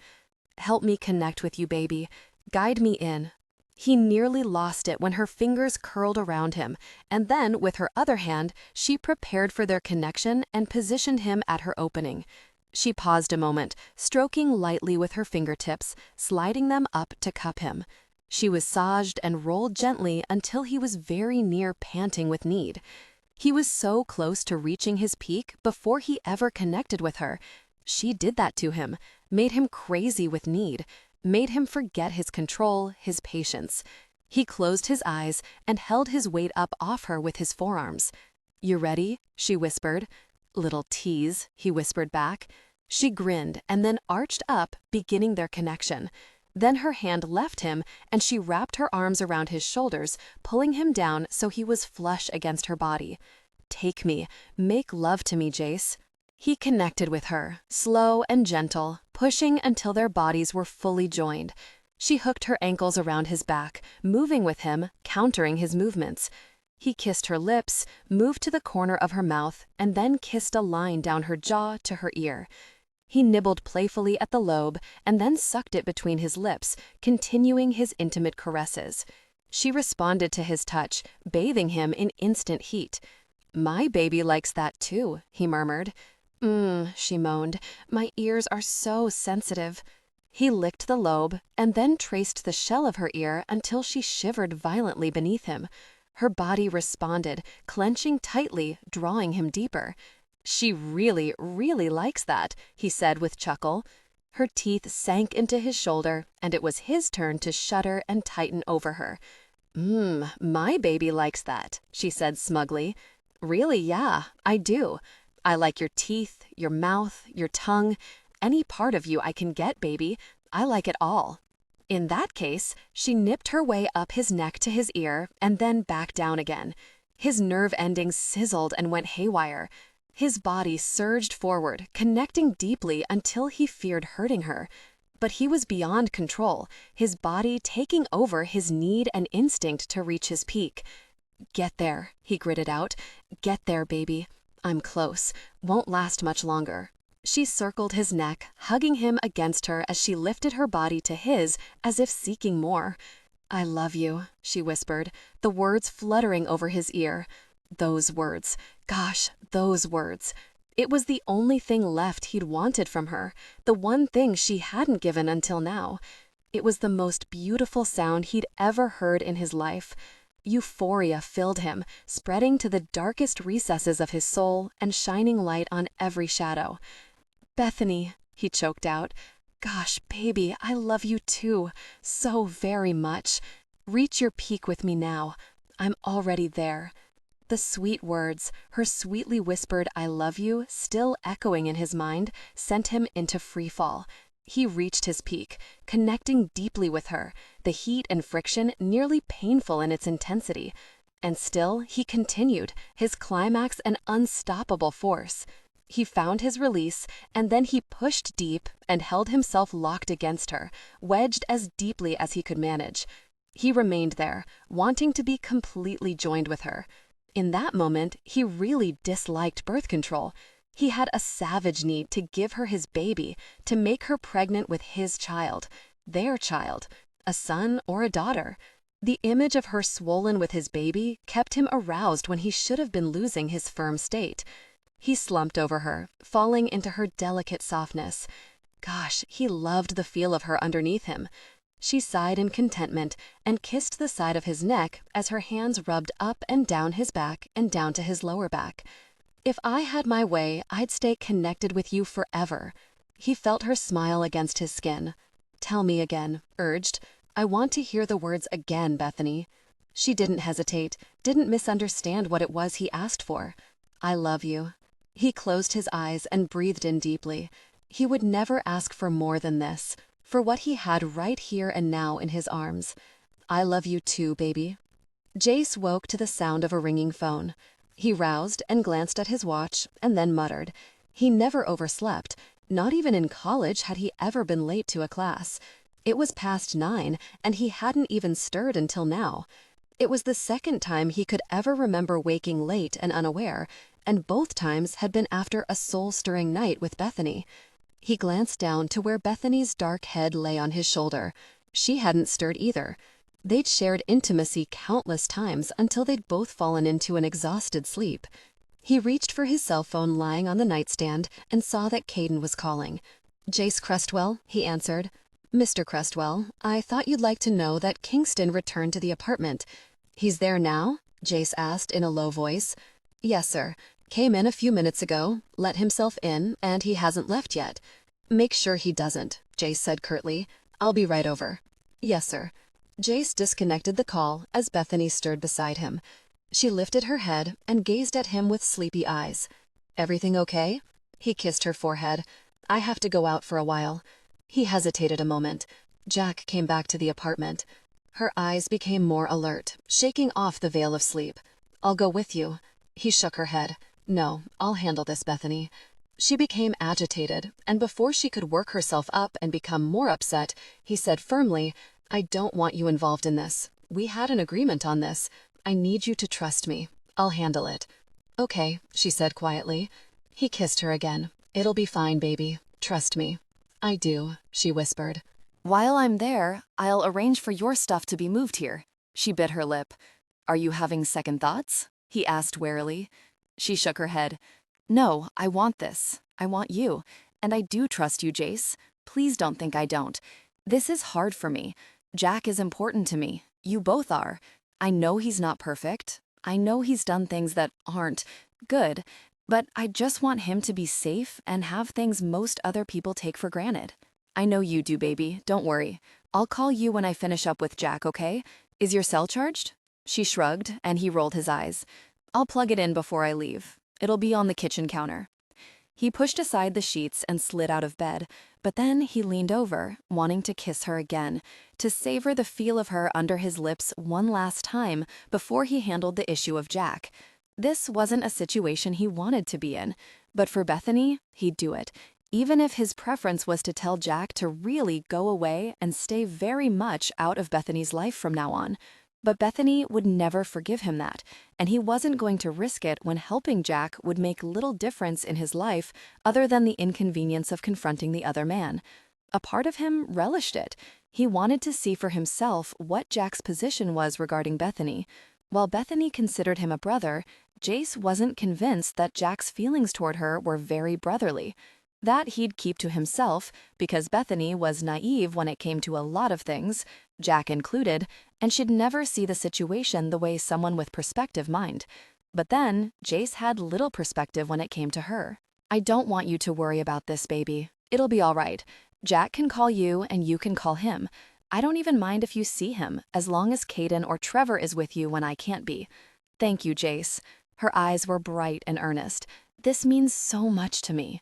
Help me connect with you, baby. Guide me in. He nearly lost it when her fingers curled around him, and then, with her other hand, she prepared for their connection and positioned him at her opening. She paused a moment, stroking lightly with her fingertips, sliding them up to cup him. She massaged and rolled gently until he was very near panting with need. He was so close to reaching his peak before he ever connected with her. She did that to him, made him crazy with need, made him forget his control, his patience. He closed his eyes and held his weight up off her with his forearms. "You ready?" she whispered. "Little tease," he whispered back. She grinned and then arched up, beginning their connection. Then her hand left him and she wrapped her arms around his shoulders, pulling him down so he was flush against her body. "Take me, make love to me, Jace." He connected with her, slow and gentle, pushing until their bodies were fully joined. She hooked her ankles around his back, moving with him, countering his movements. He kissed her lips, moved to the corner of her mouth, and then kissed a line down her jaw to her ear. He nibbled playfully at the lobe and then sucked it between his lips, continuing his intimate caresses. She responded to his touch, bathing him in instant heat. "My baby likes that too," he murmured. She moaned. "My ears are so sensitive." He licked the lobe and then traced the shell of her ear until she shivered violently beneath him. Her body responded, clenching tightly, drawing him deeper. "She really, really likes that," he said with chuckle. Her teeth sank into his shoulder, and it was his turn to shudder and tighten over her. My baby likes that," she said smugly. "Really, yeah, I do. I like your teeth, your mouth, your tongue. Any part of you I can get, baby. I like it all." In that case, she nipped her way up his neck to his ear and then back down again. His nerve endings sizzled and went haywire. His body surged forward, connecting deeply until he feared hurting her. But he was beyond control, his body taking over his need and instinct to reach his peak. "Get there," he gritted out. "Get there, baby. I'm close. Won't last much longer." She circled his neck, hugging him against her as she lifted her body to his as if seeking more. "I love you," she whispered, the words fluttering over his ear. Those words. Gosh, those words. It was the only thing left he'd wanted from her, the one thing she hadn't given until now. It was the most beautiful sound he'd ever heard in his life. Euphoria filled him, spreading to the darkest recesses of his soul and shining light on every shadow. "Bethany," he choked out. "Gosh, baby, I love you too, so very much. Reach your peak with me now. I'm already there." The sweet words, her sweetly whispered "I love you" still echoing in his mind, sent him into free fall. He reached his peak, connecting deeply with her, the heat and friction nearly painful in its intensity. And still he continued, his climax an unstoppable force. He found his release, and then he pushed deep and held himself locked against her, wedged as deeply as he could manage. He remained there, wanting to be completely joined with her. In that moment, he really disliked birth control. He had a savage need to give her his baby, to make her pregnant with his child, their child, a son or a daughter. The image of her swollen with his baby kept him aroused when he should have been losing his firm state. He slumped over her, falling into her delicate softness. Gosh, he loved the feel of her underneath him. She sighed in contentment and kissed the side of his neck as her hands rubbed up and down his back and down to his lower back. "If I had my way, I'd stay connected with you forever." He felt her smile against his skin. "Tell me again," urged. "I want to hear the words again, Bethany." She didn't hesitate, didn't misunderstand what it was he asked for. "I love you." He closed his eyes and breathed in deeply. He would never ask for more than this, for what he had right here and now in his arms. "I love you too, baby." Jace woke to the sound of a ringing phone. He roused and glanced at his watch and then muttered. He never overslept. Not even in college had he ever been late to a class. It was past 9, and he hadn't even stirred until now. It was the second time he could ever remember waking late and unaware, and both times had been after a soul-stirring night with Bethany. He glanced down to where Bethany's dark head lay on his shoulder. She hadn't stirred either. They'd shared intimacy countless times until they'd both fallen into an exhausted sleep. He reached for his cell phone lying on the nightstand and saw that Caden was calling. "Jace Crestwell," he answered. "Mr. Crestwell, I thought you'd like to know that Kingston returned to the apartment." "He's there now?" Jace asked in a low voice. "Yes, sir. Came in a few minutes ago, let himself in, and he hasn't left yet." "Make sure he doesn't," Jace said curtly. "I'll be right over." "Yes, sir." Jace disconnected the call as Bethany stirred beside him. She lifted her head and gazed at him with sleepy eyes. "Everything okay?" He kissed her forehead. "I have to go out for a while." He hesitated a moment. Jack came back to the apartment. Her eyes became more alert, shaking off the veil of sleep. "I'll go with you." He shook her head. "No, I'll handle this, Bethany." She became agitated, and before she could work herself up and become more upset, he said firmly, "I don't want you involved in this. We had an agreement on this. I need you to trust me. I'll handle it." "Okay," she said quietly. He kissed her again. "It'll be fine, baby. Trust me." "I do," she whispered. While I'm there, I'll arrange for your stuff to be moved here. She bit her lip. Are you having second thoughts? He asked warily. She shook her head. No, I want this. I want you. And I do trust you, Jace. Please don't think I don't. This is hard for me. Jack is important to me. You both are. I know he's not perfect. I know he's done things that aren't good. But I just want him to be safe and have things most other people take for granted. I know you do, baby. Don't worry. I'll call you when I finish up with Jack, okay? Is your cell charged? She shrugged, and he rolled his eyes. I'll plug it in before I leave. It'll be on the kitchen counter. He pushed aside the sheets and slid out of bed, but then he leaned over, wanting to kiss her again, to savor the feel of her under his lips one last time before he handled the issue of Jack. This wasn't a situation he wanted to be in, but for Bethany, he'd do it. Even if his preference was to tell Jack to really go away and stay very much out of Bethany's life from now on. But Bethany would never forgive him that, and he wasn't going to risk it when helping Jack would make little difference in his life other than the inconvenience of confronting the other man. A part of him relished it. He wanted to see for himself what Jack's position was regarding Bethany. While Bethany considered him a brother, Jace wasn't convinced that Jack's feelings toward her were very brotherly. That he'd keep to himself, because Bethany was naive when it came to a lot of things, Jack included, and she'd never see the situation the way someone with perspective might. But then, Jace had little perspective when it came to her. I don't want you to worry about this, baby. It'll be all right. Jack can call you and you can call him. I don't even mind if you see him, as long as Caden or Trevor is with you when I can't be. Thank you, Jace. Her eyes were bright and earnest. This means so much to me.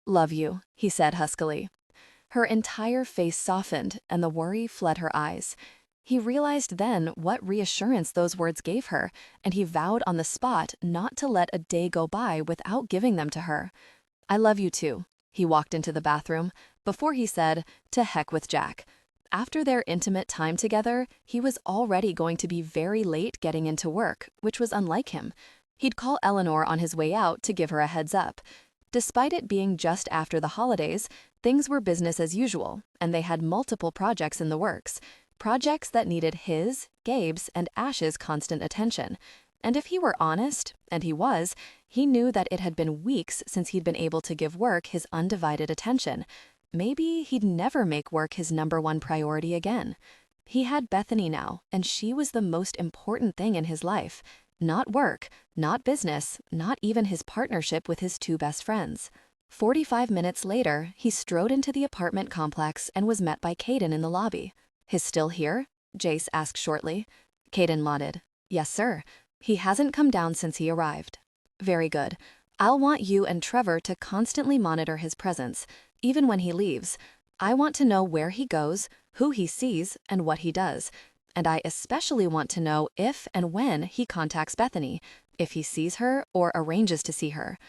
Love you, he said huskily. Her entire face softened and the worry fled her eyes. He realized then what reassurance those words gave her, and he vowed on the spot not to let a day go by without giving them to her. I love you too. He walked into the bathroom before he said, to heck with Jack. After their intimate time together, he was already going to be very late getting into work, which was unlike him. He'd call Eleanor on his way out to give her a heads up. Despite it being just after the holidays, things were business as usual, and they had multiple projects in the works. Projects that needed his, Gabe's, and Ash's constant attention. And if he were honest, and he was, he knew that it had been weeks since he'd been able to give work his undivided attention. Maybe he'd never make work his #1 priority again. He had Bethany now, and she was the most important thing in his life. Not work, not business, not even his partnership with his 2 best friends. 45 minutes later, he strode into the apartment complex and was met by Caden in the lobby. He's still here? Jace asked shortly. Caden nodded. Yes, sir. He hasn't come down since he arrived. Very good. I'll want you and Trevor to constantly monitor his presence, even when he leaves. I want to know where he goes, who he sees, and what he does. And I especially want to know if and when he contacts Bethany, if he sees her or arranges to see her.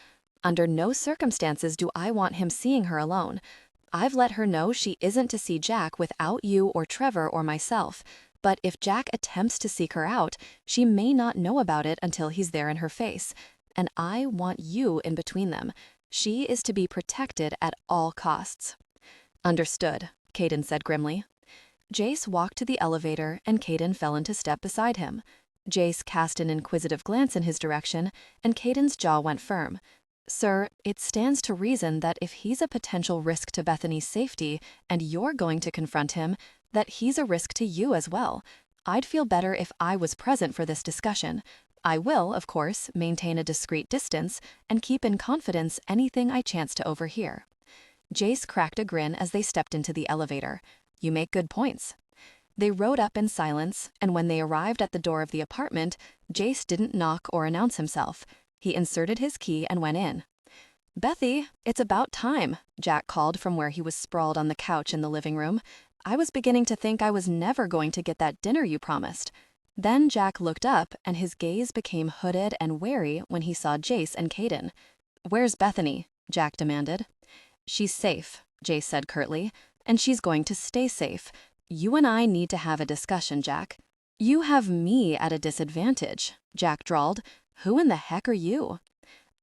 Under no circumstances do I want him seeing her alone. I've let her know she isn't to see Jack without you or Trevor or myself, but if Jack attempts to seek her out, she may not know about it until he's there in her face. And I want you in between them. She is to be protected at all costs. Understood, Caden said grimly. Jace walked to the elevator and Caden fell into step beside him. Jace cast an inquisitive glance in his direction and Caden's jaw went firm. Sir, it stands to reason that if he's a potential risk to Bethany's safety and you're going to confront him, that he's a risk to you as well. I'd feel better if I was present for this discussion. I will, of course, maintain a discreet distance and keep in confidence anything I chance to overhear. Jace cracked a grin as they stepped into the elevator. You make good points. They rode up in silence, and when they arrived at the door of the apartment, Jace didn't knock or announce himself. He inserted his key and went in. "Bethy, it's about time," Jack called from where he was sprawled on the couch in the living room. "I was beginning to think I was never going to get that dinner you promised." Then Jack looked up, and his gaze became hooded and wary when he saw Jace and Caden. "Where's Bethany?" Jack demanded. "She's safe," Jace said curtly, "and she's going to stay safe. You and I need to have a discussion, Jack." "You have me at a disadvantage," Jack drawled. "Who in the heck are you?"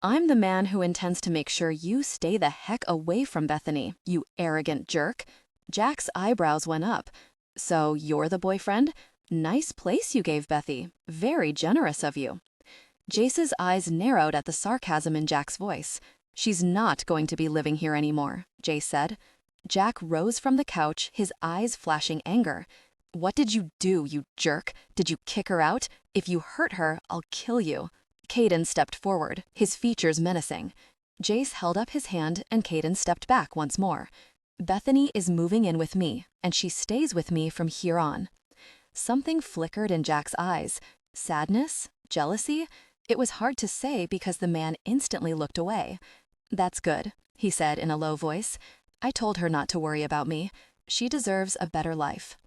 "I'm the man who intends to make sure you stay the heck away from Bethany, you arrogant jerk." Jack's eyebrows went up. "So you're the boyfriend? Nice place you gave Bethy. Very generous of you." Jace's eyes narrowed at the sarcasm in Jack's voice. "She's not going to be living here anymore," Jace said. Jack rose from the couch, his eyes flashing anger. "What did you do, you jerk? Did you kick her out? If you hurt her, I'll kill you." Caden stepped forward, his features menacing. Jace held up his hand and Caden stepped back once more. "Bethany is moving in with me, and she stays with me from here on." Something flickered in Jack's eyes. Sadness? Jealousy? It was hard to say because the man instantly looked away. "That's good," he said in a low voice. "I told her not to worry about me. She deserves a better life."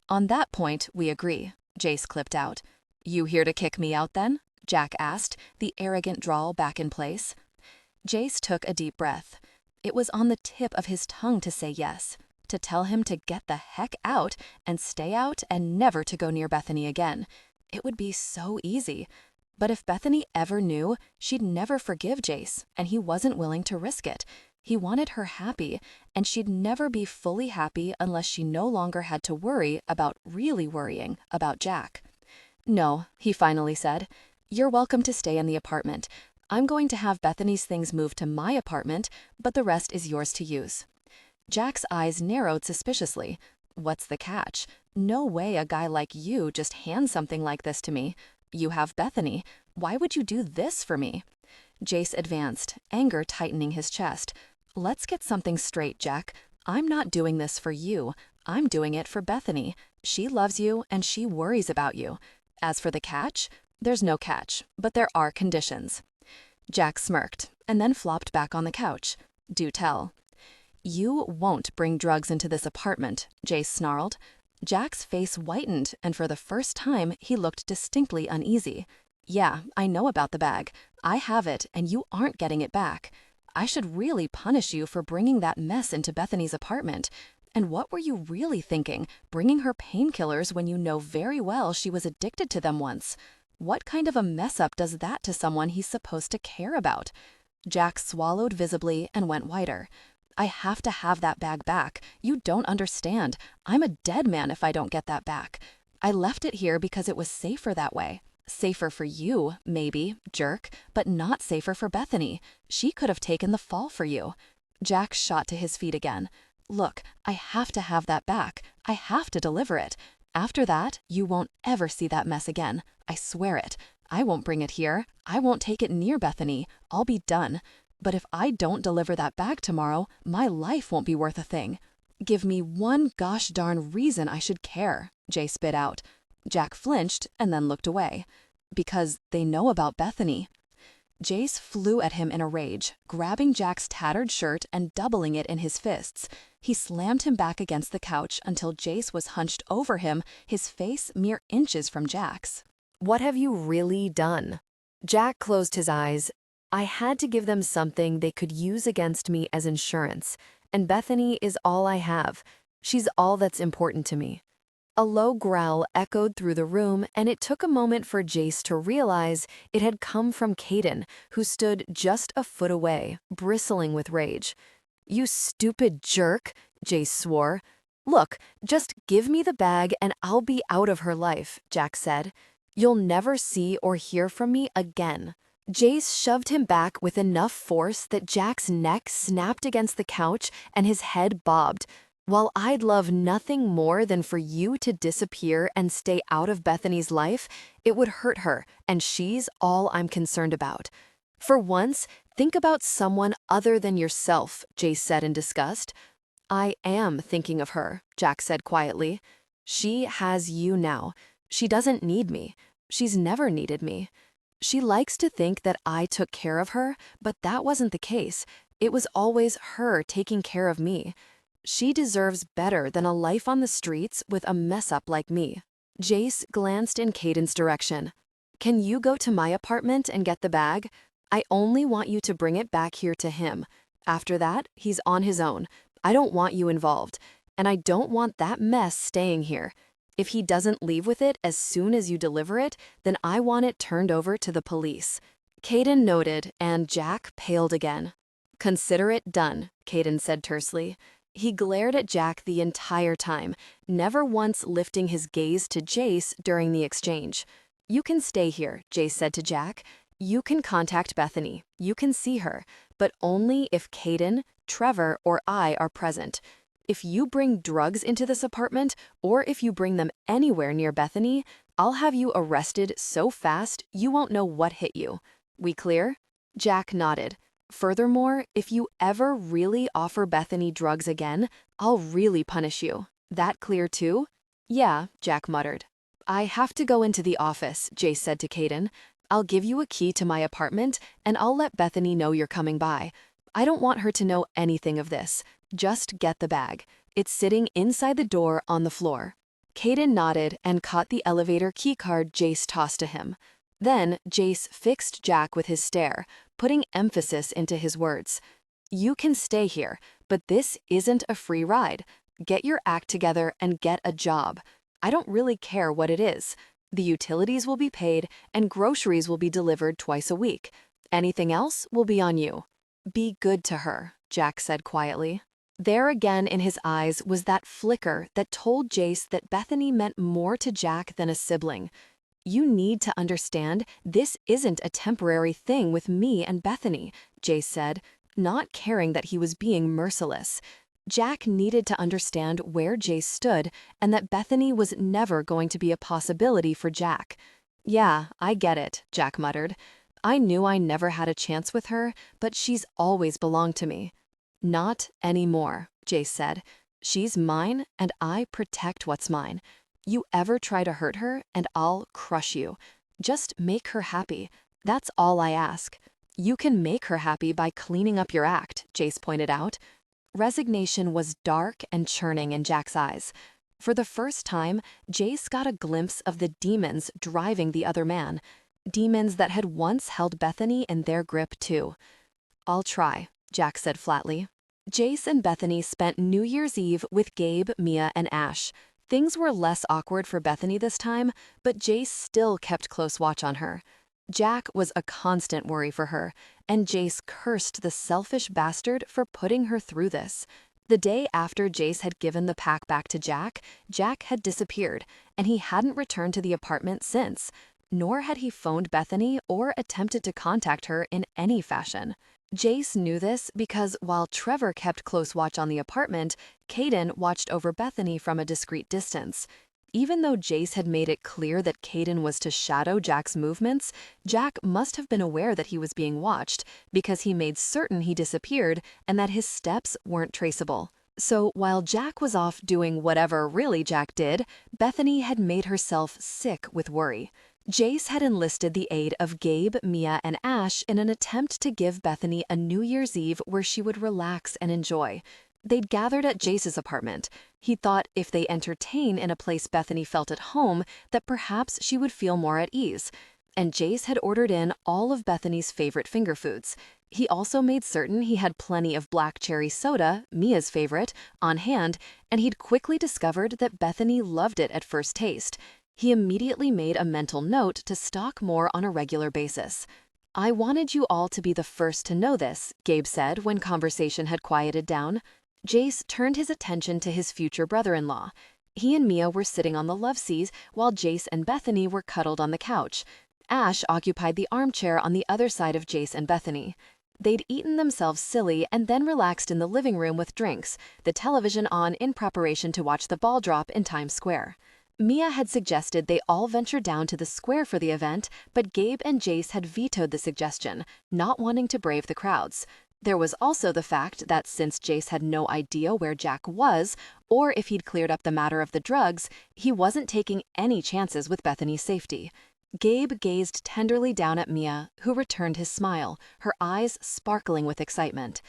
"On that point, we agree," Jace clipped out. "You here to kick me out then?" Jack asked, the arrogant drawl back in place. Jace took a deep breath. It was on the tip of his tongue to say yes, to tell him to get the heck out and stay out and never to go near Bethany again. It would be so easy. But if Bethany ever knew, she'd never forgive Jace, and he wasn't willing to risk it. He wanted her happy, and she'd never be fully happy unless she no longer had to worry about really worrying about Jack. "No," he finally said. "You're welcome to stay in the apartment. I'm going to have Bethany's things moved to my apartment, but the rest is yours to use." Jack's eyes narrowed suspiciously. "What's the catch? No way a guy like you just hands something like this to me. You have Bethany. Why would you do this for me?" Jace advanced, anger tightening his chest. "Let's get something straight, Jack. I'm not doing this for you. I'm doing it for Bethany. She loves you and she worries about you. As for the catch, there's no catch, but there are conditions." Jack smirked and then flopped back on the couch. "Do tell." "You won't bring drugs into this apartment," Jace snarled. Jack's face whitened, and for the first time, he looked distinctly uneasy. "Yeah, I know about the bag. I have it, and you aren't getting it back. I should really punish you for bringing that mess into Bethany's apartment. And what were you really thinking, bringing her painkillers when you know very well she was addicted to them once? What kind of a mess-up does that to someone he's supposed to care about?" Jack swallowed visibly and went whiter. "I have to have that bag back. You don't understand. I'm a dead man if I don't get that back. I left it here because it was safer that way. Safer for you, maybe, jerk, but not safer for Bethany. She could have taken the fall for you." Jack shot to his feet again. "Look, I have to have that back. I have to deliver it. After that, you won't ever see that mess again. I swear it. I won't bring it here. I won't take it near Bethany. I'll be done. But if I don't deliver that bag tomorrow, my life won't be worth a thing. Give me one gosh darn reason I should care," Jay spit out. Jack flinched and then looked away. "Because they know about Bethany." Jace flew at him in a rage, grabbing Jack's tattered shirt and doubling it in his fists. He slammed him back against the couch until Jace was hunched over him, his face mere inches from Jack's. "What have you really done?" Jack closed his eyes. "I had to give them something they could use against me as insurance, and Bethany is all I have. She's all that's important to me." A low growl echoed through the room, and it took a moment for Jace to realize it had come from Caden, who stood just a foot away, bristling with rage. "You stupid jerk," Jace swore. "Look, just give me the bag and I'll be out of her life," Jack said. "You'll never see or hear from me again." Jace shoved him back with enough force that Jack's neck snapped against the couch and his head bobbed. "While I'd love nothing more than for you to disappear and stay out of Bethany's life, it would hurt her, and she's all I'm concerned about. For once, think about someone other than yourself," Jace said in disgust. "I am thinking of her," Jack said quietly. She has you now. She doesn't need me. She's never needed me. She likes to think that I took care of her, but that wasn't the case. It was always her taking care of me. She deserves better than a life on the streets with a mess-up like me. Jace glanced in Caden's direction. Can you go to my apartment and get the bag? I only want you to bring it back here to him. After that, he's on his own. I don't want you involved. And I don't want that mess staying here. If he doesn't leave with it as soon as you deliver it, then I want it turned over to the police. Caden noted, and Jack paled again. Consider it done, Caden said tersely. He glared at Jack the entire time, never once lifting his gaze to Jace during the exchange. You can stay here, Jace said to Jack. You can contact Bethany. You can see her, but only if Caden, Trevor, or I are present. If you bring drugs into this apartment, or if you bring them anywhere near Bethany, I'll have you arrested so fast you won't know what hit you. We clear? Jack nodded. Furthermore, if you ever really offer Bethany drugs again, I'll really punish you. That clear too? Yeah, Jack muttered. I have to go into the office, Jace said to Caden. I'll give you a key to my apartment, and I'll let Bethany know you're coming by. I don't want her to know anything of this. Just get the bag. It's sitting inside the door on the floor. Caden nodded and caught the elevator keycard Jace tossed to him. Then Jace fixed Jack with his stare, putting emphasis into his words. You can stay here, but this isn't a free ride. Get your act together and get a job. I don't really care what it is. The utilities will be paid and groceries will be delivered twice a week. Anything else will be on you. Be good to her, Jack said quietly. There again in his eyes was that flicker that told Jace that Bethany meant more to Jack than a sibling. You need to understand this isn't a temporary thing with me and Bethany, Jace said, not caring that he was being merciless. Jack needed to understand where Jace stood and that Bethany was never going to be a possibility for Jack. Yeah, I get it, Jack muttered. I knew I never had a chance with her, but she's always belonged to me. Not anymore, Jace said. She's mine and I protect what's mine. You ever try to hurt her and I'll crush you. Just make her happy. That's all I ask. You can make her happy by cleaning up your act, Jace pointed out. Resignation was dark and churning in Jack's eyes. For the first time, Jace got a glimpse of the demons driving the other man. Demons that had once held Bethany in their grip too. I'll try, Jack said flatly. Jace and Bethany spent New Year's Eve with Gabe, Mia, and Ash. Things were less awkward for Bethany this time, but Jace still kept close watch on her. Jack was a constant worry for her, and Jace cursed the selfish bastard for putting her through this. The day after Jace had given the pack back to Jack, Jack had disappeared, and he hadn't returned to the apartment since, nor had he phoned Bethany or attempted to contact her in any fashion. Jace knew this because while Trevor kept close watch on the apartment, Caden watched over Bethany from a discreet distance. Even though Jace had made it clear that Caden was to shadow Jack's movements, Jack must have been aware that he was being watched because he made certain he disappeared and that his steps weren't traceable. So while Jack was off doing whatever really Jack did, Bethany had made herself sick with worry. Jace had enlisted the aid of Gabe, Mia, and Ash in an attempt to give Bethany a New Year's Eve where she would relax and enjoy. They'd gathered at Jace's apartment. He thought if they entertain in a place Bethany felt at home, that perhaps she would feel more at ease. And Jace had ordered in all of Bethany's favorite finger foods. He also made certain he had plenty of black cherry soda, Mia's favorite, on hand, and he'd quickly discovered that Bethany loved it at first taste. He immediately made a mental note to stock more on a regular basis. I wanted you all to be the first to know this, Gabe said when conversation had quieted down. Jace turned his attention to his future brother-in-law. He and Mia were sitting on the loveseat while Jace and Bethany were cuddled on the couch. Ash occupied the armchair on the other side of Jace and Bethany. They'd eaten themselves silly and then relaxed in the living room with drinks, the television on in preparation to watch the ball drop in Times Square. Mia had suggested they all venture down to the square for the event, but Gabe and Jace had vetoed the suggestion, not wanting to brave the crowds. There was also the fact that since Jace had no idea where Jack was, or if he'd cleared up the matter of the drugs, he wasn't taking any chances with Bethany's safety. Gabe gazed tenderly down at Mia, who returned his smile, her eyes sparkling with excitement.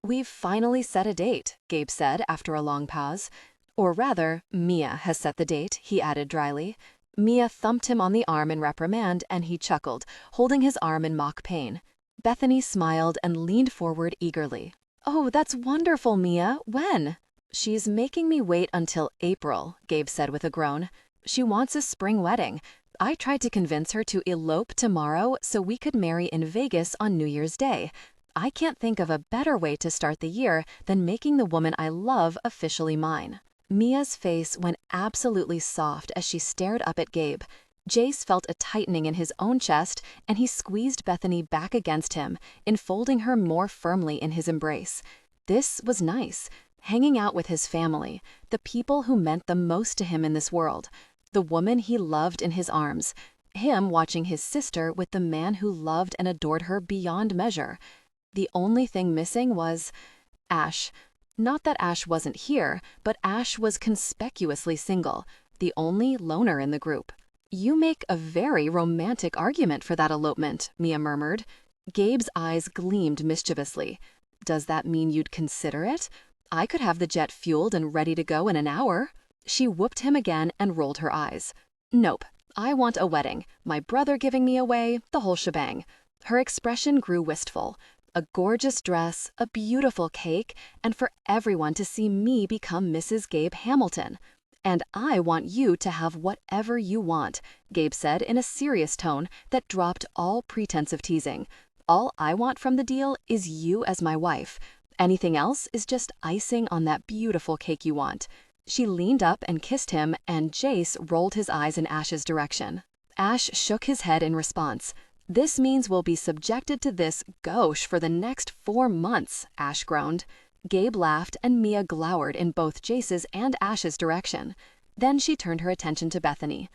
"We've finally set a date," Gabe said after a long pause. "Or rather, Mia has set the date," he added dryly. Mia thumped him on the arm in reprimand, and he chuckled, holding his arm in mock pain. Bethany smiled and leaned forward eagerly. "Oh, that's wonderful, Mia. When?" "She's making me wait until April," Gabe said with a groan. "She wants a spring wedding. I tried to convince her to elope tomorrow so we could marry in Vegas on New Year's Day. I can't think of a better way to start the year than making the woman I love officially mine." Mia's face went absolutely soft as she stared up at Gabe. Jace felt a tightening in his own chest, and he squeezed Bethany back against him, enfolding her more firmly in his embrace. This was nice, hanging out with his family, the people who meant the most to him in this world, the woman he loved in his arms, him watching his sister with the man who loved and adored her beyond measure. The only thing missing was Ash. Not that Ash wasn't here, but Ash was conspicuously single, the only loner in the group. "You make a very romantic argument for that elopement," Mia murmured. Gabe's eyes gleamed mischievously. "Does that mean you'd consider it? I could have the jet fueled and ready to go in an hour." She whooped him again and rolled her eyes. "Nope. I want a wedding, my brother giving me away, the whole shebang." Her expression grew wistful. "A gorgeous dress, a beautiful cake, and for everyone to see me become Mrs. Gabe Hamilton. And I want you to have whatever you want," Gabe said in a serious tone that dropped all pretense of teasing. "All I want from the deal is you as my wife. Anything else is just icing on that beautiful cake you want." She leaned up and kissed him, and Jace rolled his eyes in Ash's direction. Ash shook his head in response. "This means we'll be subjected to this gauche for the next 4 months, Ash groaned. Gabe laughed, and Mia glowered in both Jace's and Ash's direction. Then she turned her attention to Bethany.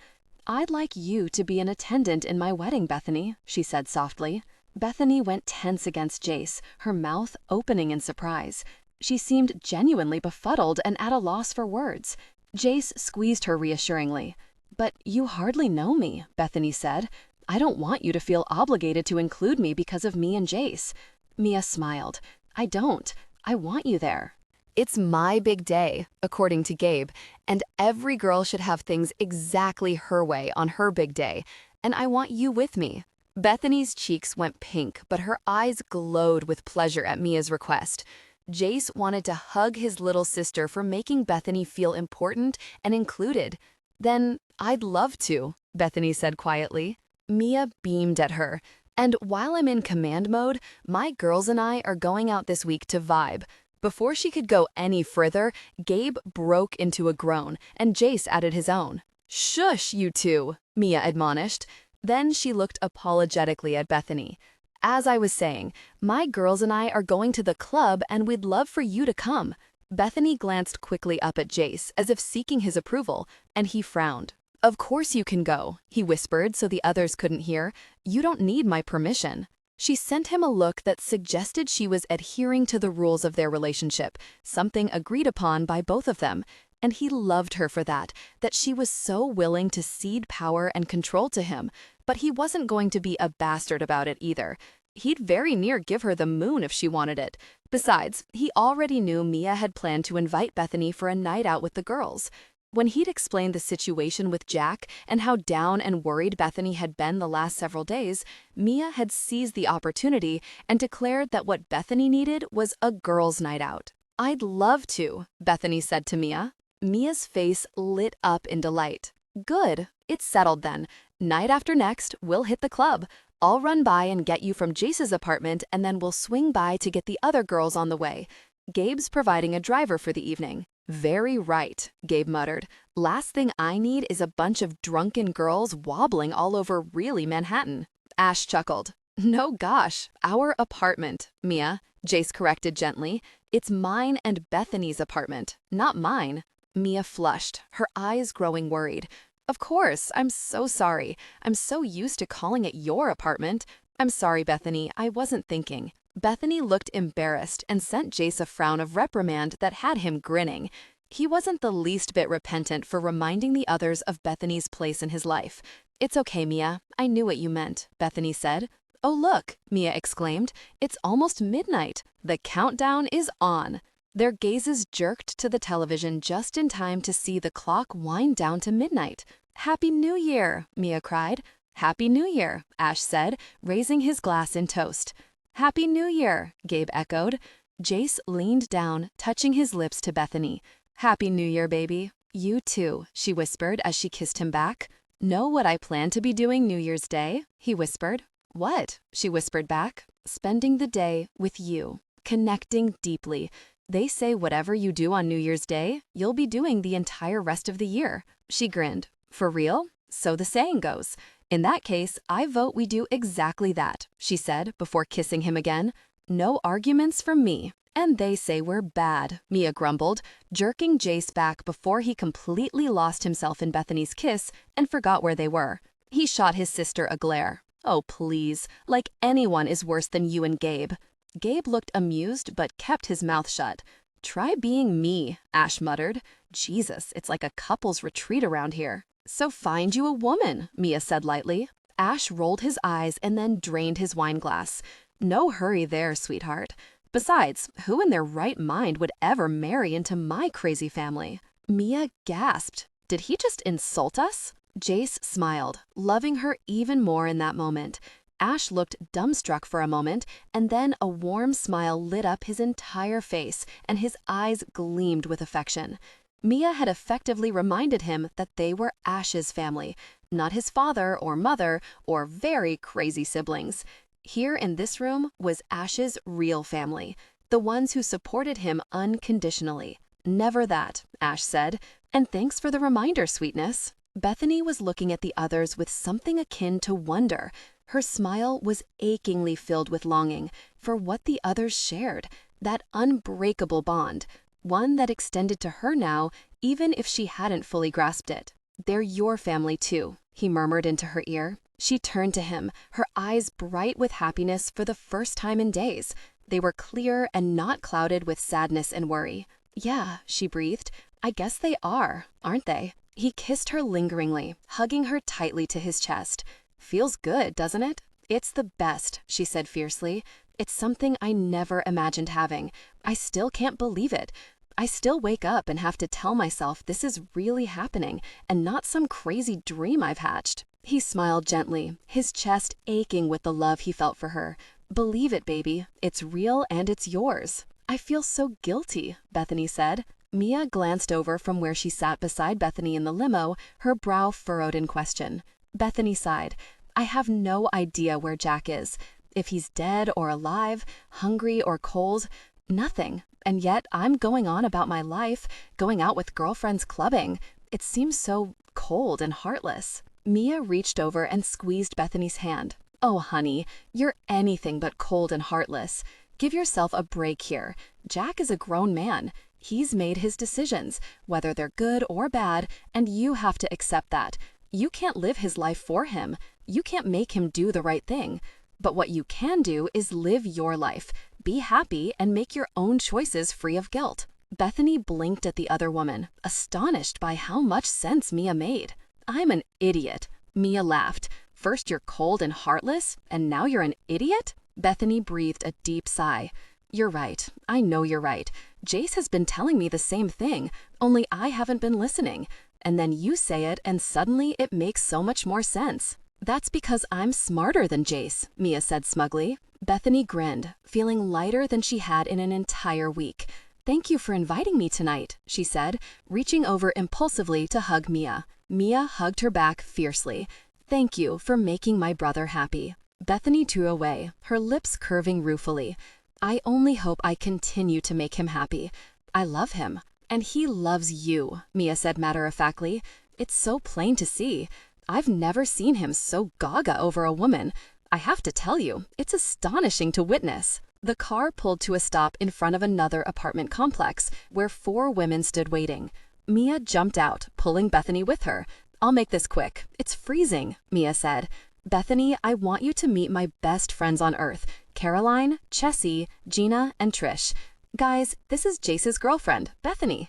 "I'd like you to be an attendant in my wedding, Bethany," she said softly. Bethany went tense against Jace, her mouth opening in surprise. She seemed genuinely befuddled and at a loss for words. Jace squeezed her reassuringly. "But you hardly know me," Bethany said. "I don't want you to feel obligated to include me because of me and Jace." Mia smiled. "I don't. I want you there." It's my big day, according to Gabe, and every girl should have things exactly her way on her big day, and I want you with me. Bethany's cheeks went pink, but her eyes glowed with pleasure at Mia's request. Jace wanted to hug his little sister for making Bethany feel important and included. "Then I'd love to," Bethany said quietly. Mia beamed at her. "And while I'm in command mode, my girls and I are going out this week to vibe." Before she could go any further, Gabe broke into a groan, and Jace added his own. "Shush, you two," Mia admonished. Then she looked apologetically at Bethany. "As I was saying, my girls and I are going to the club, and we'd love for you to come." Bethany glanced quickly up at Jace, as if seeking his approval, and he frowned. "Of course you can go," he whispered so the others couldn't hear. "You don't need my permission." She sent him a look that suggested she was adhering to the rules of their relationship, something agreed upon by both of them. And he loved her for that she was so willing to cede power and control to him. But he wasn't going to be a bastard about it either. He'd very near give her the moon if she wanted it. Besides, he already knew Mia had planned to invite Bethany for a night out with the girls. When he'd explained the situation with Jack and how down and worried Bethany had been the last several days, Mia had seized the opportunity and declared that what Bethany needed was a girls' night out. "I'd love to," Bethany said to Mia. Mia's face lit up in delight. "Good. It's settled then. Night after next, we'll hit the club. I'll run by and get you from Jace's apartment, and then we'll swing by to get the other girls on the way. Gabe's providing a driver for the evening." "Very right," Gabe muttered. "Last thing I need is a bunch of drunken girls wobbling all over really Manhattan." Ash chuckled. "No gosh, our apartment, Mia," Jace corrected gently. "It's mine and Bethany's apartment, not mine." Mia flushed, her eyes growing worried. "Of course, I'm so sorry. I'm so used to calling it your apartment. I'm sorry, Bethany, I wasn't thinking." Bethany looked embarrassed and sent Jace a frown of reprimand that had him grinning. He wasn't the least bit repentant for reminding the others of Bethany's place in his life. "It's okay, Mia. I knew what you meant," Bethany said. "Oh, look," Mia exclaimed. "It's almost midnight. The countdown is on." Their gazes jerked to the television just in time to see the clock wind down to midnight. "Happy New Year," Mia cried. "Happy New Year," Ash said, raising his glass in toast. "Happy New Year," Gabe echoed. Jace leaned down, touching his lips to Bethany. "Happy New Year, baby. You too," she whispered as she kissed him back. "Know what I plan to be doing New Year's Day?" he whispered. "What?" she whispered back. "Spending the day with you, connecting deeply. They say whatever you do on New Year's Day, you'll be doing the entire rest of the year." She grinned. "For real? So the saying goes. In that case, I vote we do exactly that," she said before kissing him again. "No arguments from me. And they say we're bad," Mia grumbled, jerking Jace back before he completely lost himself in Bethany's kiss and forgot where they were. He shot his sister a glare. "Oh, please, like anyone is worse than you and Gabe." Gabe looked amused but kept his mouth shut. "Try being me," Ash muttered. "Jesus, it's like a couple's retreat around here." "So find you a woman," Mia said lightly. Ash rolled his eyes and then drained his wine glass. "No hurry there, sweetheart. Besides, who in their right mind would ever marry into my crazy family?" Mia gasped. Did he just insult us? Jace smiled, loving her even more in that moment. Ash looked dumbstruck for a moment, and then a warm smile lit up his entire face, and his eyes gleamed with affection. Mia had effectively reminded him that they were Ash's family, not his father or mother or very crazy siblings. Here in this room was Ash's real family, the ones who supported him unconditionally. "Never that," Ash said, "and thanks for the reminder, sweetness." Bethany was looking at the others with something akin to wonder. Her smile was achingly filled with longing for what the others shared, that unbreakable bond, one that extended to her now, even if she hadn't fully grasped it. "They're your family too," he murmured into her ear. She turned to him, her eyes bright with happiness for the first time in days. They were clear and not clouded with sadness and worry. "Yeah," she breathed. "I guess they are, aren't they?" He kissed her lingeringly, hugging her tightly to his chest. "Feels good, doesn't it?" "It's the best," she said fiercely. "It's something I never imagined having. I still can't believe it. I still wake up and have to tell myself this is really happening and not some crazy dream I've hatched." He smiled gently, his chest aching with the love he felt for her. "Believe it, baby. It's real and it's yours." "I feel so guilty," Bethany said. Mia glanced over from where she sat beside Bethany in the limo, her brow furrowed in question. Bethany sighed. "I have no idea where Jack is. If he's dead or alive, hungry or cold, nothing. And yet I'm going on about my life, going out with girlfriends clubbing. It seems so cold and heartless." Mia reached over and squeezed Bethany's hand. "Oh, honey, you're anything but cold and heartless. Give yourself a break here. Jack is a grown man. He's made his decisions, whether they're good or bad, and you have to accept that. You can't live his life for him. You can't make him do the right thing. But what you can do is live your life, be happy, and make your own choices free of guilt." Bethany blinked at the other woman, astonished by how much sense Mia made. "I'm an idiot." Mia laughed. "First you're cold and heartless, and now you're an idiot?" Bethany breathed a deep sigh. "You're right. I know you're right. Jace has been telling me the same thing, only I haven't been listening. And then you say it, and suddenly it makes so much more sense." "That's because I'm smarter than Jace," Mia said smugly. Bethany grinned, feeling lighter than she had in an entire week. "Thank you for inviting me tonight," she said, reaching over impulsively to hug Mia. Mia hugged her back fiercely. "Thank you for making my brother happy." Bethany drew away, her lips curving ruefully. "I only hope I continue to make him happy. I love him. And he loves you," Mia said matter-of-factly. "It's so plain to see. I've never seen him so gaga over a woman. I have to tell you, it's astonishing to witness." The car pulled to a stop in front of another apartment complex, where 4 women stood waiting. Mia jumped out, pulling Bethany with her. "I'll make this quick. It's freezing," Mia said. "Bethany, I want you to meet my best friends on earth. Caroline, Chessie, Gina, and Trish. Guys, this is Jace's girlfriend, Bethany.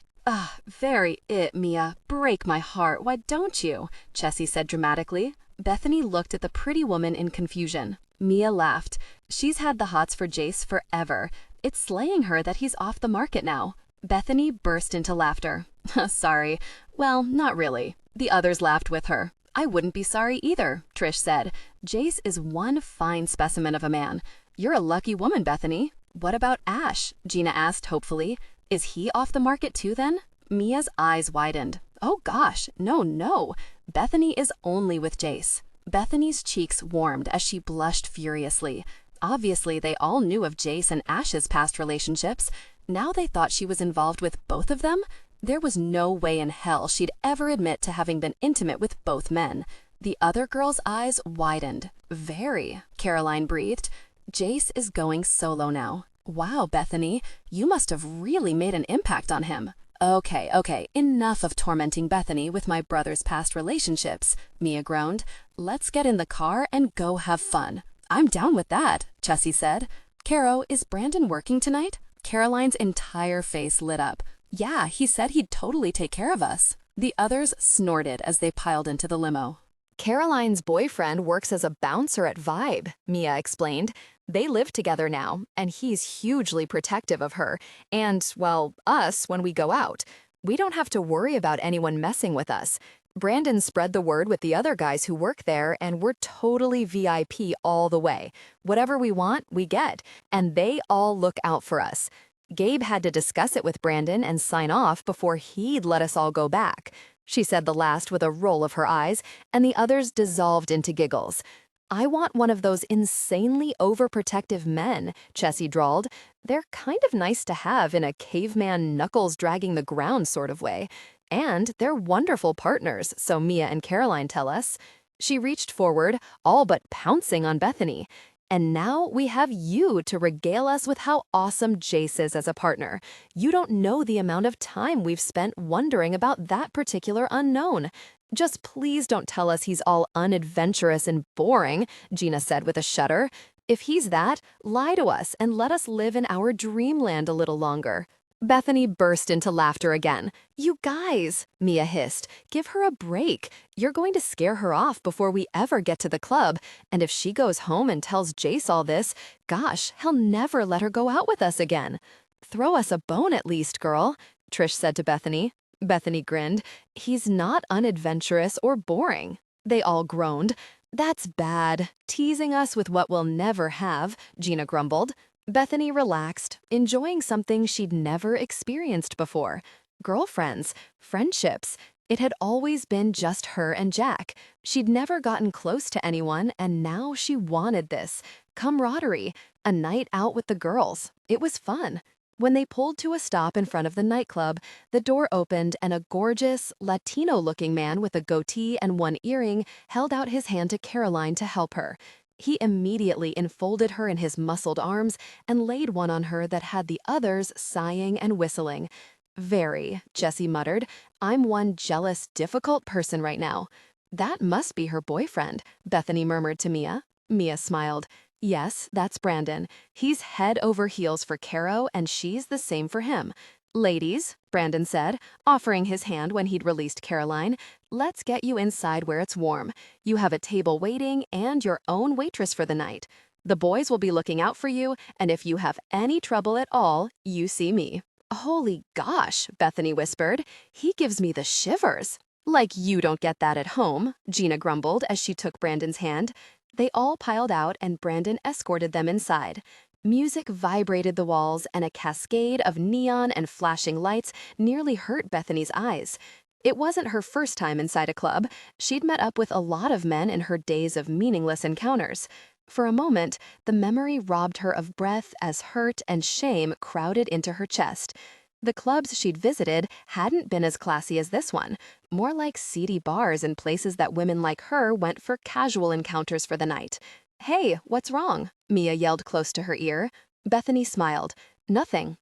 Very it, Mia. Break my heart, why don't you? Chessie said dramatically. Bethany looked at the pretty woman in confusion. Mia laughed. She's had the hots for Jace forever. It's slaying her that he's off the market now. Bethany burst into laughter. Sorry. Well, not really. The others laughed with her. I wouldn't be sorry either, Trish said. Jace is one fine specimen of a man. You're a lucky woman, Bethany. What about Ash? Gina asked hopefully. Is he off the market too then? Mia's eyes widened. Oh gosh, no. Bethany is only with Jace. Bethany's cheeks warmed as she blushed furiously. Obviously, they all knew of Jace and Ash's past relationships. Now they thought she was involved with both of them? There was no way in hell she'd ever admit to having been intimate with both men. The other girl's eyes widened. Very, Caroline breathed. Jace is going solo now. Wow, Bethany, you must have really made an impact on him. Okay, enough of tormenting Bethany with my brother's past relationships, Mia groaned. Let's get in the car and go have fun. I'm down with that, Chessie said. Caro, is Brandon working tonight? Caroline's entire face lit up. Yeah, he said he'd totally take care of us. The others snorted as they piled into the limo. Caroline's boyfriend works as a bouncer at Vibe, Mia explained. They live together now, and he's hugely protective of her and, well, us when we go out. We don't have to worry about anyone messing with us. Brandon spread the word with the other guys who work there, and we're totally VIP all the way. Whatever we want, we get, and they all look out for us. Gabe had to discuss it with Brandon and sign off before he'd let us all go back. She said the last with a roll of her eyes, and the others dissolved into giggles. I want one of those insanely overprotective men, Chessie drawled. They're kind of nice to have in a caveman knuckles dragging the ground sort of way. And they're wonderful partners, so Mia and Caroline tell us. She reached forward, all but pouncing on Bethany. And now we have you to regale us with how awesome Jace is as a partner. You don't know the amount of time we've spent wondering about that particular unknown. Just please don't tell us he's all unadventurous and boring, Gina said with a shudder. If he's that, lie to us and let us live in our dreamland a little longer. Bethany burst into laughter again. You guys, Mia hissed, give her a break. You're going to scare her off before we ever get to the club, and if she goes home and tells Jace all this, gosh, he'll never let her go out with us again. Throw us a bone at least, girl, Trish said to Bethany. Bethany grinned. He's not unadventurous or boring. They all groaned. That's bad. Teasing us with what we'll never have, Gina grumbled. Bethany relaxed, enjoying something she'd never experienced before. Girlfriends, friendships. It had always been just her and Jack. She'd never gotten close to anyone, and now she wanted this. Camaraderie, a night out with the girls. It was fun. When they pulled to a stop in front of the nightclub, the door opened and a gorgeous, Latino-looking man with a goatee and one earring held out his hand to Caroline to help her. He immediately enfolded her in his muscled arms and laid one on her that had the others sighing and whistling. Very, Chessie muttered. I'm one jealous, difficult person right now. That must be her boyfriend, Bethany murmured to Mia. Mia smiled. Yes, that's Brandon. He's head over heels for Caro, and she's the same for him. Ladies, Brandon said, offering his hand when he'd released Caroline, let's get you inside where it's warm. You have a table waiting and your own waitress for the night. The boys will be looking out for you, and if you have any trouble at all, you see me. Holy gosh, Bethany whispered. He gives me the shivers. Like you don't get that at home, Gina grumbled as she took Brandon's hand. They all piled out and Brandon escorted them inside. Music vibrated the walls and a cascade of neon and flashing lights nearly hurt Bethany's eyes. It wasn't her first time inside a club. She'd met up with a lot of men in her days of meaningless encounters. For a moment, the memory robbed her of breath as hurt and shame crowded into her chest. The clubs she'd visited hadn't been as classy as this one, more like seedy bars and places that women like her went for casual encounters for the night. Hey, what's wrong? Mia yelled close to her ear. Bethany smiled. Nothing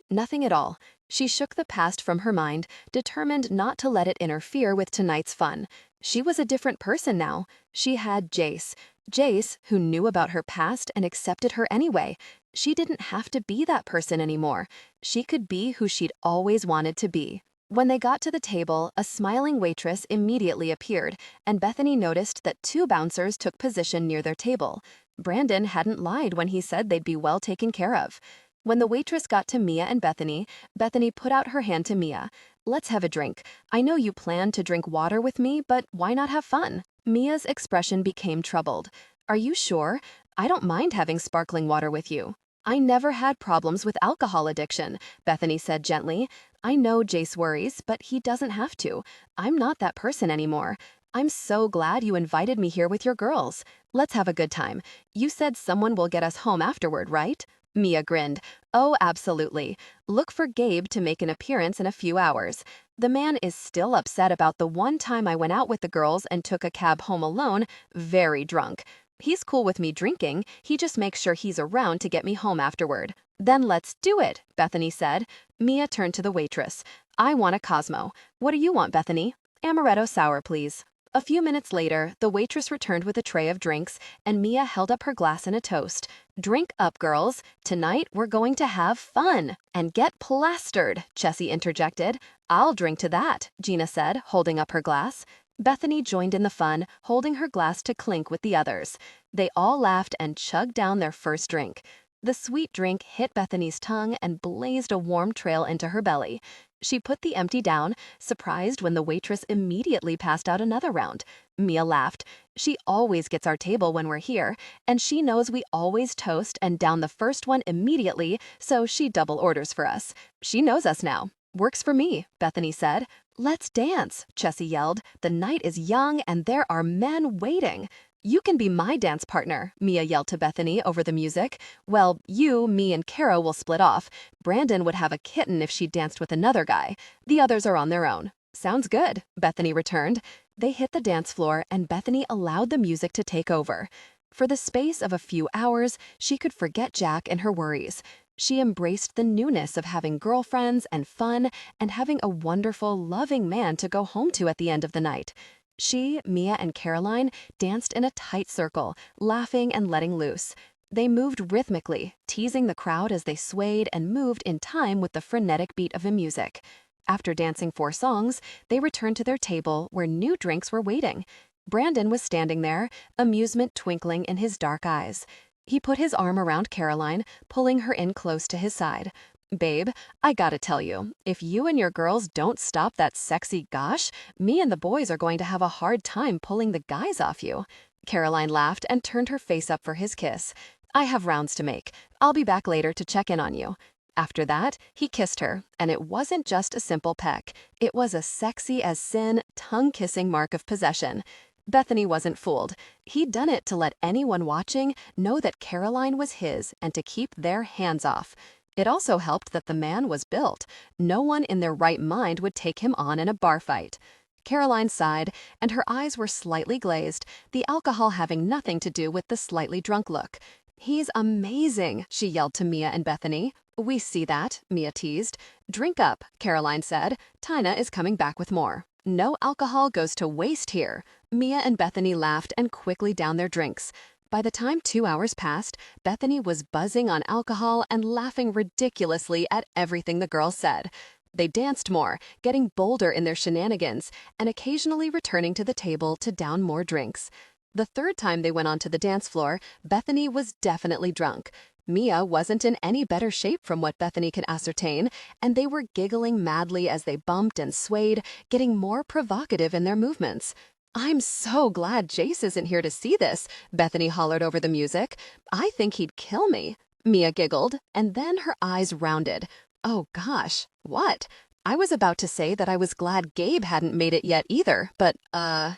at all. She shook the past from her mind, determined not to let it interfere with tonight's fun. She was a different person now. She had Jace. Jace, who knew about her past and accepted her anyway. She didn't have to be that person anymore. She could be who she'd always wanted to be. When they got to the table, a smiling waitress immediately appeared, and Bethany noticed that 2 bouncers took position near their table. Brandon hadn't lied when he said they'd be well taken care of. When the waitress got to Mia and Bethany, Bethany put out her hand to Mia. "Let's have a drink. I know you planned to drink water with me, but why not have fun?" Mia's expression became troubled. "Are you sure? I don't mind having sparkling water with you." "I never had problems with alcohol addiction," Bethany said gently. "I know Jace worries, but he doesn't have to. I'm not that person anymore. I'm so glad you invited me here with your girls. Let's have a good time. You said someone will get us home afterward, right?" Mia grinned. "Oh, absolutely. Look for Gabe to make an appearance in a few hours. The man is still upset about the one time I went out with the girls and took a cab home alone, very drunk. He's cool with me drinking, he just makes sure he's around to get me home afterward." "Then let's do it," Bethany said. Mia turned to the waitress. "I want a Cosmo. What do you want, Bethany?" "Amaretto sour, please." A few minutes later, the waitress returned with a tray of drinks, and Mia held up her glass in a toast. "Drink up, girls. Tonight we're going to have fun. And get plastered," Chessie interjected. "I'll drink to that," Gina said, holding up her glass. Bethany joined in the fun, holding her glass to clink with the others. They all laughed and chugged down their first drink. The sweet drink hit Bethany's tongue and blazed a warm trail into her belly. She put the empty down, surprised when the waitress immediately passed out another round. Mia laughed. "She always gets our table when we're here, and she knows we always toast and down the first one immediately, so she double orders for us. She knows us now." "Works for me," Bethany said. "Let's dance," Chessie yelled. "The night is young and there are men waiting." "You can be my dance partner," Mia yelled to Bethany over the music. "Well, you, me, and Kara will split off. Brandon would have a kitten if she danced with another guy. The others are on their own." "Sounds good," Bethany returned. They hit the dance floor, and Bethany allowed the music to take over. For the space of a few hours, she could forget Jack and her worries. She embraced the newness of having girlfriends and fun and having a wonderful, loving man to go home to at the end of the night. She, Mia, and Caroline danced in a tight circle, laughing and letting loose. They moved rhythmically, teasing the crowd as they swayed and moved in time with the frenetic beat of the music. After dancing 4 songs, they returned to their table where new drinks were waiting. Brandon was standing there, amusement twinkling in his dark eyes. He put his arm around Caroline, pulling her in close to his side. "Babe, I gotta tell you, if you and your girls don't stop that sexy gosh, me and the boys are going to have a hard time pulling the guys off you." Caroline laughed and turned her face up for his kiss. "I have rounds to make. I'll be back later to check in on you." After that, he kissed her, and it wasn't just a simple peck. It was a sexy as sin, tongue-kissing mark of possession. Bethany wasn't fooled. He'd done it to let anyone watching know that Caroline was his and to keep their hands off. It also helped that the man was built. No one in their right mind would take him on in a bar fight. Caroline sighed, and her eyes were slightly glazed, the alcohol having nothing to do with the slightly drunk look. "He's amazing," she yelled to Mia and Bethany. "We see that," Mia teased. "Drink up," Caroline said. "Tina is coming back with more. No alcohol goes to waste here." Mia and Bethany laughed and quickly downed their drinks. By the time 2 hours passed, Bethany was buzzing on alcohol and laughing ridiculously at everything the girls said. They danced more, getting bolder in their shenanigans, and occasionally returning to the table to down more drinks. The 3rd time they went onto the dance floor, Bethany was definitely drunk. Mia wasn't in any better shape from what Bethany could ascertain, and they were giggling madly as they bumped and swayed, getting more provocative in their movements. "I'm so glad Jace isn't here to see this," Bethany hollered over the music. "I think he'd kill me." Mia giggled, and then her eyes rounded. "Oh gosh, what?" "I was about to say that I was glad Gabe hadn't made it yet either, but,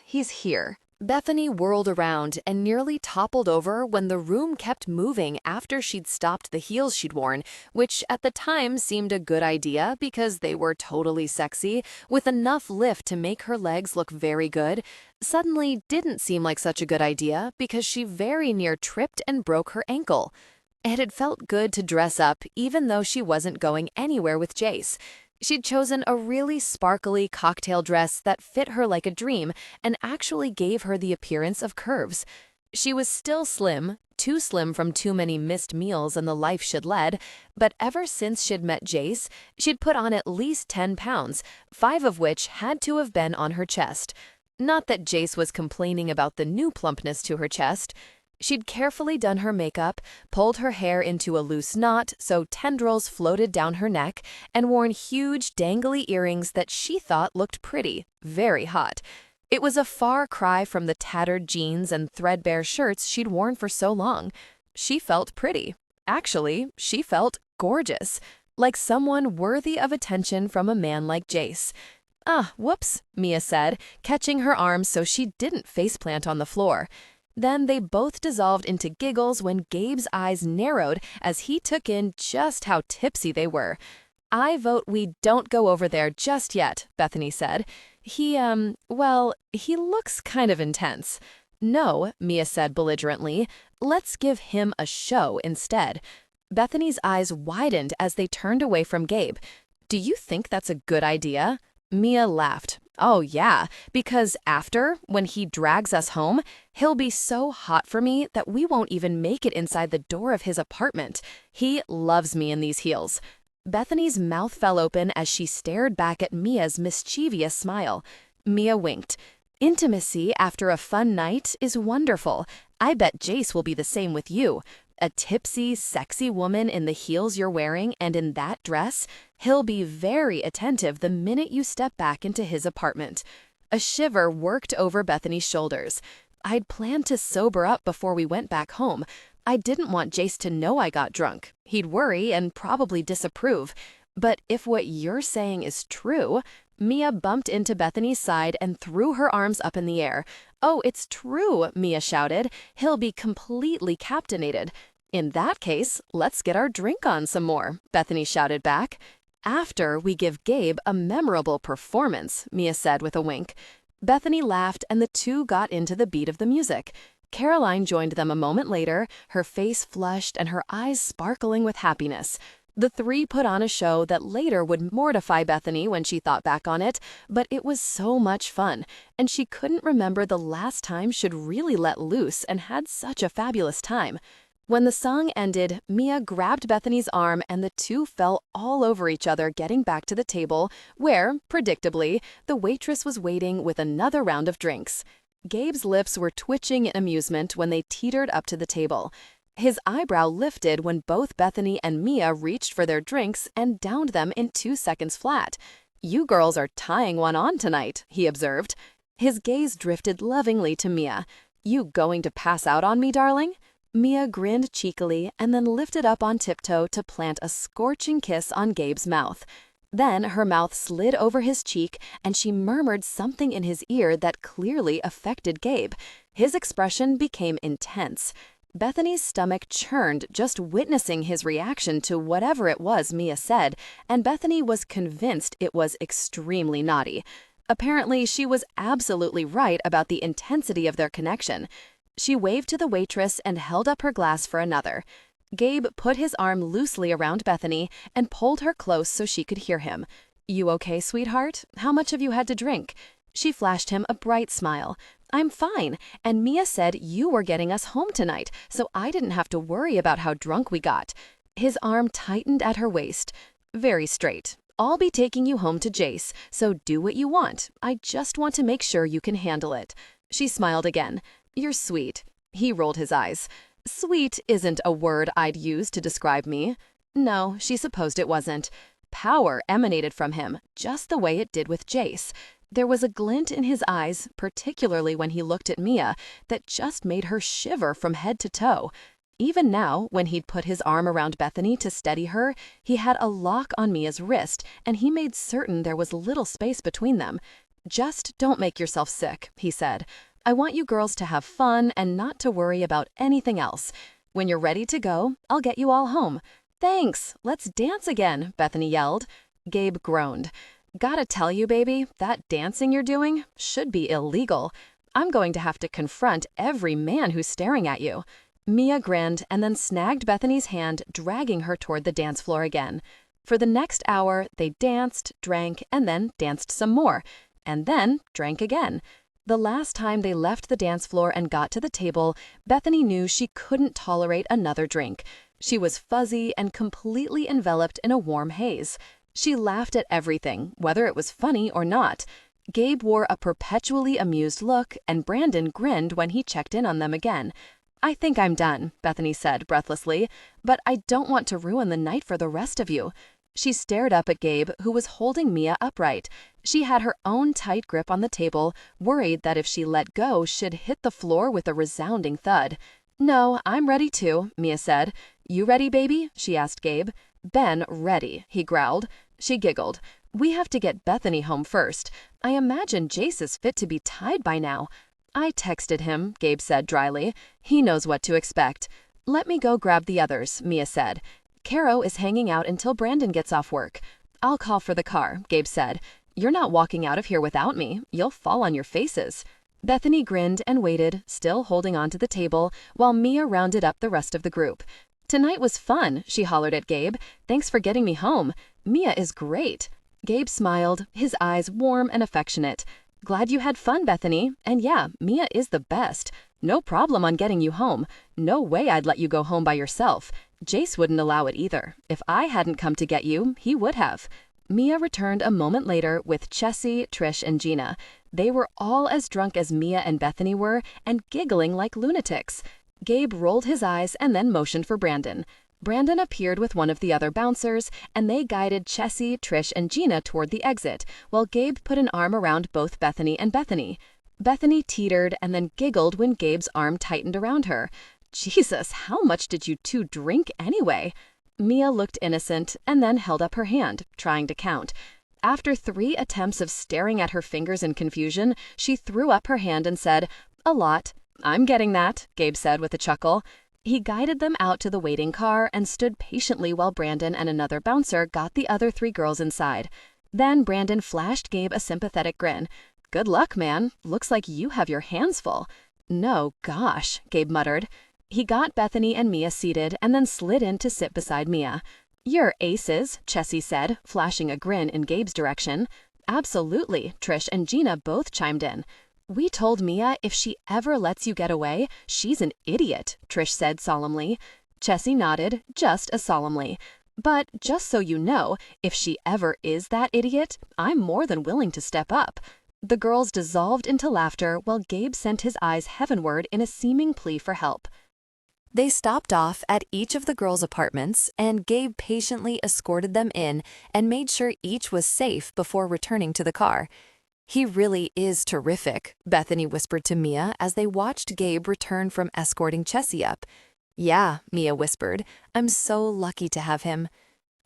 he's here." Bethany whirled around and nearly toppled over when the room kept moving after she'd stopped the heels she'd worn, which at the time seemed a good idea because they were totally sexy, with enough lift to make her legs look very good. Suddenly didn't seem like such a good idea because she very near tripped and broke her ankle. It had felt good to dress up even though she wasn't going anywhere with Jace. She'd chosen a really sparkly cocktail dress that fit her like a dream and actually gave her the appearance of curves. She was still slim, too slim from too many missed meals and the life she'd led, but ever since she'd met Jace, she'd put on at least 10 pounds, 5 of which had to have been on her chest. Not that Jace was complaining about the new plumpness to her chest. She'd carefully done her makeup, pulled her hair into a loose knot so tendrils floated down her neck, and worn huge, dangly earrings that she thought looked pretty, very hot. It was a far cry from the tattered jeans and threadbare shirts she'd worn for so long. She felt pretty. Actually, she felt gorgeous, like someone worthy of attention from a man like Jace. Whoops, Mia said, catching her arm so she didn't faceplant on the floor. Then they both dissolved into giggles when Gabe's eyes narrowed as he took in just how tipsy they were. I vote we don't go over there just yet, Bethany said. He looks kind of intense. No, Mia said belligerently. Let's give him a show instead. Bethany's eyes widened as they turned away from Gabe. Do you think that's a good idea? Mia laughed. Oh, yeah, because after, when he drags us home, he'll be so hot for me that we won't even make it inside the door of his apartment. He loves me in these heels. Bethany's mouth fell open as she stared back at Mia's mischievous smile. Mia winked. Intimacy after a fun night is wonderful. I bet Jace will be the same with you. A tipsy, sexy woman in the heels you're wearing and in that dress, he'll be very attentive the minute you step back into his apartment. A shiver worked over Bethany's shoulders. I'd planned to sober up before we went back home. I didn't want Jace to know I got drunk. He'd worry and probably disapprove. But if what you're saying is true, Mia bumped into Bethany's side and threw her arms up in the air. Oh, it's true, Mia shouted. He'll be completely captivated. In that case, let's get our drink on some more, Bethany shouted back. After we give Gabe a memorable performance, Mia said with a wink. Bethany laughed and the two got into the beat of the music. Caroline joined them a moment later, her face flushed and her eyes sparkling with happiness. The three put on a show that later would mortify Bethany when she thought back on it, but it was so much fun, and she couldn't remember the last time she'd really let loose and had such a fabulous time. When the song ended, Mia grabbed Bethany's arm and the two fell all over each other getting back to the table where, predictably, the waitress was waiting with another round of drinks. Gabe's lips were twitching in amusement when they teetered up to the table. His eyebrow lifted when both Bethany and Mia reached for their drinks and downed them in 2 seconds flat. You girls are tying one on tonight, he observed. His gaze drifted lovingly to Mia. You going to pass out on me, darling? Mia grinned cheekily and then lifted up on tiptoe to plant a scorching kiss on Gabe's mouth. Then her mouth slid over his cheek and she murmured something in his ear that clearly affected Gabe. His expression became intense. Bethany's stomach churned just witnessing his reaction to whatever it was Mia said, and Bethany was convinced it was extremely naughty. Apparently, she was absolutely right about the intensity of their connection. She waved to the waitress and held up her glass for another. Gabe put his arm loosely around Bethany and pulled her close so she could hear him. You okay, sweetheart? How much have you had to drink? She flashed him a bright smile. I'm fine, and Mia said you were getting us home tonight, so I didn't have to worry about how drunk we got. His arm tightened at her waist. Very straight. I'll be taking you home to Jace, so do what you want. I just want to make sure you can handle it. She smiled again. You're sweet. He rolled his eyes. Sweet isn't a word I'd use to describe me. No, she supposed it wasn't. Power emanated from him, just the way it did with Jace. There was a glint in his eyes, particularly when he looked at Mia, that just made her shiver from head to toe. Even now, when he'd put his arm around Bethany to steady her, he had a lock on Mia's wrist, and he made certain there was little space between them. Just don't make yourself sick, he said. I want you girls to have fun and not to worry about anything else. When you're ready to go, I'll get you all home. Thanks, let's dance again, Bethany yelled. Gabe groaned. Gotta tell you, baby, that dancing you're doing should be illegal. I'm going to have to confront every man who's staring at you. Mia grinned and then snagged Bethany's hand, dragging her toward the dance floor again. For the next hour, they danced, drank, and then danced some more. And then drank again. The last time they left the dance floor and got to the table, Bethany knew she couldn't tolerate another drink. She was fuzzy and completely enveloped in a warm haze. She laughed at everything, whether it was funny or not. Gabe wore a perpetually amused look, and Brandon grinned when he checked in on them again. "I think I'm done," Bethany said breathlessly, "but I don't want to ruin the night for the rest of you." She stared up at Gabe, who was holding Mia upright. She had her own tight grip on the table, worried that if she let go, she'd hit the floor with a resounding thud. "No, I'm ready too," Mia said. "You ready, baby?" she asked Gabe. "Ben, ready," he growled. She giggled. "We have to get Bethany home first. I imagine Jace is fit to be tied by now." "I texted him," Gabe said dryly. "He knows what to expect." "Let me go grab the others," Mia said. "Caro is hanging out until Brandon gets off work." "I'll call for the car," Gabe said. "You're not walking out of here without me. You'll fall on your faces." Bethany grinned and waited, still holding on to the table, while Mia rounded up the rest of the group. "Tonight was fun," she hollered at Gabe. "Thanks for getting me home. Mia is great." Gabe smiled, his eyes warm and affectionate. "Glad you had fun, Bethany. And yeah, Mia is the best. No problem on getting you home. No way I'd let you go home by yourself. Jace wouldn't allow it either. If I hadn't come to get you, he would have." Mia returned a moment later with Chessie, Trish, and Gina. They were all as drunk as Mia and Bethany were and giggling like lunatics. Gabe rolled his eyes and then motioned for Brandon. Brandon appeared with one of the other bouncers, and they guided Chessie, Trish, and Gina toward the exit, while Gabe put an arm around both Bethany and Bethany. Bethany teetered and then giggled when Gabe's arm tightened around her. "Jesus, how much did you two drink anyway?" Mia looked innocent and then held up her hand, trying to count. After 3 attempts of staring at her fingers in confusion, she threw up her hand and said, "A lot." "I'm getting that," Gabe said with a chuckle. He guided them out to the waiting car and stood patiently while Brandon and another bouncer got the other 3 girls inside. Then Brandon flashed Gabe a sympathetic grin. "Good luck, man. Looks like you have your hands full." "No, gosh," Gabe muttered. He got Bethany and Mia seated and then slid in to sit beside Mia. "You're aces," Chessie said, flashing a grin in Gabe's direction. "Absolutely," Trish and Gina both chimed in. "We told Mia if she ever lets you get away, she's an idiot," Trish said solemnly. Chessie nodded, just as solemnly. "But just so you know, if she ever is that idiot, I'm more than willing to step up." The girls dissolved into laughter while Gabe sent his eyes heavenward in a seeming plea for help. They stopped off at each of the girls' apartments, and Gabe patiently escorted them in and made sure each was safe before returning to the car. "He really is terrific," Bethany whispered to Mia as they watched Gabe return from escorting Chessie up. "Yeah," Mia whispered, "I'm so lucky to have him."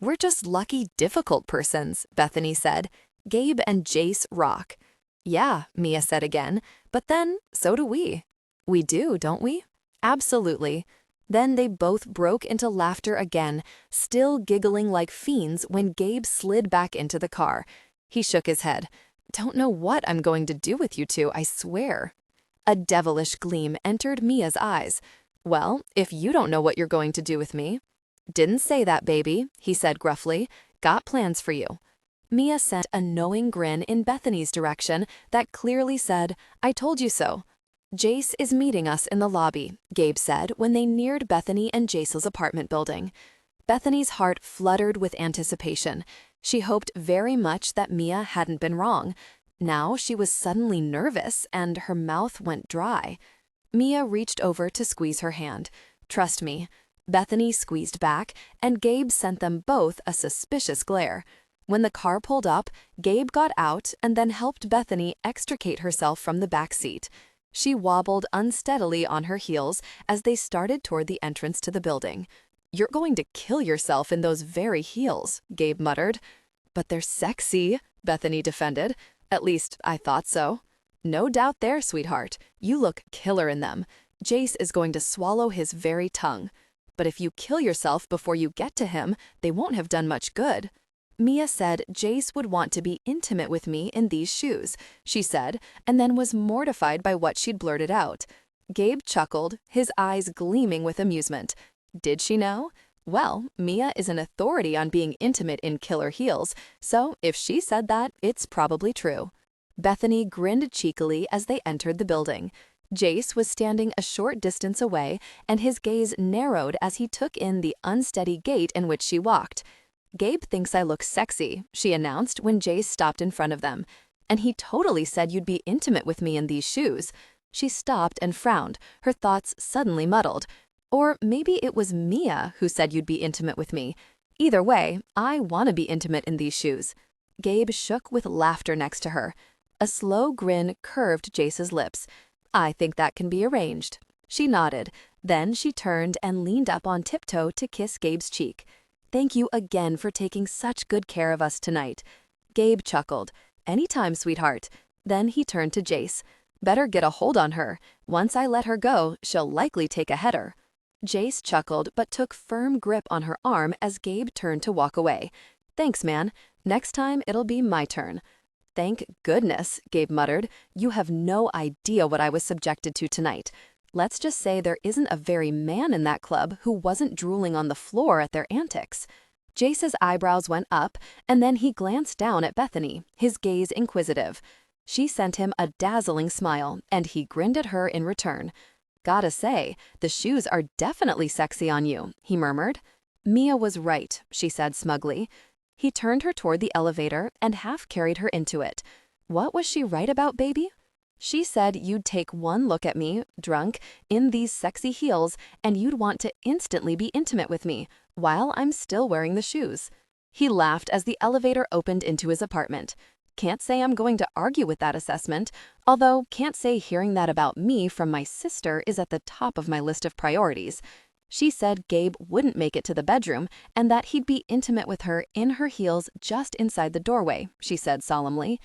"We're just lucky, difficult persons," Bethany said. "Gabe and Jace rock." "Yeah," Mia said again, "but then so do we." "We do, don't we?" "Absolutely." Then they both broke into laughter again, still giggling like fiends when Gabe slid back into the car. He shook his head. "Don't know what I'm going to do with you two, I swear." A devilish gleam entered Mia's eyes. "Well, if you don't know what you're going to do with me." "Didn't say that, baby," he said gruffly. "Got plans for you." Mia sent a knowing grin in Bethany's direction that clearly said, "I told you so." "Jace is meeting us in the lobby," Gabe said when they neared Bethany and Jace's apartment building. Bethany's heart fluttered with anticipation. She hoped very much that Mia hadn't been wrong. Now she was suddenly nervous and her mouth went dry. Mia reached over to squeeze her hand. "Trust me." Bethany squeezed back, and Gabe sent them both a suspicious glare. When the car pulled up, Gabe got out and then helped Bethany extricate herself from the back seat. She wobbled unsteadily on her heels as they started toward the entrance to the building. "You're going to kill yourself in those very heels," Gabe muttered. "But they're sexy," Bethany defended. "At least, I thought so." "No doubt there, sweetheart. You look killer in them. Jace is going to swallow his very tongue. But if you kill yourself before you get to him, they won't have done much good." "Mia said Jace would want to be intimate with me in these shoes," she said, and then was mortified by what she'd blurted out. Gabe chuckled, his eyes gleaming with amusement. Did she know? Well, Mia is an authority on being intimate in killer heels, so if she said that, it's probably true. Bethany grinned cheekily as they entered the building. Jace was standing a short distance away, and his gaze narrowed as he took in the unsteady gait in which she walked. "Gabe thinks I look sexy," she announced when Jace stopped in front of them. "And he totally said you'd be intimate with me in these shoes." She stopped and frowned, her thoughts suddenly muddled. Or maybe it was Mia who said you'd be intimate with me. Either way, I want to be intimate in these shoes. Gabe shook with laughter next to her. A slow grin curved Jace's lips. "I think that can be arranged." She nodded. Then she turned and leaned up on tiptoe to kiss Gabe's cheek. "Thank you again for taking such good care of us tonight." Gabe chuckled. "Anytime, sweetheart." Then he turned to Jace. "Better get a hold on her. Once I let her go, she'll likely take a header." Jace chuckled but took firm grip on her arm as Gabe turned to walk away. "Thanks, man. Next time it'll be my turn." "Thank goodness," Gabe muttered. "You have no idea what I was subjected to tonight. Let's just say there isn't a very man in that club who wasn't drooling on the floor at their antics." Jace's eyebrows went up, and then he glanced down at Bethany, his gaze inquisitive. She sent him a dazzling smile, and he grinned at her in return. "Gotta say, the shoes are definitely sexy on you," he murmured. "Mia was right," she said smugly. He turned her toward the elevator and half carried her into it. "What was she right about, baby?" "She said you'd take one look at me, drunk, in these sexy heels, and you'd want to instantly be intimate with me, while I'm still wearing the shoes." He laughed as the elevator opened into his apartment. "Can't say I'm going to argue with that assessment, although can't say hearing that about me from my sister is at the top of my list of priorities." She said Gabe wouldn't make it to the bedroom and that he'd be intimate with her in her heels just inside the doorway, she said solemnly.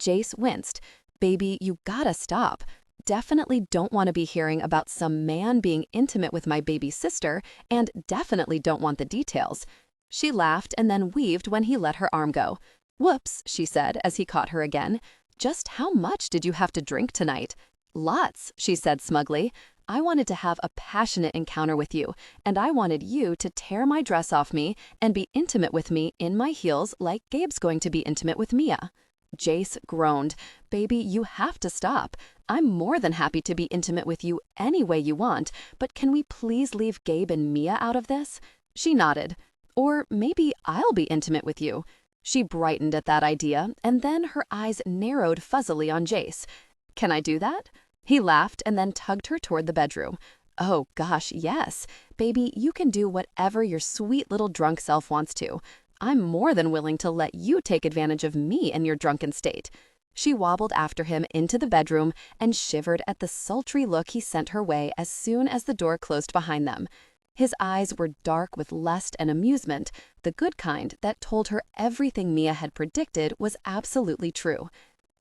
Jace winced. "Baby, you gotta stop. Definitely don't want to be hearing about some man being intimate with my baby sister, and definitely don't want the details." She laughed and then weaved when he let her arm go. "Whoops," she said as he caught her again. "Just how much did you have to drink tonight?" "Lots," she said smugly. "I wanted to have a passionate encounter with you, and I wanted you to tear my dress off me and be intimate with me in my heels like Gabe's going to be intimate with Mia." Jace groaned. "Baby, you have to stop. I'm more than happy to be intimate with you any way you want, but can we please leave Gabe and Mia out of this?" She nodded. "Or maybe I'll be intimate with you." She brightened at that idea, and then her eyes narrowed fuzzily on Jace. "Can I do that?" He laughed and then tugged her toward the bedroom. "Oh gosh, yes. Baby, you can do whatever your sweet little drunk self wants to. I'm more than willing to let you take advantage of me in your drunken state." She wobbled after him into the bedroom and shivered at the sultry look he sent her way as soon as the door closed behind them. His eyes were dark with lust and amusement, the good kind that told her everything Mia had predicted was absolutely true.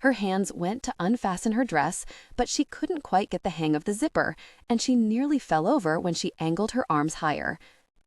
Her hands went to unfasten her dress, but she couldn't quite get the hang of the zipper, and she nearly fell over when she angled her arms higher.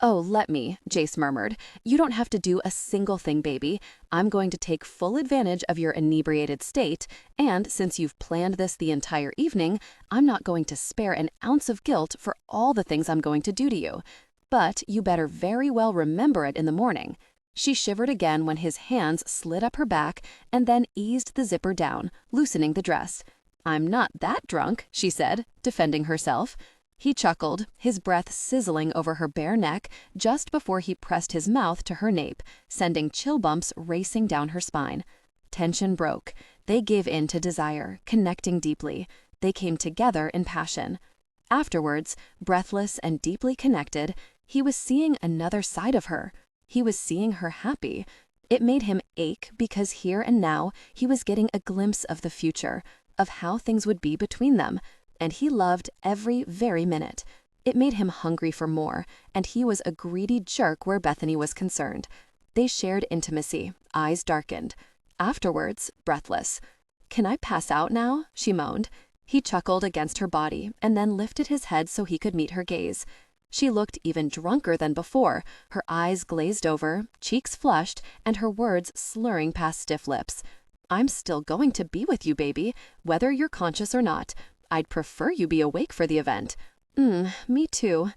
"Oh, let me," Jace murmured. "You don't have to do a single thing, baby. I'm going to take full advantage of your inebriated state, and since you've planned this the entire evening, I'm not going to spare an ounce of guilt for all the things I'm going to do to you. But you better very well remember it in the morning." She shivered again when his hands slid up her back and then eased the zipper down, loosening the dress. "I'm not that drunk," she said, defending herself. He chuckled, his breath sizzling over her bare neck just before he pressed his mouth to her nape, sending chill bumps racing down her spine. Tension broke. They gave in to desire, connecting deeply. They came together in passion. Afterwards, breathless and deeply connected, he was seeing another side of her. He was seeing her happy. It made him ache because here and now he was getting a glimpse of the future, of how things would be between them, and he loved every very minute. It made him hungry for more, and he was a greedy jerk where Bethany was concerned. They shared intimacy, eyes darkened. Afterwards, breathless. "Can I pass out now?" she moaned. He chuckled against her body and then lifted his head so he could meet her gaze. She looked even drunker than before, her eyes glazed over, cheeks flushed, and her words slurring past stiff lips. "I'm still going to be with you, baby, whether you're conscious or not. I'd prefer you be awake for the event." Me too."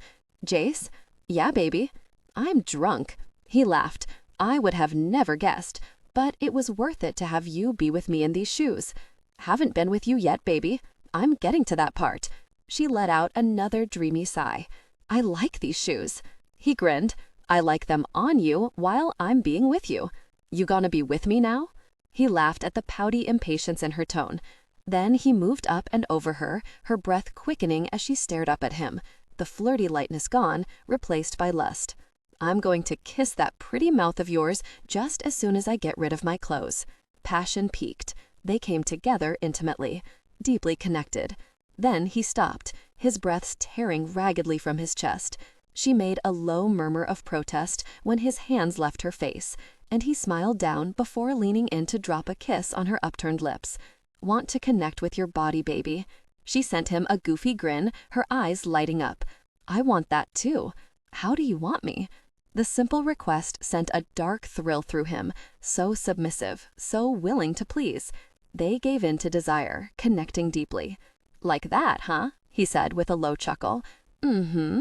"Jace?" "Yeah, baby." "I'm drunk." He laughed. "I would have never guessed, but it was worth it to have you be with me in these shoes." Haven't been with you yet, baby. I'm getting to that part. She let out another dreamy sigh. I like these shoes. He grinned. I like them on you while I'm being with you. You gonna be with me now? He laughed at the pouty impatience in her tone. Then he moved up and over her, her breath quickening as she stared up at him, the flirty lightness gone, replaced by lust. I'm going to kiss that pretty mouth of yours just as soon as I get rid of my clothes. Passion peaked. They came together intimately, deeply connected. Then he stopped, his breaths tearing raggedly from his chest. She made a low murmur of protest when his hands left her face, and he smiled down before leaning in to drop a kiss on her upturned lips. Want to connect with your body, baby. She sent him a goofy grin, her eyes lighting up. I want that too. How do you want me? The simple request sent a dark thrill through him, so submissive, so willing to please. They gave in to desire, connecting deeply. Like that, huh? He said with a low chuckle. Mm-hmm.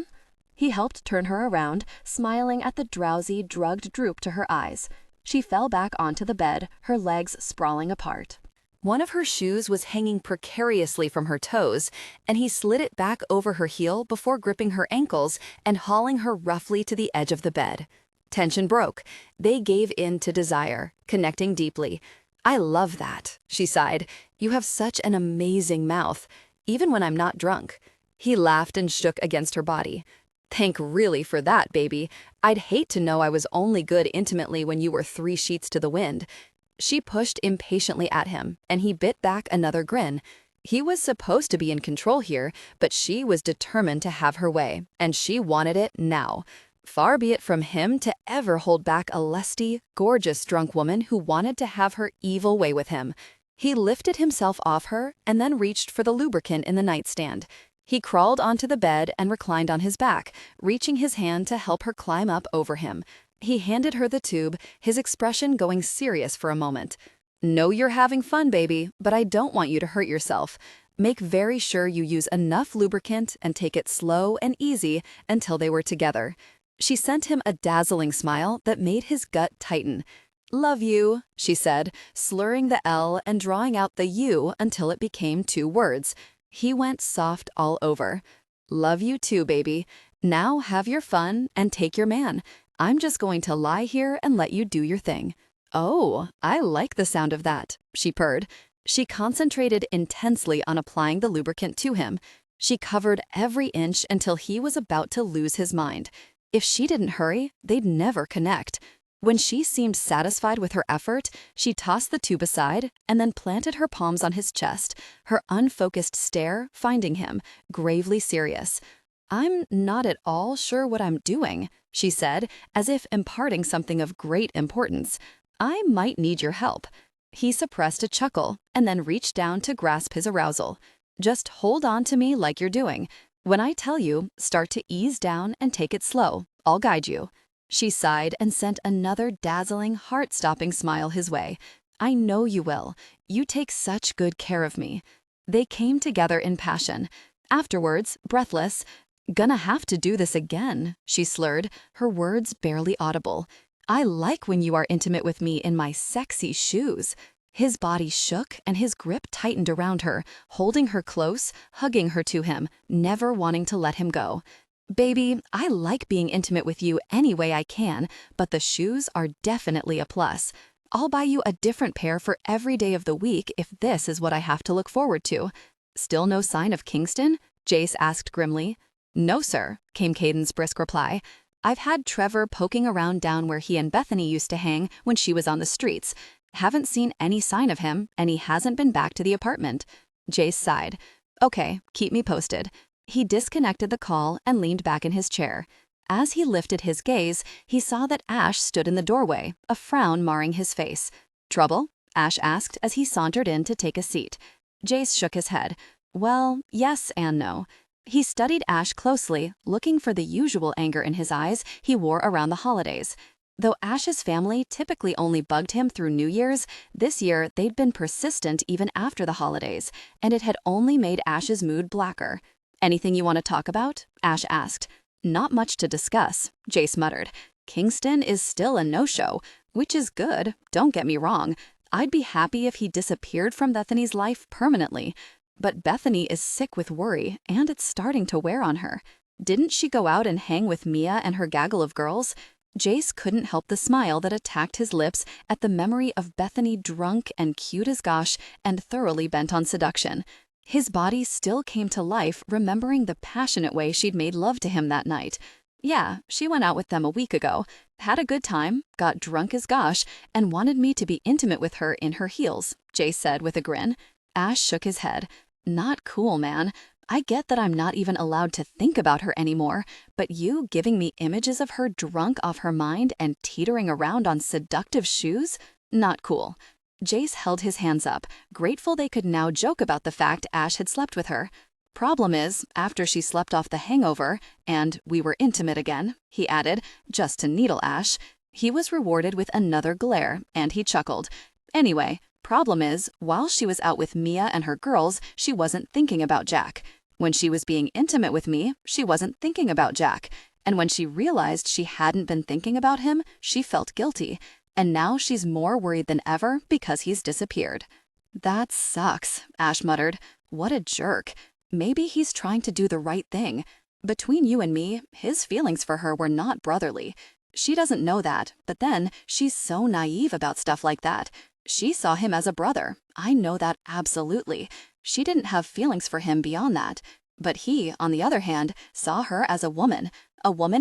He helped turn her around, smiling at the drowsy, drugged droop to her eyes. She fell back onto the bed, her legs sprawling apart. One of her shoes was hanging precariously from her toes, and he slid it back over her heel before gripping her ankles and hauling her roughly to the edge of the bed. Tension broke. They gave in to desire, connecting deeply. I love that, she sighed. You have such an amazing mouth, even when I'm not drunk. He laughed and shook against her body. Thank really for that, baby. I'd hate to know I was only good intimately when you were 3 sheets to the wind. She pushed impatiently at him, and he bit back another grin. He was supposed to be in control here, but she was determined to have her way, and she wanted it now. Far be it from him to ever hold back a lusty, gorgeous drunk woman who wanted to have her evil way with him. He lifted himself off her and then reached for the lubricant in the nightstand. He crawled onto the bed and reclined on his back, reaching his hand to help her climb up over him. He handed her the tube, his expression going serious for a moment. Know you're having fun, baby, but I don't want you to hurt yourself. Make very sure you use enough lubricant and take it slow and easy until they were together. She sent him a dazzling smile that made his gut tighten. Love you, she said, slurring the L and drawing out the U until it became 2 words. He went soft all over. Love you too, baby. Now have your fun and take your man. I'm just going to lie here and let you do your thing. Oh, I like the sound of that, she purred. She concentrated intensely on applying the lubricant to him. She covered every inch until he was about to lose his mind. If she didn't hurry, they'd never connect. When she seemed satisfied with her effort, she tossed the tube aside and then planted her palms on his chest, her unfocused stare finding him, gravely serious. I'm not at all sure what I'm doing, she said, as if imparting something of great importance. I might need your help. He suppressed a chuckle and then reached down to grasp his arousal. Just hold on to me like you're doing. When I tell you, start to ease down and take it slow. I'll guide you. She sighed and sent another dazzling, heart-stopping smile his way. I know you will. You take such good care of me. They came together in passion. Afterwards, breathless, gonna have to do this again, she slurred, her words barely audible. I like when you are intimate with me in my sexy shoes. His body shook and his grip tightened around her, holding her close, hugging her to him, never wanting to let him go. Baby, I like being intimate with you any way I can, but the shoes are definitely a plus. I'll buy you a different pair for every day of the week if this is what I have to look forward to. Still no sign of Kingston? Jace asked grimly. No, sir, came Caden's brisk reply. I've had Trevor poking around down where he and Bethany used to hang when she was on the streets. Haven't seen any sign of him, and he hasn't been back to the apartment. Jace sighed. Okay, keep me posted. He disconnected the call and leaned back in his chair. As he lifted his gaze, he saw that Ash stood in the doorway, a frown marring his face. Trouble? Ash asked as he sauntered in to take a seat. Jace shook his head. Well, yes and no. He studied Ash closely, looking for the usual anger in his eyes he wore around the holidays. Though Ash's family typically only bugged him through New Year's, this year they'd been persistent even after the holidays, and it had only made Ash's mood blacker. Anything you want to talk about? Ash asked. Not much to discuss, Jace muttered. Kingston is still a no-show, which is good, don't get me wrong. I'd be happy if he disappeared from Bethany's life permanently. But Bethany is sick with worry, and it's starting to wear on her. Didn't she go out and hang with Mia and her gaggle of girls? Jace couldn't help the smile that attacked his lips at the memory of Bethany drunk and cute as gosh and thoroughly bent on seduction. His body still came to life remembering the passionate way she'd made love to him that night. Yeah, she went out with them a week ago, had a good time, got drunk as gosh, and wanted me to be intimate with her in her heels, Jace said with a grin. Ash shook his head. Not cool, man. I get that I'm not even allowed to think about her anymore, but you giving me images of her drunk off her mind and teetering around on seductive shoes? Not cool. Jace held his hands up, grateful they could now joke about the fact Ash had slept with her. Problem is, after she slept off the hangover, and we were intimate again, he added, just to needle Ash, he was rewarded with another glare, and he chuckled. Anyway, problem is, while she was out with Mia and her girls, she wasn't thinking about Jack. When she was being intimate with me, she wasn't thinking about Jack. And when she realized she hadn't been thinking about him, she felt guilty. And now she's more worried than ever because he's disappeared. That sucks, Ash muttered. What a jerk. Maybe he's trying to do the right thing. Between you and me, his feelings for her were not brotherly. She doesn't know that, but then she's so naive about stuff like that. She saw him as a brother. I know that absolutely. She didn't have feelings for him beyond that. But he, on the other hand, saw her as a woman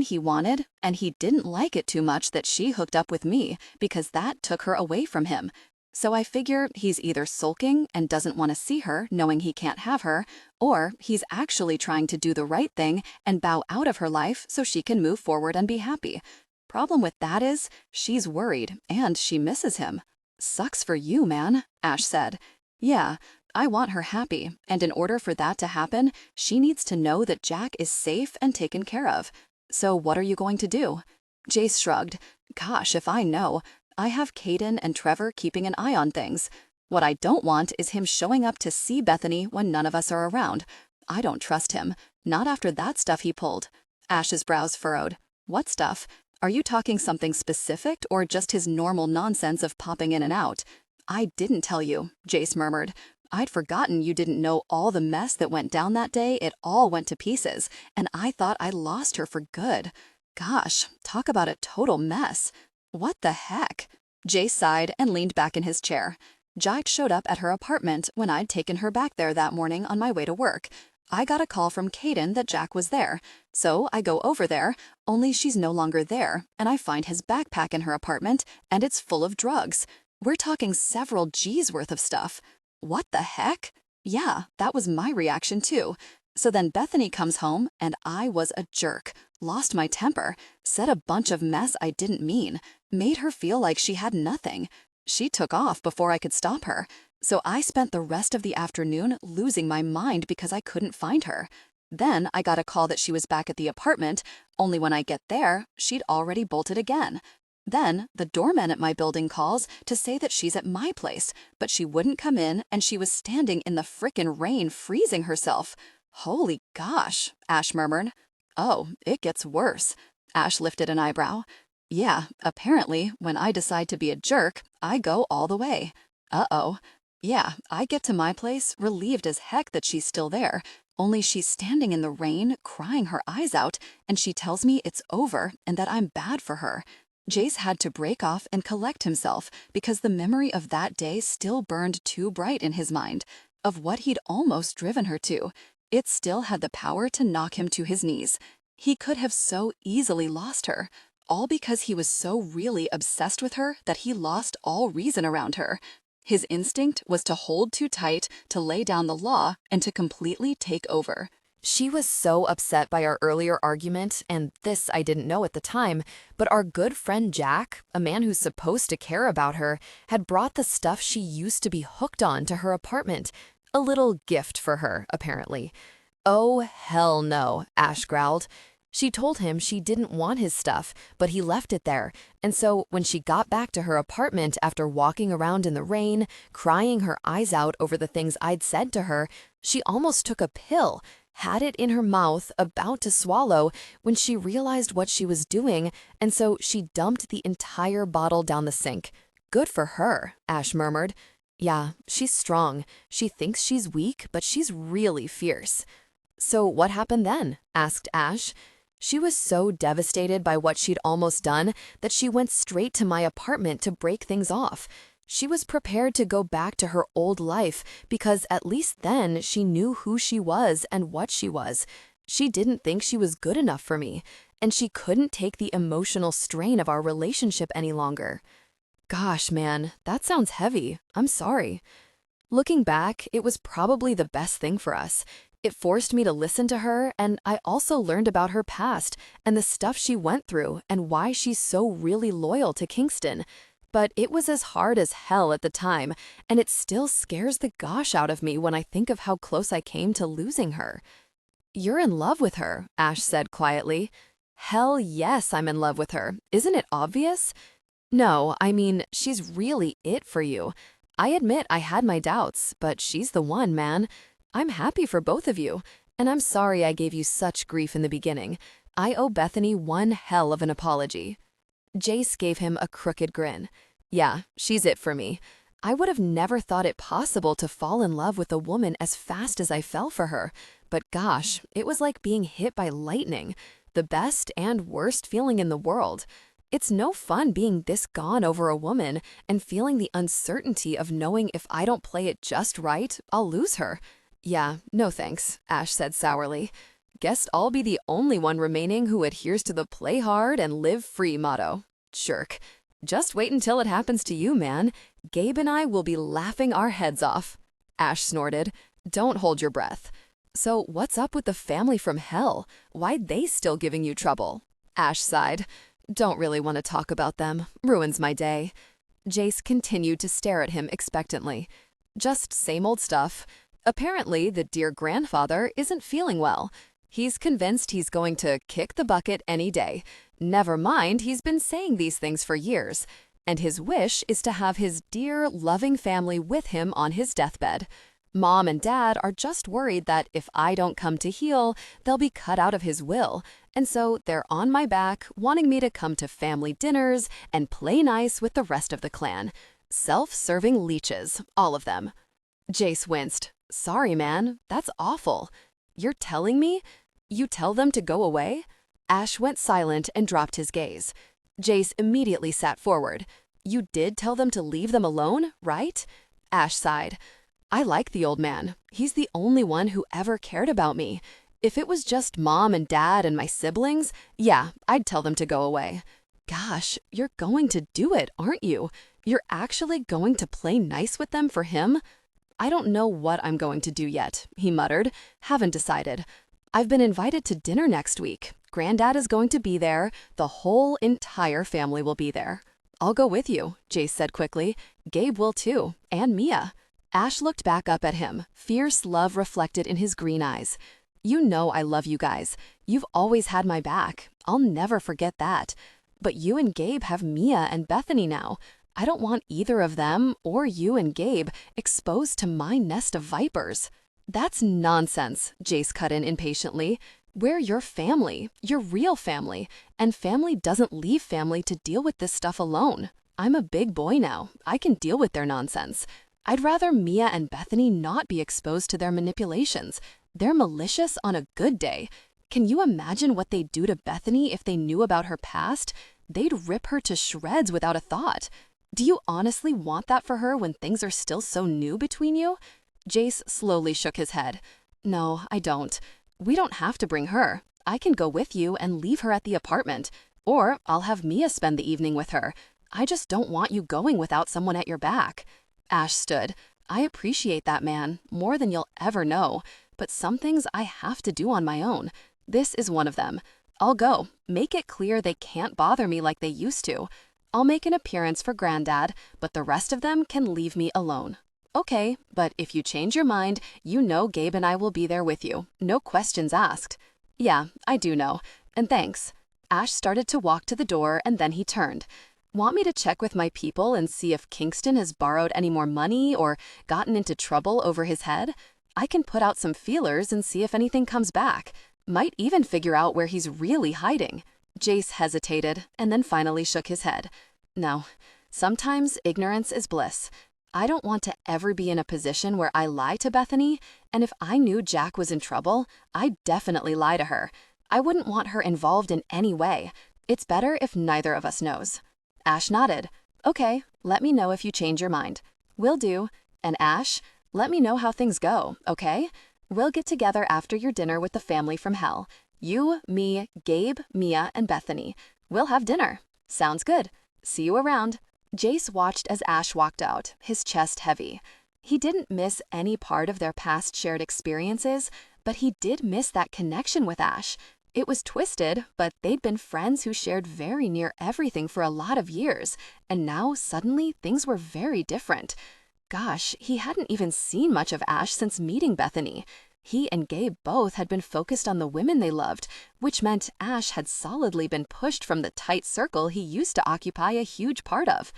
he wanted, and he didn't like it too much that she hooked up with me because that took her away from him. So I figure he's either sulking and doesn't want to see her knowing he can't have her, or he's actually trying to do the right thing and bow out of her life so she can move forward and be happy. Problem with that is, she's worried and she misses him. Sucks for you, man, Ash said. Yeah, I want her happy, and in order for that to happen, she needs to know that Jack is safe and taken care of. So what are you going to do? Jace shrugged. Gosh, if I know. I have Caden and Trevor keeping an eye on things. What I don't want is him showing up to see Bethany when none of us are around. I don't trust him. Not after that stuff he pulled. Ash's brows furrowed. What stuff? Are you talking something specific or just his normal nonsense of popping in and out? I didn't tell you, Jace murmured. I'd forgotten you didn't know all the mess that went down that day. It all went to pieces, and I thought I lost her for good. Gosh, talk about a total mess. What the heck? Jace sighed and leaned back in his chair. Jack showed up at her apartment when I'd taken her back there that morning on my way to work. I got a call from Caden that Jack was there, so I go over there, only she's no longer there, and I find his backpack in her apartment, and it's full of drugs. We're talking several G's worth of stuff. What the heck? Yeah, that was my reaction too. So then Bethany comes home, and I was a jerk, lost my temper, said a bunch of mess I didn't mean, made her feel like she had nothing. She took off before I could stop her. So I spent the rest of the afternoon losing my mind because I couldn't find her. Then I got a call that she was back at the apartment, only when I get there, she'd already bolted again. Then the doorman at my building calls to say that she's at my place, but she wouldn't come in and she was standing in the frickin' rain freezing herself. Holy gosh, Ash murmured. Oh, it gets worse. Ash lifted an eyebrow. Yeah, apparently, when I decide to be a jerk, I go all the way. Uh-oh. Yeah, I get to my place relieved as heck that she's still there, only she's standing in the rain, crying her eyes out, and she tells me it's over and that I'm bad for her. Jace had to break off and collect himself because the memory of that day still burned too bright in his mind, of what he'd almost driven her to. It still had the power to knock him to his knees. He could have so easily lost her, all because he was so really obsessed with her that he lost all reason around her. His instinct was to hold too tight, to lay down the law, and to completely take over. She was so upset by our earlier argument, and this I didn't know at the time, but our good friend Jack, a man who's supposed to care about her, had brought the stuff she used to be hooked on to her apartment. A little gift for her, apparently. Oh, hell no, Ash growled. She told him she didn't want his stuff, but he left it there, and so when she got back to her apartment after walking around in the rain, crying her eyes out over the things I'd said to her, she almost took a pill, had it in her mouth, about to swallow, when she realized what she was doing, and so she dumped the entire bottle down the sink. Good for her, Ash murmured. Yeah, she's strong. She thinks she's weak, but she's really fierce. So what happened then? Asked Ash. She was so devastated by what she'd almost done that she went straight to my apartment to break things off. She was prepared to go back to her old life because at least then she knew who she was and what she was. She didn't think she was good enough for me, and she couldn't take the emotional strain of our relationship any longer. Gosh, man, that sounds heavy. I'm sorry. Looking back, it was probably the best thing for us. It forced me to listen to her, and I also learned about her past and the stuff she went through and why she's so really loyal to Kingston. But it was as hard as hell at the time, and it still scares the gosh out of me when I think of how close I came to losing her. You're in love with her, Ash said quietly. Hell yes, I'm in love with her. Isn't it obvious? No, I mean, she's really it for you. I admit I had my doubts, but she's the one, man. I'm happy for both of you, and I'm sorry I gave you such grief in the beginning. I owe Bethany one hell of an apology. Jace gave him a crooked grin. Yeah, she's it for me. I would have never thought it possible to fall in love with a woman as fast as I fell for her, but gosh, it was like being hit by lightning. The best and worst feeling in the world. It's no fun being this gone over a woman and feeling the uncertainty of knowing if I don't play it just right, I'll lose her. Yeah, no thanks, Ash said sourly. Guess I'll be the only one remaining who adheres to the play hard and live free motto. Jerk. Just wait until it happens to you, man. Gabe and I will be laughing our heads off. Ash snorted. Don't hold your breath. So what's up with the family from hell? Why'd they still giving you trouble? Ash sighed. Don't really want to talk about them. Ruins my day. Jace continued to stare at him expectantly. Just same old stuff. Apparently, the dear grandfather isn't feeling well. He's convinced he's going to kick the bucket any day. Never mind, he's been saying these things for years. And his wish is to have his dear, loving family with him on his deathbed. Mom and Dad are just worried that if I don't come to heal, they'll be cut out of his will. And so they're on my back, wanting me to come to family dinners and play nice with the rest of the clan. Self-serving leeches, all of them. Jace winced. Sorry, man, that's awful. You're telling me? You tell them to go away? Ash went silent and dropped his gaze. Jace immediately sat forward. You did tell them to leave them alone, right? Ash sighed. I like the old man. He's the only one who ever cared about me. If it was just Mom and Dad and my siblings, yeah, I'd tell them to go away. Gosh, you're going to do it, aren't you? You're actually going to play nice with them for him? I don't know what I'm going to do yet, he muttered. Haven't decided. I've been invited to dinner next week. Granddad is going to be there. The whole entire family will be there. I'll go with you, Jace said quickly. Gabe will too, and Mia. Ash looked back up at him, fierce love reflected in his green eyes. You know I love you guys. You've always had my back. I'll never forget that. But you and Gabe have Mia and Bethany now. I don't want either of them, or you and Gabe, exposed to my nest of vipers. That's nonsense, Jace cut in impatiently. We're your family, your real family, and family doesn't leave family to deal with this stuff alone. I'm a big boy now. I can deal with their nonsense. I'd rather Mia and Bethany not be exposed to their manipulations. They're malicious on a good day. Can you imagine what they'd do to Bethany if they knew about her past? They'd rip her to shreds without a thought. Do you honestly want that for her when things are still so new between you? Jace slowly shook his head. No, I don't. We don't have to bring her. I can go with you and leave her at the apartment. Or I'll have Mia spend the evening with her. I just don't want you going without someone at your back. Ash stood. I appreciate that, man, more than you'll ever know. But some things I have to do on my own. This is one of them. I'll go. Make it clear they can't bother me like they used to. I'll make an appearance for Granddad, but the rest of them can leave me alone. Okay, but if you change your mind, you know Gabe and I will be there with you. No questions asked. Yeah, I do know. And thanks. Ash started to walk to the door and then he turned. Want me to check with my people and see if Kingston has borrowed any more money or gotten into trouble over his head? I can put out some feelers and see if anything comes back. Might even figure out where he's really hiding. Jace hesitated and then finally shook his head. No, Sometimes ignorance is bliss. I don't want to ever be in a position where I lie to Bethany, and if I knew Jack was in trouble, I'd definitely lie to her. I wouldn't want her involved in any way. It's better if neither of us knows. Ash nodded. Okay, let me know if you change your mind. Will do. And Ash, let me know how things go, okay? We'll get together after your dinner with the family from hell. You, me, Gabe, Mia, and Bethany. We'll have dinner. Sounds good. See you around. Jace watched as Ash walked out, his chest heavy. He didn't miss any part of their past shared experiences, but he did miss that connection with Ash. It was twisted, but they'd been friends who shared very near everything for a lot of years, and now suddenly things were very different. Gosh, he hadn't even seen much of Ash since meeting Bethany. He and Gabe both had been focused on the women they loved, which meant Ash had solidly been pushed from the tight circle he used to occupy a huge part of.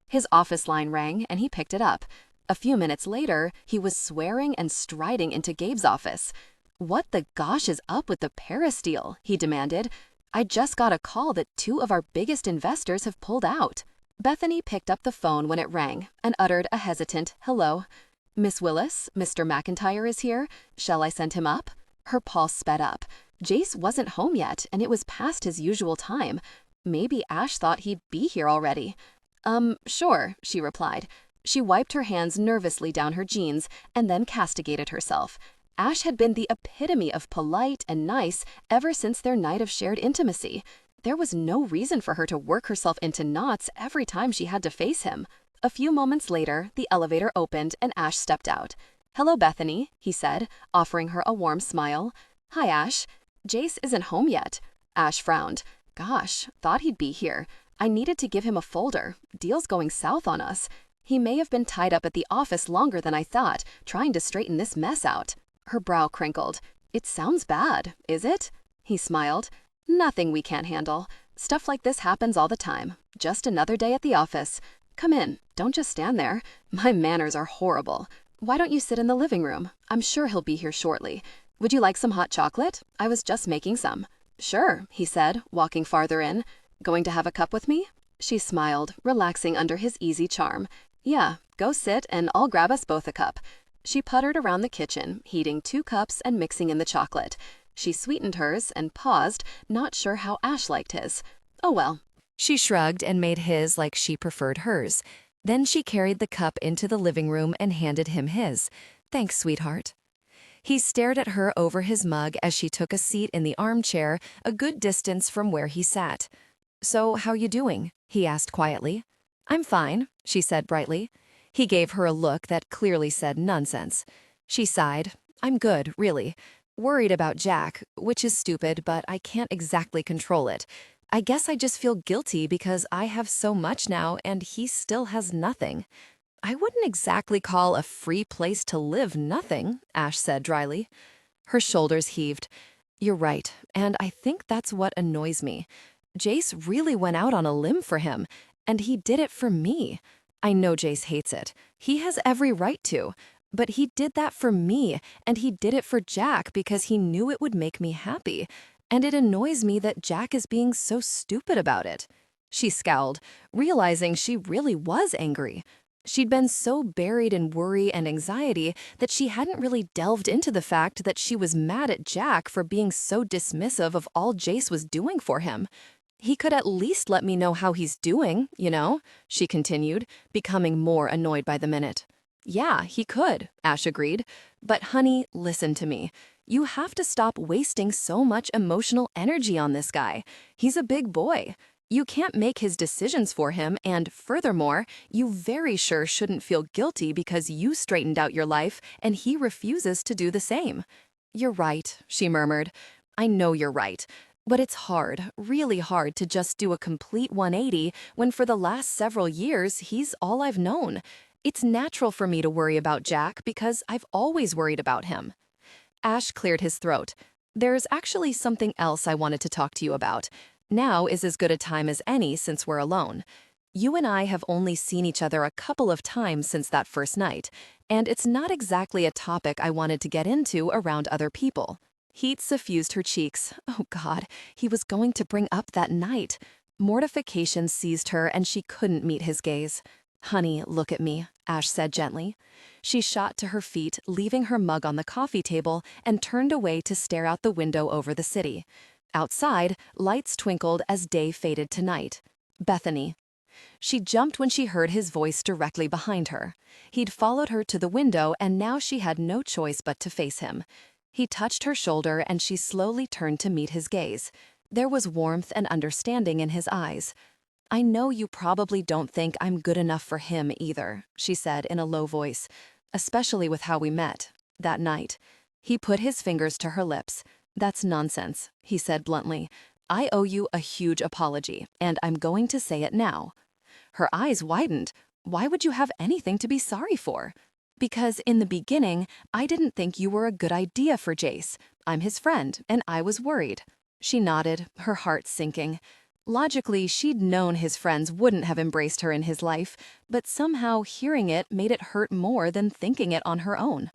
His office line rang, and he picked it up. A few minutes later, he was swearing and striding into Gabe's office. "What the gosh is up with the Paris deal?" he demanded. "I just got a call that 2 of our biggest investors have pulled out." Bethany picked up the phone when it rang and uttered a hesitant hello. "Miss Willis, Mr. McIntyre is here. Shall I send him up?" Her pulse sped up. Jace wasn't home yet, and it was past his usual time. Maybe Ash thought he'd be here already. Sure," she replied. She wiped her hands nervously down her jeans and then castigated herself. Ash had been the epitome of polite and nice ever since their night of shared intimacy. There was no reason for her to work herself into knots every time she had to face him. A few moments later, the elevator opened and Ash stepped out. "Hello, Bethany," he said, offering her a warm smile. "Hi, Ash. Jace isn't home yet." Ash frowned. "Gosh, thought he'd be here. I needed to give him a folder. Deal's going south on us. He may have been tied up at the office longer than I thought, trying to straighten this mess out." Her brow crinkled. "It sounds bad, is it?" He smiled. "Nothing we can't handle. Stuff like this happens all the time. Just another day at the office. Come in. Don't just stand there. My manners are horrible. Why don't you sit in the living room? I'm sure he'll be here shortly. Would you like some hot chocolate? I was just making some." "Sure," he said, walking farther in. "Going to have a cup with me?" She smiled, relaxing under his easy charm. "Yeah, go sit and I'll grab us both a cup." She puttered around the kitchen, heating 2 cups and mixing in the chocolate. She sweetened hers and paused, not sure how Ash liked his. Oh well. She shrugged and made his like she preferred hers. Then she carried the cup into the living room and handed him his. "Thanks, sweetheart." He stared at her over his mug as she took a seat in the armchair a good distance from where he sat. "So, how you doing?" he asked quietly. "I'm fine," she said brightly. He gave her a look that clearly said nonsense. She sighed. "I'm good, really. Worried about Jack, which is stupid, but I can't exactly control it. I guess I just feel guilty because I have so much now and he still has nothing." "I wouldn't exactly call a free place to live nothing," Ash said dryly. Her shoulders heaved. "You're right, and I think that's what annoys me. Jace really went out on a limb for him, and he did it for me. I know Jace hates it. He has every right to. But he did that for me, and he did it for Jack because he knew it would make me happy. And it annoys me that Jack is being so stupid about it." She scowled, realizing she really was angry. She'd been so buried in worry and anxiety that she hadn't really delved into the fact that she was mad at Jack for being so dismissive of all Jace was doing for him. "He could at least let me know how he's doing, you know," she continued, becoming more annoyed by the minute. "Yeah, he could," Ash agreed. "But honey, listen to me. You have to stop wasting so much emotional energy on this guy. He's a big boy. You can't make his decisions for him, and furthermore, you very sure shouldn't feel guilty because you straightened out your life and he refuses to do the same." "You're right," she murmured. "I know you're right. But it's hard, really hard to just do a complete 180 when for the last several years he's all I've known. It's natural for me to worry about Jack because I've always worried about him." Ash cleared his throat. "There's actually something else I wanted to talk to you about. Now is as good a time as any since we're alone. You and I have only seen each other a couple of times since that first night, and it's not exactly a topic I wanted to get into around other people." Heat suffused her cheeks. Oh God, he was going to bring up that night. Mortification seized her and she couldn't meet his gaze. "Honey, look at me," Ash said gently. She shot to her feet, leaving her mug on the coffee table, and turned away to stare out the window over the city. Outside, lights twinkled as day faded to night. Bethany. She jumped when she heard his voice directly behind her. He'd followed her to the window, and now she had no choice but to face him. He touched her shoulder and she slowly turned to meet his gaze. There was warmth and understanding in his eyes. "I know you probably don't think I'm good enough for him either," she said in a low voice, "especially with how we met that night." He put his fingers to her lips. "That's nonsense," he said bluntly. "I owe you a huge apology, and I'm going to say it now." Her eyes widened. "Why would you have anything to be sorry for?" "Because in the beginning, I didn't think you were a good idea for Jace. I'm his friend, and I was worried." She nodded, her heart sinking. Logically, she'd known his friends wouldn't have embraced her in his life, but somehow hearing it made it hurt more than thinking it on her own.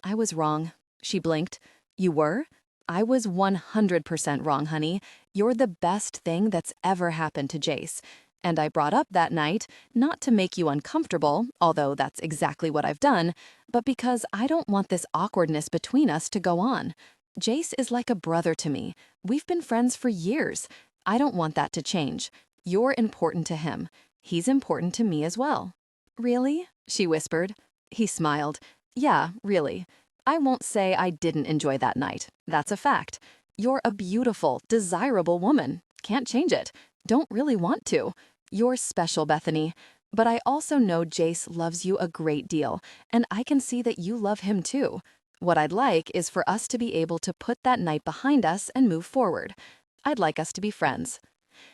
"I was wrong." She blinked. "You were?" "I was 100% wrong, honey. You're the best thing that's ever happened to Jace. And I brought up that night, not to make you uncomfortable, although that's exactly what I've done, but because I don't want this awkwardness between us to go on. Jace is like a brother to me. We've been friends for years. I don't want that to change. You're important to him. He's important to me as well." "Really?" she whispered. He smiled. "Yeah, really. I won't say I didn't enjoy that night. That's a fact. You're a beautiful, desirable woman. Can't change it. Don't really want to. You're special, Bethany. But I also know Jace loves you a great deal, and I can see that you love him too. What I'd like is for us to be able to put that night behind us and move forward. I'd like us to be friends."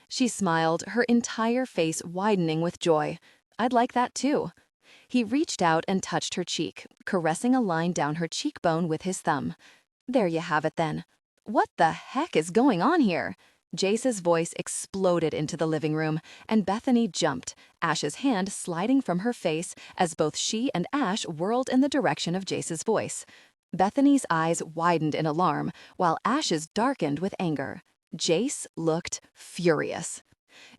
She smiled, her entire face widening with joy. "I'd like that too." He reached out and touched her cheek, caressing a line down her cheekbone with his thumb. "There you have it then." "What the heck is going on here?" Jace's voice exploded into the living room, and Bethany jumped, Ash's hand sliding from her face as both she and Ash whirled in the direction of Jace's voice. Bethany's eyes widened in alarm, while Ash's darkened with anger. Jace looked furious.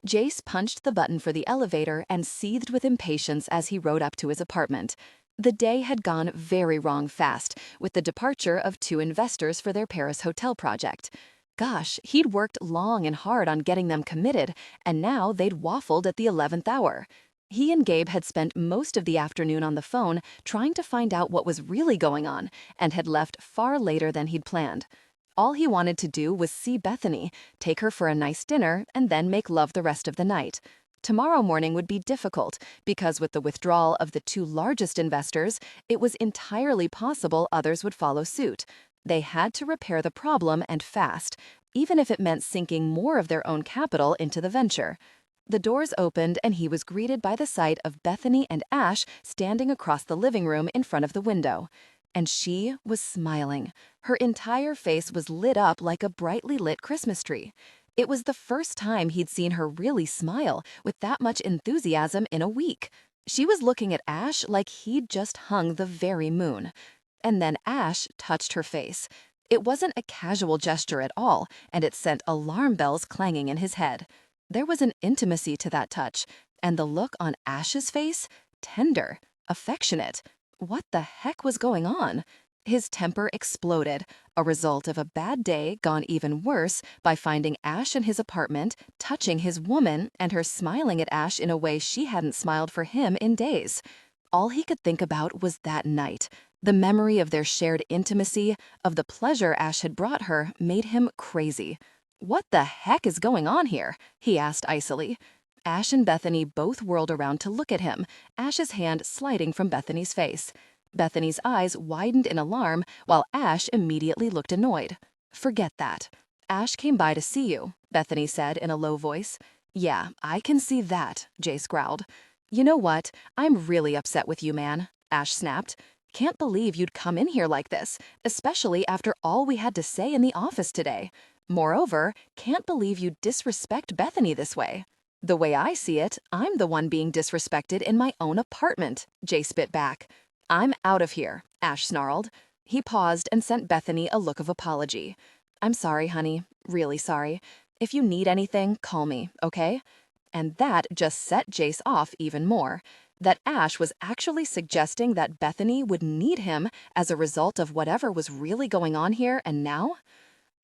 Jace punched the button for the elevator and seethed with impatience as he rode up to his apartment. The day had gone very wrong fast, with the departure of 2 investors for their Paris hotel project. Gosh, he'd worked long and hard on getting them committed, and now they'd waffled at the 11th hour. He and Gabe had spent most of the afternoon on the phone trying to find out what was really going on, and had left far later than he'd planned. All he wanted to do was see Bethany, take her for a nice dinner, and then make love the rest of the night. Tomorrow morning would be difficult, because with the withdrawal of the 2 largest investors, it was entirely possible others would follow suit. They had to repair the problem and fast, even if it meant sinking more of their own capital into the venture. The doors opened and he was greeted by the sight of Bethany and Ash standing across the living room in front of the window. And she was smiling. Her entire face was lit up like a brightly lit Christmas tree. It was the first time he'd seen her really smile with that much enthusiasm in a week. She was looking at Ash like he'd just hung the very moon. And then Ash touched her face. It wasn't a casual gesture at all, and it sent alarm bells clanging in his head. There was an intimacy to that touch, and the look on Ash's face, tender, affectionate. What the heck was going on? His temper exploded, a result of a bad day gone even worse by finding Ash in his apartment, touching his woman, and her smiling at Ash in a way she hadn't smiled for him in days. All he could think about was that night. The memory of their shared intimacy, of the pleasure Ash had brought her, made him crazy. "What the heck is going on here?" he asked icily. Ash and Bethany both whirled around to look at him, Ash's hand sliding from Bethany's face. Bethany's eyes widened in alarm, while Ash immediately looked annoyed. "Forget that. Ash came by to see you," Bethany said in a low voice. "Yeah, I can see that," Jace growled. "You know what? I'm really upset with you, man," Ash snapped. "Can't believe you'd come in here like this, especially after all we had to say in the office today. Moreover, can't believe you'd disrespect Bethany this way." "The way I see it, I'm the one being disrespected in my own apartment," Jace bit back. "I'm out of here," Ash snarled. He paused and sent Bethany a look of apology. "I'm sorry, honey. Really sorry. If you need anything, call me, okay? And that just set Jace off even more. That Ash was actually suggesting that Bethany would need him as a result of whatever was really going on here and now?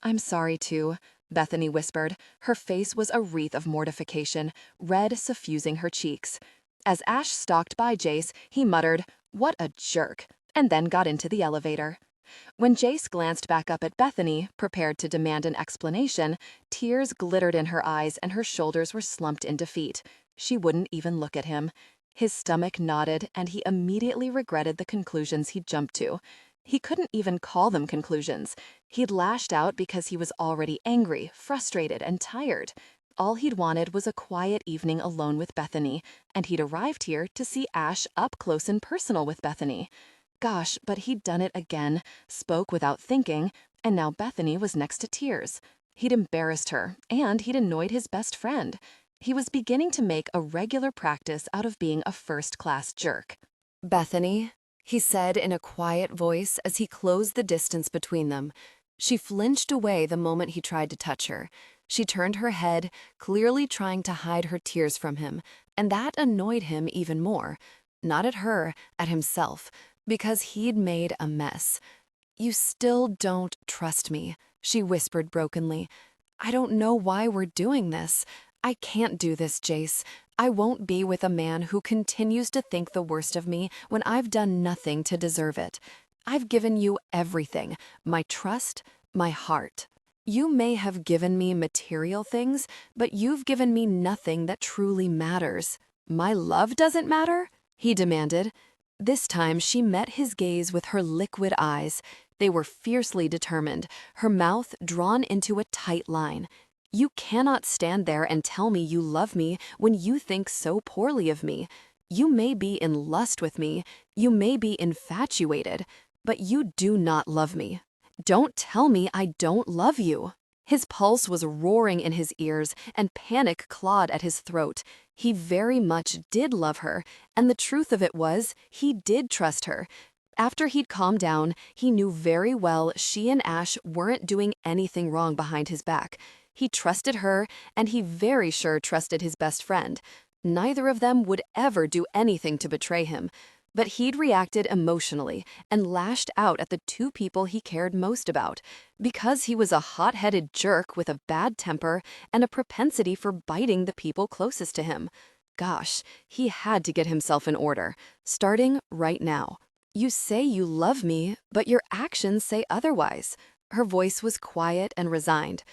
I'm sorry, too, Bethany whispered. Her face was a wreath of mortification, red suffusing her cheeks. As Ash stalked by Jace, he muttered, "What a jerk," and then got into the elevator. When Jace glanced back up at Bethany, prepared to demand an explanation, tears glittered in her eyes and her shoulders were slumped in defeat. She wouldn't even look at him. His stomach knotted, and he immediately regretted the conclusions he'd jumped to. He couldn't even call them conclusions. He'd lashed out because he was already angry, frustrated, and tired. All he'd wanted was a quiet evening alone with Bethany, and he'd arrived here to see Ash up close and personal with Bethany. Gosh, but he'd done it again, spoke without thinking, and now Bethany was next to tears. He'd embarrassed her, and he'd annoyed his best friend. He was beginning to make a regular practice out of being a first-class jerk. Bethany, he said in a quiet voice as he closed the distance between them. She flinched away the moment he tried to touch her. She turned her head, clearly trying to hide her tears from him, and that annoyed him even more. Not at her, at himself, because he'd made a mess. "You still don't trust me," she whispered brokenly. "I don't know why we're doing this. I can't do this, Jace. I won't be with a man who continues to think the worst of me when I've done nothing to deserve it. I've given you everything, my trust, my heart. You may have given me material things, but you've given me nothing that truly matters." "My love doesn't matter?" he demanded. This time she met his gaze with her liquid eyes. They were fiercely determined, her mouth drawn into a tight line. "You cannot stand there and tell me you love me when you think so poorly of me. You may be in lust with me, you may be infatuated, but you do not love me. Don't tell me I don't love you." His pulse was roaring in his ears, and panic clawed at his throat. He very much did love her, and the truth of it was, he did trust her. After he'd calmed down, he knew very well she and Ash weren't doing anything wrong behind his back. He trusted her, and he very sure trusted his best friend. Neither of them would ever do anything to betray him. But he'd reacted emotionally and lashed out at the two people he cared most about, because he was a hot-headed jerk with a bad temper and a propensity for biting the people closest to him. Gosh, he had to get himself in order, starting right now. "You say you love me, but your actions say otherwise." Her voice was quiet and resigned.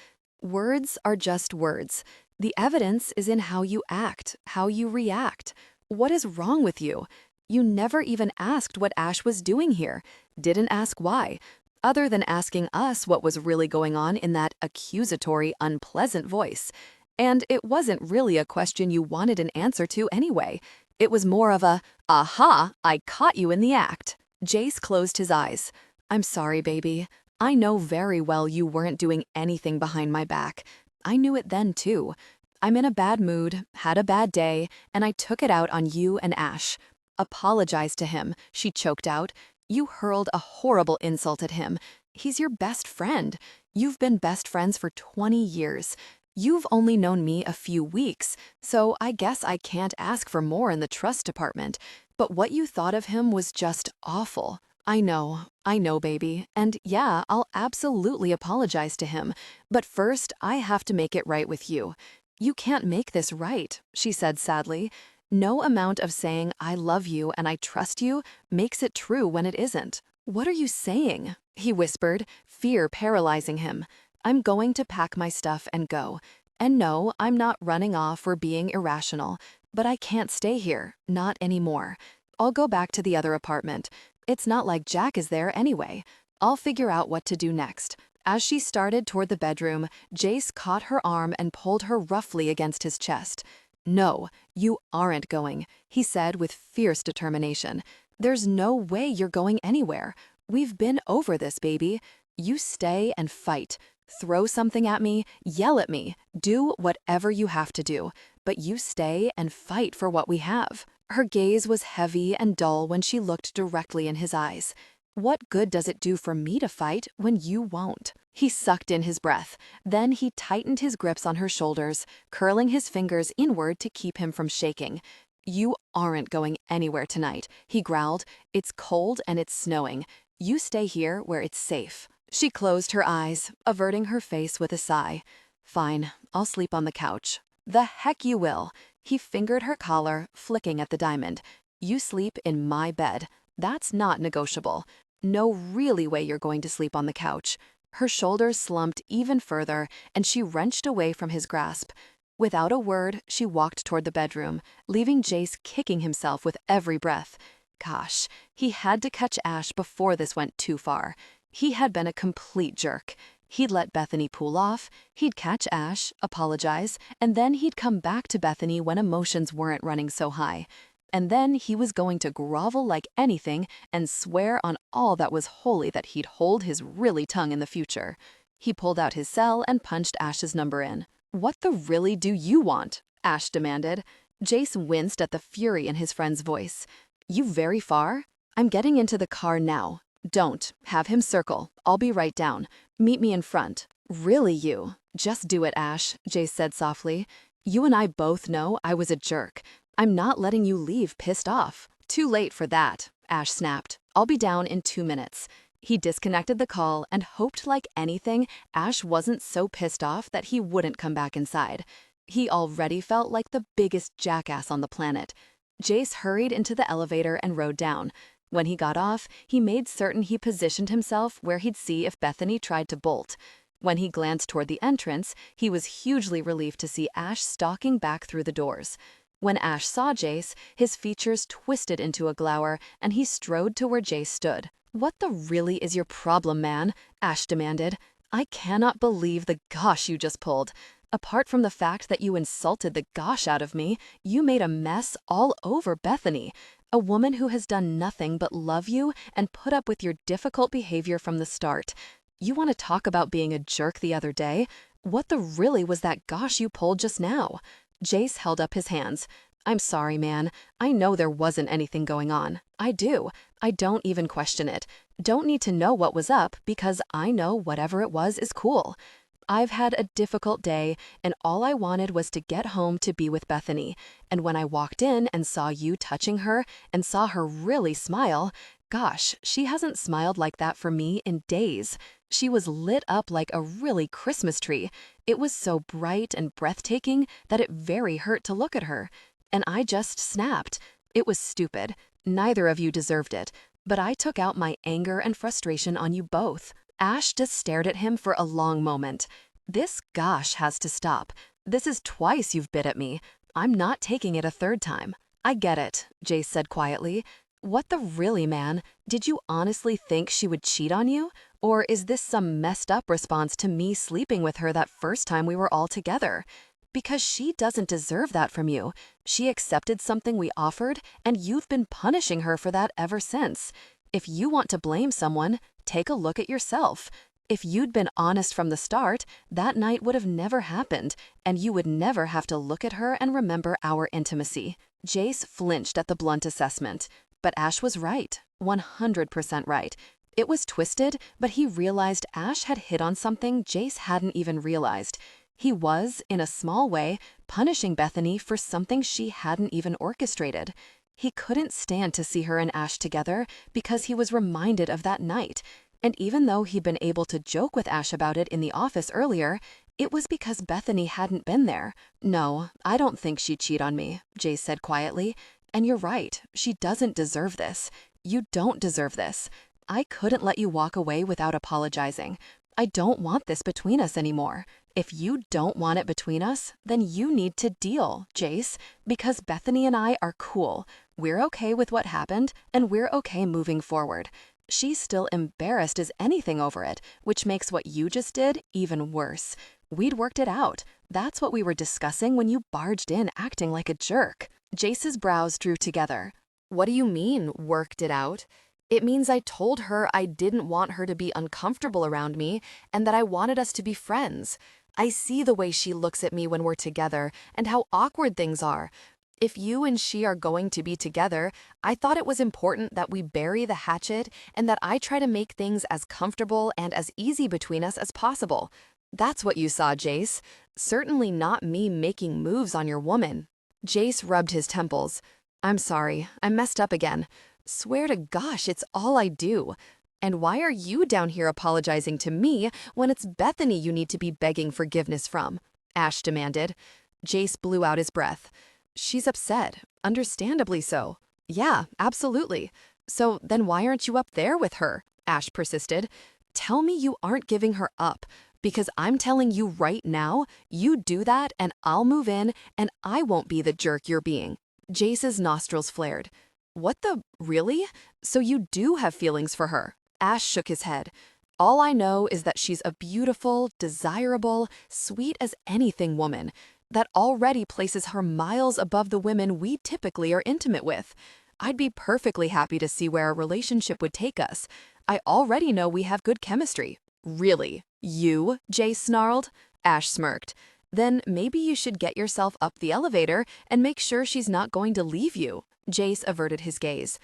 "Words are just words. The evidence is in how you act, how you react. What is wrong with you? You never even asked what Ash was doing here, didn't ask why, other than asking us what was really going on in that accusatory, unpleasant voice. And it wasn't really a question you wanted an answer to anyway. It was more of a, 'Aha, I caught you in the act.'" Jace closed his eyes. "I'm sorry, baby. I know very well you weren't doing anything behind my back. I knew it then, too. I'm in a bad mood, had a bad day, and I took it out on you and Ash." "Apologize to him," she choked out. "You hurled a horrible insult at him. He's your best friend. You've been best friends for 20 years. You've only known me a few weeks, so I guess I can't ask for more in the trust department. But what you thought of him was just awful. I know, baby, and yeah, I'll absolutely apologize to him. But first, I have to make it right with you." "You can't make this right," she said sadly. "No amount of saying I love you and I trust you makes it true when it isn't." "What are you saying?" he whispered, fear paralyzing him. "I'm going to pack my stuff and go. And no, I'm not running off or being irrational, but I can't stay here, not anymore. I'll go back to the other apartment. It's not like Jack is there anyway. I'll figure out what to do next." As she started toward the bedroom, Jace caught her arm and pulled her roughly against his chest. "No, you aren't going," he said with fierce determination. "There's no way you're going anywhere. We've been over this, baby. You stay and fight. Throw something at me, yell at me, do whatever you have to do. But you stay and fight for what we have." Her gaze was heavy and dull when she looked directly in his eyes. What good does it do for me to fight when you won't? He sucked in his breath. Then he tightened his grips on her shoulders, curling his fingers inward to keep him from shaking. You aren't going anywhere tonight, he growled. It's cold and it's snowing. You stay here where it's safe. She closed her eyes, averting her face with a sigh. Fine, I'll sleep on the couch. The heck you will. He fingered her collar, flicking at the diamond. You sleep in my bed. That's not negotiable. No really way you're going to sleep on the couch. Her shoulders slumped even further, and she wrenched away from his grasp. Without a word, she walked toward the bedroom, leaving Jace kicking himself with every breath. Gosh, he had to catch Ash before this went too far. He had been a complete jerk. He'd let Bethany cool off, he'd catch Ash, apologize, and then he'd come back to Bethany when emotions weren't running so high. And then he was going to grovel like anything and swear on all that was holy that he'd hold his really tongue in the future. He pulled out his cell and punched Ash's number in. What the really do you want? Ash demanded. Jace winced at the fury in his friend's voice. You very far? I'm getting into the car now. Don't. Have him circle. I'll be right down. Meet me in front. Really you? Just do it, Ash, Jace said softly. You and I both know I was a jerk. I'm not letting you leave pissed off. Too late for that, Ash snapped. I'll be down in 2 minutes. He disconnected the call and hoped like anything Ash wasn't so pissed off that he wouldn't come back inside. He already felt like the biggest jackass on the planet. Jace hurried into the elevator and rode down. When he got off, he made certain he positioned himself where he'd see if Bethany tried to bolt. When he glanced toward the entrance, he was hugely relieved to see Ash stalking back through the doors. When Ash saw Jace, his features twisted into a glower and he strode to where Jace stood. What the really is your problem, man? Ash demanded. I cannot believe the gosh you just pulled. Apart from the fact that you insulted the gosh out of me, you made a mess all over Bethany, a woman who has done nothing but love you and put up with your difficult behavior from the start. You want to talk about being a jerk the other day? What the really was that gosh you pulled just now? Jace held up his hands. I'm sorry, man. I know there wasn't anything going on. I do. I don't even question it. Don't need to know what was up because I know whatever it was is cool. I've had a difficult day, and all I wanted was to get home to be with Bethany. And when I walked in and saw you touching her and saw her really smile, gosh, she hasn't smiled like that for me in days. She was lit up like a really Christmas tree. It was so bright and breathtaking that it very hurt to look at her. And I just snapped. It was stupid. Neither of you deserved it. But I took out my anger and frustration on you both. Ash just stared at him for a long moment. This gosh has to stop. This is twice you've bit at me. I'm not taking it a third time. I get it, Jace said quietly. What the really, man? Did you honestly think she would cheat on you? Or is this some messed up response to me sleeping with her that first time we were all together? Because she doesn't deserve that from you. She accepted something we offered, and you've been punishing her for that ever since. If you want to blame someone, take a look at yourself. If you'd been honest from the start, that night would have never happened, and you would never have to look at her and remember our intimacy. Jace flinched at the blunt assessment. But Ash was right, 100% right. It was twisted, but he realized Ash had hit on something Jace hadn't even realized. He was, in a small way, punishing Bethany for something she hadn't even orchestrated. He couldn't stand to see her and Ash together because he was reminded of that night. And even though he'd been able to joke with Ash about it in the office earlier, it was because Bethany hadn't been there. No, I don't think she'd cheat on me, Jace said quietly. And you're right, she doesn't deserve this. You don't deserve this. I couldn't let you walk away without apologizing. I don't want this between us anymore. If you don't want it between us, then you need to deal, Jace, because Bethany and I are cool. We're okay with what happened, and we're okay moving forward. She's still embarrassed as anything over it, which makes what you just did even worse. We'd worked it out. That's what we were discussing when you barged in acting like a jerk. Jace's brows drew together. What do you mean, worked it out? It means I told her I didn't want her to be uncomfortable around me and that I wanted us to be friends. I see the way she looks at me when we're together and how awkward things are. If you and she are going to be together, I thought it was important that we bury the hatchet and that I try to make things as comfortable and as easy between us as possible. That's what you saw, Jace. Certainly not me making moves on your woman. Jace rubbed his temples. I'm sorry, I messed up again. Swear to gosh, it's all I do. And why are you down here apologizing to me when it's Bethany you need to be begging forgiveness from? Ash demanded. Jace blew out his breath. She's upset, understandably so. Yeah, absolutely. So then why aren't you up there with her? Ash persisted. Tell me you aren't giving her up, because I'm telling you right now, you do that and I'll move in and I won't be the jerk you're being. Jace's nostrils flared. What the, really? So you do have feelings for her? Ash shook his head. All I know is that she's a beautiful, desirable, sweet as anything woman that already places her miles above the women we typically are intimate with. I'd be perfectly happy to see where a relationship would take us. I already know we have good chemistry. Really? You? Jace snarled. Ash smirked. Then maybe you should get yourself up the elevator and make sure she's not going to leave you. Jace averted his gaze.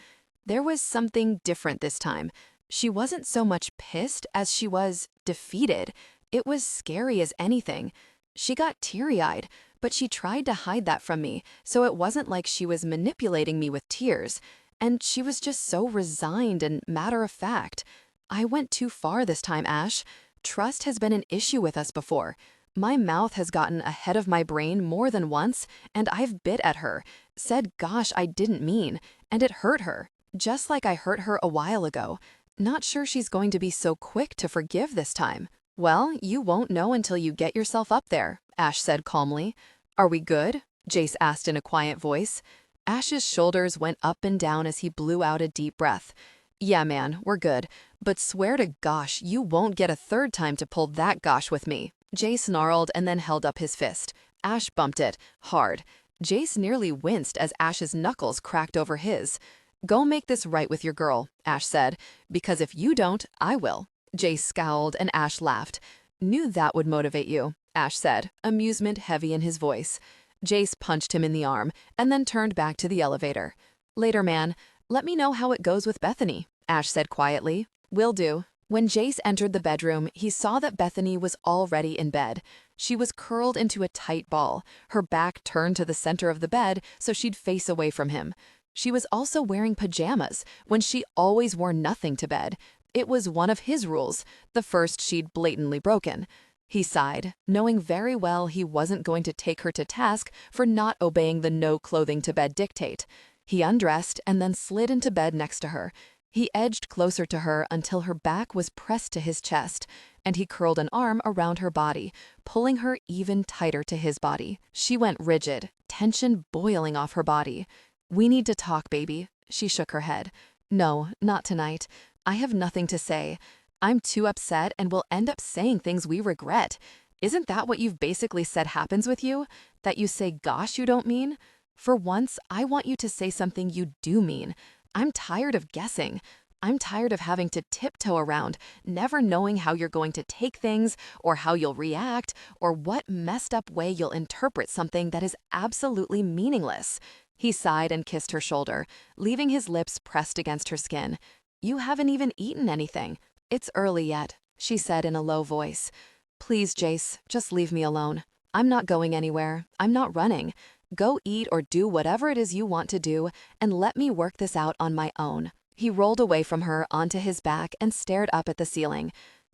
There was something different this time. She wasn't so much pissed as she was defeated. It was scary as anything. She got teary-eyed, but she tried to hide that from me, so it wasn't like she was manipulating me with tears. And she was just so resigned and matter-of-fact. I went too far this time, Ash. Trust has been an issue with us before. My mouth has gotten ahead of my brain more than once, and I've bit at her, said gosh I didn't mean, and it hurt her, just like I hurt her a while ago. Not sure she's going to be so quick to forgive this time. Well, you won't know until you get yourself up there, Ash said calmly. Are we good? Jace asked in a quiet voice. Ash's shoulders went up and down as he blew out a deep breath. Yeah, man, we're good. But swear to gosh, you won't get a third time to pull that gosh with me. Jace snarled and then held up his fist. Ash bumped it, hard. Jace nearly winced as Ash's knuckles cracked over his. Go make this right with your girl, Ash said, because if you don't, I will. Jace scowled and Ash laughed. Knew that would motivate you, Ash said, amusement heavy in his voice. Jace punched him in the arm and then turned back to the elevator. Later, man. Let me know how it goes with Bethany, Ash said quietly. Will do. When Jace entered the bedroom, he saw that Bethany was already in bed. She was curled into a tight ball, her back turned to the center of the bed so she'd face away from him. She was also wearing pajamas when she always wore nothing to bed. It was one of his rules, the first she'd blatantly broken. He sighed, knowing very well he wasn't going to take her to task for not obeying the no-clothing-to-bed dictate. He undressed and then slid into bed next to her. He edged closer to her until her back was pressed to his chest, and he curled an arm around her body, pulling her even tighter to his body. She went rigid, tension boiling off her body. We need to talk, baby. She shook her head. No, not tonight. I have nothing to say. I'm too upset and will end up saying things we regret. Isn't that what you've basically said happens with you? That you say gosh you don't mean? For once, I want you to say something you do mean. I'm tired of guessing. I'm tired of having to tiptoe around, never knowing how you're going to take things, or how you'll react, or what messed up way you'll interpret something that is absolutely meaningless. He sighed and kissed her shoulder, leaving his lips pressed against her skin. You haven't even eaten anything. It's early yet, she said in a low voice. Please, Jace, just leave me alone. I'm not going anywhere. I'm not running. Go eat or do whatever it is you want to do, and let me work this out on my own. He rolled away from her onto his back and stared up at the ceiling.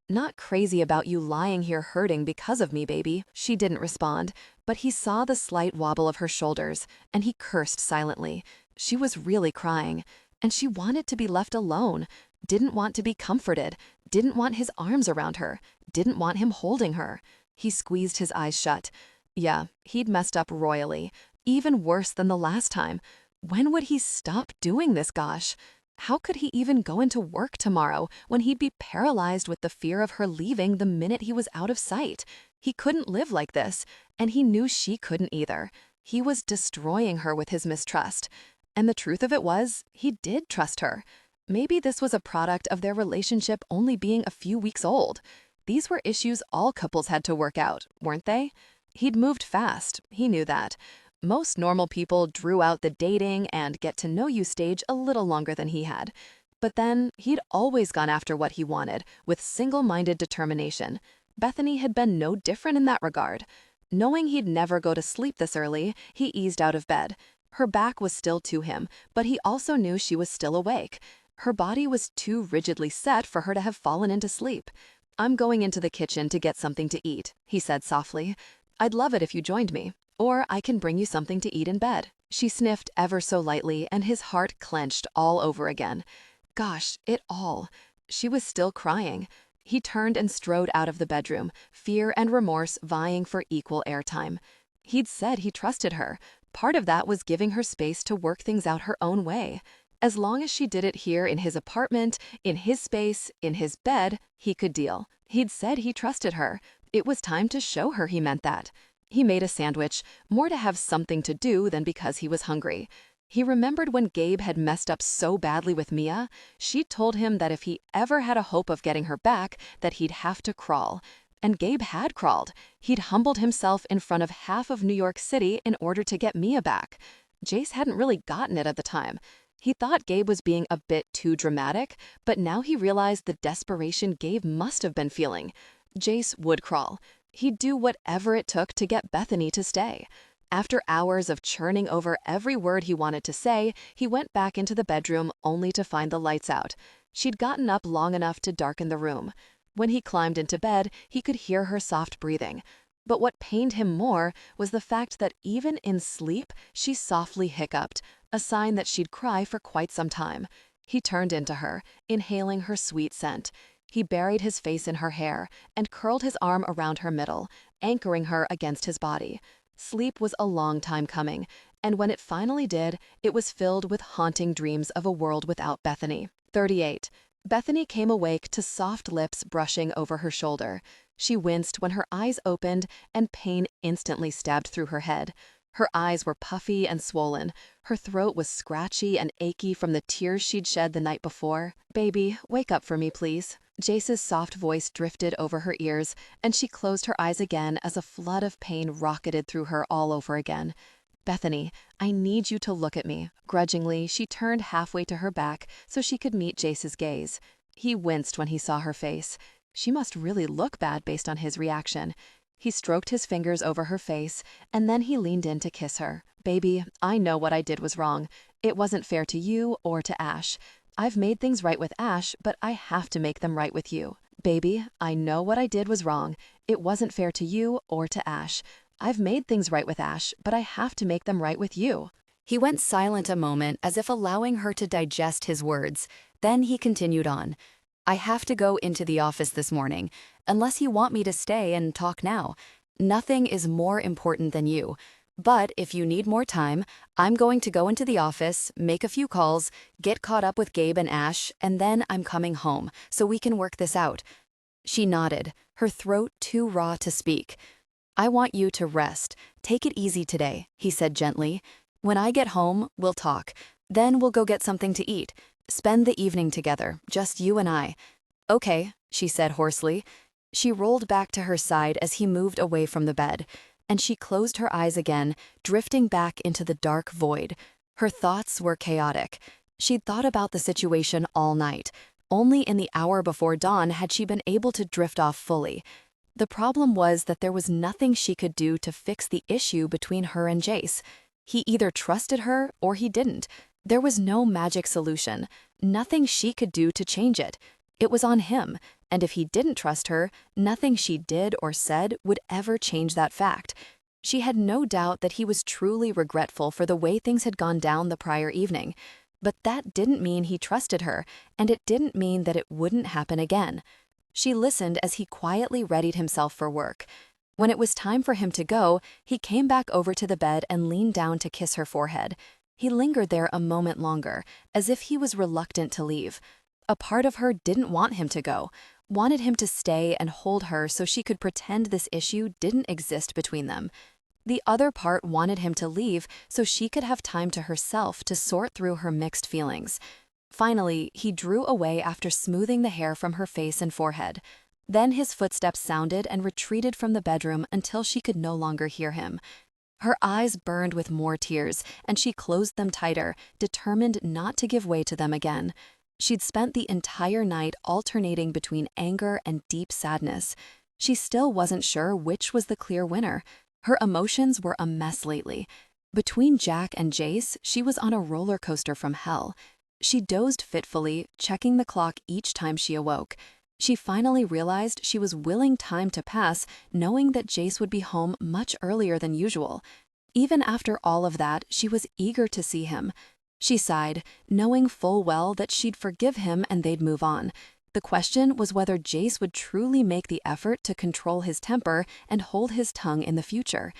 Not crazy about you lying here hurting because of me, baby. She didn't respond, but he saw the slight wobble of her shoulders, and he cursed silently. She was really crying, and she wanted to be left alone, didn't want to be comforted, didn't want his arms around her, didn't want him holding her. He squeezed his eyes shut. Yeah, he'd messed up royally, even worse than the last time. When would he stop doing this, gosh? How could he even go into work tomorrow when he'd be paralyzed with the fear of her leaving the minute he was out of sight? He couldn't live like this, and he knew she couldn't either. He was destroying her with his mistrust. And the truth of it was, he did trust her. Maybe this was a product of their relationship only being a few weeks old. These were issues all couples had to work out, weren't they? He'd moved fast, he knew that. Most normal people drew out the dating and get-to-know-you stage a little longer than he had. But then, he'd always gone after what he wanted, with single-minded determination. Bethany had been no different in that regard. Knowing he'd never go to sleep this early, he eased out of bed. Her back was still to him, but he also knew she was still awake. Her body was too rigidly set for her to have fallen into sleep. "I'm going into the kitchen to get something to eat," he said softly. "I'd love it if you joined me. Or I can bring you something to eat in bed." She sniffed ever so lightly, and his heart clenched all over again. Gosh, it all. She was still crying. He turned and strode out of the bedroom, fear and remorse vying for equal airtime. He'd said he trusted her. Part of that was giving her space to work things out her own way. As long as she did it here in his apartment, in his space, in his bed, he could deal. He'd said he trusted her. It was time to show her he meant that. He made a sandwich, more to have something to do than because he was hungry. He remembered when Gabe had messed up so badly with Mia. She'd told him that if he ever had a hope of getting her back, that he'd have to crawl. And Gabe had crawled. He'd humbled himself in front of half of New York City in order to get Mia back. Jace hadn't really gotten it at the time. He thought Gabe was being a bit too dramatic, but now he realized the desperation Gabe must have been feeling. Jace would crawl. He'd do whatever it took to get Bethany to stay. After hours of churning over every word he wanted to say, he went back into the bedroom only to find the lights out. She'd gotten up long enough to darken the room. When he climbed into bed, he could hear her soft breathing. But what pained him more was the fact that even in sleep, she softly hiccuped, a sign that she'd cry for quite some time. He turned into her, inhaling her sweet scent. He buried his face in her hair and curled his arm around her middle, anchoring her against his body. Sleep was a long time coming, and when it finally did, it was filled with haunting dreams of a world without Bethany. 38. Bethany came awake to soft lips brushing over her shoulder. She winced when her eyes opened and pain instantly stabbed through her head. Her eyes were puffy and swollen. Her throat was scratchy and achy from the tears she'd shed the night before. "Baby, wake up for me, please." Jace's soft voice drifted over her ears, and she closed her eyes again as a flood of pain rocketed through her all over again. "Bethany, I need you to look at me." Grudgingly, she turned halfway to her back so she could meet Jace's gaze. He winced when he saw her face. She must really look bad based on his reaction. He stroked his fingers over her face, and then he leaned in to kiss her. "Baby, I know what I did was wrong. It wasn't fair to you or to Ash. I've made things right with Ash, but I have to make them right with you. Baby, I know what I did was wrong. It wasn't fair to you or to Ash. I've made things right with Ash, but I have to make them right with you." He went silent a moment, as if allowing her to digest his words. Then he continued on. "I have to go into the office this morning, unless you want me to stay and talk now. Nothing is more important than you. But if you need more time, I'm going to go into the office, make a few calls, get caught up with Gabe and Ash, and then I'm coming home, so we can work this out." She nodded, her throat too raw to speak. "I want you to rest. Take it easy today," he said gently. "When I get home, we'll talk. Then we'll go get something to eat. Spend the evening together, just you and I." "Okay," she said hoarsely. She rolled back to her side as he moved away from the bed, and she closed her eyes again, drifting back into the dark void. Her thoughts were chaotic. She'd thought about the situation all night. Only in the hour before dawn had she been able to drift off fully. The problem was that there was nothing she could do to fix the issue between her and Jace. He either trusted her or he didn't. There was no magic solution, nothing she could do to change it. It was on him, and if he didn't trust her, nothing she did or said would ever change that fact. She had no doubt that he was truly regretful for the way things had gone down the prior evening. But that didn't mean he trusted her, and it didn't mean that it wouldn't happen again. She listened as he quietly readied himself for work. When it was time for him to go, he came back over to the bed and leaned down to kiss her forehead. He lingered there a moment longer, as if he was reluctant to leave. A part of her didn't want him to go, wanted him to stay and hold her so she could pretend this issue didn't exist between them. The other part wanted him to leave so she could have time to herself to sort through her mixed feelings. Finally, he drew away after smoothing the hair from her face and forehead. Then his footsteps sounded and retreated from the bedroom until she could no longer hear him. Her eyes burned with more tears, and she closed them tighter, determined not to give way to them again. She'd spent the entire night alternating between anger and deep sadness. She still wasn't sure which was the clear winner. Her emotions were a mess lately. Between Jack and Jace, she was on a roller coaster from hell. She dozed fitfully, checking the clock each time she awoke. She finally realized she was willing time to pass, knowing that Jace would be home much earlier than usual. Even after all of that, she was eager to see him. She sighed, knowing full well that she'd forgive him and they'd move on. The question was whether Jace would truly make the effort to control his temper and hold his tongue in the future.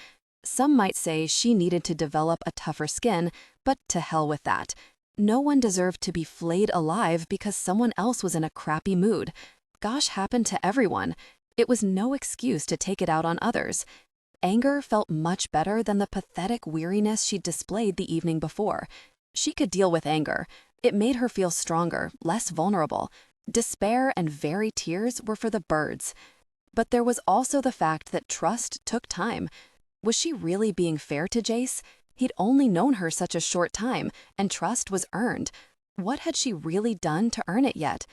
Some might say she needed to develop a tougher skin, but to hell with that. No one deserved to be flayed alive because someone else was in a crappy mood. Gosh happened to everyone. It was no excuse to take it out on others. Anger felt much better than the pathetic weariness she'd displayed the evening before. She could deal with anger. It made her feel stronger, less vulnerable. Despair and very tears were for the birds. But there was also the fact that trust took time. Was she really being fair to Jace? He'd only known her such a short time, and trust was earned. What had she really done to earn it yet?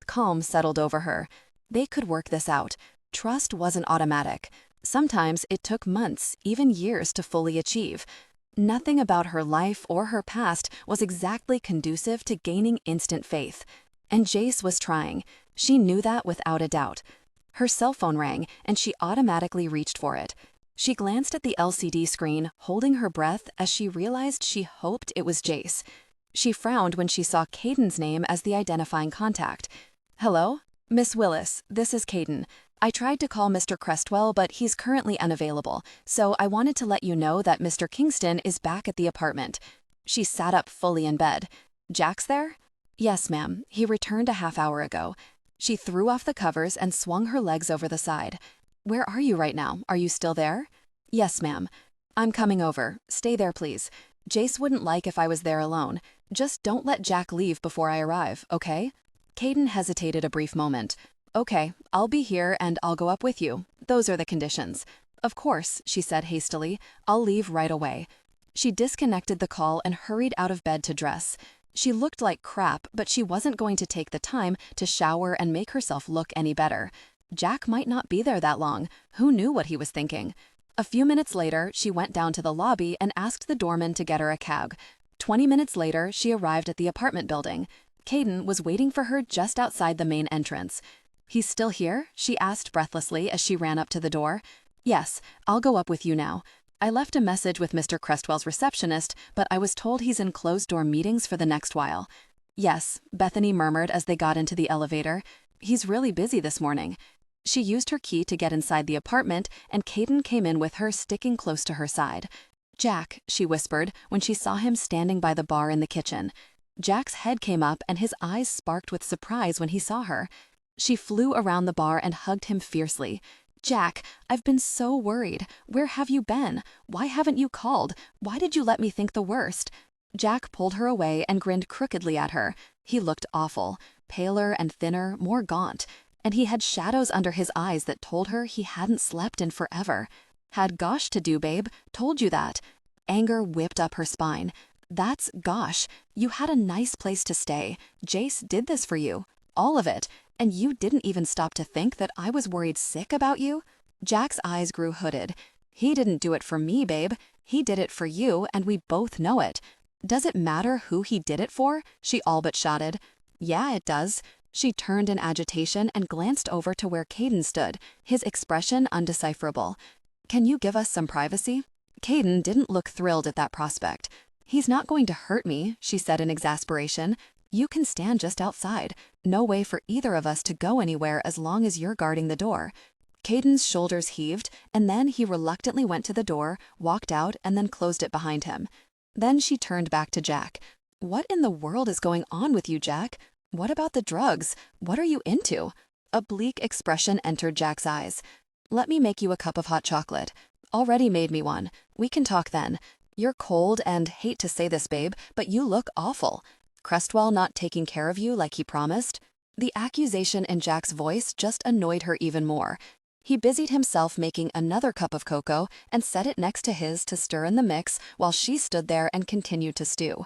Calm settled over her. They could work this out. Trust wasn't automatic. Sometimes it took months, even years, to fully achieve. Nothing about her life or her past was exactly conducive to gaining instant faith. And Jace was trying. She knew that without a doubt. Her cell phone rang, and she automatically reached for it. She glanced at the LCD screen, holding her breath as she realized she hoped it was Jace. She frowned when she saw Caden's name as the identifying contact. "Hello? Miss Willis, this is Caden. I tried to call Mr. Crestwell, but he's currently unavailable, so I wanted to let you know that Mr. Kingston is back at the apartment." She sat up fully in bed. "Jack's there?" "Yes, ma'am. He returned a half-hour ago." She threw off the covers and swung her legs over the side. "Where are you right now? Are you still there?" "Yes, ma'am." "I'm coming over. Stay there, please. Jace wouldn't like if I was there alone. Just don't let Jack leave before I arrive, okay?" Caden hesitated a brief moment. "Okay, I'll be here and I'll go up with you. Those are the conditions." "Of course," she said hastily. "I'll leave right away." She disconnected the call and hurried out of bed to dress. She looked like crap, but she wasn't going to take the time to shower and make herself look any better. Jack might not be there that long. Who knew what he was thinking? A few minutes later, she went down to the lobby and asked the doorman to get her a cab. 20 minutes later, she arrived at the apartment building. Caden was waiting for her just outside the main entrance. "He's still here?" she asked breathlessly as she ran up to the door. "Yes, I'll go up with you now. I left a message with Mr. Crestwell's receptionist, but I was told he's in closed-door meetings for the next while." "Yes," Bethany murmured as they got into the elevator. "He's really busy this morning." She used her key to get inside the apartment, and Caden came in with her, sticking close to her side. "Jack," she whispered when she saw him standing by the bar in the kitchen. Jack's head came up and his eyes sparked with surprise when he saw her. She flew around the bar and hugged him fiercely. "Jack, I've been so worried. Where have you been? Why haven't you called? Why did you let me think the worst?" Jack pulled her away and grinned crookedly at her. He looked awful, paler and thinner, more gaunt, and he had shadows under his eyes that told her he hadn't slept in forever. "Had gosh to do, babe. Told you that." Anger whipped up her spine. "That's gosh. You had a nice place to stay. Jace did this for you. All of it. And you didn't even stop to think that I was worried sick about you?" Jack's eyes grew hooded. "He didn't do it for me, babe. He did it for you, and we both know it." "Does it matter who he did it for?" she all but shouted. "Yeah, it does." She turned in agitation and glanced over to where Caden stood, his expression undecipherable. "Can you give us some privacy?" Caden didn't look thrilled at that prospect. "He's not going to hurt me," she said in exasperation. "You can stand just outside. No way for either of us to go anywhere as long as you're guarding the door." Caden's shoulders heaved, and then he reluctantly went to the door, walked out, and then closed it behind him. Then she turned back to Jack. "What in the world is going on with you, Jack? What about the drugs? What are you into?" A bleak expression entered Jack's eyes. "Let me make you a cup of hot chocolate. Already made me one. We can talk then. You're cold and, hate to say this, babe, but you look awful. Crestwell not taking care of you like he promised?" The accusation in Jack's voice just annoyed her even more. He busied himself making another cup of cocoa and set it next to his to stir in the mix while she stood there and continued to stew.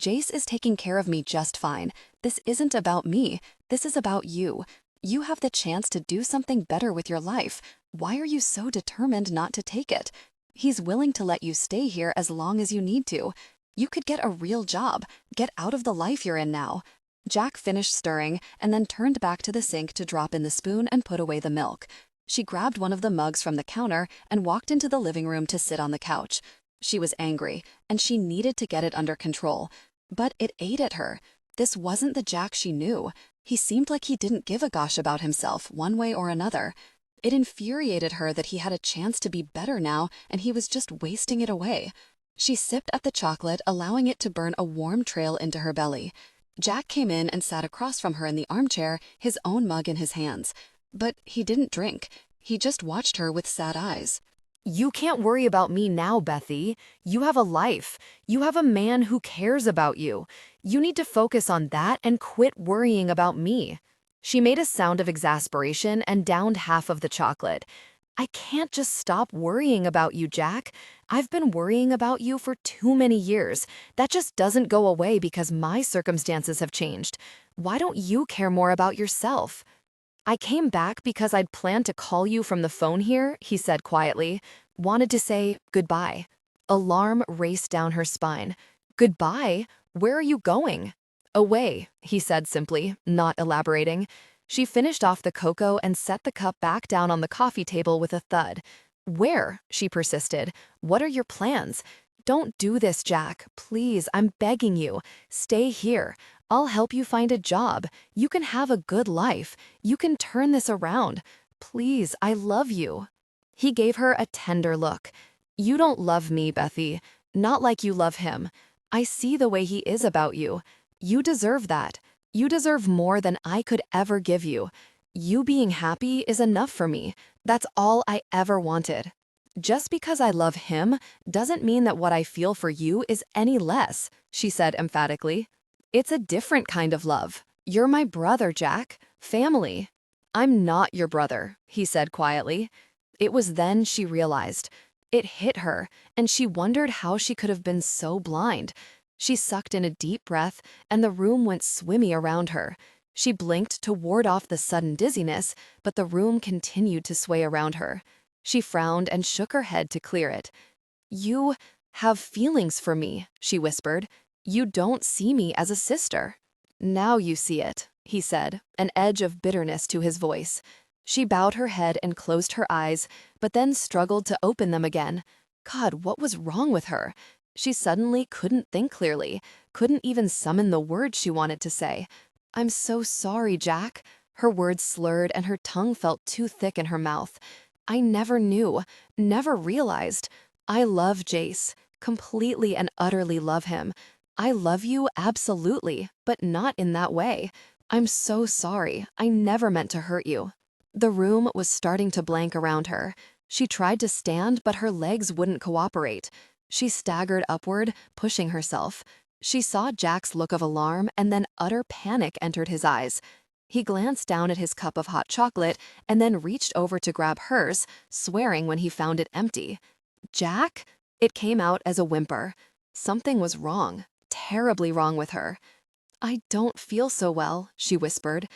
Jace is taking care of me just fine. This isn't about me. This is about you. You have the chance to do something better with your life. Why are you so determined not to take it? He's willing to let you stay here as long as you need to. You could get a real job. Get out of the life you're in now. Jack finished stirring and then turned back to the sink to drop in the spoon and put away the milk. She grabbed one of the mugs from the counter and walked into the living room to sit on the couch. She was angry, and she needed to get it under control. But it ate at her. This wasn't the Jack she knew. He seemed like he didn't give a gosh about himself one way or another. It infuriated her that he had a chance to be better now, and he was just wasting it away. She sipped at the chocolate, allowing it to burn a warm trail into her belly. Jack came in and sat across from her in the armchair, his own mug in his hands. But he didn't drink. He just watched her with sad eyes. You can't worry about me now, Bethy. You have a life. You have a man who cares about you. You need to focus on that and quit worrying about me. She made a sound of exasperation and downed half of the chocolate. I can't just stop worrying about you, Jack. I've been worrying about you for too many years. That just doesn't go away because my circumstances have changed. Why don't you care more about yourself? I came back because I'd planned to call you from the phone here, he said quietly. Wanted to say goodbye. Alarm raced down her spine. Goodbye? Where are you going? Away, he said simply, not elaborating. She finished off the cocoa and set the cup back down on the coffee table with a thud. Where? She persisted. What are your plans? Don't do this, Jack. Please, I'm begging you. Stay here. I'll help you find a job. You can have a good life. You can turn this around. Please, I love you. He gave her a tender look. You don't love me, Bethy. Not like you love him. I see the way he is about you. You deserve that. You deserve more than I could ever give you. You being happy is enough for me. That's all I ever wanted. Just because I love him doesn't mean that what I feel for you is any less, she said emphatically. It's a different kind of love. You're my brother, Jack. Family. I'm not your brother, he said quietly. It was then she realized. It hit her, and she wondered how she could have been so blind. She sucked in a deep breath, and the room went swimmy around her. She blinked to ward off the sudden dizziness, but the room continued to sway around her. She frowned and shook her head to clear it. You have feelings for me, she whispered. You don't see me as a sister. Now you see it, he said, an edge of bitterness to his voice. She bowed her head and closed her eyes, but then struggled to open them again. God, what was wrong with her? She suddenly couldn't think clearly, couldn't even summon the words she wanted to say. I'm so sorry, Jack. Her words slurred and her tongue felt too thick in her mouth. I never knew, never realized. I love Jace, completely and utterly love him. I love you absolutely, but not in that way. I'm so sorry. I never meant to hurt you. The room was starting to blank around her. She tried to stand, but her legs wouldn't cooperate. She staggered upward, pushing herself. She saw Jack's look of alarm, and then utter panic entered his eyes. He glanced down at his cup of hot chocolate and then reached over to grab hers, swearing when he found it empty. Jack? It came out as a whimper. Something was wrong, terribly wrong with her. I don't feel so well, she whispered.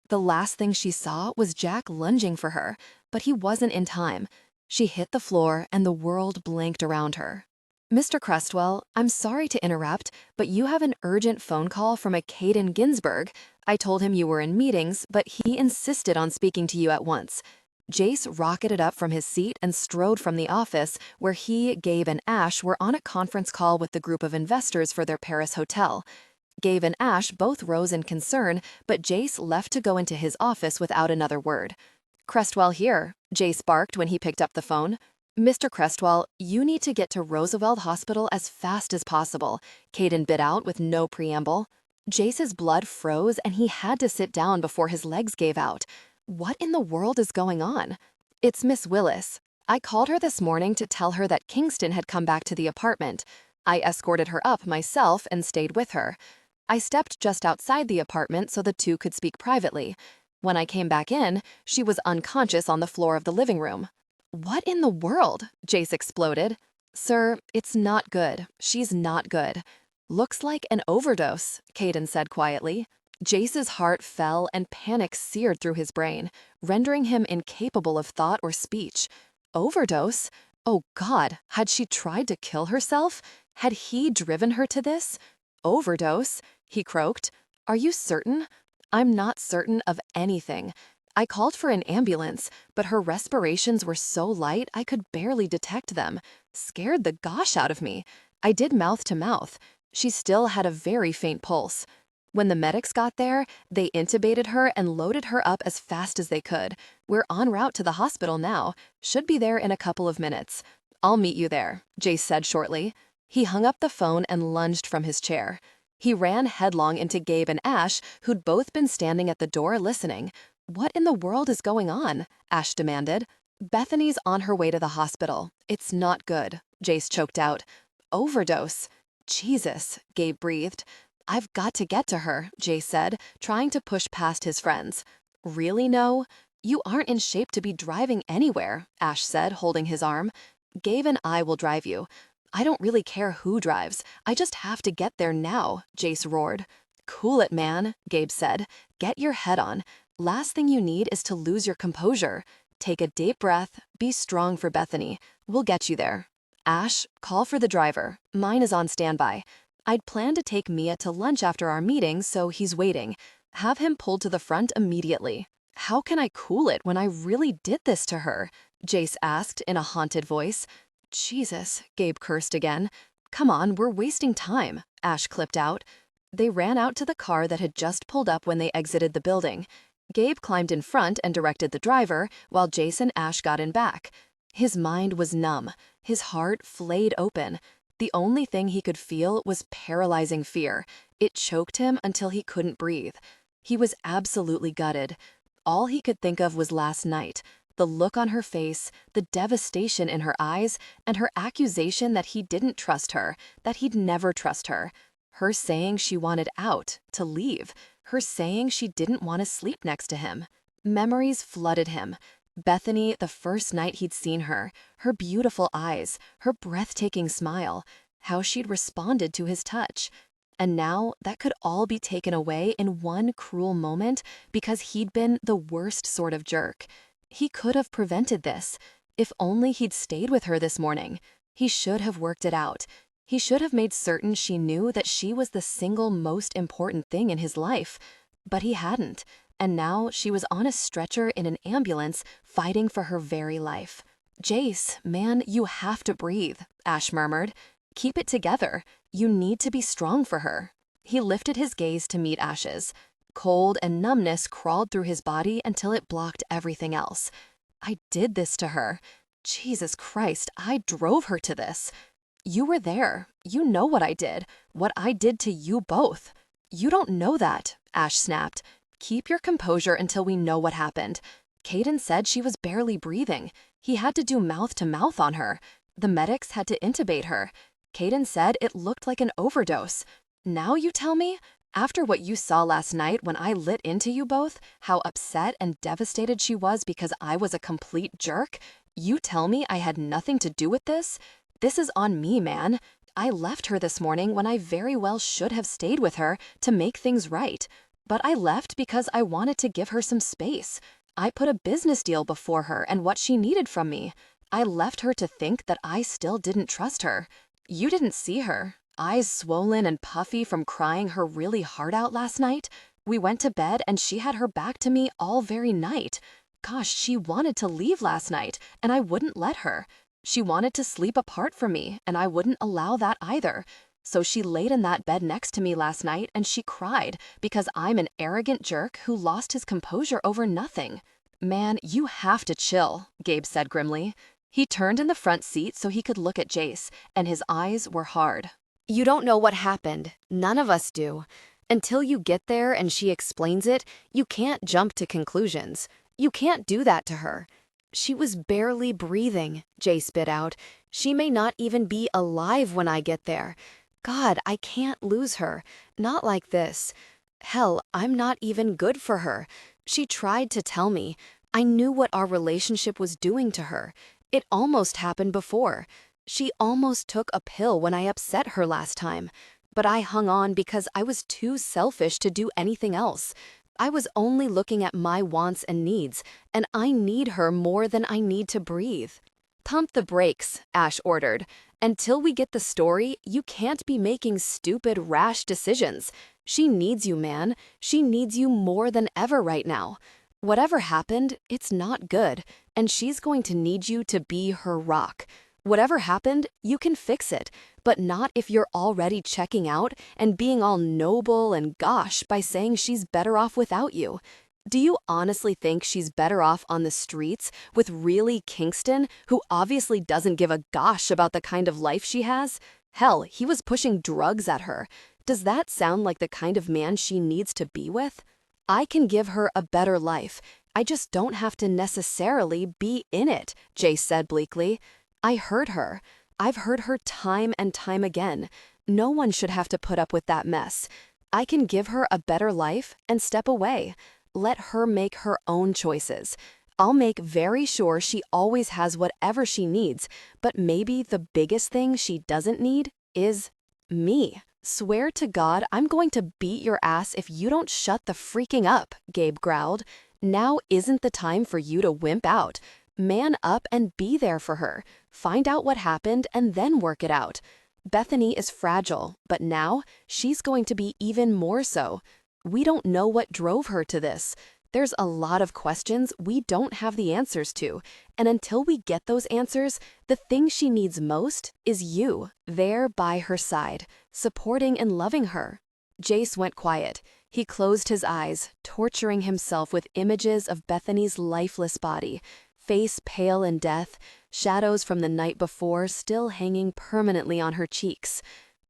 The last thing she saw was Jack lunging for her, but he wasn't in time. She hit the floor and the world blinked around her. Mr. Crestwell, I'm sorry to interrupt, but you have an urgent phone call from a Caden Ginsburg. I told him you were in meetings, but he insisted on speaking to you at once. Jace rocketed up from his seat and strode from the office, where he, Gabe, and Ash were on a conference call with the group of investors for their Paris hotel. Gabe and Ash both rose in concern, but Jace left to go into his office without another word. Crestwell here, Jace barked when he picked up the phone. Mr. Crestwell, you need to get to Roosevelt Hospital as fast as possible, Caden bit out with no preamble. Jace's blood froze and he had to sit down before his legs gave out. What in the world is going on? It's Miss Willis. I called her this morning to tell her that Kingston had come back to the apartment. I escorted her up myself and stayed with her. I stepped just outside the apartment so the two could speak privately. When I came back in, she was unconscious on the floor of the living room. "What in the world?" Jace exploded. "Sir, it's not good. She's not good." "Looks like an overdose," Caden said quietly. Jace's heart fell and panic seared through his brain, rendering him incapable of thought or speech. Overdose? Oh God, had she tried to kill herself? Had he driven her to this? Overdose? He croaked. "Are you certain?" "I'm not certain of anything. I called for an ambulance, but her respirations were so light I could barely detect them. Scared the gosh out of me. I did mouth to mouth. She still had a very faint pulse. When the medics got there, they intubated her and loaded her up as fast as they could. We're en route to the hospital now. Should be there in a couple of minutes." "I'll meet you there," Jace said shortly. He hung up the phone and lunged from his chair. He ran headlong into Gabe and Ash, who'd both been standing at the door listening. "What in the world is going on?" Ash demanded. "Bethany's on her way to the hospital. It's not good," Jace choked out. "Overdose. Jesus," Gabe breathed. "I've got to get to her," Jace said, trying to push past his friends. "Really, no? You aren't in shape to be driving anywhere," Ash said, holding his arm. "Gabe and I will drive you." "I don't really care who drives. I just have to get there now," Jace roared. "Cool it, man," Gabe said. "Get your head on. Last thing you need is to lose your composure. Take a deep breath, be strong for Bethany. We'll get you there. Ash, call for the driver. Mine is on standby. I'd planned to take Mia to lunch after our meeting, so he's waiting. Have him pulled to the front immediately." "How can I cool it when I really did this to her?" Jace asked in a haunted voice. "Jesus," Gabe cursed again. "Come on, we're wasting time," Ash clipped out. They ran out to the car that had just pulled up when they exited the building. Gabe climbed in front and directed the driver, while Jace and Ash got in back. His mind was numb. His heart flayed open. The only thing he could feel was paralyzing fear. It choked him until he couldn't breathe. He was absolutely gutted. All he could think of was last night. The look on her face, the devastation in her eyes, and her accusation that he didn't trust her, that he'd never trust her. Her saying she wanted out, to leave. Her saying she didn't want to sleep next to him. Memories flooded him. Bethany, the first night he'd seen her, her beautiful eyes, her breathtaking smile, how she'd responded to his touch. And now that could all be taken away in one cruel moment because he'd been the worst sort of jerk. He could have prevented this. If only he'd stayed with her this morning. He should have worked it out. He should have made certain she knew that she was the single most important thing in his life. But he hadn't, and now she was on a stretcher in an ambulance fighting for her very life. "Jace, man, you have to breathe," Ash murmured. "Keep it together. You need to be strong for her." He lifted his gaze to meet Ash's. Cold and numbness crawled through his body until it blocked everything else. "I did this to her. Jesus Christ, I drove her to this." "You were there. You know what I did to you both." "You don't know that," Ash snapped. "Keep your composure until we know what happened. Caden said she was barely breathing. He had to do mouth to mouth on her. The medics had to intubate her. Caden said it looked like an overdose. Now you tell me? After what you saw last night when I lit into you both, how upset and devastated she was because I was a complete jerk, you tell me I had nothing to do with this? This is on me, man. I left her this morning when I very well should have stayed with her to make things right. But I left because I wanted to give her some space. I put a business deal before her and what she needed from me. I left her to think that I still didn't trust her. You didn't see her. Eyes swollen and puffy from crying her really hard out last night. We went to bed and she had her back to me all very night. Gosh, she wanted to leave last night and I wouldn't let her. She wanted to sleep apart from me and I wouldn't allow that either. So she laid in that bed next to me last night and she cried because I'm an arrogant jerk who lost his composure over nothing. Man, you have to chill, Gabe said grimly. He turned in the front seat so he could look at Jace, and his eyes were hard. You don't know what happened. None of us do. Until you get there and she explains it, you can't jump to conclusions. You can't do that to her. She was barely breathing, Jace spit out. She may not even be alive when I get there. God, I can't lose her. Not like this. Hell, I'm not even good for her. She tried to tell me. I knew what our relationship was doing to her. It almost happened before. She almost took a pill when I upset her last time. But I hung on because I was too selfish to do anything else. I was only looking at my wants and needs, and I need her more than I need to breathe. Pump the brakes, Ash ordered. Until we get the story, you can't be making stupid, rash decisions. She needs you, man. She needs you more than ever right now. Whatever happened, it's not good, and she's going to need you to be her rock. Whatever happened, you can fix it, but not if you're already checking out and being all noble and gosh by saying she's better off without you. Do you honestly think she's better off on the streets with really Kingston, who obviously doesn't give a gosh about the kind of life she has? Hell, he was pushing drugs at her. Does that sound like the kind of man she needs to be with? I can give her a better life. I just don't have to necessarily be in it, Jace said bleakly. I heard her. I've heard her time and time again. No one should have to put up with that mess. I can give her a better life and step away. Let her make her own choices. I'll make very sure she always has whatever she needs, but maybe the biggest thing she doesn't need is me. Swear to God I'm going to beat your ass if you don't shut the freaking up, Gabe growled. Now isn't the time for you to wimp out. Man up and be there for her. Find out what happened and then work it out. Bethany is fragile, but now she's going to be even more so. We don't know what drove her to this. There's a lot of questions we don't have the answers to, and until we get those answers, the thing she needs most is you, there by her side, supporting and loving her. Jace went quiet. He closed his eyes, torturing himself with images of Bethany's lifeless body, face pale in death, shadows from the night before still hanging permanently on her cheeks,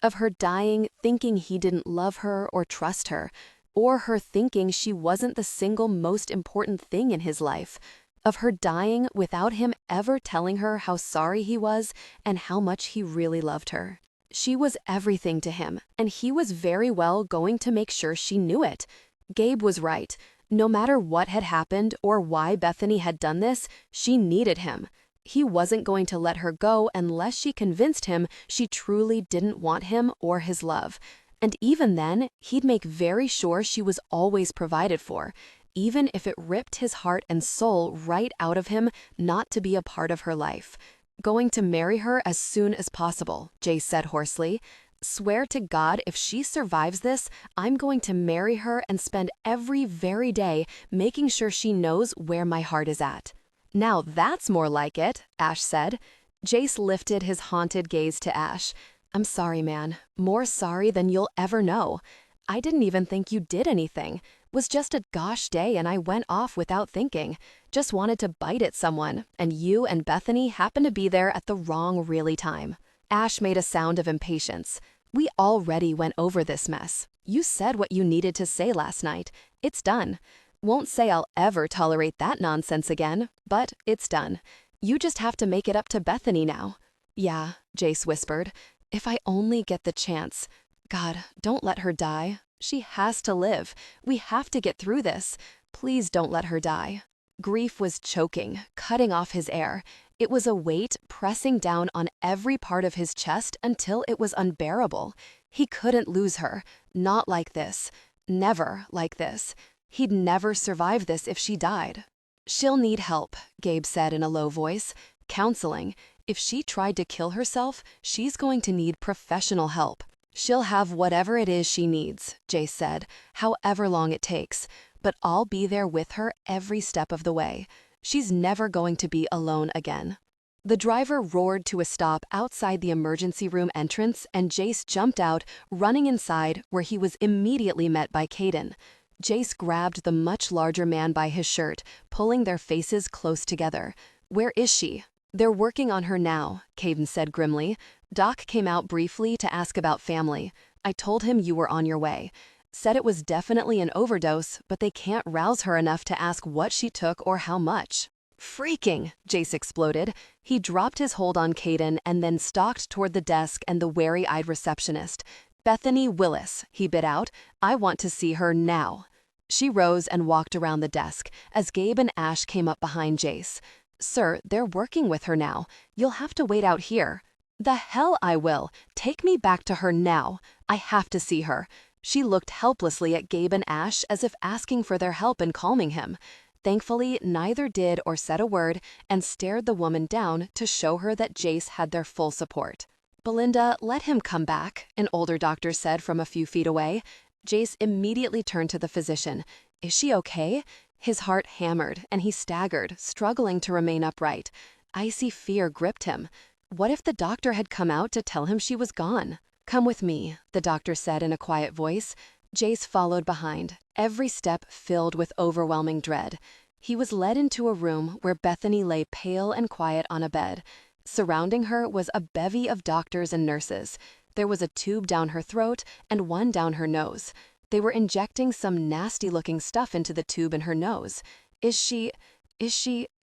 of her dying, thinking he didn't love her or trust her, or her thinking she wasn't the single most important thing in his life, of her dying without him ever telling her how sorry he was and how much he really loved her. She was everything to him, and he was very well going to make sure she knew it. Gabe was right. No matter what had happened or why Bethany had done this, she needed him. He wasn't going to let her go unless she convinced him she truly didn't want him or his love. And even then, he'd make very sure she was always provided for, even if it ripped his heart and soul right out of him not to be a part of her life. Going to marry her as soon as possible, Jace said hoarsely. Swear to God if she survives this, I'm going to marry her and spend every very day making sure she knows where my heart is at. Now that's more like it, Ash said. Jace lifted his haunted gaze to Ash. I'm sorry, man. More sorry than you'll ever know. I didn't even think you did anything. Was just a gosh day and I went off without thinking. Just wanted to bite at someone, and you and Bethany happened to be there at the wrong really time. Ash made a sound of impatience. We already went over this mess. You said what you needed to say last night. It's done. Won't say I'll ever tolerate that nonsense again, but it's done. You just have to make it up to Bethany now. Yeah, Jace whispered. If I only get the chance. God, don't let her die. She has to live. We have to get through this. Please don't let her die. Grief was choking, cutting off his air. It was a weight pressing down on every part of his chest until it was unbearable. He couldn't lose her. Not like this. Never like this. He'd never survive this if she died. She'll need help, Gabe said in a low voice. Counseling. If she tried to kill herself, she's going to need professional help. She'll have whatever it is she needs, Jace said, however long it takes, but I'll be there with her every step of the way. She's never going to be alone again. The driver roared to a stop outside the emergency room entrance, and Jace jumped out, running inside, where he was immediately met by Caden. Jace grabbed the much larger man by his shirt, pulling their faces close together. Where is she? They're working on her now, Caden said grimly. Doc came out briefly to ask about family. I told him you were on your way. Said it was definitely an overdose, but they can't rouse her enough to ask what she took or how much. Freaking! Jace exploded. He dropped his hold on Caden and then stalked toward the desk and the wary-eyed receptionist. Bethany Willis, he bit out. I want to see her now. She rose and walked around the desk as Gabe and Ash came up behind Jace. "Sir, they're working with her now. You'll have to wait out here." "The hell I will. Take me back to her now. I have to see her." She looked helplessly at Gabe and Ash as if asking for their help in calming him. Thankfully, neither did or said a word and stared the woman down to show her that Jace had their full support. "Belinda, let him come back," an older doctor said from a few feet away. Jace immediately turned to the physician. "Is she okay?" His heart hammered, and he staggered, struggling to remain upright. Icy fear gripped him. What if the doctor had come out to tell him she was gone? "Come with me," the doctor said in a quiet voice. Jace followed behind, every step filled with overwhelming dread. He was led into a room where Bethany lay pale and quiet on a bed. Surrounding her was a bevy of doctors and nurses. There was a tube down her throat and one down her nose. They were injecting some nasty-looking stuff into the tube in her nose. Is she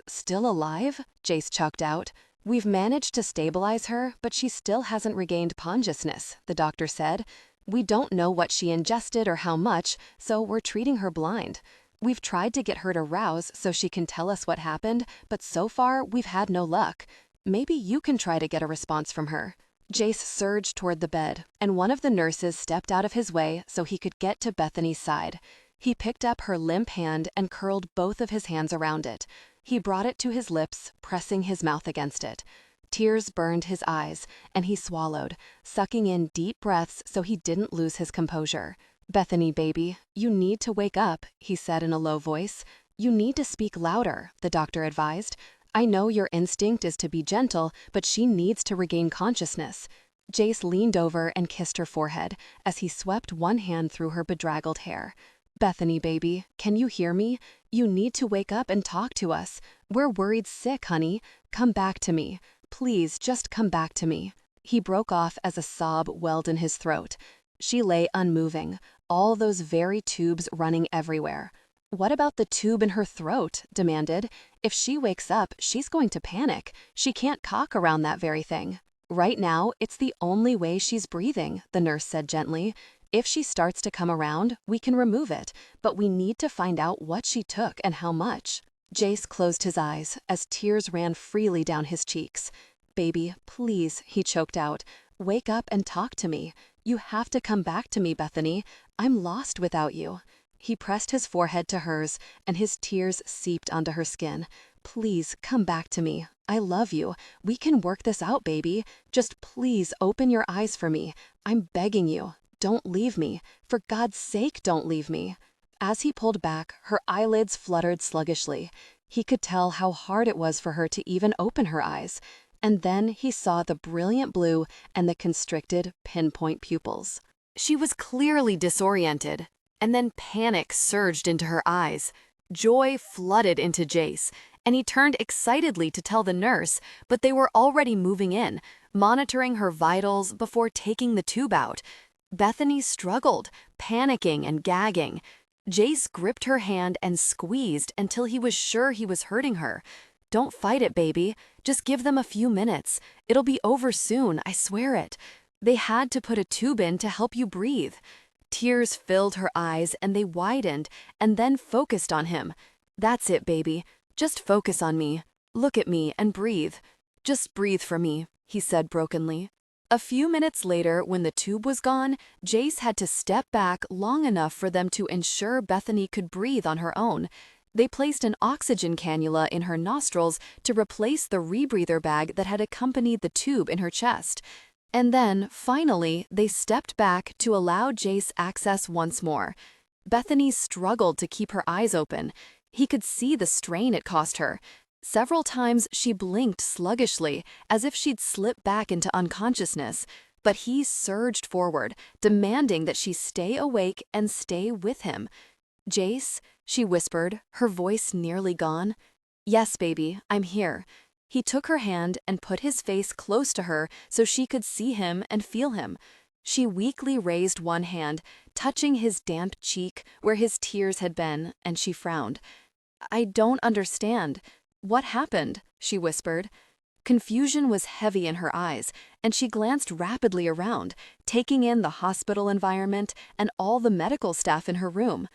still alive?" Jace choked out. "We've managed to stabilize her, but she still hasn't regained consciousness," the doctor said. "We don't know what she ingested or how much, so we're treating her blind. We've tried to get her to rouse so she can tell us what happened, but so far we've had no luck. Maybe you can try to get a response from her." Jace surged toward the bed, and one of the nurses stepped out of his way so he could get to Bethany's side. He picked up her limp hand and curled both of his hands around it. He brought it to his lips, pressing his mouth against it. Tears burned his eyes, and he swallowed, sucking in deep breaths so he didn't lose his composure. "Bethany, baby, you need to wake up," he said in a low voice. "You need to speak louder," the doctor advised. "I know your instinct is to be gentle, but she needs to regain consciousness." Jace leaned over and kissed her forehead as he swept one hand through her bedraggled hair. "Bethany, baby, can you hear me? You need to wake up and talk to us. We're worried sick, honey. Come back to me. Please, just come back to me." He broke off as a sob welled in his throat. She lay unmoving, all those very tubes running everywhere. "What about the tube in her throat?" demanded. "If she wakes up, she's going to panic. She can't cock around that very thing." "Right now, it's the only way she's breathing," the nurse said gently. "If she starts to come around, we can remove it, but we need to find out what she took and how much." Jace closed his eyes as tears ran freely down his cheeks. "Baby, please," he choked out. "Wake up and talk to me. You have to come back to me, Bethany. I'm lost without you." He pressed his forehead to hers, and his tears seeped onto her skin. "Please, come back to me. I love you. We can work this out, baby. Just please open your eyes for me. I'm begging you. Don't leave me. For God's sake, don't leave me." As he pulled back, her eyelids fluttered sluggishly. He could tell how hard it was for her to even open her eyes. And then he saw the brilliant blue and the constricted, pinpoint pupils. She was clearly disoriented, and then panic surged into her eyes. Joy flooded into Jace, and he turned excitedly to tell the nurse, but they were already moving in, monitoring her vitals before taking the tube out. Bethany struggled, panicking and gagging. Jace gripped her hand and squeezed until he was sure he was hurting her. "Don't fight it, baby. Just give them a few minutes. It'll be over soon, I swear it. They had to put a tube in to help you breathe." Tears filled her eyes and they widened and then focused on him. "That's it, baby. Just focus on me. Look at me and breathe. Just breathe for me," he said brokenly. A few minutes later, when the tube was gone, Jace had to step back long enough for them to ensure Bethany could breathe on her own. They placed an oxygen cannula in her nostrils to replace the rebreather bag that had accompanied the tube in her chest. And then, finally, they stepped back to allow Jace access once more. Bethany struggled to keep her eyes open. He could see the strain it cost her. Several times she blinked sluggishly, as if she'd slip back into unconsciousness, but he surged forward, demanding that she stay awake and stay with him. "Jace," she whispered, her voice nearly gone. "Yes, baby, I'm here." He took her hand and put his face close to her so she could see him and feel him. She weakly raised one hand, touching his damp cheek where his tears had been, and she frowned. "I don't understand. What happened?" she whispered. Confusion was heavy in her eyes, and she glanced rapidly around, taking in the hospital environment and all the medical staff in her room.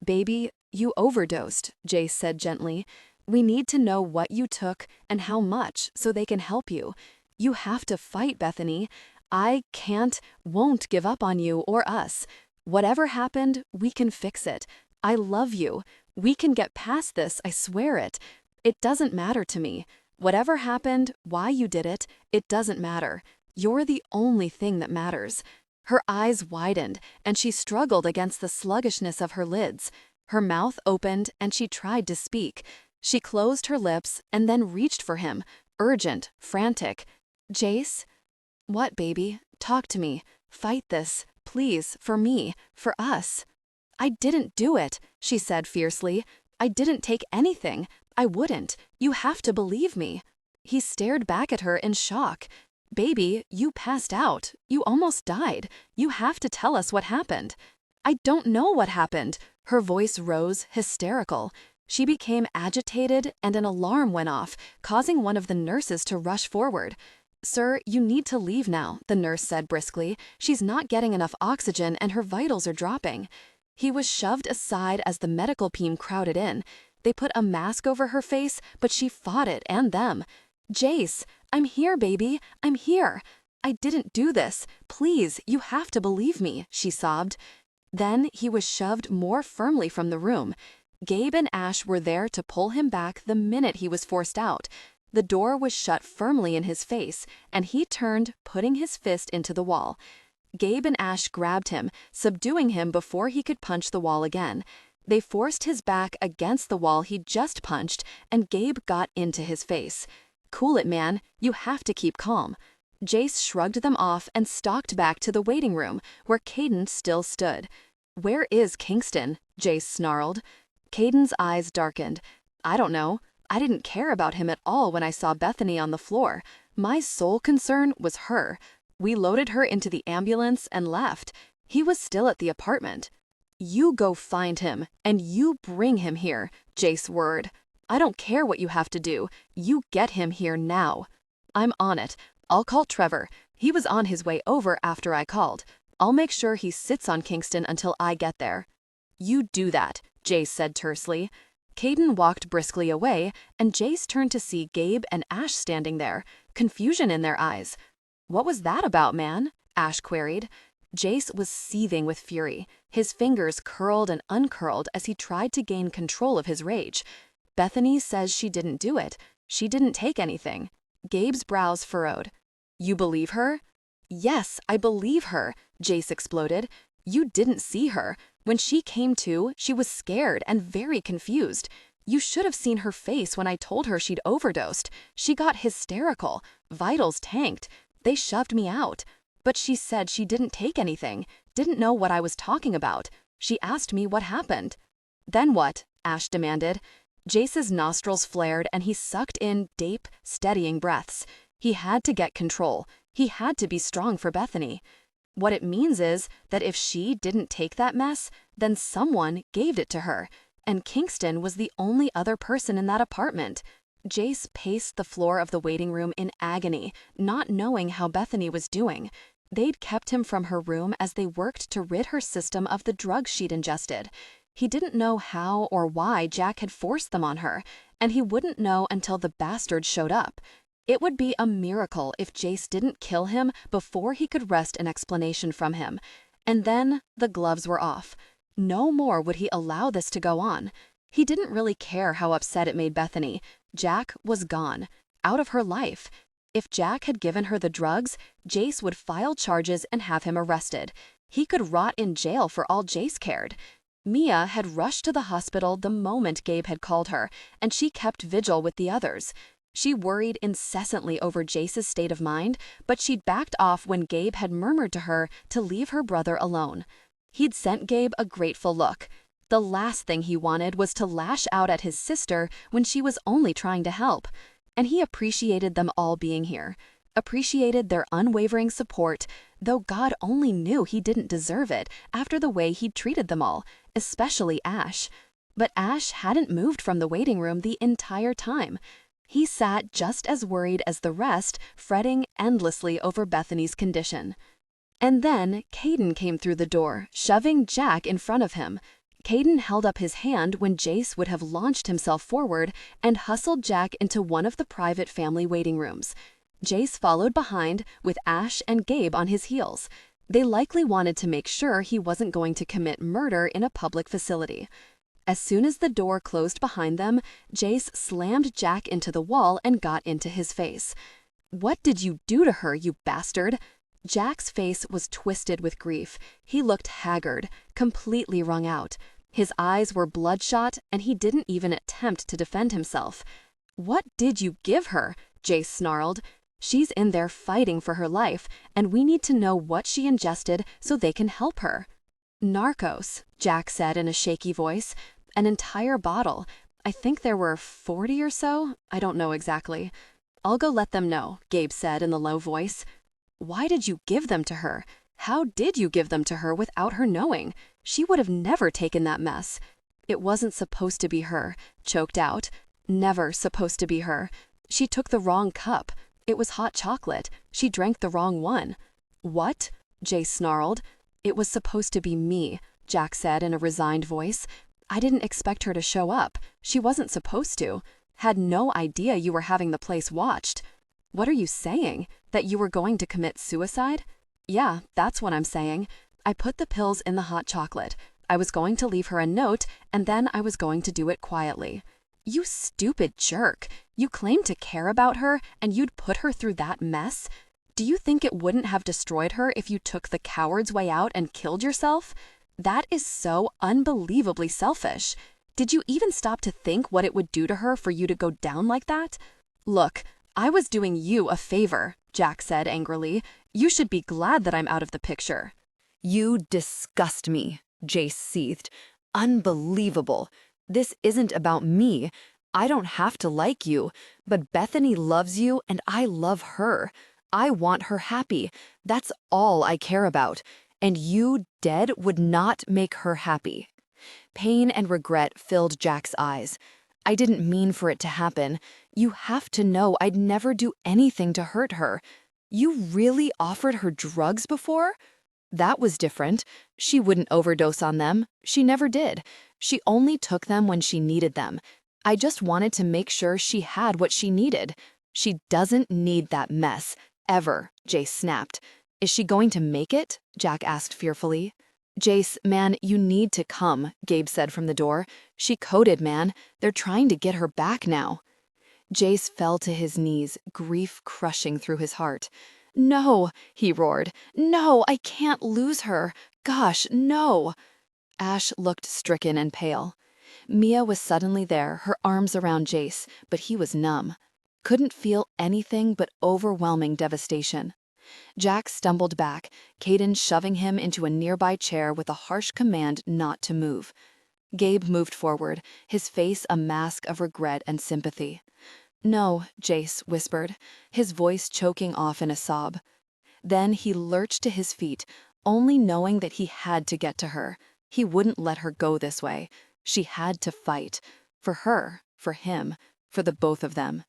Baby, you overdosed, Jace said gently. We need to know what you took and how much so they can help you. You have to fight, Bethany. I won't give up on you or us. Whatever happened, we can fix it. I love you. We can get past this, I swear it. It doesn't matter to me. Whatever happened, why you did it, it doesn't matter. You're the only thing that matters. Her eyes widened, and she struggled against the sluggishness of her lids. Her mouth opened, and she tried to speak. She closed her lips and then reached for him, urgent, frantic. Jace? What, baby? Talk to me. Fight this, please, for me, for us. I didn't do it, she said fiercely. I didn't take anything. I wouldn't. You have to believe me. He stared back at her in shock. Baby, you passed out. You almost died. You have to tell us what happened. I don't know what happened. Her voice rose, hysterical. She became agitated and an alarm went off, causing one of the nurses to rush forward. Sir, you need to leave now, the nurse said briskly. She's not getting enough oxygen and her vitals are dropping. He was shoved aside as the medical team crowded in. They put a mask over her face, but she fought it and them. Jace, I'm here, baby. I'm here. I didn't do this. Please, you have to believe me, she sobbed. Then he was shoved more firmly from the room. Gabe and Ash were there to pull him back the minute he was forced out. The door was shut firmly in his face, and he turned, putting his fist into the wall. Gabe and Ash grabbed him, subduing him before he could punch the wall again. They forced his back against the wall he'd just punched, and Gabe got into his face. Cool it, man. You have to keep calm. Jace shrugged them off and stalked back to the waiting room, where Caden still stood. Where is Kingston? Jace snarled. Caden's eyes darkened. I don't know. I didn't care about him at all when I saw Bethany on the floor. My sole concern was her. We loaded her into the ambulance and left. He was still at the apartment. You go find him, and you bring him here, Jace whirred. I don't care what you have to do. You get him here now. I'm on it. I'll call Trevor. He was on his way over after I called. I'll make sure he sits on Kingston until I get there. You do that, Jace said tersely. Caden walked briskly away, and Jace turned to see Gabe and Ash standing there, confusion in their eyes. What was that about, man? Ash queried. Jace was seething with fury. His fingers curled and uncurled as he tried to gain control of his rage. Bethany says she didn't do it. She didn't take anything. Gabe's brows furrowed. You believe her? Yes, I believe her, Jace exploded. You didn't see her. When she came to, she was scared and very confused. You should have seen her face when I told her she'd overdosed. She got hysterical. Vitals tanked. They shoved me out. But she said she didn't take anything, didn't know what I was talking about. She asked me what happened. Then what? Ash demanded. Jace's nostrils flared and he sucked in deep, steadying breaths. He had to get control. He had to be strong for Bethany. What it means is that if she didn't take that mess, then someone gave it to her, and Kingston was the only other person in that apartment. Jace paced the floor of the waiting room in agony, not knowing how Bethany was doing. They'd kept him from her room as they worked to rid her system of the drugs she'd ingested. He didn't know how or why Jack had forced them on her, and he wouldn't know until the bastard showed up. It would be a miracle if Jace didn't kill him before he could wrest an explanation from him. And then the gloves were off. No more would he allow this to go on. He didn't really care how upset it made Bethany. Jack was gone, out of her life. If Jack had given her the drugs, Jace would file charges and have him arrested. He could rot in jail for all Jace cared. Mia had rushed to the hospital the moment Gabe had called her, and she kept vigil with the others. She worried incessantly over Jace's state of mind, but she'd backed off when Gabe had murmured to her to leave her brother alone. He'd sent Gabe a grateful look. The last thing he wanted was to lash out at his sister when she was only trying to help. And he appreciated them all being here, appreciated their unwavering support, though God only knew he didn't deserve it after the way he'd treated them all, especially Ash. But Ash hadn't moved from the waiting room the entire time. He sat just as worried as the rest, fretting endlessly over Bethany's condition. And then Caden came through the door, shoving Jack in front of him. Caden held up his hand when Jace would have launched himself forward and hustled Jack into one of the private family waiting rooms. Jace followed behind with Ash and Gabe on his heels. They likely wanted to make sure he wasn't going to commit murder in a public facility. As soon as the door closed behind them, Jace slammed Jack into the wall and got into his face. "What did you do to her, you bastard?" Jack's face was twisted with grief. He looked haggard, completely wrung out. His eyes were bloodshot, and he didn't even attempt to defend himself. "What did you give her?" Jace snarled. "She's in there fighting for her life, and we need to know what she ingested so they can help her." "Narcos," Jack said in a shaky voice. "An entire bottle. I think there were 40 or so. I don't know exactly." "I'll go let them know," Gabe said in the low voice. "Why did you give them to her? How did you give them to her without her knowing? She would have never taken that mess." "It wasn't supposed to be her," choked out. "Never supposed to be her. She took the wrong cup. It was hot chocolate. She drank the wrong one." "What?" Jace snarled. "It was supposed to be me," Jack said in a resigned voice. "I didn't expect her to show up. She wasn't supposed to. Had no idea you were having the place watched." "What are you saying? That you were going to commit suicide?" "Yeah, that's what I'm saying. I put the pills in the hot chocolate. I was going to leave her a note, and then I was going to do it quietly." "You stupid jerk. You claimed to care about her, and you'd put her through that mess? Do you think it wouldn't have destroyed her if you took the coward's way out and killed yourself? That is so unbelievably selfish. Did you even stop to think what it would do to her for you to go down like that?" "Look, I was doing you a favor," Jack said angrily. "You should be glad that I'm out of the picture." You disgust me, Jace seethed. Unbelievable. This isn't about me. I don't have to like you, but Bethany loves you and I love her. I want her happy. That's all I care about. And you, dead, would not make her happy. Pain and regret filled Jack's eyes. I didn't mean for it to happen. You have to know I'd never do anything to hurt her. You really offered her drugs before? That was different. She wouldn't overdose on them. She never did. She only took them when she needed them. I just wanted to make sure she had what she needed. She doesn't need that mess. Ever, Jace snapped. Is she going to make it? Jack asked fearfully. Jace, man, you need to come, Gabe said from the door. She coded, man. They're trying to get her back now. Jace fell to his knees, grief crushing through his heart. No, he roared. No, I can't lose her. Gosh, no. Ash looked stricken and pale. Mia was suddenly there, her arms around Jace, but he was numb. Couldn't feel anything but overwhelming devastation. Jack stumbled back, Caden shoving him into a nearby chair with a harsh command not to move. Gabe moved forward, his face a mask of regret and sympathy. No, Jace whispered, his voice choking off in a sob. Then he lurched to his feet, only knowing that he had to get to her. He wouldn't let her go this way. She had to fight. For her, for him, for the both of them.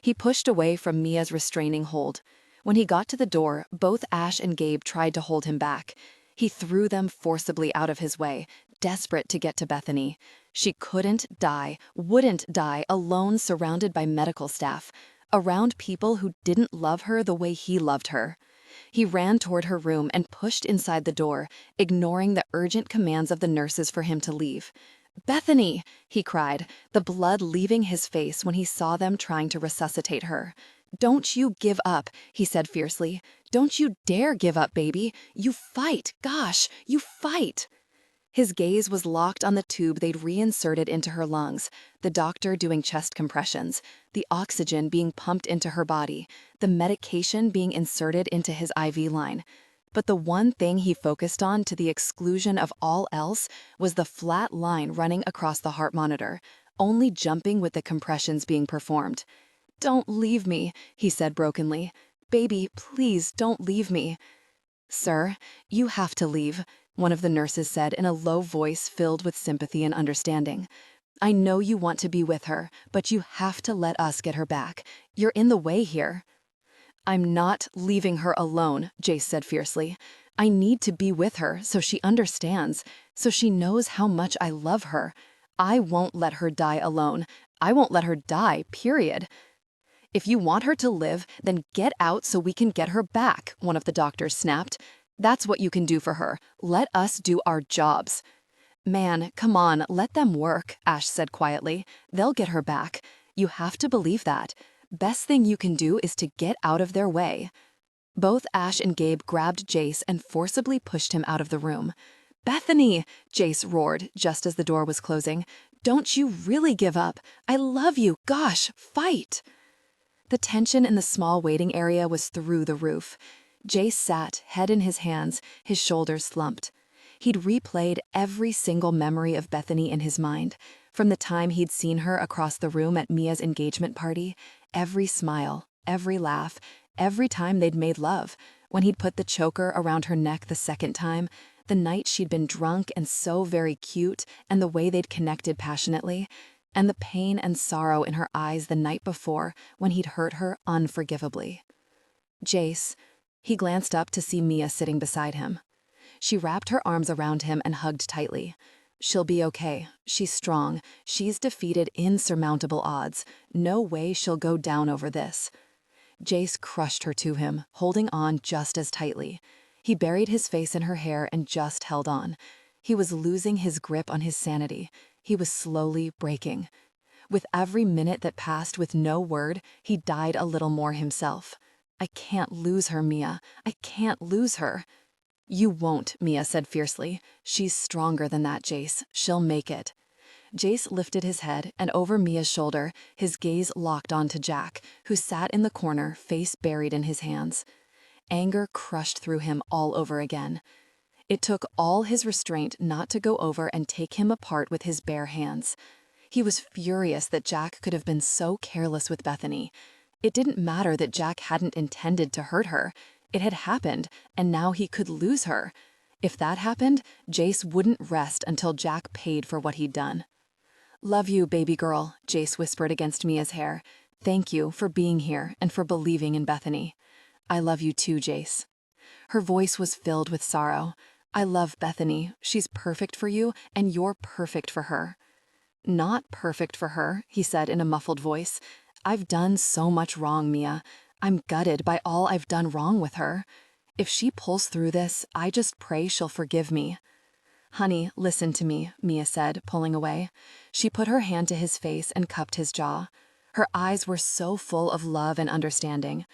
He pushed away from Mia's restraining hold. When he got to the door, both Ash and Gabe tried to hold him back. He threw them forcibly out of his way, desperate to get to Bethany. She couldn't die, wouldn't die, alone surrounded by medical staff, around people who didn't love her the way he loved her. He ran toward her room and pushed inside the door, ignoring the urgent commands of the nurses for him to leave. "Bethany!" he cried, the blood leaving his face when he saw them trying to resuscitate her. "Don't you give up," he said fiercely. "Don't you dare give up, baby. You fight. Gosh, you fight." His gaze was locked on the tube they'd reinserted into her lungs, the doctor doing chest compressions, the oxygen being pumped into her body, the medication being inserted into his IV line. But the one thing he focused on to the exclusion of all else was the flat line running across the heart monitor, only jumping with the compressions being performed. "Don't leave me," he said brokenly. "Baby, please don't leave me." "Sir, you have to leave," one of the nurses said in a low voice filled with sympathy and understanding. "I know you want to be with her, but you have to let us get her back. You're in the way here." "I'm not leaving her alone," Jace said fiercely. I need to be with her so she understands, so she knows how much I love her. I won't let her die alone. I won't let her die, period. If you want her to live, then get out so we can get her back, one of the doctors snapped. That's what you can do for her. Let us do our jobs. Man, come on, let them work, Ash said quietly. They'll get her back. You have to believe that. Best thing you can do is to get out of their way. Both Ash and Gabe grabbed Jace and forcibly pushed him out of the room. Bethany, Jace roared just as the door was closing. Don't you really give up? I love you. Gosh, fight. The tension in the small waiting area was through the roof. Jace sat, head in his hands, his shoulders slumped. He'd replayed every single memory of Bethany in his mind, from the time he'd seen her across the room at Mia's engagement party, every smile, every laugh, every time they'd made love, when he'd put the choker around her neck the second time, the night she'd been drunk and so very cute, and the way they'd connected passionately, and the pain and sorrow in her eyes the night before when he'd hurt her unforgivably. Jace. He glanced up to see Mia sitting beside him. She wrapped her arms around him and hugged tightly. She'll be okay. She's strong. She's defeated insurmountable odds. No way she'll go down over this. Jace crushed her to him, holding on just as tightly. He buried his face in her hair and just held on. He was losing his grip on his sanity. He was slowly breaking. With every minute that passed with no word, he died a little more himself. I can't lose her, Mia. I can't lose her. You won't, Mia said fiercely. She's stronger than that, Jace. She'll make it. Jace lifted his head, and over Mia's shoulder, his gaze locked onto Jack, who sat in the corner, face buried in his hands. Anger crushed through him all over again. It took all his restraint not to go over and take him apart with his bare hands. He was furious that Jack could have been so careless with Bethany. It didn't matter that Jack hadn't intended to hurt her. It had happened, and now he could lose her. If that happened, Jace wouldn't rest until Jack paid for what he'd done. Love you, baby girl, Jace whispered against Mia's hair. Thank you for being here and for believing in Bethany. I love you too, Jace. Her voice was filled with sorrow. I love Bethany. She's perfect for you, and you're perfect for her. Not perfect for her, he said in a muffled voice. I've done so much wrong, Mia. I'm gutted by all I've done wrong with her. If she pulls through this, I just pray she'll forgive me. Honey, listen to me, Mia said, pulling away. She put her hand to his face and cupped his jaw. Her eyes were so full of love and understanding.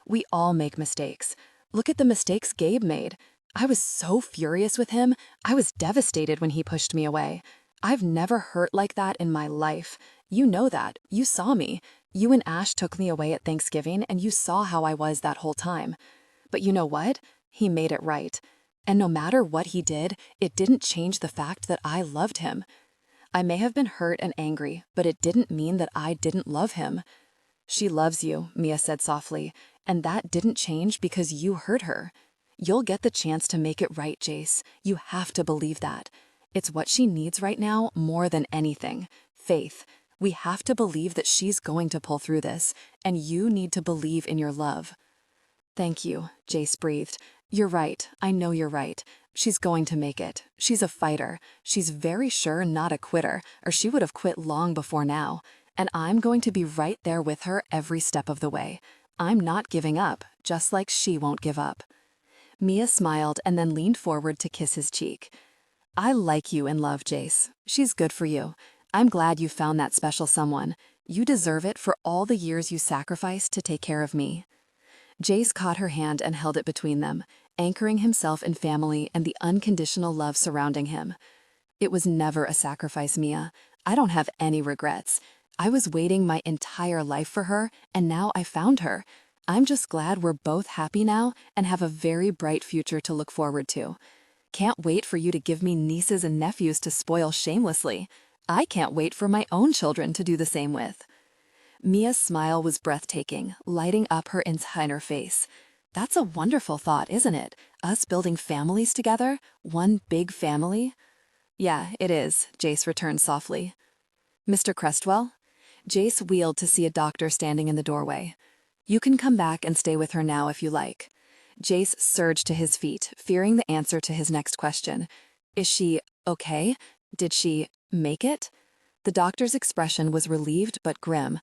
We all make mistakes. Look at the mistakes Gabe made. I was so furious with him. I was devastated when he pushed me away. I've never hurt like that in my life. You know that. You saw me. You and Ash took me away at Thanksgiving, and you saw how I was that whole time. But you know what? He made it right. And no matter what he did, it didn't change the fact that I loved him. I may have been hurt and angry, but it didn't mean that I didn't love him. She loves you, Mia said softly, and that didn't change because you hurt her. You'll get the chance to make it right, Jace. You have to believe that. It's what she needs right now more than anything. Faith. We have to believe that she's going to pull through this, and you need to believe in your love. Thank you, Jace breathed. You're right. I know you're right. She's going to make it. She's a fighter. She's very sure not a quitter, or she would have quit long before now. And I'm going to be right there with her every step of the way. I'm not giving up, just like she won't give up. Mia smiled and then leaned forward to kiss his cheek. I like you in love, Jace. She's good for you. I'm glad you found that special someone. You deserve it for all the years you sacrificed to take care of me. Jace caught her hand and held it between them, anchoring himself in family and the unconditional love surrounding him. It was never a sacrifice, Mia. I don't have any regrets. I was waiting my entire life for her, and now I found her. I'm just glad we're both happy now and have a very bright future to look forward to. Can't wait for you to give me nieces and nephews to spoil shamelessly. I can't wait for my own children to do the same with. Mia's smile was breathtaking, lighting up her entire face. That's a wonderful thought, isn't it? Us building families together, one big family. Yeah, it is, Jace returned softly. Mr. Crestwell? Jace wheeled to see a doctor standing in the doorway. You can come back and stay with her now if you like. Jace surged to his feet, fearing the answer to his next question. Is she okay? Did she make it? The doctor's expression was relieved but grim.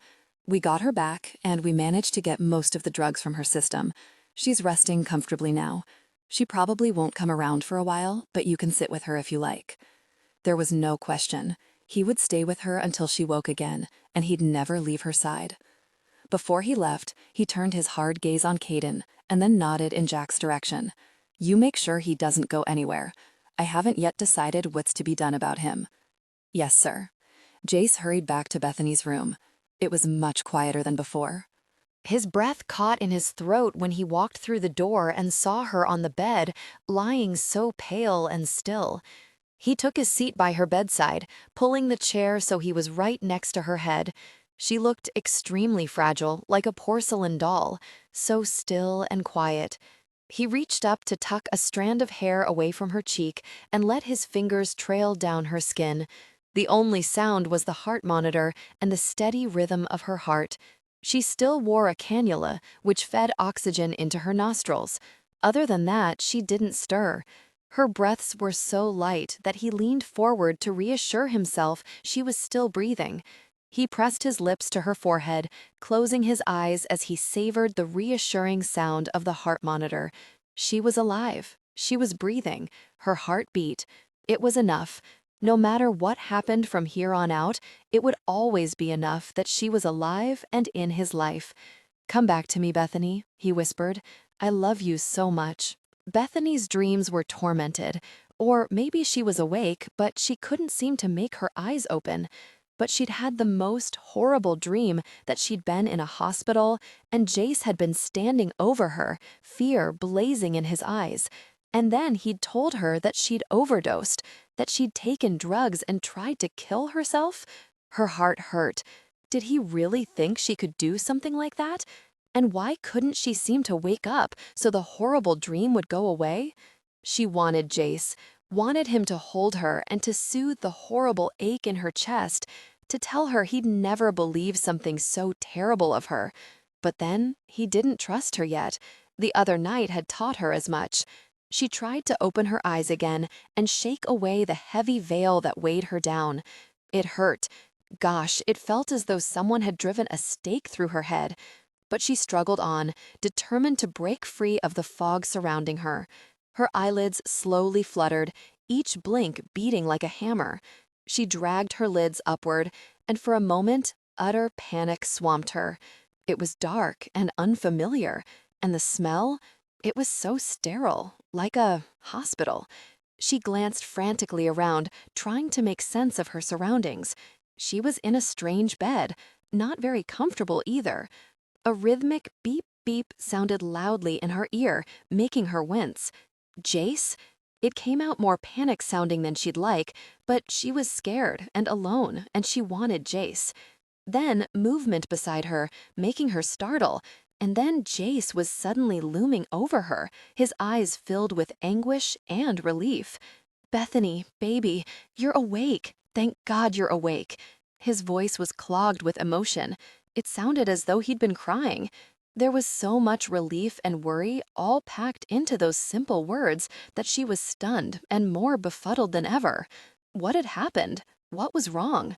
We got her back, and we managed to get most of the drugs from her system. She's resting comfortably now. She probably won't come around for a while, but you can sit with her if you like. There was no question. He would stay with her until she woke again, and he'd never leave her side. Before he left, he turned his hard gaze on Caden and then nodded in Jack's direction. You make sure he doesn't go anywhere. I haven't yet decided what's to be done about him. Yes, sir. Jace hurried back to Bethany's room. It was much quieter than before. His breath caught in his throat when he walked through the door and saw her on the bed, lying so pale and still. He took his seat by her bedside, pulling the chair so he was right next to her head. She looked extremely fragile, like a porcelain doll, so still and quiet. He reached up to tuck a strand of hair away from her cheek and let his fingers trail down her skin. The only sound was the heart monitor and the steady rhythm of her heart. She still wore a cannula, which fed oxygen into her nostrils. Other than that, she didn't stir. Her breaths were so light that he leaned forward to reassure himself she was still breathing. He pressed his lips to her forehead, closing his eyes as he savored the reassuring sound of the heart monitor. She was alive. She was breathing. Her heart beat. It was enough. No matter what happened from here on out, it would always be enough that she was alive and in his life. "Come back to me, Bethany," he whispered. "I love you so much." Bethany's dreams were tormented. Or maybe she was awake, but she couldn't seem to make her eyes open. But she'd had the most horrible dream that she'd been in a hospital, and Jace had been standing over her, fear blazing in his eyes. And then he'd told her that she'd overdosed, that she'd taken drugs and tried to kill herself. Her heart hurt. Did he really think she could do something like that? And why couldn't she seem to wake up so the horrible dream would go away? She wanted Jace, wanted him to hold her and to soothe the horrible ache in her chest, to tell her he'd never believe something so terrible of her. But then he didn't trust her yet. The other night had taught her as much. She tried to open her eyes again and shake away the heavy veil that weighed her down. It hurt. Gosh, it felt as though someone had driven a stake through her head. But she struggled on, determined to break free of the fog surrounding her. Her eyelids slowly fluttered, each blink beating like a hammer. She dragged her lids upward, and for a moment, utter panic swamped her. It was dark and unfamiliar, and the smell, it was so sterile, like a hospital. She glanced frantically around, trying to make sense of her surroundings. She was in a strange bed, not very comfortable either. A rhythmic beep-beep sounded loudly in her ear, making her wince. Jace? It came out more panic-sounding than she'd like, but she was scared and alone, and she wanted Jace. Then movement beside her, making her startle, and then Jace was suddenly looming over her, his eyes filled with anguish and relief. "Bethany, baby, you're awake. Thank God you're awake." His voice was clogged with emotion. It sounded as though he'd been crying. There was so much relief and worry all packed into those simple words that she was stunned and more befuddled than ever. What had happened? What was wrong?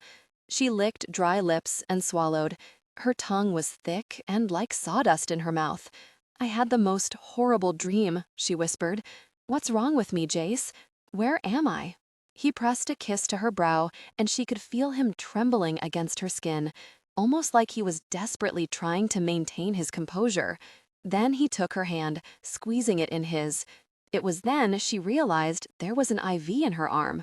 She licked dry lips and swallowed. Her tongue was thick and like sawdust in her mouth. "I had the most horrible dream," she whispered. "What's wrong with me, Jace? Where am I?" He pressed a kiss to her brow, and she could feel him trembling against her skin, almost like he was desperately trying to maintain his composure. Then he took her hand, squeezing it in his. It was then she realized there was an IV in her arm.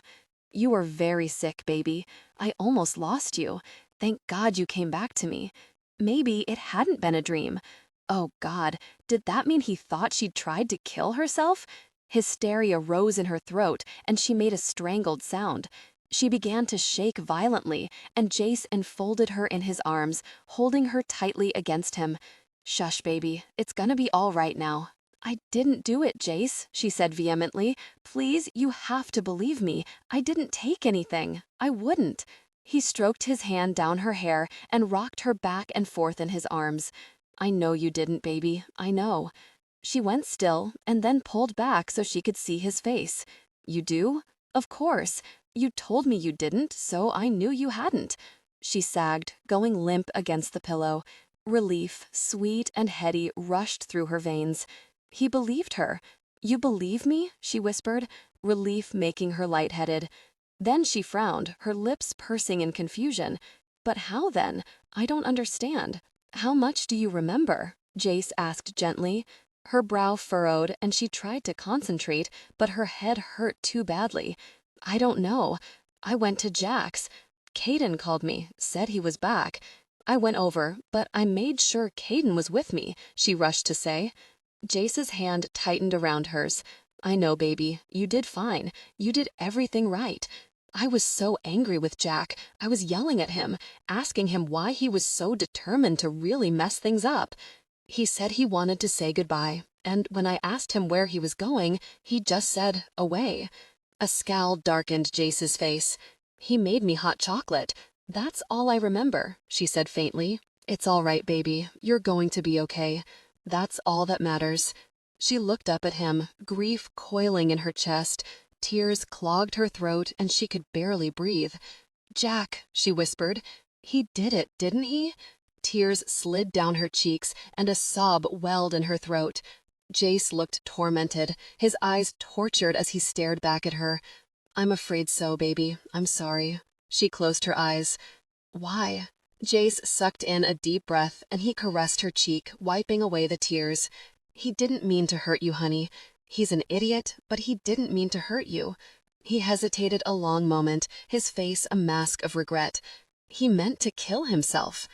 "You were very sick, baby. I almost lost you. Thank God you came back to me." Maybe it hadn't been a dream. Oh God, did that mean he thought she'd tried to kill herself? Hysteria rose in her throat, and she made a strangled sound. She began to shake violently, and Jace enfolded her in his arms, holding her tightly against him. "Shush, baby. It's gonna be all right now." "I didn't do it, Jace," she said vehemently. "Please, you have to believe me. I didn't take anything. I wouldn't." He stroked his hand down her hair and rocked her back and forth in his arms. "I know you didn't, baby. I know." She went still and then pulled back so she could see his face. You do? Of course. You told me you didn't, so I knew you hadn't. She sagged, going limp against the pillow. Relief, sweet and heady, rushed through her veins. He believed her. You believe me? She whispered, relief making her lightheaded. Then she frowned, her lips pursing in confusion. But how then? I don't understand. How much do you remember? Jace asked gently. Her brow furrowed, and she tried to concentrate, but her head hurt too badly. I don't know. I went to Jack's. Caden called me, said he was back. I went over, but I made sure Caden was with me, she rushed to say. Jace's hand tightened around hers. I know, baby. You did fine. You did everything right. I was so angry with Jack. I was yelling at him, asking him why he was so determined to really mess things up. He said he wanted to say goodbye, and when I asked him where he was going, he just said, away. A scowl darkened Jace's face. He made me hot chocolate. That's all I remember, she said faintly. It's all right, baby. You're going to be okay. That's all that matters. She looked up at him, grief coiling in her chest. Tears clogged her throat, and she could barely breathe. Jack, she whispered. He did it, didn't he? Tears slid down her cheeks, and a sob welled in her throat. Jace looked tormented, his eyes tortured as he stared back at her. I'm afraid so, baby. I'm sorry. She closed her eyes. Why? Jace sucked in a deep breath, and he caressed her cheek, wiping away the tears. He didn't mean to hurt you, honey. He's an idiot, but he didn't mean to hurt you. He hesitated a long moment, his face a mask of regret. He meant to kill himself.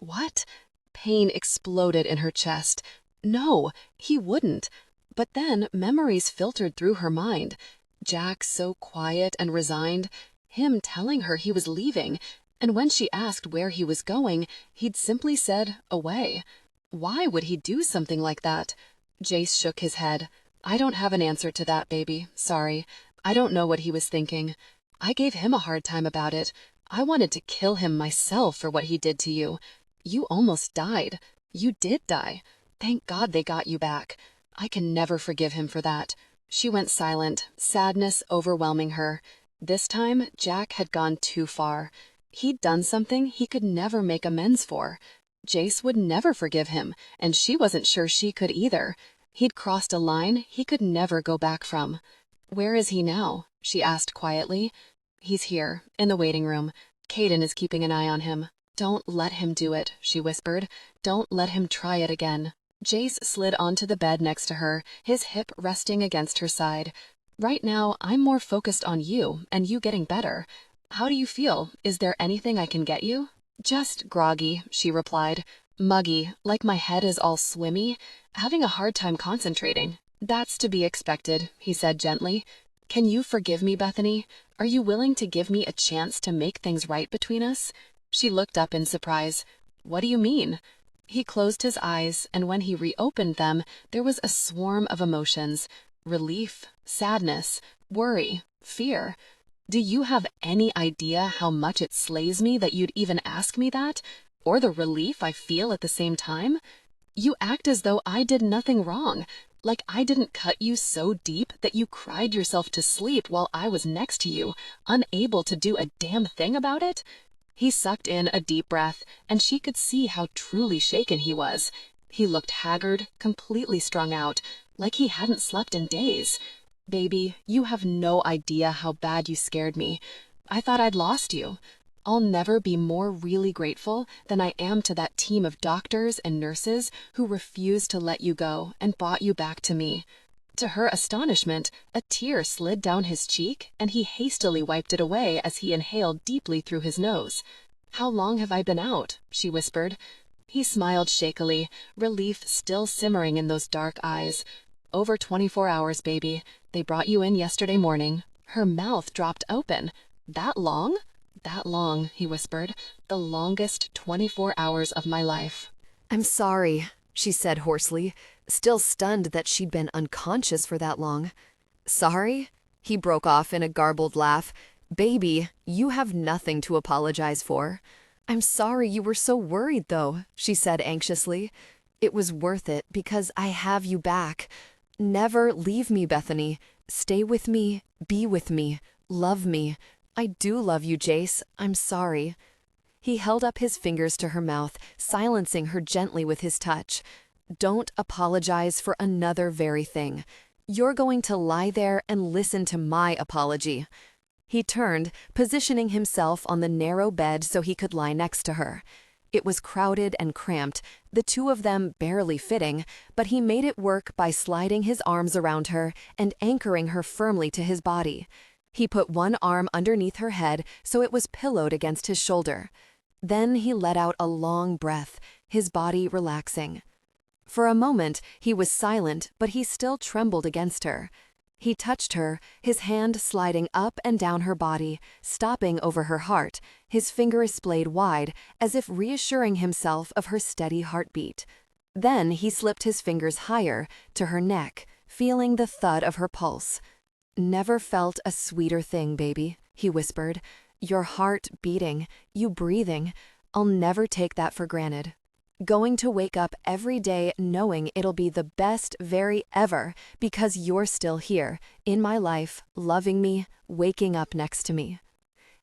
What? Pain exploded in her chest. No, he wouldn't. But then memories filtered through her mind. Jack so quiet and resigned, him telling her he was leaving, and when she asked where he was going, he'd simply said, away. Why would he do something like that? Jace shook his head. I don't have an answer to that, baby. Sorry. I don't know what he was thinking. I gave him a hard time about it. I wanted to kill him myself for what he did to you. You almost died. You did die. Thank God they got you back. I can never forgive him for that. She went silent, sadness overwhelming her. This time, Jack had gone too far. He'd done something he could never make amends for. Jace would never forgive him, and she wasn't sure she could either. He'd crossed a line he could never go back from. Where is he now? She asked quietly. He's here, in the waiting room. Caden is keeping an eye on him. Don't let him do it, she whispered. Don't let him try it again. Jace slid onto the bed next to her, his hip resting against her side. Right now, I'm more focused on you and you getting better. How do you feel? Is there anything I can get you? Just groggy, she replied. Muggy, like my head is all swimmy. Having a hard time concentrating. That's to be expected, he said gently. Can you forgive me, Bethany? Are you willing to give me a chance to make things right between us? She looked up in surprise. What do you mean? He closed his eyes, and when he reopened them, there was a swarm of emotions. Relief, sadness, worry, fear. Do you have any idea how much it slays me that you'd even ask me that? Or the relief I feel at the same time? You act as though I did nothing wrong, like I didn't cut you so deep that you cried yourself to sleep while I was next to you, unable to do a damn thing about it? He sucked in a deep breath, and she could see how truly shaken he was. He looked haggard, completely strung out, like he hadn't slept in days. Baby, you have no idea how bad you scared me. I thought I'd lost you. I'll never be more really grateful than I am to that team of doctors and nurses who refused to let you go and brought you back to me. To her astonishment, a tear slid down his cheek, and he hastily wiped it away as he inhaled deeply through his nose. How long have I been out? She whispered. He smiled shakily, relief still simmering in those dark eyes. Over 24 hours, baby. They brought you in yesterday morning. Her mouth dropped open. That long? That long, he whispered. The longest 24 hours of my life. I'm sorry, she said hoarsely, still stunned that she'd been unconscious for that long. Sorry? He broke off in a garbled laugh. Baby, you have nothing to apologize for. I'm sorry you were so worried, though, she said anxiously. It was worth it because I have you back. Never leave me, Bethany. Stay with me, be with me, love me. I do love you, Jace. I'm sorry. He held up his fingers to her mouth, silencing her gently with his touch. Don't apologize for another very thing. You're going to lie there and listen to my apology. He turned, positioning himself on the narrow bed so he could lie next to her. It was crowded and cramped, the two of them barely fitting, but he made it work by sliding his arms around her and anchoring her firmly to his body. He put one arm underneath her head so it was pillowed against his shoulder. Then he let out a long breath, his body relaxing. For a moment, he was silent, but he still trembled against her. He touched her, his hand sliding up and down her body, stopping over her heart, his fingers splayed wide, as if reassuring himself of her steady heartbeat. Then he slipped his fingers higher, to her neck, feeling the thud of her pulse. "Never felt a sweeter thing, baby," he whispered. "Your heart beating, you breathing. I'll never take that for granted. Going to wake up every day knowing it'll be the best very ever because you're still here, in my life, loving me, waking up next to me."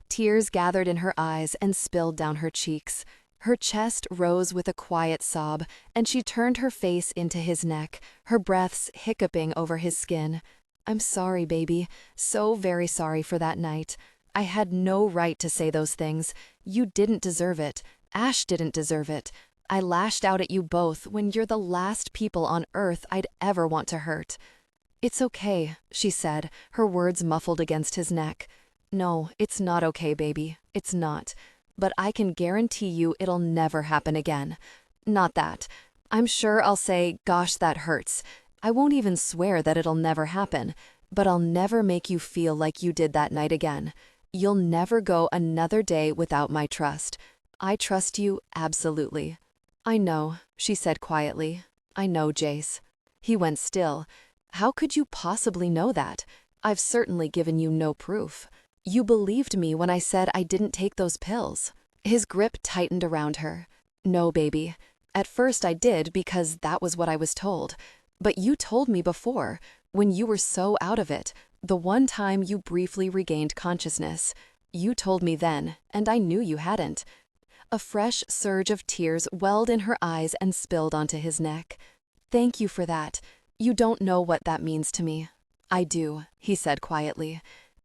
Tears gathered in her eyes and spilled down her cheeks. Her chest rose with a quiet sob, and she turned her face into his neck, her breaths hiccuping over his skin. "I'm sorry, baby. So very sorry for that night. I had no right to say those things. You didn't deserve it. Ash didn't deserve it. I lashed out at you both when you're the last people on earth I'd ever want to hurt." "It's okay," she said, her words muffled against his neck. "No, it's not okay, baby. It's not. But I can guarantee you it'll never happen again. Not that. I'm sure I'll say, 'Gosh, that hurts.' I won't even swear that it'll never happen. But I'll never make you feel like you did that night again. You'll never go another day without my trust. I trust you absolutely." "I know," she said quietly. "I know, Jace." He went still. "How could you possibly know that? I've certainly given you no proof. You believed me when I said I didn't take those pills." His grip tightened around her. "No, baby. At first I did because that was what I was told. But you told me before, when you were so out of it, the one time you briefly regained consciousness. You told me then, and I knew you hadn't." A fresh surge of tears welled in her eyes and spilled onto his neck. "Thank you for that. You don't know what that means to me." "I do," he said quietly.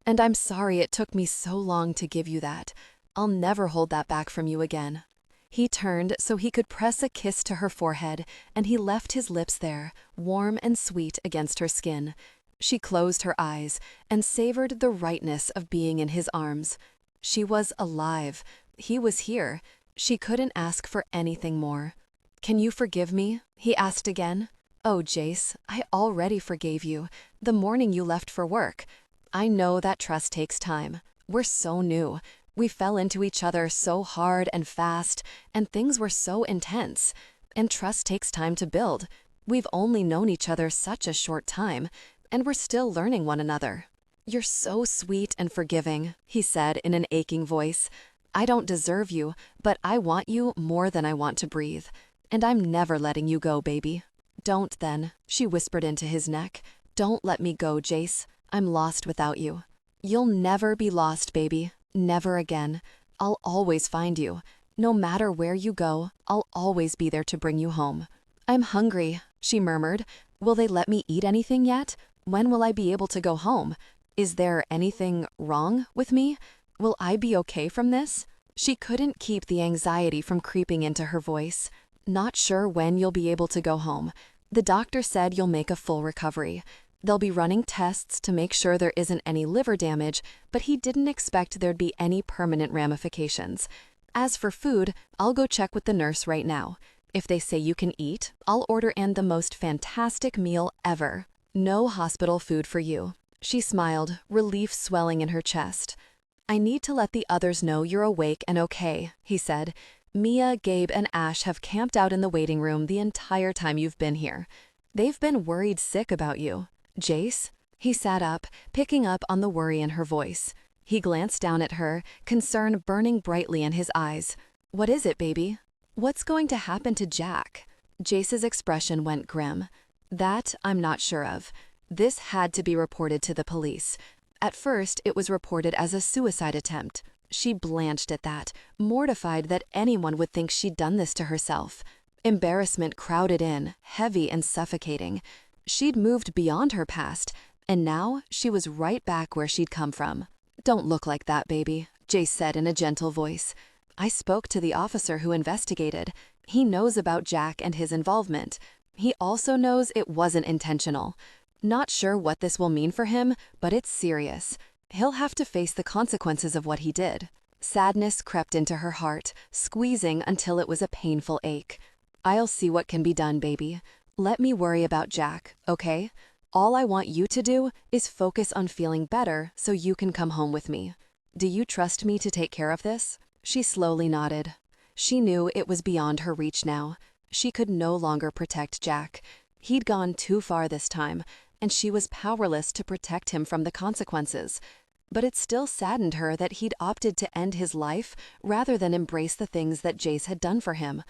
"And I'm sorry it took me so long to give you that. I'll never hold that back from you again." He turned so he could press a kiss to her forehead, and he left his lips there, warm and sweet against her skin. She closed her eyes and savored the rightness of being in his arms. She was alive. He was here. She couldn't ask for anything more. "Can you forgive me?" he asked again. "Oh, Jace, I already forgave you, the morning you left for work. I know that trust takes time. We're so new. We fell into each other so hard and fast, and things were so intense. And trust takes time to build. We've only known each other such a short time, and we're still learning one another." "You're so sweet and forgiving," he said in an aching voice. "I don't deserve you, but I want you more than I want to breathe. And I'm never letting you go, baby." "Don't then," she whispered into his neck. "Don't let me go, Jace. I'm lost without you." "You'll never be lost, baby. Never again. I'll always find you. No matter where you go, I'll always be there to bring you home." "I'm hungry," she murmured. "Will they let me eat anything yet? When will I be able to go home? Is there anything wrong with me? Will I be okay from this?" She couldn't keep the anxiety from creeping into her voice. "Not sure when you'll be able to go home. The doctor said you'll make a full recovery. They'll be running tests to make sure there isn't any liver damage, but he didn't expect there'd be any permanent ramifications. As for food, I'll go check with the nurse right now. If they say you can eat, I'll order in the most fantastic meal ever. No hospital food for you." She smiled, relief swelling in her chest. "I need to let the others know you're awake and okay," he said. "Mia, Gabe, and Ash have camped out in the waiting room the entire time you've been here. They've been worried sick about you. Jace?" He sat up, picking up on the worry in her voice. He glanced down at her, concern burning brightly in his eyes. "What is it, baby? What's going to happen to Jack?" Jace's expression went grim. That I'm not sure of. This had to be reported to the police. At first, it was reported as a suicide attempt. She blanched at that, mortified that anyone would think she'd done this to herself. Embarrassment crowded in, heavy and suffocating. She'd moved beyond her past, and now she was right back where she'd come from. "Don't look like that, baby," Jace said in a gentle voice. "I spoke to the officer who investigated. He knows about Jack and his involvement. He also knows it wasn't intentional. Not sure what this will mean for him, but it's serious. He'll have to face the consequences of what he did." Sadness crept into her heart, squeezing until it was a painful ache. "I'll see what can be done, baby. Let me worry about Jack, okay? All I want you to do is focus on feeling better so you can come home with me. Do you trust me to take care of this?" She slowly nodded. She knew it was beyond her reach now. She could no longer protect Jack. He'd gone too far this time, and she was powerless to protect him from the consequences. But it still saddened her that he'd opted to end his life rather than embrace the things that Jace had done for him.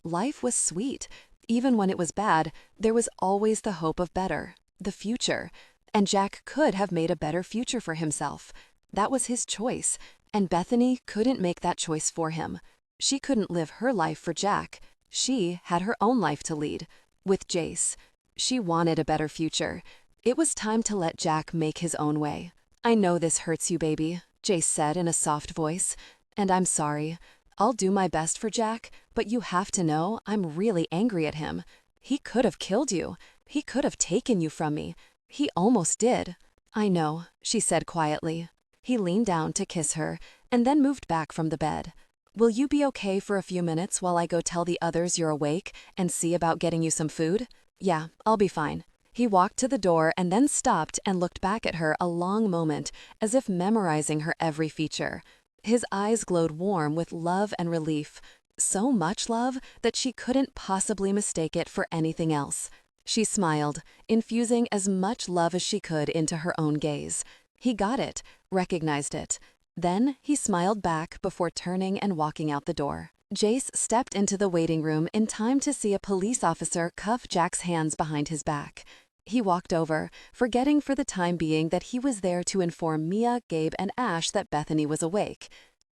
Life was sweet. Even when it was bad, there was always the hope of better, the future. And Jack could have made a better future for himself. That was his choice, and Bethany couldn't make that choice for him. She couldn't live her life for Jack. She had her own life to lead, with Jace. She wanted a better future. It was time to let Jack make his own way. "I know this hurts you, baby," Jace said in a soft voice, "and I'm sorry. I'll do my best for Jack, but you have to know I'm really angry at him. He could have killed you. He could have taken you from me. He almost did." "I know," she said quietly. He leaned down to kiss her, and then moved back from the bed. "Will you be okay for a few minutes while I go tell the others you're awake and see about getting you some food?" "Yeah, I'll be fine." He walked to the door and then stopped and looked back at her a long moment, as if memorizing her every feature. His eyes glowed warm with love and relief, so much love that she couldn't possibly mistake it for anything else. She smiled, infusing as much love as she could into her own gaze. He got it, recognized it. Then he smiled back before turning and walking out the door. Jace stepped into the waiting room in time to see a police officer cuff Jack's hands behind his back. He walked over, forgetting for the time being that he was there to inform Mia, Gabe, and Ash that Bethany was awake.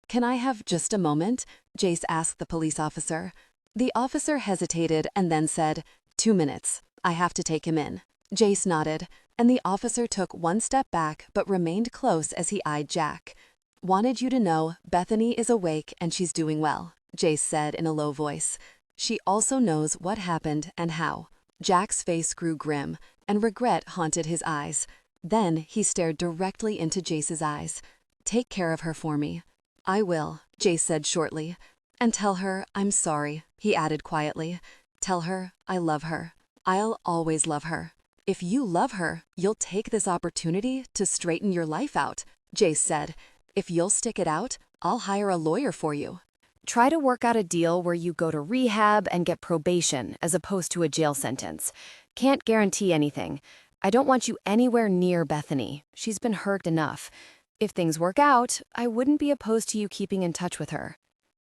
"Can I have just a moment?" Jace asked the police officer. The officer hesitated and then said, "2 minutes. I have to take him in." Jace nodded, and the officer took one step back but remained close as he eyed Jack. "Wanted you to know Bethany is awake and she's doing well," Jace said in a low voice. "She also knows what happened and how." Jack's face grew grim, and regret haunted his eyes. Then he stared directly into Jace's eyes. "Take care of her for me." "I will," Jace said shortly. "And tell her I'm sorry," he added quietly. "Tell her I love her. I'll always love her." "If you love her, you'll take this opportunity to straighten your life out," Jace said. "If you'll stick it out, I'll hire a lawyer for you." Try to work out a deal where you go to rehab and get probation as opposed to a jail sentence. Can't guarantee anything. I don't want you anywhere near Bethany. She's been hurt enough. If things work out, I wouldn't be opposed to you keeping in touch with her.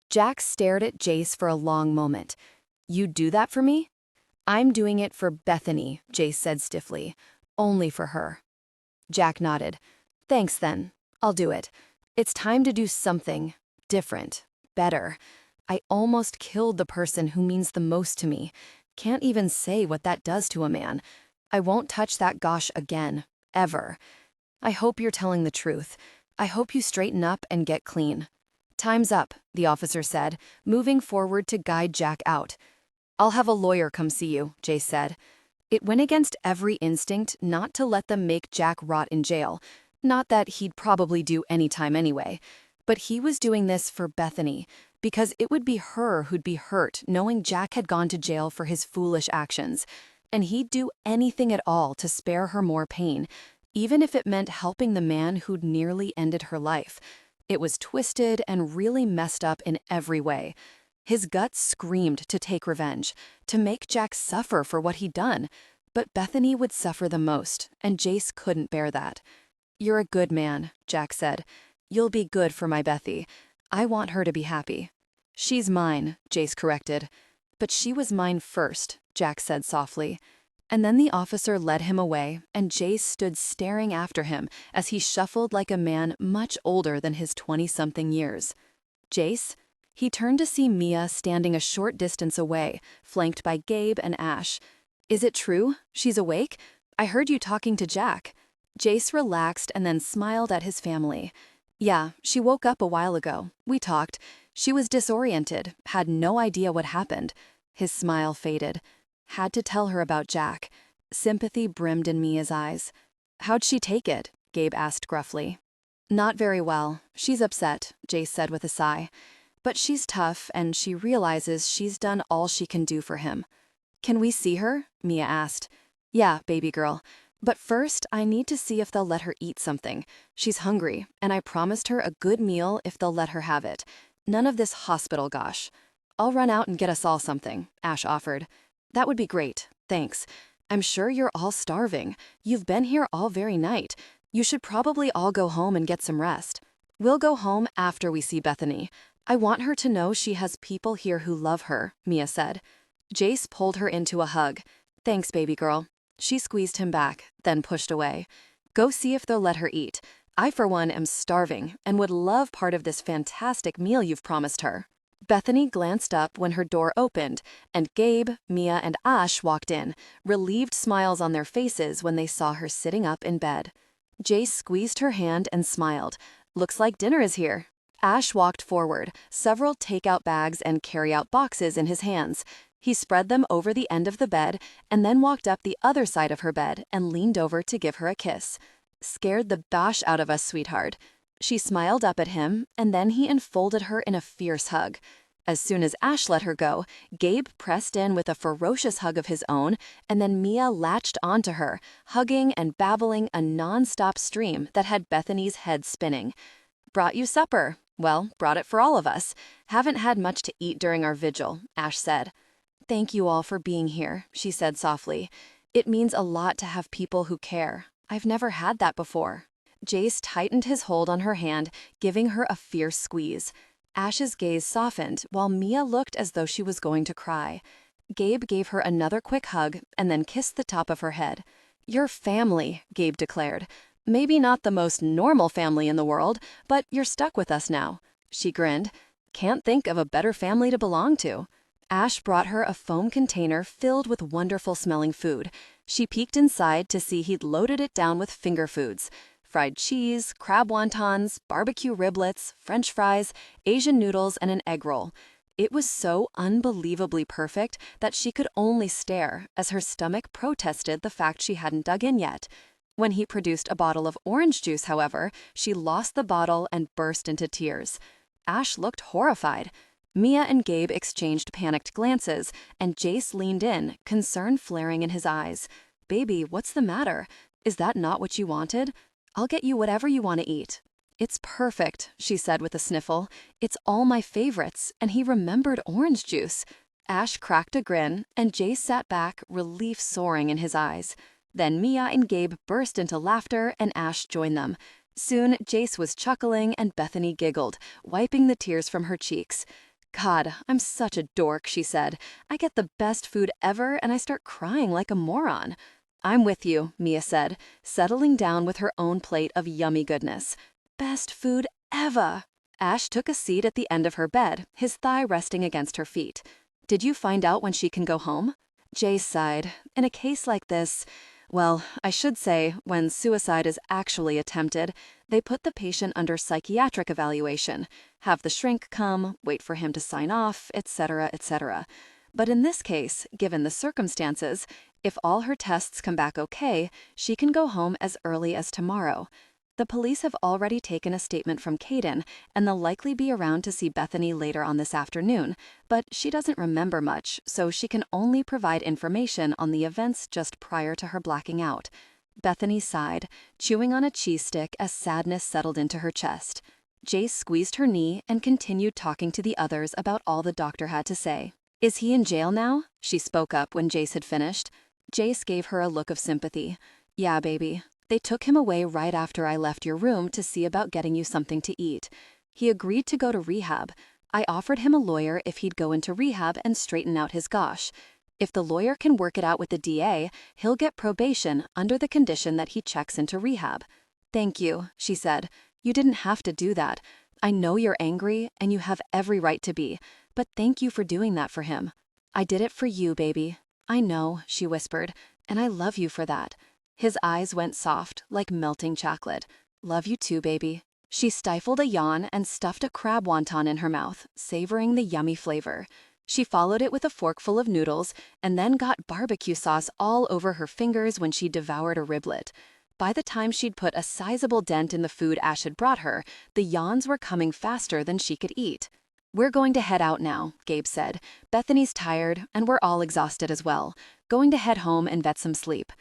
Jack stared at Jace for a long moment. "You'd do that for me?" "I'm doing it for Bethany," Jace said stiffly. "Only for her." Jack nodded. "Thanks then. I'll do it. It's time to do something different. Better. I almost killed the person who means the most to me. Can't even say what that does to a man. I won't touch that gosh again, ever. I hope you're telling the truth. I hope you straighten up and get clean." "Time's up," the officer said, moving forward to guide Jack out. "I'll have a lawyer come see you," Jace said. It went against every instinct not to let them make Jack rot in jail. Not that he'd probably do any time anyway. But he was doing this for Bethany, because it would be her who'd be hurt knowing Jack had gone to jail for his foolish actions. And he'd do anything at all to spare her more pain, even if it meant helping the man who'd nearly ended her life. It was twisted and really messed up in every way. His guts screamed to take revenge, to make Jack suffer for what he'd done. But Bethany would suffer the most, and Jace couldn't bear that. "You're a good man," Jack said. "You'll be good for my Bethy. I want her to be happy." "She's mine," Jace corrected. "But she was mine first. Jack said softly. And then the officer led him away, and Jace stood staring after him as he shuffled like a man much older than his 20-something years. Jace? He turned to see Mia standing a short distance away, flanked by Gabe and Ash. Is it true? She's awake? I heard you talking to Jack. Jace relaxed and then smiled at his family. Yeah, she woke up a while ago. We talked. She was disoriented, had no idea what happened. His smile faded. Had to tell her about Jack. Sympathy brimmed in Mia's eyes. How'd she take it? Gabe asked gruffly. Not very well. She's upset, Jace said with a sigh. But she's tough, and she realizes she's done all she can do for him. Can we see her? Mia asked. Yeah, baby girl. But first, I need to see if they'll let her eat something. She's hungry, and I promised her a good meal if they'll let her have it. None of this hospital gosh. I'll run out and get us all something, Ash offered. That would be great, thanks. I'm sure you're all starving. You've been here all very night. You should probably all go home and get some rest. We'll go home after we see Bethany. I want her to know she has people here who love her, Mia said. Jace pulled her into a hug. Thanks, baby girl. She squeezed him back, then pushed away. Go see if they'll let her eat. I, for one, am starving and would love part of this fantastic meal you've promised her. Bethany glanced up when her door opened, and Gabe, Mia, and Ash walked in, relieved smiles on their faces when they saw her sitting up in bed. Jace squeezed her hand and smiled. Looks like dinner is here. Ash walked forward, several takeout bags and carry-out boxes in his hands. He spread them over the end of the bed and then walked up the other side of her bed and leaned over to give her a kiss. Scared the bash out of us, sweetheart. She smiled up at him, and then he enfolded her in a fierce hug. As soon as Ash let her go, Gabe pressed in with a ferocious hug of his own, and then Mia latched onto her, hugging and babbling a non-stop stream that had Bethany's head spinning. Brought you supper. Well, brought it for all of us. Haven't had much to eat during our vigil, Ash said. Thank you all for being here, she said softly. It means a lot to have people who care. I've never had that before. Jace tightened his hold on her hand, giving her a fierce squeeze. Ash's gaze softened, while Mia looked as though she was going to cry. Gabe gave her another quick hug and then kissed the top of her head. You're family, Gabe declared. Maybe not the most normal family in the world, but you're stuck with us now. She grinned. Can't think of a better family to belong to. Ash brought her a foam container filled with wonderful-smelling food. She peeked inside to see he'd loaded it down with finger foods. Fried cheese, crab wontons, barbecue riblets, French fries, Asian noodles, and an egg roll. It was so unbelievably perfect that she could only stare as her stomach protested the fact she hadn't dug in yet. When he produced a bottle of orange juice, however, she lost the bottle and burst into tears. Ash looked horrified. Mia and Gabe exchanged panicked glances, and Jace leaned in, concern flaring in his eyes. Baby, what's the matter? Is that not what you wanted? I'll get you whatever you want to eat. It's perfect, she said with a sniffle. It's all my favorites, and he remembered orange juice. Ash cracked a grin, and Jace sat back, relief soaring in his eyes. Then Mia and Gabe burst into laughter, and Ash joined them. Soon, Jace was chuckling, and Bethany giggled, wiping the tears from her cheeks. God, I'm such a dork, she said. I get the best food ever, and I start crying like a moron. I'm with you, Mia said, settling down with her own plate of yummy goodness. Best food ever. Ash took a seat at the end of her bed, his thigh resting against her feet. Did you find out when she can go home? Jace sighed. In a case like this, well, I should say, when suicide is actually attempted, they put the patient under psychiatric evaluation, have the shrink come, wait for him to sign off, etc., etc. But in this case, given the circumstances, if all her tests come back okay, she can go home as early as tomorrow. The police have already taken a statement from Caden, and they'll likely be around to see Bethany later on this afternoon, but she doesn't remember much, so she can only provide information on the events just prior to her blacking out. Bethany sighed, chewing on a cheese stick as sadness settled into her chest. Jace squeezed her knee and continued talking to the others about all the doctor had to say. Is he in jail now? She spoke up when Jace had finished. Jace gave her a look of sympathy. Yeah, baby. They took him away right after I left your room to see about getting you something to eat. He agreed to go to rehab. I offered him a lawyer if he'd go into rehab and straighten out his gosh. If the lawyer can work it out with the DA, he'll get probation under the condition that he checks into rehab. Thank you, she said. You didn't have to do that. I know you're angry and you have every right to be, but thank you for doing that for him. I did it for you, baby. I know, she whispered, and I love you for that. His eyes went soft, like melting chocolate. Love you too, baby. She stifled a yawn and stuffed a crab wonton in her mouth, savoring the yummy flavor. She followed it with a forkful of noodles and then got barbecue sauce all over her fingers when she devoured a riblet. By the time she'd put a sizable dent in the food Ash had brought her, the yawns were coming faster than she could eat. We're going to head out now, Gabe said. Bethany's tired, and we're all exhausted as well. Going to head home and get some sleep.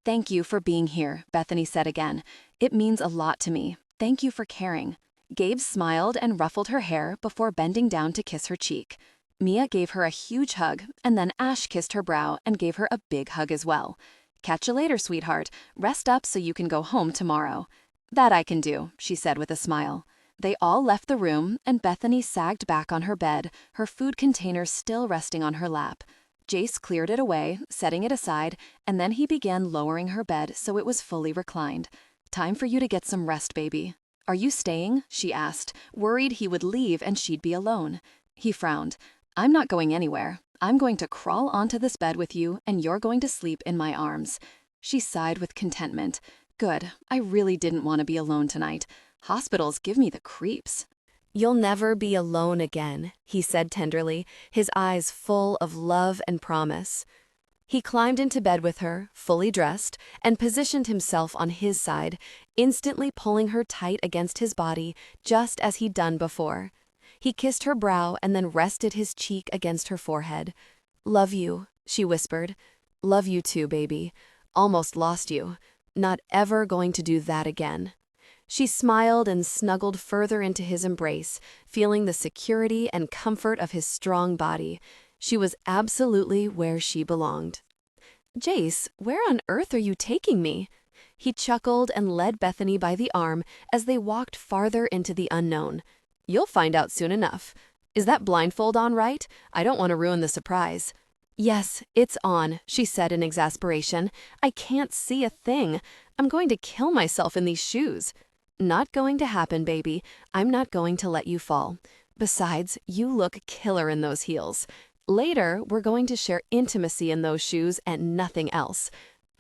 Thank you for being here, Bethany said again. It means a lot to me. Thank you for caring. Gabe smiled and ruffled her hair before bending down to kiss her cheek. Mia gave her a huge hug, and then Ash kissed her brow and gave her a big hug as well. Catch you later, sweetheart. Rest up so you can go home tomorrow. That I can do, she said with a smile. They all left the room, and Bethany sagged back on her bed, her food container still resting on her lap. Jace cleared it away, setting it aside, and then he began lowering her bed so it was fully reclined. Time for you to get some rest, baby. Are you staying? She asked, worried he would leave and she'd be alone. He frowned. I'm not going anywhere. I'm going to crawl onto this bed with you, and you're going to sleep in my arms. She sighed with contentment. Good. I really didn't want to be alone tonight. Hospitals give me the creeps. You'll never be alone again, he said tenderly, his eyes full of love and promise. He climbed into bed with her, fully dressed, and positioned himself on his side, instantly pulling her tight against his body, just as he'd done before. He kissed her brow and then rested his cheek against her forehead. Love you, she whispered. Love you too, baby. Almost lost you. Not ever going to do that again. She smiled and snuggled further into his embrace, feeling the security and comfort of his strong body. She was absolutely where she belonged. Jace, where on earth are you taking me? He chuckled and led Bethany by the arm as they walked farther into the unknown. You'll find out soon enough. Is that blindfold on right? I don't want to ruin the surprise. Yes, it's on, she said in exasperation. I can't see a thing. I'm going to kill myself in these shoes. Not going to happen, baby. I'm not going to let you fall. Besides, you look killer in those heels. Later, we're going to share intimacy in those shoes and nothing else.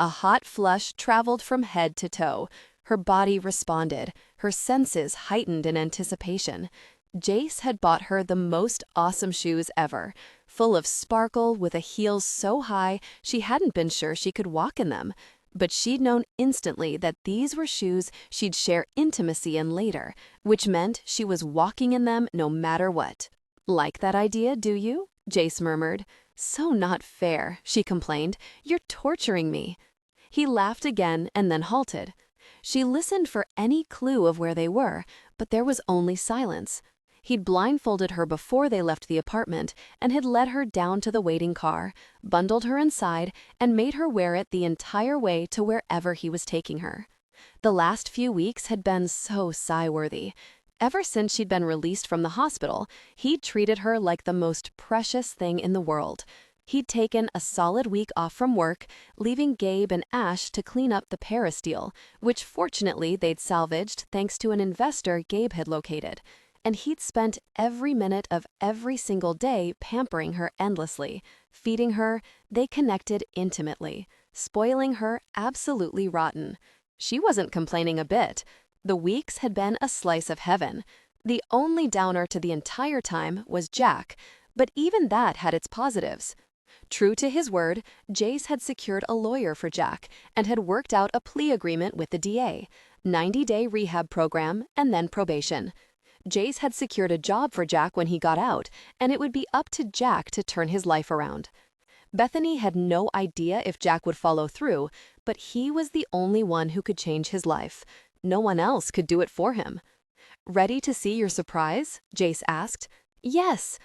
A hot flush traveled from head to toe. Her body responded, her senses heightened in anticipation. Jace had bought her the most awesome shoes ever, full of sparkle with a heel so high she hadn't been sure she could walk in them. But she'd known instantly that these were shoes she'd share intimacy in later, which meant she was walking in them no matter what. Like that idea, do you? Jace murmured. So not fair, she complained. You're torturing me. He laughed again and then halted. She listened for any clue of where they were, but there was only silence. He'd blindfolded her before they left the apartment and had led her down to the waiting car, bundled her inside, and made her wear it the entire way to wherever he was taking her. The last few weeks had been so sigh-worthy. Ever since she'd been released from the hospital, he'd treated her like the most precious thing in the world. He'd taken a solid week off from work, leaving Gabe and Ash to clean up the Paris deal, which fortunately they'd salvaged thanks to an investor Gabe had located. And he'd spent every minute of every single day pampering her endlessly. Feeding her, they connected intimately, spoiling her absolutely rotten. She wasn't complaining a bit. The weeks had been a slice of heaven. The only downer to the entire time was Jack, but even that had its positives. True to his word, Jace had secured a lawyer for Jack and had worked out a plea agreement with the DA, 90-day rehab program, and then probation. Jace had secured a job for Jack when he got out, and it would be up to Jack to turn his life around. Bethany had no idea if Jack would follow through, but he was the only one who could change his life. No one else could do it for him. Ready to see your surprise? Jace asked. Yes.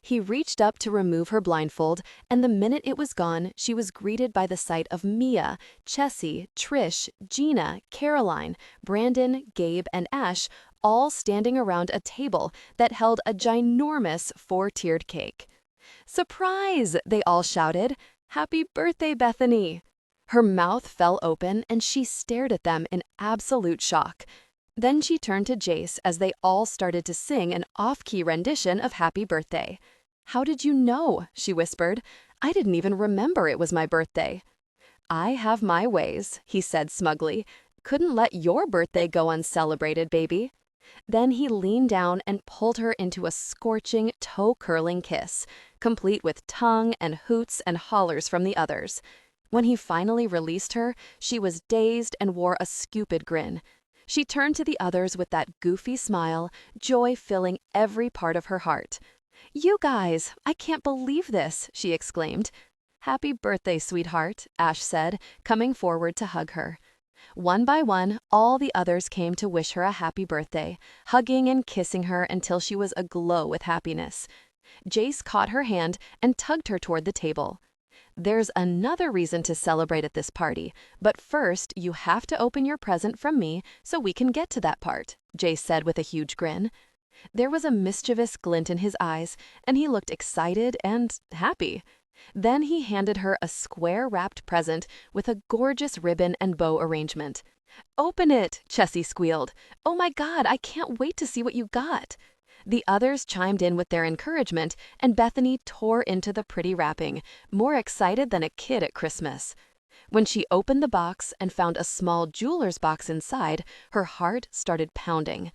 He reached up to remove her blindfold, and the minute it was gone, she was greeted by the sight of Mia, Chessie, Trish, Gina, Caroline, Brandon, Gabe, and Ash, all standing around a table that held a ginormous 4-tiered cake. Surprise! They all shouted. Happy birthday, Bethany! Her mouth fell open and she stared at them in absolute shock. Then she turned to Jace as they all started to sing an off-key rendition of Happy Birthday. "How did you know?" she whispered. "I didn't even remember it was my birthday." "I have my ways," he said smugly. "Couldn't let your birthday go uncelebrated, baby." Then he leaned down and pulled her into a scorching, toe-curling kiss, complete with tongue and hoots and hollers from the others. When he finally released her, she was dazed and wore a stupid grin. She turned to the others with that goofy smile, joy filling every part of her heart. "You guys, I can't believe this," she exclaimed. "Happy birthday, sweetheart," Ash said, coming forward to hug her. One by one, all the others came to wish her a happy birthday, hugging and kissing her until she was aglow with happiness. Jace caught her hand and tugged her toward the table. "There's another reason to celebrate at this party, but first you have to open your present from me so we can get to that part," Jace said with a huge grin. There was a mischievous glint in his eyes, and he looked excited and happy. Then he handed her a square-wrapped present with a gorgeous ribbon and bow arrangement. "Open it," Chessie squealed. "Oh my God, I can't wait to see what you got." The others chimed in with their encouragement, and Bethany tore into the pretty wrapping, more excited than a kid at Christmas. When she opened the box and found a small jeweler's box inside, her heart started pounding.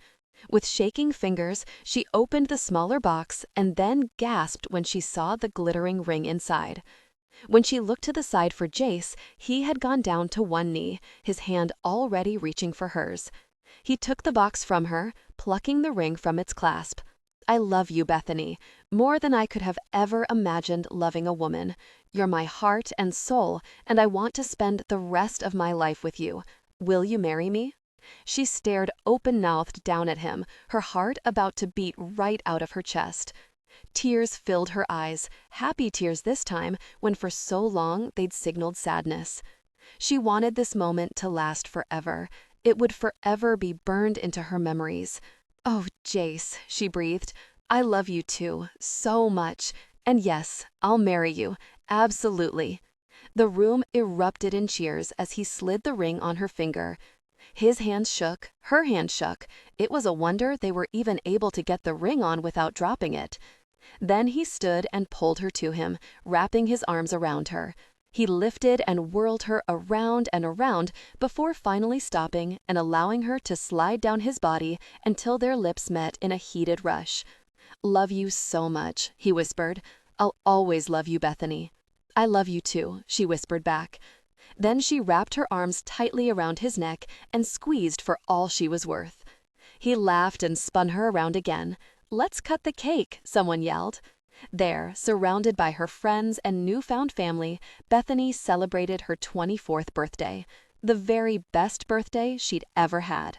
With shaking fingers, she opened the smaller box and then gasped when she saw the glittering ring inside. When she looked to the side for Jace, he had gone down to one knee, his hand already reaching for hers. He took the box from her, plucking the ring from its clasp. "I love you, Bethany, more than I could have ever imagined loving a woman. You're my heart and soul, and I want to spend the rest of my life with you. Will you marry me?" She stared open-mouthed down at him, her heart about to beat right out of her chest. Tears filled her eyes, happy tears this time, when for so long they'd signaled sadness. She wanted this moment to last forever. It would forever be burned into her memories. "Oh, Jace," she breathed, "I love you too, so much. And yes, I'll marry you, absolutely." The room erupted in cheers as he slid the ring on her finger. His hand shook, her hand shook. It was a wonder they were even able to get the ring on without dropping it. Then he stood and pulled her to him, wrapping his arms around her. He lifted and whirled her around and around before finally stopping and allowing her to slide down his body until their lips met in a heated rush. "Love you so much," he whispered. "I'll always love you, Bethany." "I love you too," she whispered back. Then she wrapped her arms tightly around his neck and squeezed for all she was worth. He laughed and spun her around again. "Let's cut the cake," someone yelled. There, surrounded by her friends and newfound family, Bethany celebrated her 24th birthday, the very best birthday she'd ever had.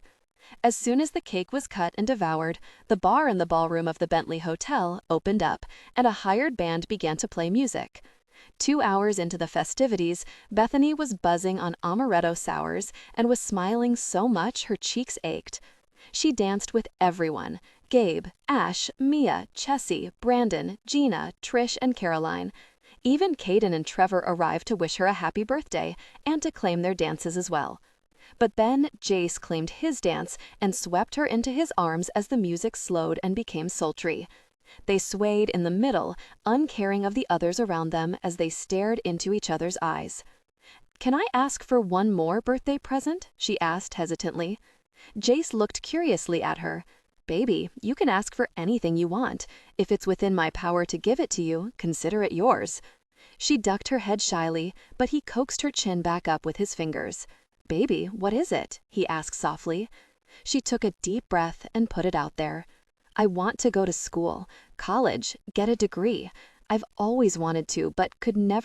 As soon as the cake was cut and devoured, the bar in the ballroom of the Bentley Hotel opened up, and a hired band began to play music. 2 hours into the festivities, Bethany was buzzing on amaretto sours and was smiling so much her cheeks ached. She danced with everyone: Gabe, Ash, Mia, Chessie, Brandon, Gina, Trish, and Caroline. Even Caden and Trevor arrived to wish her a happy birthday and to claim their dances as well. But then Jace claimed his dance and swept her into his arms as the music slowed and became sultry. They swayed in the middle, uncaring of the others around them as they stared into each other's eyes. "Can I ask for one more birthday present?" she asked hesitantly. Jace looked curiously at her. "Baby, you can ask for anything you want. If it's within my power to give it to you, consider it yours." She ducked her head shyly, but he coaxed her chin back up with his fingers. "Baby, what is it?" he asked softly. She took a deep breath and put it out there. "I want to go to school, college, get a degree. I've always wanted to, but could never